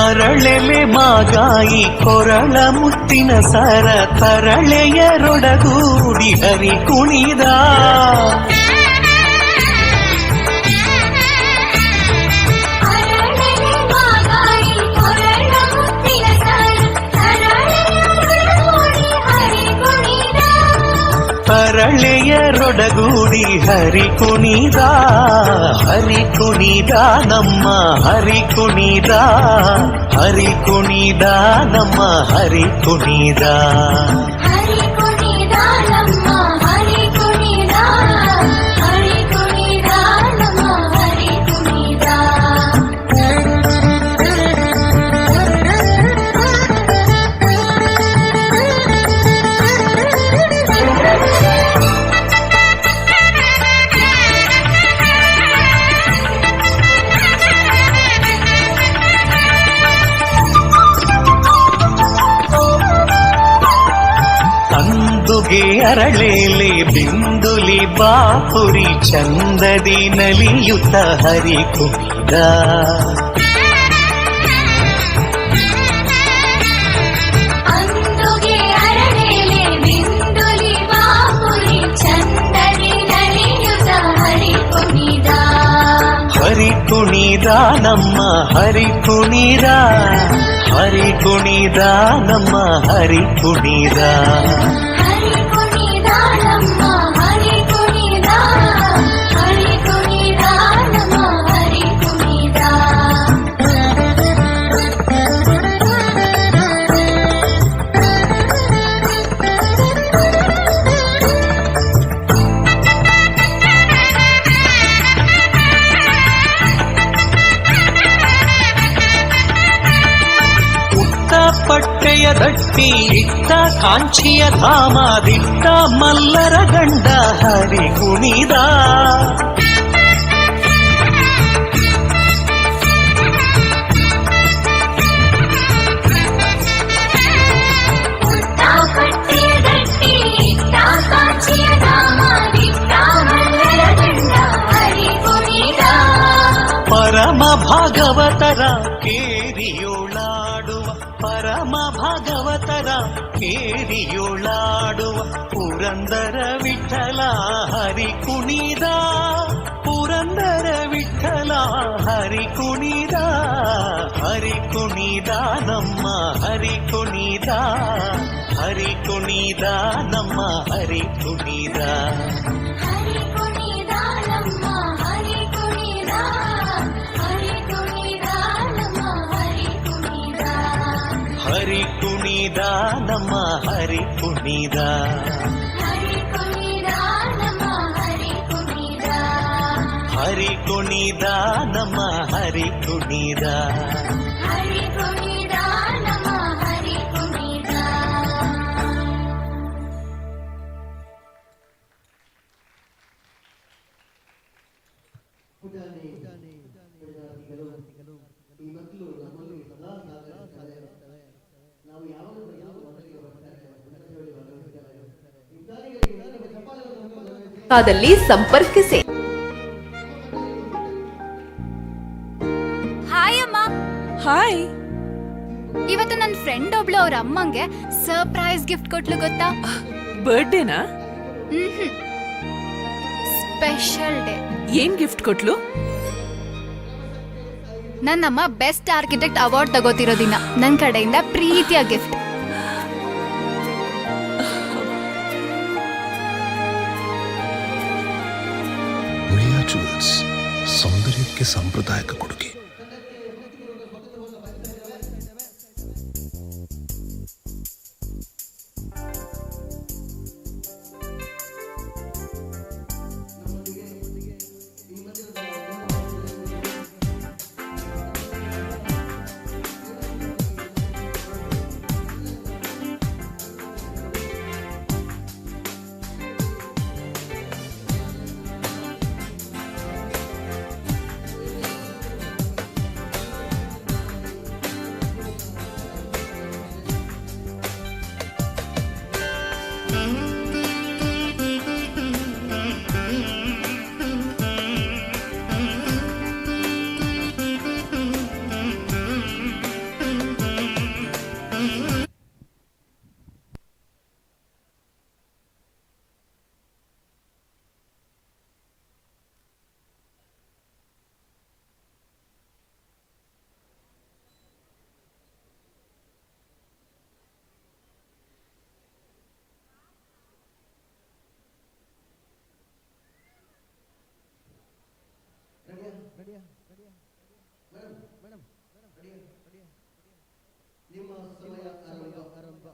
ಅರಳೆಲೆ ಮಾಗಾಯಿ ಕೊರಳ ಮುತ್ತಿನ ಸರ ತರಳೆಯರೊಡಗೂಡಿ ಹರಿ ಕುಣಿದ ಅರಳೆಲೆ ಮಾಗಾಯಿ ಕೊರಳ ಮುತ್ತಿನ ಸರ ತರಳೆಯರೊಡಗೂಡಿ ಹರಿ ಕುಣಿದ ತರಳೆಯರೊಡಗೂಡಿ ಹರಿ ಕುಣಿದ ಹರಿ ಕುಣಿದ ನಮ್ಮ ಹರಿ ಕುಣಿದ ಹರಿ ಕುಣಿದ ನಮ್ಮ ಹರಿ ಕುಣಿದ ಹರಿ ಕುಣಿದ ನಮ್ಮ ಹರಿ ಕುಣಿದ ಹರಿ ಕುಣಿದ ನಮ್ಮ ಹರಿ ಕುಣಿದ ಅಂದುಗೆ ಅರಳೇಲೆ ಬಿಂದುಲಿ ಬಾಪುರಿ ಚಂದದಿ ನಲಿಯುತ ಹರಿ ಕುಣಿದ ಅಂದುಗೆ ಅರಳೆಲೆ ಬಿಂದುಲಿ ಬಾಪುರಿ ಚಂದದಿ ನಲಿಯುತ ಹರಿ ಕುಣಿದ ಹರಿ ಕುಣಿದ ನಮ್ಮ ಹರಿ ಕುಣಿದ ಹರಿ ಕುಣಿದ ನಮ್ಮ ಹರಿ ಕುಣಿದ ಹರಿ ಕುಣಿದ ನಮ್ಮ ಹರಿ ಕುಣಿದ ಹರಿ ಕುಣಿದ ನಮ್ಮ ಹರಿ ಕುಣಿದ ಪಟ್ಟೆಯ ದಟ್ಟಿ ಇಟ್ಟ ಕಾಂಚಿಯ ಧಾಮ ದಿಟ್ಟ ಮಲ್ಲರ ಗಂಡ ಹರಿ ಕುಣಿದ ಪಟ್ಟೆಯ ದಟ್ಟಿ ಇಟ್ಟ ಕಾಂಚಿಯ ಧಾಮ ದಿಟ್ಟ ಮಲ್ಲರ ಗಂಡ ಹರಿ ಕುಣಿದ ಪರಮ ಭಾಗವತರ ಕೇರಿಯೋಳಾಡುವ ಪರಮ ಭಾಗವತರ ಕೇರಿಯೋಳಾಡುವ ಪುರಂದರ ವಿಠಲ ಹರಿ ಕುಣಿದ ಪುರಂದರ ವಿಠಲ ಹರಿ ಕುಣಿದ ಹರಿ ಕುಣಿದ ನಮ್ಮ ಹರಿ ಕುಣಿದ ಹರಿ ಕುಣಿದ ನಮ್ಮ ಹರಿ ಕುಣಿದ ಹರಿ ಕುಣಿದ ನಮ್ಮ ಹರಿ ಕುಣಿದ ಹರಿ ಕುಣಿದ ನಮ್ಮ ಹರಿ ಕುಣಿದ ಹರಿ ಕುಣಿದ ನಮ್ಮ ಹರಿ ಕುಣಿದ ಹರಿ ಕುಣಿದ ನಮ್ಮ ಹರಿ ಕುಣಿದ ಹರಿ ಕುಣಿದ ನಮ್ಮ ಹರಿ ಕುಣಿದ ಹರಿ ಕುಣಿದ ನಮ್ಮ ಹರಿ ಕುಣಿದ ದಲ್ಲಿ ಸಂಪರ್ಕಿಸಿ. ಹಾಯ್ ಅಮ್ಮ. ಹಾಯ್. ಇವತ್ತು ನನ್ನ ಫ್ರೆಂಡ್ ಒಬ್ಳು ಅವ್ರ ಅಮ್ಮಂಗೆ ಸರ್ಪ್ರೈಸ್ ಗಿಫ್ಟ್ ಕೊಟ್ಲು ಗೊತ್ತಾ? ಬರ್ಡೇನಾ? Special day. ಏನ್ ಗಿಫ್ಟ್ ಕೊಟ್ಲು? ನನ್ನಮ್ಮ ಬೆಸ್ಟ್ ಆರ್ಕಿಟೆಕ್ಟ್ ಅವಾರ್ಡ್ ತಗೋತಿರೋ ದಿನ ನನ್ನ ಕಡೆಯಿಂದ ಪ್ರೀತಿಯ ಗಿಫ್ಟ್. ಸೌಂದರ್ಯಕ್ಕೆ ಸಾಂಪ್ರದಾಯಿಕ ಕೊಡುಗೆ. ನಿಮ್ಮ ಸಮಯ ಆರಂಭ.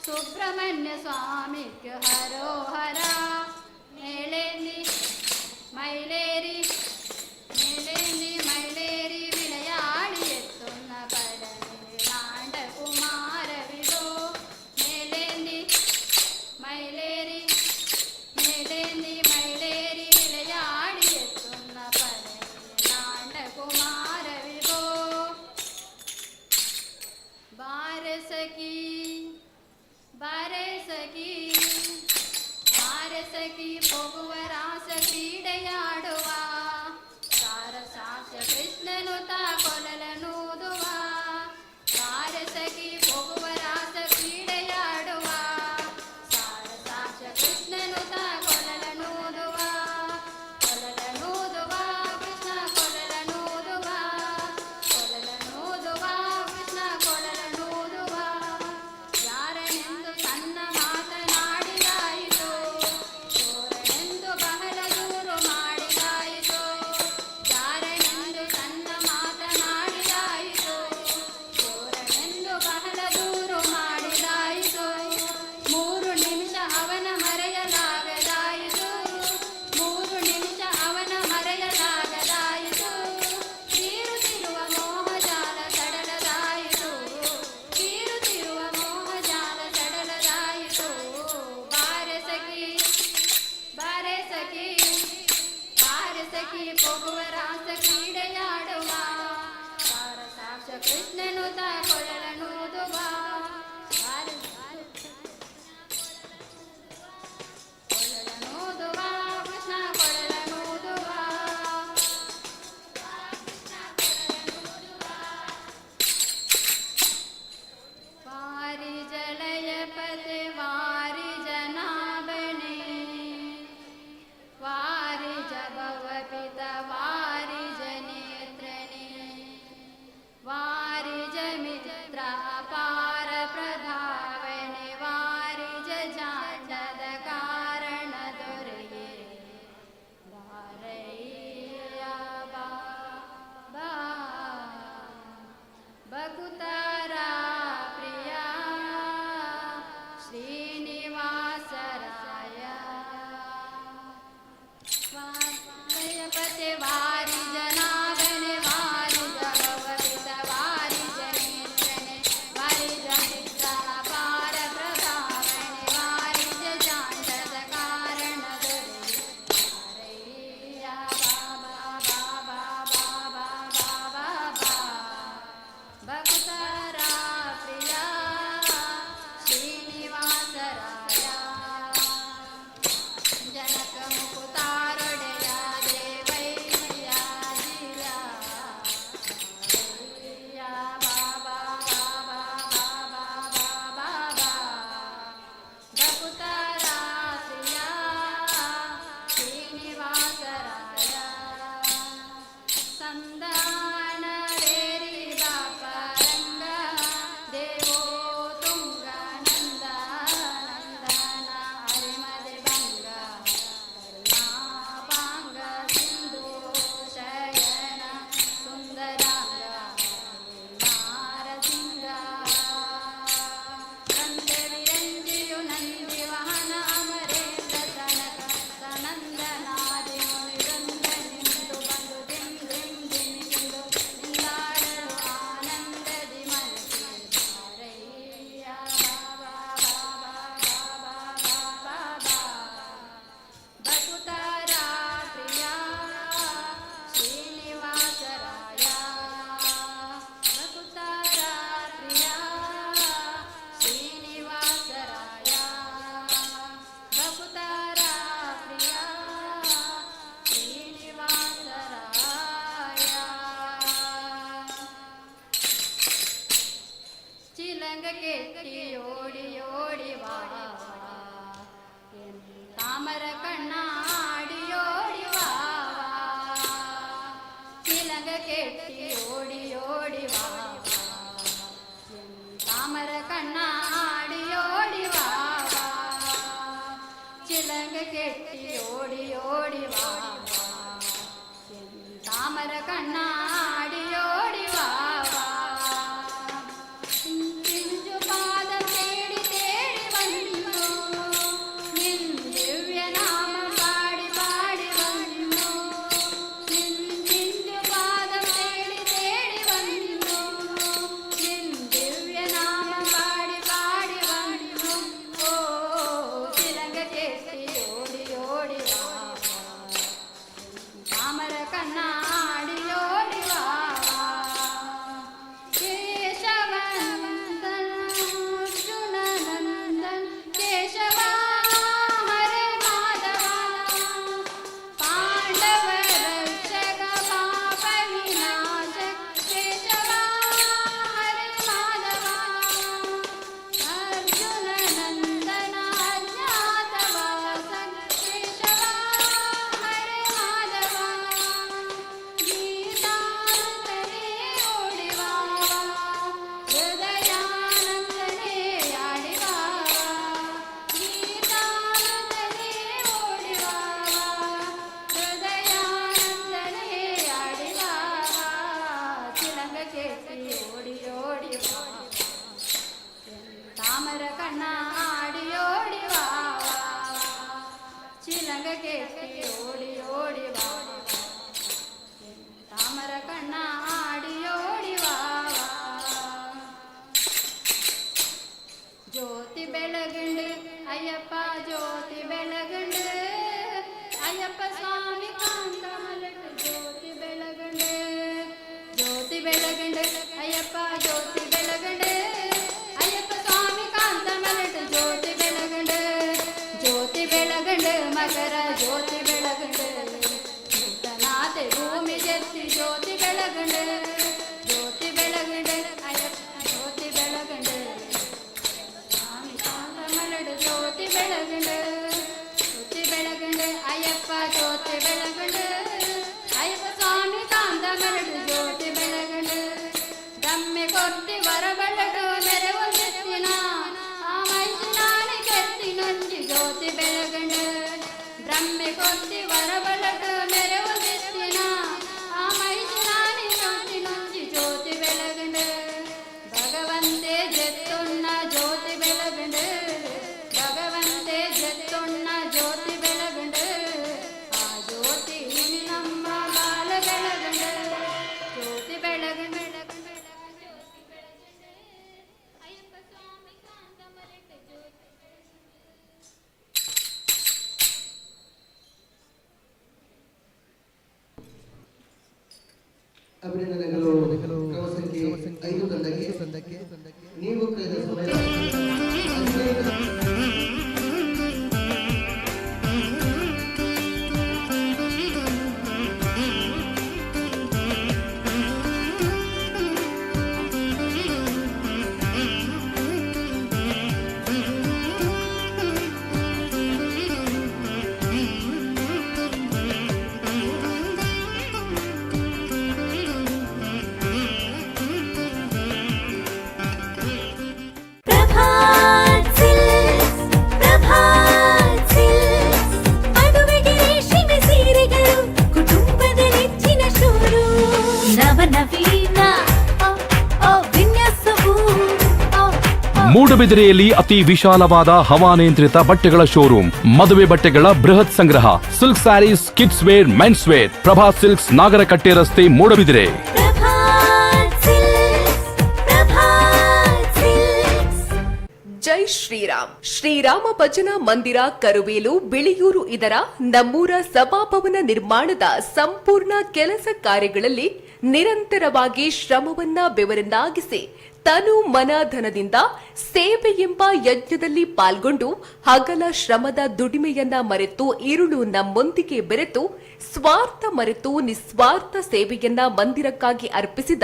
ಸುಬ್ರಹ್ಮಣ್ಯ ಸ್ವಾಮಿಗೆ ಹರೋಹರ ಮೇಲೇಂದಿ ಮೈಲೇರಿ ಮೇಲೇಂದಿ ಮೈಲೇರಿ ವಿಳೆಯಾಡಿ ಎತ್ತುನ್ನ ಕಡಲೆ ಲಾಂಡ ಕುಮಾರ ವಿಡೋ ಮೇಲೇಂದಿ ಮೈಲೇರಿ ಮೇಲೇಂದಿ ಮೈಲೇರಿ ವಿಳೆಯಾಡಿ ಎತ್ತುನ್ನ ಕಡಲೆ ಲಾಂಡ ಕುಮಾರ ವಿಡೋ ಬಾರಸಕಿ ಬಾರಸಕಿ ಬಾರಸಕಿ ಹೋಗುವ ರಾಸ ಕ್ರೀಡೆಯಾಡುವ ಸಾರಸಾಸ ಕೃಷ್ಣನು ತಾ ಕೊಲಲನೂದುವ ಬಾರಸಕಿ ಹೋಗುವ ರಾಸ ಕ್ರೀಡೆಯಾಡುವ ಸಾರಸಾಸ ಕೃಷ್ಣನು ತಾ ಕೊಲಲನೂದುವ ಕೊಲಲನೂದುವ ಕೃಷ್ಣ ಕೊಲಲನೂದುವ ಕೊಲಲನೂದುವ ಕೃಷ್ಣ ಕೊಲಲನೂದುವ ಯಾರನೆಂದು ತನ್ನ ಮಾತನಾಡಿದಾಯಿತು ಚೋರನೆಂದು ತಾಮರ ಕಣ್ಣ ಆಡಿಯೋಡಿ ವಾ ಚಿಲಂಗ ಕೆಟ್ಟಿ ಓಡಿ ಓಡಿ ವಾ ತಾಮರ ಕಣ್ಣ ಆಡಿಯೋಡಿ ವಾ ಜ್ಯೋತಿ ಬೆಳಗಂಡು ಅಯ್ಯಪ್ಪ ಜ್ಯೋತಿ ಬೆಳಗಂಡು ಅಯ್ಯಪ್ಪ ಸ್ವಾಮಿ ಕಾಂತ ಮಲಟು ಜ್ಯೋತಿ ಬೆಳಗಂಡು ಅಯ್ಯಪ್ಪ ಜ್ಯೋತಿ ಬೆಳಗಂಡು ಅಯ್ಯಪ್ಪ ಸ್ವಾಮಿ ಕಾಂತ ಮಲಟು ಜ್ಯೋತಿ ಬೆಳಗಂಡು ಮಕರ ಜ್ಯೋತಿ ಬೆಳಗಂಡು ನೂತನಾತೆ ಭೂಮಿ ಜೆತ್ತಿ ಜ್ಯೋತಿ ಬೆಳಗಂಡು ಅಯ್ಯಪ್ಪ ಜ್ಯೋತಿ ಬೆಳಗಂಡು ಸ್ವಾಮಿ ಕಾಂತ ಮಲಟು ಜ್ಯೋತಿ ಬೆಳಗಂಡು ಅಯ್ಯಪ್ಪ ಜ್ಯೋತಿ ಬೆಳಗಂಡು ಅಯ್ಯಪ್ಪ ಸ್ವಾಮಿ ಕಾಂತ ಮರಡು ಜ್ಯೋತಿ ಬೆಳಗಂಡು ದಮ್ಮೆ ಕೊಟ್ಟಿ ಬರಬಳಡು ಮೆರವೊಂದಿನ ಆ ಮೈಸೂರಾಣಿ ಕೆತ್ತಿ ನೊಂಜಿ ಜ್ಯೋತಿ ಬೆಳಗಂಡು ಬ್ರಹ್ಮೆ ಕೊಟ್ಟಿ ಬರಬಳಡು ಮೆರವೊಂದಿನ ಆ ಮೈಸೂರಾಣಿ ನೊಂಜಿ ಜ್ಯೋತಿ ಬೆಳಗಂಡು ಭಗವಂತೆ ಜೆತ್ತೊಣ್ಣ ಜ್ಯೋತಿ ಬೆಳಗಂಡು ಭಗವಂತೆ ಜೆತ್ತೊಣ್ಣ ಜ್ಯೋತಿ ಬೆಳಗಂಡು ಆ ಜ್ಯೋತಿ ನಮ್ಮ ಬಾಲ ಬೆಳಗಂಡು ಜ್ಯೋತಿ ಬೆಳಗಂಡು ಅಯ್ಯಪ್ಪ ಸ್ವಾಮಿ ಕಾಂತ ಮರಟ ಜ್ಯೋತಿ ಅಭಿನಂದನೆಗಳು ಪ್ರವಾಸಕ್ಕೆ 5 ತಂಡಕ್ಕೆ ನೀವು ಕಳೆದ ಸಮಯ ಮೂಡಬಿದಿರೆಯಲ್ಲಿ ಅತಿ ವಿಶಾಲವಾದ ಹವಾನಿಯಂತ್ರಿತ ಬಟ್ಟೆಗಳ ಶೋರೂಮ್ ಮದುವೆ ಬಟ್ಟೆಗಳ ಬೃಹತ್ ಸಂಗ್ರಹ silk saris kids wear men's wear Prabha silks Nagarakatte ರಸ್ತೆ ಮೂಡಬಿದಿರೆ. ಜೈ ಶ್ರೀರಾಮ್. ಶ್ರೀರಾಮ ಭಜನಾ ಮಂದಿರ ಕರುವೇಲು ಬಿಳಿಯೂರು ಇದರ ನಮ್ಮೂರ ಸಭಾಭವನ ನಿರ್ಮಾಣದ ಸಂಪೂರ್ಣ ಕೆಲಸ ಕಾರ್ಯಗಳಲ್ಲಿ ನಿರಂತರವಾಗಿ ಶ್ರಮವನ್ನ ಬೆವರನ್ನಾಗಿಸಿ ತನು ಮನ ಧನದಿಂದ ಸೇವೆ ಎಂಬ ಯಜ್ಞದಲ್ಲಿ ಪಾಲ್ಗೊಂಡು ಹಗಲ ಶ್ರಮದ ದುಡಿಮೆಯನ್ನ ಮರೆತು ഇരുಳು ನಮ್ಮೊಂದಿಗೆ ಬೆರೆತು ಸ್ವಾರ್ಥ ಮರೆತು ನಿಸ್ವಾರ್ಥ ಸೇವೆಯನ್ನ ಮಂದಿರಕ್ಕಾಗಿ ಅರ್ಪಿಸಿದ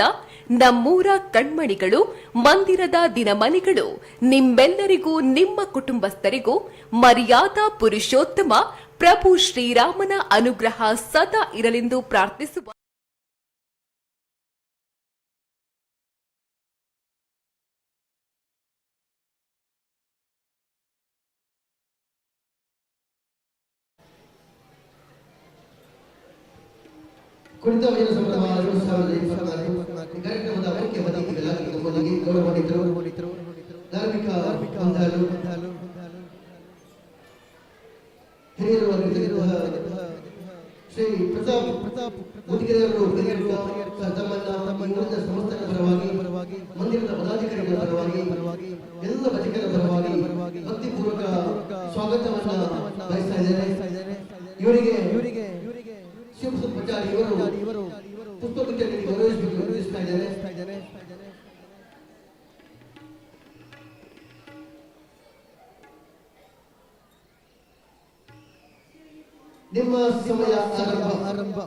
ನಮ್ಮೂರ ಕಣ್ಮಣಿಗಳು, ಮಂದಿರದ ದಿನಮಣಿಗಳು, ನಿಮ್ಮೆಲ್ಲರಿಗೂ ನಿಮ್ಮ ಕುಟುಂಬಸ್ಥರಿಗೂ ಮರ್ಯಾದಾ ಪುರುಷೋತ್ತಮ ಪ್ರಭು ಶ್ರೀರಾಮನ ಅನುಗ್ರಹ ಸದಾ ಇರಲೆಂದು ಪ್ರಾರ್ಥಿಸುವ ಕುಣಿತ ಭಜನಾ ಸಂಭ್ರಮ 2024 ಕಾರ್ಯಕ್ರಮದ ಮುಖ್ಯ ಅತಿಥಿಗಳಾಗಿ ನಮ್ಮೊಂದಿಗೆ ಗೌರವಾನ್ವಿತರು ಧಾರ್ಮಿಕ ಬಂಧುಗಳು ಹಿರಿಯರು ಶ್ರೀ ಪ್ರತಾಪ್ ಮುದಿಗೆರೆಯವರು ತಮ್ಮನ್ನ ಸಂಸ್ಥೆಗಳ ಪರವಾಗಿ ಮಂದಿರದ ಪದಾಧಿಕಾರಿಗಳ ಪರವಾಗಿ ಎಲ್ಲ ಭಜಕರ ಪರವಾಗಿ ಭಕ್ತಿಪೂರ್ವಕ ಸ್ವಾಗತವನ್ನ ಬಯಸ್ತಾ ಇದ್ದಾರೆ. ಇವರಿಗೆ ಶಿವಪ್ರಚಾರಿ ಇವರು ಪುಸ್ತಕ ಗೌರವಿಸ್ತಾ ಇದ್ದಾರೆ. ನಿಮ್ಮ ಸಮಯ ಆರಂಭ.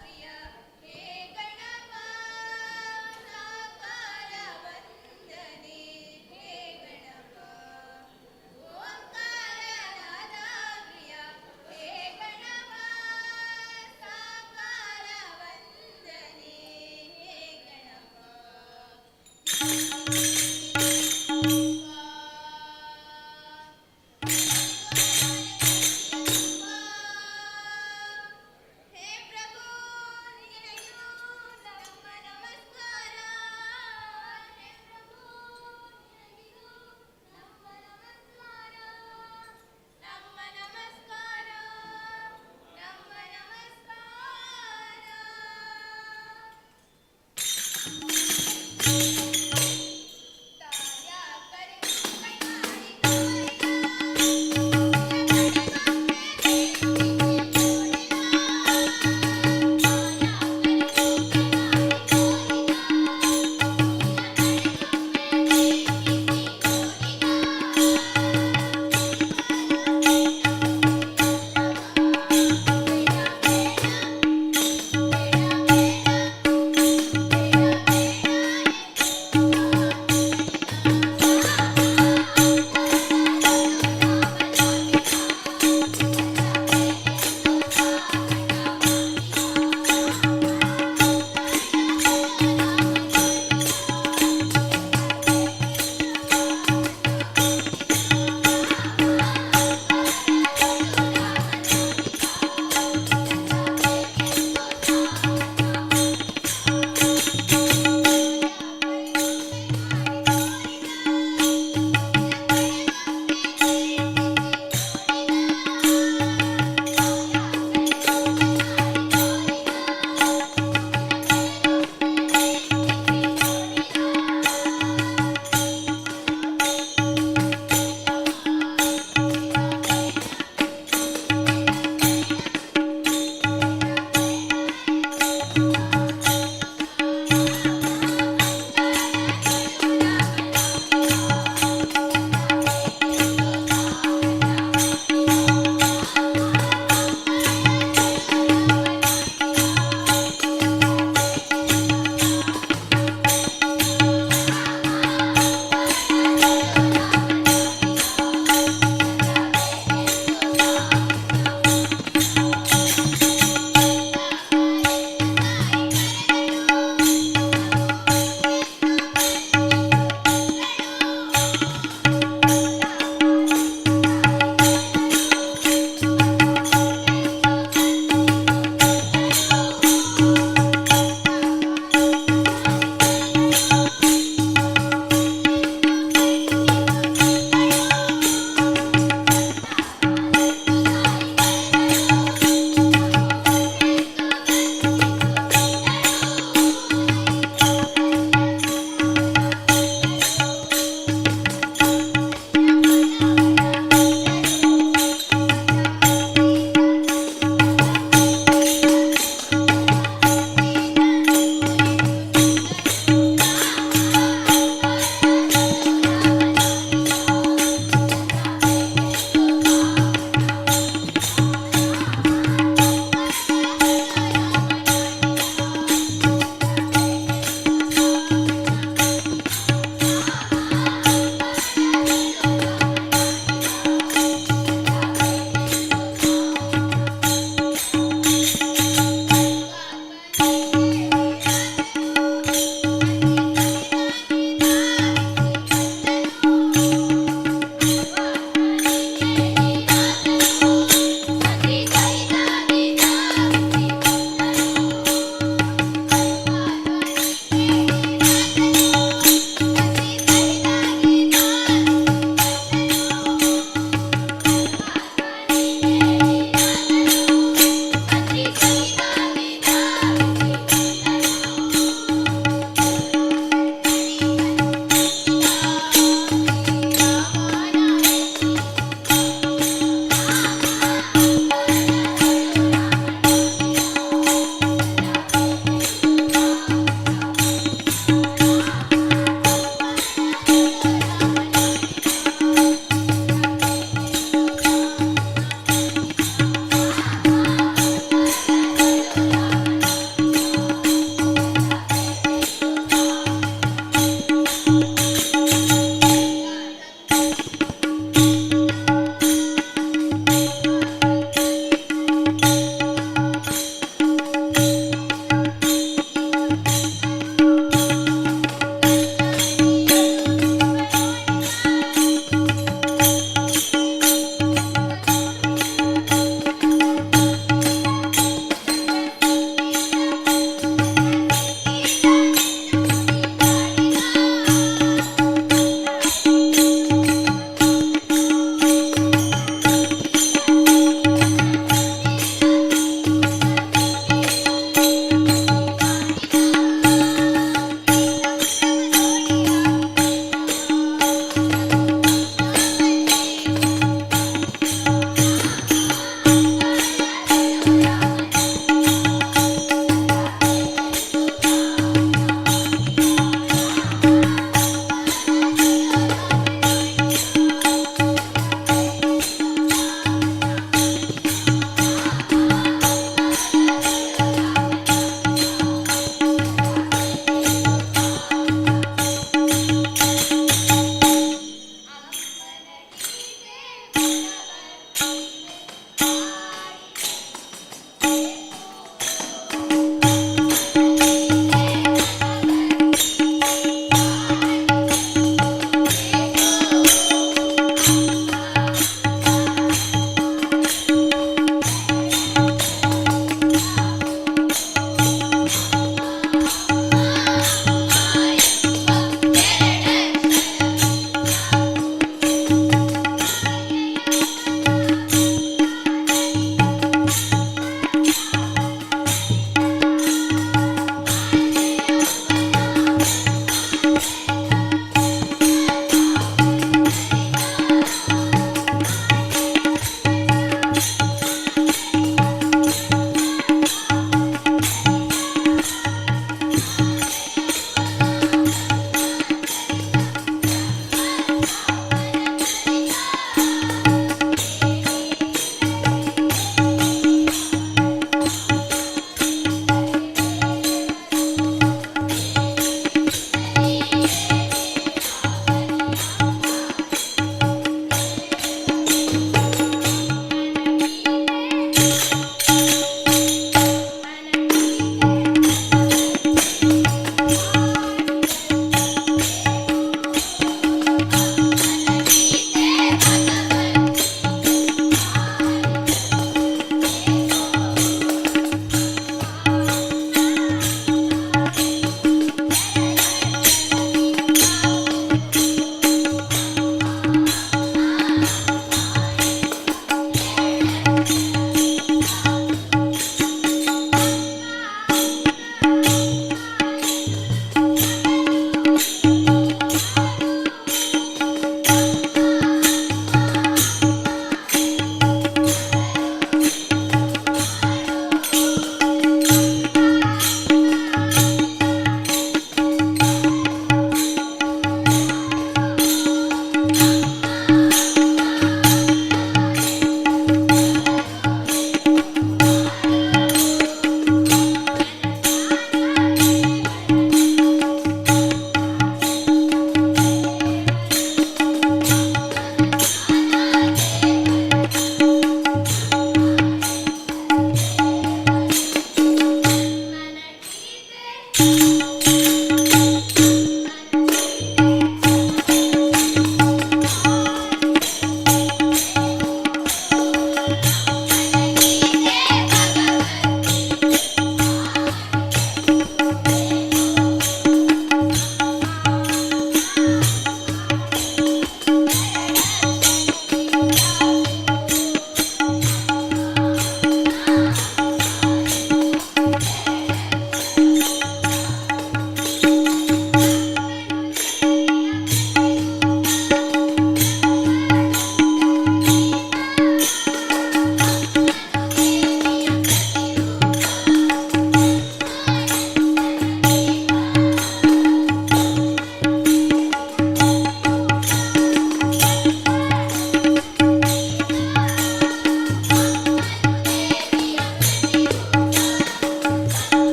ಪ್ರಿಯ ಹೇ ಗಣಪ ಸಾಕಾರ ಬಂದ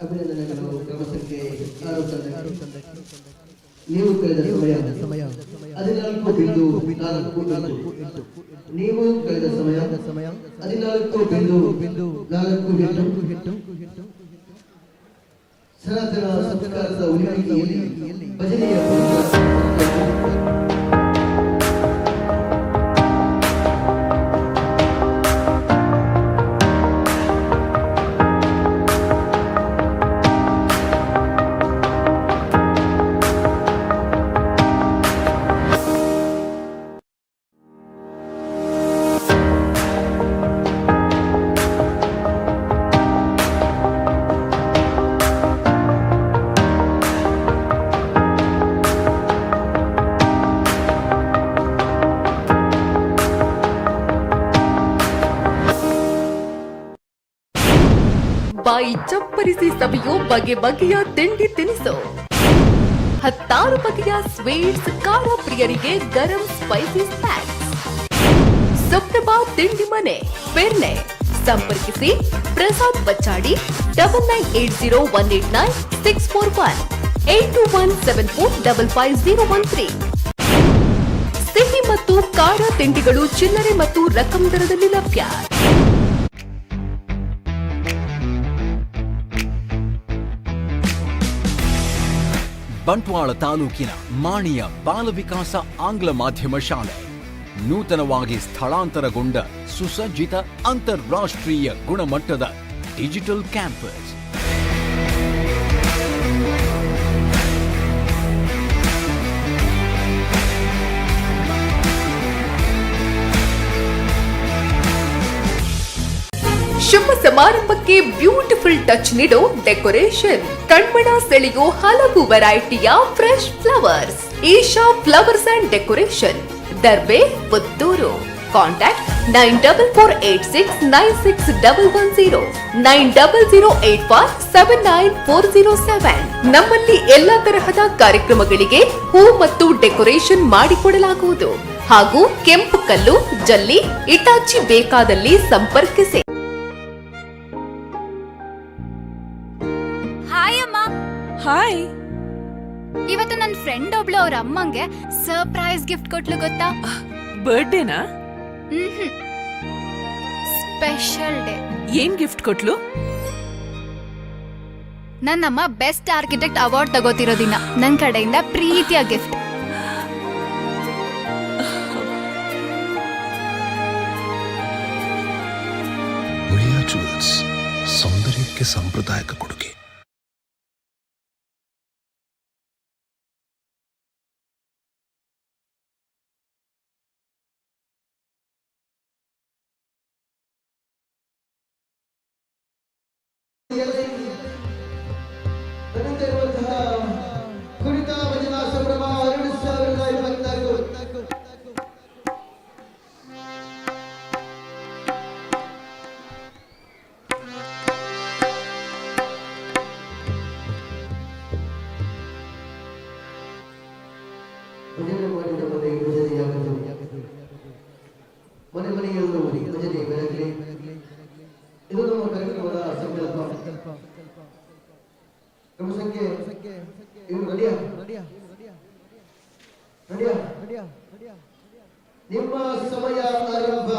ಅಭಿನಂದನೆಗಳು ಕ್ರಮ ಸಂಖ್ಯೆ 6 ತಂಡಕ್ಕೆ. ನೀವು ಕಳೆದ ಸಮಯ 14.48. ನೀವು ಕಳೆದ ಸಮಯ 14.48. ಸನಾತನ ಸಂಸ್ಕಾರದ ಉಳಿವಿಕೆಯಲ್ಲಿ ಭಜನೆಯ ಬಾಯಿ ಚಪ್ಪರಿಸಿ ಸವಿಯೋ ಬಗೆ ಬಗೆಯ ತಿಂಡಿ ತಿನಿಸು, 16 ಬಗೆಯ ಸ್ವೀಟ್ಸ್, ಖಾರ ಪ್ರಿಯರಿಗೆ ಗರಂ ಸ್ಪೈಸಿ ಸ್ನ್ಯಾಕ್ಸ್. ಸುಪ್ರಭಾ ತಿಂಡಿ ಮನೆ, ಪೆರ್ನೆ. ಸಂಪರ್ಕಿಸಿ ಪ್ರಸಾದ್ ಬಚ್ಚಾಡಿ 9980189641 8217455013. ಸಿಹಿ ಮತ್ತು ಖಾರ ತಿಂಡಿಗಳು ಚಿಲ್ಲರೆ ಮತ್ತು ರಕಂ ದರದಲ್ಲಿ ಲಭ್ಯ. ಬಂಟ್ವಾಳ ತಾಲೂಕಿನ ಮಾಣಿಯ ಬಾಲವಿಕಾಸ ಆಂಗ್ಲ ಮಾಧ್ಯಮ ಶಾಲೆ ನೂತನವಾಗಿ ಸ್ಥಳಾಂತರಗೊಂಡ ಸುಸಜ್ಜಿತ ಅಂತಾರಾಷ್ಟ್ರೀಯ ಗುಣಮಟ್ಟದ ಡಿಜಿಟಲ್ ಕ್ಯಾಂಪಸ್. ಶುಭ ಸಮಾರಂಭಕ್ಕೆ ಬ್ಯೂಟಿಫುಲ್ ಟಚ್ ನೀಡೋ ಡೆಕೋರೇಷನ್, ಕಣ್ಮನ ಸೆಳೆಯೋ ಹಲವು ವೆರೈಟಿಯ fresh flowers. Isha flowers and decoration, Darbe, Puttur. Contact 9486961110 9008479407. ನಮ್ಮಲ್ಲಿ ಎಲ್ಲಾ ತರಹದ ಕಾರ್ಯಕ್ರಮಗಳಿಗೆ ಹೂ ಮತ್ತು ಡೆಕೋರೇಷನ್ ಮಾಡಿಕೊಡಲಾಗುವುದು ಹಾಗೂ ಕೆಂಪು ಕಲ್ಲು, ಜಲ್ಲಿ, ಇಟಾಚಿ ಬೇಕಾದಲ್ಲಿ ಸಂಪರ್ಕಿಸಿ. ಹಾಯ್ ಅಮ್ಮ. ಹಾಯ್. ಇವತ್ತು ನನ್ನ ಫ್ರೆಂಡ್ ಒಬ್ಳು ಅವ್ರ ಅಮ್ಮಂಗೆ ಸರ್ಪ್ರೈಸ್ ಗಿಫ್ಟ್ ಕೊಟ್ಲು ಗೊತ್ತಾ? ಬರ್ಡೇನಾ? Special day. ಏನ್ ಗಿಫ್ಟ್ ಕೊಟ್ಲು? ನನ್ನಮ್ಮ ಬೆಸ್ಟ್ ಆರ್ಕಿಟೆಕ್ಟ್ ಅವಾರ್ಡ್ ತಗೋತಿರೋ ದಿನ ನನ್ನ ಕಡೆಯಿಂದ ಪ್ರೀತಿಯ ಗಿಫ್ಟ್. ಮುಳಿಯಾ ಜುವೆಲ್ಸ್, ಸೌಂದರ್ಯಕ್ಕೆ ಸಾಂಪ್ರದಾಯಿಕ ಕೊಡುಗೆ. ಕುಣಿತ ಭಜನಾ ಸಂಭ್ರಮ 2024. ಭಜನೆ ಮಾಡಿದ ಮನೆ ಭಜನೆಯಾಗುವುದು, ಮನೆ ಮನೆಯಲ್ಲೂ ಭಜನೆ ಬೆಳಗಲಿ. ಇದು ನಮ್ಮ ಕಾರ್ಯಕ್ರಮದ ಸಂಕಲ್ಪ. ಕ್ರಮ ಸಂಖ್ಯೆ ಇವರು ರೆಡಿಯಾ? ನಿಮ್ಮ ಸಮಯ ಆರಂಭ.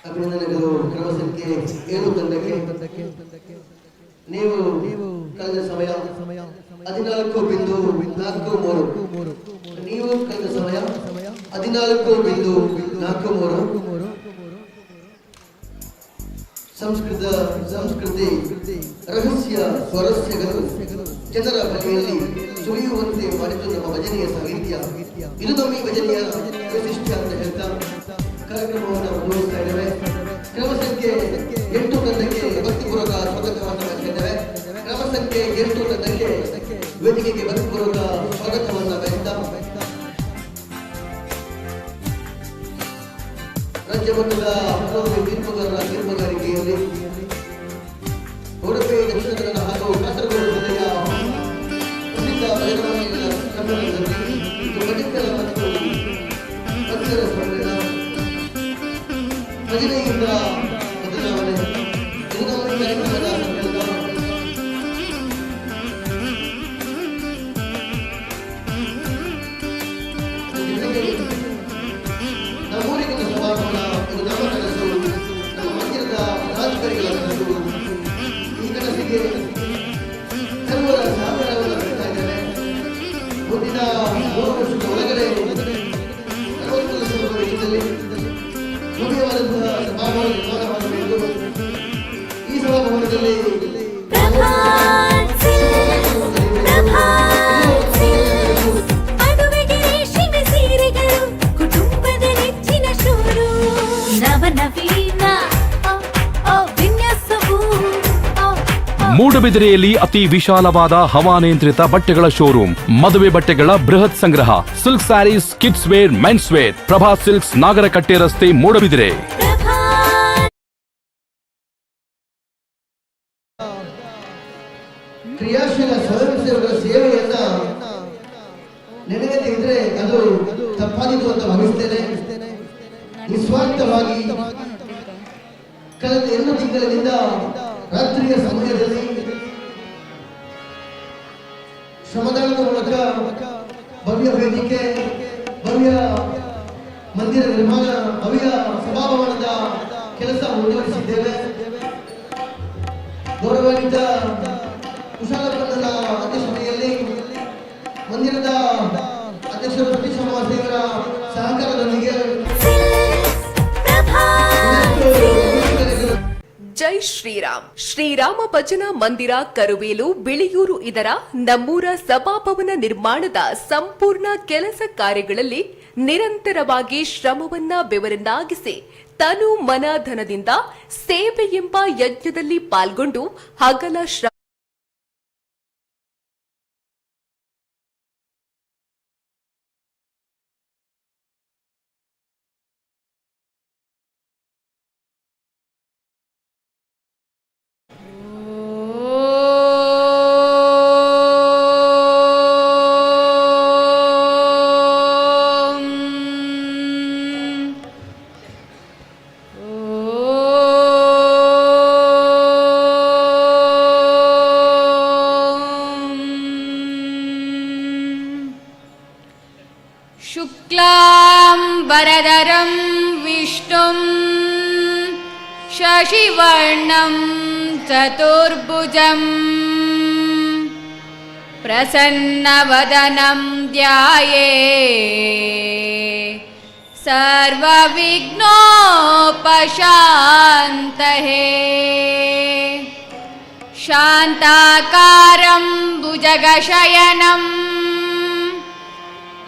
ಅಭಿನಂದನೆಗಳು ಕ್ರಮ ಸಂಖ್ಯೆ 7 ತಂಡಕ್ಕೆ. ನೀವು ಕಳೆದ ಸಮಯ 14.43. ನೀವು ಕಳೆದ ಸಮಯ 14.43. ಸಂಸ್ಕೃತಿ ರಹಸ್ಯ ಸ್ವರಸ್ಯಗಳು ಜನರ ಬಳಿಯಲ್ಲಿ ಸುಳಿಯುವಂತೆ ಮಾಡಿದ್ದು ನಮ್ಮ ಭಜನೆಯ ಸಾಹಿತ್ಯ. ಇದು ನಮ್ಮ ಈ ಭಜನೆಯ ವೈಶಿಷ್ಟ್ಯ ಅಂತ ಹೇಳ್ತಾ ಕಾರ್ಯಕ್ರಮವನ್ನು ಮುಂದುವರಿಸ್ತಾ ಇದ್ದೇವೆ. ಕ್ರಮ ಸಂಖ್ಯೆ 8 ತಂಡಕ್ಕೆ ಭಕ್ತಿಪೂರ್ವಕ ಸ್ವಾಗತವನ್ನು ಬಯಸಿದ್ದೇವೆ. ಕ್ರಮ ಸಂಖ್ಯೆ 8 ತಂಡಕ್ಕೆ ವೇದಿಕೆಗೆ ಭಕ್ತಿಪೂರ್ವಕ ಸ್ವಾಗತವನ್ನು ಬಯಸ್ತಾ ರಾಜ್ಯ ಮಟ್ಟದ ತೀರ್ಪುಗಾರರ ತೀರ್ಪುಗಾರಿಕೆಯಲ್ಲಿ ಉಡುಪಿ ದಕ್ಷಿಣ ಕನ್ನಡ ಹಾಗೂ ಕಾಸರಗೋಡು ಜಿಲ್ಲೆಯ ಪ್ರಸಿದ್ಧ ಭಜನಾ ಸಮ್ಮೇಳನದಲ್ಲಿ ಭಜಕರ ಮತ್ತು ಭಕ್ತರ ಸಮ್ಮೇಳನ ಭಜನೆಯಿಂದ ಬದಲಾವಣೆ ಇದು ನಮ್ಮ ಈ ಕಾರ್ಯಕ್ರಮದ ಸಮ್ಮೇಳನ. ನಮ್ಮೂರಿನ ಸಭಾಭವನ ಇದು ನಮ್ಮ ಕನಸು, ನಮ್ಮ ಮಂದಿರದ ಪದಾಧಿಕಾರಿಗಳ ಕನಸು. ಈ ಕನಸಿಗೆ ಸರ್ವರ ಸಹಕಾರವನ್ನು ನೀಡ್ತಾ ಇದ್ದೇವೆ. ಮುಂದಿನ 3 ವರ್ಷದ ಒಳಗಡೆ 40 ಲಕ್ಷ ವೆಚ್ಚದಲ್ಲಿ ಭವ್ಯವಾದಂತಹ ಸಭಾಭವನ ನಿರ್ಮಾಣವಾಗಬೇಕು. ಈ ಸಭಾಭವನದಲ್ಲಿ ಮೂಡಬಿದಿರೆಯಲ್ಲಿ ಅತಿ ವಿಶಾಲವಾದ ಹವಾನಿಯಂತ್ರಿತ ಬಟ್ಟೆಗಳ ಶೋರೂಮ್, ಮದುವೆ ಬಟ್ಟೆಗಳ ಬೃಹತ್ ಸಂಗ್ರಹ, silk saris, kids wear, men's wear, Prabha silks, Nagarakatte ರಸ್ತೆ, ಮೂಡಬಿದಿರೆ. ಕ್ರಿಯಾಶೀಲ ಸ್ವಯಂ ಸೇವಕರ ಸೇವೆಯನ್ನ ನೆನೆಯದೇ ಇದ್ರೆ ಅದು ತಪ್ಪಾದಿತು ಅಂತ ಭಾವಿಸ್ತೇನೆ. ನಿಸ್ವಾರ್ಥವಾಗಿ ಕಳೆದ 2 ತಿಂಗಳಿನಿಂದ ರಾತ್ರಿಯ ಸಮಯದಲ್ಲಿ ಶ್ರಮದಾನದ ಮೂಲಕ ಭವ್ಯ ವೇದಿಕೆ, ಭವ್ಯ ಮಂದಿರ ನಿರ್ಮಾಣ, ಭವ್ಯ ಸಭಾಭವನದ ಕೆಲಸ ಮುಂದುವರಿಸಿದ್ದೇವೆ. ಗೌರವಾನ್ವಿತ ಕುಶಾಲಪ್ಪನ ಅಧ್ಯಕ್ಷತೆಯಲ್ಲಿ ಮಂದಿರದ ಅಧ್ಯಕ್ಷರು ಸತೀಶ್ ಮಹಾದೇವರ ಸಹಕಾರದೊಂದಿಗೆ ಜೈ ಶ್ರೀರಾಮ್. ಶ್ರೀರಾಮ ಭಜನಾ ಮಂದಿರ ಕರುವೇಲು ಬಿಳಿಯೂರು ಇದರ ನಮ್ಮೂರ ಸಭಾಭವನ ನಿರ್ಮಾಣದ ಸಂಪೂರ್ಣ ಕೆಲಸ ಕಾರ್ಯಗಳಲ್ಲಿ ನಿರಂತರವಾಗಿ ಶ್ರಮವನ್ನ ಬೆವರನ್ನಾಗಿಸಿ ತನು ಮನ ಧನದಿಂದ ಸೇವೆ ಎಂಬ ಯಜ್ಞದಲ್ಲಿ ಪಾಲ್ಗೊಂಡು ಹಗಲ ಶ್ರಮ वरदरं विष्णुं शशिवर्णं चतुर्भुजं प्रसन्नवदनं ध्यायेत् सर्वविघ्नोपशान्तये शान्ताकारं भुजगशयनं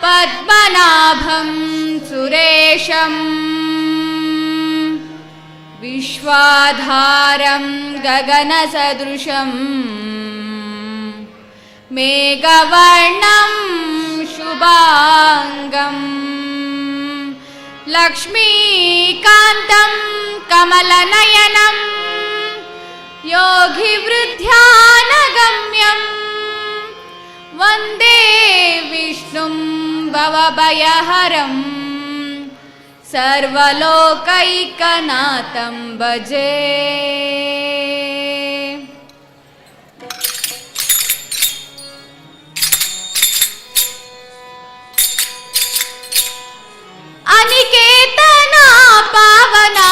पद्मनाभं सुरेशं विश्वाधारं गगनसदृशं मेघवर्णं शुभांगं लक्ष्मीकान्तं कमलनयनं योगिवृद्ध्यानगम्यं वन्दे विष्णुं भवभयहरं सर्वलोकैकनाथं भजे। अनिकेतना पावना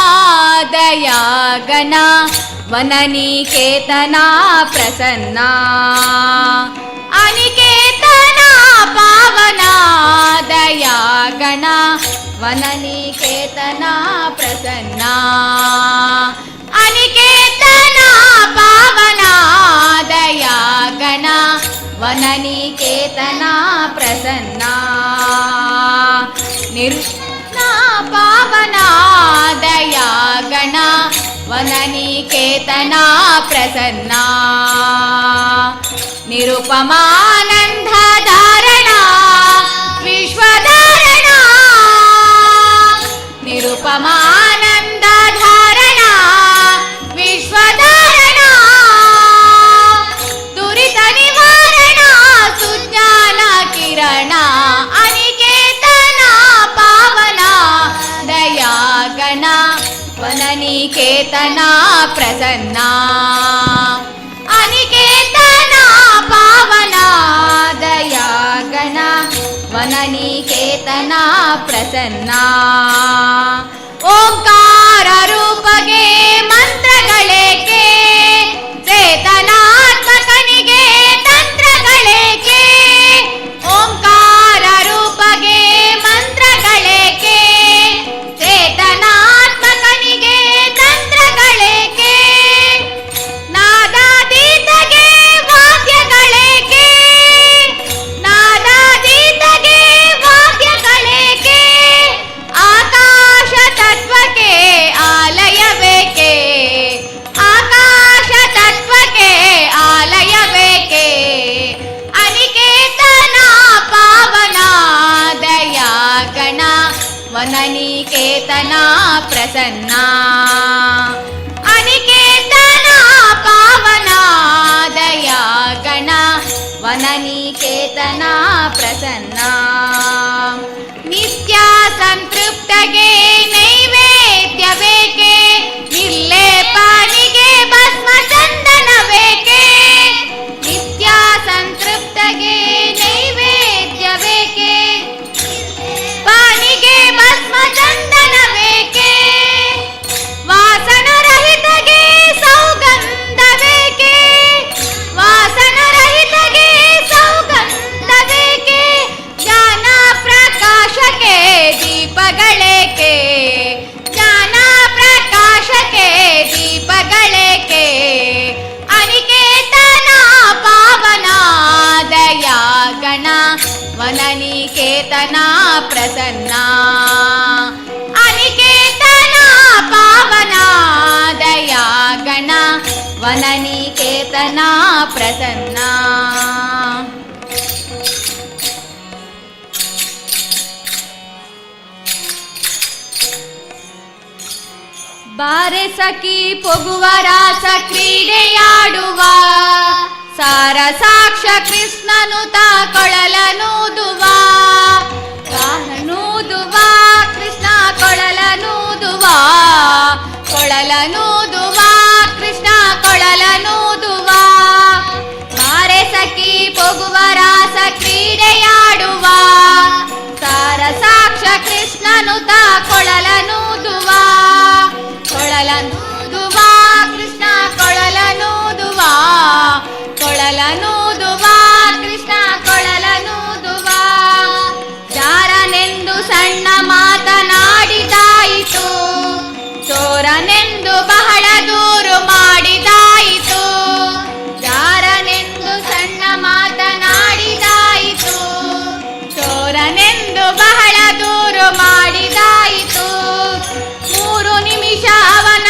ವನನಿಕೇತನ ಪ್ರಸನ್ನ ಅನಿಕೇತನ ಪಾವನ ದಯಾಗಣ ವನನಿಕೇತನ ಪ್ರಸನ್ನ ಅನಿಕೇತನ ಪಾವನ ದಯಾಗಣ ವನನಿಕೇತನ ಪ್ರಸನ್ನ ಪಾವನ ದಯಾಗಣ ವನನಿಕೇತನ ಪ್ರಸನ್ನ ನಿರುಪಮಾನಂದ ಧಾರಣ ವಿಶ್ವಧಾರಣ ನಿರುಪಮಾನಂದ ಧಾರಣ ವಿಶ್ವಧಾರಣ ದುರಿತ ನಿವಾರಣ ಸುಜ್ಞಾನ ಕಿರಣ ಅನಿಕೇತನ ಪಾವನ ದಯಾಗಣ ವನನಿಕೇತನ ಪ್ರಸನ್ನ ಅನಿಕೇತನ ಪಾವನ ದಯಾಗಣ ವನನಿಕೇತನ ಪ್ರಸನ್ನ ಓಂಕಾರ ರೂಪಗೆ ಮಂತ್ರಗಳೇಕೆ ಚೇತನಾತ್ಮಕನಿಗೆ ತಂತ್ರಗಳೇಕೆ ಓಂಕಾರ ರೂಪಗೆ ಮಂತ್ರಗಳೇಕೆ ಚೇತನಾತ್ಮಕನಿಗೆ ತಂತ್ರಗಳೇಕೆ ನಾದಾತೀತಗೆ ವಾದ್ಯಗಳೇಕೆ ನಾದಾತೀತಗೆ ವಾದ್ಯಗಳೇಕೆ ಆಕಾಶ ತತ್ವಕ್ಕೆ ಆಲಯಬೇಕೆ ಆಕಾಶ ತತ್ವಕ್ಕೆ ಆಲಯಬೇಕೆ ಅನಿಕೇತನ ಪಾವನ ದಯಾಗಣ ವನನಿಕೇತನ ಪ್ರಸನ್ನ ಅನಿಕೇತನ ಪಾವನ ದಯಾಗಣ ವನನಿಕೇತನ ಪ್ರಸನ್ನ ನಿತ್ಯ ಸಂತೃಪ್ತಗೆ ನೈವೇದ್ಯ ಬೇಕೆ ನಿರ್ಲೇಪನಿಗೆ ಭಸ್ಮ ಚಂದನ ಬೇಕೆ ನಿತ್ಯ ಸಂತೃಪ್ತಗೆ ನೈವೇದ್ಯ ಬೇಕೆ ಪಾನಿಗೆ ಭಸ್ಮ ಚಂದನ ಬೇಕೆ ವಾಸನ ರಹಿತಗೆ ಸೌಗಂಧ ಬೇಕೆ ವಾಸನ ರಹಿತಗೆ ಸೌಗಂಧ ಬೇಕೆ ಜ್ಞಾನ ಪ್ರಕಾಶಕ್ಕೆ ದೀಪಗಳೇಕೆ ಜ್ಞಾನ ಪ್ರಕಾಶಕ್ಕೆ ದೀಪಗಳೇಕೆ ಅನಿಕೇತನ ಪಾವನ ದಯಾಗಣ ವನನಿಕೇತನ ಪ್ರಸನ್ನ ಅನಿಕೇತನ ಪಾವನ ದಯಾಗಣ ವನನಿಕೇತನ ಪ್ರಸನ್ನ ಬಾರೆ ಸಖಿ ಪೊಗುವ ರಾಸ ಕ್ರೀಡೆಯಾಡುವ ಸಾರ ಸಾಕ್ಷ ಕೃಷ್ಣನುತ ಕೊಳಲನೂದುವ ಕಾಲನೂದುವ ಕೃಷ್ಣ ಕೊಳಲನೂದುವ ಕೊಳಲನೂದುವ ಕೃಷ್ಣ ಕೊಳಲನೂದುವ ಬಾರೆ ಸಖಿ ಪೊಗುವ ರಾಸ ಕ್ರೀಡೆಯಾಡುವ ಸಾರ ಸಾಕ್ಷ ಕೃಷ್ಣನುತ ಕೊಳಲನೂದುವ ಕೊಳಲನೂದುವ ಕೃಷ್ಣ ಕೊಳಲನೂದುವ ಕೊಳಲನೂದುವ ಕೃಷ್ಣ ಕೊಳಲನೂದುವ ಜಾರನೆಂದು ಸಣ್ಣ ಮಾತನಾಡಿದಾಯಿತು ಚೋರನೆಂದು ಬಹಳ ದೂರು ಮಾಡಿದಾಯಿತು ಜಾರನೆಂದು ಸಣ್ಣ ಮಾತನಾಡಿದಾಯಿತು ಚೋರನೆಂದು ಬಹಳ ದೂರು ಮಾಡಿದಾಯಿತು 3 ನಿಮಿಷ ಅವನ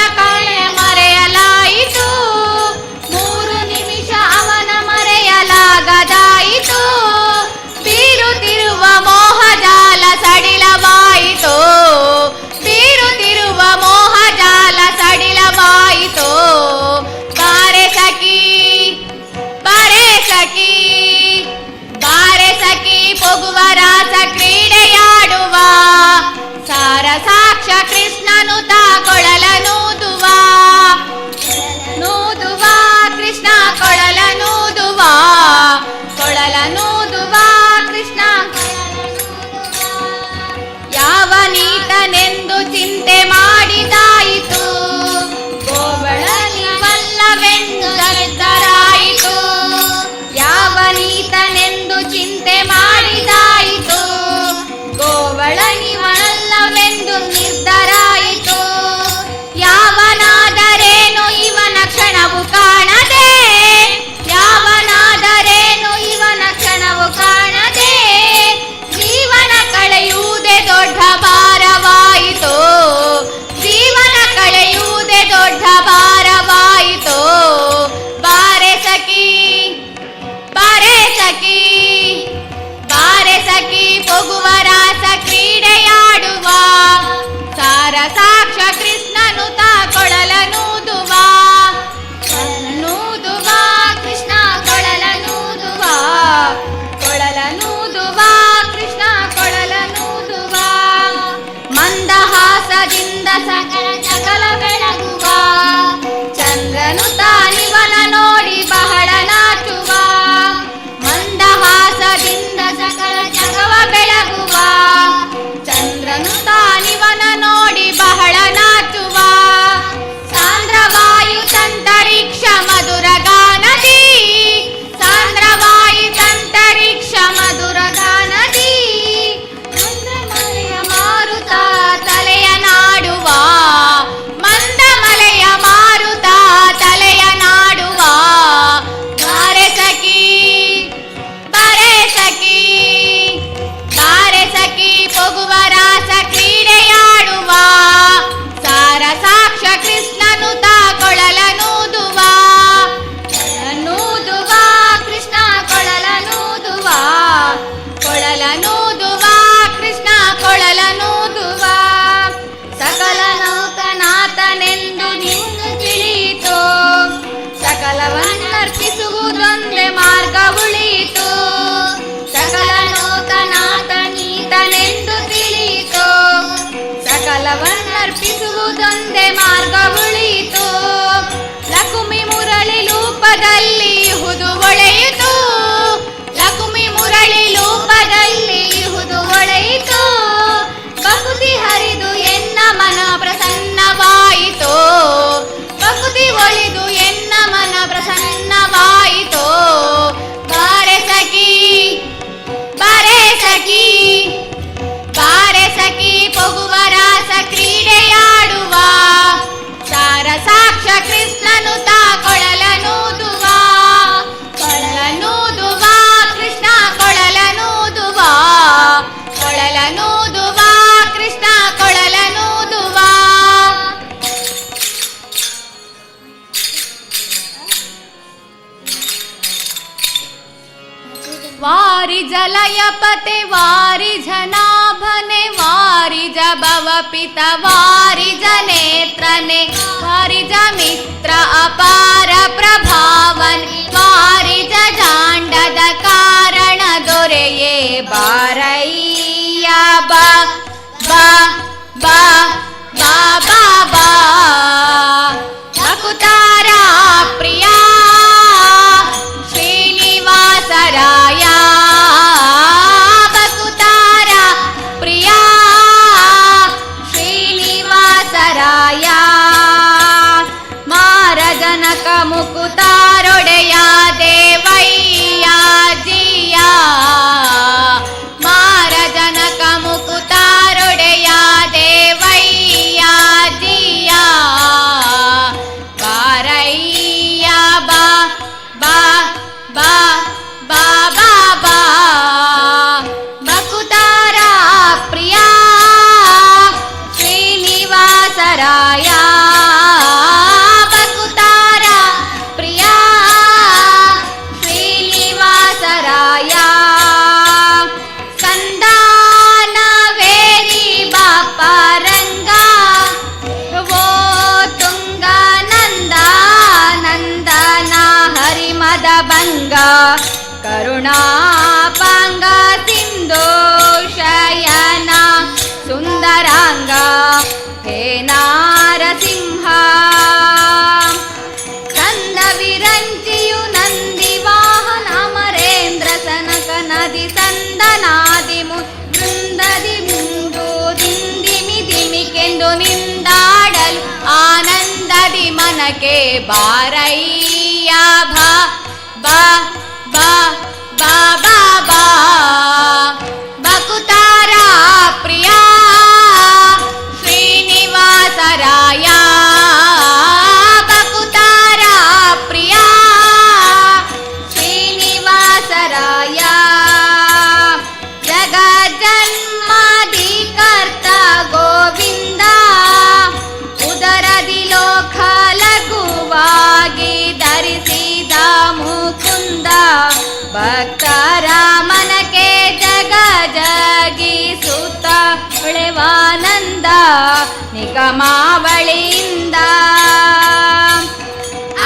ಕೃಷ್ಣನು ತಾ ಕೊಳಲನೂದುವ ನೂದುವ ಕೃಷ್ಣ ಕೊಳಲನೂದುವ ಕೊಳಲನೂದುವ ಕೃಷ್ಣ ಕೊಳಲನೂದುವ ಸಕಲ ನೌಕನಾಥನೆಂದು ನಿಂದು ತಿಳಿಯಿತು ಸಕಲವನ್ನರ್ಪಿಸುವುದೊಂದೇ ಮಾರ್ಗ ಉಳಿಯಿತು ಸಕಲ ಲೋಕನಾಥನೀತನೆಂದು ತಿಳಿಯಿತು ಸಕಲವನ್ನರ್ಪಿಸುವುದೊಂದೇ ಮಾರ್ಗ ಉಳಿಯಿತು ಲಕುಮಿ ಮುರಳಿ ಲೂಪದಲ್ಲಿ ಇಹುದು ಒಳೆಯಿತು ಲಕುಮಿ ಮುರಳಿ ಲೂಪದಲ್ಲಿ ಇಹುದು ಒಳೆಯಿತು ಭಕ್ತಿ ಹರಿದು ಎನ್ನ ಮನ ಪ್ರಸನ್ನವಾಯಿತು ಭಕ್ತಿ ಒಲಿದು ಎನ್ನ ಮನ ಪ್ರಸನ್ನವಾಯಿತು ಬಾರೆ ಸಖಿ ಬಾರೆ ಸಖಿ ಬಾರೆ ಸಖಿ ಪೊಗುವ ರಾಸ ಕ್ರೀಡೆಯಾಡುವ ಸಾರ ಸಾಕ್ಷ ಕೃಷ್ಣನು ತಾ ಕೊಳಲನೂದುವ ಕೊಳಲನೂದುವ ಕೃಷ್ಣ ಕೊಳಲನೂದುವ ಕೊಳಲನೂದುವ ಕೃಷ್ಣ ಕೊಳಲನೂದುವ ವಾರಿ ಜಲಯಪತೆ ವಾರಿ ಜನಾಭನೆ ವಾರಿ ಜ ಭವ ಪಿತ ವಾರಿ ಜನೇತ್ರನೆ ವಾರಿ ಜ ಮಿತ್ರ ಅಪಾರ ಪ್ರಭಾವನ್ ವಾರಿ ಜ ಜಾಂಡದ ಕಾರಣ ದೊರೆಯೇ ಬಾರಯ್ಯ ಬಾ ಬಾ ಬಾ ಬಾ ಬಾ ಬಾ ಭಕುತಾರ ಪ್ರಿಯ ಶ್ರೀನಿವಾಸರಾಯ ಭಕುತಾರ ಪ್ರಿಯ ಶ್ರೀನಿವಾಸರಾಯ ಮಾರಜನಕ ಮುಕುತಾರೊಡೆಯ ದೇವಯ್ಯ ಜಿಯ ಮಾರಜನಕ ಮುಕುತಾರೊಡೆಯ ದೇವಯ್ಯ ಜಿಯ ಬಾರಯ್ಯ ಬಾ ಬಾ ಬಾ ಬಾ ಬಾ ಬಾ ಭಕುತಾರ ಪ್ರಿಯ ಶ್ರೀನಿವಾಸರಾಯ ಭಕುತಾರ ಪ್ರಿಯ ಶ್ರೀನಿವಾಸರಾಯ ಸಂದಾನವೇರಿ ಬಾಪರಂಗ ಓ ತುಂಗ ನಂದ ನಂದನ ಹರಿಮದ ಭಂಗ ಕರುಣಾಪಾಂಗ ಸಿಂಧು ಶಯನ ಸುಂದರಾಂಗ ಹೇ ನಾರಸಿಂಹ ಕಂದ ವಿರಂಚಿಯು ನಂದಿ ವಾಹನ ಅಮರೇಂದ್ರ ಸನಕ ನದಿ ಸಂದನಾದಿ ಬೃಂದದಿ ಮುಂದು ದಿಂದಿಮಿ ದಿಮಿಕೆಂದು ನಿಂದಾಡಲು ಆನಂದದಿ ಮನಕ್ಕೆ ಬಾರಯ್ಯ ಭಾ ಬಾ ಬಾ ಬಾ ಬಾ ಬಾ ಭಕುತಾರ ಪ್ರಿಯ ಶ್ರೀನಿವಾಸರಾಯ ಭಕುತಾರ ಪ್ರಿಯ ಶ್ರೀನಿವಾಸರಾಯ ಜಗಜನ್ಮಾದಿ ಕರ್ತ ಗೋವಿಂದ ಉದರದಿ ಲೋಕ ಲಘುವಾಗಿ ಧರಿಸಿದ ಮುಕುಂದ ಭಕ್ತರ ಮನಕ್ಕೆ ಜಗ ಜಗಿಸುತ್ತ ಹೊಳೆವಾನಂದ ನಿಗಮಾವಳಿಯಿಂದ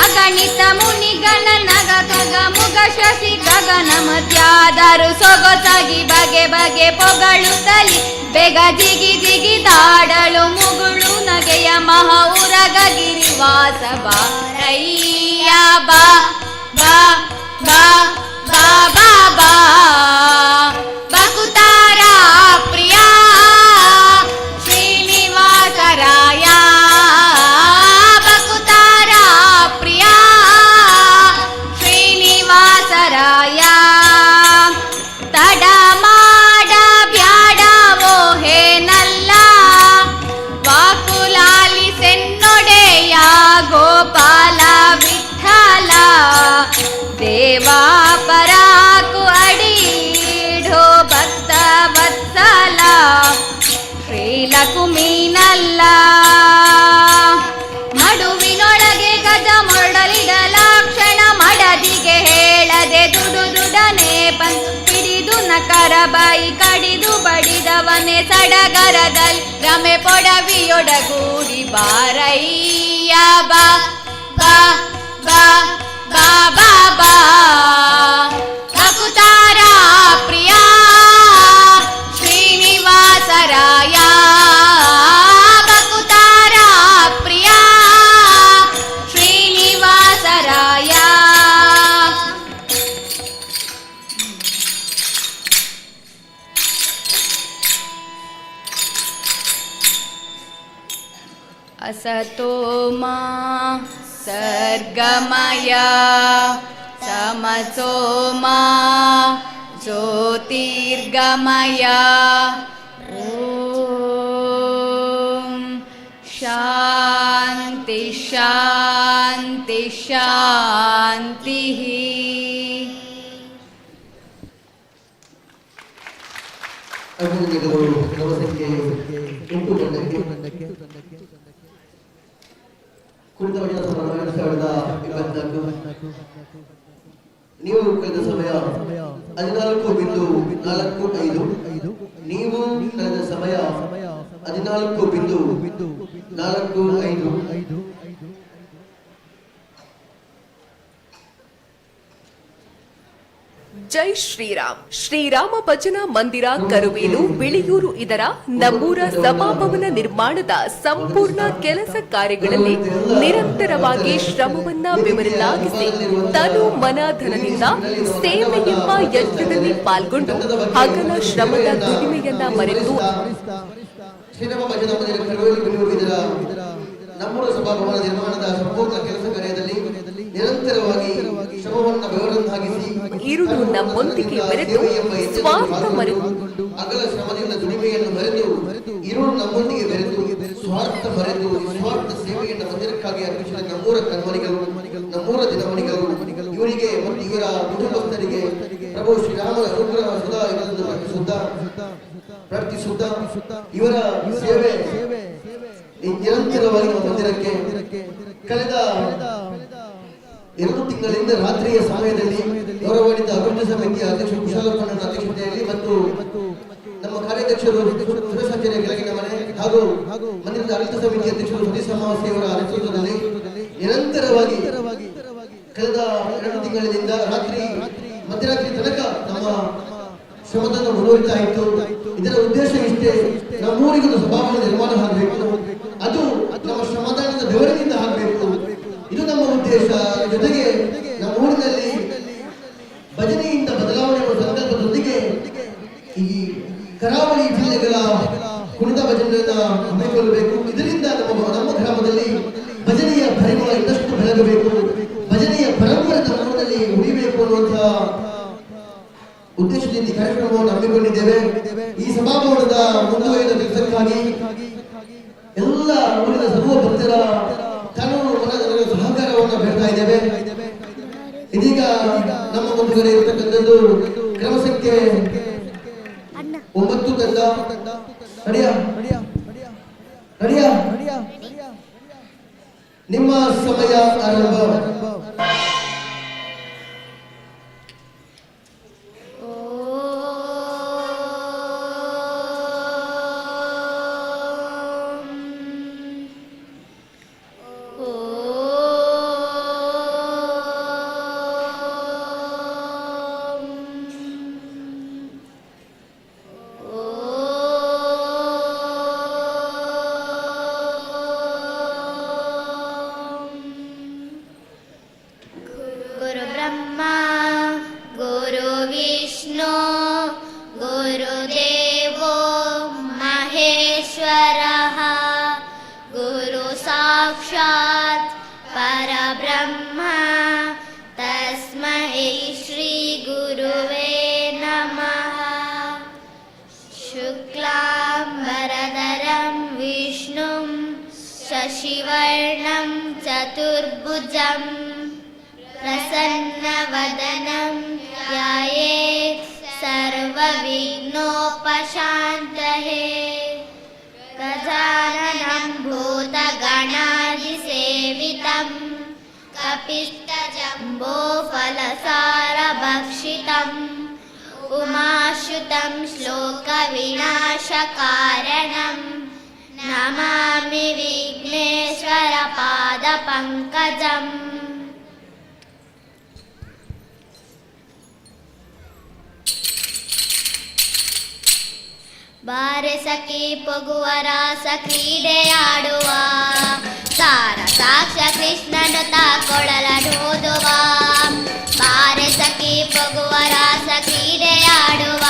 ಅಗಣಿತ ಮುನಿಗಣ ನಗ ಖಗ ಮುಗ ಶಶಿ ಗಗನ ಮಧ್ಯಾದರು ಸೊಗಸಾಗಿ ಬಗೆ ಬಗೆ ಪೊಗಳುತ್ತಲಿ ಬೇಗ ಜಿಗಿ ಜಿಗಿದಾಡಲು ಮುಗುಳು ನಗೆಯ ಮಹ ಉರಗ ಗಿರಿವಾಸ ಬಾರಯ್ಯ ಬಾ ಬಾ ಬಾ ಬಾ ಬಾ ಬಾ ಭಕುತಾರ ಪ್ರಿಯ ಶ್ರೀನಿವಾಸರಾಯ ಭಕುತಾರ ಪ್ರಿಯ ಶ್ರೀನಿವಾಸರಾಯ ತಡ ಮಾಡ ಬ್ಯಾಡವೋ ಹೇ ನಲ್ಲ ವಾಕುಲಾಲಿ ಸೆನ್ನೊಡೆಯ ಗೋಪಾಲ ವಿಠಲ ದೇವಾ ಪರಾಕು ಅಡೀಢೋ ಭಕ್ತ ವತ್ಸಲ ಶ್ರೀಲಕುಮೀನಲ್ಲ ಮಡುವೆ ನನ್ನ ಕರಬಾಯಿ ಕಡಿದು ಬಡಿದವನೇ ಸಡಗರದಲ್ಲಿ ರಮೆ ಪೊಡವಿಯೊಡಗೂಡಿ ಬಾರಯ್ಯ ಬಾ ಬಾ ಬಾ ಬಾ ಬಾ ಬಾ ಬಕುತಾರ ಪ್ರಿಯ ಶ್ರೀನಿವಾಸರಾಯ ಬಕುತಾರ ಪ್ರಿಯ ಶ್ರೀನಿವಾಸರಾಯ. असतो मा सर्गमय समसो मा ज्योतिर्गमय ॐ शान्ति शान्ति शान्तिः. ಅಭಿನಂದನೆಗಳು. ನವಸಂಖ್ಯೆ 8 ಗಂಟೆಗೆ ಕುರಿತ ಭಜನಾ ಸಮಾರಂಭ 2024. ನೀವು ಕಳೆದ ಸಮಯ 14:45. ನೀವು ಕಳೆದ ಸಮಯ 14:45. ಜೈ ಶ್ರೀರಾಮ್. ಶ್ರೀರಾಮ ಭಜನಾ ಮಂದಿರ ಕರುವೇಲು ಬಿಳಿಯೂರು ಇದರ ನಮ್ಮೂರ ಸಭಾಭವನ ನಿರ್ಮಾಣದ ಸಂಪೂರ್ಣ ಕೆಲಸ ಕಾರ್ಯಗಳಲ್ಲಿ ನಿರಂತರವಾಗಿ ಶ್ರಮವನ್ನ ವಿವರಲಾಗಿಸಿ ತನು ಮನ ಧನದಿಂದ ಸೇವೆ ಎಂಬ ಯಜ್ಞದಲ್ಲಿ ಪಾಲ್ಗೊಂಡು ಹಗಲ ಶ್ರಮದ ದುಡಿಮೆಯನ್ನ ಮರೆತು ಶ್ರೀರಾಮ ಭಜನಾ ಮಂದಿರ ಕರುವೇಲು ಬಿಳಿಯೂರು ಇದರ ನಮ್ಮೂರ ಸಭಾಭವನ ನಿರ್ಮಾಣದ ಸಂಪೂರ್ಣ ಕೆಲಸ ಕಾರ್ಯದಲ್ಲಿ ನಿರಂತರವಾಗಿ ಶ್ರಮವನ್ನು ಬೆವರನ್ನಾಗಿಸಿ ಇರುಳು ನಮ್ಮೊಂದಿಗೆ ಬೆರೆತು ಸ್ವಾರ್ಥ ಮರೆತು ಅಗಲ ಶ್ರಮದಿಂದ ದುಡಿಮೆಯನ್ನು ಮರೆತು ಇರುಳು ನಮ್ಮೊಂದಿಗೆ ಬೆರೆತು ಸ್ವಾರ್ಥ ಮರೆತು ನಿಸ್ವಾರ್ಥ ಸೇವೆಯನ್ನು ಮಂದಿರಕ್ಕಾಗಿ ಅರ್ಪಿಸಿದ ನಮ್ಮೂರ ಕಣ್ಮಣಿಗಳು, ನಮ್ಮೂರ ದಿನಮಣಿಗಳು, ಇವರಿಗೆ ಮತ್ತು ಇವರ ಕುಟುಂಬಸ್ಥರಿಗೆ ಪ್ರಭು ಶ್ರೀರಾಮನ ಅನುಗ್ರಹ ಸುಧಾ ಇರಲೆಂದು ಪ್ರಾರ್ಥಿಸುತ್ತಾ ಇವರ ಸೇವೆ ನಿರಂತರವಾಗಿ ನಮ್ಮ ಮಂದಿರಕ್ಕೆ ಕಳೆದ 2 ತಿಂಗಳಿಂದ ರಾತ್ರಿಯ ಸಮಯದಲ್ಲಿ ಗೌರವಾನ್ವಿತ ಅಭಿವೃದ್ಧಿ ಸಮಿತಿಯ ಅಧ್ಯಕ್ಷ ಕುಶಾಲಪ್ಪನ ಅಧ್ಯಕ್ಷತೆಯಲ್ಲಿ ಮತ್ತು ನಮ್ಮ ಕಾರ್ಯಾಧ್ಯಕ್ಷರು ಸುರೇಶಾಚಾರ್ಯ ಕೆಳಗಿನ ಮನೆ ಹಾಗೂ ಮಂದಿರದ ಆಡಳಿತ ಸಮಿತಿ ಅಧ್ಯಕ್ಷರು ಸತೀಶ್ ಅಮಾವಾಸ್ಯೆಯವರ ನೇತೃತ್ವದಲ್ಲಿ ನಿರಂತರವಾಗಿ ಕಳೆದ 2 ತಿಂಗಳಿಂದ ಮಧ್ಯರಾತ್ರಿ ತನಕ ನಮ್ಮ ಶ್ರಮವನ್ನು ಮುಂದುವರಿತಾ ಇತ್ತು. ಇದರ ಉದ್ದೇಶ ಇಷ್ಟೇ, ನಮ್ಮೂರಿಗೊಂದು ಸಭಾಭವನ ನಿರ್ಮಾಣ ಆಗಬೇಕು, ಅದು ನಮ್ಮ ಶ್ರಮದಾನದ ಬೆವರಿನಿಂದ ಆಗಬೇಕು. ಇದು ನಮ್ಮ ಉದ್ದೇಶ. ಜೊತೆಗೆ ನಮ್ಮ ಊರಿನಲ್ಲಿ ಭಜನೆಯಿಂದ ಬದಲಾವಣೆ ಸಂಕಲ್ಪದೊಂದಿಗೆ ಈ ಕರಾವಳಿ ಜಿಲ್ಲೆಗಳ ಕುಣಿತ ಭಜನೆಯನ್ನು ಹಮ್ಮಿಕೊಳ್ಳಬೇಕು. ಇದರಿಂದ ನಮ್ಮ ಗ್ರಾಮದಲ್ಲಿ ಭಜನೆಯ ಪರಿಮಳ ಇನ್ನಷ್ಟು ಬೆಳಗಬೇಕು, ಭಜನೆಯ ಪರಂಪರೆ ನಮ್ಮ ಊರಿನಲ್ಲಿ ಉಳಿಬೇಕು ಅನ್ನುವಂತಹ ಉದ್ದೇಶದಿಂದ ಕಾರ್ಯಕ್ರಮವನ್ನು ಹಮ್ಮಿಕೊಂಡಿದ್ದೇವೆ. ಈ ಸಭಾಭವನದ ಮುಂದುವರಿದ ಕೆಲಸಕ್ಕಾಗಿ ಎಲ್ಲ ಊರಿನ ಸರ್ವ ಭಕ್ತರ ಕಾನೂನು ಮನದ ಸಹಕಾರವನ್ನು ಬೇಡ್ತಾ ಇದ್ದೇವೆ. ಇದೀಗ ನಮ್ಮ ಮುಂದುವರೆ ಇರತಕ್ಕಂಥದ್ದು ಕ್ರಮ ಸಂಖ್ಯೆ 9 ತಂಡ. ರೆಡಿಯಾ? ನಿಮ್ಮ ಸಮಯ ಆರಂಭ. शशिवर्णं चतुर्भुजं प्रसन्नवदनं ध्यायेत् सर्वविघ्नोपशान्तये गजाननं भूतगणादिसेवितं कपित्थजम्बोफलसारभक्षितम् उमाश्रुतं श्लोकविनाशकारणं नमामि विघ्नेश्वरपादपङ्कजम्। ಬಾರೆ ಸಖಿ ಪೊಗುವ ರಾಸ ಕ್ರೀಡೆಯಾಡುವ ಸಾರ ಸಾಕ್ಷ ಕೃಷ್ಣನು ತಾಕೊಳಲನೂದುವ ಬಾರೆ ಸಖಿ ಪೊಗುವ ರಾಸ ಕ್ರೀಡೆಯಾಡುವ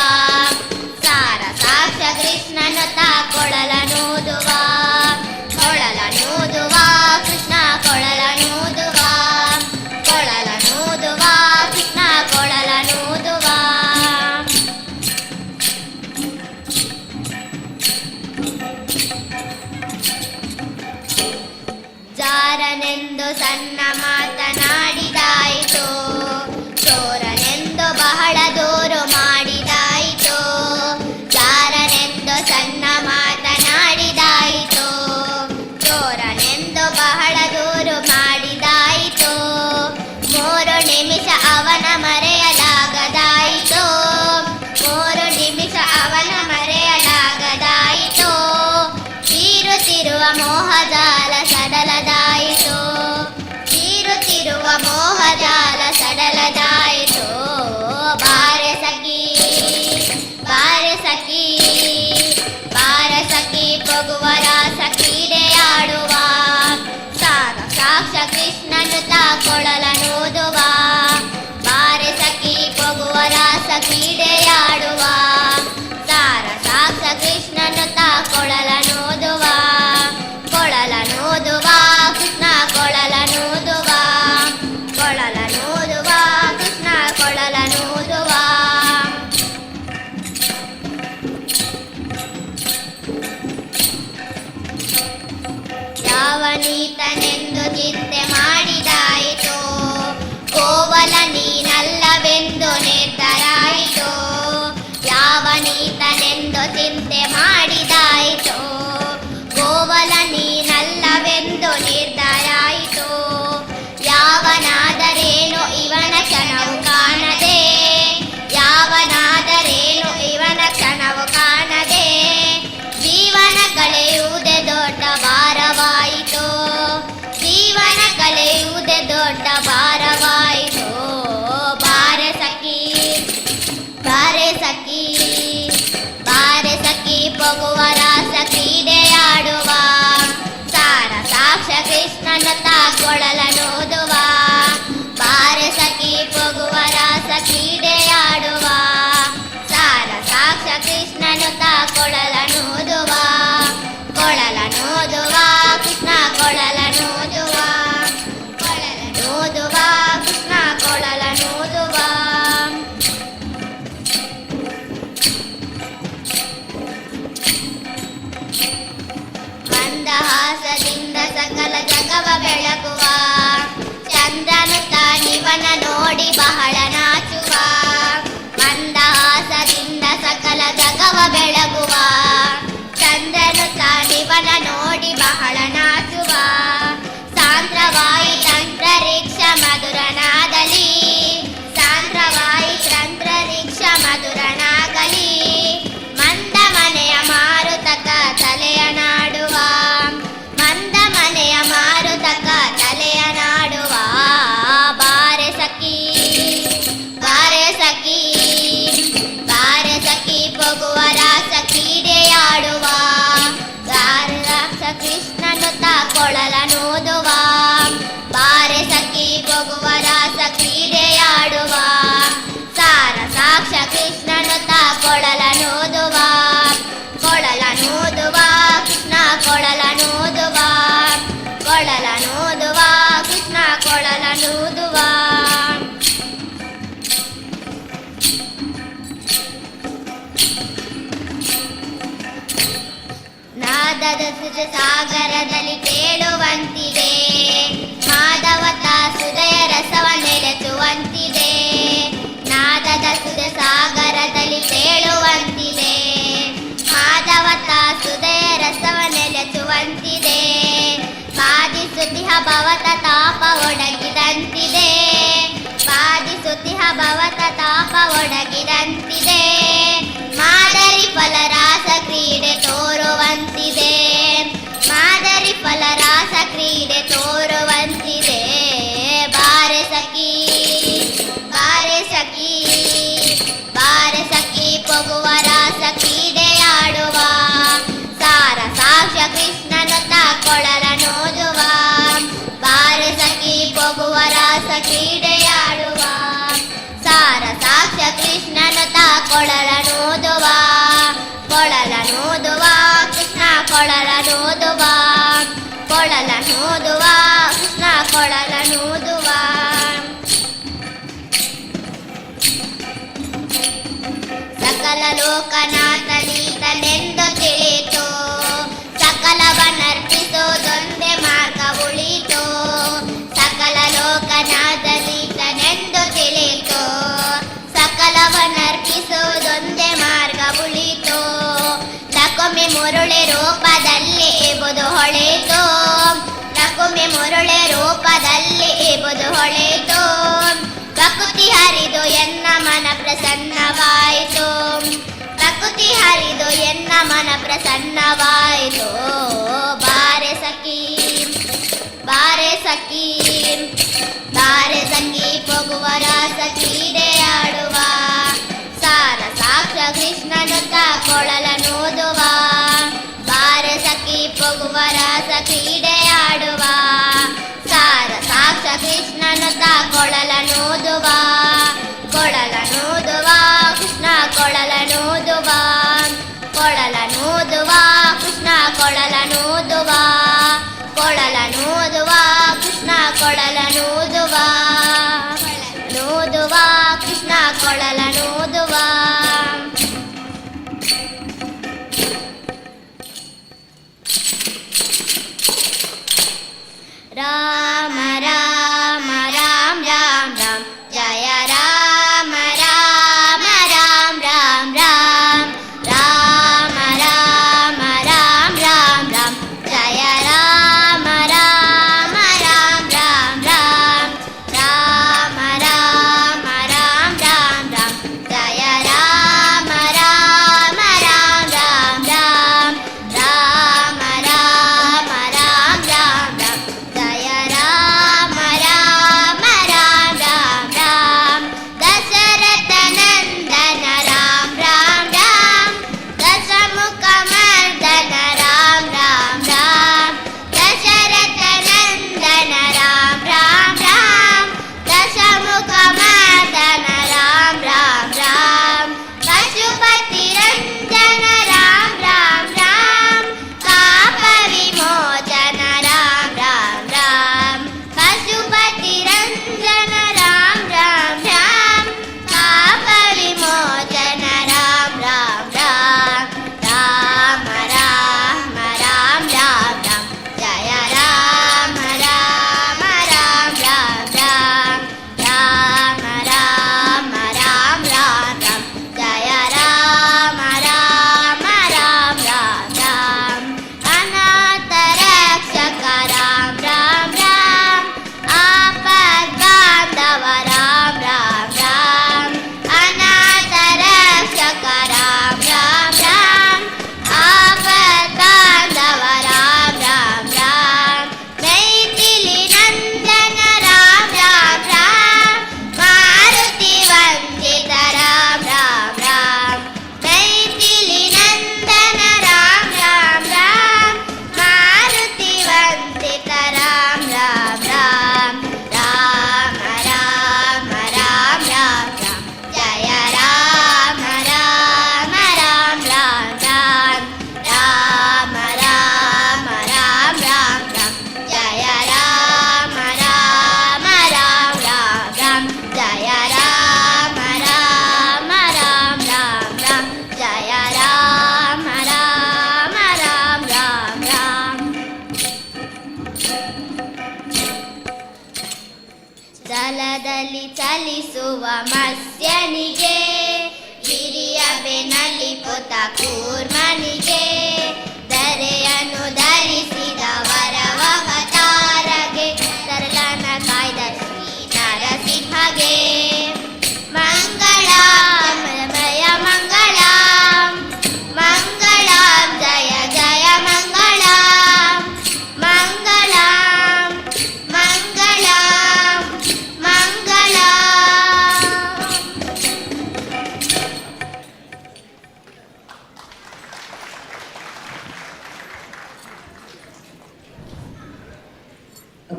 ಸಾರ ಸಾಕ್ಷ ಕೃಷ್ಣನು ತಾಕೊಳಲನೂದುವ ಕೊಳಲನೂದುವ ಕೃಷ್ಣ ಕೊಳಲನೂದುವ ಕೊಳಲನೂದುವ ಕೃಷ್ಣ ಕೊಳಲನೂದುವ ಜಾರನೆಂದು ಸಣ್ಣ ಮಾತನಾಡಿದಾಯಿತು ಚೋರನೆಂದು ಬಹಳ ದೂರು ಮಾಡಿದಾಯಿತು ಜಾರನೆಂದು ಸಣ್ಣ ಮಾತನಾಡಿದಾಯಿತು ಚೋರನೆಂದು ಬಹಳ ದೂರು ಮಾಡಿದಾಯಿತು 3 ನಿಮಿಷ ಅವನ ಮರೆಯಲಾಗದಾಯಿತು 3 ನಿಮಿಷ ಅವನ ಮರೆಯಲಾಗದಾಯಿತು ತೀರುತ್ತಿರುವ ಮೋಹಜಾಲ ಸಡಲದಾಯಿತು ತೀರುತ್ತಿರುವ ಮೋಹಜಾಲ ಸಡಲದಾಯಿತು ಬಾರೆ ಸಖಿ ಬಾರೆ ಸಖಿ ಬಾರೆ ಸಖಿ ಪೊಗುವ ರಾಸ ಕ್ರೀಡೆಯಾಡುವ ಸಾರ ಸಾಕ್ಷ ಕೃಷ್ಣನು ತಾಕೊಳಲನೂದುವ ಬಾರೆ ಸಖಿ ಪೊಗುವ ರಾಸ ಕ್ರೀಡೆಯಾಡುವ ಸಾರ ಸಾಕ್ಷ ಕೃಷ್ಣನು ತಾಕೊಳಲನೂದುವ ಕೊಳಲನೂದುವ ಕೃಷ್ಣ ಕೊಳಲನೂದುವ ಕೊಳಲನೂದುವ ಕೃಷ್ಣ ಕೊಳಲನೂದುವ ಯಾವ ನೀತನೆಂದು ಚಿಂತೆ ಮಾಡಿದಾಯಿತು ಕೋವಲ ನೀನಲ್ಲವೆಂದು ನಿರ್ಧಾರಾಯಿತು ಯಾವ ನೀತನೆಂದು ಚಿಂತೆ ಮಾಡಿದಾಯಿತು ಗೋವಲ ನೀನಲ್ಲವೆಂದು ನಿರ್ಧಾರಾಯಿತು ಯಾವನಾದರೇನು ಇವನ ಕ್ಷಣವು ಕಾಣದೆ ಯಾವನಾದರೇನು ಇವನ ಕ್ಷಣವು ಕಾಣದೆ ಜೀವನ ಕಳೆಯುವುದೇ ದೊಡ್ಡ ಭಾರವಾಯಿತು ಜೀವನ ಕಳೆಯುವುದೇ ದೊಡ್ಡ ಭಾರವಾಯಿತು ಬಾರೆ ಸಖಿ ಬಾರೆ ಸಖಿ ಬಾರೆ ಸಖಿ ಪೊಗುವ ರಾಸ ಕ್ರೀಡೆಯಾಡುವ ಸಾರ ಸಾಕ್ಷ ಕೃಷ್ಣನ ತಾಕೊಳಲನೂದುವ ಬಾರೆ ಸಖಿ ಪೊಗುವ ರಾಸ ಕ್ರೀಡೆಯಾಡುವ ಸಾರ ಸಾಕ್ಷ ಕೃಷ್ಣನು ತಾಕೊಳಲನೂದುವ ಕೊಳಲನೂದುವ ಕೃಷ್ಣ ಕೊಳಲನೂದುವ ಕೊಳಲನೂದುವ ಕೃಷ್ಣ ಕೊಳಲನೂದುವ ಮಂದಹಾಸದಿಂದ ಸಕಲ ಜಗವ ಬೆಳಗುವ ಚಂದ್ರನು ತಾನಿವನ ನೋಡಿ ಬಹಳ ನಾಚುವ ಮಂದಹಾಸದಿಂದ ಸಕಲ ಜಗವ ಬೆಳಗುವ ಚಂದ್ರನು ತಾನಿವನ ನೋಡಿ ಬಹಳ ನಾಚುವ ಸಾಂದ್ರವಾಯಿತಂತ್ರರಿಕ್ಷ ಮಧುರನಾಗಲಿ ಸಾಂದ್ರವಾಯಿತಂತ್ರರಿಕ್ಷ ಮಧುರನಾಗಲಿ ಮಂದ ಮನೆಯ ಮಾರುತಕ ತಲೆಯ ನಾಡುವ ಮಂದ ಮನೆಯ ಮಾರುತಕ ತಲೆಯ ನಾಡುವ ಬಾರೆ ಸಖಿ ಬಾರೆ ಸಖಿ ಬಾರೆ ಸಖಿ ಪೊಗುವ ರಾಸ ಕ್ರೀಡೆಯಾಡುವ ಸಾರ ರಾಕ್ಷ ಕೃಷ್ಣನು ತಾಕೊಳಲನೂದುವ ಬಾರೆ ಸಖಿ ಪೊಗುವ ರಾಸ ಕ್ರೀಡೆಯಾಡುವ ಸಾರ ಸಾಕ್ಷ ಕೃಷ್ಣನು ತಾಕೊಳಲನೂದುವ ಕೊಳಲನೂದುವ ಕೃಷ್ಣ ಕೊಳಲನೂದುವ ಕೊಳಲನೂದುವ ಕೃಷ್ಣ ಕೊಳಲನೂದುವ ನಾದದ ಸುಜ ಸಾಗರದಲ್ಲಿ ತೇಳುವಂತಿದೆ ಮಾಧವತ ಸುದಯ ರಸವ ನೆಲೆಸುವಂತಿದೆ ನಾದದ ಸುಜ ಸಾಗರದಲ್ಲಿ ತೇಳುವಂತಿದೆ ಮಾಧವತ ಸುದಯ ರಸವ ನೆಲೆಸುವಂತಿದೆ ಬಾಧಿಸುತ್ತಿಹ ಭವತ ತಾಪ ಒಡಗಿದಂತಿದೆ ಬಾಧಿಸು ಸುತಿಹ ಭವತ ತಾಪ ಒಡಗಿದಂತಿದೆ ಮಾದರಿ ಫಲರಾಸ ಕ್ರೀಡೆ ತೋರುವಂತಿದೆ ಮಾದರಿ ಫಲರಾಸ ಕ್ರೀಡೆ ತೋರುವಂತಿದೆ ಬಾರೆ ಸಖಿ ಬಾರೆ ಸಖಿ ಬಾರೆ ಸಖಿ ಪೊಗುವ ರಾಸ ಕ್ರೀಡೆಯಾಡುವ ಸಾರ ಸಾಕ್ಷ್ಯ ಕೃಷ್ಣನು ಕೊಳಲನೋದುವ ಬಾರೆ ಸಖಿ ಪೊಗುವ ರಾಸ ಕ್ರೀಡೆಯಾಡುವ ಸಾರ ಸಾಕ್ಷ್ಯ ಕೃಷ್ಣನು ಕೊಳಲನೋದುವ ಕೊಳಲನೋದುವ ಕೃಷ್ಣ ಕೊಳಲನೋದುವ ಕೊಳಲನೋದುವ ಕೃಷ್ಣ ಕೊಳಲನೋದುವ ಸಕಲ ಲೋಕನಾಥನೀತನೆಂದು ತಿಳಿತು ಸಕಲವನ್ನರ್ಪಿಸೋದೊಂದೇ ಮಾರ್ಗ ಉಳಿತು ಸಕಲ ಲೋಕನಾಥನೀತನೆಂದು ತಿಳಿತು ಸಕಲವನ್ನರ್ಪಿಸೋದೊಂದೇ ಮಾರ್ಗ ಉಳಿತು ಲಕುಮಿ ಮುರುಳೆ ರೂಪದಲ್ಲಿ ಇಬುದು ಹೊಳೆತು ಲಕುಮಿ ಮುರುಳೆ ರೂಪದಲ್ಲಿ ಇಬುದು ಹೊಳೆತು ಪ್ರಕೃತಿ ಹರಿದು ಎನ್ನ ಮನ ಪ್ರಸನ್ನವಾಯಿತು ಪ್ರಕೃತಿ ಹರಿದು ಎನ್ನ ಮನ ಪ್ರಸನ್ನವಾಯಿತು ಬಾರೆ ಸಖಿ ಬಾರೆ ಸಖಿ ಬಾರೆ ಸಖಿ ಪೊಗುವ ರಾಸ ಕ್ರೀಡೆಯಾಡುವ ಸಾರ ಸಾಕ್ಷ್ಯ ಕೃಷ್ಣನು ಕೊಳಲನೋದುವ ಬಾರೆ ಸಖಿ ಪೊಗುವ ರಾಸ ಕ್ರೀಡೆಯಾಡುವ ಸಾರ ಸಾಕ್ಷ್ಯ ಕೃಷ್ಣನು ಕೊಳಲನೋದುವ ಕೊಳಲನೋದುವ ಕೃಷ್ಣ ಕೊಳಲನೋದುವ ಕೊಳಲನೋದುವ ಕೃಷ್ಣ ಕೊಳಲನೋದುವ ಕೊಳಲನೋದುವ ಕೃಷ್ಣ ಕೊಳಲನೋದುವ ನೋದುವ ಕೃಷ್ಣ ಕೊಳಲನೋದುವ ರಾಮ ರಾಮ ರಾಮ ರಾಮ ರಾಮ ಜಯ ರಾಮ ರಾಮ ರಾಮ ರಾಮ ರಾಮ ರಾಮ ರಾಮ ರಾಮ ರಾಮ ರಾಮ ಜಯ ರಾಮ ರಾಮ ರಾಮ ರಾಮ ರಾಮ ರಾಮ ರಾಮ ರಾಮ ರಾಮ ಜಯ ರಾಮ ರಾಮ ರಾಮ ರಾಮ ರಾಮ ರಾಮ ರಾಮ ರಾಮ ಜಯ ರಾಮ ರಾಮ ರಾಮ ರಾಮ ರಾಮ ದಶರಥ ನಂದನ ರಾಮ ರಾಮ ರಾಮ ದಶಮುಖ ಮರ್ದನ ರಾಮ ರಾಮ ರಾಮ ದಶರಥ ನಂದನ ರಾಮ ರಾಮ ರಾಮ ದಶಮುಖ ಮರ್ದನ ರಾಮ ರಾಮ ರಾಮ ಪಶುಪತಿ ರಂಜನ ರಾಮ ರಾಮ ರಾಮ ಪಾಪ ವಿಮೋಚನ ರಾಮ ರಾಮ ರಾಮ ಪಶುಪತಿ ರಂಜನ ರಾಮ ರಾಮ ರಾಮ ಪಾಪ ವಿಮೋಚನ ರಾಮ ರಾಮ ರಾಮ ರಾಮ ರಾಮ ರಾಮ ರಾಮ ರಾಮ ಜಯ ರಾಮ ರಾಮ ರಾಮ ರಾಮ ರಾಮ ರಾಮ ರಾಮ ರಾಮ ರಾಮ ಜಯ ರಾಮ ರಾಮ ರಾಮ ರಾಮ ರಾಮ ಅನಾಥ ರಕ್ಷಕ ರಾಮ ರಾಮ ರಾಮ ಆಪದ್ ಬಾಂಧವ ರಾಮ ರಾಮ ರಾಮ ಅನಾಥ ರಕ್ಷಕ ರಾಮ ರಾಮ ರಾಮ ಆಪದ್ ಬಾಂಧವ ರಾಮ ರಾಮ ರಾಮ ಮೈಥಿಲಿ ನಂದನ ರಾಮ ರಾಮ ರಾಮ ಮಾರುತಿ ವಂದಿತ ರಾಮ ರಾಮ ರಾಮ ಮೈಥಿಲಿ ನಂದನ ರಾಮ ರಾಮ ರಾಮ ಮಾರುತಿ ವಂದಿತ ರಾಮ ರಾಮ ರಾಮ ರಾಮ ರಾಮ ರಾಮ ರಾಮ ರಾಮ ಜಯ ರಾಮ ರಾಮ ರಾಮ ರಾಮ ರಾಮ ರಾಮ ರಾಮ ರಾಮ ರಾಮ ಜಯ ರಾಮ ರಾಮ ರಾಮ ರಾಮ ರಾಮ ಜಯ ರಾಮ ರಾಮ ರಾಮ ರಾಮ ರಾಮ ಜಯ ರಾಮ ರಾಮ ರಾಮ ರಾಮ ರಾಮ ಜಲದಲ್ಲಿ ಚಲಿಸುವ ಮತ್ಸ್ಯನಿಗೆ ಗಿರಿಯ ಬೆನಲ್ಲಿ ಪುತ ಕೂರ್ಮನಿಗೆ ಧರೆಯನ್ನು ಧರಿಸಿದ ವರವತಾರಗೆ ಸರಳನ ಕಾಯ್ದ ಶ್ರೀ ನರಸಿಂಹಗೆ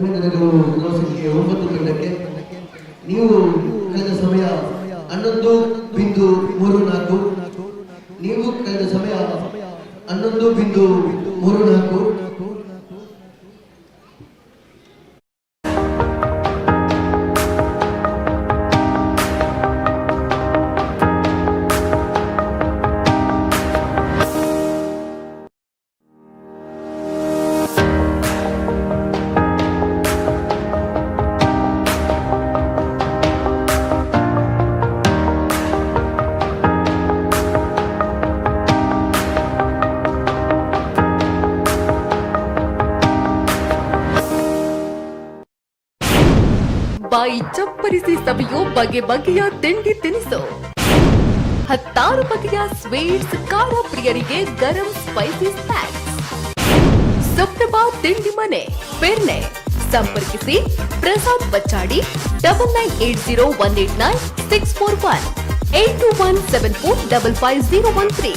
ಅಭಿನಂದನೆಗಳು ನಮ್ಮ ಸಂಖ್ಯೆ 9 ತಂಡಕ್ಕೆ. ನೀವು ಕಳೆದ ಸಮಯ 11.34. ನೀವು ಕಳೆದ ಸಮಯ 11.34. ಬಾಯಿ ಚಪ್ಪರಿಸಿ ಸವಿಯೋ ಬಗೆ ಬಗೆಯ ತಿಂಡಿ ತಿನಿಸು, 16 ಬಗೆಯ ಸ್ವೀಟ್ಸ್, ಖಾರ ಪ್ರಿಯರಿಗೆ ಗರಂ ಸ್ಪೈಸಿ ಸ್ನ್ಯಾಕ್ಸ್. ಸುಪ್ರಭಾ ತಿಂಡಿ ಮನೆ, ಪೆರ್ನೆ. ಸಂಪರ್ಕಿಸಿ ಪ್ರಸಾದ್ ಬಚ್ಚಾಡಿ 9980189641 8217455013.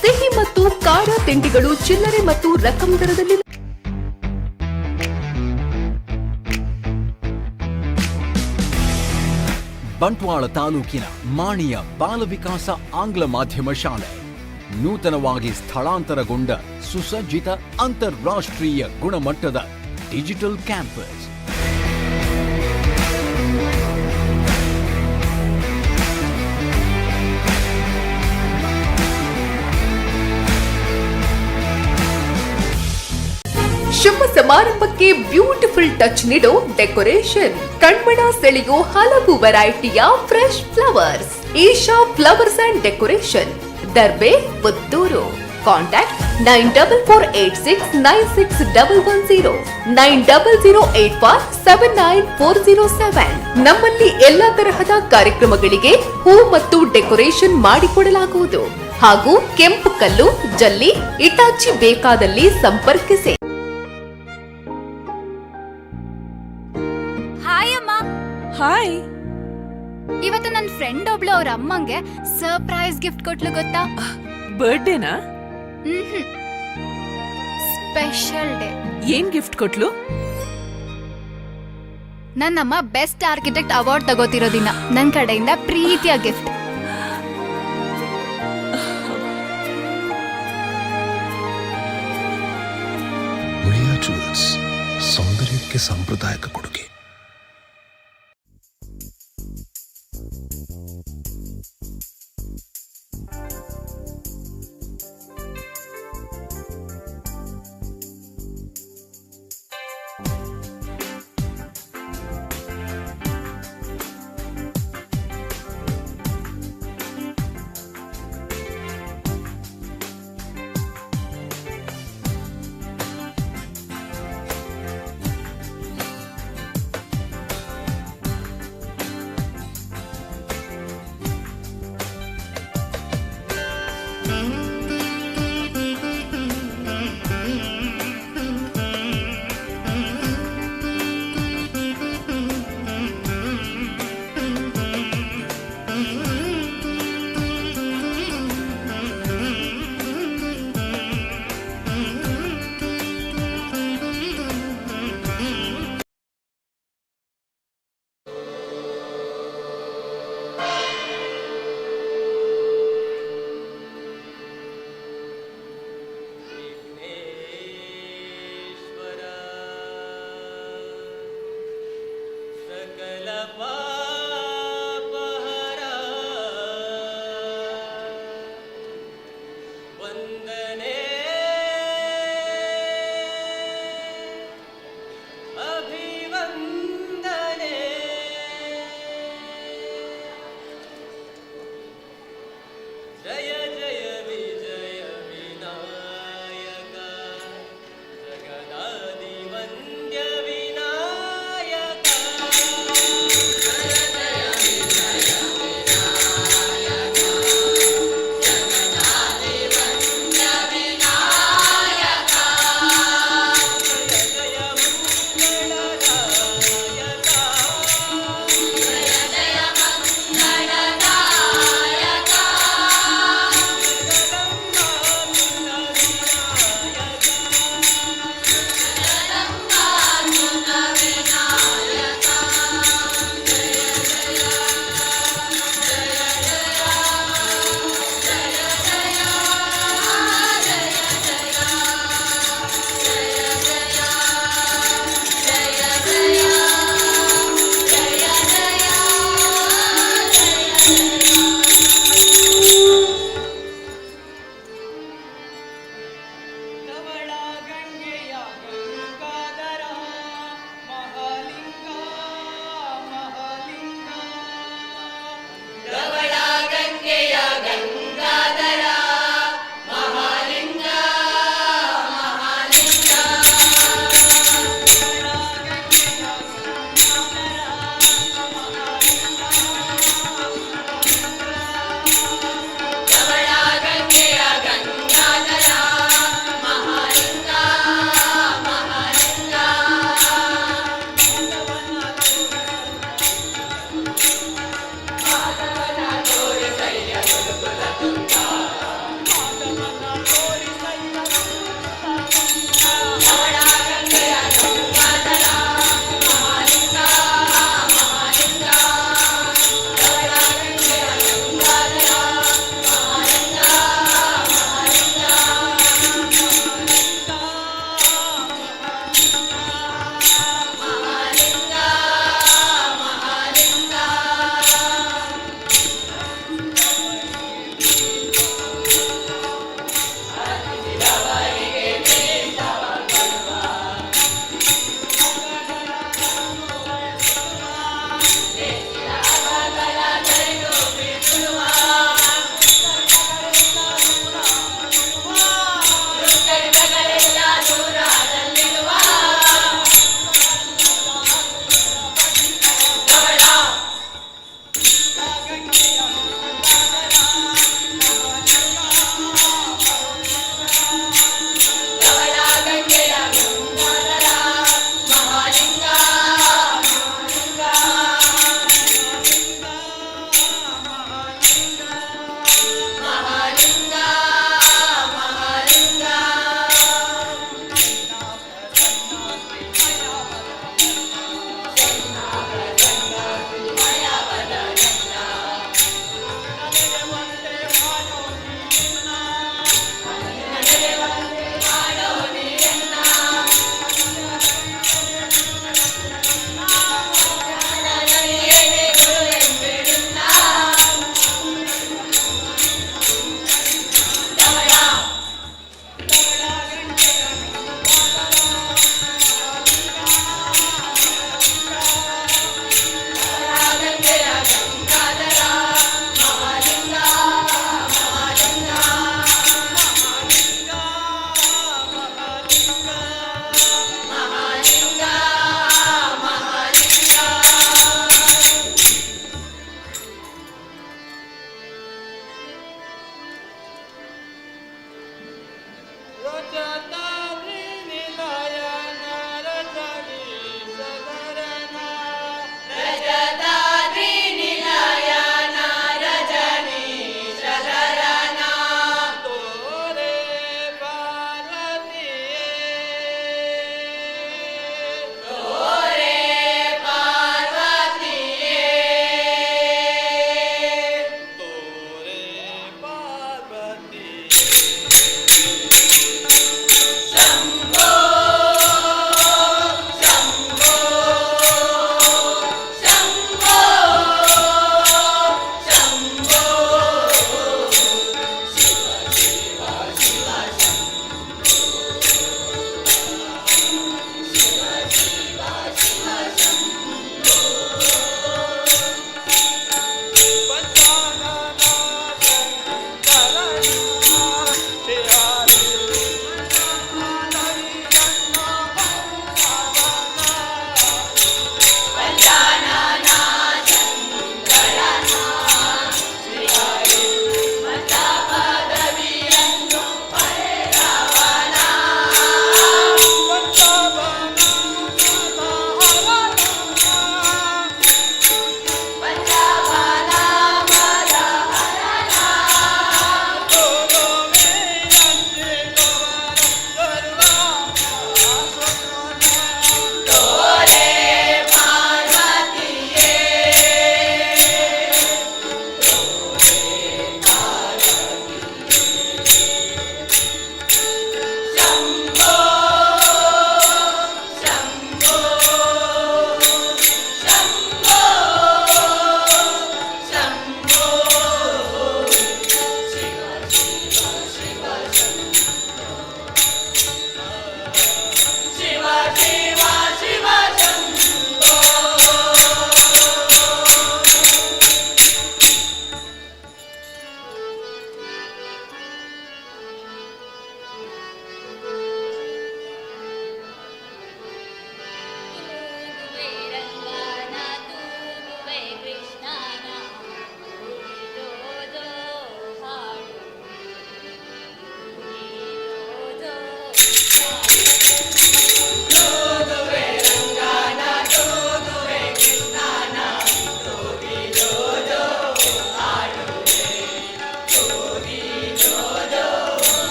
ಸಿಹಿ ಮತ್ತು ಖಾರ ತಿಂಡಿಗಳು ಚಿಲ್ಲರೆ ಮತ್ತು ರಕಂ ದರದಲ್ಲಿ. ಬಂಟ್ವಾಳ ತಾಲೂಕಿನ ಮಾಣಿಯ ಬಾಲ ವಿಕಾಸ ಆಂಗ್ಲ ಮಾಧ್ಯಮ ಶಾಲೆ ನೂತನವಾಗಿ ಸ್ಥಳಾಂತರಗೊಂಡ ಸುಸಜ್ಜಿತ ಅಂತಾರಾಷ್ಟ್ರೀಯ ಗುಣಮಟ್ಟದ ಡಿಜಿಟಲ್ ಕ್ಯಾಂಪಸ್. ಶುಭ ಸಮಾರಂಭಕ್ಕೆ ಬ್ಯೂಟಿಫುಲ್ ಟಚ್ ನೀಡೋ ಡೆಕೋರೇಷನ್, ಕಣ್ಮನ ಸೆಳೆಯೋ ಹಲವು ವೆರೈಟಿಯ fresh flowers. Isha flowers and decoration, Darbe, Puttur. Contact 9486961110 9008479407. ನಮ್ಮಲ್ಲಿ ಎಲ್ಲಾ ತರಹದ ಕಾರ್ಯಕ್ರಮಗಳಿಗೆ ಹೂ ಮತ್ತು ಡೆಕೋರೇಷನ್ ಮಾಡಿಕೊಡಲಾಗುವುದು ಹಾಗೂ ಕೆಂಪು ಕಲ್ಲು, ಜಲ್ಲಿ, ಇಟಾಚಿ ಬೇಕಾದಲ್ಲಿ ಸಂಪರ್ಕಿಸಿ. ಹಾಯ್ ಅಮ್ಮ. ಹಾಯ್. ಇವತ್ತು ನನ್ನ ಫ್ರೆಂಡ್ ಒಬ್ಳು ಅವ್ರ ಅಮ್ಮಂಗೆ ಸರ್ಪ್ರೈಸ್ ಗಿಫ್ಟ್ ಕೊಟ್ಲು ಗೊತ್ತಾ? ಬರ್ಡೇನಾ? Special day. ಏನ್ ಗಿಫ್ಟ್ ಕೊಟ್ಲು? ನನ್ನಮ್ಮ ಬೆಸ್ಟ್ ಆರ್ಕಿಟೆಕ್ಟ್ ಅವಾರ್ಡ್ ತಗೋತಿರೋ ದಿನ ನನ್ನ ಕಡೆಯಿಂದ ಪ್ರೀತಿಯ ಗಿಫ್ಟ್. ಉಳಿಯಾ ಜುವೆಲ್ಸ್, ಸೌಂದರ್ಯಕ್ಕೆ ಸಾಂಪ್ರದಾಯಿಕ ಕೊಡುಗೆ.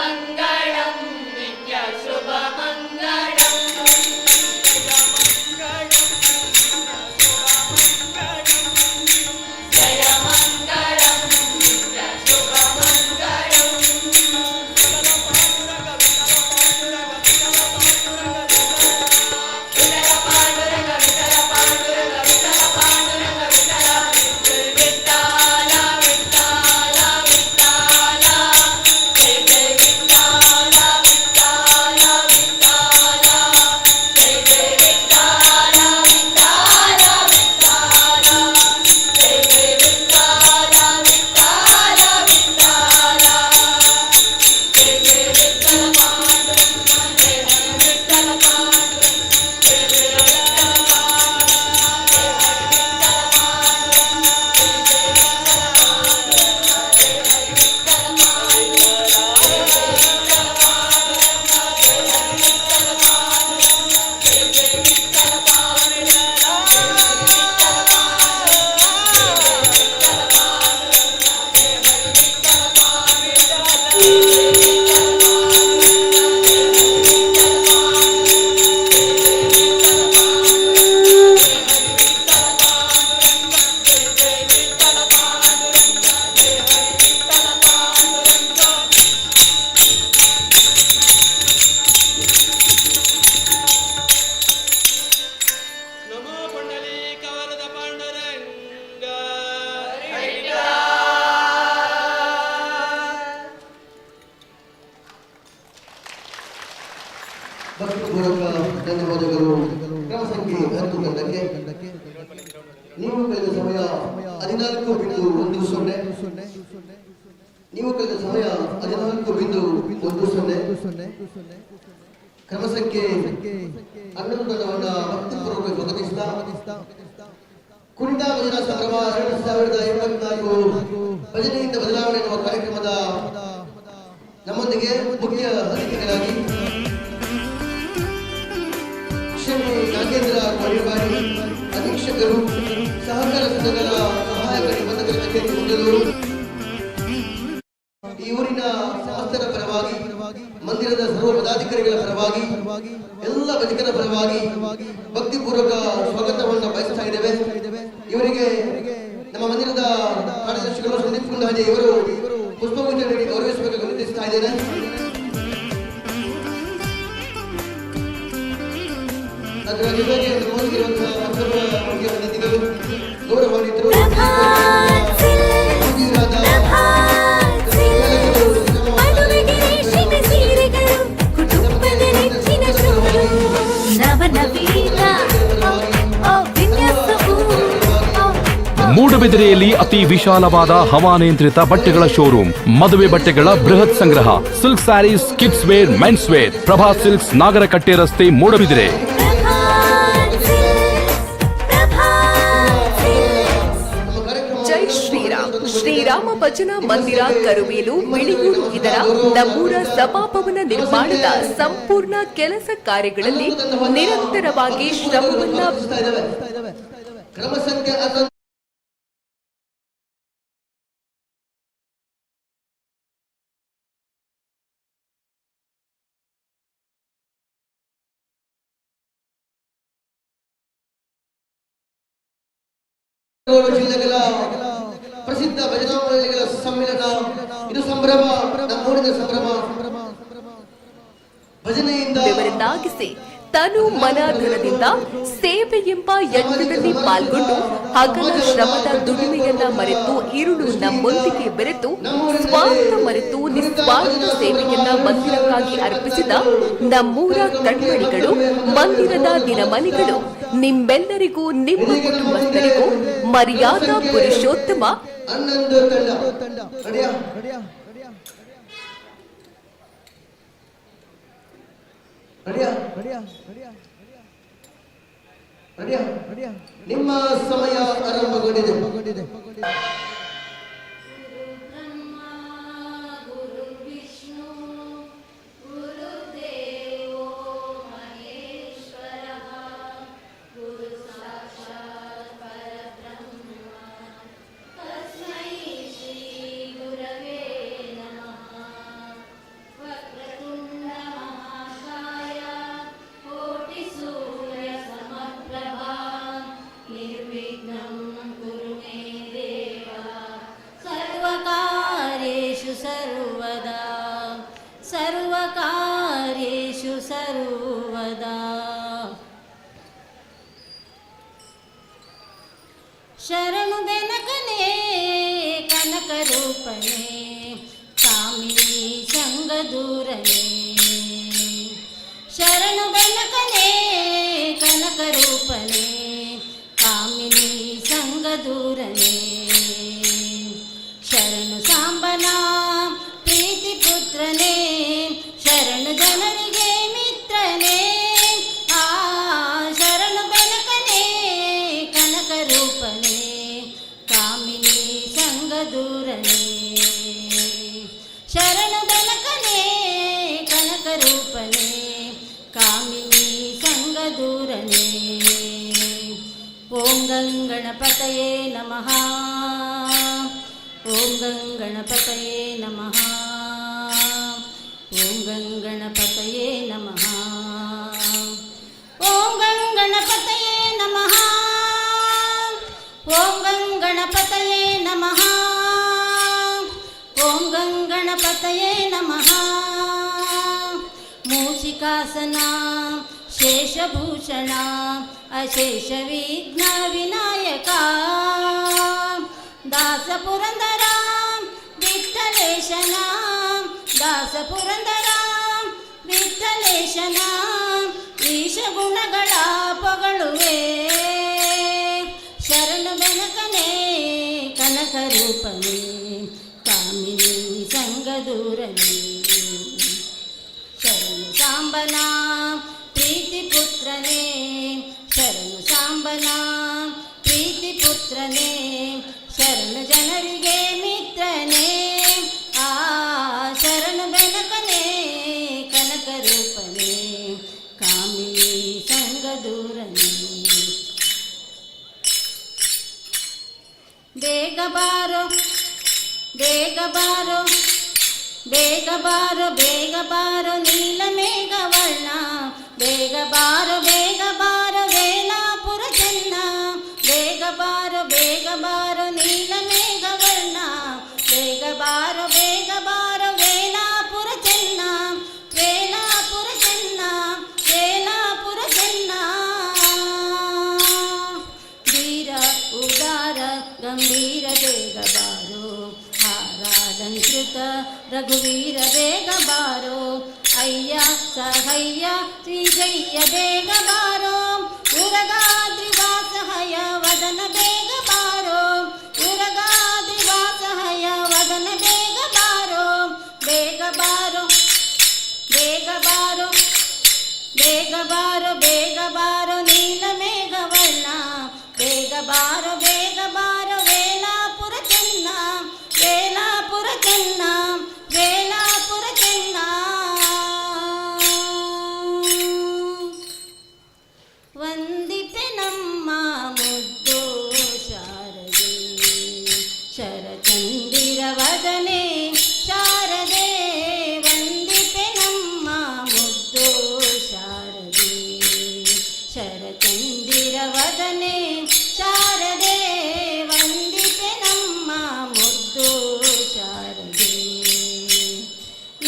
ಮಂಗಳಂ ನಿತ್ಯ ಶುಭ ಮಂಗಳಂ ಜಯ ಮಂಗಳಂ ನಿತ್ಯ ಶುಭ ಮಂಗಳಂ ವಿಠಲ ಪಾಂಡುರಂಗ ವಿಠಲ ಪಾಂಡುರಂಗ ವಿಠಲ ಪಾಂಡುರಂಗ ವಿಠಲ ವಿಠಲ ವಿಠಲ ವಿಠಲ ಜಯ ಜಯ ವಿಠಲ ವಿಠಲ ವಿಠಲ ಜಯ ಜಯ ವಿಠಲ ವಿಠಲ ವಿಠಲ ಜಯ ಜಯ ವಿಠಲ ವಿಠಲ ವಿಠಲ ಜಯ ಜಯ ವಿಠಲ ಪಾಂಡುರಂಗ ಜಯ ಹರಿ ವಿಠಲ ಪಾಂಡುರಂಗ ಜಯ ಜಯ ವಿಠಲ ಪಾಂಡುರಂಗ ಜಯ ಹರಿ ವಿಠಲ ಪಾಂಡುರಂಗ ಜಯ ಜಯ ವಿಠಲ ಪಾಂಡುರಂಗ ಜಯ ಹರಿ ವಿಠಲ ಪಾಂಡುರಂಗ ಜಯ ಜಯ ವಿಠಲ ಪಾಂಡುರಂಗ ಜಯ ಹರಿ ವಿಠಲ ಪಾಂಡುರಂಗ ಜಯ ಜಯ ವಿಠಲ ಪಾಂಡುರಂಗ ಜಯ ಹರಿ ವಿಠಲ ನಮೋ ಪುಂಡಲೀಕ ವರದ ಪಾಂಡುರಂಗ ಭಕ್ತಿಪೂರ್ವಕ ಧನ್ಯವಾದಗಳು. ಕ್ರಮ ಸಂಖ್ಯೆ 10 ತಂಡಕ್ಕೆ ನೀವು ಕಳೆದ ಸಮಯ 14.10. ನೀವು ಕಳೆದ ಸಮಯ 14.10. ಕ್ರಮ ಸಂಖ್ಯೆ 11 ತಂಡವನ್ನು ಭಕ್ತಿಪೂರ್ವಕ ಸ್ವಾಗತಿಸಿದ ಕುಣಿತ ಭಜನಾ ಸಂಭ್ರಮ 2024 ಭಜನೆಯಿಂದ ಬದಲಾವಣೆ ಎನ್ನುವ ಕಾರ್ಯಕ್ರಮದ ನಮ್ಮೊಂದಿಗೆ ಮುಖ್ಯ ಅತಿಥಿಗಳಾಗಿ ಶ್ರೀ ನಾಗೇಂದ್ರ ಕೋಳಿಬಾರಿ ಅಧೀಕ್ಷಕರು ಸಹಕಾರ ಸಂಘಗಳ ಸಹಾಯಕ ನಿಬಂಧಕರ ಕಚೇರಿ ಹೊಂದಲು ಈ ಊರಿನ ಸಮಸ್ತರ ಪರವಾಗಿ ಮಂದಿರದ ಸರ್ವ ಪದಾಧಿಕಾರಿಗಳ ಪರವಾಗಿ ಎಲ್ಲ ಭಜಕರ ಪರವಾಗಿ ಭಕ್ತಿಪೂರ್ವಕ ಸ್ವಾಗತವನ್ನು ಬಯಸ್ತಾ ಇದ್ದೇವೆ. ಇವರಿಗೆ ನಮ್ಮ ಮಂದಿರದ ಕಾರ್ಯದರ್ಶಿಗಳು ಸಂದೀಪ್ ಕುಂಡಾಜೆ ಇವರು ಪುಷ್ಪಗುಚ್ಛ ನೀಡಿ ಗೌರವಿಸಬೇಕು ವಿನಂತಿಸ್ತಾ ಇದ್ದೇನೆ. ಅದರ ಜೊತೆಗೆ ನಮ್ಮೊಂದಿಗಿರುವಂತಹ ಮತ್ತೊಬ್ಬ ಮುಖ್ಯ ಅತಿಥಿಗಳು ಗೌರವಾನ್ವಿತರು ಮೂಡಬಿದಿರೆಯಲ್ಲಿ ಅತಿ ವಿಶಾಲವಾದ ಹವಾನಿಯಂತ್ರಿತ ಬಟ್ಟೆಗಳ ಶೋರೂಮ್, ಮದುವೆ ಬಟ್ಟೆಗಳ ಬೃಹತ್ ಸಂಗ್ರಹ, silk saris, kids wear, men's wear, Prabha silks, Nagarakatte ರಸ್ತೆ, ಮೂಡಬಿದಿರೆ. ಜೈ ಶ್ರೀರಾಮ್. ಶ್ರೀರಾಮ ಭಜನಾ ಮಂದಿರ ಕರುವೇಲು ಬಿಳಿಯೂರು ಇದರ ನಮ್ಮೂರ ಸಭಾಭವನ ನಿರ್ಮಾಣದ ಸಂಪೂರ್ಣ ಕೆಲಸ ಕಾರ್ಯಗಳಲ್ಲಿ ನಿರಂತರವಾಗಿ ಶ್ರಮವನ್ನ ಕ್ರಮ ಸಂಖ್ಯೆ 11 ಜಿಲ್ಲೆಗಳ ಪ್ರಸಿದ್ಧ ಭಜನಾ ಮಂಡಳಿಗಳ ಸಮ್ಮೇಳನ. ಇದು ಸಂಭ್ರಮ, ನಮ್ಮೂರಿನ ಸಂಭ್ರಮ. ಭಜನೆಯಿಂದ ವಿವರನ್ನಾಗಿಸಿ ತನು ಮನ ಧನದಿಂದ ಸೇವೆ ಎಂಬ ಯಜ್ಞದಲ್ಲಿ ಪಾಲ್ಗೊಂಡು ಹಗಲ ಶ್ರಮದ ದುಡಿಮೆಯನ್ನ ಮರೆತು ಇರುಳು ನಮ್ಮೊಂದಿಗೆ ಬೆರೆತು ಸ್ವಾರ್ಥ ಮರೆತು ನಿಸ್ವಾರ್ಥ ಸೇವೆಯನ್ನ ಮಂದಿರಕ್ಕಾಗಿ ಅರ್ಪಿಸಿದ ನಮ್ಮೂರ ಕಣ್ಮಣಿಗಳು, ಮಂದಿರದ ದಿನಮಣಿಗಳು, ನಿಮ್ಮೆಲ್ಲರಿಗೂ ನಿಮ್ಮ ಕುಟುಂಬಸ್ಥರಿಗೂ ಮರ್ಯಾದಾ ಪುರುಷೋತ್ತಮ 11 ತಂಡ ನಿಮ್ಮ ಸಮಯ ಆರಂಭಗೊಂಡಿದೆ. ತರುವದ ಶರಣು ಬೆನಕನೇ ಕನಕ ರೂಪನೇ ಕಾಮಿನಿ ಸಂಗದೂರನೇ ಶರಣು ಬೆನಕನೇ ಕನಕ ರೂಪನೇ ಕಾಮಿನಿ ಸಂಗದೂರನೇ ಶರಣು ಸಾಂಬನ ಪ್ರೀತಿ ಪುತ್ರನೇ ಶರಣು ಜನರಿಗೆ ಮಿತ್ರನೇ ಆ ಶರಣು ಬೆನಕನೇ ಕನಕ ರೂಪನೇ ಕಾಮಿನಿ ಸಂಗದೂರನೇ ಶರಣು ಬೆನಕನೇ ಕನಕ ರೂಪನೇ ಕಾಮಿನಿ ಸಂಗದೂರನೇ ಓಂ ಗಂಗಣಪತಯೇ ನಮಃ ಓಂ ಗಂಗಣಪತಯೇ ನಮಃ ಓಂ ಗಂಗಣಪತಯೇ ನಮಃ ಓಂ ಗಂಗಣಪತಯೇ ನಮಃ ಓಂ ಗಂಗಣಪತಯೇ ನಮಃ ಓಂ ಗಂಗಣಪತಯೇ ನಮಃ ಮೂಷಿಕಾಸನ ಶೇಷಭೂಷಣ ಅಶೇಷ ವಿಘ್ನ ವಿನಾಯಕ ದಾಸ ಪುರಂದರ ವಿಠ್ಠಲೇಶನ ದಾಸ ಪುರಂದರ ವಿಠ್ಠಲೇಶನ ಈಶ ಗುಣಗಳ ಪೊಗಳುವೆ ಶರಣು ಬೆನಕನೇ ಕನಕ ರೂಪನೇ ಕಾಮಿನಿ ಸಂಗದೂರನೇ ಶರಣು ಸಾಂಬನ ಪ್ರೀತಿ ಪುತ್ರನೇ ಶರಣು ಸಾಂಬನ ಪ್ರೀತಿ ಪುತ್ರನೇ ಶರಣು ಜನರಿಗೆ ಮಿತ್ರನೇ ಆ ಶರಣು ಬೆನಕನೇ ಕನಕ ರೂಪನೇ ಕಾಮಿನಿ ಸಂಗದೂರನೇ ಬೇಗ ಬಾರೋ ಬೇಗ ಬಾರೋ ಬೇಗ ಬಾರೋ ಬೇಗ ಬಾರೋ ನೀಲ ಮೇಘವರ್ಣ ಬೇಗ ಬಾರೋ ವೇಲಾಪುರ ಚೆನ್ನ ಬೇಗ ಬಾರೋ ನೀಲ ಮೇಘವರ್ಣ ಬೇಗ ಬಾರೋ ವೇಲಾಪುರ ಚೆನ್ನ ವೇಲಾಪುರ ಚೆನ್ನ ವೇಲಾಪುರ ಚೆನ್ನ ಧೀರ ಉದಾರ ಗಂಭೀರ ಬೇಗ ಬಾರೋ ಹಾರಾಲಂಕೃತ ರಘುವೀರ ಬೇಗ ಬಾರೋ ಅಯ್ಯ ಸಹಯ್ಯ ಶ್ರೀಜಯ್ಯ ಬೇಗ ಬಾರೋ ಉರಗಾದ್ರಿವಾಸಹಯ ವದನ ಬೇಗ ಬಾರೋ ಉರಗಾದ್ರಿವಾಸಹಯ ವದನ ಬೇಗ ಬಾರೋ ಬೇಗ ಬಾರೋ ಬೇಗ ಬಾರೋ ಬೇಗ ಬಾರೋ ಬೇಗ ಬಾರೋ ನೀಲ ಮೇಘವರ್ಣ ಬೇಗ ಬಾರೋ ವೇಲಾಪುರ ಚೆನ್ನ ವೇಲಾಪುರ ಚೆನ್ನ ವೇಲಾಪುರ ಚೆನ್ನ ವಂದಿತೆ ನಮ್ಮ ಮುದ್ದು ಶಾರದೆ ಶರಚಂದಿರ ವದನೆ ಶಾರದೆ ವಂದಿತೆ ನಮ್ಮ ಮುದ್ದು ಶಾರದೆ ಶರಚಂದಿರ ವದನೆ ಶಾರದೆ ವಂದಿತೆ ನಮ್ಮ ಮುದ್ದು ಶಾರದೆ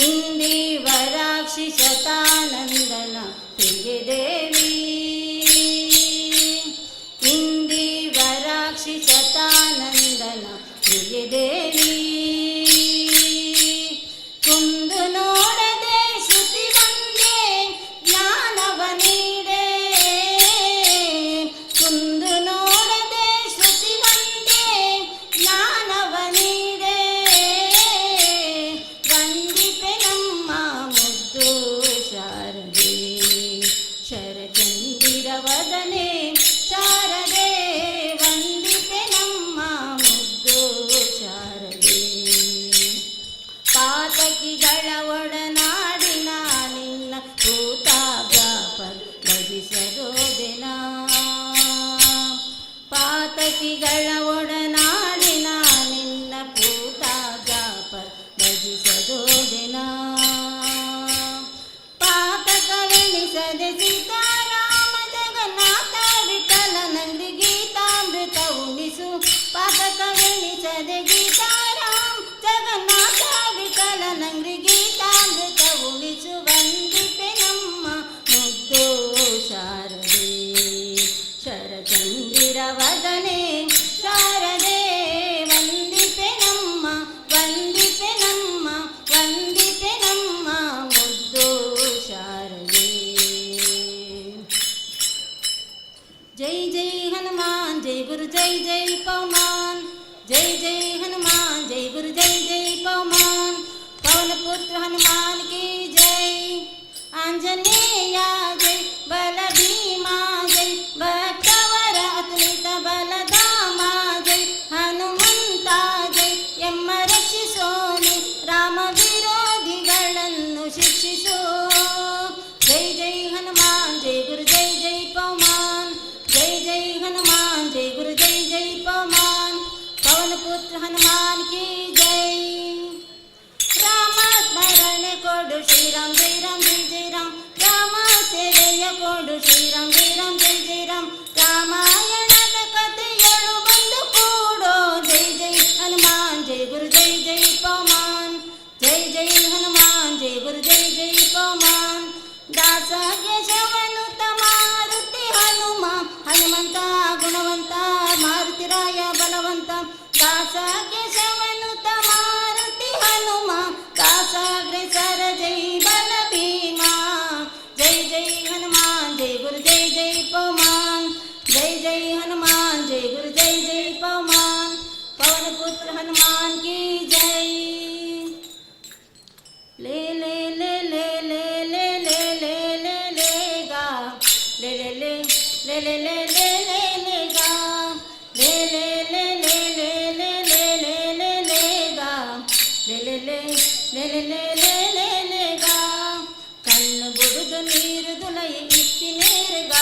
ಇಂದಿವರಾಕ್ಷಿ ಶತಾನಂದನ ಪ್ರಿಯ ದೇವಿ ಇಂದಿವರಾಕ್ಷಿ ಶತಾನಂದನ ಪ್ರಿಯ ದೇವಿ ಕುಂದು ನೋಡದೆ ಶ್ರುತಿ ಬಂದೆ ಜ್ಞಾನವ ನೀಡೆ ಕುಂದು ನೋಡದೆ ಶ್ರುತಿ ಬಂದೆ ಜ್ಞಾನವ ನೀಡೆ ವಂದಿತೆ ನಮ್ಮ ಮುದ್ದು ಶಾರದೆ ಶರಣ जय जय हनुमान जय गुरु जय जय पवमान पवन पुत्र हनुमान की जय आंजनेया जय बल भीमा जय भक्तवर अतुलित बलधामा जय हनुमंता जय ಎಮ್ಮ ರಕ್ಷಿಸೋನಿ ರಾಮ ವಿರೋಧಿಗಳನ್ನು ಶಿಕ್ಷಿಸೋ ಜೈ ಜೈ ಹನುಮಾನ್ ಜೈ ಗುರು ಜೈ ಜೈ ಪವಮಾನ್ ಜೈ ಜೈ ಹನುಮಾನ್ ಜೈ ಗುರು ಜೈ ಜೈ ಪವಮಾನ್ ಪವನ ಪುತ್ರ ಹನುಮಾನ್ ಕಿ ಜೈ ರಾಮ ಸ್ಮರಣೆ ಕೊಡು ಶ್ರೀರಾಮ್ ಜೈ ರಾಮ್ ಜೈ ಜೈ ರಾಮ್ ರಾಮ ಸೇವೆಯ ಕೊಡು ಶ್ರೀರಾಮ್ ಜೈ ರಾಮ್ ಜೈ ಜೈ ರಾಮ್ ರಾಮಾಯಣದ ಕಥೆಯಳು ಬಂದು ಕೂಡೋ ಜೈ ಜೈ ಹನುಮಾನ್ ಜೈ ಗುರು ಜೈ ಜೈ ಪವಮಾನ್ ಜೈ ಜೈ ಹನುಮಾನ್ ಜೈ ಗುರು ಜೈ ಜೈ ಪವಮಾನ್ ದಾಸ ಕೇಶವನುತ ಮಾರುತಿ ಹನುಮ ಹನುಮಂತ ಗುಣವಂತ ಮಾರುತಿರಾಯ ಬಲವಂತ ದಾಸ ಕೇಶವನುತ ಮಾರುತಿ ಹನುಮ ದಾಸಾಗ್ರೇಸರ ಜೈ ಬಲ ಭೀಮಾ ಜೈ ಜೈ ಹನುಮಾನ್ ಜೈ ಗುರು ಜೈ ಜೈ ಪವಮಾನ್ ಜೈ ಜೈ ಹನುಮಾನ್ ಜೈ ಗುರು ಜೈ ಜೈ ಪವಮಾನ್ पवन पुत्र हनुमान की जय ले ले ले ले ले ले ले ले ले ले गा ले ले ले ले ले ले ले ले ले गा ले ले ले ले ले ले ले ले ले ले गा ले ले ले ले ले ले ले ले ले गा ಕಣ್ಣು ಬುಡುದು ನೀರು ದುಲೈ ಇತ್ತಿ ನೇರಗ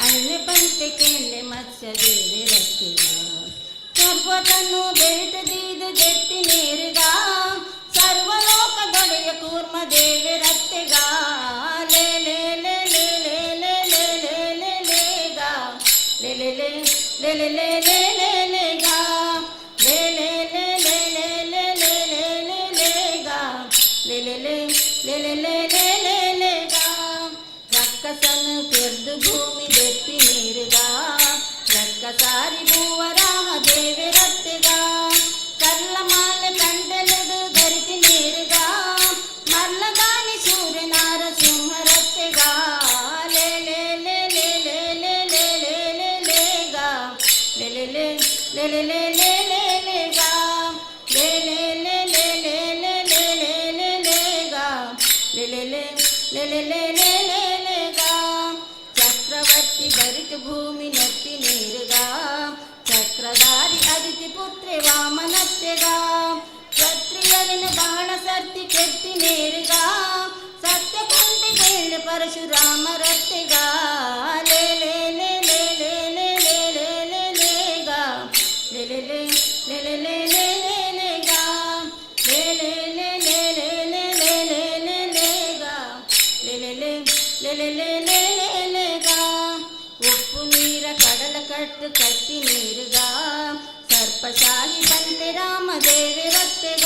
ಅಣ್ಣೆ ಪಂತೆ ಕೆಣ್ಣೆ ಮತ್ಸ್ಯ ದೇವಿ ರಸ್ತಿಗ ಸರ್ವತನ್ನು ಬೇಟದಿದು ಜೆಟ್ಟಿ ನೀರಿಗ ಸರ್ವಲೋಕ ದೊಡೆಯ ಕೂರ್ಮ ದೇವಿ ರತ್ತೆಗ ಲೇ ಲೇ ಲೇ ಲೇ ಲೇ ಲೇ ಲೇ ಲೇ ಲೇ ಲೇ ಗಾ ಲೇ ಲೇ ಲೇ ಲೇ ಲೇ ಲೇ ಲೇ ಲೇ ಲೇ ಗಾ ಲೇ ಲೇ ಲೇ ಲೇ ಲೇ ಲೇ ಲೇ ಲೇ ಲೇ ಲೇ ಗಾ ಲೇ ಲೇ ಲೇ ಲೇ ಲೇ ಲೇ ಲೇ ಲೇ ಲೇ ಗಾ ರಕ್ಕಸನು ಕೆರ್ದು ಭೂಮಿ ಬೆಟ್ಟಿ ನೀರಿಗ ರಕ್ಕಸಾರಿ ಭೂವರಾಹ ದೇವಿ ರತ್ತೆಗ ಕರ್ಲ ಮಾಲೆ ಕಂಡಲುಡು ಧರಿತಿ ನೀರಿಗ ಮಲ್ಲದಾನಿ ಸೂರ್ಯನಾರ ಸಿಂಹ ರತ್ತೆಗ ಲೇ ಲೇ ಲೇ ಲೇ ಲೇ ಲೇ ಲೇ ಲೇ ಲೇ ಲೇ ಗಾ ಲೇ ಲೇ ಲೇ ಲೇ ಲೇ ಲೇ ಲೇ ಲೇ ಲೇ ಗಾ ಲೇ ಲೇ ಲೇ ಲೇ ಲೇ ಲೇ ಲೇ ಲೇ ಲೇ ಲೇ ಗಾ ಲೇ ಲೇ ಲೇ ಲೇ ಲೇ ಲೇ ಲೇ ಲೇ ಲೇ ಗಾ ಚಕ್ರವರ್ತಿ ಭರಿತ ಭೂಮಿ ನಟ್ಟಿ ನೀರುಗ ಚಕ್ರಧಾರಿ ಅದಿತಿ ಪುತ್ರಿ ವಾಮನತ್ತೆಗ ಕ್ಷತ್ರಿಯರನ ಬಹಳ ಸರ್ತಿ ಕೆತ್ತಿ ನೀರುಗ ಸತ್ಯ ಕಂತೆ ಕೇಳ ಪರಶುರಾಮ ರತ್ತೆಗ ಲೇ ಲೇ ಲೇ ಲೇ ಲೇ ಲೇ ಲೇ ಲೇ ಲೇ ಲೇ ಗಾ ಲೇ ಲೇ ಲೇ ಲೇ ಲೇ ಲೇ ಲೇ ಲೇ ಲೇ ಗಾ ಲೇ ಲೇ ಲೇ ಲೇ ಲೇ ಲೇ ಲೇ ಲೇ ಲೇ ಲೇ ಗಾ ಲೇ ಲೇ ಲೇ ಲೇ ಲೇ ಲೇ ಲೇ ಲೇ ಲೇ ಗಾ ಉಪ್ಪು ನೀರ ಕಡಲ ಕಟ್ಟು ಕಟ್ಟಿ ನೀರುಗ ಸರ್ಪಶಾಹಿ ಬಂತೆ ರಾಮದೇವಿ ರತ್ತೆಗ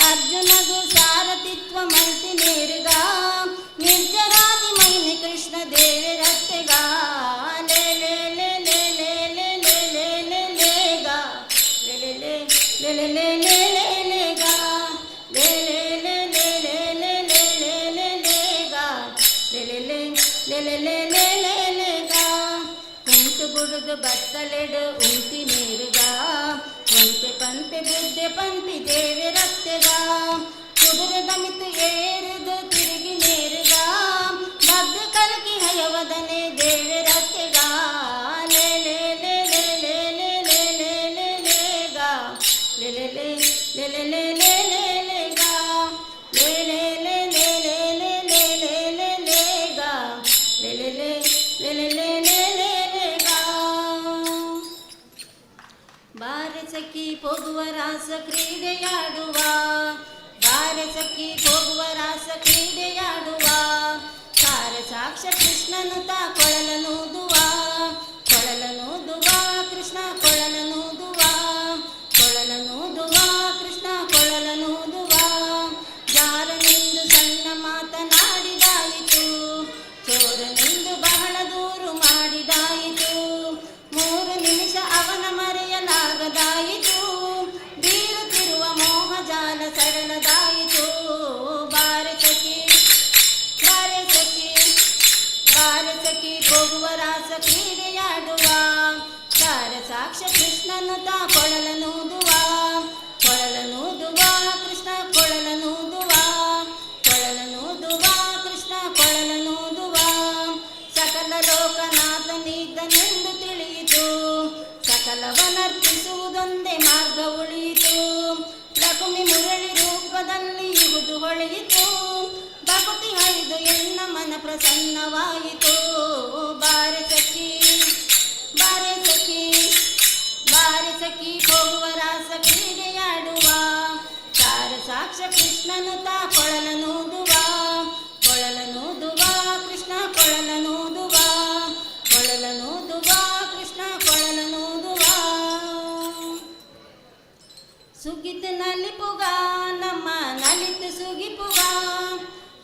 ಅರ್ಜುನಗು ಸಾರಥಿತ್ವ ಮಲ್ತಿ ನೀರುಗ ನಿರ್ಜರಾದಿ ಮಹಿಮೆ ಕೃಷ್ಣ ದೇವಿ ರತ್ತೆಗ ಲೇ ಲೇ ಲೇ ಲೇ ಲೇ ಲೇ ಲೇ ಲೇ ಲೇ ಲೇ ಗಾ ಲೇ ಲೇ ಲೇ ಲೇ ಲೇ ಲೇ ಲೇ ಲೇ ಲೇ ಗಾ ಲೇ ಲೇ ಲೇ ಲೇ ಲೇ ಲೇ ಲೇ ಲೇ ಲೇ ಲೇ ಗಾ ಲೇ ಲೇ ಲೇ ಲೇ ಲೇ ಲೇ ಲೇ ಲೇ ಲೇ ಗಾ ಕುಂಟು ಬುಡುದು ಬತ್ತಲೆಡು ಉಂಟಿ ನೀರುಗ ಒಂಟೆ ಪಂತೆ ಬುದ್ಧೆ ಪಂಪಿ ದೇವಿ ರತ್ತೆಗ ಕುದುರೆ ದಮಿತು ಏರಿದು ತಿರುಗಿ ನೀರುಗ ಮದ್ದು ಕಲ್ಕಿ ಹಯವದನೆ ದೇವಿ ರತ್ತೆಗ ಲೇ ಲೇ ಲೇ ಲೇ ಲೇ ಲೇ ಲೇ ಲೇ ಲೇ ಲೇ ಗಾ ಲೇ ಲೇ ಲೇ ಲೇ ಲೇ ಲೇ ಲೇ ಲೇ ಲೇ ಗಾ ಲೇ ಲೇ ಲೇ ಲೇ ಲೇ ಲೇ ಲೇ ಲೇ ಲೇ ಲೇ ಗಾ ಲೇ ಲೇ ಲೇ ಲೇ ಲೇ ಲೇ ಲೇ ಲೇ ಲೇ ಗಾ ಬಾರೆ ಸಖಿ ಹೋಗುವ ರಾಸ ಕ್ರೀಡೆಯಾಡುವ ಬಾರೆ ಸಖಿ ಹೋಗುವ ರಾಸ ಕ್ರೀಡೆಯಾಡುವ ಸಾರ ಸಾಕ್ಷ ಕೃಷ್ಣನು ತಾ ಕೊಳಲನೂದುವ ಕೊಳಲನೂದುವ ಕೃಷ್ಣ ಕೊಳಲನೂದುವ ಕೊಳಲನೂದುವ ಕೃಷ್ಣ ಕೊಳಲನೂದುವ ಜಾರನೆಂದು ಸಣ್ಣ ಮಾತನಾಡಿದಾಯಿತು ಚೋರನೆಂದು ಬಹಳ ದೂರು ಮಾಡಿದಾಯಿತು 3 ನಿಮಿಷ ಅವನ ಮರೆಯಲಾಗದಾಯಿತು ಬೀರುತ್ತಿರುವ ಮೋಹ ಜಾಲ ಸಡಲದಾಯಿತು ಬಾರೆ ಸಖಿ ಬಾರೆ ಸಖಿ ಬಾರೆ ಸಖಿ ಸಾಕ್ಷ ಕೃಷ್ಣನುತ ಕೊಳಲನೂದುವ ಕೊಳಲನೂದುವ ಕೃಷ್ಣ ಕೊಳಲನೂದುವ ಕೊಳಲನೂದುವ ಕೃಷ್ಣ ಕೊಳಲನೂದುವ ಸಕಲ ಲೋಕನಾಥನಿದ್ದನೆಂದು ತಿಳಿಯಿತು ಸಕಲವನರ್ಪಿಸುವುದೊಂದೇ ಮಾರ್ಗ ಉಳಿಯಿತು ಲಕುಮಿ ಮುರಳಿ ರೂಪದಲ್ಲಿ ಇಹುದು ಹೊಳೆಯಿತು ಭಕ್ತಿ ಹರಿದು ಎನ್ನ ಮನ ಪ್ರಸನ್ನವಾಯಿತು ಬಾರೆ ಸಖಿ ಬಾರೆ ಸಖಿ ಬಾರೆ ಸಖಿ ಹೋಗುವ ರಾಸ ಕ್ರೀಡೆಯಾಡುವ ಸಾರ ಸಾಕ್ಷ ಕೃಷ್ಣನುತ ಕೊಳಲನೂದುವ ಕೊಳಲನೂದುವ ಕೃಷ್ಣ ಕೊಳಲನೂದುವ ಕೊಳಲನೂದುವ ಕೃಷ್ಣ ಕೊಳಲನೂದುವ ಸುಗಿತು ನಲಿಪುಗ ನಮ್ಮ ನಲಿತು ಸುಗಿಪುಗ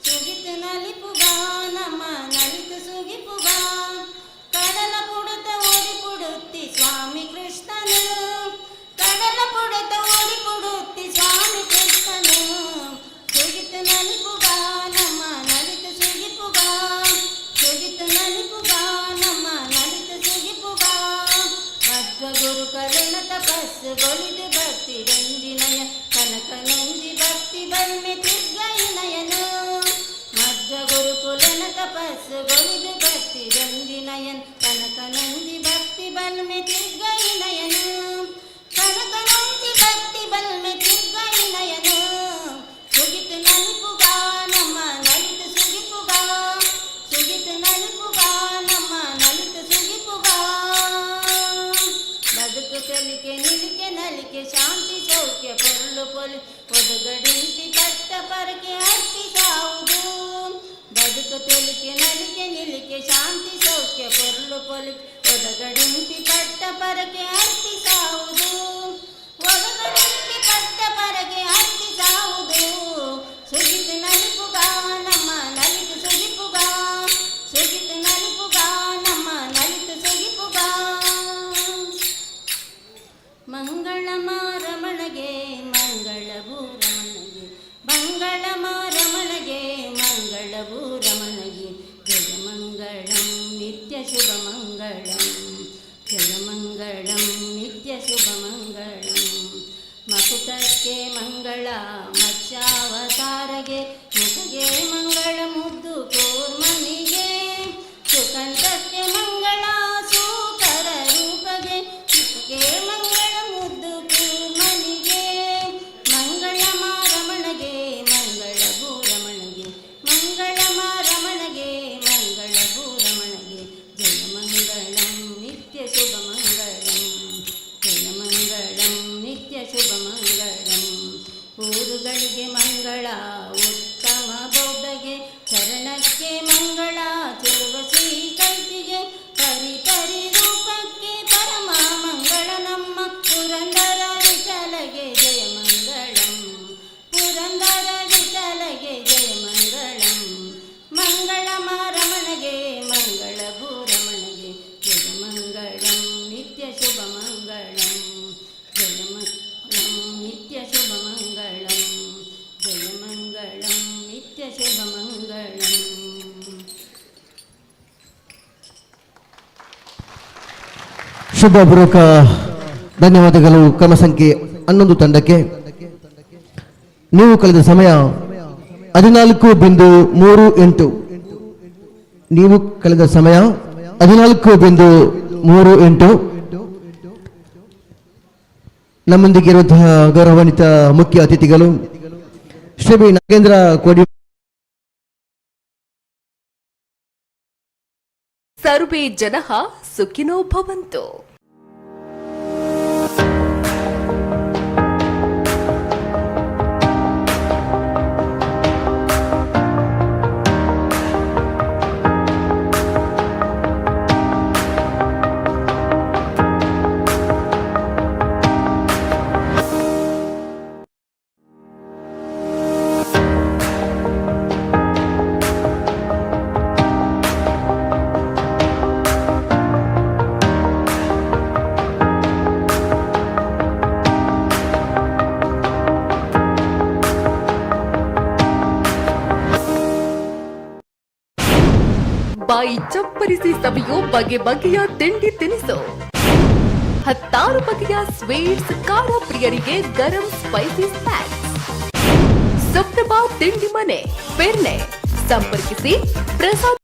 ಸುಗಿತು ನಲಿಪುಗ ನಮ್ಮ ನಲಿತು ಸುಗಿಪುಗ ಕಡಲ ಪುಡುತ್ತ ಓಡಿ ಪುಡುತ್ತಿ ಸ್ವಾಮಿ ಕೃಷ್ಣನು ಕಡಲ ಪುಡುತ್ತ ಓಡಿ ಪುಡುತ್ತಿ ಸ್ವಾಮಿ ಕೃಷ್ಣನು ಸುಗಿತು ನಲಿಪುಗ ನಮ್ಮ ನಲಿತು ಸುಗಿಪುಗ ಸುಗಿತು ನಲಿಪುಗ ನಮ್ಮ ನಲಿತು ಸುಗಿಪುಗ ಮಧ್ವ ಗುರು ಕರುಣ ತಪಸ್ಸು ಗೊಲಿದು ಭಕ್ತಿ ರಂಜಿನಯ ಕನಕ ನಂಜಿ ಭಕ್ತಿ ಬಲ್ಮೆ ತಿರ್ಗೈ ನಯನು ಮಧ್ವ ಗುರುಕುಲನ ತಪಸ್ಸು ಗೊಲಿದು ಭಕ್ತಿ ರಂಜಿನಯನ್ ಕನಕ ನಂಜಿ ಭಕ್ತಿ ಬಲ್ಮೆ ತಿರ್ಗೈ ನಯನು ಕನಕ ನಂಜಿ ಭಕ್ತಿ ಬಲ್ಮೆ ತಿರ್ಗೈ ನಯನು ಸುಗಿತು ನಲಿಪುಗ ನಮ್ಮ ನಲಿತು ಸುಗಿಪುಗ ಸುಗಿತು ನಲಿಪುಗ ನಮ್ಮ ನಲಿತು ಸುಗಿಪುಗ ಬದುಕು ತೆಲಿಕೆ ನಿಲಿಕೆ ನಲಿಕೆ ಶಾಂತಿ ಸೌಖ್ಯ ಪೊರ್ಲು ಪೊಲಿ ಒದಗಡಿಂತಿ ಪಟ್ಟ ಪರಕೆ ಅರ್ಪಿಸಾವುದು ಬದುಕು ತೆಲಿಕೆ ನಲಿಕೆ ನಿಲಿಕೆ ಶಾಂತಿ ಸೌಖ್ಯ ಪೊರ್ಲು ಪೊಲಿ ಒದಗಡಿಂತಿ ಪಟ್ಟ ಪರಕೆ ಅರ್ಪಿಸಾವುದು ಒದಗಡಿಂತಿ ಪಟ್ಟ ಪರಕೆ ಅರ್ಪಿಸಾವುದು ಸುಗಿತು ನಲಿಪುಗ ನಮ್ಮ ನಲಿತು ಸುಗಿಪುಗ ಸುಗಿತು ನಲಿಪುಗ ನಮ್ಮ ನಲಿತು ಸುಗಿಪುಗ ಮಂಗಳಮಾರಮಣಗೆ ಮಂಗಳಭೂರಮಣಗೆ ಮಂಗಳಮಾರಮಣಗೆ ಮಂಗಳಭೂರಮಣಗೆ ಜಯ ಮಂಗಳಂ ನಿತ್ಯ ಶುಭ ಮಂಗಳಂ ಜಯ ಮಂಗಳಂ ನಿತ್ಯ ಶುಭ ಮಂಗಳಂ ಮಕುಟಕ್ಕೆ ಮಂಗಳ ಮತ್ಸ್ಯಾವತಾರಗೆ ಮುಖಗೆ ಮಂಗಳ ಮುದ್ದು ಕೂರ್ಮನಿಗೆ ಸುಕಂಠಕ್ಕೆ ಮಂಗಳ ಸೂಕರ ರೂಪಗೆ ಮುಖಗೆ ಮಂಗಳ ಮುದ್ದು ಕೂರ್ಮನಿಗೆ ಮಂಗಳಮಾರಮಣಗೆ ಮಂಗಳಭೂರಮಣಗೆ ಮಂಗಳಮಾರಮಣಗೆ ಮಂಗಳಭೂರಮಣಗೆ ಜಯ ಮಂಗಳಂ ನಿತ್ಯ ಶುಭ ಮಂಗಳಂ ಜಯ ಮಂಗಳಂ ನಿತ್ಯ ಶುಭ ಮಂಗಳಂ ಊರುಗಳಿಗೆ ಮಂಗಳ ಉತ್ತಮ ಬೌದ್ಧಗೆ ಚರಣಕ್ಕೆ ಮಂಗಳ ಚೆಲುವ ಶ್ರೀಕಂಠಿಗೆ ಪರಿ ಪರಿ ರೂಪಕ್ಕೆ ಪರಮ ಮಂಗಳ ನಮ್ಮ ಪುರಂದರ ವಿಠಲಗೆ ಜಯ ಮಂಗಳಂ ಪುರಂದರ ವಿಠಲಗೆ ಜಯ ಮಂಗಳಂ ಮಂಗಳಮಾರಮಣಗೆ ಮಂಗಳಭೂರಮಣಗೆ ಜಯ ಮಂಗಳಂ ನಿತ್ಯ ಶುಭ ಮಂಗಳಂ ಜಯ ಮಂಗಳಂ ನಿತ್ಯ ಶುಭ ಮಂಗಳಂ ಜಯ ಮಂಗಳಂ ನಿತ್ಯ ಶುಭ ಮಂಗಳಂ. ಶುಭಪೂರ್ವಕ ಧನ್ಯವಾದಗಳು ಕ್ರಮ ಸಂಖ್ಯೆ 11 ತಂಡಕ್ಕೆ. ನೀವು ಕಳೆದ ಸಮಯ 14.38. ನೀವು ಕಳೆದ ಸಮಯ 14.38. ನಮ್ಮೊಂದಿಗೆ ಇರುವಂತಹ ಗೌರವಾನ್ವಿತ ಮುಖ್ಯ ಅತಿಥಿಗಳು ಶ್ರೀ ನಾಗೇಂದ್ರ ಕೋಡಿ. ಸರ್ವೇ ಜನಃ ಸುಖಿನೋ ಭವಂತು. ಬಾಯಿ ಚಪ್ಪರಿಸಿ ಸವಿಯೋ ಬಗೆ ಬಗೆಯ ತಿಂಡಿ ತಿನಿಸು. 10 ಬಗೆಯ ಸ್ವೀಟ್ಸ್, ಖಾರ ಪ್ರಿಯರಿಗೆ ಗರಂ ಸ್ಪೈಸಿ ಸ್ನ್ಯಾಕ್ಸ್. ಸುಪ್ರಭಾ ತಿಂಡಿ ಮನೆ, ಪೆರ್ನೆ. ಸಂಪರ್ಕಿಸಿ ಪ್ರಸಾದ್.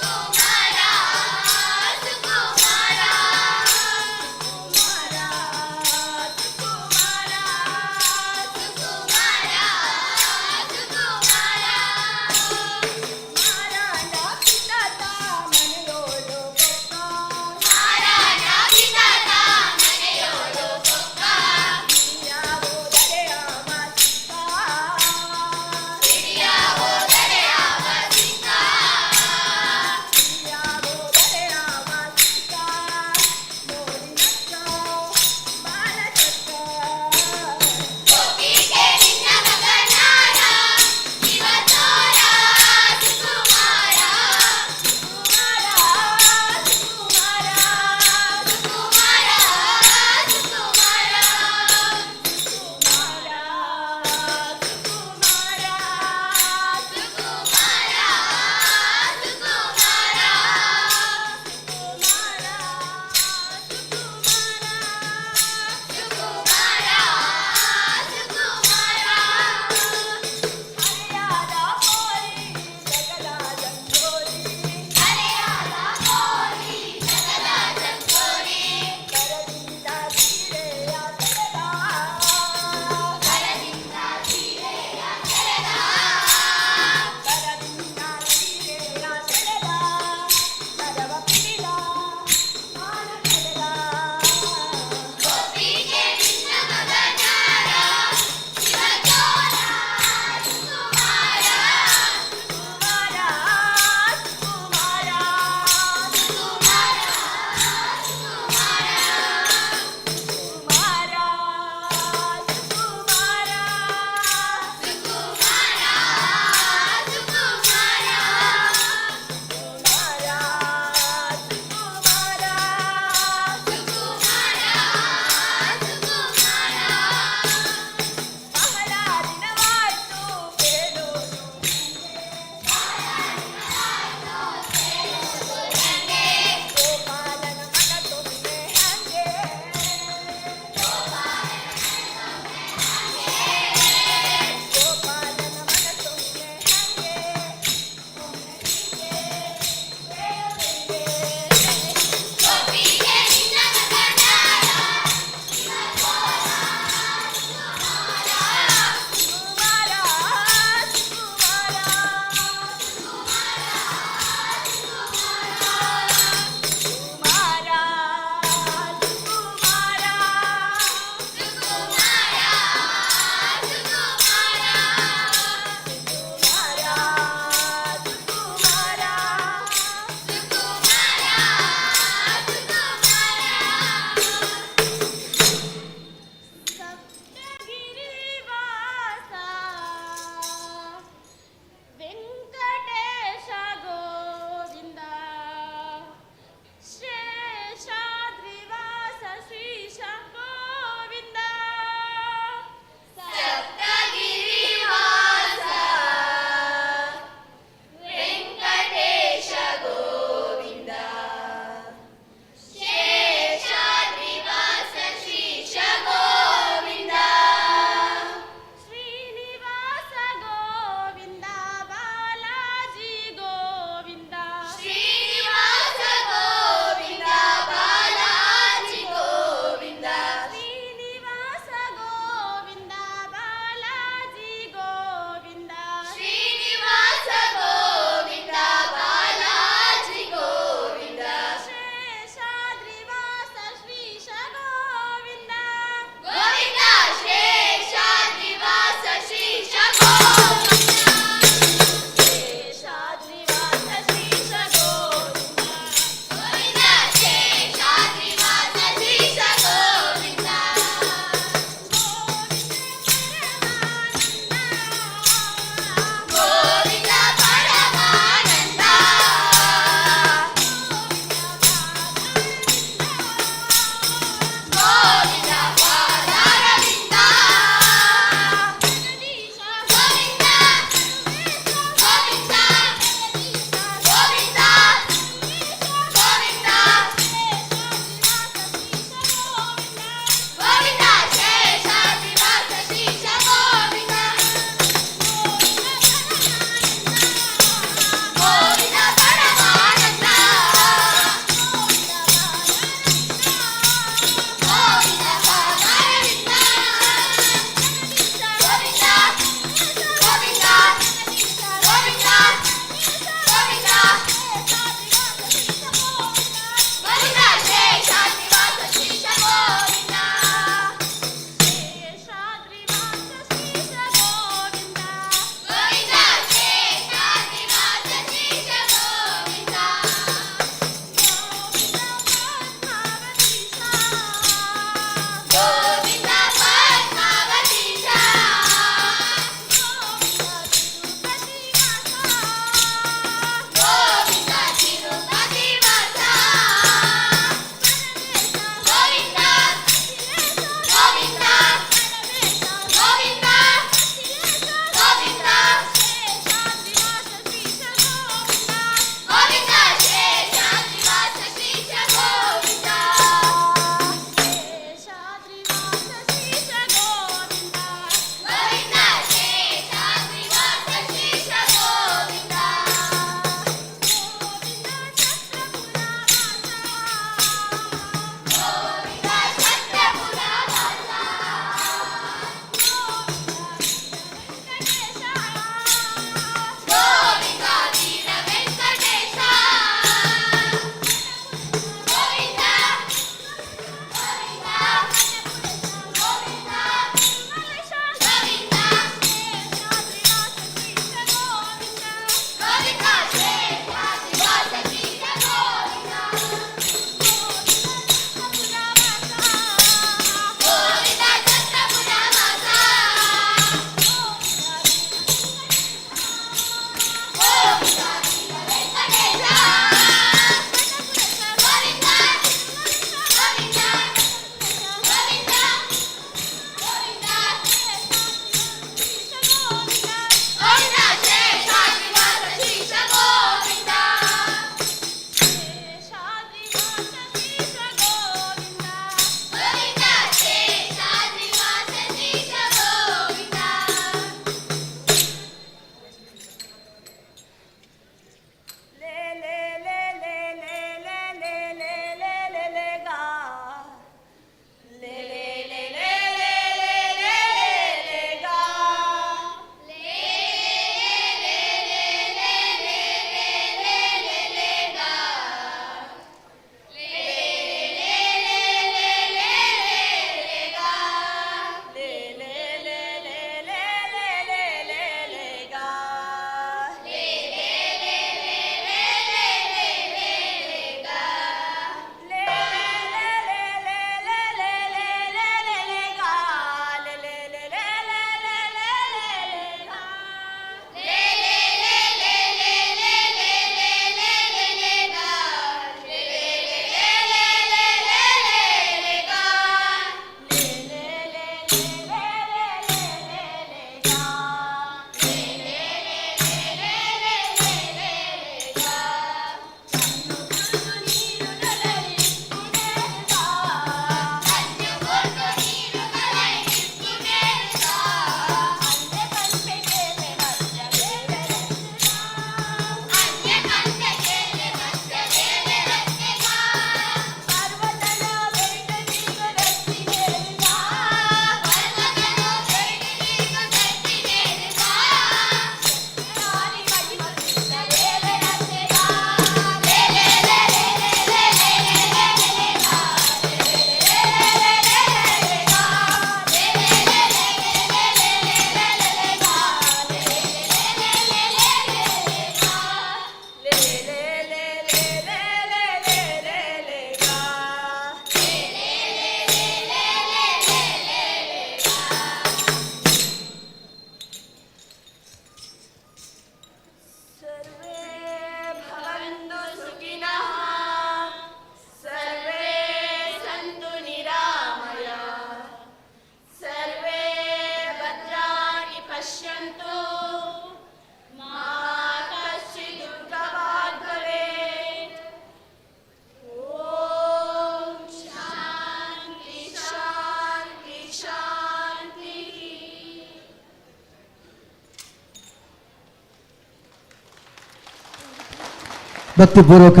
ಭಕ್ತಿಪೂರ್ವಕ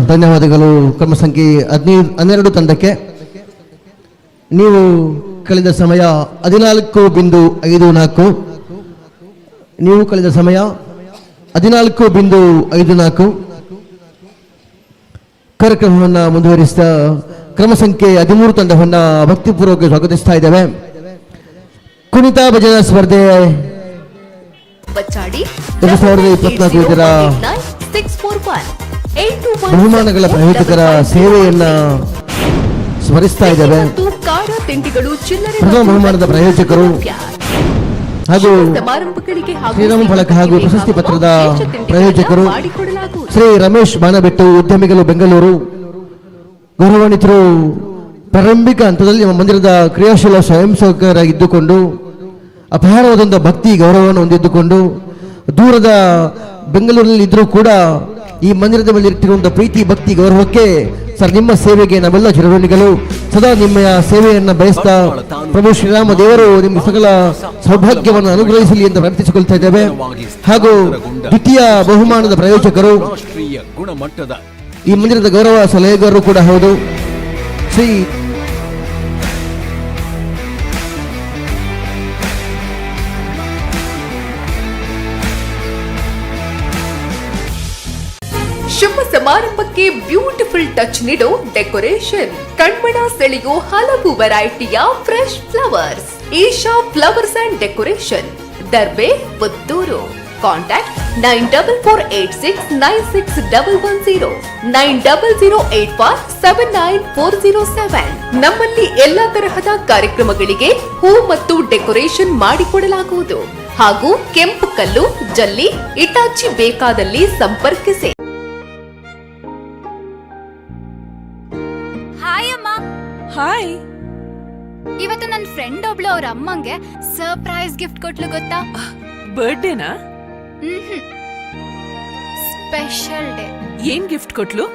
ಧನ್ಯವಾದಗಳು ಕ್ರಮ ಸಂಖ್ಯೆ 12 ತಂಡಕ್ಕೆ. ನೀವು ಕಳೆದ ಸಮಯ 14.54. ನೀವು ಕಳೆದ ಸಮಯ 14.54. ಕಾರ್ಯಕ್ರಮವನ್ನು ಮುಂದುವರಿಸಿದ ಕ್ರಮ ಸಂಖ್ಯೆ 13 ತಂಡವನ್ನು ಭಕ್ತಿಪೂರ್ವಕ ಸ್ವಾಗತಿಸ್ತಾ ಇದ್ದೇವೆ. ಕುಣಿತ ಭಜನಾ ಸ್ಪರ್ಧೆ 2024 ಬಹುಮಾನಗಳ ಪ್ರಾಯೋಜಕರ ಸೇವೆಯನ್ನ ಸ್ಮರಿಸ್ತಾ ಇದ್ದೇವೆ. ಪ್ರಥಮ ಬಹುಮಾನದ ಪ್ರಾಯೋಜಕರು ಹಾಗೂ ಶ್ರೀರಾಮ ಫಲಕ ಹಾಗೂ ಪ್ರಶಸ್ತಿ ಪತ್ರದ ಪ್ರಾಯೋಜಕರು ಶ್ರೀ ರಮೇಶ್ ಬಾನಬೆಟ್ಟು, ಉದ್ಯಮಿಗಳು, ಬೆಂಗಳೂರು. ಗೌರವಾನ್ವಿತರು ಪ್ರಾರಂಭಿಕ ಹಂತದಲ್ಲಿ ನಮ್ಮ ಮಂದಿರದ ಕ್ರಿಯಾಶೀಲ ಸ್ವಯಂ ಸೇವಕರಾಗಿದ್ದುಕೊಂಡು ಅಪಾರವಾದಂಥ ಭಕ್ತಿ ಗೌರವವನ್ನು ಹೊಂದಿದ್ದುಕೊಂಡು ದೂರದ ಬೆಂಗಳೂರಿನಲ್ಲಿ ಇದ್ರೂ ಕೂಡ ಈ ಮಂದಿರದ ಮೇಲೆ ಇಟ್ಟಿರುವಂಥ ಪ್ರೀತಿ ಭಕ್ತಿ ಗೌರವಕ್ಕೆ ಸರ್ ನಿಮ್ಮ ಸೇವೆಗೆ ನಾವೆಲ್ಲ ಚಿರಋಣಿಗಳು. ಸದಾ ನಿಮ್ಮ ಸೇವೆಯನ್ನು ಬಯಸ್ತಾ ಪ್ರಭು ಶ್ರೀರಾಮ ದೇವರು ನಿಮ್ಮ ಸಕಲ ಸೌಭಾಗ್ಯವನ್ನು ಅನುಗ್ರಹಿಸಲಿ ಎಂದು ಪ್ರಾರ್ಥಿಸಿಕೊಳ್ತಾ ಇದ್ದೇವೆ. ಹಾಗೂ ದ್ವಿತೀಯ ಬಹುಮಾನದ ಪ್ರಾಯೋಜಕರು ಗುಣಮಟ್ಟದ ಈ ಮಂದಿರದ ಗೌರವ ಸಲಹೆಗಾರರು ಕೂಡ ಹೌದು ಶ್ರೀ ಶುಭ ಸಮಾರಂಭಕ್ಕೆ ಬ್ಯೂಟಿಫುಲ್ ಟಚ್ ನೀಡೋ ಡೆಕೋರೇಷನ್, ಕಣ್ಮನ ಸೆಳೆಯೋ ಹಲವು ವೆರೈಟಿಯ fresh flowers. Isha flowers and decoration, Darbe, Puttur. Contact 9486961110 9008479407. ನಮ್ಮಲ್ಲಿ ಎಲ್ಲಾ ತರಹದ ಕಾರ್ಯಕ್ರಮಗಳಿಗೆ ಹೂ ಮತ್ತು ಡೆಕೋರೇಷನ್ ಮಾಡಿಕೊಡಲಾಗುವುದು. ಹಾಗೂ ಕೆಂಪು ಕಲ್ಲು, ಜಲ್ಲಿ, ಇಟಾಚಿ ಬೇಕಾದಲ್ಲಿ ಸಂಪರ್ಕಿಸಿ. ಹಾಯ್ ಅಮ್ಮ. ಹಾಯ್. ಇವತ್ತು ನನ್ನ ಫ್ರೆಂಡ್ ಒಬ್ಳು ಅವ್ರ ಅಮ್ಮಂಗೆ ಸರ್ಪ್ರೈಸ್ ಗಿಫ್ಟ್ ಕೊಟ್ಲು ಗೊತ್ತಾ? ಬರ್ಡೇನಾ? Special day. ಏನ್ ಗಿಫ್ಟ್ ಕೊಟ್ಲು?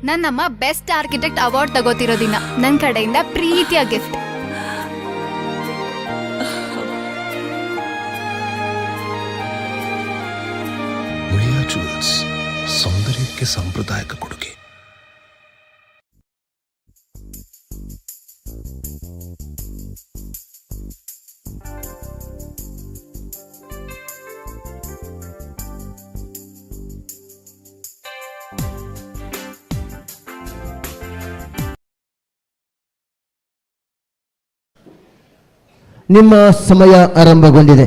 ನನ್ನಮ್ಮ ಬೆಸ್ಟ್ ಆರ್ಕಿಟೆಕ್ಟ್ ಅವಾರ್ಡ್ ತಗೋತಿರೋ ದಿನ ನನ್ನ ಕಡೆಯಿಂದ ಪ್ರೀತಿಯ ಗಿಫ್ಟ್. ಉಳಿಯಾ ಜುವೆಲ್ಸ್, ಸೌಂದರ್ಯಕ್ಕೆ ಸಾಂಪ್ರದಾಯಿಕ ಕೊಡುಗೆ. ನಿಮ್ಮ ಸಮಯ ಆರಂಭಗೊಂಡಿದೆ.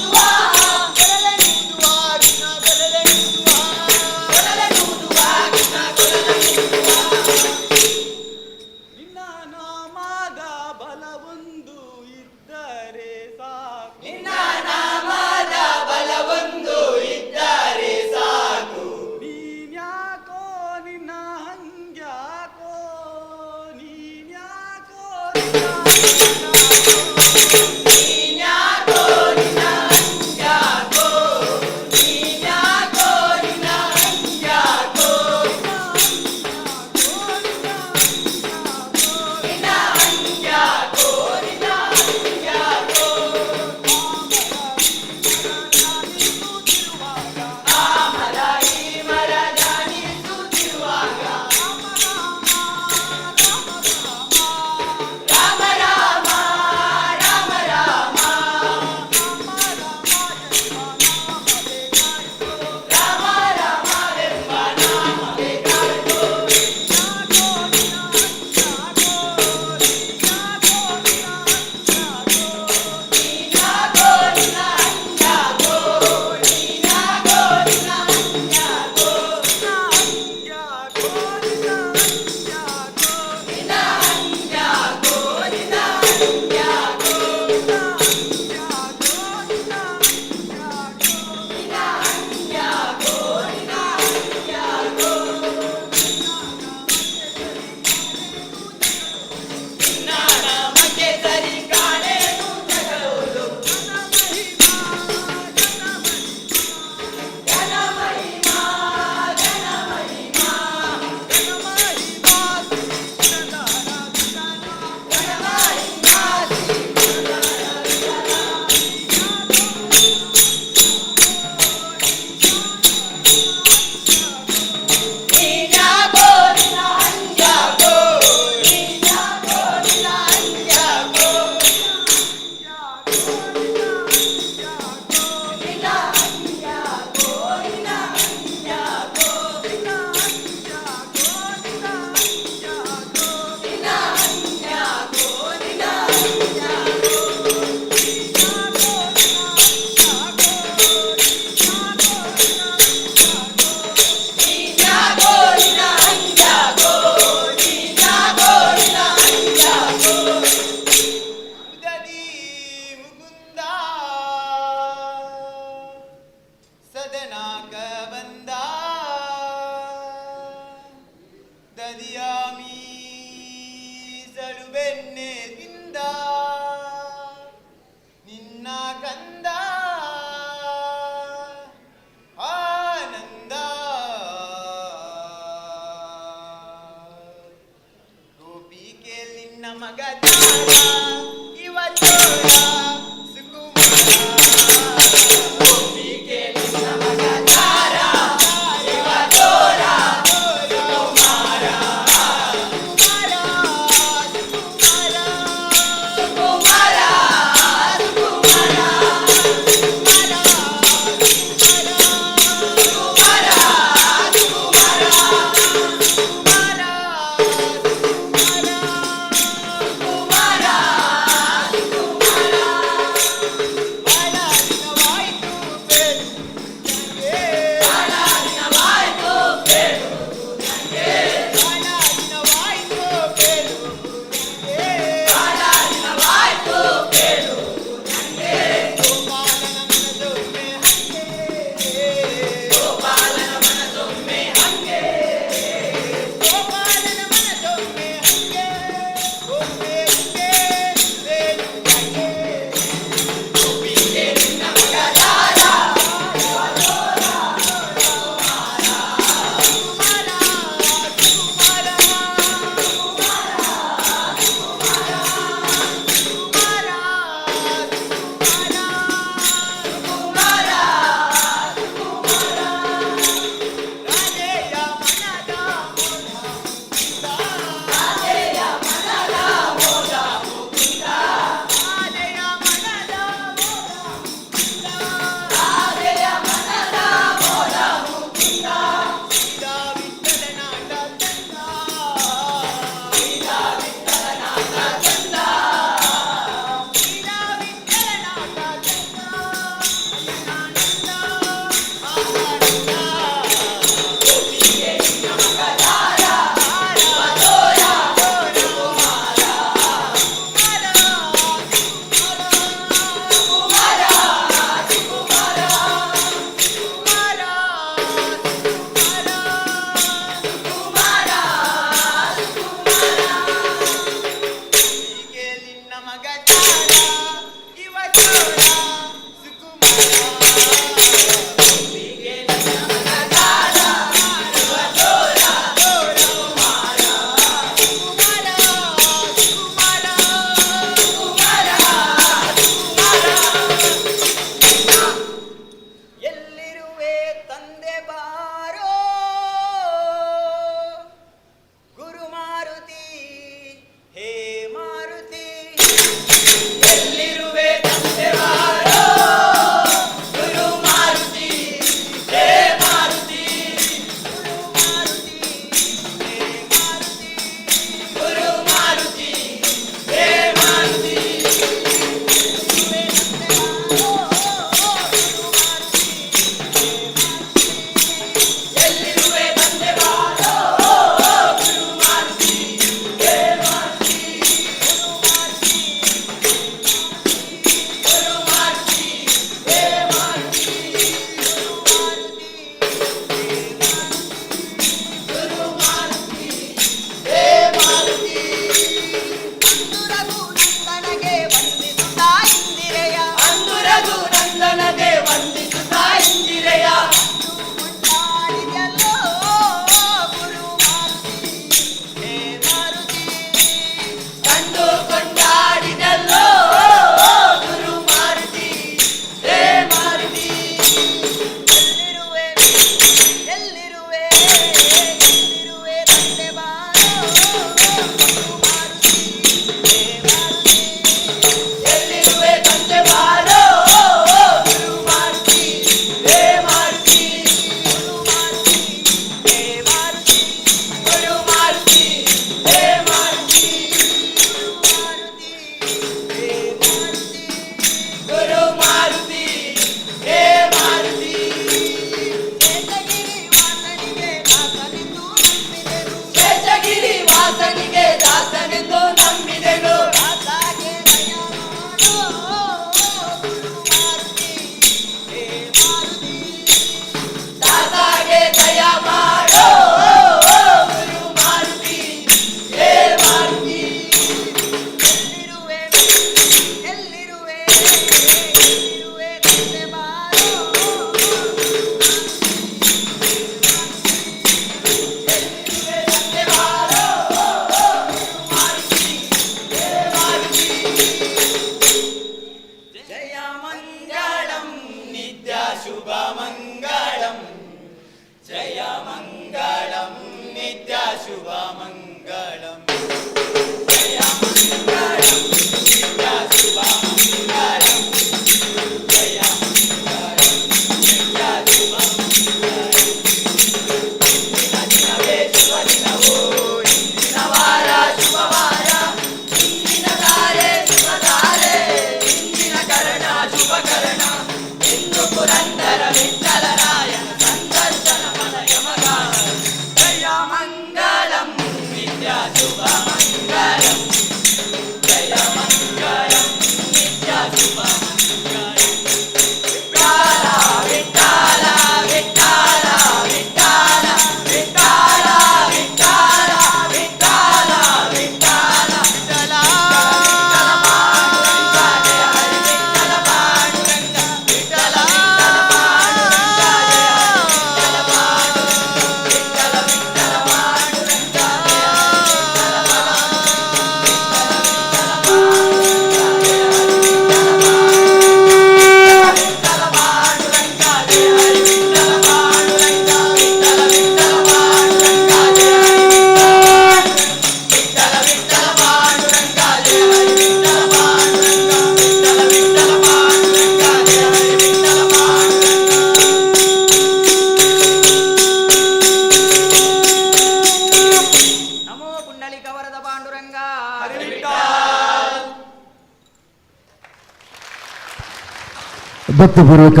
ಭಕ್ತಿಪೂರ್ವಕ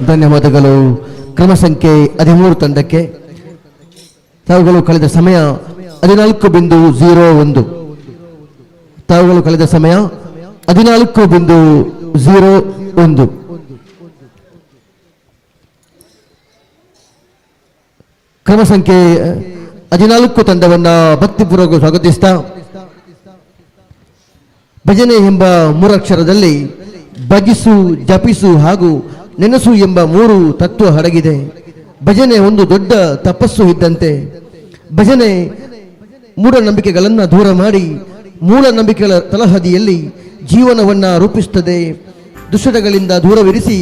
ಧನ್ಯವಾದಗಳು ಕ್ರಮ ಸಂಖ್ಯೆ 13 ತಂಡಕ್ಕೆ. ತಾವುಗಳು ಕಳೆದ ಸಮಯ 14.01. ತಾವುಗಳು ಕಳೆದ ಸಮಯ 14.01. ಕ್ರಮ ಸಂಖ್ಯೆ 14 ತಂಡವನ್ನ ಭಕ್ತಿಪೂರ್ವಕ ಸ್ವಾಗತಿಸ್ತಾ ಭಜನೆ ಎಂಬ 3 ಅಕ್ಷರದಲ್ಲಿ ಭಜಿಸು, ಜಪಿಸು ಹಾಗೂ ನೆನಸು ಎಂಬ 3 ತತ್ವ ಅಡಗಿದೆ. ಭಜನೆ ಒಂದು ದೊಡ್ಡ ತಪಸ್ಸು ಇದ್ದಂತೆ. ಭಜನೆ ಮೂಢನಂಬಿಕೆಗಳನ್ನು ದೂರ ಮಾಡಿ ಮೂಢನಂಬಿಕೆಗಳ ತಲಹದಿಯಲ್ಲಿ ಜೀವನವನ್ನು ರೂಪಿಸುತ್ತದೆ. ದುಶ್ಚಟಗಳಿಂದ ದೂರವಿರಿಸಿ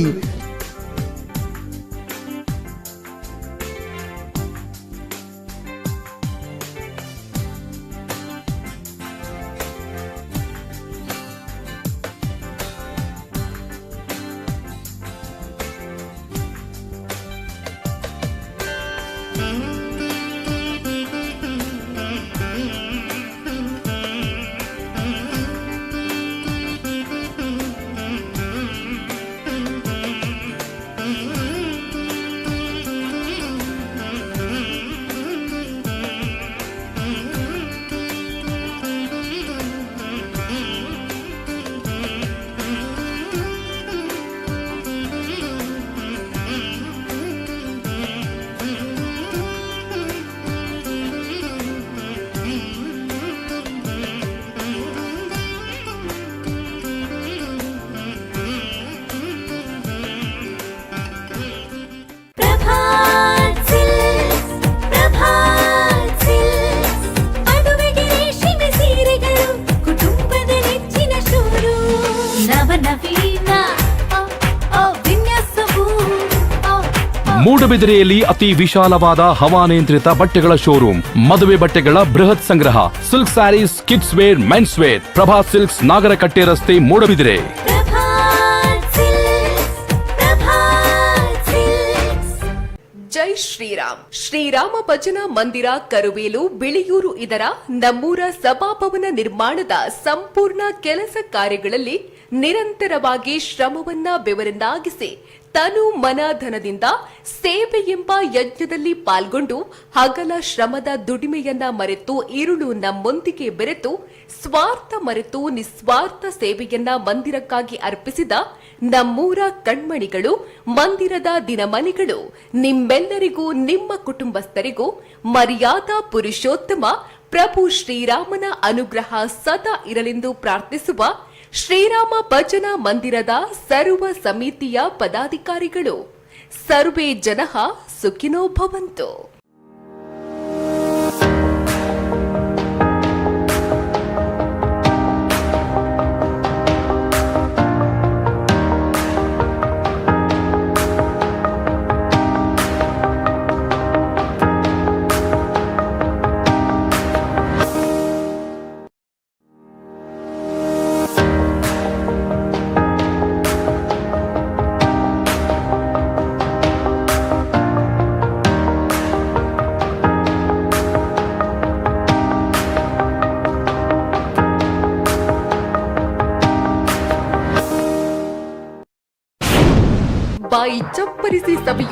ಮೂಡಬಿದಿರೆಯಲ್ಲಿ ಅತಿ ವಿಶಾಲವಾದ ಹವಾನಿಯಂತ್ರಿತ ಬಟ್ಟೆಗಳ ಶೋರೂಮ್, ಮದುವೆ ಬಟ್ಟೆಗಳ ಬೃಹತ್ ಸಂಗ್ರಹ, silk saris, kids wear, men's wear, Prabha silks, Nagarakatte ರಸ್ತೆ, ಮೂಡಬಿದಿರೆ. ಜೈ ಶ್ರೀರಾಮ್. ಶ್ರೀರಾಮ ಭಜನಾ ಮಂದಿರ ಕರುವೇಲು ಬಿಳಿಯೂರು ಇದರ ನಮ್ಮೂರ ಸಭಾಭವನ ನಿರ್ಮಾಣದ ಸಂಪೂರ್ಣ ಕೆಲಸ ಕಾರ್ಯಗಳಲ್ಲಿ ನಿರಂತರವಾಗಿ ಶ್ರಮವನ್ನ ಬೆವರನ್ನಾಗಿಸಿ ತನು ಮನ ಧನದಿಂದ ಸೇವೆ ಎಂಬ ಯಜ್ಞದಲ್ಲಿ ಪಾಲ್ಗೊಂಡು ಹಗಲ ಶ್ರಮದ ದುಡಿಮೆಯನ್ನ ಮರೆತು ഇരുಳು ನಮ್ಮೊಂದಿಗೆ ಬೆರೆತು ಸ್ವಾರ್ಥ ಮರೆತು ನಿಸ್ವಾರ್ಥ ಸೇವೆಯನ್ನ ಮಂದಿರಕ್ಕಾಗಿ ಅರ್ಪಿಸಿದ ನಮ್ಮೂರ ಕಣ್ಮಣಿಗಳು, ಮಂದಿರದ ದಿನಮಣಿಗಳು, ನಿಮ್ಮೆಲ್ಲರಿಗೂ ನಿಮ್ಮ ಕುಟುಂಬಸ್ಥರಿಗೂ ಮರ್ಯಾದಾ ಪುರುಷೋತ್ತಮ ಪ್ರಭು ಶ್ರೀರಾಮನ ಅನುಗ್ರಹ ಸದಾ ಇರಲೆಂದು ಪ್ರಾರ್ಥಿಸುವ ಶ್ರೀರಾಮ ಭಜನಾ ಮಂದಿರದ ಸರ್ವ ಸಮಿತಿಯ ಪದಾಧಿಕಾರಿಗಳು. ಸರ್ವೇ ಜನಃ ಸುಖಿನೋ ಭವಂತು. ಬಾಯಿ ಚಪ್ಪರಿಸಿ ಸಭೆಯು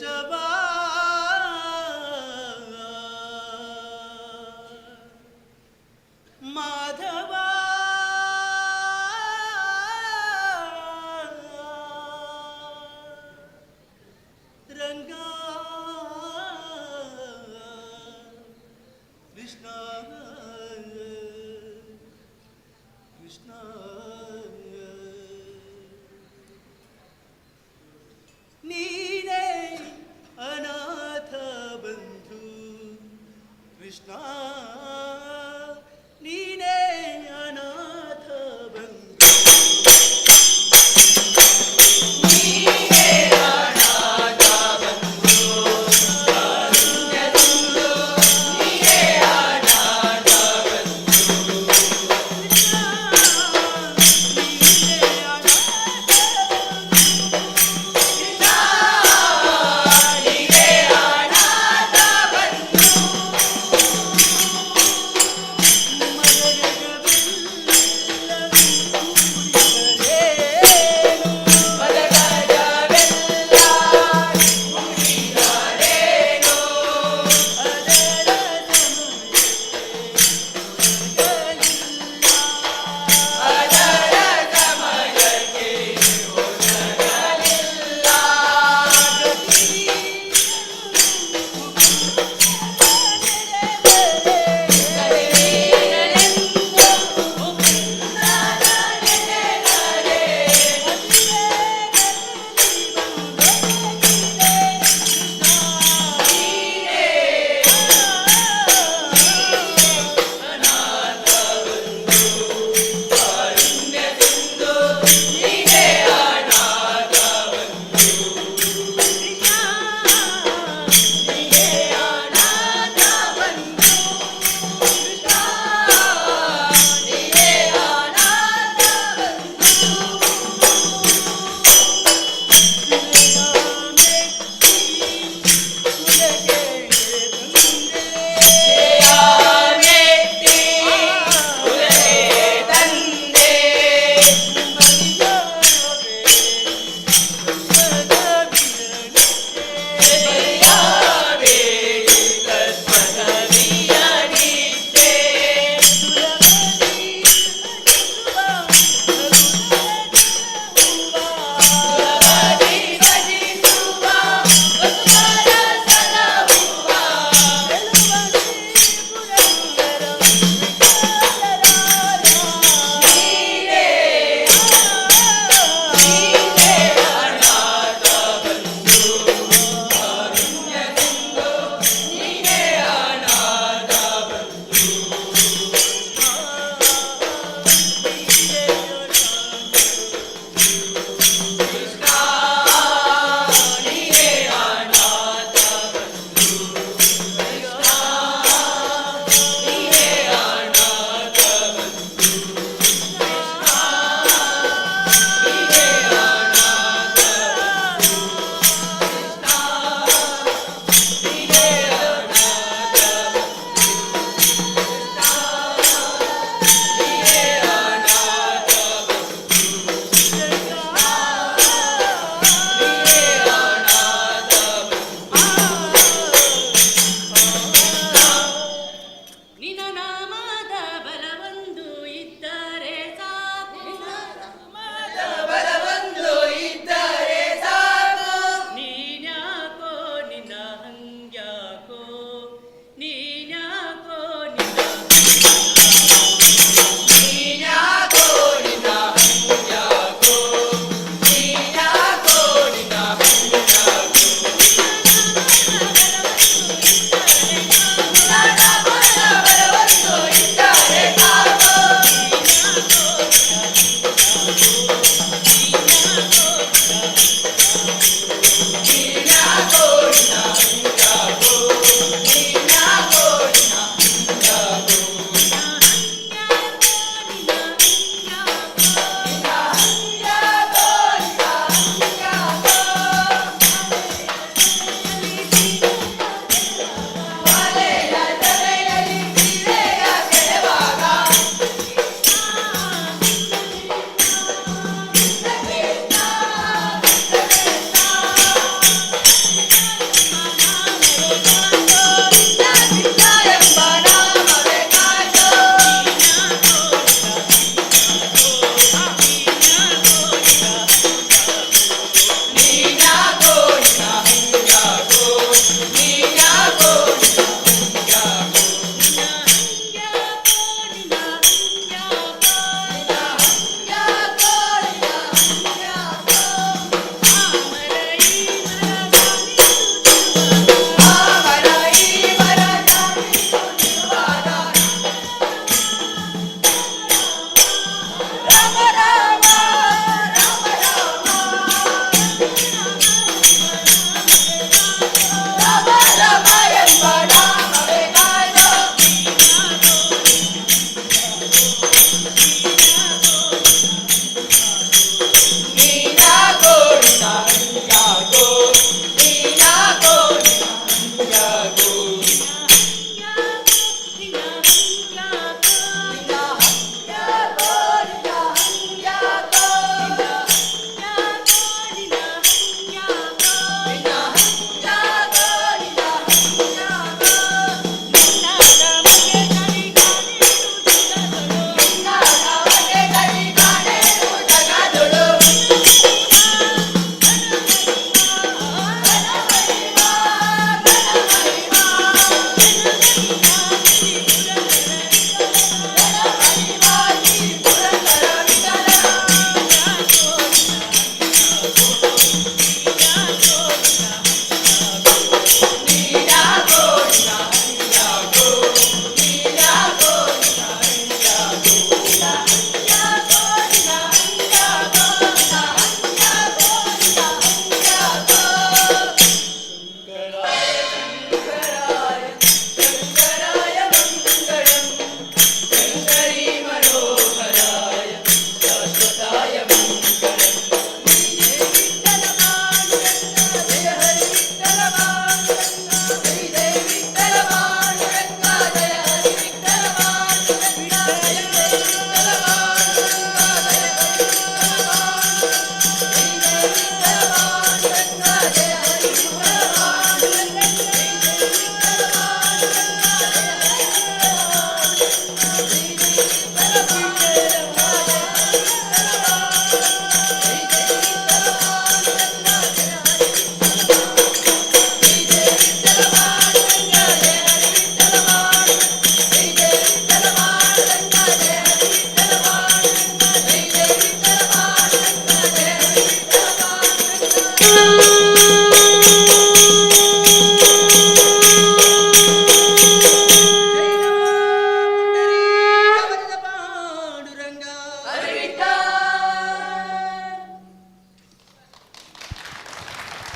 ಕೇಶವ ಮಾಧವ ರಂಗ ಕೃಷ್ಣ ಕೃಷ್ಣ ನೀನೇ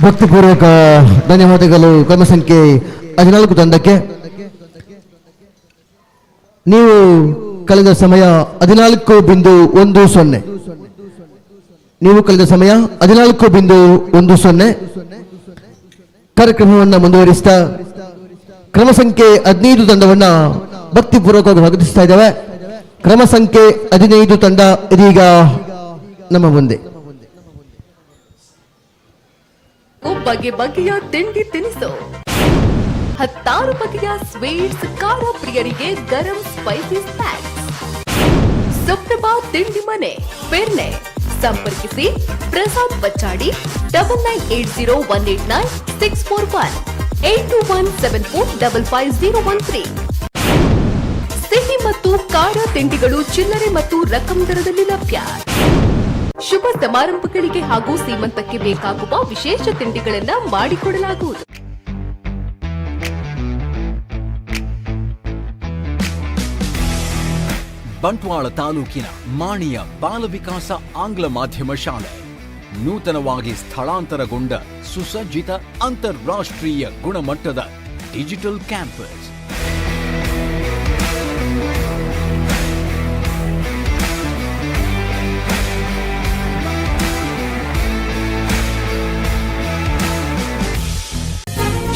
ಭಕ್ತಿಪೂರ್ವಕ ಧನ್ಯವಾದಗಳು ಕ್ರಮ ಸಂಖ್ಯೆ 14 ತಂಡಕ್ಕೆ. ನೀವು ಕಳೆದ ಸಮಯ 14.10. ನೀವು ಕಳೆದ ಸಮಯ 14.10. ಕಾರ್ಯಕ್ರಮವನ್ನು ಮುಂದುವರಿಸ್ತಾ ಕ್ರಮ ಸಂಖ್ಯೆ 15 ತಂಡವನ್ನ ಭಕ್ತಿಪೂರ್ವಕವಾಗಿ ಸ್ವಾಗತಿಸ್ತಾ ಇದ್ದೇವೆ. ಕ್ರಮ ಸಂಖ್ಯೆ 15 ತಂಡ ಇದೀಗ ನಮ್ಮ ಮುಂದೆ. ಬಗೆ ಬಗೆಯ ತಿಂಡಿ ತಿನಿಸು, 16 ಬಗೆಯ ಸ್ವೀಟ್ಸ್, ಖಾರ ಪ್ರಿಯರಿಗೆ ಗರಂ ಸ್ಪೈಸಿ ಸ್ನ್ಯಾಕ್ಸ್. ಸುಪ್ರಭಾ ತಿಂಡಿ ಮನೆ, ಪೆರ್ನೆ. ಸಂಪರ್ಕಿಸಿ ಪ್ರಸಾದ್ ಬಚ್ಚಾಡಿ 9980189641 8217455013. ಸಿಹಿ ಮತ್ತು ಖಾರ ತಿಂಡಿಗಳು ಚಿಲ್ಲರೆ ಮತ್ತು ರಕಂ ದರದಲ್ಲಿ ಲಭ್ಯ. ಶುಭ ಸಮಾರಂಭಗಳಿಗೆ ಹಾಗೂ ಸೀಮಂತಕ್ಕೆ ಬೇಕಾಗುವ ವಿಶೇಷ ತಿಂಡಿಗಳನ್ನ ಮಾಡಿಕೊಡಲಾಗುವುದು. ಬಂಟ್ವಾಳ ತಾಲೂಕಿನ ಮಾಣಿಯ ಬಾಲ ವಿಕಾಸ ಆಂಗ್ಲ ಮಾಧ್ಯಮ ಶಾಲೆ ನೂತನವಾಗಿ ಸ್ಥಳಾಂತರಗೊಂಡ ಸುಸಜ್ಜಿತ ಅಂತಾರಾಷ್ಟ್ರೀಯ ಗುಣಮಟ್ಟದ ಡಿಜಿಟಲ್ ಕ್ಯಾಂಪಸ್.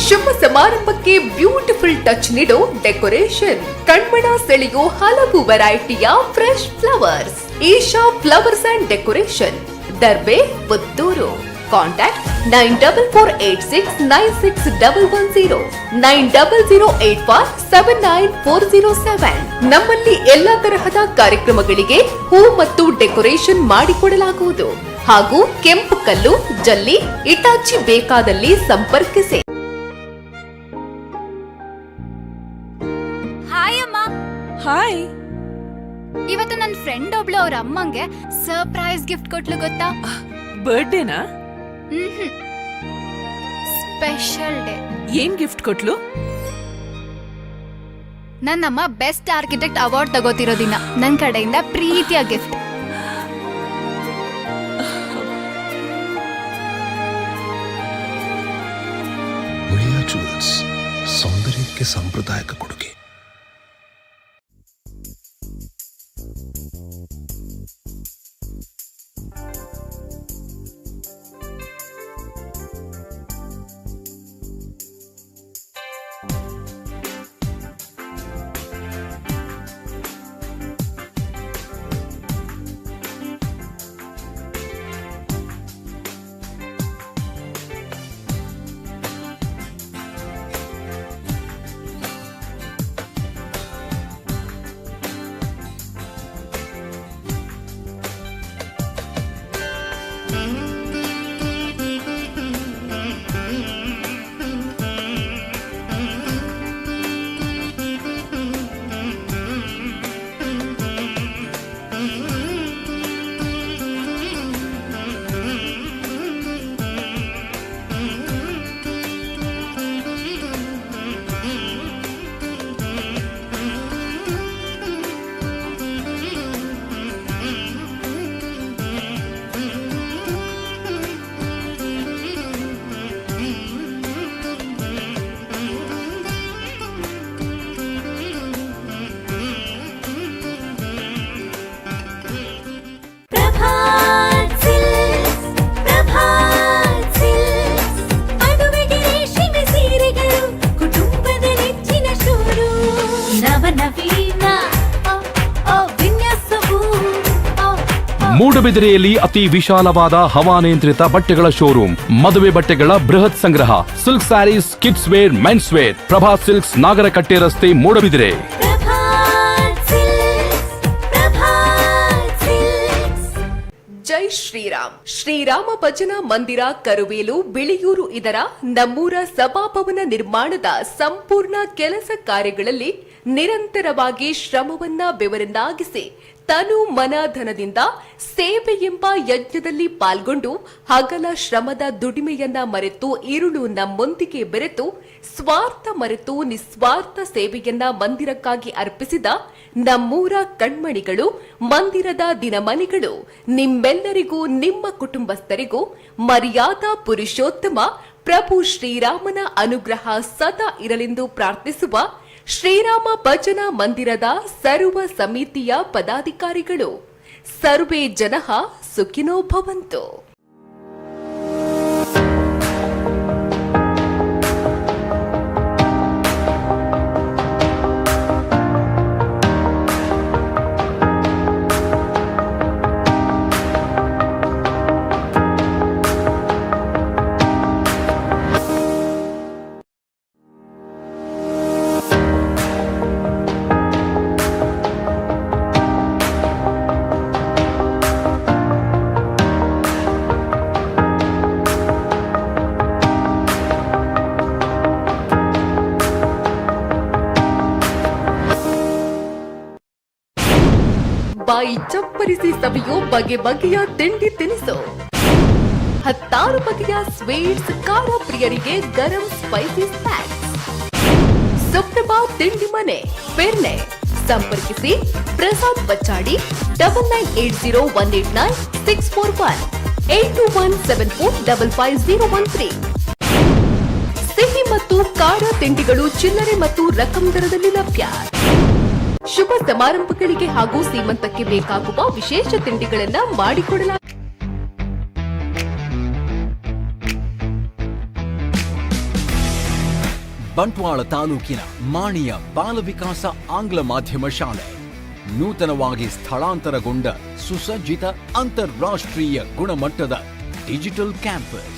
ಶುಭ ಸಮಾರಂಭಕ್ಕೆ ಬ್ಯೂಟಿಫುಲ್ ಟಚ್ ನೀಡೋ ಡೆಕೋರೇಷನ್, ಕಣ್ಮನ ಸೆಳೆಯೋ ಹಲವು ವೆರೈಟಿಯ fresh flowers. Isha flowers and decoration, Darbe, Puttur. Contact 9486961110 9008479407. ನಮ್ಮಲ್ಲಿ ಎಲ್ಲಾ ತರಹದ ಕಾರ್ಯಕ್ರಮಗಳಿಗೆ ಹೂ ಮತ್ತು ಡೆಕೋರೇಷನ್ ಮಾಡಿಕೊಡಲಾಗುವುದು. ಹಾಗೂ ಕೆಂಪು ಕಲ್ಲು, ಜಲ್ಲಿ, ಇಟಾಚಿ ಬೇಕಾದಲ್ಲಿ ಸಂಪರ್ಕಿಸಿ. ಹಾಯ್ ಅಮ್ಮ. ಹಾಯ್. ಇವತ್ತು ನನ್ನ ಫ್ರೆಂಡ್ ಒಬ್ಳು ಅವ್ರ ಅಮ್ಮಂಗೆ ಸರ್ಪ್ರೈಸ್ ಗಿಫ್ಟ್ ಕೊಟ್ಲು ಗೊತ್ತಾ? ಬರ್ಡೇನಾ? Special day. ಏನ್ ಗಿಫ್ಟ್ ಕೊಟ್ಲು? ನನ್ನಮ್ಮ ಬೆಸ್ಟ್ ಆರ್ಕಿಟೆಕ್ಟ್ ಅವಾರ್ಡ್ ತಗೋತಿರೋ ದಿನ ನನ್ನ ಕಡೆಯಿಂದ ಪ್ರೀತಿಯ ಗಿಫ್ಟ್. ಉಳಿಯಾ ಜುವೆಲ್ಸ್, ಸೌಂದರ್ಯಕ್ಕೆ ಸಾಂಪ್ರದಾಯಿಕ ಕೊಡುಗೆ. ಮೂಡಬಿದಿರೆಯಲ್ಲಿ ಅತಿ ವಿಶಾಲವಾದ ಹವಾನಿಯಂತ್ರಿತ ಬಟ್ಟೆಗಳ ಶೋರೂಮ್, ಮದುವೆ ಬಟ್ಟೆಗಳ ಬೃಹತ್ ಸಂಗ್ರಹ, silk saris, kids wear, men's wear. Prabha silks, Nagarakatte ರಸ್ತೆ, ಮೂಡಬಿದಿರೆ. ಜೈ ಶ್ರೀರಾಮ್. ಶ್ರೀರಾಮ ಭಜನಾ ಮಂದಿರ, ಕರುವೇಲು, ಬಿಳಿಯೂರು ಇದರ ನಮ್ಮೂರ ಸಭಾಭವನ ನಿರ್ಮಾಣದ ಸಂಪೂರ್ಣ ಕೆಲಸ ಕಾರ್ಯಗಳಲ್ಲಿ ನಿರಂತರವಾಗಿ ಶ್ರಮವನ್ನ ಬೆವರನ್ನಾಗಿಸಿ ತನು ಮನ ಧನದಿಂದ ಸೇವೆ ಎಂಬ ಯಜ್ಞದಲ್ಲಿ ಪಾಲ್ಗೊಂಡು ಹಗಲ ಶ್ರಮದ ದುಡಿಮೆಯನ್ನ ಮರೆತು ഇരുಳು ನಮ್ಮೊಂದಿಗೆ ಬೆರೆತು ಸ್ವಾರ್ಥ ಮರೆತು ನಿಸ್ವಾರ್ಥ ಸೇವೆಯನ್ನ ಮಂದಿರಕ್ಕಾಗಿ ಅರ್ಪಿಸಿದ ನಮ್ಮೂರ ಕಣ್ಮಣಿಗಳು, ಮಂದಿರದ ದಿನಮಣಿಗಳು, ನಿಮ್ಮೆಲ್ಲರಿಗೂ ನಿಮ್ಮ ಕುಟುಂಬಸ್ಥರಿಗೂ ಮರ್ಯಾದಾ ಪುರುಷೋತ್ತಮ ಪ್ರಭು ಶ್ರೀರಾಮನ ಅನುಗ್ರಹ ಸದಾ ಇರಲೆಂದು ಪ್ರಾರ್ಥಿಸುವ ಶ್ರೀರಾಮ ಭಜನಾ ಮಂದಿರದ ಸರ್ವ ಸಮಿತಿಯ ಪದಾಧಿಕಾರಿಗಳು. ಸರ್ವೇ ಜನಃ ಸುಖಿನೋ ಭವಂತು. ಬಾಯಿ ಚಪ್ಪರಿಸಿ ಸವಿಯೋ ಬಗೆ ಬಗೆಯ ತಿಂಡಿ ತಿನಿಸು, 16 ಬಗೆಯ ಸ್ವೀಟ್ಸ್, ಖಾರ ಪ್ರಿಯರಿಗೆ ಗರಂ ಸ್ಪೈಸಿ ಸ್ನ್ಯಾಕ್ಸ್. ಸುಪ್ರಭಾ ತಿಂಡಿ ಮನೆ, ಪೆರ್ನೆ. ಸಂಪರ್ಕಿಸಿ ಪ್ರಸಾದ್ ಬಚ್ಚಾಡಿ 9980189641 8217455013. ಸಿಹಿ ಮತ್ತು ಖಾರ ತಿಂಡಿಗಳು ಚಿಲ್ಲರೆ ಮತ್ತು ರಕಂ ದರದಲ್ಲಿ ಲಭ್ಯ. ಶುಭ ಸಮಾರಂಭಗಳಿಗೆ ಹಾಗೂ ಸೀಮಂತಕ್ಕೆ ಬೇಕಾಗುವ ವಿಶೇಷ ತಿಂಡಿಗಳನ್ನು ಮಾಡಿಕೊಡಲಾಗಿದೆ. ಬಂಟ್ವಾಳ ತಾಲೂಕಿನ ಮಾಣಿಯ ಬಾಲ ವಿಕಾಸ ಆಂಗ್ಲ ಮಾಧ್ಯಮ ಶಾಲೆ ನೂತನವಾಗಿ ಸ್ಥಳಾಂತರಗೊಂಡ ಸುಸಜ್ಜಿತ ಅಂತಾರಾಷ್ಟ್ರೀಯ ಗುಣಮಟ್ಟದ ಡಿಜಿಟಲ್ ಕ್ಯಾಂಪಸ್.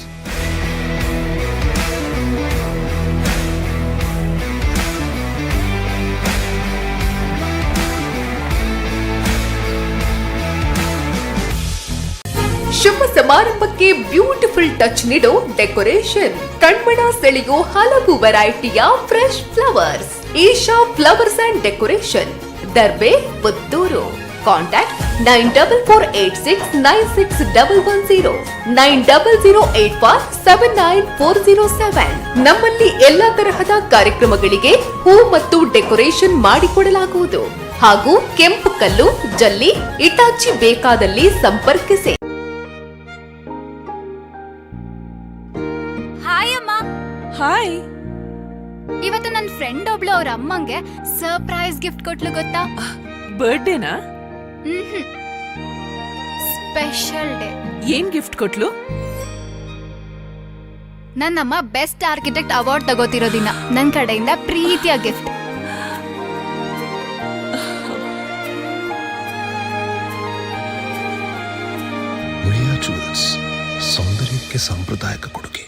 ಶುಭ ಸಮಾರಂಭಕ್ಕೆ ಬ್ಯೂಟಿಫುಲ್ ಟಚ್ ನೀಡೋ ಡೆಕೋರೇಷನ್, ಕಣ್ಮನ ಸೆಳೆಯೋ ಹಲವು ವೆರೈಟಿಯ fresh flowers. Isha flowers and decoration, Darbe, Puttur. Contact 9486961110 9008479407. ನಮ್ಮಲ್ಲಿ ಎಲ್ಲಾ ತರಹದ ಕಾರ್ಯಕ್ರಮಗಳಿಗೆ ಹೂ ಮತ್ತು ಡೆಕೋರೇಷನ್ ಮಾಡಿಕೊಡಲಾಗುವುದು ಹಾಗೂ ಕೆಂಪು ಕಲ್ಲು, ಜಲ್ಲಿ, ಇಟಾಚಿ ಬೇಕಾದಲ್ಲಿ ಸಂಪರ್ಕಿಸಿ. ಹಾಯ್ ಅಮ್ಮ. ಹಾಯ್. ಇವತ್ತು ನನ್ನ ಫ್ರೆಂಡ್ ಒಬ್ಳು ಅವ್ರ ಅಮ್ಮಂಗೆ ಸರ್ಪ್ರೈಸ್ ಗಿಫ್ಟ್ ಕೊಟ್ಲು ಗೊತ್ತಾ? ಬರ್ಡೇನಾ? Special day. ಏನ್ ಗಿಫ್ಟ್ ಕೊಟ್ಲು? ನನ್ನಮ್ಮ ಬೆಸ್ಟ್ ಆರ್ಕಿಟೆಕ್ಟ್ ಅವಾರ್ಡ್ ತಗೋತಿರೋ ದಿನ ನನ್ನ ಕಡೆಯಿಂದ ಪ್ರೀತಿಯ ಗಿಫ್ಟ್. ಉಳಿಯಾ ಜುವೆಲ್ಸ್, ಸೌಂದರ್ಯಕ್ಕೆ ಸಾಂಪ್ರದಾಯಿಕ ಕೊಡುಗೆ.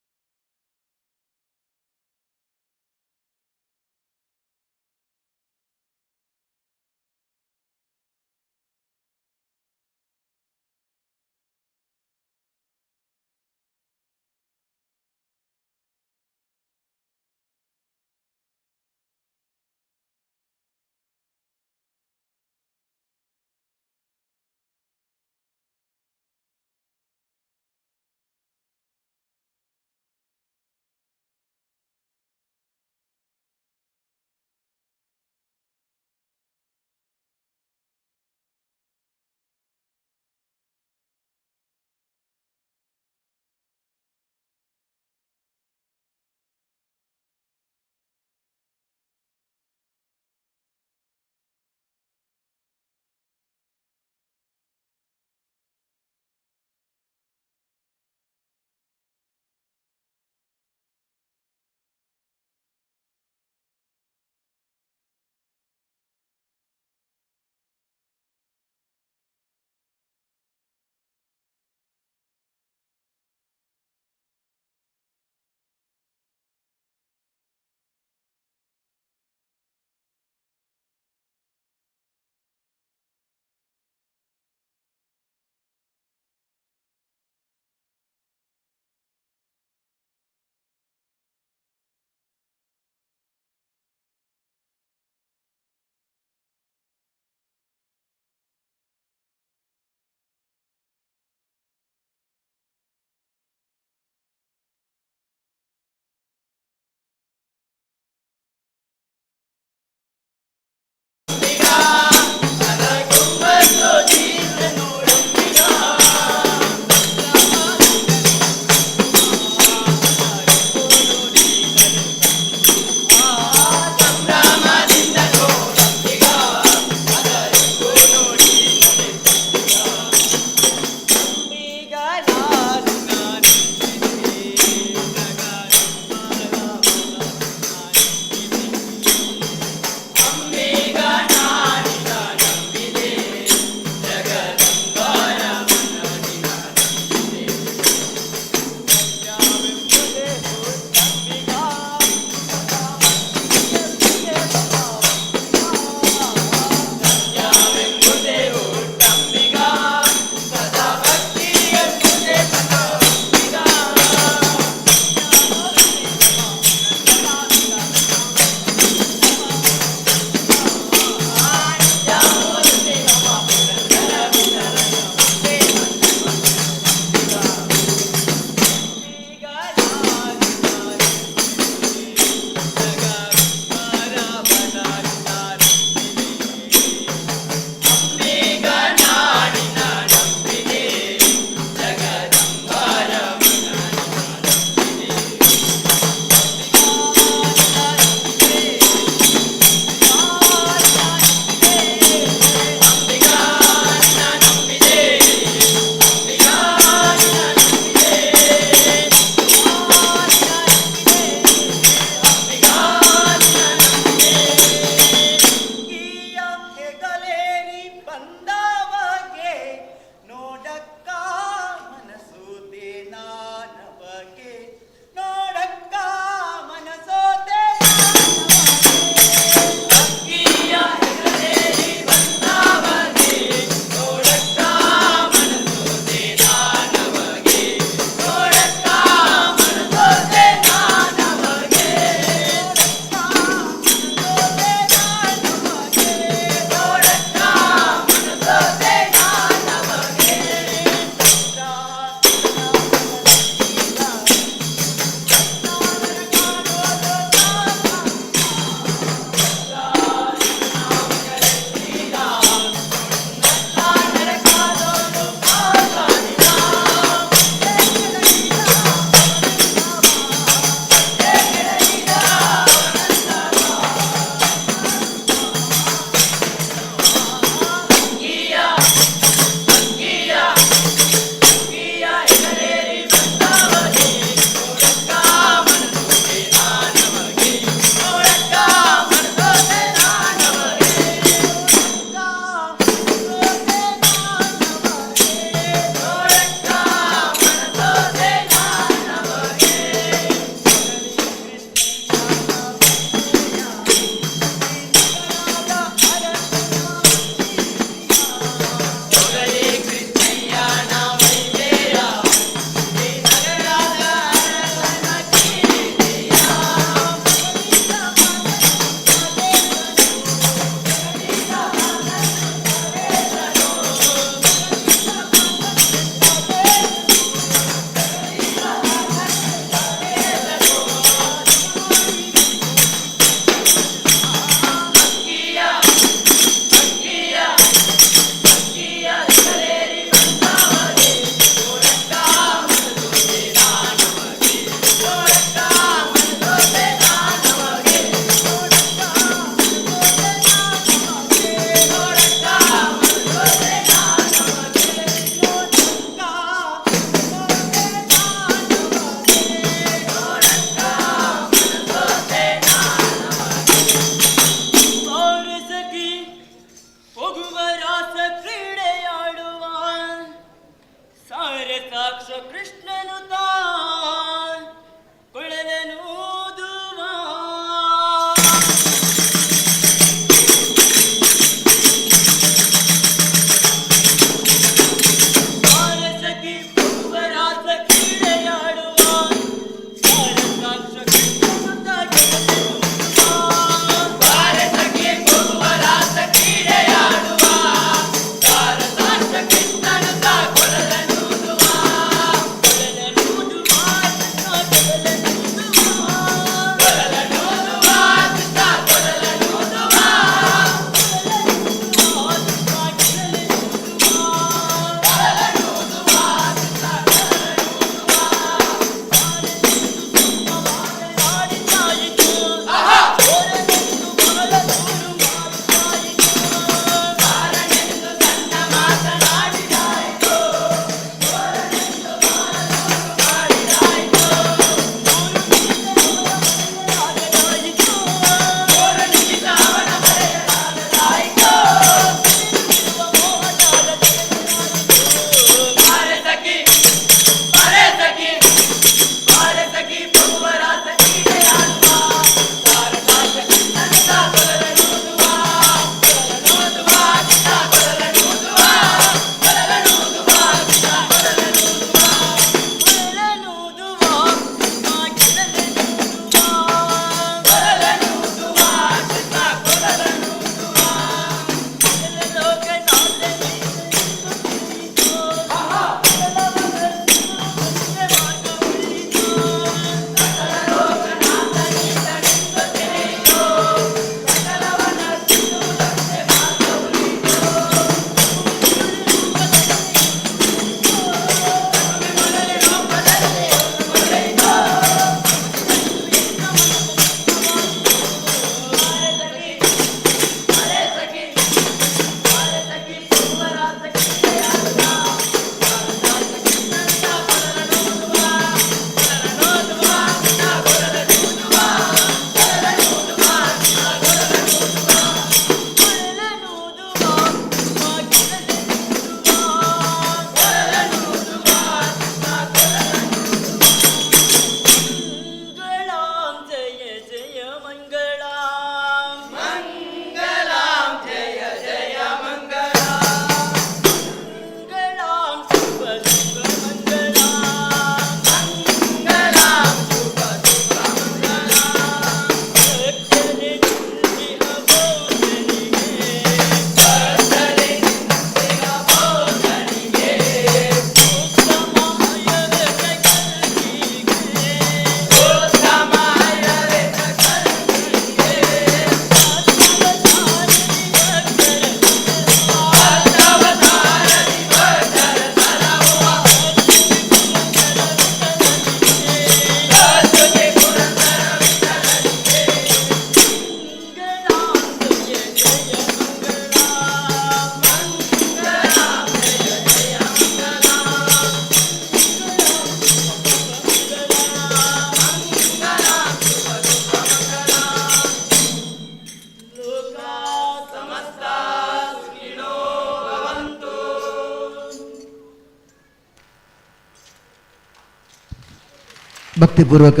ಭಕ್ತಿಪೂರ್ವಕ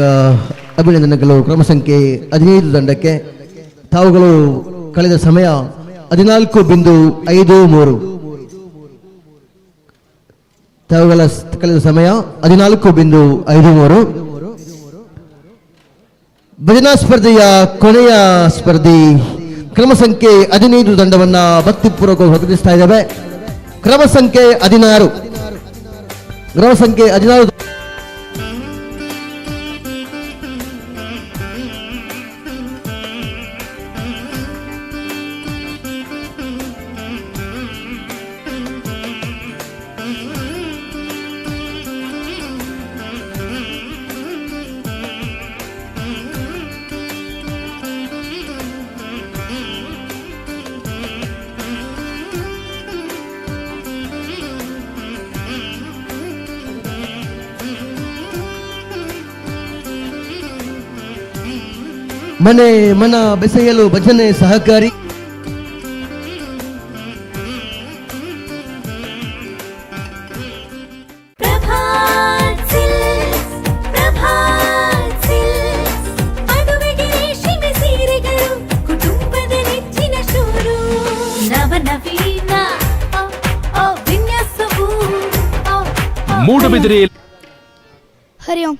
ಅಭಿನಂದನೆಗಳು. ಕ್ರಮ ಸಂಖ್ಯೆ 15 ತಂಡಕ್ಕೆ. ತಾವುಗಳು ಕಳೆದ ಸಮಯ 14.53. ತಾವುಗಳ ಕಳೆದ ಸಮಯ 14.53. ಭಜನಾ ಸ್ಪರ್ಧೆಯ ಕೊನೆಯ ಸ್ಪರ್ಧಿ ಕ್ರಮ ಸಂಖ್ಯೆ 15 ತಂಡವನ್ನ ಭಕ್ತಿಪೂರ್ವಕ ಹೊರಡಿಸ್ತಾ ಇದ್ದಾವೆ. ಕ್ರಮ ಸಂಖ್ಯೆ 16. ಕ್ರಮ ಸಂಖ್ಯೆ 16. ಮನೆ ಮನ ಬೆಸೆಯಲು ಭಜನೆ ಸಹಕಾರಿ. ಕುಟುಂಬದ ನೆಚ್ಚಿನ ಶೋರು ನವನವೀನ ವಿನ್ಯಾಸವು ಮೂಡಬಿದಿರೆಯಲ್ಲಿ ಹರಿ ಓಂ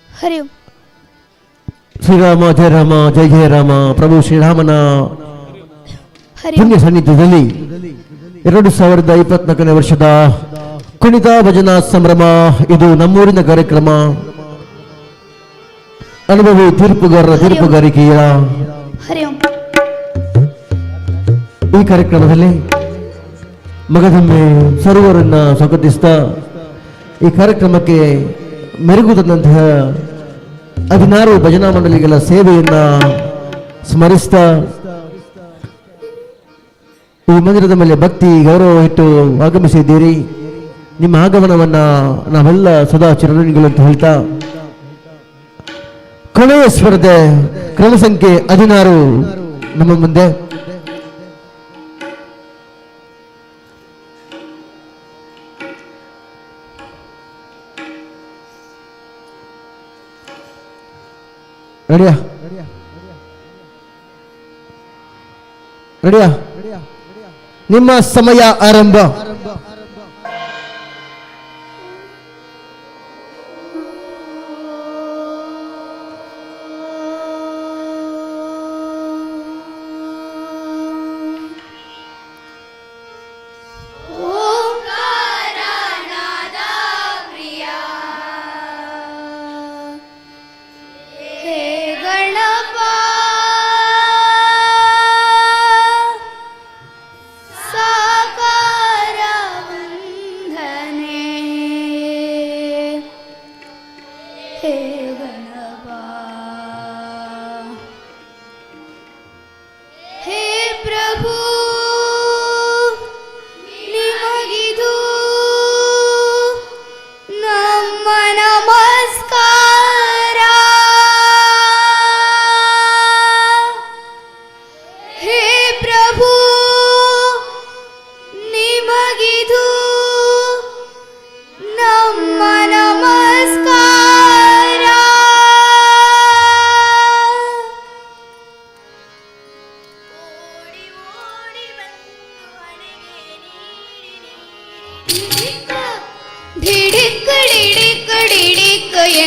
ಹರಿ ಓಂ. ಶ್ರೀರಾಮ ಜಯ ರಾಮ ಜಯ ಜಯ ರಾಮ. ಪ್ರಭು ಶ್ರೀರಾಮನ ಪುಣ್ಯ ಸಾನ್ನಿಧ್ಯದಲ್ಲಿ 2024ನೇ ವರ್ಷದ ಕುಣಿತ ಭಜನಾ ಸಂಭ್ರಮ ಇದು ನಮ್ಮೂರಿನ ಕಾರ್ಯಕ್ರಮ. ಅನುಭವಿ ತೀರ್ಪುಗಾರರ ತೀರ್ಪುಗಾರಿಕೆಯ ಈ ಕಾರ್ಯಕ್ರಮದಲ್ಲಿ ಮಗದೊಮ್ಮೆ ಸರ್ವರನ್ನ ಸ್ವಾಗತಿಸ್ತಾ ಈ ಕಾರ್ಯಕ್ರಮಕ್ಕೆ ಮೆರುಗು ತಂದಂತಹ 16 ಭಜನಾ ಮಂಡಳಿಗಳ ಸೇವೆಯನ್ನ ಸ್ಮರಿಸ್ತಾ ಈ ಮಂದಿರದ ಮೇಲೆ ಭಕ್ತಿ ಗೌರವ ಇಟ್ಟು ಆಗಮಿಸಿದ್ದೀರಿ. ನಿಮ್ಮ ಆಗಮನವನ್ನ ನಾವೆಲ್ಲ ಸದಾ ಚಿರಋಣಿಗಳು ಅಂತ ಹೇಳ್ತಾ ಕೊನೆಯ ಸ್ಪರ್ಧೆ ಕ್ರಮ ಸಂಖ್ಯೆ 16 ನಮ್ಮ ಮುಂದೆ. ರೆಡಿಯಾ ರೆಡಿಯಾ? ನಿಮ್ಮ ಸಮಯ ಆರಂಭ.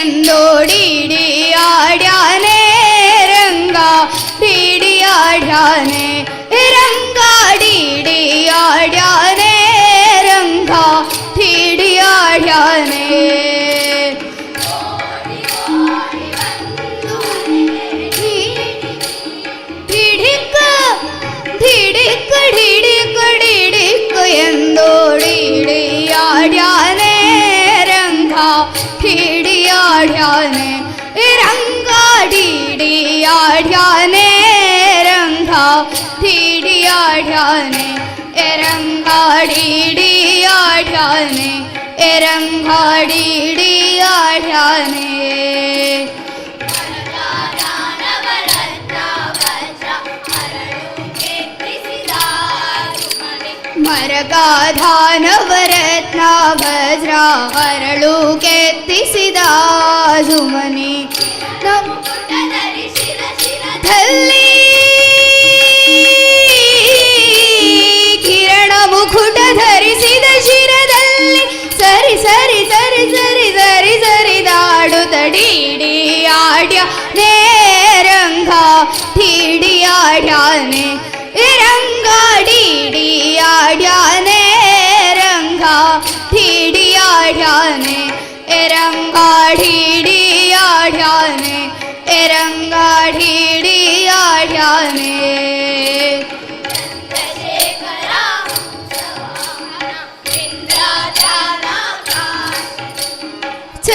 ಎಂದೋಡಿಡಿ ಆಡ್ಯಾನೆ ರಂಗ ಡಿಡಿ ಆಡ್ಯಾನೆ ರಂಗ ಡಿಡಿ ಆಡ್ಯಾನೆ ರಂಗ ಡಿಡಿ ಆಡ್ಯಾನೆ ಡಿಡಿಕ ಡಿಡಿಕ ಡಿಡಿಕ ಡಿಡಿಕ ಎಂದೋಡಿಡಿ ಆಡ್ಯಾನೆ ರಂಗ ಡಿಡಿ ಆಡ್ಯಾನೆ ರಂಗ ಡಿಡಿ ಆಡ್ಯಾನೆ ರಂಗ ಡಿಡಿ ಆಡ್ಯಾನೆ ರಂಗ ಡಿಡಿ ಆಡ್ಯಾನೆ ರಂಗ ಡಿಡಿ ಆಡ್ಯಾನೆ ಮರ ಖಡ್ಗಾಧಾನವರತ್ನ ಭಜ್ರ ಹರಳು ಕೆತ್ತಿಸಿದ ಸುಮನಿ ಧಲ್ಲಿ ಕಿರಣ ಮುಕುಟ ಧರಿಸಿದ ಶಿರದಲ್ಲಿ ಸರಿ ಸರಿ ಸರಿ ಸರಿ ಸರಿ ಸರಿದಾಡುತ್ತ ಡಿಡಿ ಆಡ್ಯ ನೇರಂಗ ಡಿಡಿ ಆಡ್ಯಾನೆ ರಂಗ ಡಿಡಿ ಆಡ್ಯಾನೆ ರಂಗ ಡಿಡಿ ಆಡ್ಯಾನೆ ರಂಗ ಡಿಡಿ ಆಡ್ಯಾನೆ ರಂಗ ಡಿಡಿ ಆಡ್ಯಾನೆ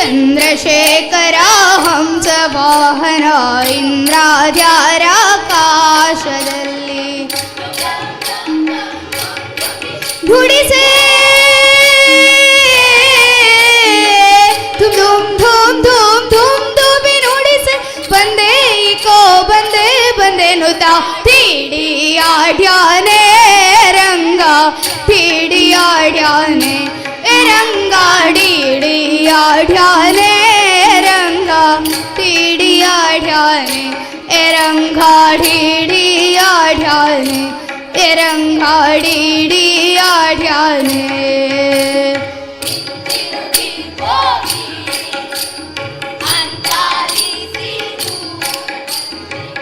ಚಂದ್ರಶೇಖರ ಹಂಸ ವಾಹನ ಇಂದ್ರಾದ್ಯಾರಾಕಾಶದಲ್ಲಿ ಗುಡಿಸೆ ಧೂಮ್ ಧೂಮ್ ಧೂಮ್ ಧೂಮ್ ಧೂಮಿ ನುಡಿಸೆ ಬಂದೆ ಈಕೋ ಬಂದೆ ಬಂದೆ ನುತ ತೀಡಿ ಆಡ್ಯಾನೆ ರಂಗ ತೀಡಿ ಆಡ್ಯಾನೆ ರಂಗ ಡಿಡಿ ಆಡ್ಯಾನೆ ರಂಗ ಡಿಡಿ ಆಡ್ಯಾನೆ ರಂಗ ಡಿಡಿ ಆಡ್ಯಾನೆ ರಂಗ ಡಿಡಿ ಆಡ್ಯಾನೆ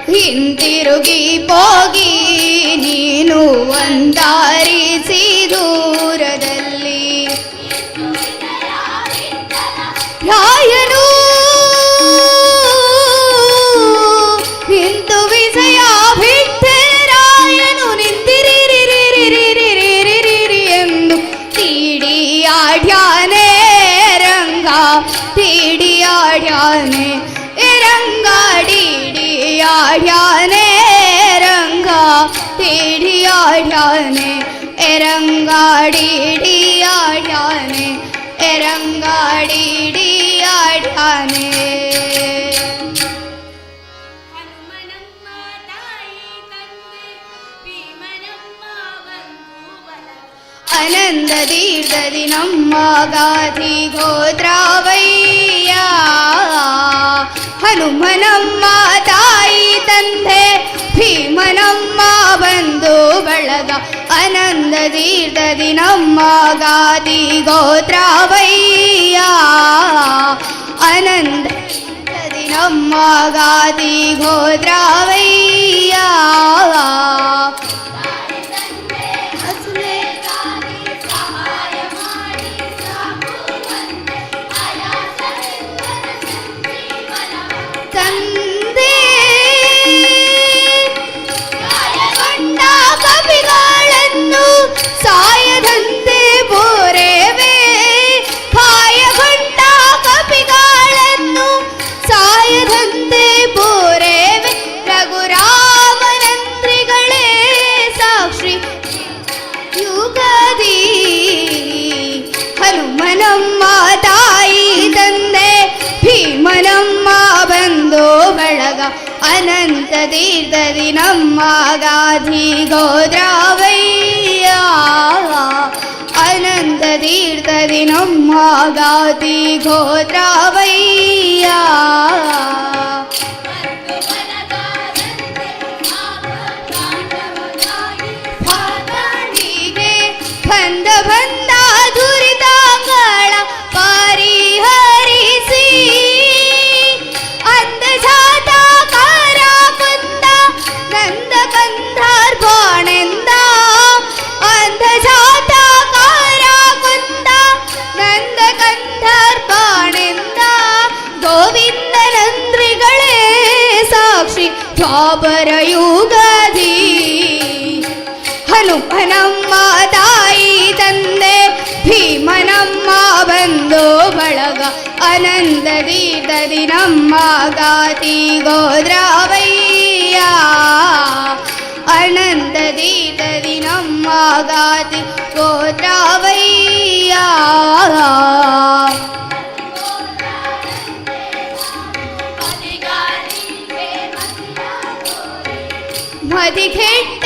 ಹಿಂತಿರುಗಿ ಹೋಗಿ ನೀನು ಒಂದಾರಿಸಿ ದೂರದಲ್ಲಿ ರಾಯನು ನಿಂತು ವಿಜಯ ರಾಯನು ನಿಂತಿರಿರಿರಿರಿರಿರಿರಿರಿರಿ ಎಂದು ತೀಡಿ ಆಡ್ಯಾನೆ ರಂಗ ತೀಡಿ ಆಡ್ಯಾನೆ ರಂಗ ಡಿಡಿ ಆಡ್ಯಾನೆ ರಂಗ ತೀಡಿ ಆಡ್ಯಾನೆ ರಂಗ ಡಿಡಿ ಆಡ್ಯಾನೆ ರಂಗ ಡಿಡಿ ಆಡ್ಯಾನೆ ಆನಂದ ತೀರ್ಥದಿ ನಮ್ಮ ಗಾದಿ ಗೋದ್ರಾವಯ್ಯ ಹನುಮನಮ್ಮ ತಾಯಿ ತಂದೆ ಭೀಮನಮ್ಮ ಬಂಧು ಬಳಗ ಆನಂದ ತೀರ್ಥದಿ ನಮ್ಮ ಗಾದಿ ಗೋದ್ರಾವಯ್ಯ ಆನಂದ ತೀರ್ಥದಿ ನಮ್ಮ ಗಾದಿ ಗೋದ್ರಾವಯ್ಯ ತಂದೆ ಗಾಯಗೊಂಡ ಕವಿಗಳನ್ನು ಸಾಯದಂತೆ ಬೋರೆವೆ ಗಾಯಗೊಂಡ ಕವಿಗಳನ್ನು ಸಾಯದಂತೆ ಬೋರೆವೆ ರಘುರಾಮನಂತ್ರಿಗಳೇ ಸಾಕ್ಷಿ ಯುಗದಿ ಹನುಮನಮ್ಮ ತಾಯಿ ತಂದೆ ಭೀಮನಮ್ಮ ಬಂಧು ಬಳಗ ಅನಂತ ತೀರ್ಥದಿ ನಮ್ಮ ಗಾದಿ ಗೋದ್ರಾವಯ್ಯ ಅನಂತ ತೀರ್ಥದಿ ನಮ್ಮ ಗಾದಿ ಗೋದ್ರಾವಯ್ಯ ಬಂದ ಬಂದ ದುರಿತಾಂಗಳ ಪರಿಹರಿಸಿ ಅಂದಜಾತ ಕಾರ ಕುಂದ ನಂದ ಕಂಧಾರ್ಬಾಣೆಂದ ಅಂದಜಾತ ಕಾರ ಕುಂದ ನಂದ ಕಂಧಾರ್ಬಾಣೆಂದ ಗೋವಿಂದನಂದ್ರಿಗಳೇ ಸಾಕ್ಷಿ ದ್ವಾಪರ ಯುಗದಿ ಹನುಮನಮ್ಮ ತಾಯಿ ತಂದೆ ಭೀಮನಮ್ಮ ಬಂಧು ಬಳಗ ಅನಂತ ತೀರ್ಥದಿ ನಮ್ಮ ಗಾದಿ ಗೋದ್ರಾವಯ್ಯ ಅನಂತ ತೀರ್ಥದಿ ನಮ್ಮ ಗಾದಿ ಗೋದ್ರಾವಯ್ಯ ಮದಿಗೆಟ್ಟ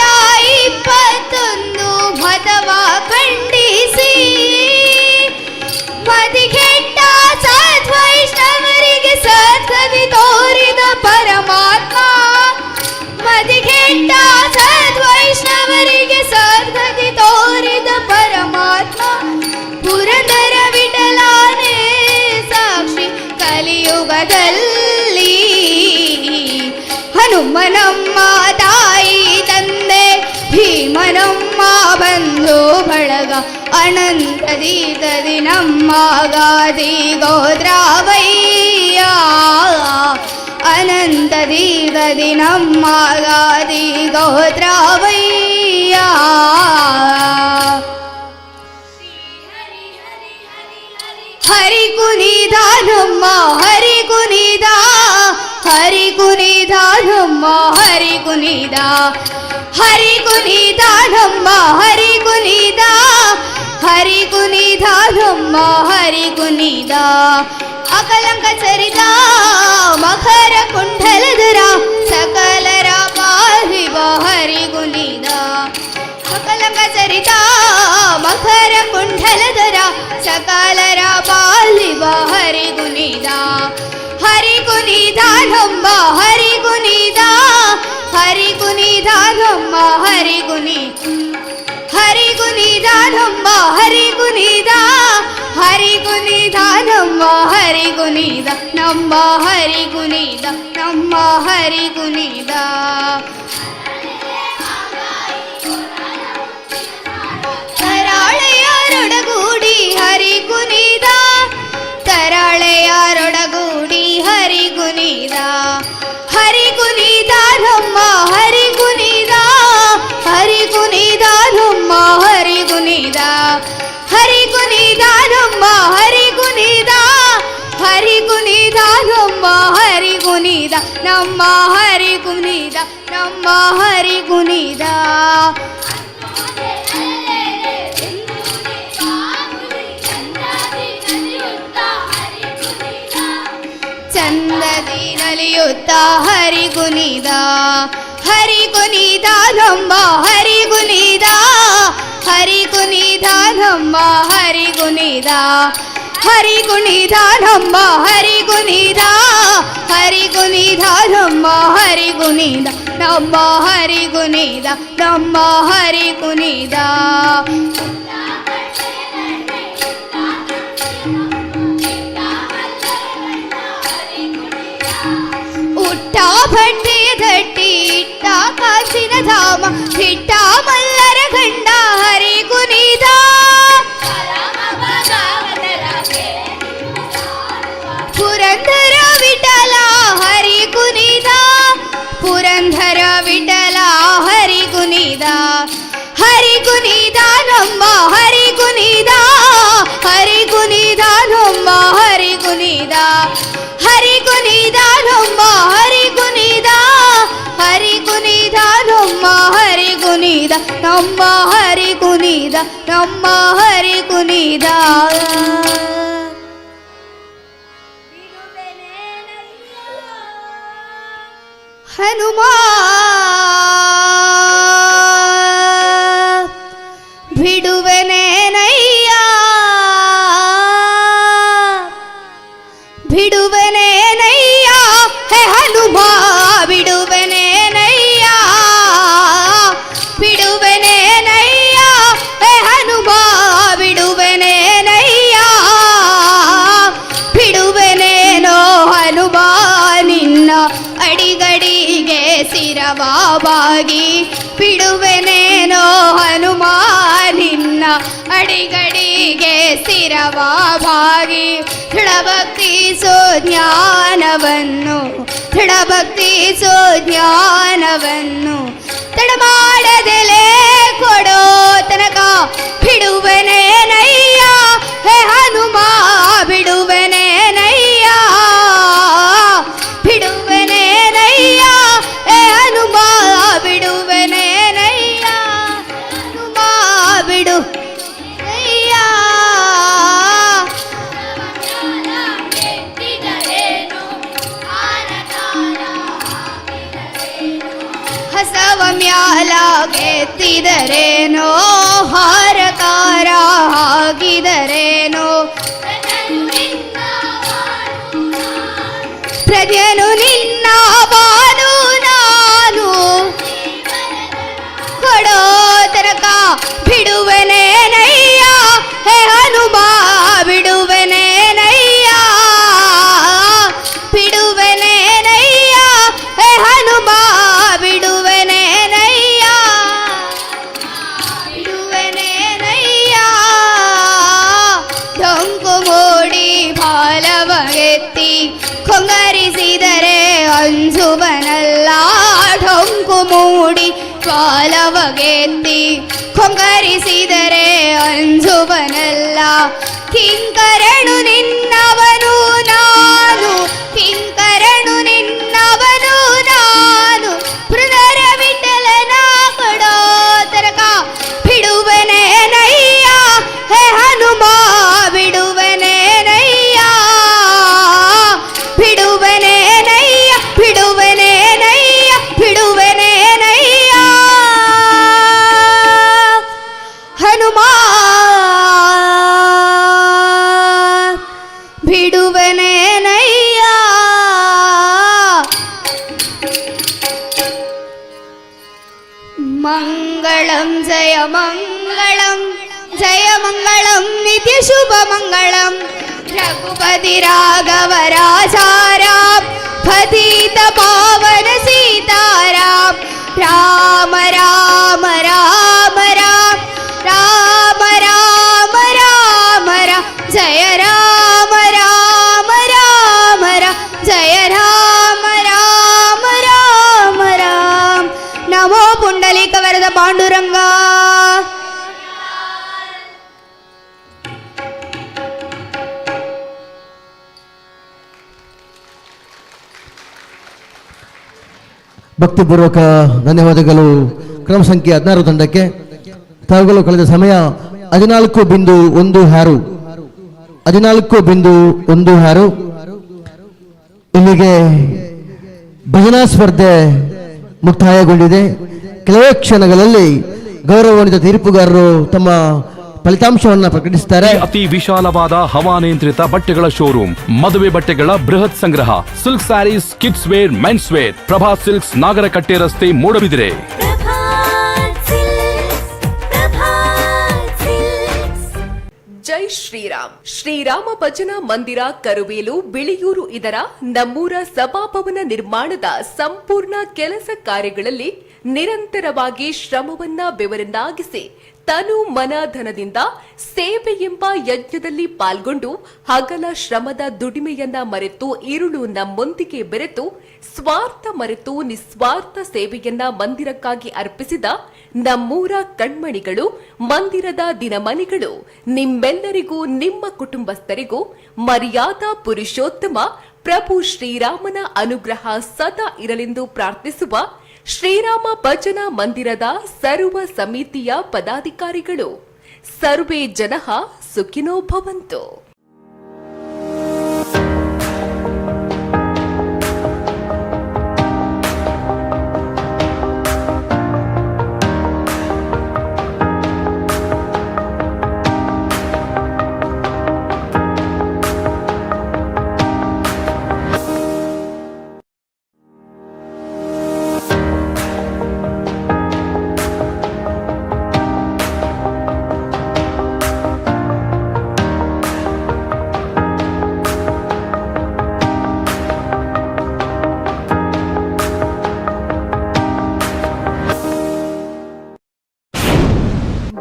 21 ಮತವ ಖಂಡಿಸಿ ಮದಿಗೆಟ್ಟ ಸದ್ವೈಷ್ಣವರಿಗೆ ಸದ್ಗತಿ ತೋರಿದ ಪರಮಾತ್ಮ. ಮದಿಗೆಟ್ಟ ಸದ್ವೈಷ್ಣವರಿಗೆ ಸದ್ಗತಿ ತೋರಿದ ಪರಮಾತ್ಮ. ಪುರಂದರ ವಿಠಲಾನೇ ಸಾಕ್ಷಿ ಕಲಿಯುಗದಲ್ಲಿ. ಹನುಮನಮ್ಮ ತಾಯಿ ತಂದೆ ಭೀಮನಮ್ಮ ಬಂಧು ಬಳಗ ಅನಂತ ದೀದದಿ ನಮ್ಮ ಗಾದಿ ಗೋದ್ರಾವಯ್ಯ. ಅನಂತ ದೀದದಿ ನಮ್ಮ ಗಾದಿ ಗೋದ್ರಾವಯ್ಯ. ಹರಿ ಕುನಿದ ನಮ್ಮ ಹರಿ ಕುನಿದ ಹರಿ ಕುನಿದ ನಮ್ಮ ಹರಿ ಕುನಿದ ಹರಿ ಕುನಿದ ನಮ್ಮ ಹರಿ ಕುನಿದ ಹರಿ ಕುನಿದ ನಮ್ಮ ಹರಿ ಕುನಿದ. ಅಕಲಂಕ ಚರಿತ ಮಕರ ಕುಂಡಲಧರ ಸಕಲರ ಪಾಲಿವ ಹರಿ ಕುನಿದ. ಅಕಲಂಕ ಚರಿತ ಮಕರ ಕುಂಡಲಧರ ಸಕಲರ ಪಾಲಿವ ಹರಿ ಕುನಿದ. ಹರಿ ಕುನಿದ ನಮ್ಮ ಹರಿ ಕುನಿದ ಹರಿ ಕುನಿದ ನಮ್ಮ ಹರಿ ಕುನಿ ಹರಿ ಕುನಿದ ನಮ್ಮ ಹರಿ ಕುನಿದ ಹರಿ ಕುನಿದ ನಮ್ಮ ಹರಿ ಕುನಿದ ನಮ್ಮ ಹರಿ ಕುನಿದ ನಮ್ಮ ಹರಿ ಕುನಿದ. ತರಾಳೆಯರೊಡಗೂಡಿ ಹರಿ ಕುನಿದ ತರಾಳೆಯರೊಡಗೂಡಿ ಹರಿ ಕುನಿದ. ಹರಿ ಕುನಿದ ನಮ್ಮ ಹರಿ ಕುನಿದ ಹರಿ ಕುನಿದ ನಮ್ಮ ಹರಿ ಕುನಿದ ಹರಿ ಕುನಿದ ನಮ್ಮ ಹರಿ ಕುನಿದ ಹರಿ ಕುನಿದ ನಮ್ಮ ಹರಿ ಕುನಿದ ನಮ್ಮ ಹರಿ ಕುನಿದ ನಮ್ಮ ಹರಿ ಕುನಿದ. ಚಂದದಿ ನಲಿಯುತ್ತ ಹರಿ ಕುನಿದ ಹರಿ ಕುನಿದ ನಮ್ಮ ಹರಿ ಕುನಿದ ಹರಿ ಕುನಿದ ನಮ್ಮ ಹರಿ ಕುನಿದ ಹರಿ ಕುನಿದ ನಮ್ಮ ಹರಿ ಕುನಿದ ಹರಿ ಕುನಿದ ನಮ್ಮ ಹರಿ ಕುನಿದ ನಮ್ಮ ಹರಿ ಕುನಿದ ನಮ್ಮ ಹರಿ ಕುನಿದ. ಉಟ್ಟ ಭಟ್ಟೆಯ ದಟ್ಟಿ ಇಟ್ಟ ಕಾಸಿನ ಧಾಮ ಹಿಟ್ಟ ಮಲ್ಲರ ಗಂಡ ಹರಿ ಕುನಿದ. ಪುರಂದರ ವಿಠಲ ಹರಿ ಕುನಿದ ಪುರಂದರ ವಿಠಲ ಹರಿ ಕುನಿದ ಹರಿ ಕುನಿದ ನಮ್ಮ ಹರಿ ಕುನಿದ ಹರಿ ಕುನಿದ ನಮ್ಮ ಹರಿ ಕುನಿದ ಹರಿ ಕುನಿದ ನಮ್ಮ ಹರಿ ಕುನಿದ ಹರಿ ಕುನಿದ ನಮ್ಮ ಹರಿ ಕುನಿದ ನಮ್ಮ ಹರಿ ಕುನಿದ ನಮ್ಮ ಹರಿ ಕುನಿದ. ಹನುಮ ಬಿಡುವೆನೇನಯ್ಯ ಬಿಡುವೆನೇನಯ್ಯ ಹೇ ಹನುಮ ಬಿಡುವೆನೇನಯ್ಯ ಬಿಡುವೆನೇನಯ್ಯ ಹೇ ಹನುಮ ಬಿಡುವೆನೇನಯ್ಯ ಬಿಡುವೆನೇನೋ ಹನುಮ ನಿನ್ನ ಅಡಿಗಡಿಗೆ ಸಿರವಾಗಿ ಬಿಡುವೆನೇನೋ ಹನುಮ ನಿನ್ನ ಅಡಿಗಡಿಗೆ ಸ್ಥಿರವಾಗಿ ದೃಢಭಕ್ತಿ ಜ್ಞಾನವನ್ನು ದೃಢಭಕ್ತಿ ಜ್ಞಾನವನ್ನು ತಡಮಾಡದೆಲೆ ಕೊಡೋ ತನಕ ಬಿಡುವೆನೇನಯ್ಯ ಹೇ ಹನುಮ ಬಿಡುವೆನೇನಯ್ಯ ಬಿಡುವೆನೇನಯ್ಯ ಹೇ ಹನುಮ ಬಿಡುವೆನೇನಯ್ಯ ಹನುಮ ಬಿಡು ಹಸವ ಮ್ಯಾಲ ಗೆತ್ತಿದರೇನೋ ಹಾರಕಾರ ಆಗಿದರೇನೋ ಪ್ರಜ್ಞೆನು ನಿನ್ನ ಬಾನು ನಾನು ಕೊಡೋ ತನಕ ಬಿಡುವೆನೇನಯ್ಯ ಹೇ ಹನುಮ ಬಿಡುವೆನೇನಯ್ಯ ಬಿಡುವೆನೇನಯ್ಯ ಹೇ ಹನುಮ ಬಿಡುವೆನೇನಯ್ಯ ಬಿಡುವೆನೇನಯ್ಯ ಡೊಂಕು ಮೂಡಿ ಬಾಲವಗೆತ್ತಿ ಕೊಂಗರಿಸಿದರೆ ಅಂಜುವನಲ್ಲ ಡೊಂಕು ಮೂಡಿ ಬಾಲವಗೆತ್ತಿ ಕೊಂಗರಿಸಿದರೆ ಅಂಜುವನಲ್ಲ ಕಿಂಕರನು ನಿನ್ನವನು ನಾನು ಕಿಂಕರನು ನಿನ್ನವನು ನಾನು ಪುರದರ ವಿಠಲನ ಕೊಡೋ ತನಕ ಬಿಡುವೆನೇನಯ್ಯ ಹೇ ಹನುಮ ಬಿಡುವೆನೇನಯ್ಯ ಬಿಡುವೆನೇನಯ್ಯ ಬಿಡುವೆನೇನಯ್ಯ ಬಿಡುವೆನೇನಯ್ಯ ಹನುಮ ಬಿಡುವೆನೇನಯ್ಯ ಮಂಗಳಂ ಜಯ ಮಂಗಳಂ ನಿತ್ಯ ಶುಭ ಮಂಗಳಂ ರಘುಪತಿ ರಾಘವ ರಾಜಾರಾಮ್ ಪತಿತ ಪಾವನ ಸೀತಾರಾಮ್ ರಾಮ ರಾಮ ರಾಮ ರಾಮ ರಾಮ ರಾಮ ರಾಮ ರಾಮ ಜಯ ರಾಮ ರಾಮ ರಾಮ ರಾಮ ಜಯ ರಾಮ ರಾಮ ರಾಮ ರಾಮ ನಮೋ ಪುಂಡಲೀಕ ವರದ ಪಾಂಡುರಂಗ ಭಕ್ತಿಪೂರ್ವಕ ಧನ್ಯವಾದಗಳು. ಕ್ರಮ ಸಂಖ್ಯೆ 16 ತಂಡಕ್ಕೆ. ತಾವುಗಳು ಕಳೆದ ಸಮಯ 14.16 14.16. ಇಲ್ಲಿಗೆ ಭಜನಾ ಸ್ಪರ್ಧೆ ಮುಕ್ತಾಯಗೊಂಡಿದೆ. ಕೆಲವೇ ಕ್ಷಣಗಳಲ್ಲಿ ಗೌರವಾನ್ವಿತ ತೀರ್ಪುಗಾರರು ತಮ್ಮ ಫಲಿತಾಂಶವನ್ನ ಪ್ರಕಟಿಸುತ್ತಾರೆ. ಅತಿ ವಿಶಾಲವಾದ ಹವಾನಿಯಂತ್ರಿತ ಬಟ್ಟೆಗಳ ಶೋರೂಮ್, ಮದುವೆ ಬಟ್ಟೆಗಳ ಬೃಹತ್ ಸಂಗ್ರಹ, silk saris, kids wear, men's wear, Prabha silks, Nagarakatte ರಸ್ತೆ, ಮೂಡಬಿದಿರೆ. ಜೈ ಶ್ರೀರಾಮ್. ಶ್ರೀರಾಮ ಭಜನಾ ಮಂದಿರ ಕರುವೇಲು ಬಿಳಿಯೂರು ಇದರ ನಮ್ಮೂರ ಸಭಾಭವನ ನಿರ್ಮಾಣದ ಸಂಪೂರ್ಣ ಕೆಲಸ ಕಾರ್ಯಗಳಲ್ಲಿ ನಿರಂತರವಾಗಿ ಶ್ರಮವನ್ನ ಬೆವರನ್ನಾಗಿಸಿ ತನು ಮನ ಧನದಿಂದ ಸೇವೆ ಎಂಬ ಯಜ್ಞದಲ್ಲಿ ಪಾಲ್ಗೊಂಡು ಹಗಲ ಶ್ರಮದ ದುಡಿಮೆಯನ್ನ ಮರೆತು ಇರುಳು ನಮ್ಮೊಂದಿಗೆ ಬೆರೆತು ಸ್ವಾರ್ಥ ಮರೆತು ನಿಸ್ವಾರ್ಥ ಸೇವೆಯನ್ನ ಮಂದಿರಕ್ಕಾಗಿ ಅರ್ಪಿಸಿದ ನಮ್ಮೂರ ಕಣ್ಮಣಿಗಳು, ಮಂದಿರದ ದಿನಮಣಿಗಳು, ನಿಮ್ಮೆಲ್ಲರಿಗೂ ನಿಮ್ಮ ಕುಟುಂಬಸ್ಥರಿಗೂ ಮರ್ಯಾದಾ ಪುರುಷೋತ್ತಮ ಪ್ರಭು ಶ್ರೀರಾಮನ ಅನುಗ್ರಹ ಸದಾ ಇರಲೆಂದು ಪ್ರಾರ್ಥಿಸುವ ಶ್ರೀರಾಮ ಭಜನಾ ಮಂದಿರದ ಸರ್ವ ಸಮಿತಿಯ ಪದಾಧಿಕಾರಿಗಳು. ಸರ್ವೇ ಜನಃ ಸುಖಿನೋ ಭವಂತು.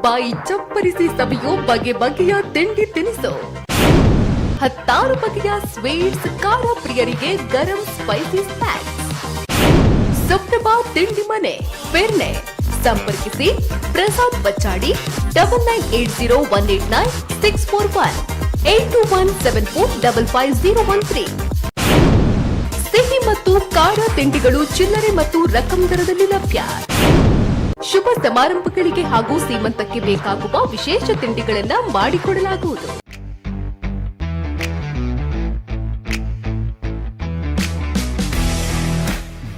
ಬಾಯಿ ಚಪ್ಪರಿಸಿ ಸವಿಯೋ ಬಗೆ ಬಗೆಯ ತಿಂಡಿ ತಿನಿಸು, 16 ಬಗೆಯ ಸ್ವೀಟ್ಸ್, ಖಾರ ಪ್ರಿಯರಿಗೆ ಗರಂ ಸ್ಪೈಸಿ ಸ್ನ್ಯಾಕ್ಸ್. ಸುಪ್ರಭಾ ತಿಂಡಿ ಮನೆ, ಪೆರ್ನೆ. ಸಂಪರ್ಕಿಸಿ ಪ್ರಸಾದ್ ಬಚ್ಚಾಡಿ 9980189641 8217455013. ಸಿಹಿ ಮತ್ತು ಖಾರ ತಿಂಡಿಗಳು ಚಿಲ್ಲರೆ ಮತ್ತು ರಕಂ ದರದಲ್ಲಿ ಲಭ್ಯ. ಶುಭ ಸಮಾರಂಭಗಳಿಗೆ ಹಾಗೂ ಸೀಮಂತಕ್ಕೆ ಬೇಕಾಗುವ ವಿಶೇಷ ತಿಂಡಿಗಳನ್ನ ಮಾಡಿಕೊಡಲಾಗುವುದು.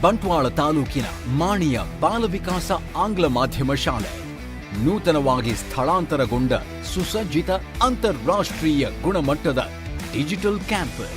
ಬಂಟ್ವಾಳ ತಾಲೂಕಿನ ಮಾಣಿಯ ಬಾಲ ವಿಕಾಸ ಆಂಗ್ಲ ಮಾಧ್ಯಮ ಶಾಲೆ ನೂತನವಾಗಿ ಸ್ಥಳಾಂತರಗೊಂಡ ಸುಸಜ್ಜಿತ ಅಂತಾರಾಷ್ಟ್ರೀಯ ಗುಣಮಟ್ಟದ ಡಿಜಿಟಲ್ ಕ್ಯಾಂಪಸ್.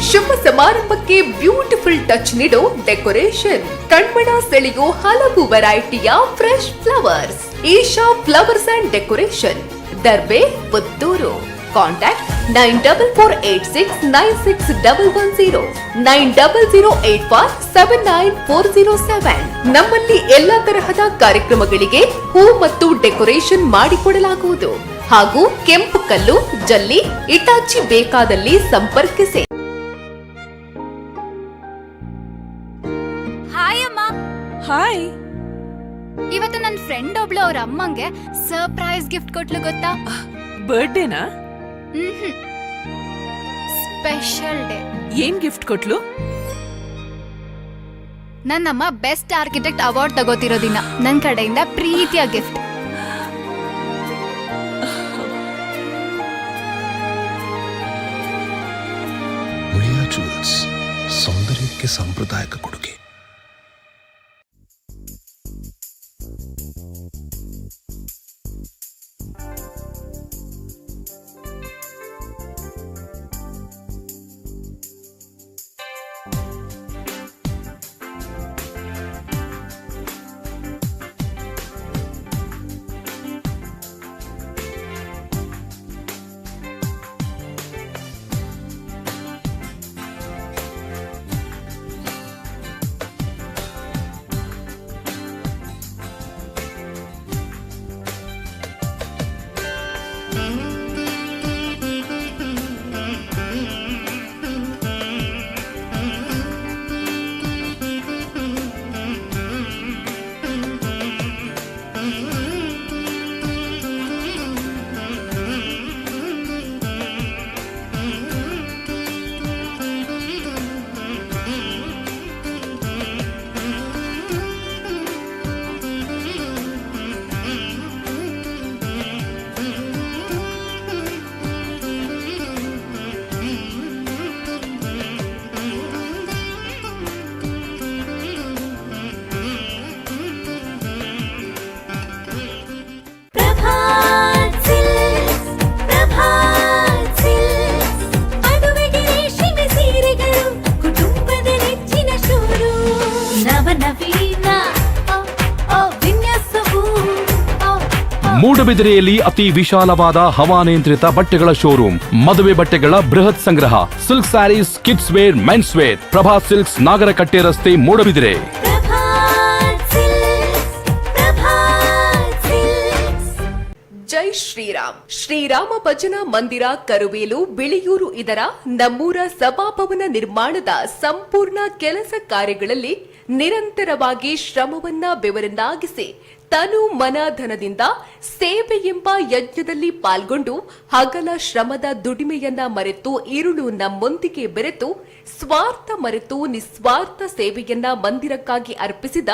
ಶುಭ ಸಮಾರಂಭಕ್ಕೆ ಬ್ಯೂಟಿಫುಲ್ ಟಚ್ ನೀಡೋ ಡೆಕೋರೇಷನ್, ಕಣ್ಮನ ಸೆಳೆಯೋ ಹಲವು ವೆರೈಟಿಯ fresh flowers. Isha flowers and decoration, Darbe, Puttur. Contact 9486961110 9008579407. ನಮ್ಮಲ್ಲಿ ಎಲ್ಲಾ ತರಹದ ಕಾರ್ಯಕ್ರಮಗಳಿಗೆ ಹೂ ಮತ್ತು ಡೆಕೋರೇಷನ್ ಮಾಡಿಕೊಡಲಾಗುವುದು ಹಾಗೂ ಕೆಂಪು ಕಲ್ಲು, ಜಲ್ಲಿ, ಇಟಾಚಿ ಬೇಕಾದಲ್ಲಿ ಸಂಪರ್ಕಿಸಿ. ಹಾಯ್ ಅಮ್ಮ. ಹಾಯ್. ಇವತ್ತು ನನ್ನ ಫ್ರೆಂಡ್ ಒಬ್ಳು ಅವ್ರ ಅಮ್ಮಂಗೆ ಸರ್ಪ್ರೈಸ್ ಗಿಫ್ಟ್ ಕೊಟ್ಲು ಗೊತ್ತಾ? ಬರ್ಡೇನಾ? Special day. ಏನ್ ಗಿಫ್ಟ್ ಕೊಟ್ಲು? ನನ್ನಮ್ಮ ಬೆಸ್ಟ್ ಆರ್ಕಿಟೆಕ್ಟ್ ಅವಾರ್ಡ್ ತಗೋತಿರೋ ದಿನ ನನ್ನ ಕಡೆಯಿಂದ ಪ್ರೀತಿಯ ಗಿಫ್ಟ್. ಉಳಿಯಾ ಜುವೆಲ್ಸ್, ಸೌಂದರ್ಯಕ್ಕೆ ಸಾಂಪ್ರದಾಯಿಕ ಕೊಡುಗೆ. ಮೂಡಬಿದಿರೆಯಲ್ಲಿ ಅತಿ ವಿಶಾಲವಾದ ಹವಾನಿಯಂತ್ರಿತ ಬಟ್ಟೆಗಳ ಶೋರೂಮ್, ಮದುವೆ ಬಟ್ಟೆಗಳ ಬೃಹತ್ ಸಂಗ್ರಹ, silk saris, kids wear, men's wear. Prabhat silks, Nagarakatte ರಸ್ತೆ, ಮೂಡಬಿದಿರೆ. ಜೈ ಶ್ರೀರಾಮ್. ಶ್ರೀರಾಮ ಭಜನಾ ಮಂದಿರ, ಕರುವೇಲು, ಬಿಳಿಯೂರು ಇದರ ನಮ್ಮೂರ ಸಭಾಭವನ ನಿರ್ಮಾಣದ ಸಂಪೂರ್ಣ ಕೆಲಸ ಕಾರ್ಯಗಳಲ್ಲಿ ನಿರಂತರವಾಗಿ ಶ್ರಮವನ್ನ ಬೆವರನ್ನಾಗಿಸಿ ತನು ಮನ ಧನದಿಂದ ಸೇವೆ ಎಂಬ ಯಜ್ಞದಲ್ಲಿ ಪಾಲ್ಗೊಂಡು ಹಗಲ ಶ್ರಮದ ದುಡಿಮೆಯನ್ನ ಮರೆತು ഇരുಳು ನಮ್ಮೊಂದಿಗೆ ಬೆರೆತು ಸ್ವಾರ್ಥ ಮರೆತು ನಿಸ್ವಾರ್ಥ ಸೇವೆಯನ್ನ ಮಂದಿರಕ್ಕಾಗಿ ಅರ್ಪಿಸಿದ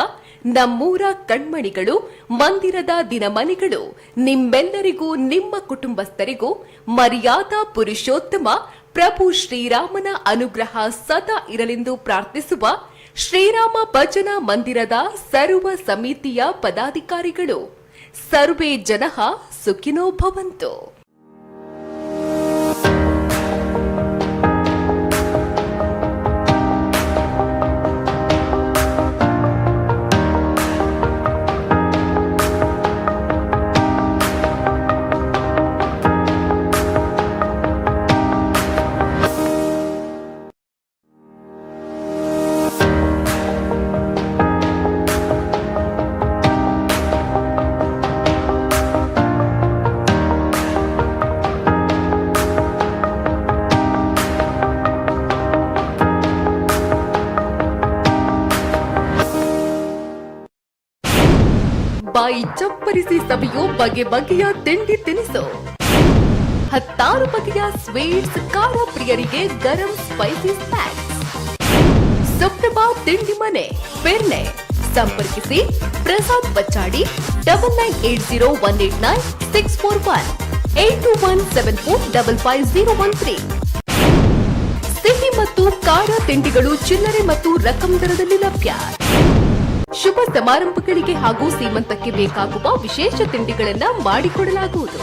ನಮ್ಮೂರ ಕಣ್ಮಣಿಗಳು, ಮಂದಿರದ ದಿನಮಣಿಗಳು, ನಿಮ್ಮೆಲ್ಲರಿಗೂ ನಿಮ್ಮ ಕುಟುಂಬಸ್ಥರಿಗೂ ಮರ್ಯಾದಾ ಪುರುಷೋತ್ತಮ ಪ್ರಭು ಶ್ರೀರಾಮನ ಅನುಗ್ರಹ ಸದಾ ಇರಲೆಂದು ಪ್ರಾರ್ಥಿಸುವ ಶ್ರೀರಾಮ ಭಜನಾ ಮಂದಿರದ ಸರ್ವ ಸಮಿತಿಯ ಪದಾಧಿಕಾರಿಗಳು. ಸರ್ವೇ ಜನಃ ಸುಖಿನೋ ಭವಂತು. ಬಾಯಿ ಚಪ್ಪರಿಸಿ ಸವಿಯೋ ಬಗೆ ಬಗೆಯ ತಿಂಡಿ ತಿನಿಸು, 16 ಬಗೆಯ ಸ್ವೀಟ್ಸ್, ಖಾರ ಪ್ರಿಯರಿಗೆ ಗರಂ ಸ್ಪೈಸಿ ಸ್ನ್ಯಾಕ್ಸ್. ಸುಪ್ರಭಾ ತಿಂಡಿ ಮನೆ, ಬೆರ್ನೆ. ಸಂಪರ್ಕಿಸಿ ಪ್ರಸಾದ್ ಬಚ್ಚಾಡಿ 9980189641. 8217475013. ಸಿಹಿ ಮತ್ತು ಖಾರ ತಿಂಡಿಗಳು ಚಿಲ್ಲರೆ ಮತ್ತು ರಕಂ ದರದಲ್ಲಿ ಲಭ್ಯ. ಶುಭ ಸಮಾರಂಭಗಳಿಗೆ ಹಾಗೂ ಸೀಮಂತಕ್ಕೆ ಬೇಕಾಗುವ ವಿಶೇಷ ತಿಂಡಿಗಳನ್ನು ಮಾಡಿಕೊಡಲಾಗುವುದು.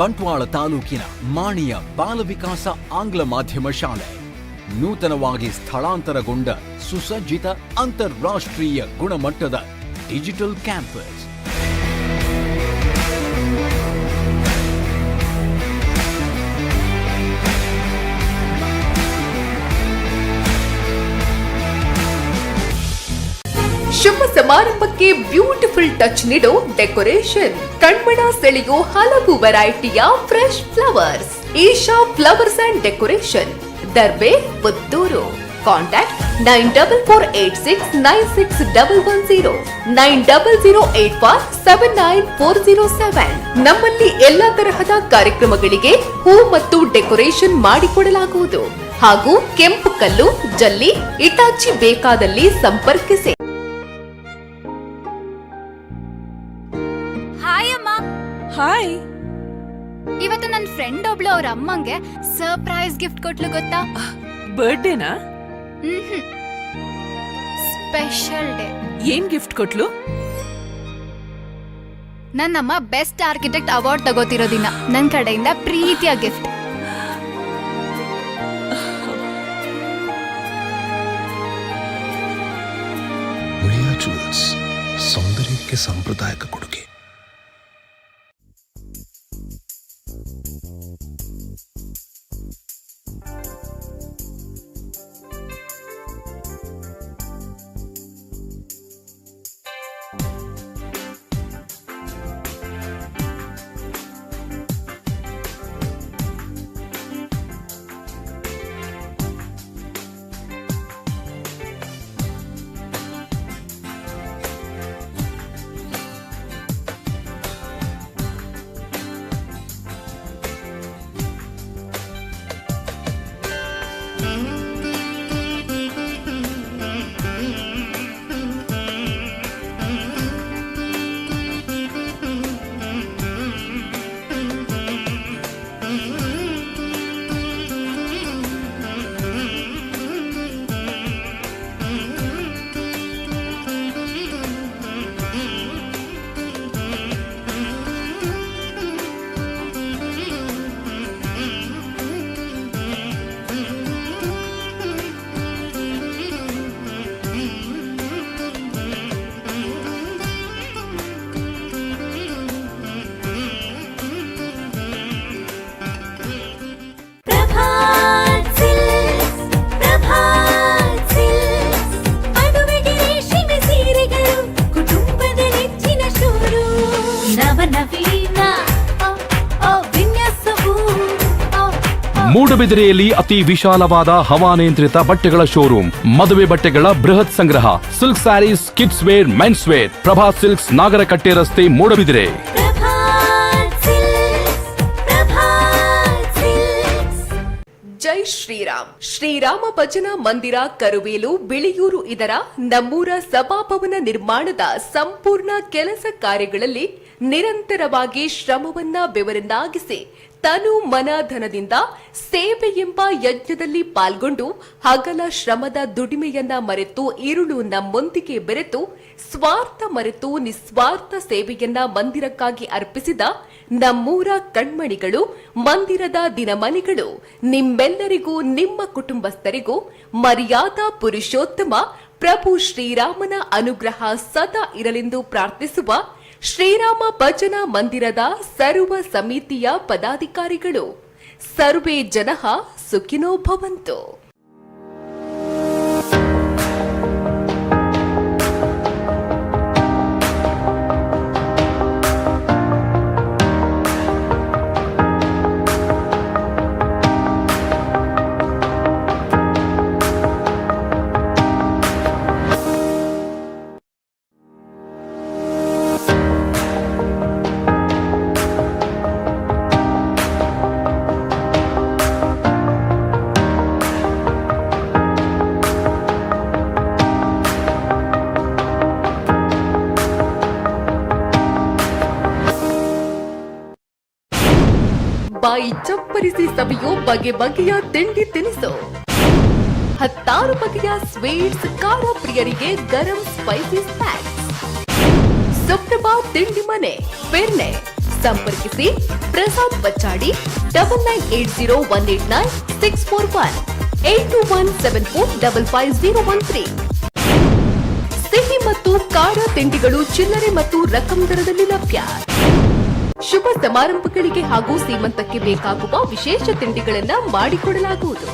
ಬಂಟ್ವಾಳ ತಾಲೂಕಿನ ಮಾಣಿಯ ಬಾಲವಿಕಾಸ ಆಂಗ್ಲ ಮಾಧ್ಯಮ ಶಾಲೆ ನೂತನವಾಗಿ ಸ್ಥಳಾಂತರಗೊಂಡ ಸುಸಜ್ಜಿತ ಅಂತಾರಾಷ್ಟ್ರೀಯ ಗುಣಮಟ್ಟದ ಡಿಜಿಟಲ್ ಕ್ಯಾಂಪಸ್. ಶುಭ ಸಮಾರಂಭಕ್ಕೆ ಬ್ಯೂಟಿಫುಲ್ ಟಚ್ ನೀಡೋ ಡೆಕೋರೇಷನ್, ಕಣ್ಮನ ಸೆಳೆಯೋ ಹಲವು ವೆರೈಟಿಯ fresh flowers. Isha flowers and decoration, Darbe, Puttur. Contact 9486961110 9008479407. ನಮ್ಮಲ್ಲಿ ಎಲ್ಲಾ ತರಹದ ಕಾರ್ಯಕ್ರಮಗಳಿಗೆ ಹೂ ಮತ್ತು ಡೆಕೋರೇಷನ್ ಮಾಡಿಕೊಡಲಾಗುವುದು ಹಾಗೂ ಕೆಂಪು ಕಲ್ಲು, ಜಲ್ಲಿ, ಇಟಾಚಿ ಬೇಕಾದಲ್ಲಿ ಸಂಪರ್ಕಿಸಿ. ಹಾಯ್ ಅಮ್ಮ. ಹಾಯ್. ಇವತ್ತು ನನ್ನ ಫ್ರೆಂಡ್ ಒಬ್ಳು ಅವ್ರ ಅಮ್ಮಂಗೆ ಸರ್ಪ್ರೈಸ್ ಗಿಫ್ಟ್ ಕೊಟ್ಲು ಗೊತ್ತಾ? ಬರ್ಡೇನಾ? Special day. ಏನ್ ಗಿಫ್ಟ್ ಕೊಟ್ಲು? ನನ್ನಮ್ಮ ಬೆಸ್ಟ್ ಆರ್ಕಿಟೆಕ್ಟ್ ಅವಾರ್ಡ್ ತಗೋತಿರೋ ದಿನ ನನ್ನ ಕಡೆಯಿಂದ ಪ್ರೀತಿಯ ಗಿಫ್ಟ್. ಉಳಿಯಾ ಜುವೆಲ್ಸ್, ಸೌಂದರ್ಯಕ್ಕೆ ಸಾಂಪ್ರದಾಯಿಕ ಕೊಡುಗೆ. ಮೂಡಬಿದಿರೆಯಲ್ಲಿ ಅತಿ ವಿಶಾಲವಾದ ಹವಾನಿಯಂತ್ರಿತ ಬಟ್ಟೆಗಳ ಶೋರೂಮ್, ಮದುವೆ ಬಟ್ಟೆಗಳ ಬೃಹತ್ ಸಂಗ್ರಹ, silk saris, kids wear, men's wear, Prabha silks, Nagarakatte ರಸ್ತೆ, ಮೂಡಬಿದಿರೆ. ಜೈ ಶ್ರೀರಾಮ್. ಶ್ರೀರಾಮ ಭಜನಾ ಮಂದಿರ ಕರುವೇಲು ಬಿಳಿಯೂರು ಇದರ ನಮ್ಮೂರ ಸಭಾಭವನ ನಿರ್ಮಾಣದ ಸಂಪೂರ್ಣ ಕೆಲಸ ಕಾರ್ಯಗಳಲ್ಲಿ ನಿರಂತರವಾಗಿ ಶ್ರಮವನ್ನ ಬೆವರನ್ನಾಗಿಸಿ ತನು ಮನ ಧನದಿಂದ ಸೇವೆ ಎಂಬ ಯಜ್ಞದಲ್ಲಿ ಪಾಲ್ಗೊಂಡು ಹಗಲ ಶ್ರಮದ ದುಡಿಮೆಯನ್ನ ಮರೆತು ഇരുಳು ನಮ್ಮೊಂದಿಗೆ ಬೆರೆತು ಸ್ವಾರ್ಥ ಮರೆತು ನಿಸ್ವಾರ್ಥ ಸೇವೆಯನ್ನ ಮಂದಿರಕ್ಕಾಗಿ ಅರ್ಪಿಸಿದ ನಮ್ಮೂರ ಕಣ್ಮಣಿಗಳು, ಮಂದಿರದ ದಿನಮಣಿಗಳು, ನಿಮ್ಮೆಲ್ಲರಿಗೂ ನಿಮ್ಮ ಕುಟುಂಬಸ್ಥರಿಗೂ ಮರ್ಯಾದಾ ಪುರುಷೋತ್ತಮ ಪ್ರಭು ಶ್ರೀರಾಮನ ಅನುಗ್ರಹ ಸದಾ ಇರಲೆಂದು ಪ್ರಾರ್ಥಿಸುವ ಶ್ರೀರಾಮ ಭಜನಾ ಮಂದಿರದ ಸರ್ವ ಸಮಿತಿಯ ಪದಾಧಿಕಾರಿಗಳು. ಸರ್ವೇ ಜನಃ ಸುಖಿನೋ ಭವಂತು. ಬಾಯಿ ಚಪ್ಪರಿಸಿ ಸವಿಯೋ ಬಗೆ ಬಗೆಯ ತಿಂಡಿ ತಿನಿಸು, 16 ಬಗೆಯ ಸ್ವೀಟ್ಸ್, ಖಾರ ಪ್ರಿಯರಿಗೆ ಗರಂ ಸ್ಪೈಸಿ ಸ್ನ್ಯಾಕ್ಸ್. ಸುಪ್ರಭಾ ತಿಂಡಿ ಮನೆ, ಪೆರ್ನೆ. ಸಂಪರ್ಕಿಸಿ ಪ್ರಸಾದ್ ಬಚ್ಚಾಡಿ 9980189641 8217455013. ಸಿಹಿ ಮತ್ತು ಖಾರ ತಿಂಡಿಗಳು ಚಿಲ್ಲರೆ ಮತ್ತು ರಕಂ ದರದಲ್ಲಿ ಲಭ್ಯ. ಶುಭ ಸಮಾರಂಭಗಳಿಗೆ ಹಾಗೂ ಸೀಮಂತಕ್ಕೆ ಬೇಕಾಗುವ ವಿಶೇಷ ತಿಂಡಿಗಳನ್ನು ಮಾಡಿಕೊಡಲಾಗುವುದು.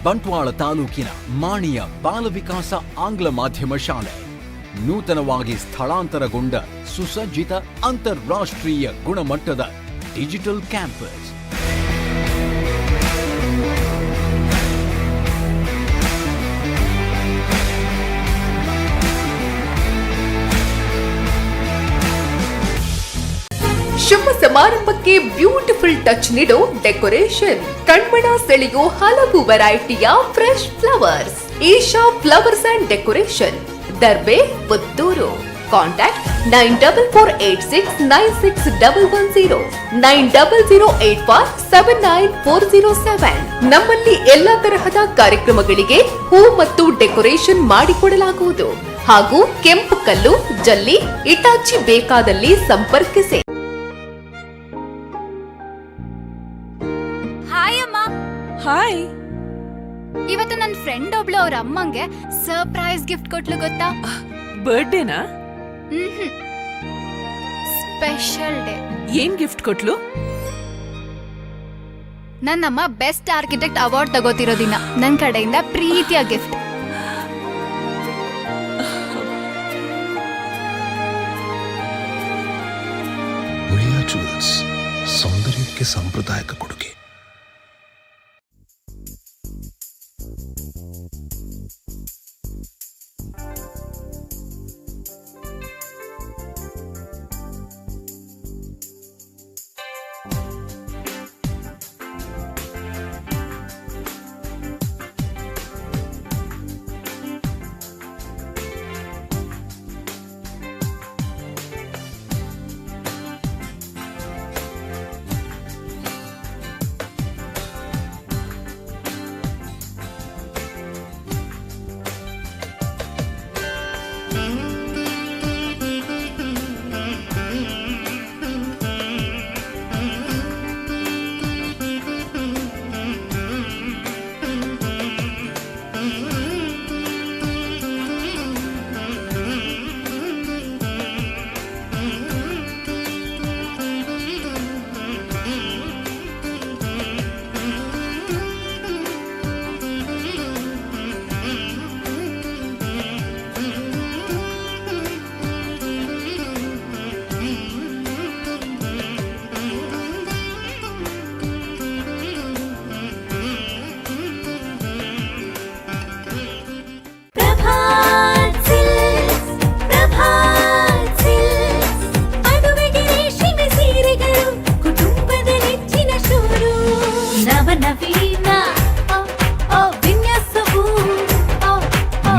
ಬಂಟ್ವಾಳ ತಾಲೂಕಿನ ಮಾಣಿಯ ಬಾಲ ವಿಕಾಸ ಆಂಗ್ಲ ಮಾಧ್ಯಮ ಶಾಲೆ ನೂತನವಾಗಿ ಸ್ಥಳಾಂತರಗೊಂಡ ಸುಸಜ್ಜಿತ ಅಂತಾರಾಷ್ಟ್ರೀಯ ಗುಣಮಟ್ಟದ ಡಿಜಿಟಲ್ ಕ್ಯಾಂಪಸ್. ಶುಭ ಸಮಾರಂಭಕ್ಕೆ ಬ್ಯೂಟಿಫುಲ್ ಟಚ್ ನೀಡೋ ಡೆಕೋರೇಷನ್, ಕಣ್ಮನ ಸೆಳೆಯೋ ಹಲವು ವೆರೈಟಿಯ fresh flowers. Isha flowers and decoration, Darbe, Puttur. Contact 9486961110 9008479407. ನಮ್ಮಲ್ಲಿ ಎಲ್ಲಾ ತರಹದ ಕಾರ್ಯಕ್ರಮಗಳಿಗೆ ಹೂ ಮತ್ತು ಡೆಕೋರೇಷನ್ ಮಾಡಿಕೊಡಲಾಗುವುದು. ಹಾಗೂ ಕೆಂಪು ಕಲ್ಲು, ಜಲ್ಲಿ, ಇಟಾಚಿ ಬೇಕಾದಲ್ಲಿ ಸಂಪರ್ಕಿಸಿ. ಹಾಯ್ ಅಮ್ಮ. ಹಾಯ್. ಇವತ್ತು ನನ್ನ ಫ್ರೆಂಡ್ ಒಬ್ಳು ಅವ್ರ ಅಮ್ಮಂಗೆ ಸರ್ಪ್ರೈಸ್ ಗಿಫ್ಟ್ ಕೊಟ್ಲು ಗೊತ್ತಾ? ಬರ್ಡೇನಾ? Special day. ಏನ್ ಗಿಫ್ಟ್ ಕೊಟ್ಲು? ನನ್ನಮ್ಮ ಬೆಸ್ಟ್ ಆರ್ಕಿಟೆಕ್ಟ್ ಅವಾರ್ಡ್ ತಗೋತಿರೋ ದಿನ ನನ್ನ ಕಡೆಯಿಂದ ಪ್ರೀತಿಯ ಗಿಫ್ಟ್. ಜುವೆಲ್ಸ್, ಸೌಂದರ್ಯಕ್ಕೆ ಸಾಂಪ್ರದಾಯಿಕ ಕೊಡುಗೆ.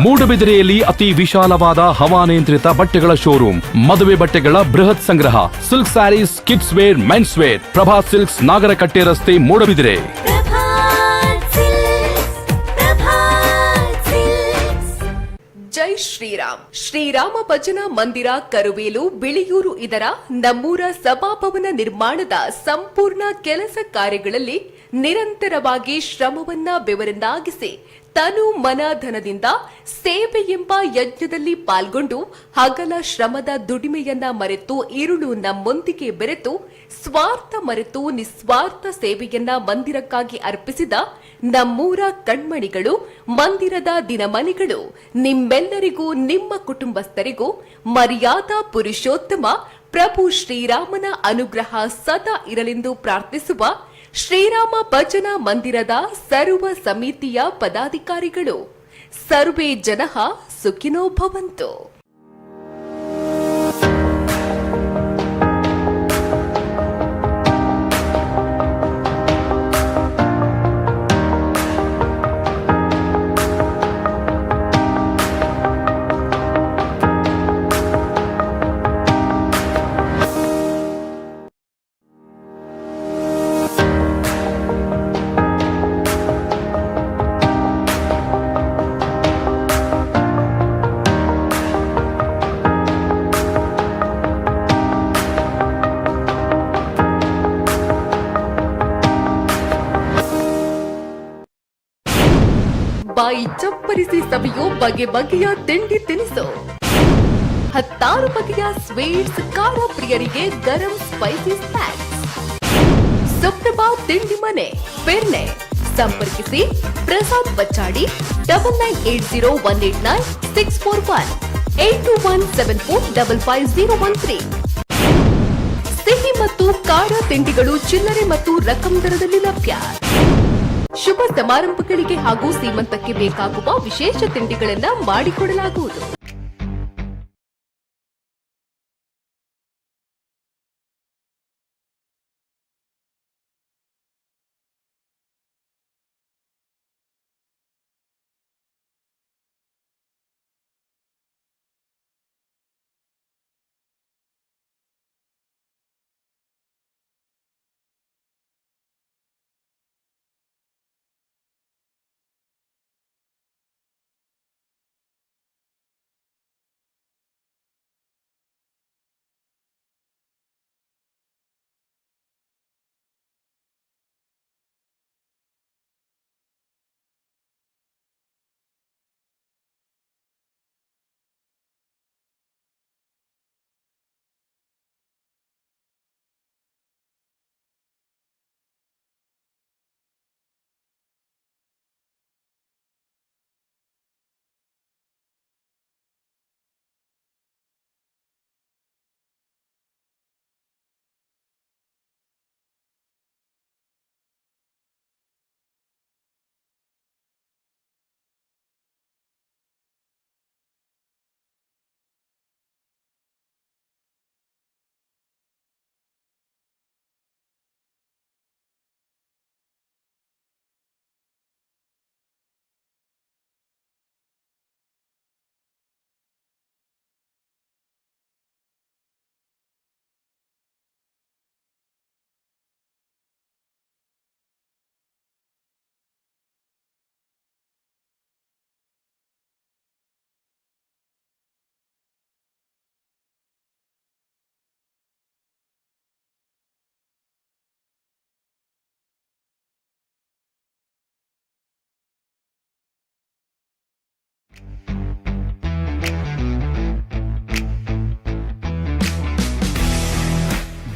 ಮೂಡಬಿದಿರೆಯಲ್ಲಿ ಅತಿ ವಿಶಾಲವಾದ ಹವಾನಿಯಂತ್ರಿತ ಬಟ್ಟೆಗಳ ಶೋರೂಮ್, ಮದುವೆ ಬಟ್ಟೆಗಳ ಬೃಹತ್ ಸಂಗ್ರಹ, silk saris, kids wear, men's wear, Prabha silks, Nagarakatte ರಸ್ತೆ, ಮೂಡಬಿದಿರೆ. ಜೈ ಶ್ರೀರಾಮ್. ಶ್ರೀರಾಮ ಭಜನಾ ಮಂದಿರ ಕರುವೇಲು ಬಿಳಿಯೂರು ಇದರ ನಮ್ಮೂರ ಸಭಾಭವನ ನಿರ್ಮಾಣದ ಸಂಪೂರ್ಣ ಕೆಲಸ ಕಾರ್ಯಗಳಲ್ಲಿ ನಿರಂತರವಾಗಿ ಶ್ರಮವನ್ನ ಬೆವರನ್ನಾಗಿಸಿ ತನು ಮನ ಧನದಿಂದ ಸೇವೆ ಎಂಬ ಯಜ್ಞದಲ್ಲಿ ಪಾಲ್ಗೊಂಡು ಹಗಲ ಶ್ರಮದ ದುಡಿಮೆಯನ್ನ ಮರೆತು ഇരുಳು ನಮ್ಮೊಂದಿಗೆ ಬೆರೆತು ಸ್ವಾರ್ಥ ಮರೆತು ನಿಸ್ವಾರ್ಥ ಸೇವೆಯನ್ನ ಮಂದಿರಕ್ಕಾಗಿ ಅರ್ಪಿಸಿದ ನಮ್ಮೂರ ಕಣ್ಮಣಿಗಳು, ಮಂದಿರದ ದಿನಮಣಿಗಳು, ನಿಮ್ಮೆಲ್ಲರಿಗೂ ನಿಮ್ಮ ಕುಟುಂಬಸ್ಥರಿಗೂ ಮರ್ಯಾದಾ ಪುರುಷೋತ್ತಮ ಪ್ರಭು ಶ್ರೀರಾಮನ ಅನುಗ್ರಹ ಸದಾ ಇರಲೆಂದು ಪ್ರಾರ್ಥಿಸುವ ಶ್ರೀರಾಮ ಭಜನಾ ಮಂದಿರದ ಸರ್ವ ಸಮಿತಿಯ ಪದಾಧಿಕಾರಿಗಳು. ಸರ್ವೇ ಜನಃ ಸುಖಿನೋ ಭವಂತು. ಬಾಯಿ ಚಪ್ಪರಿಸಿ ಸವಿಯೋ ಬಗೆ ಬಗೆಯ ತಿಂಡಿ ತಿನಿಸು, 16 ಬಗೆಯ ಸ್ವೀಟ್ಸ್, ಖಾರ ಪ್ರಿಯರಿಗೆ ಗರಂ ಸ್ಪೈಸಿ ಸ್ನ್ಯಾಕ್ಸ್. ಸುಪ್ರಭಾ ತಿಂಡಿ ಮನೆ, ಪೆರ್ನೆ. ಸಂಪರ್ಕಿಸಿ ಪ್ರಸಾದ್ ಬಚ್ಚಾಡಿ 9980189641 8217455013. ಸಿಹಿ ಮತ್ತು ಖಾರ ತಿಂಡಿಗಳು ಚಿಲ್ಲರೆ ಮತ್ತು ರಕಂ ದರದಲ್ಲಿ ಲಭ್ಯ. ಶುಭ ಸಮಾರಂಭಗಳಿಗೆ ಹಾಗೂ ಸೀಮಂತಕ್ಕೆ ಬೇಕಾಗುವ ವಿಶೇಷ ತಿಂಡಿಗಳನ್ನು ಮಾಡಿಕೊಡಲಾಗುವುದು.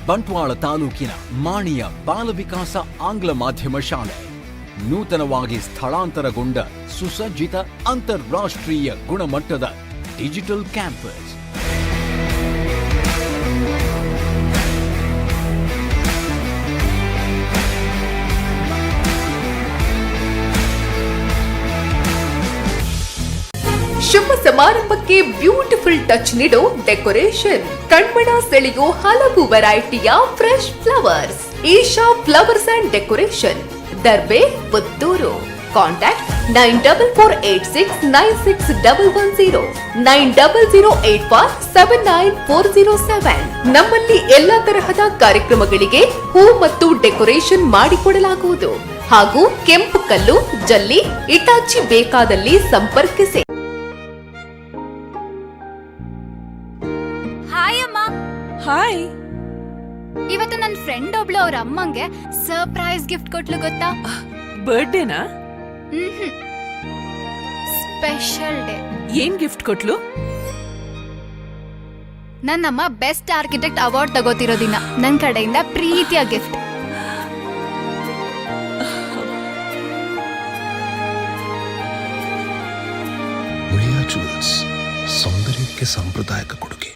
ಬಂಟ್ವಾಳ ತಾಲೂಕಿನ ಮಾಣಿಯ ಬಾಲವಿಕಾಸ ಆಂಗ್ಲ ಮಾಧ್ಯಮ ಶಾಲೆ ನೂತನವಾಗಿ ಸ್ಥಳಾಂತರಗೊಂಡ ಸುಸಜ್ಜಿತ ಅಂತಾರಾಷ್ಟ್ರೀಯ ಗುಣಮಟ್ಟದ ಡಿಜಿಟಲ್ ಕ್ಯಾಂಪಸ್. ಶುಭ ಸಮಾರಂಭಕ್ಕೆ ಬ್ಯೂಟಿಫುಲ್ ಟಚ್ ನೀಡೋ ಡೆಕೋರೇಷನ್, ಕಣ್ಮನ ಸೆಳೆಯೋ ಹಲವು ವೆರೈಟಿಯ fresh flowers. Isha flowers and decoration, Darbe, Puttur. Contact 9486961110 9008479407. ನಮ್ಮಲ್ಲಿ ಎಲ್ಲಾ ತರಹದ ಕಾರ್ಯಕ್ರಮಗಳಿಗೆ ಹೂ ಮತ್ತು ಡೆಕೋರೇಷನ್ ಮಾಡಿಕೊಡಲಾಗುವುದು ಹಾಗೂ ಕೆಂಪು ಕಲ್ಲು, ಜಲ್ಲಿ, ಇಟಾಚಿ ಬೇಕಾದಲ್ಲಿ ಸಂಪರ್ಕಿಸಿ. ಹಾಯ್ ಅಮ್ಮ. ಹಾಯ್. ಇವತ್ತು ನನ್ನ ಫ್ರೆಂಡ್ ಒಬ್ಳು ಅವ್ರ ಅಮ್ಮಂಗೆ ಸರ್ಪ್ರೈಸ್ ಗಿಫ್ಟ್ ಕೊಟ್ಲು ಗೊತ್ತಾ? ಬರ್ಡೇನಾ? Special day. ಏನ್ ಗಿಫ್ಟ್ ಕೊಟ್ಲು? ನನ್ನಮ್ಮ ಬೆಸ್ಟ್ ಆರ್ಕಿಟೆಕ್ಟ್ ಅವಾರ್ಡ್ ತಗೋತಿರೋ ದಿನ ನನ್ನ ಕಡೆಯಿಂದ ಪ್ರೀತಿಯ ಗಿಫ್ಟ್. ಮುಳಿಯಾ ಜುವೆಲ್ಸ್, ಸೌಂದರ್ಯಕ್ಕೆ ಸಾಂಪ್ರದಾಯಿಕ ಕೊಡುಗೆ.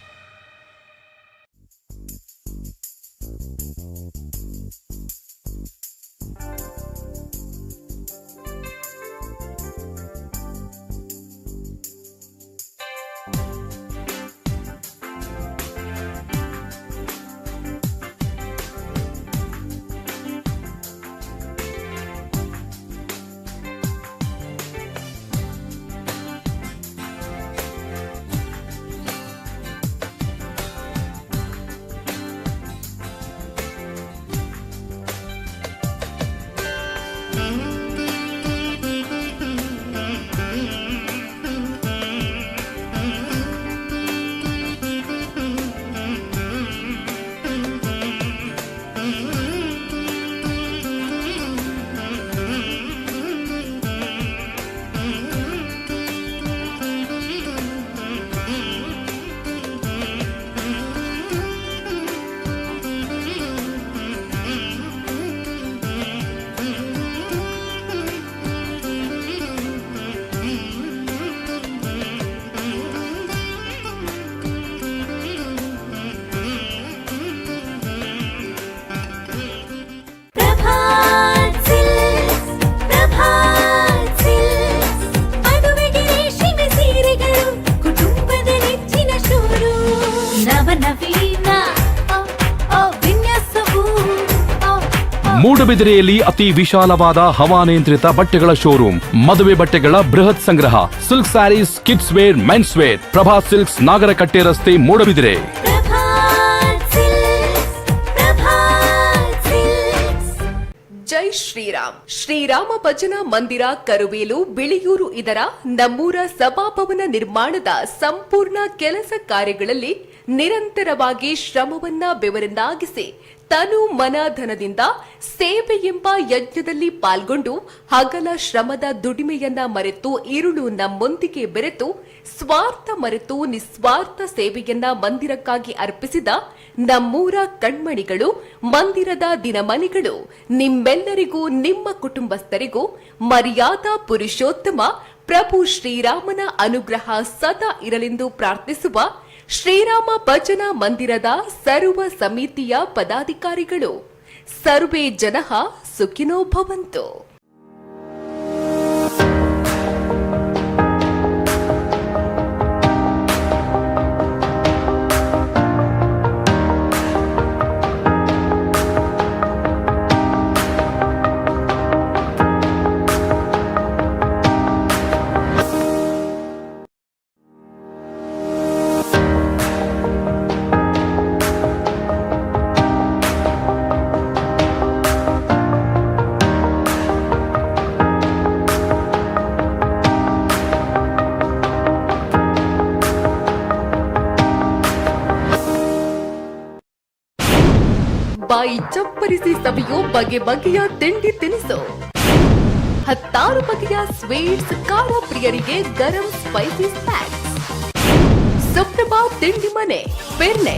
ಮೂಡಬಿದಿರೆಯಲ್ಲಿ ಅತಿ ವಿಶಾಲವಾದ ಹವಾನಿಯಂತ್ರಿತ ಬಟ್ಟೆಗಳ ಶೋರೂಮ್, ಮದುವೆ ಬಟ್ಟೆಗಳ ಬೃಹತ್ ಸಂಗ್ರಹ, silk saris, kids wear, men's wear. Prabha silks, Nagarakatte ರಸ್ತೆ, ಮೂಡಬಿದಿರೆ. ಜೈ ಶ್ರೀರಾಮ್. ಶ್ರೀರಾಮ ಭಜನಾ ಮಂದಿರ, ಕರುವೇಲು, ಬಿಳಿಯೂರು ಇದರ ನಮ್ಮೂರ ಸಭಾಭವನ ನಿರ್ಮಾಣದ ಸಂಪೂರ್ಣ ಕೆಲಸ ಕಾರ್ಯಗಳಲ್ಲಿ ನಿರಂತರವಾಗಿ ಶ್ರಮವನ್ನ ಬೆವರನ್ನಾಗಿಸಿ ತನು ಮನ ಧನದಿಂದ ಸೇವೆ ಎಂಬ ಯಜ್ಞದಲ್ಲಿ ಪಾಲ್ಗೊಂಡು ಹಗಲ ಶ್ರಮದ ದುಡಿಮೆಯನ್ನ ಮರೆತು ಇರುಳು ನಮ್ಮೊಂದಿಗೆ ಬೆರೆತು ಸ್ವಾರ್ಥ ಮರೆತು ನಿಸ್ವಾರ್ಥ ಸೇವೆಯನ್ನ ಮಂದಿರಕ್ಕಾಗಿ ಅರ್ಪಿಸಿದ ನಮ್ಮೂರ ಕಣ್ಮಣಿಗಳು, ಮಂದಿರದ ದಿನಮಣಿಗಳು, ನಿಮ್ಮೆಲ್ಲರಿಗೂ ನಿಮ್ಮ ಕುಟುಂಬಸ್ಥರಿಗೂ ಮರ್ಯಾದಾ ಪುರುಷೋತ್ತಮ ಪ್ರಭು ಶ್ರೀರಾಮನ ಅನುಗ್ರಹ ಸದಾ ಇರಲೆಂದು ಪ್ರಾರ್ಥಿಸುವ ಶ್ರೀರಾಮ ಭಜನಾ ಮಂದಿರದ ಸರ್ವ ಸಮಿತಿಯ ಪದಾಧಿಕಾರಿಗಳು. ಸರ್ವೇ ಜನಃ ಸುಖಿನೋ ಭವಂತು. ಬಾಯಿ ಚಪ್ಪರಿಸಿ ಸವಿಯೋ ಬಗೆ ಬಗೆಯ ತಿಂಡಿ ತಿನಿಸು, ಹತ್ತಾರು ಬಗೆಯ ಸ್ವೀಟ್ಸ್, ಖಾರ ಪ್ರಿಯರಿಗೆ ಗರಂ ಸ್ಪೈಸಿ ಸ್ನ್ಯಾಕ್ಸ್. ಸುಪ್ರಭಾ ತಿಂಡಿ ಮನೆ, ಪೆರ್ನೆ,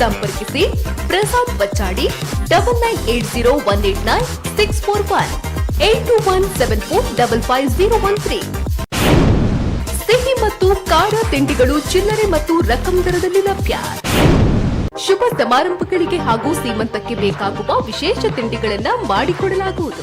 ಸಂಪರ್ಕಿಸಿ ಪ್ರಸಾದ್ ಬಚ್ಚಾಡಿ 9980189641 8217455013. ಸಿಹಿ ಮತ್ತು ಖಾರ ತಿಂಡಿಗಳು ಚಿಲ್ಲರೆ ಮತ್ತು ರಕಂ ದರದಲ್ಲಿ ಲಭ್ಯ. ಶುಭ ಸಮಾರಂಭಗಳಿಗೆ ಹಾಗೂ ಸೀಮಂತಕ್ಕೆ ಬೇಕಾಗುವ ವಿಶೇಷ ತಿಂಡಿಗಳನ್ನ ಮಾಡಿಕೊಡಲಾಗುವುದು.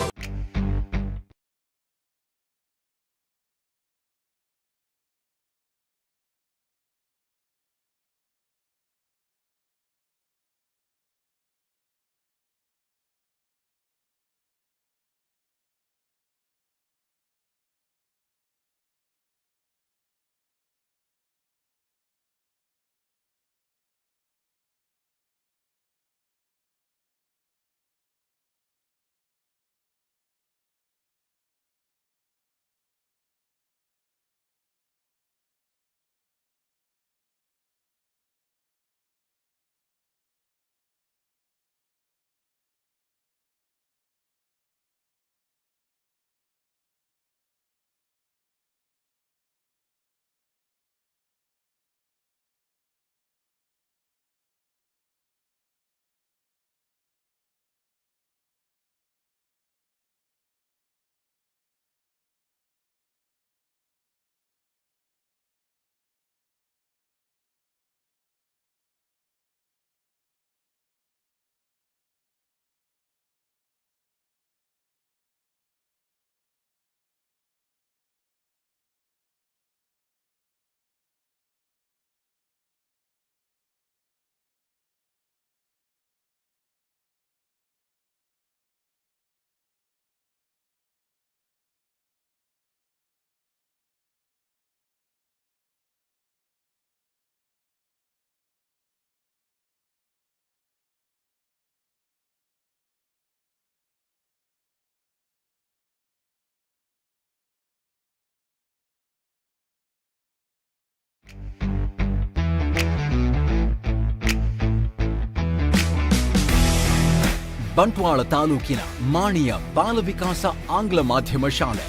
ಬಂಟ್ವಾಳ ತಾಲೂಕಿನ ಮಾಣಿಯ ಬಾಲವಿಕಾಸ ಆಂಗ್ಲ ಮಾಧ್ಯಮ ಶಾಲೆ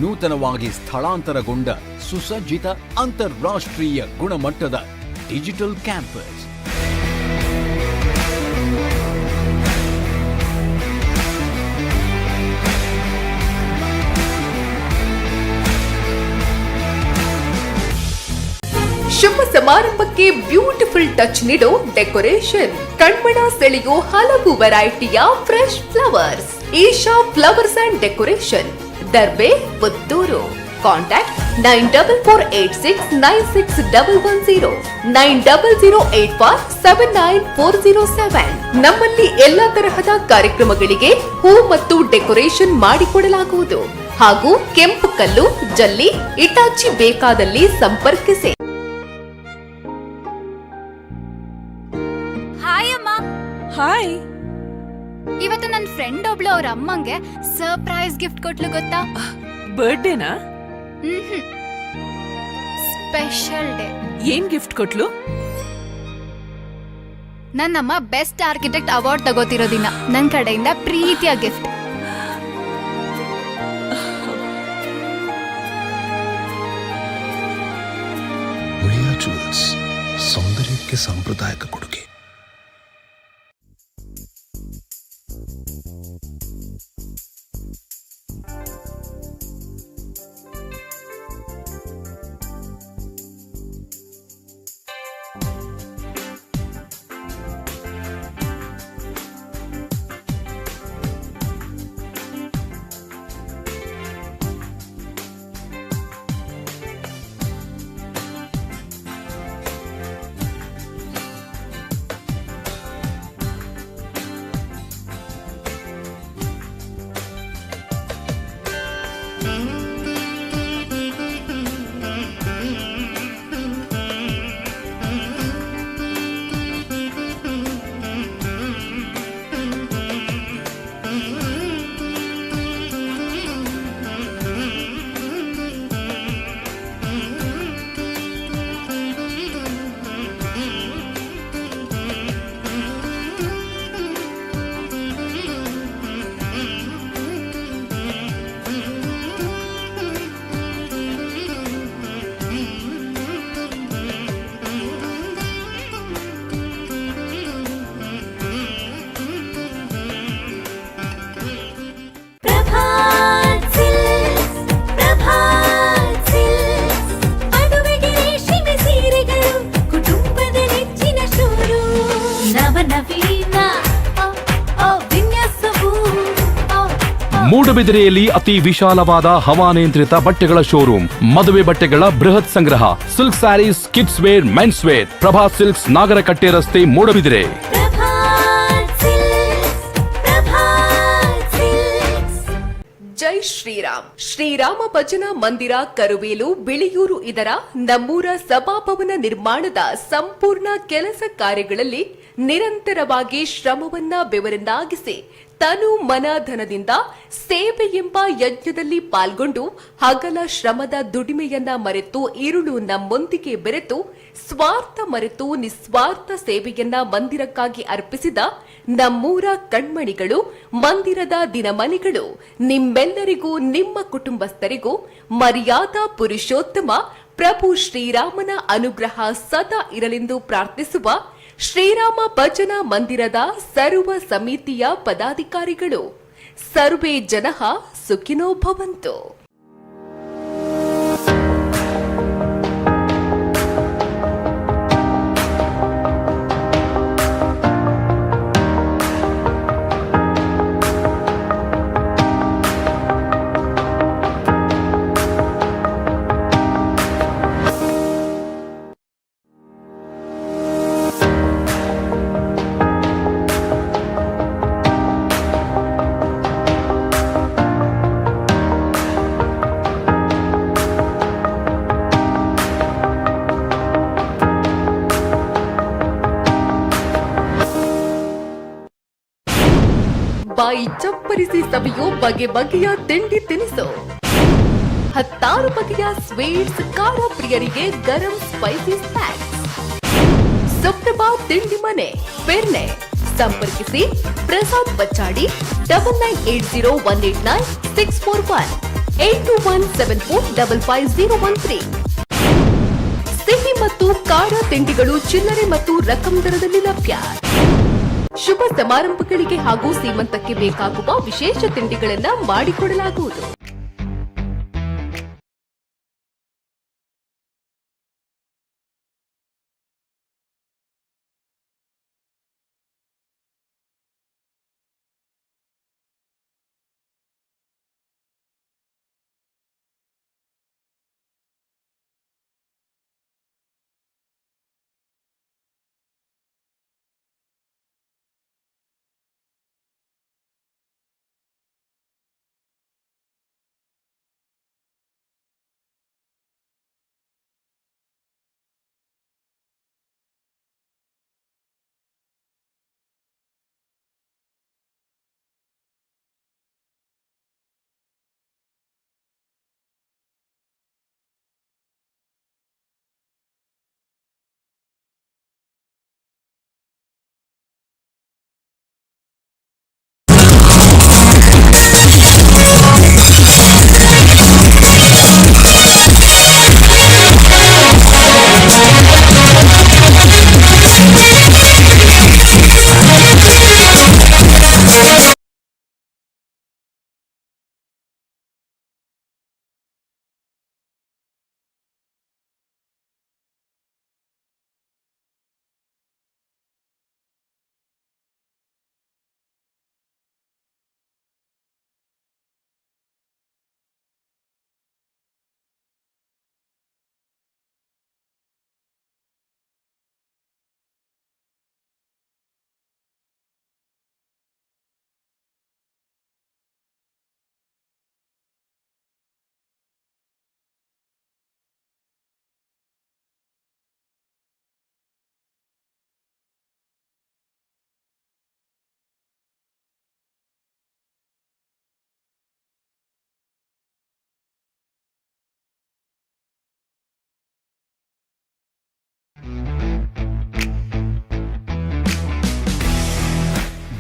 ನೂತನವಾಗಿ ಸ್ಥಳಾಂತರಗೊಂಡ ಸುಸಜ್ಜಿತ ಅಂತಾರಾಷ್ಟ್ರೀಯ ಗುಣಮಟ್ಟದ ಡಿಜಿಟಲ್ ಕ್ಯಾಂಪಸ್. ಶುಭ ಸಮಾರಂಭಕ್ಕೆ ಬ್ಯೂಟಿಫುಲ್ ಟಚ್ ನೀಡೋ ಡೆಕೋರೇಷನ್, ಕಣ್ಮನ ಸೆಳೆಯೋ ಹಲವು ವೆರೈಟಿಯ fresh flowers. Isha flowers and decoration, Darbe, Puttur. Contact 9486961110 9008479407. ನಮ್ಮಲ್ಲಿ ಎಲ್ಲಾ ತರಹದ ಕಾರ್ಯಕ್ರಮಗಳಿಗೆ ಹೂ ಮತ್ತು ಡೆಕೋರೇಷನ್ ಮಾಡಿಕೊಡಲಾಗುವುದು. ಹಾಗೂ ಕೆಂಪು ಕಲ್ಲು, ಜಲ್ಲಿ, ಇಟಾಚಿ ಬೇಕಾದಲ್ಲಿ ಸಂಪರ್ಕಿಸಿ. ಹಾಯ್. ಇವತ್ತು ನನ್ನ ಫ್ರೆಂಡ್ ಒಬ್ಳು ಅವ್ರ ಅಮ್ಮಂಗೆ ಸರ್ಪ್ರೈಸ್ ಗಿಫ್ಟ್ ಕೊಟ್ಲು ಗೊತ್ತಾ? ಬರ್ಡೇನಾ? Special day. ಏನ್ ಗಿಫ್ಟ್ ಕೊಟ್ಲು? ನನ್ನಮ್ಮ ಬೆಸ್ಟ್ ಆರ್ಕಿಟೆಕ್ಟ್ ಅವಾರ್ಡ್ ತಗೋತಿರೋ ದಿನ ನನ್ನ ಕಡೆಯಿಂದ ಪ್ರೀತಿಯ ಗಿಫ್ಟ್. ಮುಳಿಯಾ ಜುವೆಲ್ಸ್, ಸೌಂದರ್ಯಕ್ಕೆ ಸಾಂಪ್ರದಾಯಿಕ ಕೊಡುಗೆ. ಮೂಡಬಿದಿರೆಯಲ್ಲಿ ಅತಿ ವಿಶಾಲವಾದ ಹವಾನಿಯಂತ್ರಿತ ಬಟ್ಟೆಗಳ ಶೋರೂಮ್, ಮದುವೆ ಬಟ್ಟೆಗಳ ಬೃಹತ್ ಸಂಗ್ರಹ, silk saris, kids wear, men's wear, Prabha silks, Nagarakatte ರಸ್ತೆ, ಮೂಡಬಿದಿರೆ. ಜೈ ಶ್ರೀರಾಮ್. ಶ್ರೀರಾಮ ಭಜನಾ ಮಂದಿರ ಕರುವೇಲು ಬಿಳಿಯೂರು ಇದರ ನಮ್ಮೂರ ಸಭಾಭವನ ನಿರ್ಮಾಣದ ಸಂಪೂರ್ಣ ಕೆಲಸ ಕಾರ್ಯಗಳಲ್ಲಿ ನಿರಂತರವಾಗಿ ಶ್ರಮವನ್ನ ಬೆವರನ್ನಾಗಿಸಿ ತನು ಮನ ಧನದಿಂದ ಸೇವೆ ಎಂಬ ಯಜ್ಞದಲ್ಲಿ ಪಾಲ್ಗೊಂಡು ಹಗಲ ಶ್ರಮದ ದುಡಿಮೆಯನ್ನ ಮರೆತು ಇರುಳು ನಮ್ಮೊಂದಿಗೆ ಬೆರೆತು ಸ್ವಾರ್ಥ ಮರೆತು ನಿಸ್ವಾರ್ಥ ಸೇವೆಯನ್ನ ಮಂದಿರಕ್ಕಾಗಿ ಅರ್ಪಿಸಿದ ನಮ್ಮೂರ ಕಣ್ಮಣಿಗಳು, ಮಂದಿರದ ದಿನಮಣಿಗಳು, ನಿಮ್ಮೆಲ್ಲರಿಗೂ ನಿಮ್ಮ ಕುಟುಂಬಸ್ಥರಿಗೂ ಮರ್ಯಾದಾ ಪುರುಷೋತ್ತಮ ಪ್ರಭು ಶ್ರೀರಾಮನ ಅನುಗ್ರಹ ಸದಾ ಇರಲೆಂದು ಪ್ರಾರ್ಥಿಸುವ ಶ್ರೀರಾಮ ಭಜನಾ ಮಂದಿರದ ಸರ್ವ ಸಮಿತಿಯ ಪದಾಧಿಕಾರಿಗಳು. ಸರ್ವೇ ಜನಃ ಸುಖಿನೋ ಭವಂತು. ಬಾಯಿ ಚಪ್ಪರಿಸಿ ಸವಿಯೋ ಬಗೆ ಬಗೆಯ ತಿಂಡಿ ತಿನಿಸು, ಹತ್ತಾರು ಬಗೆಯ ಸ್ವೀಟ್ಸ್, ಖಾರ ಪ್ರಿಯರಿಗೆ ಗರಂ ಸ್ಪೈಸಿ ಸ್ನ್ಯಾಕ್ಸ್. ಸುಪ್ರಭಾ ತಿಂಡಿ ಮನೆ, ಪೆರ್ನೆ. ಸಂಪರ್ಕಿಸಿ ಪ್ರಸಾದ್ ಬಚ್ಚಾಡಿ 9980189641 8217455013. ಸಿಹಿ ಮತ್ತು ಖಾರ ತಿಂಡಿಗಳು ಚಿಲ್ಲರೆ ಮತ್ತು ರಕಂ ದರದಲ್ಲಿ ಲಭ್ಯ. ಶುಭ ಸಮಾರಂಭಗಳಿಗೆ ಹಾಗೂ ಸೀಮಂತಕ್ಕೆ ಬೇಕಾಗುವ ವಿಶೇಷ ತಿಂಡಿಗಳನ್ನ ಮಾಡಿಕೊಡಲಾಗುವುದು.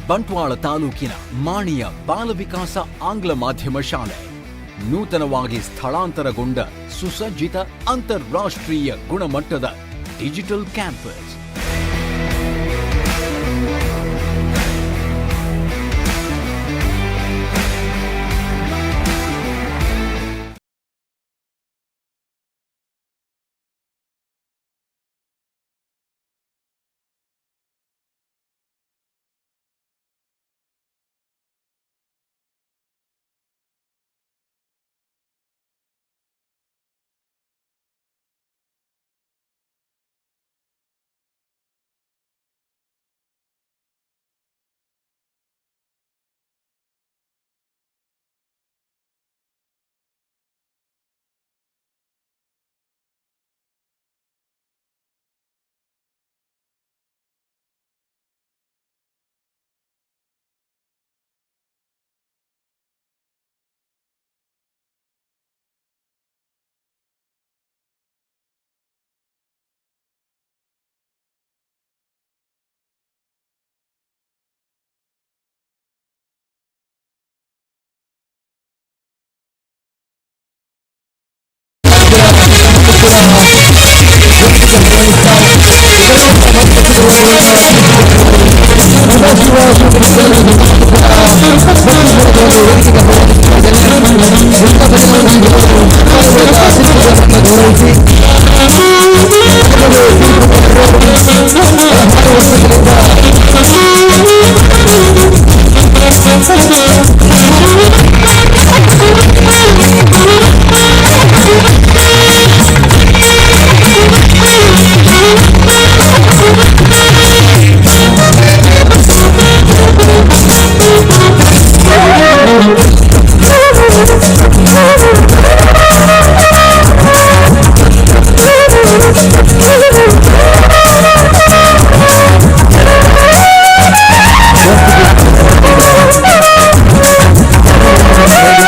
ಬಂಟ್ವಾಳ ತಾಲೂಕಿನ ಮಾಣಿಯ ಬಾಲವಿಕಾಸ ಆಂಗ್ಲ ಮಾಧ್ಯಮ ಶಾಲೆ ನೂತನವಾಗಿ ಸ್ಥಳಾಂತರಗೊಂಡ ಸುಸಜ್ಜಿತ ಅಂತಾರಾಷ್ಟ್ರೀಯ ಗುಣಮಟ್ಟದ ಡಿಜಿಟಲ್ ಕ್ಯಾಂಪಸ್.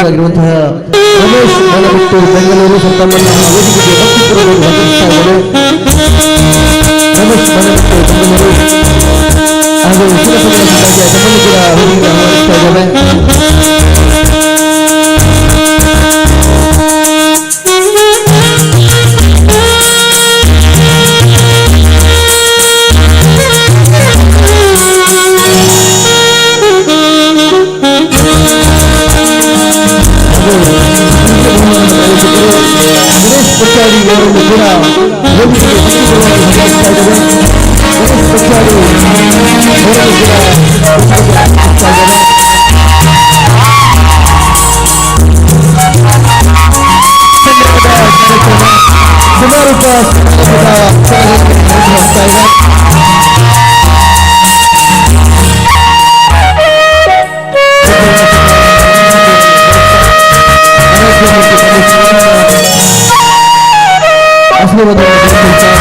ಆಗಿರುವಂತಹ ರಮೇಶ್ ಮಲಬಿಟ್ಟು ಬೆಂಗಳೂರು ಸಂತಮ್ಮನ ವೇದಿಕೆಗೆ ಭಕ್ತಿಪೂರ್ವಕವಾಗಿ ವಂದಿಸ್ತಾ ಇದ್ದಾರೆ. ರಮೇಶ್ ಮಲಬಿಟ್ಟು ಬೆಂಗಳೂರು ಹಾಗೂ ಶಿರಪುರವಾಗಿ ತಮ್ಮನ್ನು ಕೂಡ ವೇದಿಕೆಗೆ ಆಹ್ವಾನಿಸ್ತಾ ಇದ್ದೇವೆ. ಅವರನ್ನು ಕೂಡ ವೇದಿಕೆಗೆ ಭಕ್ತಿಪೂರ್ವಕವಾಗಿ ಆಹ್ವಾನಿಸ್ತಾ ಇದ್ದೇವೆ. ಗಣೇಶ್ ಪಚಾರಿ ಅವರನ್ನು ಕೂಡ ಆಹ್ವಾನಿಸ್ತಾ ಇದ್ದೇವೆ. ಸಮಾರೋಪ ಹೋಗ್ತಾ ಇದೆ.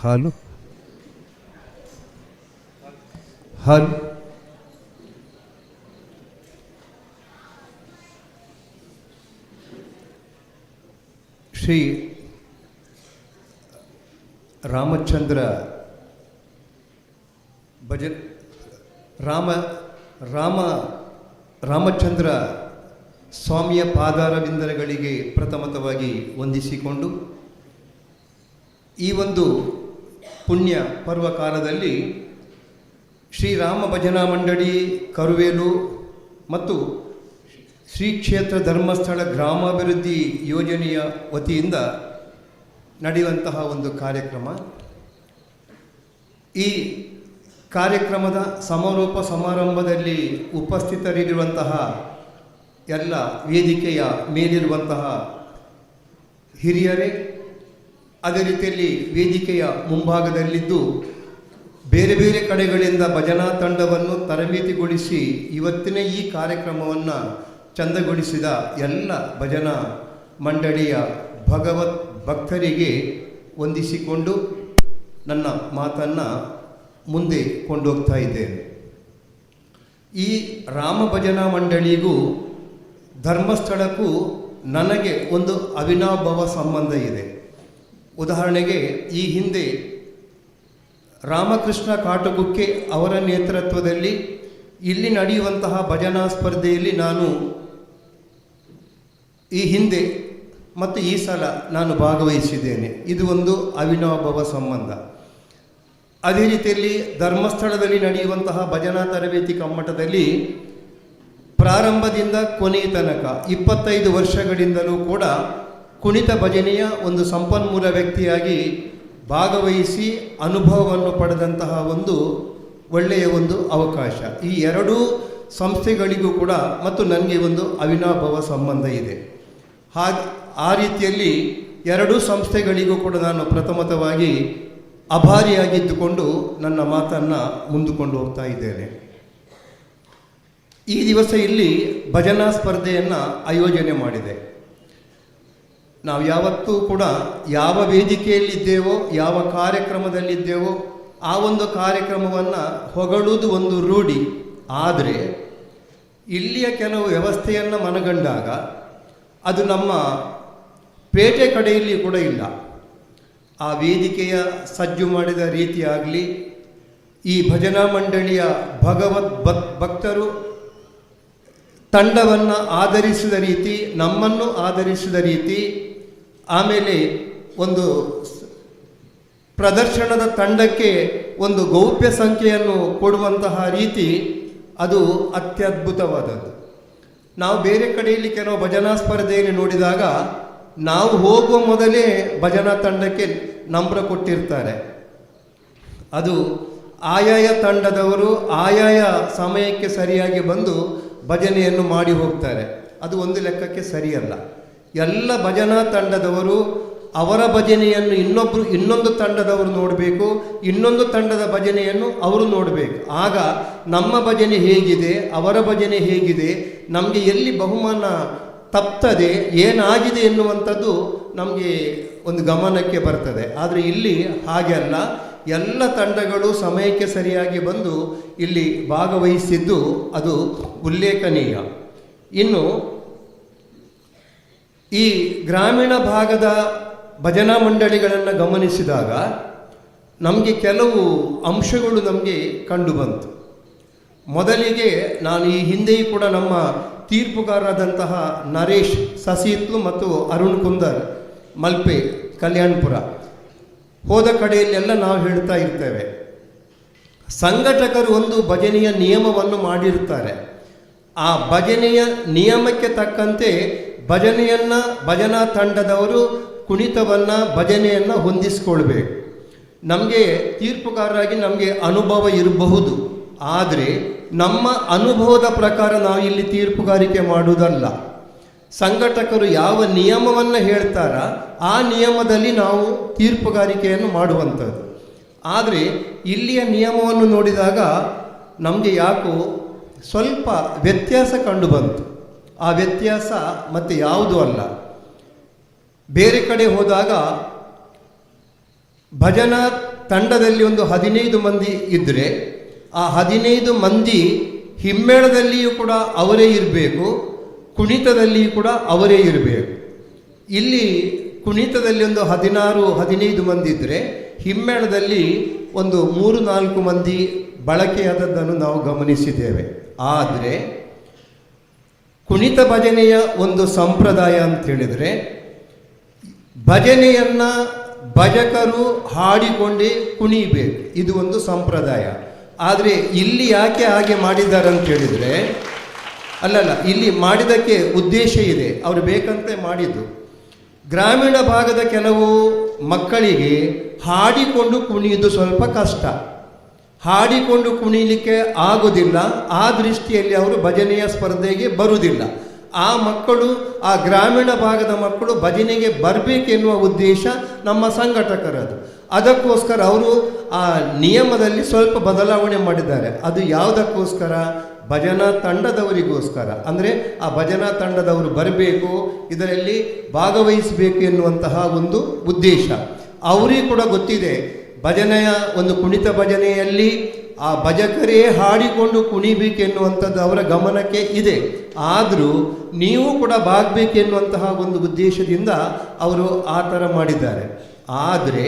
ಹಾಲು ಹಾಲು ಶ್ರೀ ರಾಮಚಂದ್ರ ರಾಮಚಂದ್ರ ಸ್ವಾಮಿಯ ಪಾದಾರವಿಂದಗಳಿಗೆ ಪ್ರಥಮತವಾಗಿ ವಂದಿಸಿಕೊಂಡು ಈ ಒಂದು ಪುಣ್ಯ ಪರ್ವಕಾಲದಲ್ಲಿ ಶ್ರೀರಾಮ ಭಜನಾ ಮಂಡಳಿ ಕರುವೇಲು ಮತ್ತು ಶ್ರೀ ಕ್ಷೇತ್ರ ಧರ್ಮಸ್ಥಳ ಗ್ರಾಮಾಭಿವೃದ್ಧಿ ಯೋಜನೆಯ ವತಿಯಿಂದ ನಡೆಯುವಂತಹ ಒಂದು ಕಾರ್ಯಕ್ರಮ. ಈ ಕಾರ್ಯಕ್ರಮದ ಸಮಾರೋಪ ಸಮಾರಂಭದಲ್ಲಿ ಉಪಸ್ಥಿತರಿರುವಂತಹ ಎಲ್ಲ ವೇದಿಕೆಯ ಮೇಲಿರುವಂತಹ ಹಿರಿಯರೇ, ಅದೇ ರೀತಿಯಲ್ಲಿ ವೇದಿಕೆಯ ಮುಂಭಾಗದಲ್ಲಿದ್ದು ಬೇರೆ ಬೇರೆ ಕಡೆಗಳಿಂದ ಭಜನಾ ತಂಡವನ್ನು ತರಬೇತಿಗೊಳಿಸಿ ಇವತ್ತಿನ ಈ ಕಾರ್ಯಕ್ರಮವನ್ನು ಚಂದಗೊಳಿಸಿದ ಎಲ್ಲ ಭಜನಾ ಮಂಡಳಿಯ ಭಗವತ್ ಭಕ್ತರಿಗೆ ವಂದಿಸಿಕೊಂಡು ನನ್ನ ಮಾತನ್ನು ಮುಂದೆ ಕೊಂಡೋಗ್ತಾ ಇದ್ದೇನೆ. ಈ ರಾಮ ಭಜನಾ ಮಂಡಳಿಗೂ ಧರ್ಮಸ್ಥಳಕ್ಕೂ ನನಗೆ ಒಂದು ಅವಿನಾಭಾವ ಸಂಬಂಧ ಇದೆ. ಉದಾಹರಣೆಗೆ, ಈ ಹಿಂದೆ ರಾಮಕೃಷ್ಣ ಕಾಟಗುಕ್ಕೆ ಅವರ ನೇತೃತ್ವದಲ್ಲಿ ಇಲ್ಲಿ ನಡೆಯುವಂತಹ ಭಜನಾ ಸ್ಪರ್ಧೆಯಲ್ಲಿ ನಾನು ಈ ಹಿಂದೆ ಮತ್ತು ಈ ಸಲ ನಾನು ಭಾಗವಹಿಸಿದ್ದೇನೆ. ಇದು ಒಂದು ಅವಿನಾಭಾವ ಸಂಬಂಧ. ಅದೇ ರೀತಿಯಲ್ಲಿ ಧರ್ಮಸ್ಥಳದಲ್ಲಿ ನಡೆಯುವಂತಹ ಭಜನಾ ತರಬೇತಿ ಕಮ್ಮಟದಲ್ಲಿ ಪ್ರಾರಂಭದಿಂದ ಕೊನೆಯ ತನಕ 25 ವರ್ಷಗಳಿಂದಲೂ ಕೂಡ ಕುಣಿತ ಭಜನೆಯ ಒಂದು ಸಂಪನ್ಮೂಲ ವ್ಯಕ್ತಿಯಾಗಿ ಭಾಗವಹಿಸಿ ಅನುಭವವನ್ನು ಪಡೆದಂತಹ ಒಂದು ಒಳ್ಳೆಯ ಒಂದು ಅವಕಾಶ. ಈ ಎರಡೂ ಸಂಸ್ಥೆಗಳಿಗೂ ಕೂಡ ಮತ್ತು ನನಗೆ ಒಂದು ಅವಿನಾಭಾವ ಸಂಬಂಧ ಇದೆ. ಆ ರೀತಿಯಲ್ಲಿ ಎರಡೂ ಸಂಸ್ಥೆಗಳಿಗೂ ಕೂಡ ನಾನು ಪ್ರಥಮತವಾಗಿ ಅಭಾರಿಯಾಗಿದ್ದುಕೊಂಡು ನನ್ನ ಮಾತನ್ನು ಮುಂದುಕೊಂಡು ಹೋಗ್ತಾ ಇದ್ದೇನೆ. ಈ ದಿವಸ ಇಲ್ಲಿ ಭಜನಾ ಸ್ಪರ್ಧೆಯನ್ನು ಆಯೋಜನೆ ಮಾಡಿದೆ. ನಾವು ಯಾವತ್ತೂ ಕೂಡ ಯಾವ ವೇದಿಕೆಯಲ್ಲಿದ್ದೇವೋ, ಯಾವ ಕಾರ್ಯಕ್ರಮದಲ್ಲಿದ್ದೇವೋ ಆ ಒಂದು ಕಾರ್ಯಕ್ರಮವನ್ನು ಹೊಗಳುವುದು ಒಂದು ರೂಢಿ. ಆದರೆ ಇಲ್ಲಿಯ ಕೆಲವು ವ್ಯವಸ್ಥೆಯನ್ನು ಮನಗಂಡಾಗ ಅದು ನಮ್ಮ ಪೇಟೆ ಕಡೆಯಲ್ಲಿ ಕೂಡ ಇಲ್ಲ. ಆ ವೇದಿಕೆಯ ಸಜ್ಜು ಮಾಡಿದ ರೀತಿಯಾಗಲಿ, ಈ ಭಜನಾ ಮಂಡಳಿಯ ಭಕ್ತರು ತಂಡವನ್ನು ಆಧರಿಸಿದ ರೀತಿ, ನಮ್ಮನ್ನು ಆಧರಿಸಿದ ರೀತಿ, ಆಮೇಲೆ ಒಂದು ಪ್ರದರ್ಶನದ ತಂಡಕ್ಕೆ ಒಂದು ಗೌಪ್ಯ ಸಂಖ್ಯೆಯನ್ನು ಕೊಡುವಂತಹ ರೀತಿ ಅದು ಅತ್ಯದ್ಭುತವಾದದ್ದು. ನಾವು ಬೇರೆ ಕಡೆಯಲ್ಲಿ ಕೆಲವು ಭಜನಾ ಸ್ಪರ್ಧೆಯಲ್ಲಿ ನೋಡಿದಾಗ ನಾವು ಹೋಗುವ ಮೊದಲೇ ಭಜನಾ ತಂಡಕ್ಕೆ ನಂಬರ ಕೊಟ್ಟಿರ್ತಾರೆ. ಅದು ಆಯಾಯ ತಂಡದವರು ಆಯಾಯ ಸಮಯಕ್ಕೆ ಸರಿಯಾಗಿ ಬಂದು ಭಜನೆಯನ್ನು ಮಾಡಿ ಹೋಗ್ತಾರೆ. ಅದು ಒಂದು ಲೆಕ್ಕಕ್ಕೆ ಸರಿಯಲ್ಲ. ಎಲ್ಲ ಭಜನಾ ತಂಡದವರು ಅವರ ಭಜನೆಯನ್ನು ಇನ್ನೊಂದು ತಂಡದವರು ನೋಡಬೇಕು, ಇನ್ನೊಂದು ತಂಡದ ಭಜನೆಯನ್ನು ಅವರು ನೋಡಬೇಕು. ಆಗ ನಮ್ಮ ಭಜನೆ ಹೇಗಿದೆ, ಅವರ ಭಜನೆ ಹೇಗಿದೆ, ನಮಗೆ ಎಲ್ಲಿ ಬಹುಮಾನ ತಪ್ತದೆ, ಏನಾಗಿದೆ ಎನ್ನುವಂಥದ್ದು ನಮಗೆ ಒಂದು ಗಮನಕ್ಕೆ ಬರ್ತದೆ. ಆದರೆ ಇಲ್ಲಿ ಹಾಗೆ ಅಲ್ಲ, ಎಲ್ಲ ತಂಡಗಳು ಸಮಯಕ್ಕೆ ಸರಿಯಾಗಿ ಬಂದು ಇಲ್ಲಿ ಭಾಗವಹಿಸಿದ್ದು ಅದು ಉಲ್ಲೇಖನೀಯ. ಇನ್ನು ಈ ಗ್ರಾಮೀಣ ಭಾಗದ ಭಜನಾ ಮಂಡಳಿಗಳನ್ನು ಗಮನಿಸಿದಾಗ ನಮಗೆ ಕೆಲವು ಅಂಶಗಳು ನಮಗೆ ಕಂಡು ಬಂತು. ಮೊದಲಿಗೆ ನಾನು ಈ ಹಿಂದೆಯೂ ಕೂಡ ನಮ್ಮ ತೀರ್ಪುಗಾರರಾದಂತಹ ನರೇಶ್ ಸಸೀತ್ಲು ಮತ್ತು ಅರುಣ್ ಕುಂದರ್ ಮಲ್ಪೆ ಕಲ್ಯಾಣಪುರ ಹೋದ ಕಡೆಯಲ್ಲೆಲ್ಲ ನಾವು ಹೇಳ್ತಾ ಇರ್ತೇವೆ, ಸಂಘಟಕರು ಒಂದು ಭಜನೆಯ ನಿಯಮವನ್ನು ಮಾಡಿರ್ತಾರೆ. ಆ ಭಜನೆಯ ನಿಯಮಕ್ಕೆ ತಕ್ಕಂತೆ ಭಜನಾ ತಂಡದವರು ಕುಣಿತವನ್ನು ಭಜನೆಯನ್ನು ಹೊಂದಿಸ್ಕೊಳ್ಬೇಕು. ನಮಗೆ ತೀರ್ಪುಗಾರರಾಗಿ ನಮಗೆ ಅನುಭವ ಇರಬಹುದು, ಆದರೆ ನಮ್ಮ ಅನುಭವದ ಪ್ರಕಾರ ನಾವು ಇಲ್ಲಿ ತೀರ್ಪುಗಾರಿಕೆ ಮಾಡುವುದಲ್ಲ. ಸಂಘಟಕರು ಯಾವ ನಿಯಮವನ್ನು ಹೇಳ್ತಾರ ಆ ನಿಯಮದಲ್ಲಿ ನಾವು ತೀರ್ಪುಗಾರಿಕೆಯನ್ನು ಮಾಡುವಂಥದ್ದು. ಆದರೆ ಇಲ್ಲಿಯ ನಿಯಮವನ್ನು ನೋಡಿದಾಗ ನಮಗೆ ಯಾಕೋ ಸ್ವಲ್ಪ ವ್ಯತ್ಯಾಸ ಕಂಡು ಬಂತು. ಆ ವ್ಯತ್ಯಾಸ ಮತ್ತೆ ಯಾವುದೂ ಅಲ್ಲ. ಬೇರೆ ಕಡೆ ಹೋದಾಗ ಭಜನಾ ತಂಡದಲ್ಲಿ ಒಂದು 15 ಮಂದಿ ಇದ್ದರೆ ಆ 15 ಮಂದಿ ಹಿಮ್ಮೇಳದಲ್ಲಿಯೂ ಕೂಡ ಅವರೇ ಇರಬೇಕು, ಕುಣಿತದಲ್ಲಿಯೂ ಕೂಡ ಅವರೇ ಇರಬೇಕು. ಇಲ್ಲಿ ಕುಣಿತದಲ್ಲಿ ಒಂದು 16-15 ಮಂದಿ ಇದ್ದರೆ ಹಿಮ್ಮೇಳದಲ್ಲಿ ಒಂದು 3-4 ಮಂದಿ ಬಳಕೆಯಾದದ್ದನ್ನು ನಾವು ಗಮನಿಸಿದ್ದೇವೆ. ಆದರೆ ಕುಣಿತ ಭಜನೆಯ ಒಂದು ಸಂಪ್ರದಾಯ ಅಂತ ಹೇಳಿದರೆ ಭಜನೆಯನ್ನು ಭಜಕರು ಹಾಡಿಕೊಂಡೇ ಕುಣಿಬೇಕು, ಇದು ಒಂದು ಸಂಪ್ರದಾಯ. ಆದರೆ ಇಲ್ಲಿ ಯಾಕೆ ಹಾಗೆ ಮಾಡಿದ್ದಾರೆ ಅಂತ ಹೇಳಿದರೆ, ಅಲ್ಲಲ್ಲ, ಇಲ್ಲಿ ಮಾಡಿದ್ದಕ್ಕೆ ಉದ್ದೇಶ ಇದೆ, ಅವರು ಬೇಕಂತೆ ಮಾಡಿದ್ದು. ಗ್ರಾಮೀಣ ಭಾಗದ ಕೆಲವು ಮಕ್ಕಳಿಗೆ ಹಾಡಿಕೊಂಡು ಕುಣಿಯುವುದು ಸ್ವಲ್ಪ ಕಷ್ಟ, ಹಾಡಿಕೊಂಡು ಕುಣಿಲಿಕ್ಕೆ ಆಗುವುದಿಲ್ಲ. ಆ ದೃಷ್ಟಿಯಲ್ಲಿ ಅವರು ಭಜನೆಯ ಸ್ಪರ್ಧೆಗೆ ಬರುವುದಿಲ್ಲ. ಆ ಮಕ್ಕಳು, ಆ ಗ್ರಾಮೀಣ ಭಾಗದ ಮಕ್ಕಳು ಭಜನೆಗೆ ಬರಬೇಕೆನ್ನುವ ಉದ್ದೇಶ ನಮ್ಮ ಸಂಘಟಕರದು. ಅದಕ್ಕೋಸ್ಕರ ಅವರು ಆ ನಿಯಮದಲ್ಲಿ ಸ್ವಲ್ಪ ಬದಲಾವಣೆ ಮಾಡಿದ್ದಾರೆ. ಅದು ಯಾವುದಕ್ಕೋಸ್ಕರ? ಭಜನಾ ತಂಡದವರಿಗೋಸ್ಕರ. ಅಂದರೆ ಆ ಭಜನಾ ತಂಡದವರು ಬರಬೇಕು, ಇದರಲ್ಲಿ ಭಾಗವಹಿಸಬೇಕು ಎನ್ನುವಂತಹ ಒಂದು ಉದ್ದೇಶ ಅವರಿಗೆ ಕೂಡ ಗೊತ್ತಿದೆ. ಭಜನೆಯ ಒಂದು ಕುಣಿತ ಭಜನೆಯಲ್ಲಿ ಆ ಭಜಕರೇ ಹಾಡಿಕೊಂಡು ಕುಣಿಬೇಕೆನ್ನುವಂಥದ್ದು ಅವರ ಗಮನಕ್ಕೆ ಇದೆ. ಆದರೂ ನೀವು ಕೂಡ ಭಾಗಬೇಕೆನ್ನುವಂತಹ ಒಂದು ಉದ್ದೇಶದಿಂದ ಅವರು ಆ ಥರ ಮಾಡಿದ್ದಾರೆ. ಆದರೆ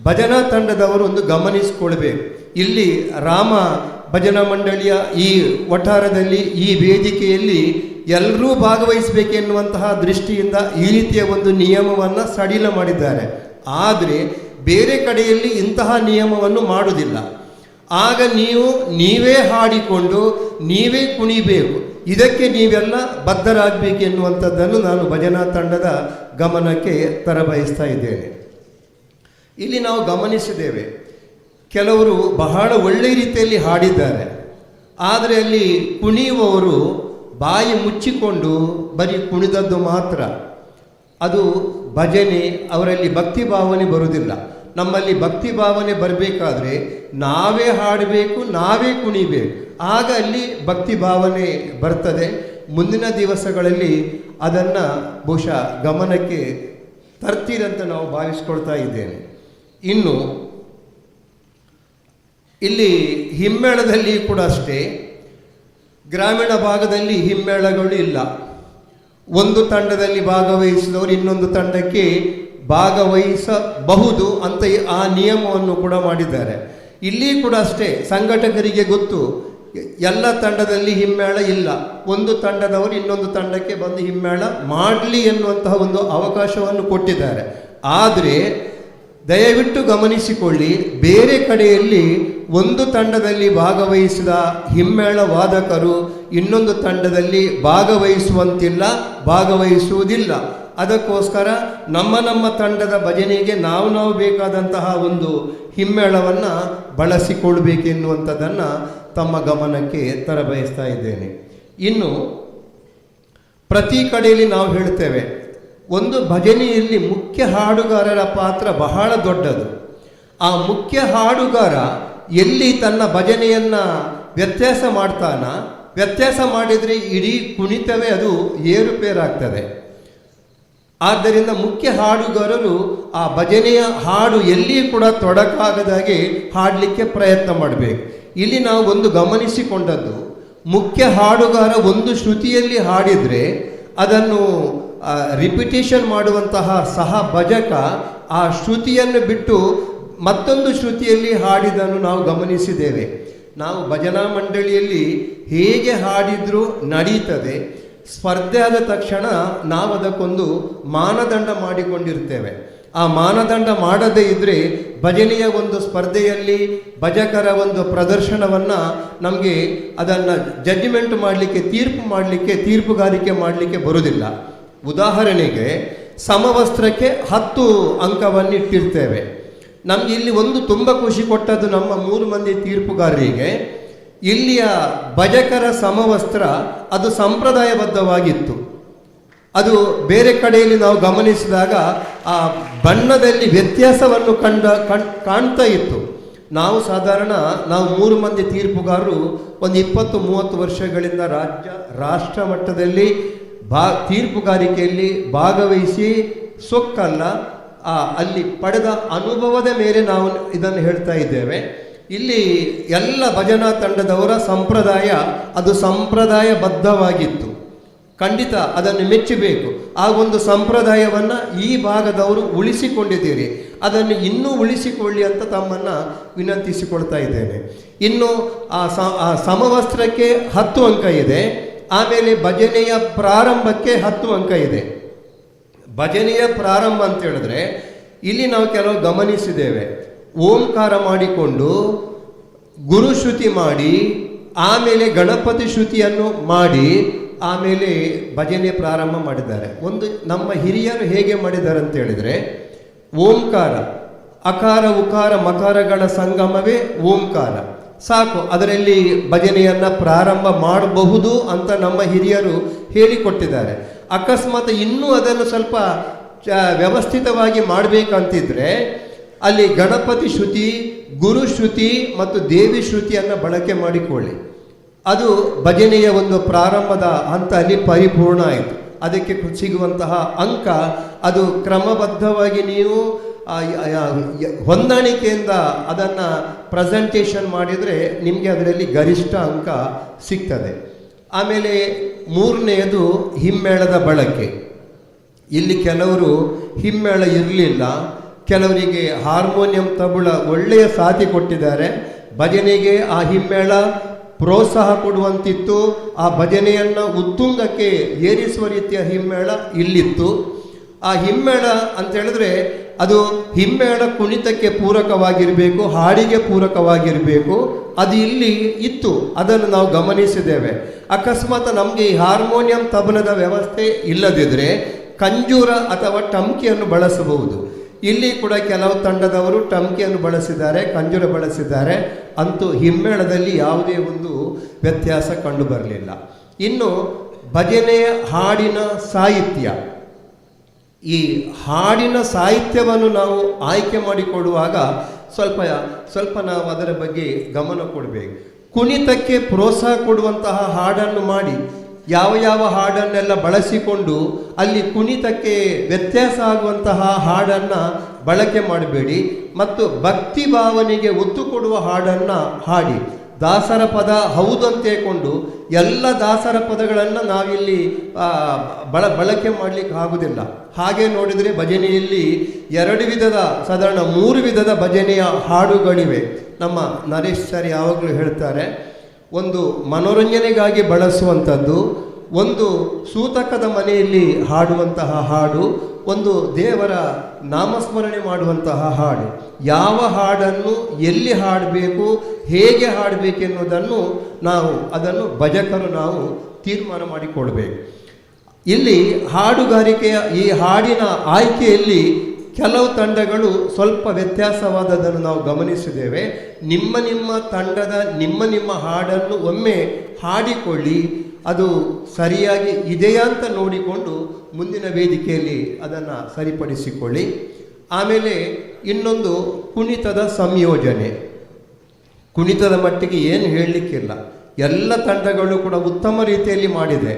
ಭಜನಾ ತಂಡದವರು ಒಂದು ಗಮನಿಸಿಕೊಳ್ಬೇಕು, ಇಲ್ಲಿ ರಾಮ ಭಜನಾ ಮಂಡಳಿಯ ಈ ವಠಾರದಲ್ಲಿ ಈ ವೇದಿಕೆಯಲ್ಲಿ ಎಲ್ಲರೂ ಭಾಗವಹಿಸಬೇಕೆನ್ನುವಂತಹ ದೃಷ್ಟಿಯಿಂದ ಈ ರೀತಿಯ ಒಂದು ನಿಯಮವನ್ನು ಸಡಿಲ ಮಾಡಿದ್ದಾರೆ. ಆದರೆ ಬೇರೆ ಕಡೆಯಲ್ಲಿ ಇಂತಹ ನಿಯಮವನ್ನು ಮಾಡುವುದಿಲ್ಲ. ಆಗ ನೀವೇ ಹಾಡಿಕೊಂಡು ನೀವೇ ಕುಣಿಬೇಕು, ಇದಕ್ಕೆ ನೀವೆಲ್ಲ ಬದ್ಧರಾಗಬೇಕೆನ್ನುವಂಥದ್ದನ್ನು ನಾನು ಭಜನಾ ತಂಡದ ಗಮನಕ್ಕೆ ತರಬಯಸ್ತಾ ಇದ್ದೇನೆ. ಇಲ್ಲಿ ನಾವು ಗಮನಿಸಿದ್ದೇವೆ, ಕೆಲವರು ಬಹಳ ಒಳ್ಳೆಯ ರೀತಿಯಲ್ಲಿ ಹಾಡಿದ್ದಾರೆ. ಆದರೆ ಅಲ್ಲಿ ಕುಣಿಯುವವರು ಬಾಯಿ ಮುಚ್ಚಿಕೊಂಡು ಬರೀ ಕುಣಿದದ್ದು ಮಾತ್ರ. ಅದು ಭಜನೆ, ಅವರಲ್ಲಿ ಭಕ್ತಿ ಭಾವನೆ ಬರುವುದಿಲ್ಲ. ನಮ್ಮಲ್ಲಿ ಭಕ್ತಿ ಭಾವನೆ ಬರಬೇಕಾದ್ರೆ ನಾವೇ ಹಾಡಬೇಕು, ನಾವೇ ಕುಣಿಬೇಕು, ಆಗ ಅಲ್ಲಿ ಭಕ್ತಿ ಭಾವನೆ ಬರ್ತದೆ. ಮುಂದಿನ ದಿವಸಗಳಲ್ಲಿ ಅದನ್ನು ಬಹುಶಃ ಗಮನಕ್ಕೆ ತರ್ತೀರಂತ ನಾವು ಭಾವಿಸ್ಕೊಳ್ತಾ ಇದ್ದೇನೆ. ಇನ್ನು ಇಲ್ಲಿ ಹಿಮ್ಮೇಳದಲ್ಲಿ ಕೂಡ ಅಷ್ಟೇ, ಗ್ರಾಮೀಣ ಭಾಗದಲ್ಲಿ ಹಿಮ್ಮೇಳಗಳು ಇಲ್ಲ. ಒಂದು ತಂಡದಲ್ಲಿ ಭಾಗವಹಿಸಿದವರು ಇನ್ನೊಂದು ತಂಡಕ್ಕೆ ಭಾಗವಹಿಸಬಹುದು ಅಂತ ಆ ನಿಯಮವನ್ನು ಕೂಡ ಮಾಡಿದ್ದಾರೆ. ಇಲ್ಲಿ ಕೂಡ ಅಷ್ಟೇ, ಸಂಘಟಕರಿಗೆ ಗೊತ್ತು ಎಲ್ಲ ತಂಡದಲ್ಲಿ ಹಿಮ್ಮೇಳ ಇಲ್ಲ, ಒಂದು ತಂಡದವರು ಇನ್ನೊಂದು ತಂಡಕ್ಕೆ ಬಂದು ಹಿಮ್ಮೇಳ ಮಾಡಲಿ ಎನ್ನುವಂತಹ ಒಂದು ಅವಕಾಶವನ್ನು ಕೊಟ್ಟಿದ್ದಾರೆ. ಆದರೆ ದಯವಿಟ್ಟು ಗಮನಿಸಿಕೊಳ್ಳಿ, ಬೇರೆ ಕಡೆಯಲ್ಲಿ ಒಂದು ತಂಡದಲ್ಲಿ ಭಾಗವಹಿಸಿದ ಹಿಮ್ಮೇಳ ವಾದಕರು ಇನ್ನೊಂದು ತಂಡದಲ್ಲಿ ಭಾಗವಹಿಸುವಂತಿಲ್ಲ, ಭಾಗವಹಿಸುವುದಿಲ್ಲ. ಅದಕ್ಕೋಸ್ಕರ ನಮ್ಮ ತಂಡದ ಭಜನೆಗೆ ನಾವು ಬೇಕಾದಂತಹ ಒಂದು ಹಿಮ್ಮೇಳವನ್ನು ಬಳಸಿಕೊಳ್ಬೇಕೆನ್ನುವಂಥದ್ದನ್ನು ತಮ್ಮ ಗಮನಕ್ಕೆ ತರಬಯಸ್ತಾ ಇದ್ದೇನೆ. ಇನ್ನು ಪ್ರತಿ ಕಡೆಯಲ್ಲಿ ನಾವು ಹೇಳ್ತೇವೆ, ಒಂದು ಭಜನೆಯಲ್ಲಿ ಮುಖ್ಯ ಹಾಡುಗಾರರ ಪಾತ್ರ ಬಹಳ ದೊಡ್ಡದು. ಆ ಮುಖ್ಯ ಹಾಡುಗಾರ ಎಲ್ಲಿ ತನ್ನ ಭಜನೆಯನ್ನು ವ್ಯತ್ಯಾಸ ಮಾಡ್ತಾನ, ವ್ಯತ್ಯಾಸ ಮಾಡಿದರೆ ಇಡೀ ಕುಣಿತವೇ ಅದು ಏರುಪೇರಾಗ್ತದೆ. ಆದ್ದರಿಂದ ಮುಖ್ಯ ಹಾಡುಗಾರರು ಆ ಭಜನೆಯ ಹಾಡು ಎಲ್ಲಿಯೂ ಕೂಡ ತೊಡಕಾಗದಾಗೆ ಹಾಡಲಿಕ್ಕೆ ಪ್ರಯತ್ನ ಮಾಡಬೇಕು. ಇಲ್ಲಿ ನಾವು ಒಂದು ಗಮನಿಸಿಕೊಂಡದ್ದು, ಮುಖ್ಯ ಹಾಡುಗಾರ ಒಂದು ಶ್ರುತಿಯಲ್ಲಿ ಹಾಡಿದರೆ ಅದನ್ನು ರಿಪಿಟೇಷನ್ ಮಾಡುವಂತಹ ಸಹ ಭಜಕ ಆ ಶ್ರುತಿಯನ್ನು ಬಿಟ್ಟು ಮತ್ತೊಂದು ಶ್ರುತಿಯಲ್ಲಿ ಹಾಡಿದನ್ನು ನಾವು ಗಮನಿಸಿದ್ದೇವೆ. ನಾವು ಭಜನಾ ಮಂಡಳಿಯಲ್ಲಿ ಹೇಗೆ ಹಾಡಿದರೂ ನಡೀತದೆ, ಸ್ಪರ್ಧೆ ಆದ ತಕ್ಷಣ ನಾವು ಅದಕ್ಕೊಂದು ಮಾನದಂಡ ಮಾಡಿಕೊಂಡಿರ್ತೇವೆ. ಆ ಮಾನದಂಡ ಮಾಡದೇ ಇದ್ದರೆ ಭಜನೆಯ ಒಂದು ಸ್ಪರ್ಧೆಯಲ್ಲಿ ಭಜಕರ ಒಂದು ಪ್ರದರ್ಶನವನ್ನು ನಮಗೆ ಅದನ್ನು ಜಡ್ಜ್ಮೆಂಟ್ ಮಾಡಲಿಕ್ಕೆ, ತೀರ್ಪುಗಾರಿಕೆ ಮಾಡಲಿಕ್ಕೆ ಬರುವುದಿಲ್ಲ. ಉದಾಹರಣೆಗೆ ಸಮವಸ್ತ್ರಕ್ಕೆ 10 ಅಂಕವನ್ನು ಇಟ್ಟಿರ್ತೇವೆ. ನಮಗೆ ಇಲ್ಲಿ ಒಂದು ತುಂಬ ಖುಷಿ ಕೊಟ್ಟದ್ದು ನಮ್ಮ 3 ಮಂದಿ ತೀರ್ಪುಗಾರರಿಗೆ, ಇಲ್ಲಿಯ ಭಜಕರ ಸಮವಸ್ತ್ರ ಅದು ಸಂಪ್ರದಾಯಬದ್ಧವಾಗಿತ್ತು. ಅದು ಬೇರೆ ಕಡೆಯಲ್ಲಿ ನಾವು ಗಮನಿಸಿದಾಗ ಆ ಬಣ್ಣದಲ್ಲಿ ವ್ಯತ್ಯಾಸವನ್ನು ಕಾಣ್ತಾ ಇತ್ತು. ನಾವು ಸಾಧಾರಣ 3 ಮಂದಿ ತೀರ್ಪುಗಾರರು ಒಂದು 20-30 ವರ್ಷಗಳಿಂದ ರಾಷ್ಟ್ರ ಮಟ್ಟದಲ್ಲಿ ತೀರ್ಪುಗಾರಿಕೆಯಲ್ಲಿ ಭಾಗವಹಿಸಿ ಸೊಕ್ಕಲ್ಲ, ಅಲ್ಲಿ ಪಡೆದ ಅನುಭವದ ಮೇಲೆ ನಾವು ಇದನ್ನು ಹೇಳ್ತಾ ಇದ್ದೇವೆ. ಇಲ್ಲಿ ಎಲ್ಲ ಭಜನಾ ತಂಡದವರ ಸಂಪ್ರದಾಯ ಅದು ಸಂಪ್ರದಾಯಬದ್ಧವಾಗಿತ್ತು. ಖಂಡಿತ ಅದನ್ನು ಮೆಚ್ಚಬೇಕು. ಆ ಒಂದು ಸಂಪ್ರದಾಯವನ್ನು ಈ ಭಾಗದವರು ಉಳಿಸಿಕೊಂಡಿದ್ದೀರಿ, ಅದನ್ನು ಇನ್ನೂ ಉಳಿಸಿಕೊಳ್ಳಿ ಅಂತ ತಮ್ಮನ್ನು ವಿನಂತಿಸಿಕೊಳ್ತಾ ಇದ್ದೇನೆ. ಇನ್ನು ಆ ಸಮವಸ್ತ್ರಕ್ಕೆ 10 ಅಂಕ ಇದೆ. ಆಮೇಲೆ ಭಜನೆಯ ಪ್ರಾರಂಭಕ್ಕೆ 10 ಅಂಕ ಇದೆ. ಭಜನೆಯ ಪ್ರಾರಂಭ ಅಂತ ಹೇಳಿದ್ರೆ ಇಲ್ಲಿ ನಾವು ಕೆಲವು ಗಮನಿಸಿದ್ದೇವೆ. ಓಂಕಾರ ಮಾಡಿಕೊಂಡು ಗುರುಶ್ರುತಿ ಮಾಡಿ ಆಮೇಲೆ ಗಣಪತಿ ಶ್ರುತಿಯನ್ನು ಮಾಡಿ ಆಮೇಲೆ ಭಜನೆ ಪ್ರಾರಂಭ ಮಾಡಿದ್ದಾರೆ. ಒಂದು ನಮ್ಮ ಹಿರಿಯರು ಹೇಗೆ ಮಾಡಿದ್ದಾರೆ ಅಂತ ಹೇಳಿದರೆ, ಓಂಕಾರ, ಅಕಾರ ಉಕಾರ ಮಕಾರಗಳ ಸಂಗಮವೇ ಓಂಕಾರ, ಸಾಕು, ಅದರಲ್ಲಿ ಭಜನೆಯನ್ನು ಪ್ರಾರಂಭ ಮಾಡಬಹುದು ಅಂತ ನಮ್ಮ ಹಿರಿಯರು ಹೇಳಿಕೊಟ್ಟಿದ್ದಾರೆ. ಅಕಸ್ಮಾತ್ ಇನ್ನೂ ಅದನ್ನು ಸ್ವಲ್ಪ ವ್ಯವಸ್ಥಿತವಾಗಿ ಮಾಡಬೇಕಂತಿದ್ರೆ ಅಲ್ಲಿ ಗಣಪತಿ ಶ್ರುತಿ, ಗುರು ಶ್ರುತಿ ಮತ್ತು ದೇವಿ ಶ್ರುತಿಯನ್ನು ಬಳಕೆ ಮಾಡಿಕೊಳ್ಳಿ. ಅದು ಭಜನೆಯ ಒಂದು ಪ್ರಾರಂಭದ ಹಂತ ಅಲ್ಲಿ ಪರಿಪೂರ್ಣ ಆಯಿತು. ಅದಕ್ಕೆ ಸಿಗುವಂತಹ ಅಂಕ ಅದು ಕ್ರಮಬದ್ಧವಾಗಿ ನೀವು ಹೊಂದಾಣಿಕೆಯಿಂದ ಅದನ್ನು ಪ್ರೆಸೆಂಟೇಷನ್ ಮಾಡಿದರೆ ನಿಮಗೆ ಅದರಲ್ಲಿ ಗರಿಷ್ಠ ಅಂಕ ಸಿಗ್ತದೆ. ಆಮೇಲೆ 3ನೇದು ಹಿಮ್ಮೇಳದ ಬಳಕೆ. ಇಲ್ಲಿ ಕೆಲವರು ಹಿಮ್ಮೇಳ ಇರಲಿಲ್ಲ, ಕೆಲವರಿಗೆ ಹಾರ್ಮೋನಿಯಂ ತಬಲ ಒಳ್ಳೆಯ ಸಾಥಿ ಕೊಟ್ಟಿದ್ದಾರೆ. ಭಜನೆಗೆ ಆ ಹಿಮ್ಮೇಳ ಪ್ರೋತ್ಸಾಹ ಕೊಡುವಂತಿತ್ತು. ಆ ಭಜನೆಯನ್ನು ಉತ್ತುಂಗಕ್ಕೆ ಏರಿಸುವ ರೀತಿಯ ಹಿಮ್ಮೇಳ ಇಲ್ಲಿತ್ತು. ಆ ಹಿಮ್ಮೇಳ ಅಂತ ಹೇಳಿದ್ರೆ ಅದು ಹಿಮ್ಮೇಳ ಕುಣಿತಕ್ಕೆ ಪೂರಕವಾಗಿರಬೇಕು, ಹಾಡಿಗೆ ಪೂರಕವಾಗಿರಬೇಕು. ಅದು ಇಲ್ಲಿ ಇತ್ತು, ಅದನ್ನು ನಾವು ಗಮನಿಸಿದ್ದೇವೆ. ಅಕಸ್ಮಾತ್ ನಮಗೆ ಈ ಹಾರ್ಮೋನಿಯಂ ತಬಲದ ವ್ಯವಸ್ಥೆ ಇಲ್ಲದಿದ್ದರೆ ಕಂಜೂರ ಅಥವಾ ಟಮ್ಕಿಯನ್ನು ಬಳಸಬಹುದು. ಇಲ್ಲಿ ಕೂಡ ಕೆಲವು ತಂಡದವರು ಟಮ್ಕಿಯನ್ನು ಬಳಸಿದ್ದಾರೆ, ಕಂಜೂರ ಬಳಸಿದ್ದಾರೆ. ಅಂತೂ ಹಿಮ್ಮೇಳದಲ್ಲಿ ಯಾವುದೇ ಒಂದು ವ್ಯತ್ಯಾಸ ಕಂಡು ಬರಲಿಲ್ಲ. ಇನ್ನು ಭಜನೆಯ ಹಾಡಿನ ಸಾಹಿತ್ಯ, ಈ ಹಾಡಿನ ಸಾಹಿತ್ಯವನ್ನು ನಾವು ಆಯ್ಕೆ ಮಾಡಿಕೊಡುವಾಗ ಸ್ವಲ್ಪ ನಾವು ಅದರ ಬಗ್ಗೆ ಗಮನ ಕೊಡಬೇಕು. ಕುಣಿತಕ್ಕೆ ಪ್ರೋತ್ಸಾಹ ಕೊಡುವಂತಹ ಹಾಡನ್ನು ಮಾಡಿ ಯಾವ ಯಾವ ಹಾಡನ್ನೆಲ್ಲ ಬಳಸಿಕೊಂಡು ಅಲ್ಲಿ ಕುಣಿತಕ್ಕೆ ವ್ಯತ್ಯಾಸ ಆಗುವಂತಹ ಹಾಡನ್ನು ಬಳಕೆ ಮಾಡಬೇಡಿ ಮತ್ತು ಭಕ್ತಿ ಭಾವನೆಗೆ ಒತ್ತು ಕೊಡುವ ಹಾಡನ್ನು ಹಾಡಿ. ದಾಸರ ಪದ ಹೌದಂತೇಕೊಂಡು ಎಲ್ಲ ದಾಸರ ಪದಗಳನ್ನು ನಾವಿಲ್ಲಿ ಬಳಕೆ ಮಾಡಲಿಕ್ಕೆ ಆಗುವುದಿಲ್ಲ. ಹಾಗೆ ನೋಡಿದರೆ ಭಜನೆಯಲ್ಲಿ 2 ವಿಧದ, ಸಾಧಾರಣ 3 ವಿಧದ ಭಜನೆಯ ಹಾಡುಗಳಿವೆ. ನಮ್ಮ ನರೇಶ್ ಸರ್ ಯಾವಾಗಲೂ ಹೇಳ್ತಾರೆ, ಒಂದು ಮನೋರಂಜನೆಗಾಗಿ ಬಳಸುವಂಥದ್ದು, ಒಂದು ಸೂತಕದ ಮನೆಯಲ್ಲಿ ಹಾಡುವಂತಹ ಹಾಡು, ಒಂದು ದೇವರ ನಾಮಸ್ಮರಣೆ ಮಾಡುವಂತಹ ಹಾಡು. ಯಾವ ಹಾಡನ್ನು ಎಲ್ಲಿ ಹಾಡಬೇಕು, ಹೇಗೆ ಹಾಡಬೇಕೆನ್ನುವುದನ್ನು ಅದನ್ನು ಭಜಕರು ನಾವು ತೀರ್ಮಾನ ಮಾಡಿಕೊಳ್ಬೇಕು. ಇಲ್ಲಿ ಹಾಡುಗಾರಿಕೆಯ ಈ ಹಾಡಿನ ಆಯ್ಕೆಯಲ್ಲಿ ಕೆಲವು ತಂಡಗಳು ಸ್ವಲ್ಪ ವ್ಯತ್ಯಾಸವಾದದನ್ನು ನಾವು ಗಮನಿಸಿದ್ದೇವೆ. ನಿಮ್ಮ ತಂಡದ ನಿಮ್ಮ ಹಾಡನ್ನು ಒಮ್ಮೆ ಹಾಡಿಕೊಳ್ಳಿ, ಅದು ಸರಿಯಾಗಿ ಇದೆಯಾ ಅಂತ ನೋಡಿಕೊಂಡು ಮುಂದಿನ ವೇದಿಕೆಯಲ್ಲಿ ಅದನ್ನು ಸರಿಪಡಿಸಿಕೊಳ್ಳಿ. ಆಮೇಲೆ ಇನ್ನೊಂದು ಕುಣಿತದ ಸಂಯೋಜನೆ. ಕುಣಿತದ ಮಟ್ಟಿಗೆ ಏನು ಹೇಳಲಿಕ್ಕಿಲ್ಲ, ಎಲ್ಲ ತಂಡಗಳು ಕೂಡ ಉತ್ತಮ ರೀತಿಯಲ್ಲಿ ಮಾಡಿದೆ.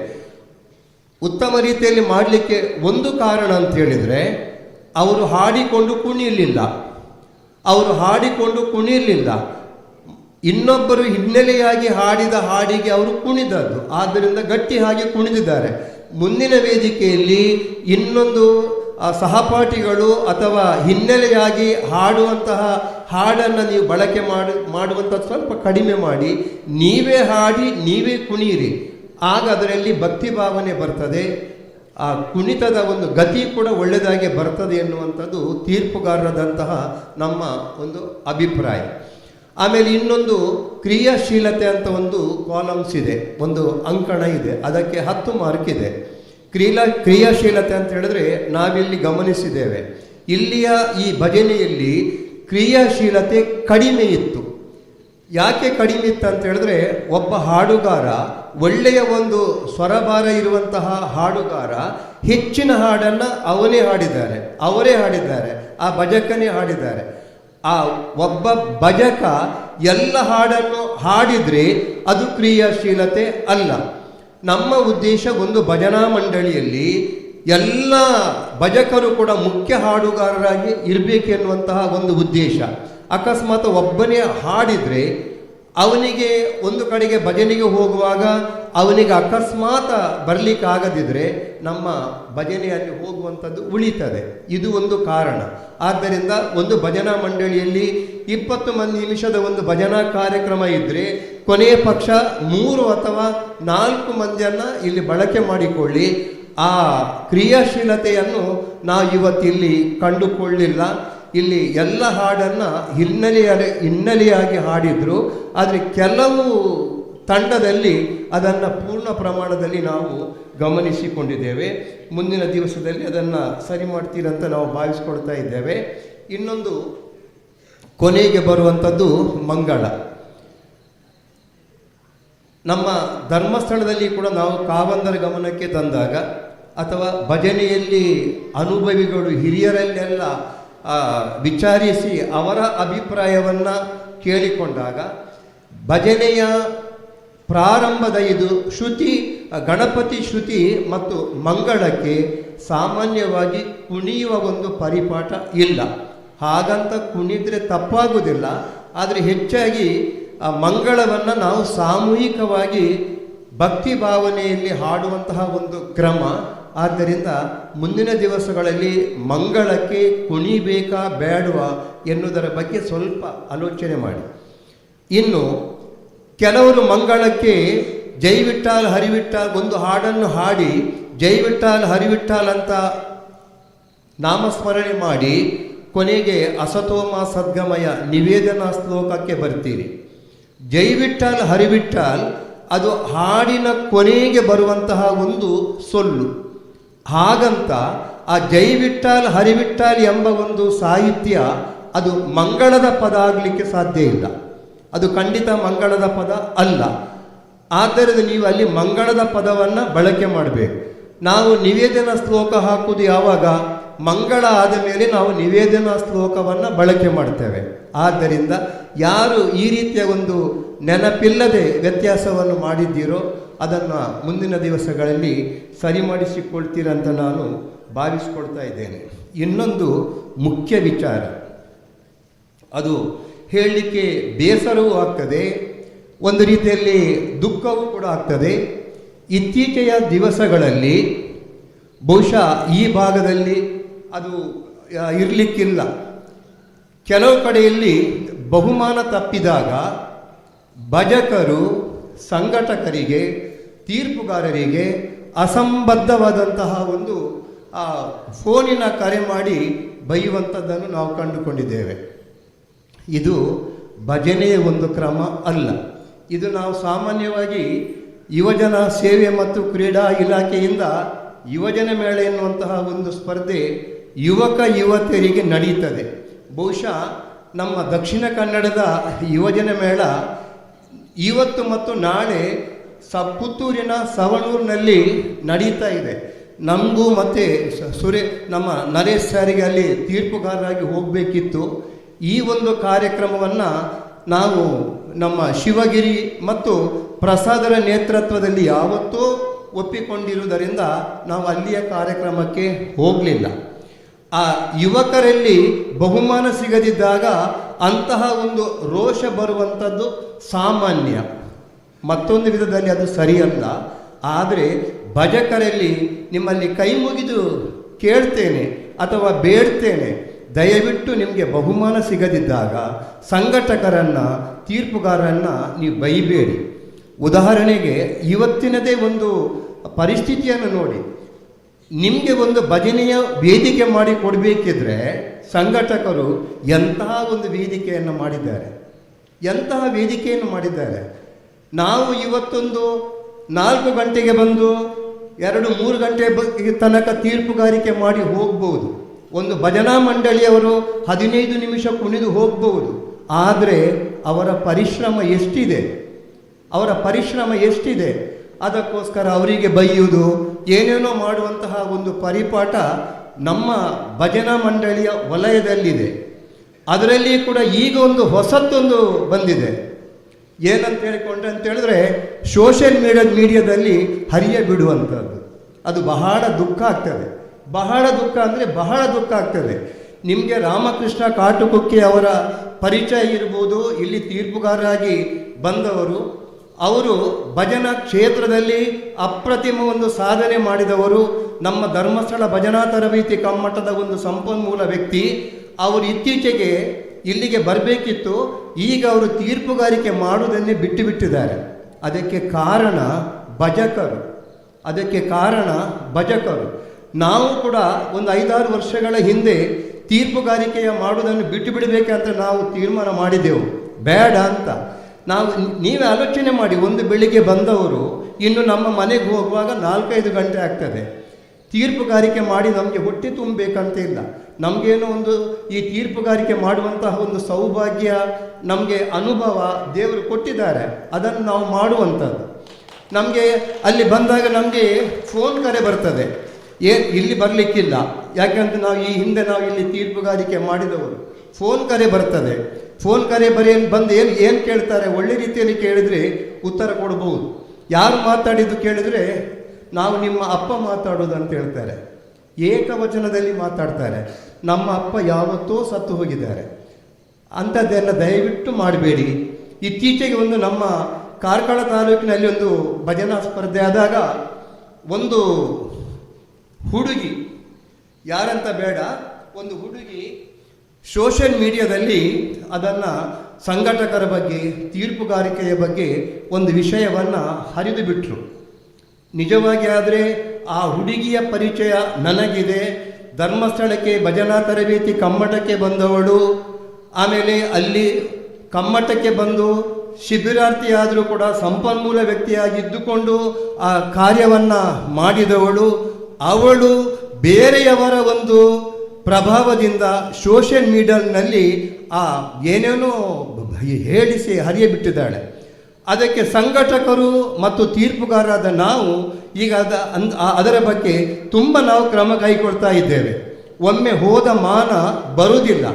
ಉತ್ತಮ ರೀತಿಯಲ್ಲಿ ಮಾಡಲಿಕ್ಕೆ ಒಂದು ಕಾರಣ ಅಂತ ಹೇಳಿದರೆ, ಅವರು ಹಾಡಿಕೊಂಡು ಕುಣಿಯಲಿಲ್ಲ, ಇನ್ನೊಬ್ಬರು ಹಿನ್ನೆಲೆಯಾಗಿ ಹಾಡಿದ ಹಾಡಿಗೆ ಅವರು ಕುಣಿದದ್ದು, ಆದ್ದರಿಂದ ಗಟ್ಟಿ ಹಾಗೆ ಕುಣಿದಿದ್ದಾರೆ. ಮುಂದಿನ ವೇದಿಕೆಯಲ್ಲಿ ಇನ್ನೊಂದು ಸಹಪಾಠಿಗಳು ಅಥವಾ ಹಿನ್ನೆಲೆಯಾಗಿ ಹಾಡುವಂತಹ ಹಾಡನ್ನು ನೀವು ಬಳಕೆ ಮಾಡುವಂಥದ್ದು ಸ್ವಲ್ಪ ಕಡಿಮೆ ಮಾಡಿ, ನೀವೇ ಹಾಡಿ ನೀವೇ ಕುಣಿಯಿರಿ. ಆಗ ಅದರಲ್ಲಿ ಭಕ್ತಿ ಭಾವನೆ ಬರ್ತದೆ, ಆ ಕುಣಿತದ ಒಂದು ಗತಿ ಕೂಡ ಒಳ್ಳೆಯದಾಗಿ ಬರ್ತದೆ ಎನ್ನುವಂಥದ್ದು ತೀರ್ಪುಗಾರರಾದಂತಹ ನಮ್ಮ ಒಂದು ಅಭಿಪ್ರಾಯ. ಆಮೇಲೆ ಇನ್ನೊಂದು ಕ್ರಿಯಾಶೀಲತೆ ಅಂತ ಒಂದು ಕಾಲಮ್ಸ್ ಇದೆ, ಒಂದು ಅಂಕಣ ಇದೆ, ಅದಕ್ಕೆ 10 ಮಾರ್ಕ್ ಇದೆ. ಕ್ರಿಯಾಶೀಲತೆ ಅಂತ ಹೇಳಿದ್ರೆ ನಾವಿಲ್ಲಿ ಗಮನಿಸಿದ್ದೇವೆ, ಇಲ್ಲಿಯ ಈ ಭಜನೆಯಲ್ಲಿ ಕ್ರಿಯಾಶೀಲತೆ ಕಡಿಮೆ ಇತ್ತು. ಯಾಕೆ ಕಡಿಮೆ ಇತ್ತು ಅಂತ ಹೇಳಿದ್ರೆ, ಒಬ್ಬ ಹಾಡುಗಾರ, ಒಳ್ಳೆಯ ಒಂದು ಸ್ವರಭಾರ ಇರುವಂತಹ ಹಾಡುಗಾರ ಹೆಚ್ಚಿನ ಹಾಡನ್ನು ಅವರೇ ಹಾಡಿದ್ದಾರೆ, ಆ ಭಜಕನೇ ಹಾಡಿದ್ದಾರೆ. ಆ ಒಬ್ಬ ಭಜಕ ಎಲ್ಲ ಹಾಡನ್ನು ಹಾಡಿದರೆ ಅದು ಕ್ರಿಯಾಶೀಲತೆ ಅಲ್ಲ. ನಮ್ಮ ಉದ್ದೇಶ ಒಂದು ಭಜನಾ ಮಂಡಳಿಯಲ್ಲಿ ಎಲ್ಲ ಭಜಕರು ಕೂಡ ಮುಖ್ಯ ಹಾಡುಗಾರರಾಗಿ ಇರಬೇಕೆನ್ನುವಂತಹ ಒಂದು ಉದ್ದೇಶ. ಅಕಸ್ಮಾತ್ ಒಬ್ಬನೇ ಹಾಡಿದರೆ ಅವನಿಗೆ ಒಂದು ಕಡೆಗೆ ಭಜನೆಗೆ ಹೋಗುವಾಗ ಅವನಿಗೆ ಅಕಸ್ಮಾತ್ ಬರಲಿಕ್ಕೆ ಆಗದಿದ್ದರೆ ನಮ್ಮ ಭಜನೆಯಲ್ಲಿ ಹೋಗುವಂಥದ್ದು ಉಳಿತದೆ. ಇದು ಒಂದು ಕಾರಣ. ಆದ್ದರಿಂದ ಒಂದು ಭಜನಾ ಮಂಡಳಿಯಲ್ಲಿ 20 ನಿಮಿಷದ ಒಂದು ಭಜನಾ ಕಾರ್ಯಕ್ರಮ ಇದ್ದರೆ ಕೊನೆಯ ಪಕ್ಷ 3 ಅಥವಾ 4 ಮಂದಿಯನ್ನು ಇಲ್ಲಿ ಬಳಕೆ ಮಾಡಿಕೊಳ್ಳಿ. ಆ ಕ್ರಿಯಾಶೀಲತೆಯನ್ನು ನಾವು ಇವತ್ತಿಲ್ಲಿ ಕಂಡುಕೊಳ್ಳಿಲ್ಲ. ಇಲ್ಲಿ ಎಲ್ಲ ಹಾಡನ್ನು ಹಿನ್ನೆಲೆಯಾಗಿ ಹಾಡಿದ್ರು, ಆದರೆ ಕೆಲವು ತಂಡದಲ್ಲಿ ಅದನ್ನು ಪೂರ್ಣ ಪ್ರಮಾಣದಲ್ಲಿ ನಾವು ಗಮನಿಸಿಕೊಂಡಿದ್ದೇವೆ. ಮುಂದಿನ ದಿವಸದಲ್ಲಿ ಅದನ್ನು ಸರಿ ಮಾಡ್ತೀರಂತ ನಾವು ಭಾವಿಸ್ಕೊಳ್ತಾ ಇದ್ದೇವೆ. ಇನ್ನೊಂದು ಕೊನೆಗೆ ಬರುವಂಥದ್ದು ಮಂಗಳ. ನಮ್ಮ ಧರ್ಮಸ್ಥಳದಲ್ಲಿ ಕೂಡ ನಾವು ಕಾವಂದರ ಗಮನಕ್ಕೆ ತಂದಾಗ ಅಥವಾ ಭಜನೆಯಲ್ಲಿ ಅನುಭವಿಗಳು ಹಿರಿಯರಲ್ಲೆಲ್ಲ ವಿಚಾರಿಸಿ ಅವರ ಅಭಿಪ್ರಾಯವನ್ನು ಕೇಳಿಕೊಂಡಾಗ ಭಜನೆಯ ಪ್ರಾರಂಭದ ಇದು ಶ್ರುತಿ, ಗಣಪತಿ ಶ್ರುತಿ ಮತ್ತು ಮಂಗಳಕ್ಕೆ ಸಾಮಾನ್ಯವಾಗಿ ಕುಣಿಯುವ ಒಂದು ಪರಿಪಾಠ ಇಲ್ಲ. ಹಾಗಂತ ಕುಣಿದ್ರೆ ತಪ್ಪಾಗುವುದಿಲ್ಲ, ಆದರೆ ಹೆಚ್ಚಾಗಿ ಆ ಮಂಗಳವನ್ನು ನಾವು ಸಾಮೂಹಿಕವಾಗಿ ಭಕ್ತಿ ಭಾವನೆಯಲ್ಲಿ ಹಾಡುವಂತಹ ಒಂದು ಕ್ರಮ. ಆದ್ದರಿಂದ ಮುಂದಿನ ದಿವಸಗಳಲ್ಲಿ ಮಂಗಳಕ್ಕೆ ಕುಣಿಬೇಕಾ ಬೇಡವಾ ಎನ್ನುವುದರ ಬಗ್ಗೆ ಸ್ವಲ್ಪ ಆಲೋಚನೆ ಮಾಡಿ. ಇನ್ನು ಕೆಲವರು ಮಂಗಳಕ್ಕೆ ಜೈ ವಿಠ್ಠಲ್ ಹರಿವಿಠ್ಠಲ್ ಒಂದು ಹಾಡನ್ನು ಹಾಡಿ ಜೈ ವಿಠ್ಠಲ್ ಹರಿವಿಠ್ಠಲ್ ಅಂತ ನಾಮಸ್ಮರಣೆ ಮಾಡಿ ಕೊನೆಗೆ ಅಸತೋಮ ಸದ್ಗಮಯ ನಿವೇದನಾ ಶ್ಲೋಕಕ್ಕೆ ಬರ್ತೀರಿ. ಜೈ ವಿಠ್ಠಲ್ ಹರಿವಿಠ್ಠಲ್ ಅದು ಹಾಡಿನ ಕೊನೆಗೆ ಬರುವಂತಹ ಒಂದು ಸೊಲ್ಲು. ಹಾಗಂತ ಆ ಜೈ ವಿಠ್ಠಲ್ ಹರಿವಿಠ್ಠಲ್ ಎಂಬ ಒಂದು ಸಾಹಿತ್ಯ ಅದು ಮಂಗಳದ ಪದ ಆಗಲಿಕ್ಕೆ ಸಾಧ್ಯ ಇಲ್ಲ. ಅದು ಖಂಡಿತ ಮಂಗಳದ ಪದ ಅಲ್ಲ. ಆದ್ದರಿಂದ ನೀವು ಅಲ್ಲಿ ಮಂಗಳದ ಪದವನ್ನು ಬಳಕೆ ಮಾಡಬೇಕು. ನಾವು ನಿವೇದನಾ ಶ್ಲೋಕ ಹಾಕುವುದು ಯಾವಾಗ? ಮಂಗಳ ಆದ ಮೇಲೆ ನಾವು ನಿವೇದನಾ ಶ್ಲೋಕವನ್ನು ಬಳಕೆ ಮಾಡ್ತೇವೆ. ಆದ್ದರಿಂದ ಯಾರು ಈ ರೀತಿಯ ಒಂದು ನೆನಪಿಲ್ಲದೆ ವ್ಯತ್ಯಾಸವನ್ನು ಮಾಡಿದ್ದೀರೋ ಅದನ್ನು ಮುಂದಿನ ದಿವಸಗಳಲ್ಲಿ ಸರಿ ಮಾಡಿಸಿಕೊಳ್ತೀರಂತ ನಾನು ಭಾವಿಸ್ಕೊಳ್ತಾ ಇದ್ದೇನೆ. ಇನ್ನೊಂದು ಮುಖ್ಯ ವಿಚಾರ, ಅದು ಹೇಳಲಿಕ್ಕೆ ಬೇಸರವೂ ಆಗ್ತದೆ, ಒಂದು ರೀತಿಯಲ್ಲಿ ದುಃಖವೂ ಕೂಡ ಆಗ್ತದೆ. ಇತ್ತೀಚೆಯ ದಿವಸಗಳಲ್ಲಿ ಬಹುಶಃ ಈ ಭಾಗದಲ್ಲಿ ಅದು ಇರಲಿಕ್ಕಿಲ್ಲ. ಕೆಲವು ಕಡೆಯಲ್ಲಿ ಬಹುಮಾನ ತಪ್ಪಿದಾಗ ಭಜಕರು ಸಂಘಟಕರಿಗೆ ತೀರ್ಪುಗಾರರಿಗೆ ಅಸಂಬದ್ಧವಾದಂತಹ ಒಂದು ಫೋನಿನ ಕರೆ ಮಾಡಿ ಬೈಯುವಂಥದ್ದನ್ನು ನಾವು ಕಂಡುಕೊಂಡಿದ್ದೇವೆ. ಇದು ಭಜನೆಯ ಒಂದು ಕ್ರಮ ಅಲ್ಲ. ಇದು ನಾವು ಸಾಮಾನ್ಯವಾಗಿ ಯುವಜನ ಸೇವೆ ಮತ್ತು ಕ್ರೀಡಾ ಇಲಾಖೆಯಿಂದ ಯುವಜನ ಮೇಳ ಎನ್ನುವಂತಹ ಒಂದು ಸ್ಪರ್ಧೆ ಯುವಕ ಯುವತಿಯರಿಗೆ ನಡೀತದೆ. ಬಹುಶಃ ನಮ್ಮ ದಕ್ಷಿಣ ಕನ್ನಡದ ಯುವಜನ ಮೇಳ ಇವತ್ತು ಮತ್ತು ನಾಳೆ ಪುತ್ತೂರಿನ ಸವಣೂರಿನಲ್ಲಿ ನಡೀತಾ ಇದೆ. ನಮಗೂ ಮತ್ತು ನಮ್ಮ ನರೇಶ್ ಸಾರಿಗೆ ಅಲ್ಲಿ ತೀರ್ಪುಗಾರರಾಗಿ ಹೋಗಬೇಕಿತ್ತು. ಈ ಒಂದು ಕಾರ್ಯಕ್ರಮವನ್ನು ನಾವು ನಮ್ಮ ಶಿವಗಿರಿ ಮತ್ತು ಪ್ರಸಾದರ ನೇತೃತ್ವದಲ್ಲಿ ಯಾವತ್ತೂ ಒಪ್ಪಿಕೊಂಡಿರುವುದರಿಂದ ನಾವು ಅಲ್ಲಿಯ ಕಾರ್ಯಕ್ರಮಕ್ಕೆ ಹೋಗಲಿಲ್ಲ. ಆ ಯುವಕರಲ್ಲಿ ಬಹುಮಾನ ಸಿಗದಿದ್ದಾಗ ಅಂತಹ ಒಂದು ರೋಷ ಬರುವಂಥದ್ದು ಸಾಮಾನ್ಯ. ಮತ್ತೊಂದು ವಿಧದಲ್ಲಿ ಅದು ಸರಿಯಲ್ಲ. ಆದರೆ ಭಜಕರಲ್ಲಿ ನಿಮ್ಮಲ್ಲಿ ಕೈ ಮುಗಿದು ಕೇಳ್ತೇನೆ ಅಥವಾ ಬೇಡ್ತೇನೆ, ದಯವಿಟ್ಟು ನಿಮಗೆ ಬಹುಮಾನ ಸಿಗದಿದ್ದಾಗ ಸಂಘಟಕರನ್ನು ತೀರ್ಪುಗಾರರನ್ನು ನೀವು ಬೈಬೇಡಿ. ಉದಾಹರಣೆಗೆ ಇವತ್ತಿನದೇ ಒಂದು ಪರಿಸ್ಥಿತಿಯನ್ನು ನೋಡಿ. ನಿಮಗೆ ಒಂದು ಭಜನೆಯ ವೇದಿಕೆ ಮಾಡಿ ಕೊಡಬೇಕಿದ್ರೆ ಸಂಘಟಕರು ಎಂತಹ ಒಂದು ವೇದಿಕೆಯನ್ನು ಮಾಡಿದ್ದಾರೆ, ಎಂತಹ ವೇದಿಕೆಯನ್ನು ಮಾಡಿದ್ದಾರೆ. ನಾವು ಇವತ್ತೊಂದು 4 ಗಂಟೆಗೆ ಬಂದು 2-3 ಗಂಟೆ ತನಕ ತೀರ್ಪುಗಾರಿಕೆ ಮಾಡಿ ಹೋಗ್ಬೋದು. ಒಂದು ಭಜನಾ ಮಂಡಳಿಯವರು 15 ನಿಮಿಷ ಕುಣಿದು ಹೋಗ್ಬೋದು. ಆದರೆ ಅವರ ಪರಿಶ್ರಮ ಎಷ್ಟಿದೆ, ಅವರ ಪರಿಶ್ರಮ ಎಷ್ಟಿದೆ. ಅದಕ್ಕೋಸ್ಕರ ಅವರಿಗೆ ಬೈಯುವುದು ಏನೇನೋ ಮಾಡುವಂತಹ ಒಂದು ಪರಿಪಾಠ ನಮ್ಮ ಭಜನಾ ಮಂಡಳಿಯ ವಲಯದಲ್ಲಿದೆ. ಅದರಲ್ಲಿ ಕೂಡ ಈಗ ಒಂದು ಹೊಸತ್ತೊಂದು ಬಂದಿದೆ. ಏನಂತ ಹೇಳಿದ್ರೆ ಸೋಷಿಯಲ್ ಮೀಡಿಯಾದಲ್ಲಿ ಹರಿಯ ಬಿಡುವಂಥದ್ದು. ಅದು ಬಹಳ ದುಃಖ ಆಗ್ತದೆ. ಬಹಳ ದುಃಖ ಅಂದರೆ ಬಹಳ ದುಃಖ ಆಗ್ತದೆ. ನಿಮಗೆ ರಾಮಕೃಷ್ಣ ಕಾಟುಕುಕ್ಕೆ ಅವರ ಪರಿಚಯ ಇರ್ಬೋದು. ಇಲ್ಲಿ ತೀರ್ಪುಗಾರರಾಗಿ ಬಂದವರು. ಅವರು ಭಜನಾ ಕ್ಷೇತ್ರದಲ್ಲಿ ಅಪ್ರತಿಮ ಒಂದು ಸಾಧನೆ ಮಾಡಿದವರು. ನಮ್ಮ ಧರ್ಮಸ್ಥಳ ಭಜನಾ ತರಬೇತಿ ಕಮ್ಮಟದ ಒಂದು ಸಂಪನ್ಮೂಲ ವ್ಯಕ್ತಿ. ಅವರು ಇತ್ತೀಚೆಗೆ ಇಲ್ಲಿಗೆ ಬರಬೇಕಿತ್ತು. ಈಗ ಅವರು ತೀರ್ಪುಗಾರಿಕೆ ಮಾಡುವುದನ್ನೇ ಬಿಟ್ಟು ಬಿಟ್ಟಿದ್ದಾರೆ. ಅದಕ್ಕೆ ಕಾರಣ ಭಜಕರು. ನಾವು ಕೂಡ ಒಂದು 5-6 ವರ್ಷಗಳ ಹಿಂದೆ ತೀರ್ಪುಗಾರಿಕೆಯ ಮಾಡುವುದನ್ನು ಬಿಟ್ಟು ಬಿಡಬೇಕಂತ ನಾವು ತೀರ್ಮಾನ ಮಾಡಿದೆವು, ಬೇಡ ಅಂತ. ನೀವೇ ಆಲೋಚನೆ ಮಾಡಿ, ಒಂದು ಬೆಳಿಗ್ಗೆ ಬಂದವರು ಇನ್ನು ನಮ್ಮ ಮನೆಗೆ ಹೋಗುವಾಗ 4-5 ಗಂಟೆ ಆಗ್ತದೆ. ತೀರ್ಪುಗಾರಿಕೆ ಮಾಡಿ ನಮಗೆ ಹೊಟ್ಟೆ ತುಂಬಬೇಕಂತ ಇಲ್ಲ. ನಮಗೇನೋ ಒಂದು ಈ ತೀರ್ಪುಗಾರಿಕೆ ಮಾಡುವಂತಹ ಒಂದು ಸೌಭಾಗ್ಯ, ನಮಗೆ ಅನುಭವ ದೇವರು ಕೊಟ್ಟಿದ್ದಾರೆ. ಅದನ್ನು ನಾವು ಮಾಡುವಂಥದ್ದು. ನಮಗೆ ಅಲ್ಲಿ ಬಂದಾಗ ನಮಗೆ ಫೋನ್ ಕರೆ ಬರ್ತದೆ, ಇಲ್ಲಿ ಬರಲಿಕ್ಕಿಲ್ಲ, ಯಾಕಂತ ನಾವು ಈ ಹಿಂದೆ ನಾವು ಇಲ್ಲಿ ತೀರ್ಪುಗಾರಿಕೆ ಮಾಡಿದವರು. ಫೋನ್ ಕರೆ ಬರ್ತದೆ. ಫೋನ್ ಕರೆ ಬಂದು ಏನು ಕೇಳ್ತಾರೆ, ಒಳ್ಳೆ ರೀತಿಯಲ್ಲಿ ಕೇಳಿದರೆ ಉತ್ತರ ಕೊಡಬಹುದು. ಯಾರು ಮಾತಾಡಿದ್ದು ಕೇಳಿದರೆ ನಾವು ನಿಮ್ಮ ಅಪ್ಪ ಮಾತಾಡೋದು ಅಂತ ಹೇಳ್ತಾರೆ. ಏಕವಚನದಲ್ಲಿ ಮಾತಾಡ್ತಾರೆ. ನಮ್ಮ ಅಪ್ಪ ಯಾವತ್ತೋ ಸತ್ತು ಹೋಗಿದ್ದಾರೆ. ಅಂಥದ್ದೆಲ್ಲ ದಯವಿಟ್ಟು ಮಾಡಬೇಡಿ. ಇತ್ತೀಚೆಗೆ ಒಂದು ನಮ್ಮ ಕಾರ್ಕಳ ತಾಲೂಕಿನಲ್ಲಿ ಒಂದು ಭಜನಾ ಸ್ಪರ್ಧೆ ಆದಾಗ ಒಂದು ಹುಡುಗಿ, ಯಾರಂತ ಬೇಡ, ಒಂದು ಹುಡುಗಿ ಸೋಷಿಯಲ್ ಮೀಡಿಯಾದಲ್ಲಿ ಅದನ್ನು ಸಂಘಟಕರ ಬಗ್ಗೆ, ತೀರ್ಪುಗಾರಿಕೆಯ ಬಗ್ಗೆ ಒಂದು ವಿಷಯವನ್ನು ಹರಿದು ಬಿಟ್ಟರು. ನಿಜವಾಗಿ ಆದರೆ ಆ ಹುಡುಗಿಯ ಪರಿಚಯ ನನಗಿದೆ. ಧರ್ಮಸ್ಥಳಕ್ಕೆ ಭಜನಾ ತರಬೇತಿ ಕಮ್ಮಟಕ್ಕೆ ಬಂದವಳು, ಆಮೇಲೆ ಅಲ್ಲಿ ಕಮ್ಮಟಕ್ಕೆ ಬಂದು ಶಿಬಿರಾರ್ಥಿಯಾದರೂ ಕೂಡ ಸಂಪನ್ಮೂಲ ವ್ಯಕ್ತಿಯಾಗಿದ್ದುಕೊಂಡು ಆ ಕಾರ್ಯವನ್ನು ಮಾಡಿದವಳು. ಅವಳು ಬೇರೆಯವರ ಒಂದು ಪ್ರಭಾವದಿಂದ ಸೋಷಿಯಲ್ ಮೀಡಿಯಾನಲ್ಲಿ ಏನೇನೋ ಹೇಳಿಸಿ ಹರಿಯ ಬಿಟ್ಟಿದ್ದಾಳೆ. ಅದಕ್ಕೆ ಸಂಘಟಕರು ಮತ್ತು ತೀರ್ಪುಗಾರರಾದ ನಾವು ಈಗ ಅದರ ಬಗ್ಗೆ ತುಂಬ ನಾವು ಕ್ರಮ ಕೈಗೊಳ್ತಾ ಇದ್ದೇವೆ. ಒಮ್ಮೆ ಹೋದ ಮಾನ ಬರುವುದಿಲ್ಲ.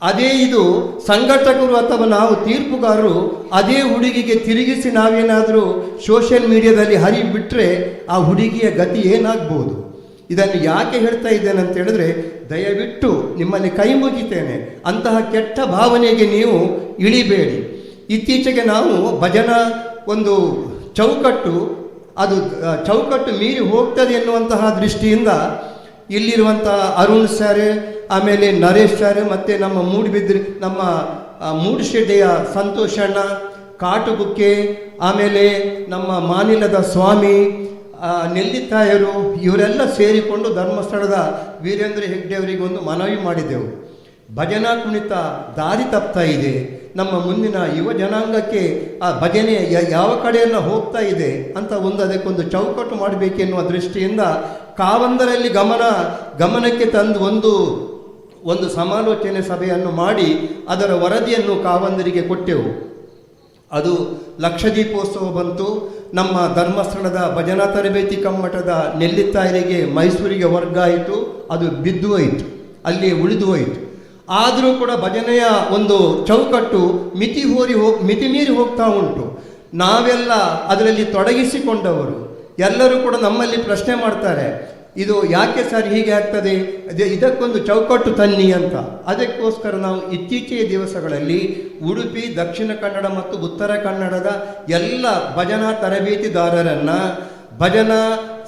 ಅದೇ ಇದು ಸಂಘಟಕರು ಅಥವಾ ನಾವು ತೀರ್ಪುಗಾರರು ಅದೇ ಹುಡುಗಿಗೆ ತಿರುಗಿಸಿ ನಾವೇನಾದರೂ ಸೋಷಿಯಲ್ ಮೀಡಿಯಾದಲ್ಲಿ ಹರಿಬಿಟ್ರೆ ಆ ಹುಡುಗಿಯ ಗತಿ ಏನಾಗ್ಬೋದು? ಇದನ್ನು ಯಾಕೆ ಹೇಳ್ತಾ ಇದ್ದೇನೆ ಅಂತ ಹೇಳಿದ್ರೆ, ದಯವಿಟ್ಟು ನಿಮ್ಮಲ್ಲಿ ಕೈ ಮುಗಿತೇನೆ, ಅಂತಹ ಕೆಟ್ಟ ಭಾವನೆಗೆ ನೀವು ಇಳಿಬೇಡಿ. ಇತ್ತೀಚೆಗೆ ನಾವು ಭಜನಾ ಒಂದು ಚೌಕಟ್ಟು ಮೀರಿ ಹೋಗ್ತದೆ ಎನ್ನುವಂತಹ ದೃಷ್ಟಿಯಿಂದ ಇಲ್ಲಿರುವಂಥ ಅರುಣ್ ಸರ್, ಆಮೇಲೆ ನರೇಶ್ ಸರ್, ಮತ್ತು ನಮ್ಮ ಮೂಡುಶೆಡ್ಡೆಯ ಸಂತೋಷಣ್ಣ, ಕಾಟುಬುಕ್ಕೆ, ಆಮೇಲೆ ನಮ್ಮ ಮಾನಿಲದ ಸ್ವಾಮಿ, ನೆಲ್ಲಿತಾಯರು, ಇವರೆಲ್ಲ ಸೇರಿಕೊಂಡು ಧರ್ಮಸ್ಥಳದ ವೀರೇಂದ್ರ ಹೆಗ್ಡೆ ಅವರಿಗೆ ಒಂದು ಮನವಿ ಮಾಡಿದೆವು. ಭಜನಾ ಕುಣಿತ ದಾರಿ ತಪ್ತಾ ಇದೆ, ನಮ್ಮ ಮುಂದಿನ ಯುವ ಜನಾಂಗಕ್ಕೆ ಆ ಭಜನೆ ಯಾವ ಕಡೆಯೆಲ್ಲ ಹೋಗ್ತಾ ಇದೆ ಅಂತ ಅದಕ್ಕೊಂದು ಚೌಕಟ್ಟು ಮಾಡಬೇಕೆನ್ನುವ ದೃಷ್ಟಿಯಿಂದ ಕಾವಂದರಲ್ಲಿ ಗಮನಕ್ಕೆ ತಂದು ಒಂದು ಸಮಾಲೋಚನೆ ಸಭೆಯನ್ನು ಮಾಡಿ ಅದರ ವರದಿಯನ್ನು ಕಾವಂದರಿಗೆ ಕೊಟ್ಟೆವು. ಅದು ಲಕ್ಷದೀಪೋತ್ಸವ ಬಂತು. ನಮ್ಮ ಧರ್ಮಸ್ಥಳದ ಭಜನಾ ತರಬೇತಿ ಕಮ್ಮಟದ ನೆಲ್ಲಿತಾಯರಿಗೆ ಮೈಸೂರಿಗೆ ವರ್ಗಾಯಿತು. ಅದು ಬಿದ್ದು ಹೋಯಿತು, ಅಲ್ಲಿ ಉಳಿದು ಹೋಯಿತು. ಆದರೂ ಕೂಡ ಭಜನೆಯ ಒಂದು ಚೌಕಟ್ಟು ಮಿತಿ ಮೀರಿ ಹೋಗ್ತಾ ಉಂಟು. ನಾವೆಲ್ಲ ಅದರಲ್ಲಿ ತೊಡಗಿಸಿಕೊಂಡವರು ಎಲ್ಲರೂ ಕೂಡ ನಮ್ಮಲ್ಲಿ ಪ್ರಶ್ನೆ ಮಾಡ್ತಾರೆ, ಇದು ಯಾಕೆ ಸರ್ ಹೀಗೆ ಆಗ್ತದೆ, ಇದಕ್ಕೊಂದು ಚೌಕಟ್ಟು ತನ್ನಿ ಅಂತ. ಅದಕ್ಕೋಸ್ಕರ ನಾವು ಇತ್ತೀಚೆಯ ದಿವಸಗಳಲ್ಲಿ ಉಡುಪಿ, ದಕ್ಷಿಣ ಕನ್ನಡ ಮತ್ತು ಉತ್ತರ ಕನ್ನಡದ ಎಲ್ಲ ಭಜನಾ ತರಬೇತಿದಾರರನ್ನು, ಭಜನಾ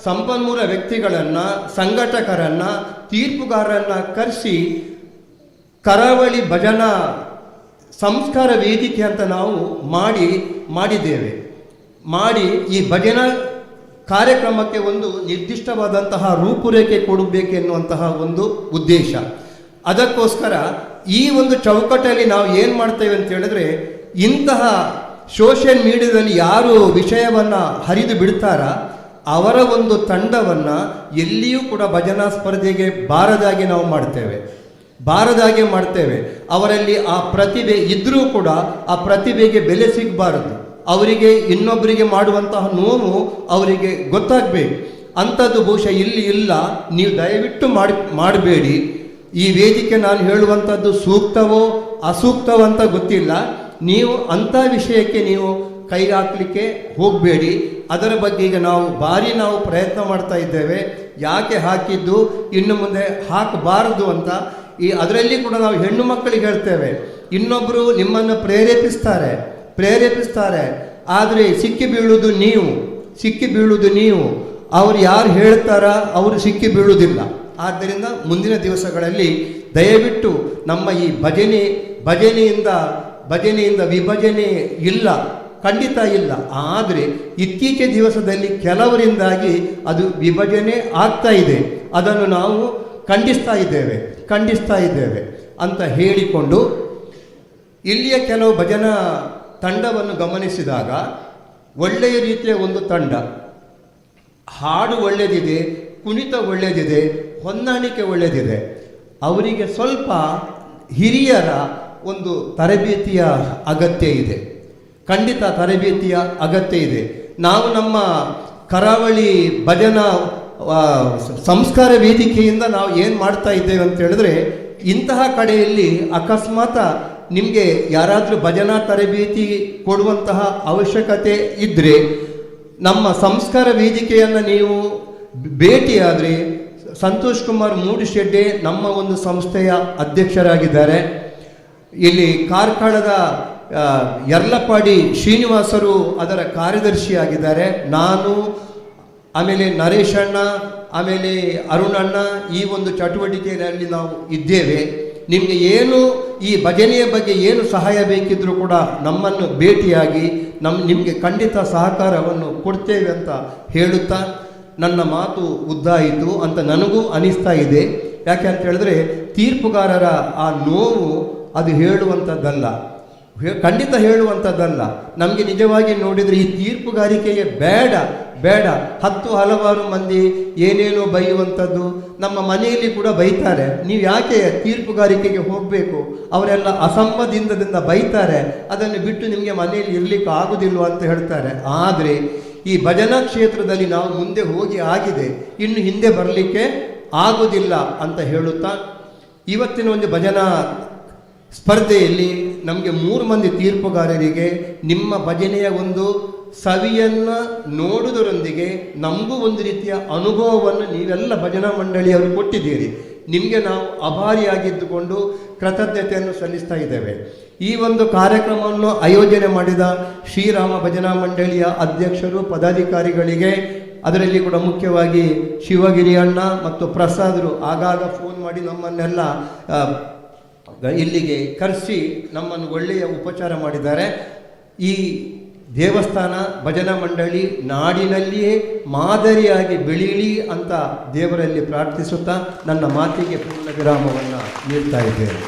ಸಂಪನ್ಮೂಲ ವ್ಯಕ್ತಿಗಳನ್ನು, ಸಂಘಟಕರನ್ನು, ತೀರ್ಪುಗಾರರನ್ನು ಕರೆಸಿ ಕರಾವಳಿ ಭಜನಾ ಸಂಸ್ಕಾರ ವೇದಿಕೆ ಅಂತ ನಾವು ಮಾಡಿದ್ದೇವೆ. ಈ ಭಜನಾ ಕಾರ್ಯಕ್ರಮಕ್ಕೆ ಒಂದು ನಿರ್ದಿಷ್ಟವಾದಂತಹ ರೂಪುರೇಖೆ ಕೊಡಬೇಕೆನ್ನುವಂತಹ ಒಂದು ಉದ್ದೇಶ. ಅದಕ್ಕೋಸ್ಕರ ಈ ಒಂದು ಚೌಕಟ್ಟಲ್ಲಿ ನಾವು ಏನು ಮಾಡ್ತೇವೆ ಅಂತ ಹೇಳಿದ್ರೆ, ಇಂತಹ ಸೋಷಿಯಲ್ ಮೀಡಿಯಾದಲ್ಲಿ ಯಾರು ವಿಷಯವನ್ನು ಹರಿದು ಬಿಡ್ತಾರ ಅವರ ಒಂದು ತಂಡವನ್ನು ಎಲ್ಲಿಯೂ ಕೂಡ ಭಜನಾ ಸ್ಪರ್ಧೆಗೆ ಬಾರದಾಗಿ ನಾವು ಮಾಡ್ತೇವೆ. ಅವರಲ್ಲಿ ಆ ಪ್ರತಿಭೆ ಇದ್ದರೂ ಕೂಡ ಆ ಪ್ರತಿಭೆಗೆ ಬೆಲೆ ಸಿಗಬಾರದು. ಅವರಿಗೆ ಇನ್ನೊಬ್ಬರಿಗೆ ಮಾಡುವಂತಹ ನೋವು ಅವರಿಗೆ ಗೊತ್ತಾಗಬೇಕು. ಅಂಥದ್ದು ಬಹುಶಃ ಇಲ್ಲಿ ಇಲ್ಲ. ನೀವು ದಯವಿಟ್ಟು ಮಾಡಬೇಡಿ. ಈ ವೇದಿಕೆ ನಾನು ಹೇಳುವಂಥದ್ದು ಸೂಕ್ತವೋ ಅಸೂಕ್ತವೋ ಅಂತ ಗೊತ್ತಿಲ್ಲ. ನೀವು ಅಂಥ ವಿಷಯಕ್ಕೆ ನೀವು ಕೈ ಹಾಕಲಿಕ್ಕೆ ಹೋಗಬೇಡಿ. ಅದರ ಬಗ್ಗೆ ಈಗ ನಾವು ಪ್ರಯತ್ನ ಮಾಡ್ತಾ ಇದ್ದೇವೆ. ಯಾಕೆ ಹಾಕಿದ್ದು, ಇನ್ನು ಮುಂದೆ ಹಾಕಬಾರದು ಅಂತ. ಅದರಲ್ಲಿ ಕೂಡ ನಾವು ಹೆಣ್ಣು ಮಕ್ಕಳಿಗೆ ಹೇಳ್ತೇವೆ, ಇನ್ನೊಬ್ಬರು ನಿಮ್ಮನ್ನು ಪ್ರೇರೇಪಿಸ್ತಾರೆ, ಆದರೆ ಸಿಕ್ಕಿ ಬೀಳುವುದು ನೀವು. ಅವರು ಯಾರು ಹೇಳ್ತಾರ ಅವರು ಸಿಕ್ಕಿ ಬೀಳುವುದಿಲ್ಲ. ಆದ್ದರಿಂದ ಮುಂದಿನ ದಿವಸಗಳಲ್ಲಿ ದಯವಿಟ್ಟು ನಮ್ಮ ಈ ಭಜನೆಯಿಂದ ವಿಭಜನೆ ಇಲ್ಲ, ಖಂಡಿತ ಇಲ್ಲ. ಆದರೆ ಇತ್ತೀಚಿನ ದಿವಸದಲ್ಲಿ ಕೆಲವರಿಂದಾಗಿ ಅದು ವಿಭಜನೆ ಆಗ್ತಾ ಇದೆ. ಅದನ್ನು ನಾವು ಖಂಡಿಸ್ತಾ ಇದ್ದೇವೆ ಅಂತ ಹೇಳಿಕೊಂಡು, ಇಲ್ಲಿಯ ಕೆಲವು ಭಜನಾ ತಂಡವನ್ನು ಗಮನಿಸಿದಾಗ ಒಳ್ಳೆಯ ರೀತಿಯ ಒಂದು ತಂಡ, ಹಾಡು ಒಳ್ಳೆಯದಿದೆ, ಕುಣಿತ ಒಳ್ಳೆಯದಿದೆ, ಹೊಂದಾಣಿಕೆ ಒಳ್ಳೆಯದಿದೆ. ಅವರಿಗೆ ಸ್ವಲ್ಪ ಹಿರಿಯರ ಒಂದು ತರಬೇತಿಯ ಅಗತ್ಯ ಇದೆ, ಖಂಡಿತ ತರಬೇತಿಯ ಅಗತ್ಯ ಇದೆ. ನಾವು ನಮ್ಮ ಕರಾವಳಿ ಭಜನಾ ಸಂಸ್ಕಾರ ವೇದಿಕೆಯಿಂದ ನಾವು ಏನು ಮಾಡ್ತಾ ಇದ್ದೇವೆ ಅಂತ ಹೇಳಿದ್ರೆ, ಇಂತಹ ಕಡೆಯಲ್ಲಿ ಅಕಸ್ಮಾತ್ ನಿಮಗೆ ಯಾರಾದರೂ ಭಜನಾ ತರಬೇತಿ ಕೊಡುವಂತಹ ಅವಶ್ಯಕತೆ ಇದ್ದರೆ ನಮ್ಮ ಸಂಸ್ಕಾರ ವೇದಿಕೆಯನ್ನು ನೀವು ಭೇಟಿಯಾದರೆ ಸಂತೋಷ್ ಕುಮಾರ್ ಮೂಡುಶೆಡ್ಡೆ ನಮ್ಮ ಒಂದು ಸಂಸ್ಥೆಯ ಅಧ್ಯಕ್ಷರಾಗಿದ್ದಾರೆ. ಇಲ್ಲಿ ಕಾರ್ಕಳದ ಯರ್ಲಪಾಡಿ ಶ್ರೀನಿವಾಸರು ಅದರ ಕಾರ್ಯದರ್ಶಿಯಾಗಿದ್ದಾರೆ. ನಾನು, ಆಮೇಲೆ ನರೇಶ್ ಅಣ್ಣ, ಆಮೇಲೆ ಅರುಣ್ ಅಣ್ಣ ಈ ಒಂದು ಚಟುವಟಿಕೆಯಲ್ಲಿ ನಾವು ಇದ್ದೇವೆ. ನಿಮಗೆ ಏನು ಈ ಭಜನೆಯ ಬಗ್ಗೆ ಏನು ಸಹಾಯ ಬೇಕಿದ್ರೂ ಕೂಡ ನಮ್ಮನ್ನು ಭೇಟಿಯಾಗಿ ನಿಮಗೆ ಖಂಡಿತ ಸಹಕಾರವನ್ನು ಕೊಡ್ತೇವೆ ಅಂತ ಹೇಳುತ್ತಾ ನನ್ನ ಮಾತು ಉದ್ದಾಯಿತು ಅಂತ ನನಗೂ ಅನಿಸ್ತಾ ಇದೆ. ಯಾಕೆ ಅಂತ ಹೇಳಿದ್ರೆ, ತೀರ್ಪುಗಾರರ ಆ ನೋವು ಅದು ಖಂಡಿತ ಹೇಳುವಂಥದ್ದಲ್ಲ. ನಮಗೆ ನಿಜವಾಗಿ ನೋಡಿದರೆ ಈ ತೀರ್ಪುಗಾರಿಕೆಯೇ ಬೇಡ. ಹಲವಾರು ಮಂದಿ ಏನೇನೋ ಬೈಯುವಂಥದ್ದು, ನಮ್ಮ ಮನೆಯಲ್ಲಿ ಕೂಡ ಬೈತಾರೆ. ನೀವು ಯಾಕೆ ತೀರ್ಪುಗಾರಿಕೆಗೆ ಹೋಗಬೇಕು, ಅವರೆಲ್ಲ ಅಸಂಬಂಧದಿಂದ ಬೈತಾರೆ, ಅದನ್ನು ಬಿಟ್ಟು ನಿಮಗೆ ಮನೆಯಲ್ಲಿ ಇರಲಿಕ್ಕೆ ಆಗುವುದಿಲ್ಲ ಅಂತ ಹೇಳ್ತಾರೆ. ಆದರೆ ಈ ಭಜನಾ ಕ್ಷೇತ್ರದಲ್ಲಿ ನಾವು ಮುಂದೆ ಹೋಗಿ ಆಗಿದೆ, ಇನ್ನು ಹಿಂದೆ ಬರಲಿಕ್ಕೆ ಆಗುವುದಿಲ್ಲ ಅಂತ ಹೇಳುತ್ತಾ, ಇವತ್ತಿನ ಒಂದು ಭಜನಾ ಸ್ಪರ್ಧೆಯಲ್ಲಿ ನಮಗೆ 3 ಮಂದಿ ತೀರ್ಪುಗಾರರಿಗೆ ನಿಮ್ಮ ಭಜನೆಯ ಒಂದು ಸವಿಯನ್ನು ನೋಡುವುದರೊಂದಿಗೆ ನಮಗೂ ಒಂದು ರೀತಿಯ ಅನುಭವವನ್ನು ನೀವೆಲ್ಲ ಭಜನಾ ಮಂಡಳಿಯವರು ಕೊಟ್ಟಿದ್ದೀರಿ. ನಿಮಗೆ ನಾವು ಅಭಾರಿಯಾಗಿದ್ದುಕೊಂಡು ಕೃತಜ್ಞತೆಯನ್ನು ಸಲ್ಲಿಸ್ತಾ ಇದ್ದೇವೆ. ಈ ಒಂದು ಕಾರ್ಯಕ್ರಮವನ್ನು ಆಯೋಜನೆ ಮಾಡಿದ ಶ್ರೀರಾಮ ಭಜನಾ ಮಂಡಳಿಯ ಅಧ್ಯಕ್ಷರು, ಪದಾಧಿಕಾರಿಗಳಿಗೆ, ಅದರಲ್ಲಿ ಕೂಡ ಮುಖ್ಯವಾಗಿ ಶಿವಗಿರಿ ಅಣ್ಣ ಮತ್ತು ಪ್ರಸಾದರು ಆಗಾಗ ಫೋನ್ ಮಾಡಿ ನಮ್ಮನ್ನೆಲ್ಲ ಇಲ್ಲಿಗೆ ಕರೆಸಿ ನಮ್ಮನ್ನು ಒಳ್ಳೆಯ ಉಪಚಾರ ಮಾಡಿದ್ದಾರೆ. ಈ ದೇವಸ್ಥಾನ ಭಜನಾ ಮಂಡಳಿ ನಾಡಿನಲ್ಲಿಯೇ ಮಾದರಿಯಾಗಿ ಬೆಳೀಲಿ ಅಂತ ದೇವರಲ್ಲಿ ಪ್ರಾರ್ಥಿಸುತ್ತಾ ನನ್ನ ಮಾತಿಗೆ ಪೂರ್ಣ ವಿರಾಮವನ್ನು ನೀಡ್ತಾ ಇದ್ದೇನೆ.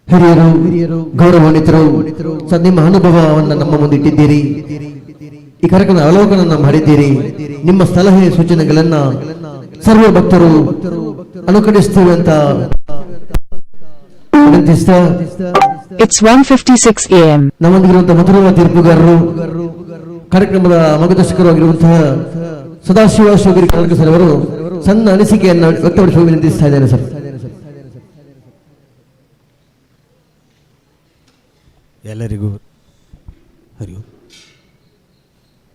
ಹಿರಿಯರು, ಗೌರವಾನ್ವಿತರು, ನಿಮ್ಮ ಅನುಭವವನ್ನು ನಮ್ಮ ಮುಂದೆ ಇಟ್ಟಿದ್ದೀರಿ. ಈ ಕಾರ್ಯಕ್ರಮದ ಅವಲೋಕನ ಮಾಡಿದ್ದೀರಿ. ನಿಮ್ಮ ಸಲಹೆ ಸೂಚನೆಗಳನ್ನ ಸರ್ವ ಭಕ್ತರು ಅನುಕರಿಸ್ತೀವಿ ಅಂತ ವಿನಂತಿಸ್ತಾ It's 1:56 AM. ನಮ್ಮೊಂದಿಗಿರುವಂತಹ ಮಧುರವಾದ ತೀರ್ಪುಗಾರರು, ಕಾರ್ಯಕ್ರಮದ ಮಾರ್ಗದರ್ಶಕರಾಗಿರುವಂತಹ ಸದಾಶಿವ ಶಿವಗಿರಿ ಕನಕ ಸರ್ ಅವರು ಸಣ್ಣ ಅನಿಸಿಕೆಯನ್ನು ವ್ಯಕ್ತಪಡಿಸುವ ವಿನಂತಿಸ್ತಾ ಇದ್ದೇನೆ ಸರ್.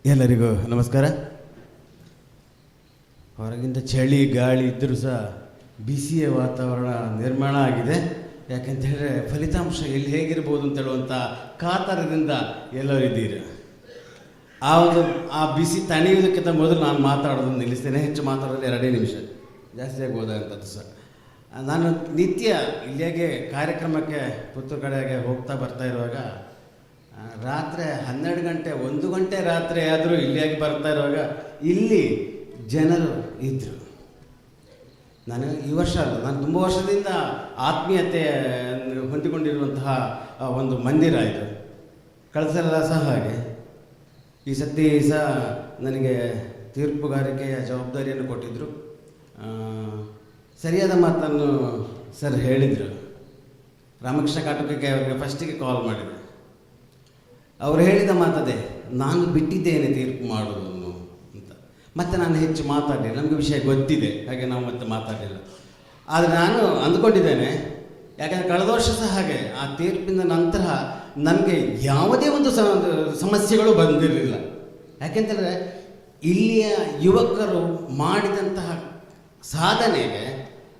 ಎಲ್ಲರಿಗೂ ನಮಸ್ಕಾರ. ಹೊರಗಿಂದ ಚಳಿ ಗಾಳಿ ಇದ್ದರೂ ಸಹ ಬಿಸಿಯ ವಾತಾವರಣ ನಿರ್ಮಾಣ ಆಗಿದೆ. ಯಾಕೆಂತ ಹೇಳಿದ್ರೆ ಫಲಿತಾಂಶ ಎಲ್ಲಿ ಹೇಗಿರ್ಬೋದು ಅಂತ ಹೇಳುವಂಥ ಕಾತರದಿಂದ ಎಲ್ಲರೂ ಇದ್ದೀರಿ. ಆ ಬಿಸಿ ತಣಿಯುವುದಕ್ಕಿಂತ ಮೊದಲು ನಾನು ಮಾತಾಡೋದನ್ನು ನಿಲ್ಲಿಸ್ತೇನೆ. ಹೆಚ್ಚು ಮಾತಾಡೋದು 2 ನಿಮಿಷ, ಜಾಸ್ತಿ ಆಗ್ಬೋದಂಥದ್ದು ಸಹ. ನಾನು ನಿತ್ಯ ಇಲ್ಲಿಗೆ ಕಾರ್ಯಕ್ರಮಕ್ಕೆ ಪುತ್ತೂರು ಕಡೆಗೆ ಹೋಗ್ತಾ ಬರ್ತಾ ಇರುವಾಗ ರಾತ್ರಿ 12 ಗಂಟೆ 1 ಗಂಟೆ ರಾತ್ರಿ ಆದರೂ ಇಲ್ಲಿಯಾಗಿ ಬರ್ತಾ ಇರುವಾಗ ಇಲ್ಲಿ ಜನರು ಇದ್ದರು. ನಾನು ಈ ವರ್ಷ ಅಲ್ಲ, ನಾನು ತುಂಬ ವರ್ಷದಿಂದ ಆತ್ಮೀಯತೆ ಹೊಂದಿಕೊಂಡಿರುವಂತಹ ಒಂದು ಮಂದಿರ ಇದು. ಕಳೆದ ಸಲ ಸಹ ಹಾಗೆ, ಈ ಸತಿ ಸಹ ನನಗೆ ತೀರ್ಪುಗಾರಿಕೆಯ ಜವಾಬ್ದಾರಿಯನ್ನು ಕೊಟ್ಟಿದ್ದರು. ಸರಿಯಾದ ಮಾತನ್ನು ಸರ್ ಹೇಳಿದರು. ರಾಮಕೃಷ್ಣ ಕಾಟುಕಕ್ಕೆ ಅವರಿಗೆ ಫಸ್ಟಿಗೆ ಕಾಲ್ ಮಾಡಿದೆ. ಅವರು ಹೇಳಿದ ಮಾತದೇ, ನಾನು ಬಿಟ್ಟಿದ್ದೇನೆ ತೀರ್ಪು ಮಾಡೋದನ್ನು ಅಂತ. ಮತ್ತು ನಾನು ಹೆಚ್ಚು ಮಾತಾಡಲಿಲ್ಲ, ನಮಗೆ ವಿಷಯ ಗೊತ್ತಿದೆ, ಹಾಗೆ ನಾವು ಮತ್ತೆ ಮಾತಾಡಲಿಲ್ಲ. ಆದರೆ ನಾನು ಅಂದ್ಕೊಂಡಿದ್ದೇನೆ, ಯಾಕಂದರೆ ಕಳೆದ ವರ್ಷ ಸಹ ಹಾಗೆ ಆ ತೀರ್ಪಿನ ನಂತರ ನನಗೆ ಯಾವುದೇ ಒಂದು ಸಮಸ್ಯೆಗಳು ಬಂದಿರಲಿಲ್ಲ. ಯಾಕೆಂತಂದರೆ ಇಲ್ಲಿಯ ಯುವಕರು ಮಾಡಿದಂತಹ ಸಾಧನೆಗೆ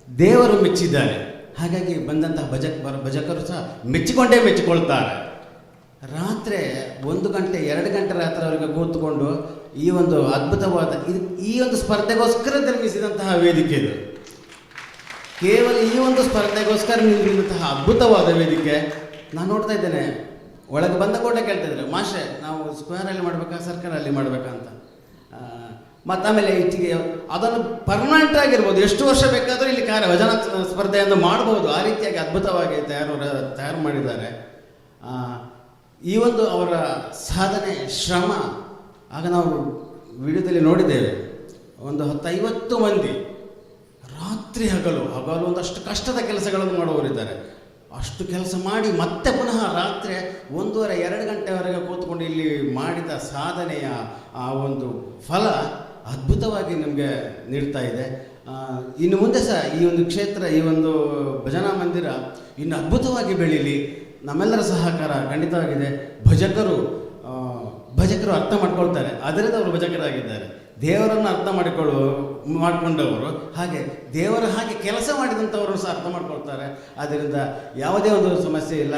ದೇವರು ಮೆಚ್ಚಿದ್ದಾರೆ. ಹಾಗಾಗಿ ಬಂದಂತಹ ಭಜಕರು ಸಹ ಮೆಚ್ಚಿಕೊಳ್ತಾರೆ. ರಾತ್ರಿ 1 ಗಂಟೆ 2 ಗಂಟೆ ರಾತ್ರಿವರೆಗೆ ಕೂತ್ಕೊಂಡು ಈ ಒಂದು ಅದ್ಭುತವಾದ ಈ ಒಂದು ಸ್ಪರ್ಧೆಗೋಸ್ಕರ ನಿರ್ಮಿಸಿದಂತಹ ವೇದಿಕೆ ಇದು. ಕೇವಲ ಈ ಒಂದು ಸ್ಪರ್ಧೆಗೋಸ್ಕರ ನಿರ್ಮಿಸಿದಂತಹ ಅದ್ಭುತವಾದ ವೇದಿಕೆ. ನಾನು ನೋಡ್ತಾ ಇದ್ದೇನೆ, ಒಳಗೆ ಬಂದ ಕೂಡ ಕೇಳ್ತಾ ಇದ್ದಾರೆ, ಮಾಷೆ ನಾವು ಸ್ಕ್ವೇರಲ್ಲಿ ಮಾಡಬೇಕಾ ಸರ್ಕಾರಲ್ಲಿ ಮಾಡಬೇಕಾ ಅಂತ. ಮತ್ತು ಆಮೇಲೆ ಇಟ್ಟಿಗೆ ಅದನ್ನು ಪರ್ಮನೆಂಟ್ ಆಗಿರ್ಬೋದು, ಎಷ್ಟು ವರ್ಷ ಬೇಕಾದರೂ ಇಲ್ಲಿ ಭಜನಾ ಸ್ಪರ್ಧೆಯನ್ನು ಮಾಡ್ಬೋದು. ಆ ರೀತಿಯಾಗಿ ಅದ್ಭುತವಾಗಿ ತಯಾರು ಮಾಡಿದ್ದಾರೆ. ಈ ಒಂದು ಅವರ ಸಾಧನೆ, ಶ್ರಮ, ಆಗ ನಾವು ವಿಡಿಯೋದಲ್ಲಿ ನೋಡಿದ್ದೇವೆ, ಒಂದು 10-50 ಮಂದಿ ರಾತ್ರಿ ಹಗಲು ಒಂದಷ್ಟು ಕಷ್ಟದ ಕೆಲಸಗಳನ್ನು ಮಾಡುವವರಿದ್ದಾರೆ. ಅಷ್ಟು ಕೆಲಸ ಮಾಡಿ ಮತ್ತೆ ಪುನಃ ರಾತ್ರಿ 1:30-2 ಗಂಟೆವರೆಗೆ ಕೂತ್ಕೊಂಡು ಇಲ್ಲಿ ಮಾಡಿದ ಸಾಧನೆಯ ಆ ಒಂದು ಫಲ ಅದ್ಭುತವಾಗಿ ನಮಗೆ ನೀಡ್ತಾ ಇದೆ. ಇನ್ನು ಮುಂದೆ ಸಹ ಈ ಒಂದು ಕ್ಷೇತ್ರ, ಈ ಒಂದು ಭಜನಾ ಮಂದಿರ ಇನ್ನು ಅದ್ಭುತವಾಗಿ ಬೆಳೀಲಿ. ನಮ್ಮೆಲ್ಲರ ಸಹಕಾರ ಖಂಡಿತವಾಗಿದೆ. ಭಜಕರು ಅರ್ಥ ಮಾಡ್ಕೊಳ್ತಾರೆ, ಅದರಿಂದ ಅವರು ಭಜಕರಾಗಿದ್ದಾರೆ. ದೇವರನ್ನು ಅರ್ಥ ಮಾಡಿಕೊಂಡವರು, ಹಾಗೆ ದೇವರ ಹಾಗೆ ಕೆಲಸ ಮಾಡಿದಂಥವರು ಸಹ ಅರ್ಥ ಮಾಡ್ಕೊಳ್ತಾರೆ. ಆದ್ದರಿಂದ ಯಾವುದೇ ಒಂದು ಸಮಸ್ಯೆ ಇಲ್ಲ.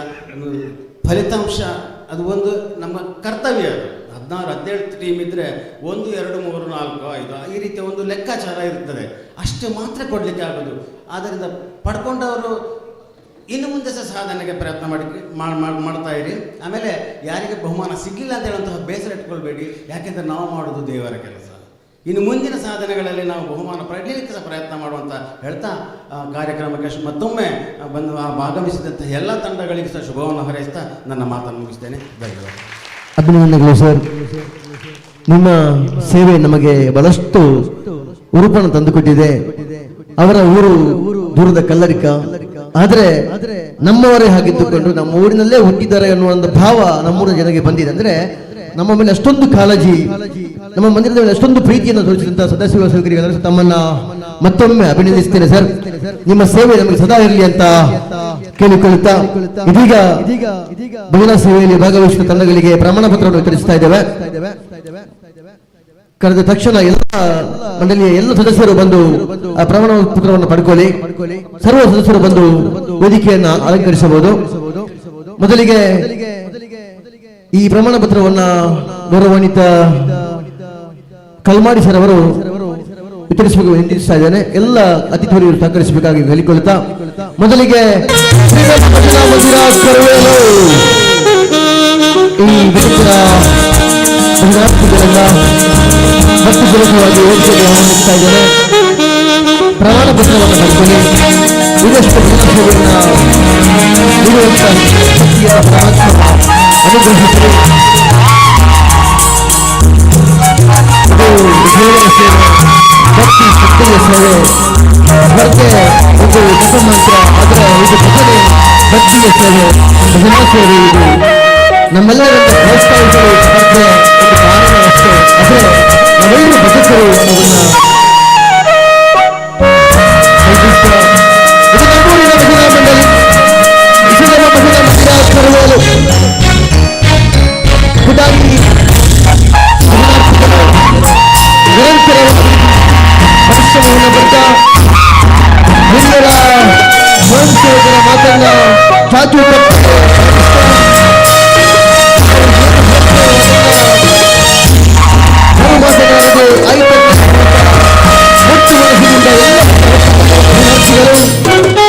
ಫಲಿತಾಂಶ ಅದು ಒಂದು ನಮ್ಮ ಕರ್ತವ್ಯ. ಅದು 16-17 ಟೀಮ್ ಇದ್ದರೆ 1, 2, 3, 4, 5 ಈ ರೀತಿಯ ಒಂದು ಲೆಕ್ಕಾಚಾರ ಇರ್ತದೆ. ಅಷ್ಟೇ ಮಾತ್ರ ಕೊಡಲಿಕ್ಕೆ ಆಗೋದು. ಆದ್ದರಿಂದ ಪಡ್ಕೊಂಡವರು ಇನ್ನು ಮುಂದೆ ಸಹ ಸಾಧನೆಗೆ ಪ್ರಯತ್ನ ಮಾಡ್ತಾ ಇರಿ. ಆಮೇಲೆ ಯಾರಿಗೆ ಬಹುಮಾನ ಸಿಗಲಿಲ್ಲ ಅಂತ ಹೇಳುವಂತಹ ಬೇಸರ ಇಟ್ಕೊಳ್ಬೇಡಿ. ಯಾಕೆಂದರೆ ನಾವು ಮಾಡೋದು ದೇವರ ಕೆಲಸ. ಇನ್ನು ಮುಂದಿನ ಸಾಧನೆಗಳಲ್ಲಿ ನಾವು ಬಹುಮಾನ ಪಡೆಯಲಿಕ್ಕೆ ಸಹ ಪ್ರಯತ್ನ ಮಾಡುವಂತ ಹೇಳ್ತಾ ಕಾರ್ಯಕ್ರಮಕ್ಕೆ ಮತ್ತೊಮ್ಮೆ ಬಂದು ಭಾಗವಹಿಸಿದಂಥ ಎಲ್ಲ ತಂಡಗಳಿಗೆ ಸಹ ಶುಭವನ್ನು ಹಾರೈಸ್ತಾ ನನ್ನ ಮಾತನ್ನು ಮುಗಿಸ್ತೇನೆ. ಧನ್ಯವಾದ. ಅಭಿನಂದನೆಗಳು ಸರ್. ನಿಮ್ಮ ಸೇವೆ ನಮಗೆ ಬಹಳಷ್ಟು ಉರುಪನ್ನು ತಂದುಕೊಟ್ಟಿದೆ. ಅವರ ಊರು ದೂರದ ಕಲ್ಲರಿಕ, ಆದರೆ ನಮ್ಮವರೇ ಹಾಗಿದ್ದುಕೊಂಡು ನಮ್ಮ ಊರಿನಲ್ಲೇ ಹುಟ್ಟಿದ್ದಾರೆ ಅನ್ನುವ ಒಂದು ಭಾವ ನಮ್ಮೂರಿನ ಜನರಿಗೆ ಬಂದಿದೆ. ಅಂದ್ರೆ ನಮ್ಮ ಮೇಲೆ ಅಷ್ಟೊಂದು ಕಾಳಜಿ, ನಮ್ಮ ಮಂದಿರದ ಮೇಲೆ ಅಷ್ಟೊಂದು ಪ್ರೀತಿಯನ್ನು ತೋರಿಸಿದಂತಹ ಸದಾಶಿವ ಶಿವಗಿರಿಗಳು ತಮ್ಮನ್ನ ಮತ್ತೊಮ್ಮೆ ಅಭಿನಂದಿಸ್ತೇನೆ ಸರ್. ನಿಮ್ಮ ಸೇವೆ ನಮಗೆ ಸದಾ ಇರಲಿ ಅಂತ ಕೇಳಿಕೊಳ್ಳುತ್ತಾ ಇದೀಗ ಭಜನಾ ಸೇವೆಯಲ್ಲಿ ಭಾಗವಹಿಸಿದ ತಂಡಗಳಿಗೆ ಪ್ರಮಾಣ ಪತ್ರವನ್ನು ವಿತರಿಸ್ತಾ ಇದ್ದೇವೆ. ಕರೆದ ತಕ್ಷಣ ಎಲ್ಲ ಮಂಡಳಿಯ ಎಲ್ಲ ಸದಸ್ಯರು ಬಂದು ಆ ಪ್ರಮಾಣ ಪತ್ರವನ್ನು ಪಡ್ಕೊಳ್ಳಿ. ಸರ್ವ ಸದಸ್ಯರು ಬಂದು ವೇದಿಕೆಯನ್ನು ಅಲಂಕರಿಸಬಹುದು. ಮೊದಲಿಗೆ ಈ ಪ್ರಮಾಣ ಪತ್ರವನ್ನ ಗೌರವಾನ್ವಿತ ಕಲ್ಮಾಡಿ ಸರ್ ಅವರು ವಿತರಿಸಬೇಕು ಹಿಂದಿಸ್ತಾ ಇದ್ದೇನೆ. ಎಲ್ಲ ಅತಿಥಿಗಳು ಸಹಕರಿಸಬೇಕಾಗಿ ಹೇಳಿಕೊಳ್ಳುತ್ತಾ ಮೊದಲಿಗೆ ಶ್ರೀರಾಮ ಭಜನಾ ಮಂದಿರ ಕರುವೇಲು ಈ ವೇದಿಕೆಯ ಭಜನಾರ್ಥಿಗಳಿಂದ ಭಕ್ತಿಪೂರ್ವಕವಾಗಿ ವೇದಿಕೆಗೆ ಆಹ್ವಾನಿಸ್ತಾ ಇದ್ದೇನೆ. ಪ್ರಮಾಣ ಪತ್ರವನ್ನು ಪಡ್ಕೊಳ್ಳಿ. ಇದಷ್ಟು ಭಜನಾ ಸೇವೆಯನ್ನು ನೀಡುವಂತ ಶಕ್ತಿಯ ಪರಮಾತ್ಮ ಅನುಗ್ರಹಿಸಲಿ. ಇದು ಸೇವೆಯ ಸೇವೆ, ಭಕ್ತಿ ಶಕ್ತಿಯ ಸೇವೆ, ಸ್ಪರ್ಧೆ ಒಂದು ಜಪಮಂತ್ರ, ಅದರ ಇದು ಭಜನೆ ಭಕ್ತಿಯ ಸೇವೆ, ಭಜನಾ ಸೇವೆ. ಇದು ನಮ್ಮೆಲ್ಲರನ್ನು ಪ್ರೋತ್ಸಾಹಿಸಲು ಸ್ಪರ್ಧೆ ಒಂದು ಕಾರಣ ಅಷ್ಟೇ. ಆದರೆ ನಾವೆಲ್ಲರೂ ಬದುಕರು ಅನ್ನೋದನ್ನ ಕಲ್ಪಿಸ್ತಾ ಇದು ನಮ್ಮೂರಿನ ಭಜನಾ ಮಂಡಳಿ ಶ್ರೀರಾಮ ಭಜನಾ ಮಂದಿರ ಕರುವೇಲು. ಖುದ್ದಾಗಿ ಭಜನಾರ್ಥಿಗಳು ನಿರಂತರವಾಗಿ ಪರಿಶ್ರಮವನ್ನು ಬರ್ತಾ ಹಿರಿಯರ ಸ್ವಯಂ ಸೇವಕರ ಮಾತನ್ನ ಚಾಚು ತಪ್ಪದೆ ಮಾತನಾಡದೆ ಆಯ್ತನ್ನು ಮುಟ್ಟು ಮನಸ್ಸಿನಿಂದ ಎಲ್ಲ ವಿದ್ಯಾರ್ಥಿಗಳು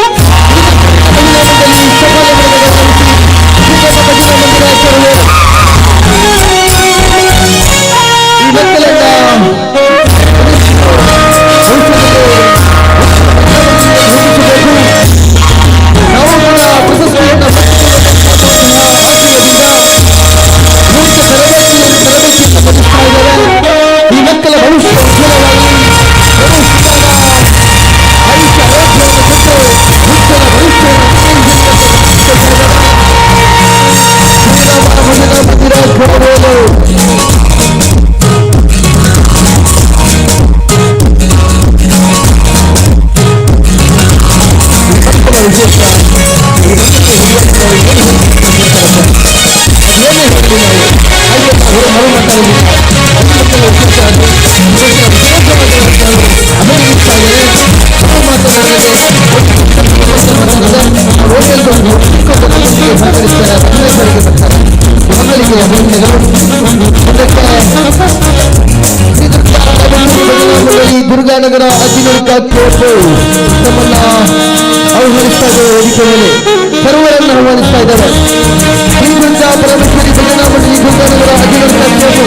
ಈ ಮಕ್ಕಳನ್ನ ನಾವು ಕೂಡ ಪ್ರಶಸ್ತಿಯನ್ನು ತರಬೇತಿಯನ್ನು ಪಡಿಸ್ತಾ ಇದ್ದೇವೆ. ಈ ಮಕ್ಕಳ ಭವಿಷ್ಯ ಉಜ್ವಲವಾಗಿ ಆಯುಷ್ಯ ಆರೋಗ್ಯವನ್ನು ಕೊಟ್ಟು ಉಜ್ವಲ ಭವಿಷ್ಯವನ್ನು ಶ್ರೀರಾಮ ಭಜನಾ ಮಂದಿರ ಕರುವೇಲು. ದುರ್ಗಾನಗರ ಅಜ್ಜಿನೂರ್ಕ ಕೋಟು ನಮ್ಮನ್ನ ಆಹ್ವಾನಿಸ್ತಾ ಇದ್ದೇವೆ. ವೇದಿಕೆ ಮೇಲೆ ಸರ್ವರನ್ನು ಆಹ್ವಾನಿಸ್ತಾ ಇದ್ದೇವೆ. ಶ್ರೀ ದುರ್ಗಾ ಪರಮೇಶ್ವರಿ ಭಜನಾ ಮಂಡಳಿ ದುರ್ಗಾನಗರ ಅಜ್ಜಿನೂರ್ಕ ಕೋಟು.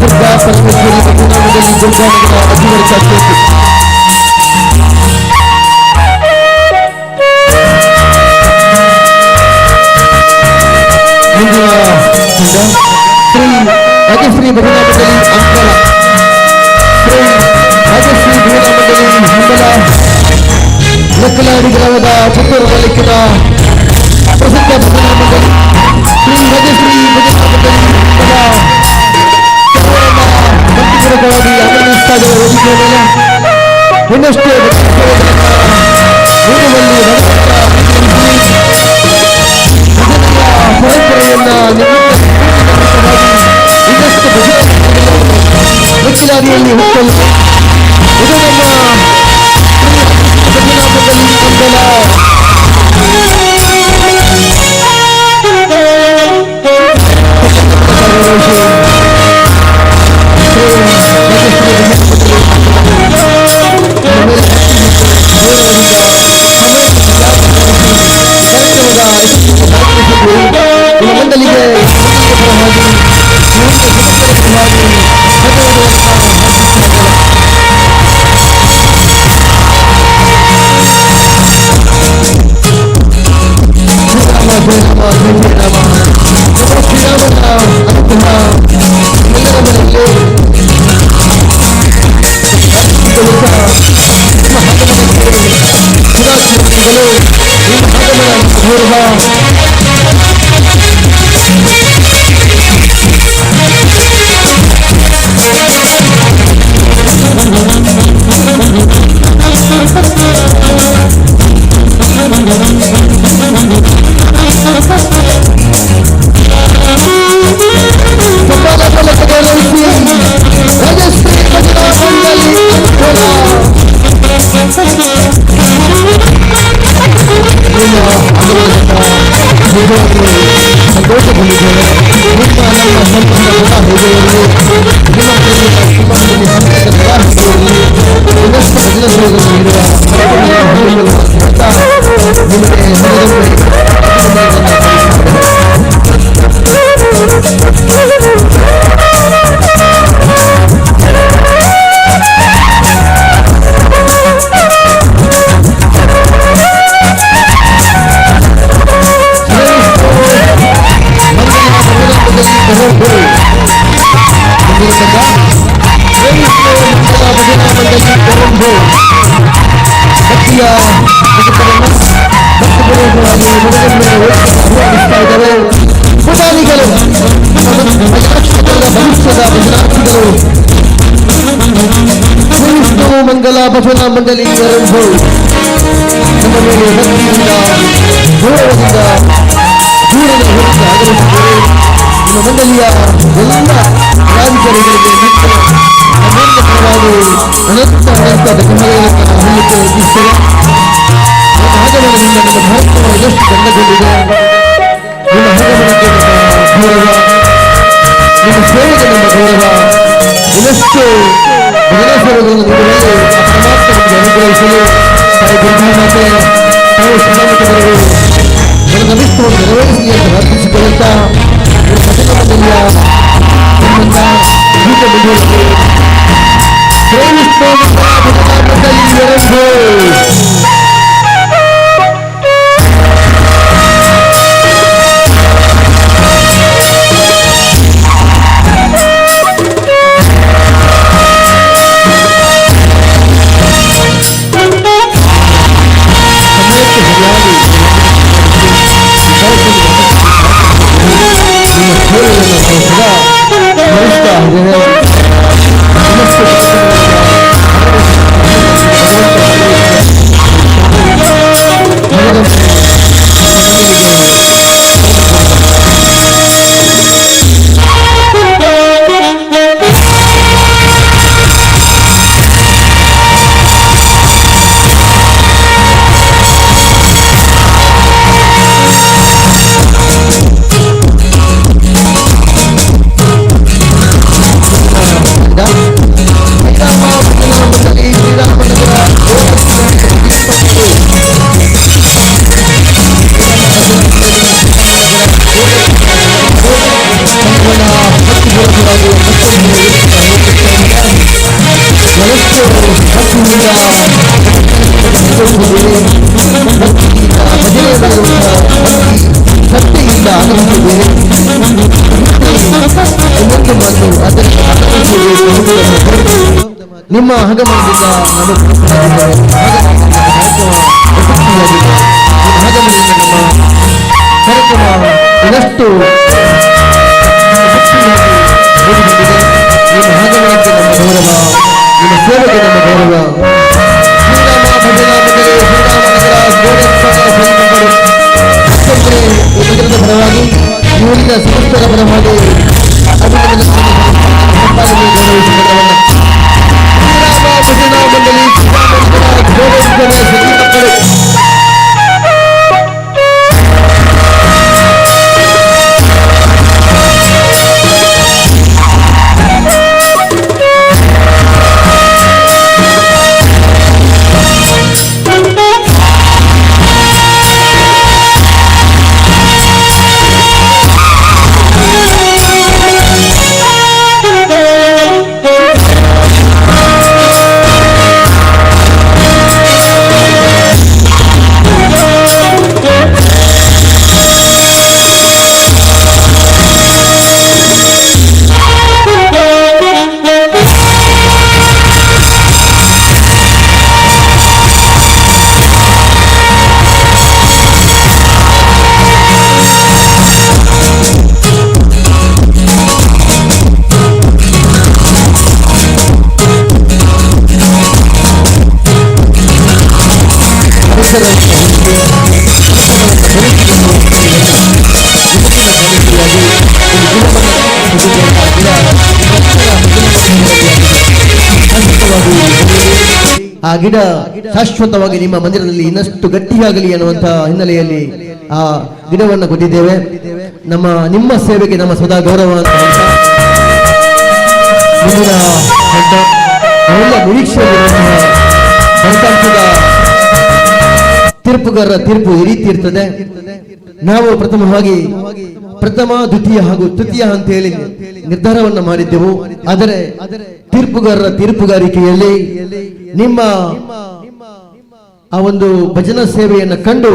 ದುರ್ಗಾ ಪರಮೇಶ್ವರಿ ಭಜನಾ ಮಂಡಳಿ ದುರ್ಗಾನಗರ ಅಜ್ಜಿನೂರ್ಕ ಕೋಟು. ಮುಂದಿನ ಶ್ರೀ ರಾಜಶ್ರೀ ಭಜನಾ ಮಂಡಳಿ ಅಂಬಲ. ಶ್ರೀ ರಾಜಶ್ರೀ ಭಜನಾ ಮಂಡಳಿ ಅಂಬಲ ಲಕ್ಕಲಾಡಿ ಗ್ರಾಮದ ಪುತ್ತೂರು ತಾಲೂಕಿನ ಪ್ರಸಿದ್ಧ ಭಜನಾ ಮಂಡಳಿ. ಶ್ರೀ ರಾಜಶ್ರೀ ಭಜನಾ ಮಂಡಳಿ ಅಂಬಲ ಭಕ್ತಿಪೂರ್ವಕವಾಗಿ ಆನಂದಿಸ್ತಾ ಇರುವ ವೇದಿಕೆಯ ಮೇಲೆ ಇನ್ನಷ್ಟು ನೀಡುವಲ್ಲಿ ಪರಂಪರೆಯನ್ನ ಇನ್ನಷ್ಟು ಮೆಚ್ಚಲಾದಿಯಲ್ಲಿ ಹುಟ್ಟಲು ಇದು ನಮ್ಮ ಭಜನಾ ಮಂಡಳಿ ಅಂಬಲ. ಮಂಡಳಿಗೆ ಶ್ರೀರಾಮನ ಮಂಗಲ ಭಜನಾ ಮಂಡಳಿ ನಮ್ಮ ಮೇಲೆ ಭಕ್ತಿಯಿಂದ ಗೌರವದಿಂದ ದೂರದ ಹೊರತು ಆಗಮಿಸಿದ್ದಾರೆ. ನಿಮ್ಮ ಮಂಡಳಿಯ ಎಲ್ಲ ರಾಜಕಾರಿಗಳಿಗೆ ಅನಂತ ಅನಂತ ಧನ್ಯವಾದಗಳನ್ನು ಹೇಳಲಿಕ್ಕೆ ಇಚ್ಛಿಸುತ್ತೇವೆ. ಆಗಮನದಿಂದ ನಮ್ಮ ಭಾರತವು ಎಷ್ಟು ಕಂಡುಕೊಂಡಿದೆ. ನಿಮ್ಮ ಆಗಮನಕ್ಕೆ ನಮ್ಮ ಗೌರವ, ನಿಮ್ಮ ಸೇವೆಗೆ ನಮ್ಮ ಗೌರವ, ಇನ್ನಷ್ಟು ಭಜನಾಸೇವೆಗಳನ್ನು ನೀಡುವಲ್ಲಿ ಪರಮಾತ್ಮ ನಮಗೆ ಅನುಗ್ರಹಿಸಲು ತಾಯಿ ದುರ್ಗಾಮಾತೆ ತಾವು ಶ್ರೀರಾಮಚಂದ್ರರು ನಮಸ್ಕಾರವನ್ನು ನೆರವೇರಿಸಲಿ ಅಂತ ಪ್ರಾರ್ಥಿಸಿಕೊಳ್ಳುತ್ತಾ ಭಜನಾ ಮಂಡಳಿಯ ಸಂಬಂಧ ಗೀತ ಮುಂದುವರಿಸಿ ಶ್ರೀ ವಿಷ್ಣು ಭಜನಾ ಮಂಡಳಿ ಎರಡು ನಿಮ್ಮ ಆಗಮನದಿಂದ ಆಗಮನದಿಂದ ನಮ್ಮ ಕಾರ್ಯಕ್ರಮ ಇನ್ನಷ್ಟು ನಿಮ್ಮ ಆಗಮನಕ್ಕೆ ನಮ್ಮ ಗೌರವ, ನಿಮ್ಮ ಸೇವೆಗೆ ನಮ್ಮ ಗೌರವ. ಶ್ರೀರಾಮ ಭಜನಾ ಮಂಡಳಿ ಶ್ರೀರಾಮನಗರ ಈ ನಗರದ ಪರವಾಗಿ ಊರಿನ ಸಮಸ್ತರ ಪರವಾಗಿ ಅಭಿನಂದನೆ ಸಂಪಾದನೆ ಗೌರವಿಸಿದ ಭಜನಾ ಮಂಡಳಿ ಶ್ರೀರಾಮನಗರ ಆ ಗಿಡ ಶಾಶ್ವತವಾಗಿ ನಿಮ್ಮ ಮಂದಿರದಲ್ಲಿ ಇನ್ನಷ್ಟು ಗಟ್ಟಿಯಾಗಲಿ ಅನ್ನುವಂತಹ ಹಿನ್ನೆಲೆಯಲ್ಲಿ ಆ ಗಿಡವನ್ನು ಕೊಟ್ಟಿದ್ದೇವೆ. ನಿಮ್ಮ ಸೇವೆಗೆ ನಮ್ಮ ಸದಾ ಗೌರವ ಅಂತ ಹೇಳ್ತಾ ಮುಂದಿನ ಹಂತ ನಾವೆಲ್ಲ ನಿರೀಕ್ಷೆಯಲ್ಲಿರುವಂತಹ ಫಲಿತಾಂಶದ ತೀರ್ಪುಗಾರರ ತೀರ್ಪು ಈ ರೀತಿ ಇರ್ತದೆ. ನಾವು ಪ್ರಥಮವಾಗಿ ಪ್ರಥಮ, ದ್ವಿತೀಯ ಹಾಗೂ ತೃತೀಯ ಅಂತ ಹೇಳಿ ನಿರ್ಧಾರವನ್ನ ಮಾಡಿದ್ದೆವು. ಆದರೆ ತೀರ್ಪುಗಾರರ ತೀರ್ಪುಗಾರಿಕೆಯಲ್ಲಿ ನಿಮ್ಮ ಆ ಒಂದು ಭಜನಾ ಸೇವೆಯನ್ನು ಕಂಡು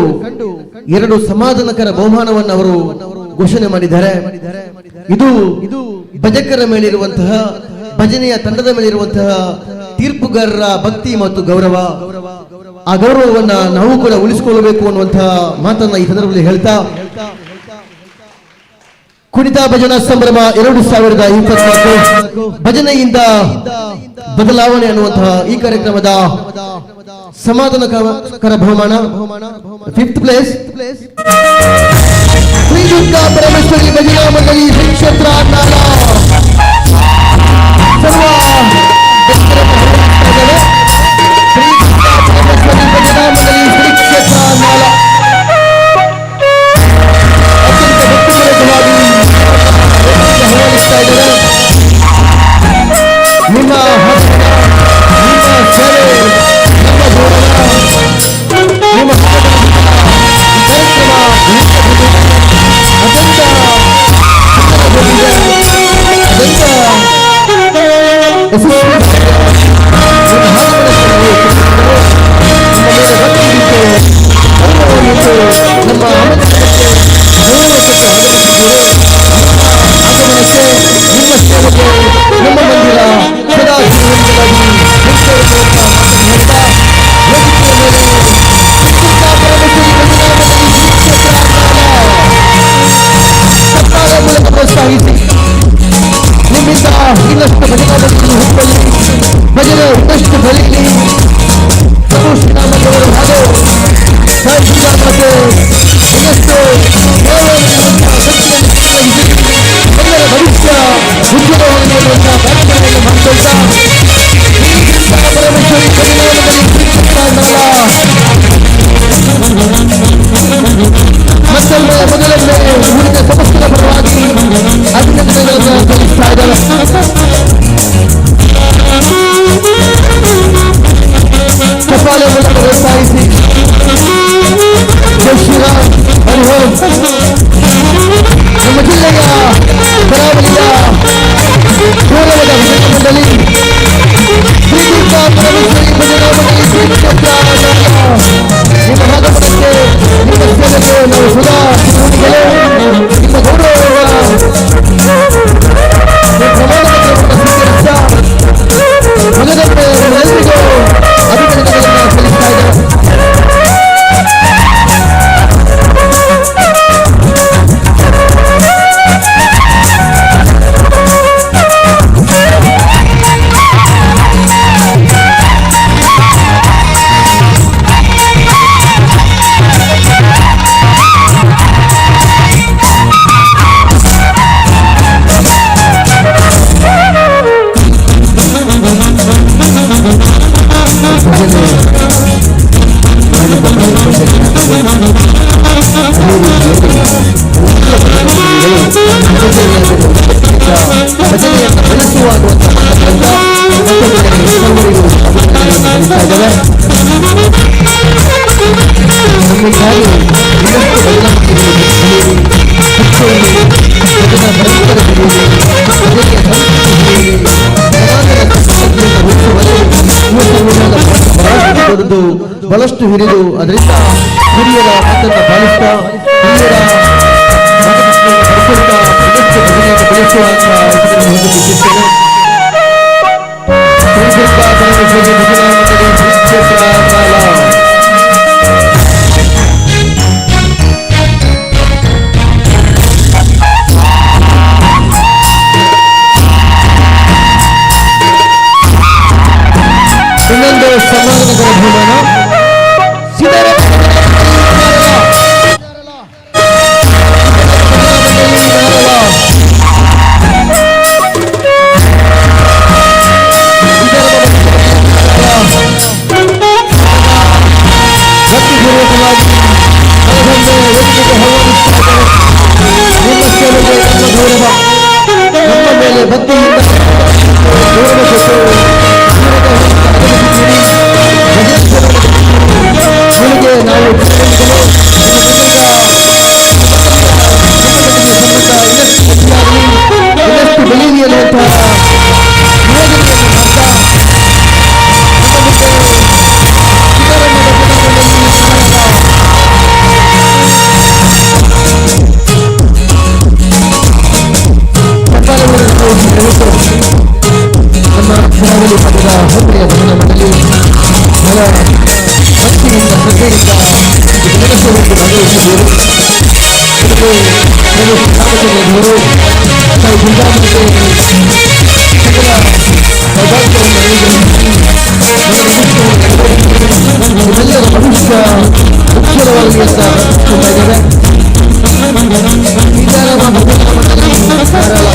2 ಸಮಾಧಾನಕರ ಬಹುಮಾನವನ್ನು ಅವರು ಘೋಷಣೆ ಮಾಡಿದ್ದಾರೆ. ಇದು ಭಜಕರ ಮೇಲಿರುವಂತಹ, ಭಜನೆಯ ತಂಡದ ಮೇಲಿರುವಂತಹ ತೀರ್ಪುಗಾರರ ಭಕ್ತಿ ಮತ್ತು ಗೌರವ. ಆ ಗೌರವವನ್ನ ನಾವು ಕೂಡ ಉಳಿಸಿಕೊಳ್ಳಬೇಕು ಅನ್ನುವಂತಹ ಮಾತನ್ನ ಈ ಸಂದರ್ಭದಲ್ಲಿ ಹೇಳ್ತಾ, ಕುಣಿತ ಭಜನಾ ಸಂಭ್ರಮ 2024 ಭಜನೆಯಿಂದ ಬದಲಾವಣೆ ಅನ್ನುವಂತಹ ಈ ಕಾರ್ಯಕ್ರಮದ ಸಮಾಧಾನಕರ ಬಹುಮಾನ 5th ಪ್ಲೇಸ್ ಶ್ರೀ ದುರ್ಗಾ ಪರಮೇಶ್ವರಿ ಭಜನಾ ಮಂಡಳಿ ಶ್ರೀ ಕ್ಷೇತ್ರ ನಾಲ. ಸರ್ವ ಶ್ರೀ ದುರ್ಗಾ ಪರಮೇಶ್ವರಿ ಭಜನಾ ಮಂಡಳಿ ಶ್ರೀ ಕ್ಷೇತ್ರ ನಾಲ ಅತ್ಯಂತ ಭಕ್ತಿಪೂರ್ವಕವಾಗಿ ಆಹ್ವಾನಿಸ್ತಾ ಇದ್ದಾರೆ. ನಿಮ್ಮ ಹಸ್ತ, ನಿಮ್ಮ ಸೇವೆ, ನಿಮ್ಮ ಗೌರವ, ನಿಮ್ಮ ಕಾರ್ಯಕ್ರಮ ನಮ್ಮ ಮಂದಿರ ಸದಾ ಪ್ರೋತ್ಸಾಹಿಸಿ ನಿಮ್ಮಿಂದ ಇನ್ನಷ್ಟು ಭಜನಾದಲ್ಲಿ ಹುಟ್ಟಲಿ, ಭಜನೆ ಇನ್ನಷ್ಟು ಬೆಳೀಲಿ. ಪ್ರಭು ಶ್ರೀರಾಮದೇವರು ಹಾಗೂ ಸಾಯಿ ಶ್ರೀರಾಮಕ್ಕೆ ಇನ್ನಷ್ಟು ಎಲ್ಲರ ಭವಿಷ್ಯ ಉಜ್ವಲವಾಗಲಿ ಅನ್ನುವಂತಹ ಪ್ರಾರ್ಥನೆಯನ್ನು ಮಾಡಿಕೊಳ್ತಾ ಪರಮೇಶ್ವರಿ ಮತ್ತೊಮ್ಮೆ ಮೊದಲೊಮ್ಮೆ ಉಳಿದ ಸಮಸ್ಯೆಗಳ ಪರವಾಗಿ ಅಭಿನಂದನೆಗಳನ್ನು ಸಲ್ಲಿಸ್ತಾ ಇದ್ದಾರೆ. ಚಪ್ಪಾಳೆ ಮೂಲಕ ಪ್ರೋತ್ಸಾಹಿಸಿ ಜೈ ಶ್ರೀರಾಮ್ ಹರಿಹೋಂ. ನಮ್ಮ ಜಿಲ್ಲೆಯ ಕರಾವಳಿಯ ಗೌರವದ ಭಜನಾ ಮಂಡಳಿ ಶ್ರೀ ದುರ್ಗಾ ಪರಮೇಶ್ವರಿ ಭಜನಾ ಮಂಡಳಿ ಶ್ರೀ ಕ್ಷೇತ್ರ ನಿಮ್ಮ ಭಾಗವತಕ್ಕೆ, ನಿಮ್ಮ ಸೇವೆಗೆ ನಾವು ಸದಾ ಚಿರಋಣಿಗಳು. ನಿಮ್ಮ ಗೌರವ ಪ್ರಮಾಣಪತ್ರವನ್ನು ಸ್ವೀಕರಿಸಿದ ಮಗದೊಮ್ಮೆ ಎಲ್ಲರಿಗೂ ಅಭಿನಂದನೆಗಳನ್ನು ಸಲ್ಲಿಸ್ತಾ ಇದ್ದಾರೆ. ಭಜನೆಯನ್ನು ಬೆಳೆಸುವಾಗ ನಮ್ಮಿಂದಾಗಿ ಇನ್ನಷ್ಟು ಬಹಳಷ್ಟು ಹಿರಿದು, ಅದರಿಂದ ಹಿರಿಯರ ಮಾತನ್ನು ಪಾಲಿಸ್ತಾ ಹಿರಿಯರ ಭಜನೆಯನ್ನು ಬೆಳೆಸುವಂತ ಹೊಂದಿದ್ದೇನೆ. ಶ್ರೀ ದುರ್ಗಾ ಪರಮೇಶ್ವರಿ ಭಜನಾ ಮಂಡಳಿ ಶ್ರೀ ಕ್ಷೇತ್ರ ನಾಲ. ಇನ್ನೊಂದು ಸಮಾಧಾನಕರ ಬಹುಮಾನ ಭಕ್ತಿಯಿಂದ ಇವರಿಗೆ ನಾವು ಇನ್ನಷ್ಟು ಬೆಳೀಲಿ ಅನ್ನುವಂತಹ ನಮ್ಮ ಕರಾವಳಿ ಪದದ ಹೋಬಳಿಯ ಭಜನಾ ಮಂಡಳಿ ಬಹಳ ಭಕ್ತಿಯಿಂದ ಶ್ರದ್ಧೆಯಿಂದ ಕೆಲಸವನ್ನು ಭಾಗವಹಿಸಿದರು. ರಾಮಚಂದ್ರವರು ತಾಯಿ ದುರ್ಗಾಂಬೆ ಸಕಲ ಸೌಭಾಗ್ಯವನ್ನು ಎಲ್ಲರ ಭವಿಷ್ಯ ಉಜ್ವಲವಾಗಿ ಅಂತ ಇದ್ದಾರೆ. ಸೀತಾರಾಮ ಭಜನಾ ಮಂಡಳಿ ಧಾರಾಳ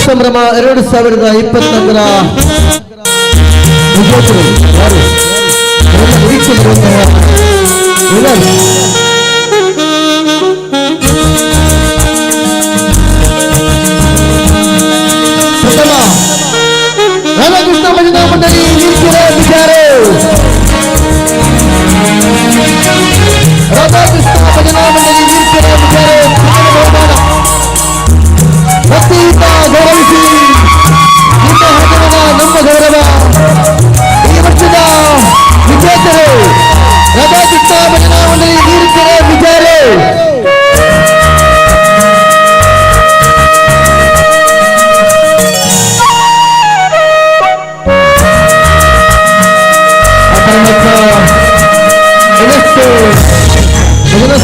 ಸಂಭ್ರಮ 2021ರ ವಿಜೇತರು ಯಾರು ನಿರೀಕ್ಷೆ ಬರುವಂತಹ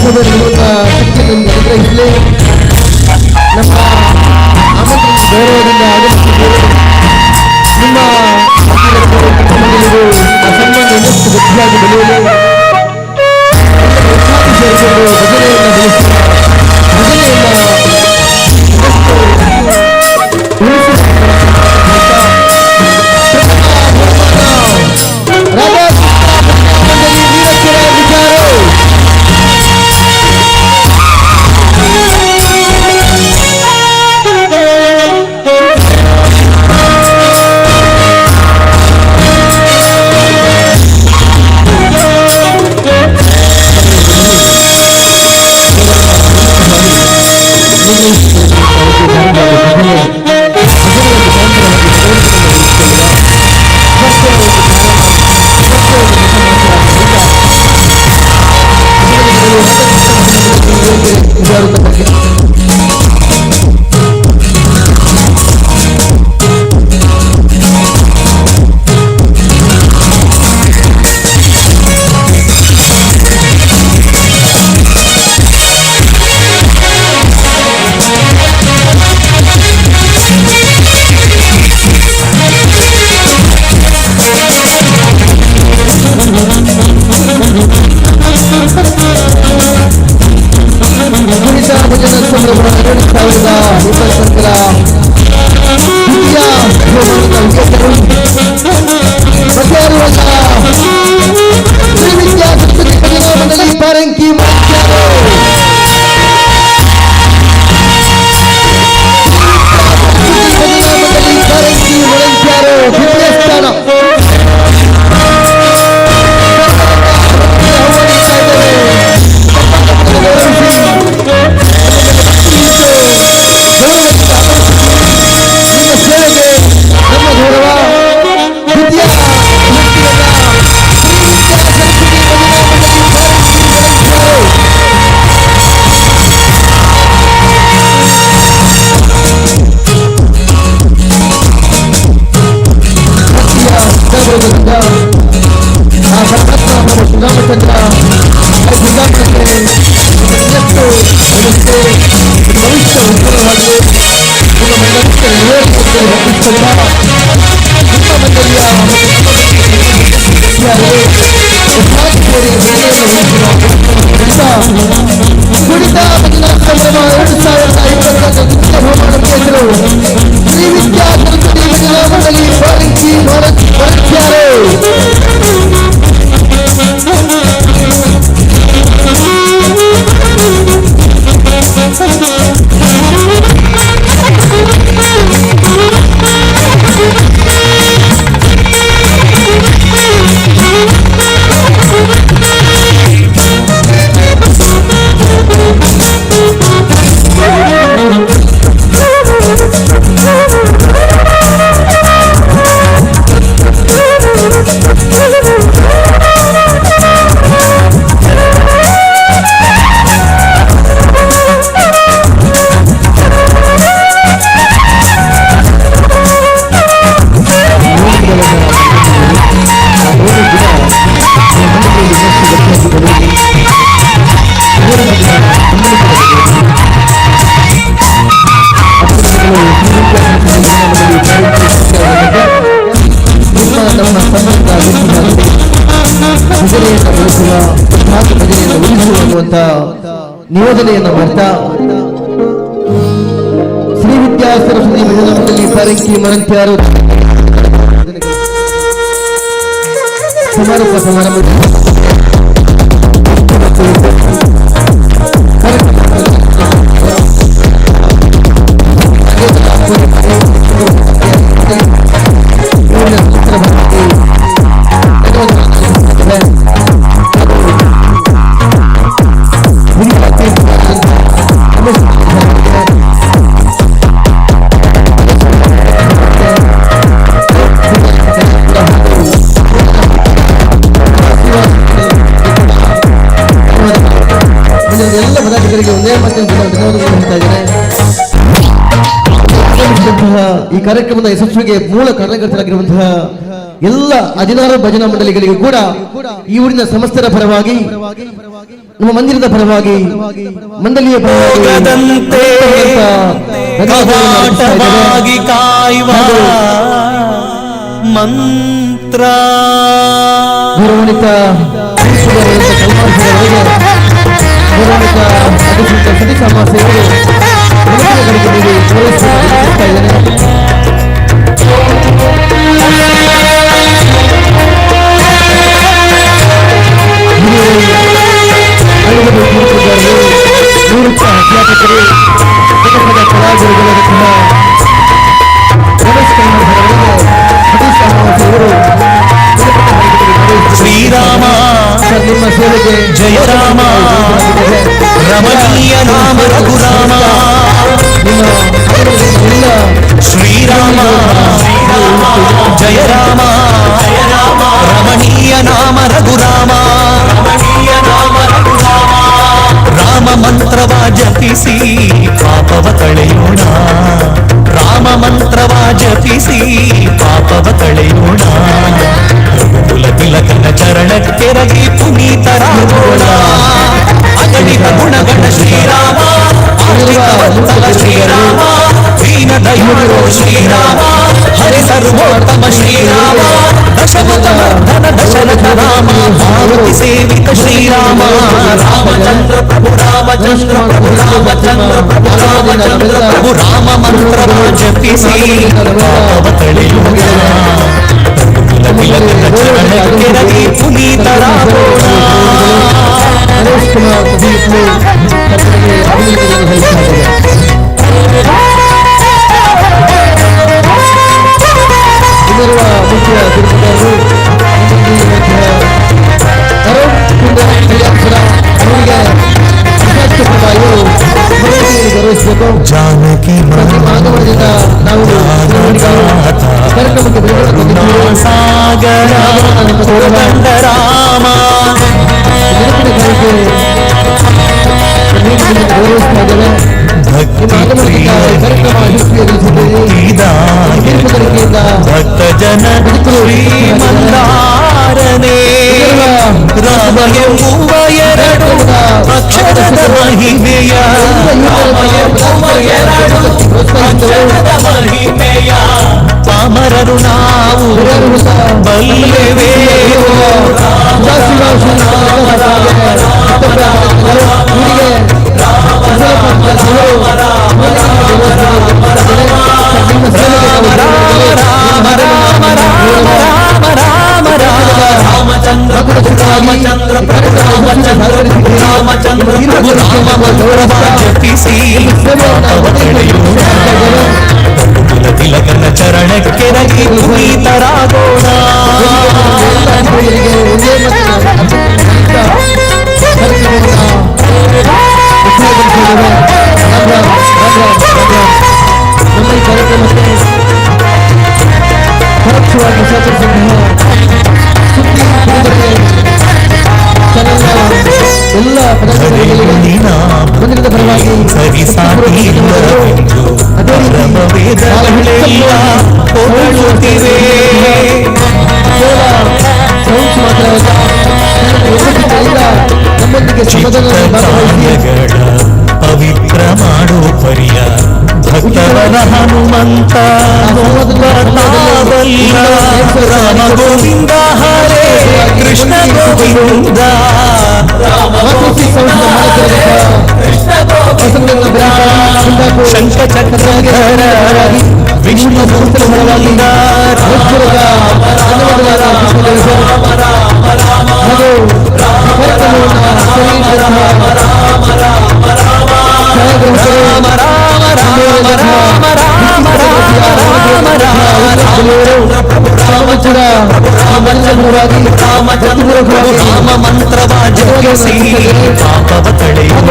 ಸಭೆಯಲ್ಲಿರುವಂತಹ ಶಕ್ತಿಯನ್ನು ಅನುಗ್ರಹಿಸಲಿ. ನಮ್ಮ ಆಮಂತ್ರಣ ಗೌರವದಿಂದ ಆಗಮಿಸಿದ್ದೇವೆ. ನಿಮ್ಮ ಮಕ್ಕಳಿಗೂ ಆ ಸಂಬಂಧ ಇನ್ನಷ್ಟು ಗಟ್ಟಿಯಾಗಿ ಬೆಳೆಯಲು ಸೇರಿಕೊಂಡು ಭಜನೆಯನ್ನು ಬೆಳೆಸಿ ಭಜನೆಯನ್ನು ನಿಯೋಜನೆಯನ್ನು ಮಾಡ್ತಾ ಶ್ರೀ ವಿದ್ಯಾ ಸರಸ್ವತಿ ಭಜನಾ ಮಂಡಳಿ ಪಾರಂಕಿ ಮರಂತ್ಯಾರು ಸಮಾರೋಪ ಸಮಾರಂಭ ಎಲ್ಲ ಪದಾಧಿಕಾರಿಗೆ ಒಂದೇ ಮಾತಿನ ಧನ್ಯವಾದಗಳು ಹೇಳ್ತಾ ಇದ್ದೇನೆ. ಈ ಕಾರ್ಯಕ್ರಮದ ಯಶಸ್ವಿಗೆ ಮೂಲ ಕಾರಣಕರ್ತರಾಗಿರುವಂತಹ ಎಲ್ಲ 16 ಭಜನಾ ಮಂಡಳಿಗಳಿಗೂ ಕೂಡ ಈ ಊರಿನ ಸಮಸ್ತರ ಪರವಾಗಿ ನಮ್ಮ ಮಂದಿರದ ಪರವಾಗಿ ಮಂಡಳಿಯ ಕವಾಟವಾಗಿ ಕಾಯುವ ಮಂತ್ರ ಗೌರವಾನ್ವಿತ ಗೌರವಾನ್ವಿತ ಅಧಿಕೃತ ಸತಿ ಸಮಾಜಸೇವರು ನಿವೃತ್ತ ಅಧ್ಯಾಪಕರು ಜನಪದ ಕಲಾವಿದರುಗಳಂತಹ ರಮೇಶ್ ಕಲ್ಮಠರವರು ಶ್ರೀರಾಮ ನಿಮ್ಮ ಸೇವೆಗೆ ಜಯ ರಾಮ ರಮಣೀಯ ನಾಮ ರಘುರಾಮ ಎಲ್ಲ ಶ್ರೀರಾಮ ಜಯ ರಾಮ ರಮಣೀಯ ನಾಮ ರಘುರಾಮ ರಾಮ ಮಂತ್ರವ ಜಪಿಸಿ ಪಾಪವ ಕಳೆಯೋಣ ರಾಮ ಮಂತ್ರವ ಜಪಿಸಿ ಪಾಪವ ಕಳೆಯೋಣ ಕುಲ ತಿಲಕನ ಚರಣಕ್ಕೆರಗಿ ಪುನೀತರಾಗೋಣ ಅಗಣಿತ ಗುಣಗಣ ಶ್ರೀರಾಮ ಆತ್ಮಿಕವಂತಲ ಶ್ರೀರಾಮ ದೀನ ದಯಾಳು ಶ್ರೀರಾಮ ಹರಿ ಸರ್ವೋತ್ತಮ ಶ್ರೀರಾಮ ದಶಮುಖಮರ್ಧನ ದಶರಥ ರಾಮ ಮಾರುತಿ ಸೇವಿತ ಶ್ರೀರಾಮ ರಾಮಚಂದ್ರ ಪ್ರಭು ರಾಮಚಂದ್ರ ಪ್ರಭು ರಾಮಚಂದ್ರ ಪ್ರಭು ರಾಮಚಂದ್ರ ಪ್ರಭು ರಾಮ ಮಂತ್ರವ ಜಪಿಸಿ ಪಾಪವ ಕಳೆಯೋಣ ತಿಲಕನ ಚರಣಕ್ಕೆರಗಿ ಪುನೀತರಾಗೋಣ ನರೇಶ್ ಕುಮಾರ್ ಅಭಿನಂದನೆಗಳನ್ನು ಇನ್ನಿರುವ ಮುಖ್ಯ ಗುರುಗಳು ಅರುಣ್ ಕುಂದರ ಕಲ್ಯಾಣಪುರ ಅವರಿಗೆ ಗೌರವಿಸಬೇಕು. ಜಾನಕಿ ಆಗಮನದಿಂದ ನಾವು ಕಾರ್ಯಕ್ರಮಕ್ಕೆ ಸಾಗರ ರಾಮ ಗೌರವಿಸ್ತಾ ಇದ್ದೇವೆ. ಭಕ್ತ ಜನ ಶ್ರೀಮಂದಾರನೇ ರಾಮ ಎಂಬುವ ಎರಡು ಅಕ್ಷರದ ಮಹಿಮೆಯ ಮಹಿಮೆಯ ಪಾಮರರು ನಾವು ಬಲ್ಲೆವೇ ರಾಮಚಂದ್ರ ಜಪಿಸಿ ತಿಲಕನ ಚರಣಕ್ಕೆರಗಿ ಪುನೀತರಾಗೋಣ ನಮ್ಮ ಕಾರ್ಯಕ್ರಮಕ್ಕೆ ಪರೋಕ್ಷವಾಗಿ ಸಹಕರಿಸಿದ ಸುದ್ದಿ ಎಲ್ಲ ಪದಾಧಿಕಾರಿಗಳಿಗೆ ಮಂದಿರದ ಪರವಾಗಿ ಸೌಂಡ್ಸ್ ಮಾತ್ರವಲ್ಲ ನಮ್ಮೊಂದಿಗೆ ಪವಿತ್ರ ಮಾಡೋ ಪರಿಯ ಭಕ್ತವನ ಹನುಮಂತ ರಾಮ ಗೋವಿಂದ ಹರೇ ಕೃಷ್ಣ ಗೋವಿಂದ ಶಂಖ ಚಕ್ರಧರ ವಿಷ್ಣು ಪುತ್ರವರಿಂದ ರಾಮ ಮಂತ್ರವ ಜಪಿಸಿ ಪಾಪವ ಕಳೆಯೋಣ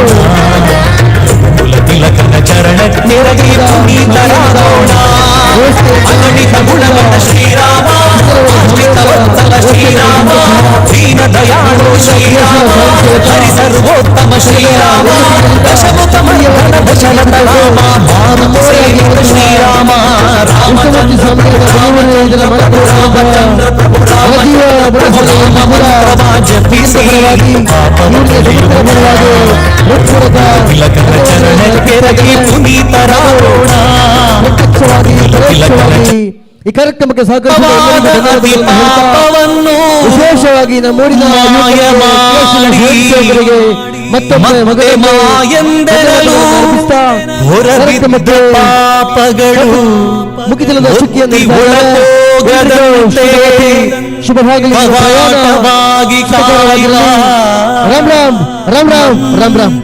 ಕುಲ ತಿಲಕನ ಚರಣಕ್ಕೆರಗಿ ಪುನೀತರಾಗೋಣ ಅಗಣಿತ ಗುಣಗಣ ಶ್ರೀರಾಮ ಆತ್ಮಿಕವಂತಲ ಶ್ರೀರಾಮ ದೀನ ದಯಾಳು ಶ್ರೀರಾಮ ಹರಿ ಸರ್ವೋತ್ತಮ ಶ್ರೀರಾಮ ದಶಮುಖಮರ್ಧನ ದಶರಥ ರಾಮ ಮಾರುತಿ ಸೇವಿತ ಶ್ರೀರಾಮ ರಾಮ ಕೃಷ್ಣಮೂರ್ತಿ ಸ್ವಾಮಿಗಳ ಬಲವರಿ ಇದರ ರಾಮಚಂದ್ರ ಪ್ರಭು ಈ ಕಾರ್ಯಕ್ರಮಕ್ಕೆ ಸಹಕರಿಸಿದ ವಿಶೇಷವಾಗಿ ನಮ್ಮೂರಿನ ಮತ್ತೊಮ್ಮೆ ಪಾಪಗಳು ಮುಗಿದಿಲ್ಲದ ಶುದ್ಧಿಯನ್ನು ಶುಭವಾಗಲಿ. ರಾಮ್ ರಾಮ್ ರಾಮ್ ರಾಮ್ ರಾಮ್ ರಾಮ್.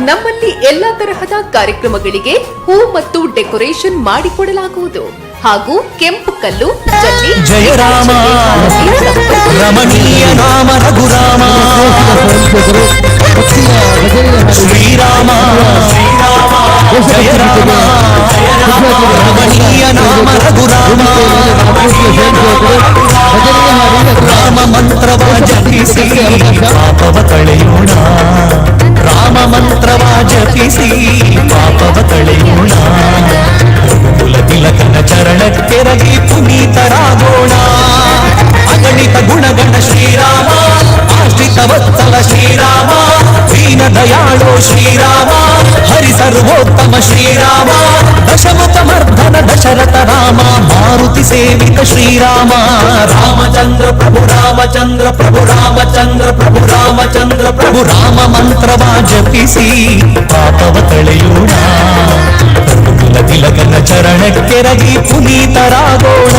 ನಮ್ಮಲ್ಲಿ ಎಲ್ಲಾ ತರಹದ ಕಾರ್ಯಕ್ರಮಗಳಿಗೆ ಹೂ ಮತ್ತು ಡೆಕೋರೇಷನ್ ಮಾಡಿಕೊಡಲಾಗುವುದು ಹಾಗೂ ಕೆಂಪು ಕಲ್ಲು ಜಲ್ಲಿ ಜಯರಾಮ ರಮಣೀಯ ನಾಮ ರಘುರಾಮ ಶ್ರೀರಾಮ ಜಯರಾಮ ರಮಣೀಯ ನಾಮ ರಘುರಾಮ ರಾಮ ಮಂತ್ರವ ಜಪಿಸಿ ಪಾಪವ ಕಳೆಯೋಣ. ರಾಮ ಮಂತ್ರವ ಜಪಿಸಿ ಪಾಪವ ಕಳೆಯೋಣ. ರಘುಕುಲ ತಿಲಕನ ಚರಣಕ್ಕೆರಗಿ ಪುನೀತರಾಗೋಣ. ಅಗಣಿತ ಗುಣಗಣ ಶ್ರೀರಾಮ ಆಶ್ರಿತ ವತ್ಸಲ ಶ್ರೀರಾಮ ದೀನ ದಯಾಳೋ ಶ್ರೀರಾಮ ಹರಿ ಸರ್ವೋತ್ತಮ ಶ್ರೀರಾಮ ದಶಮುಖ ಮರ್ಧನ ದಶರಥ ರಾಮ ಮಾರುತಿ ಸೇವಿತ ಶ್ರೀರಾಮ. ರಾಮಚಂದ್ರ ಪ್ರಭು ರಾಮಚಂದ್ರ ಪ್ರಭು ರಾಮಚಂದ್ರ ಪ್ರಭು ರಾಮಚಂದ್ರ ಪ್ರಭು ರಾಮ ಮಂತ್ರವ ಜಪಿಸಿ ಪಾಪವ ಕಳೆಯೋಣ. ರಘುಕುಲ ತಿಲಕನ ಚರಣಕ್ಕೆರಗಿ ಪುನೀತರಾಗೋಣ.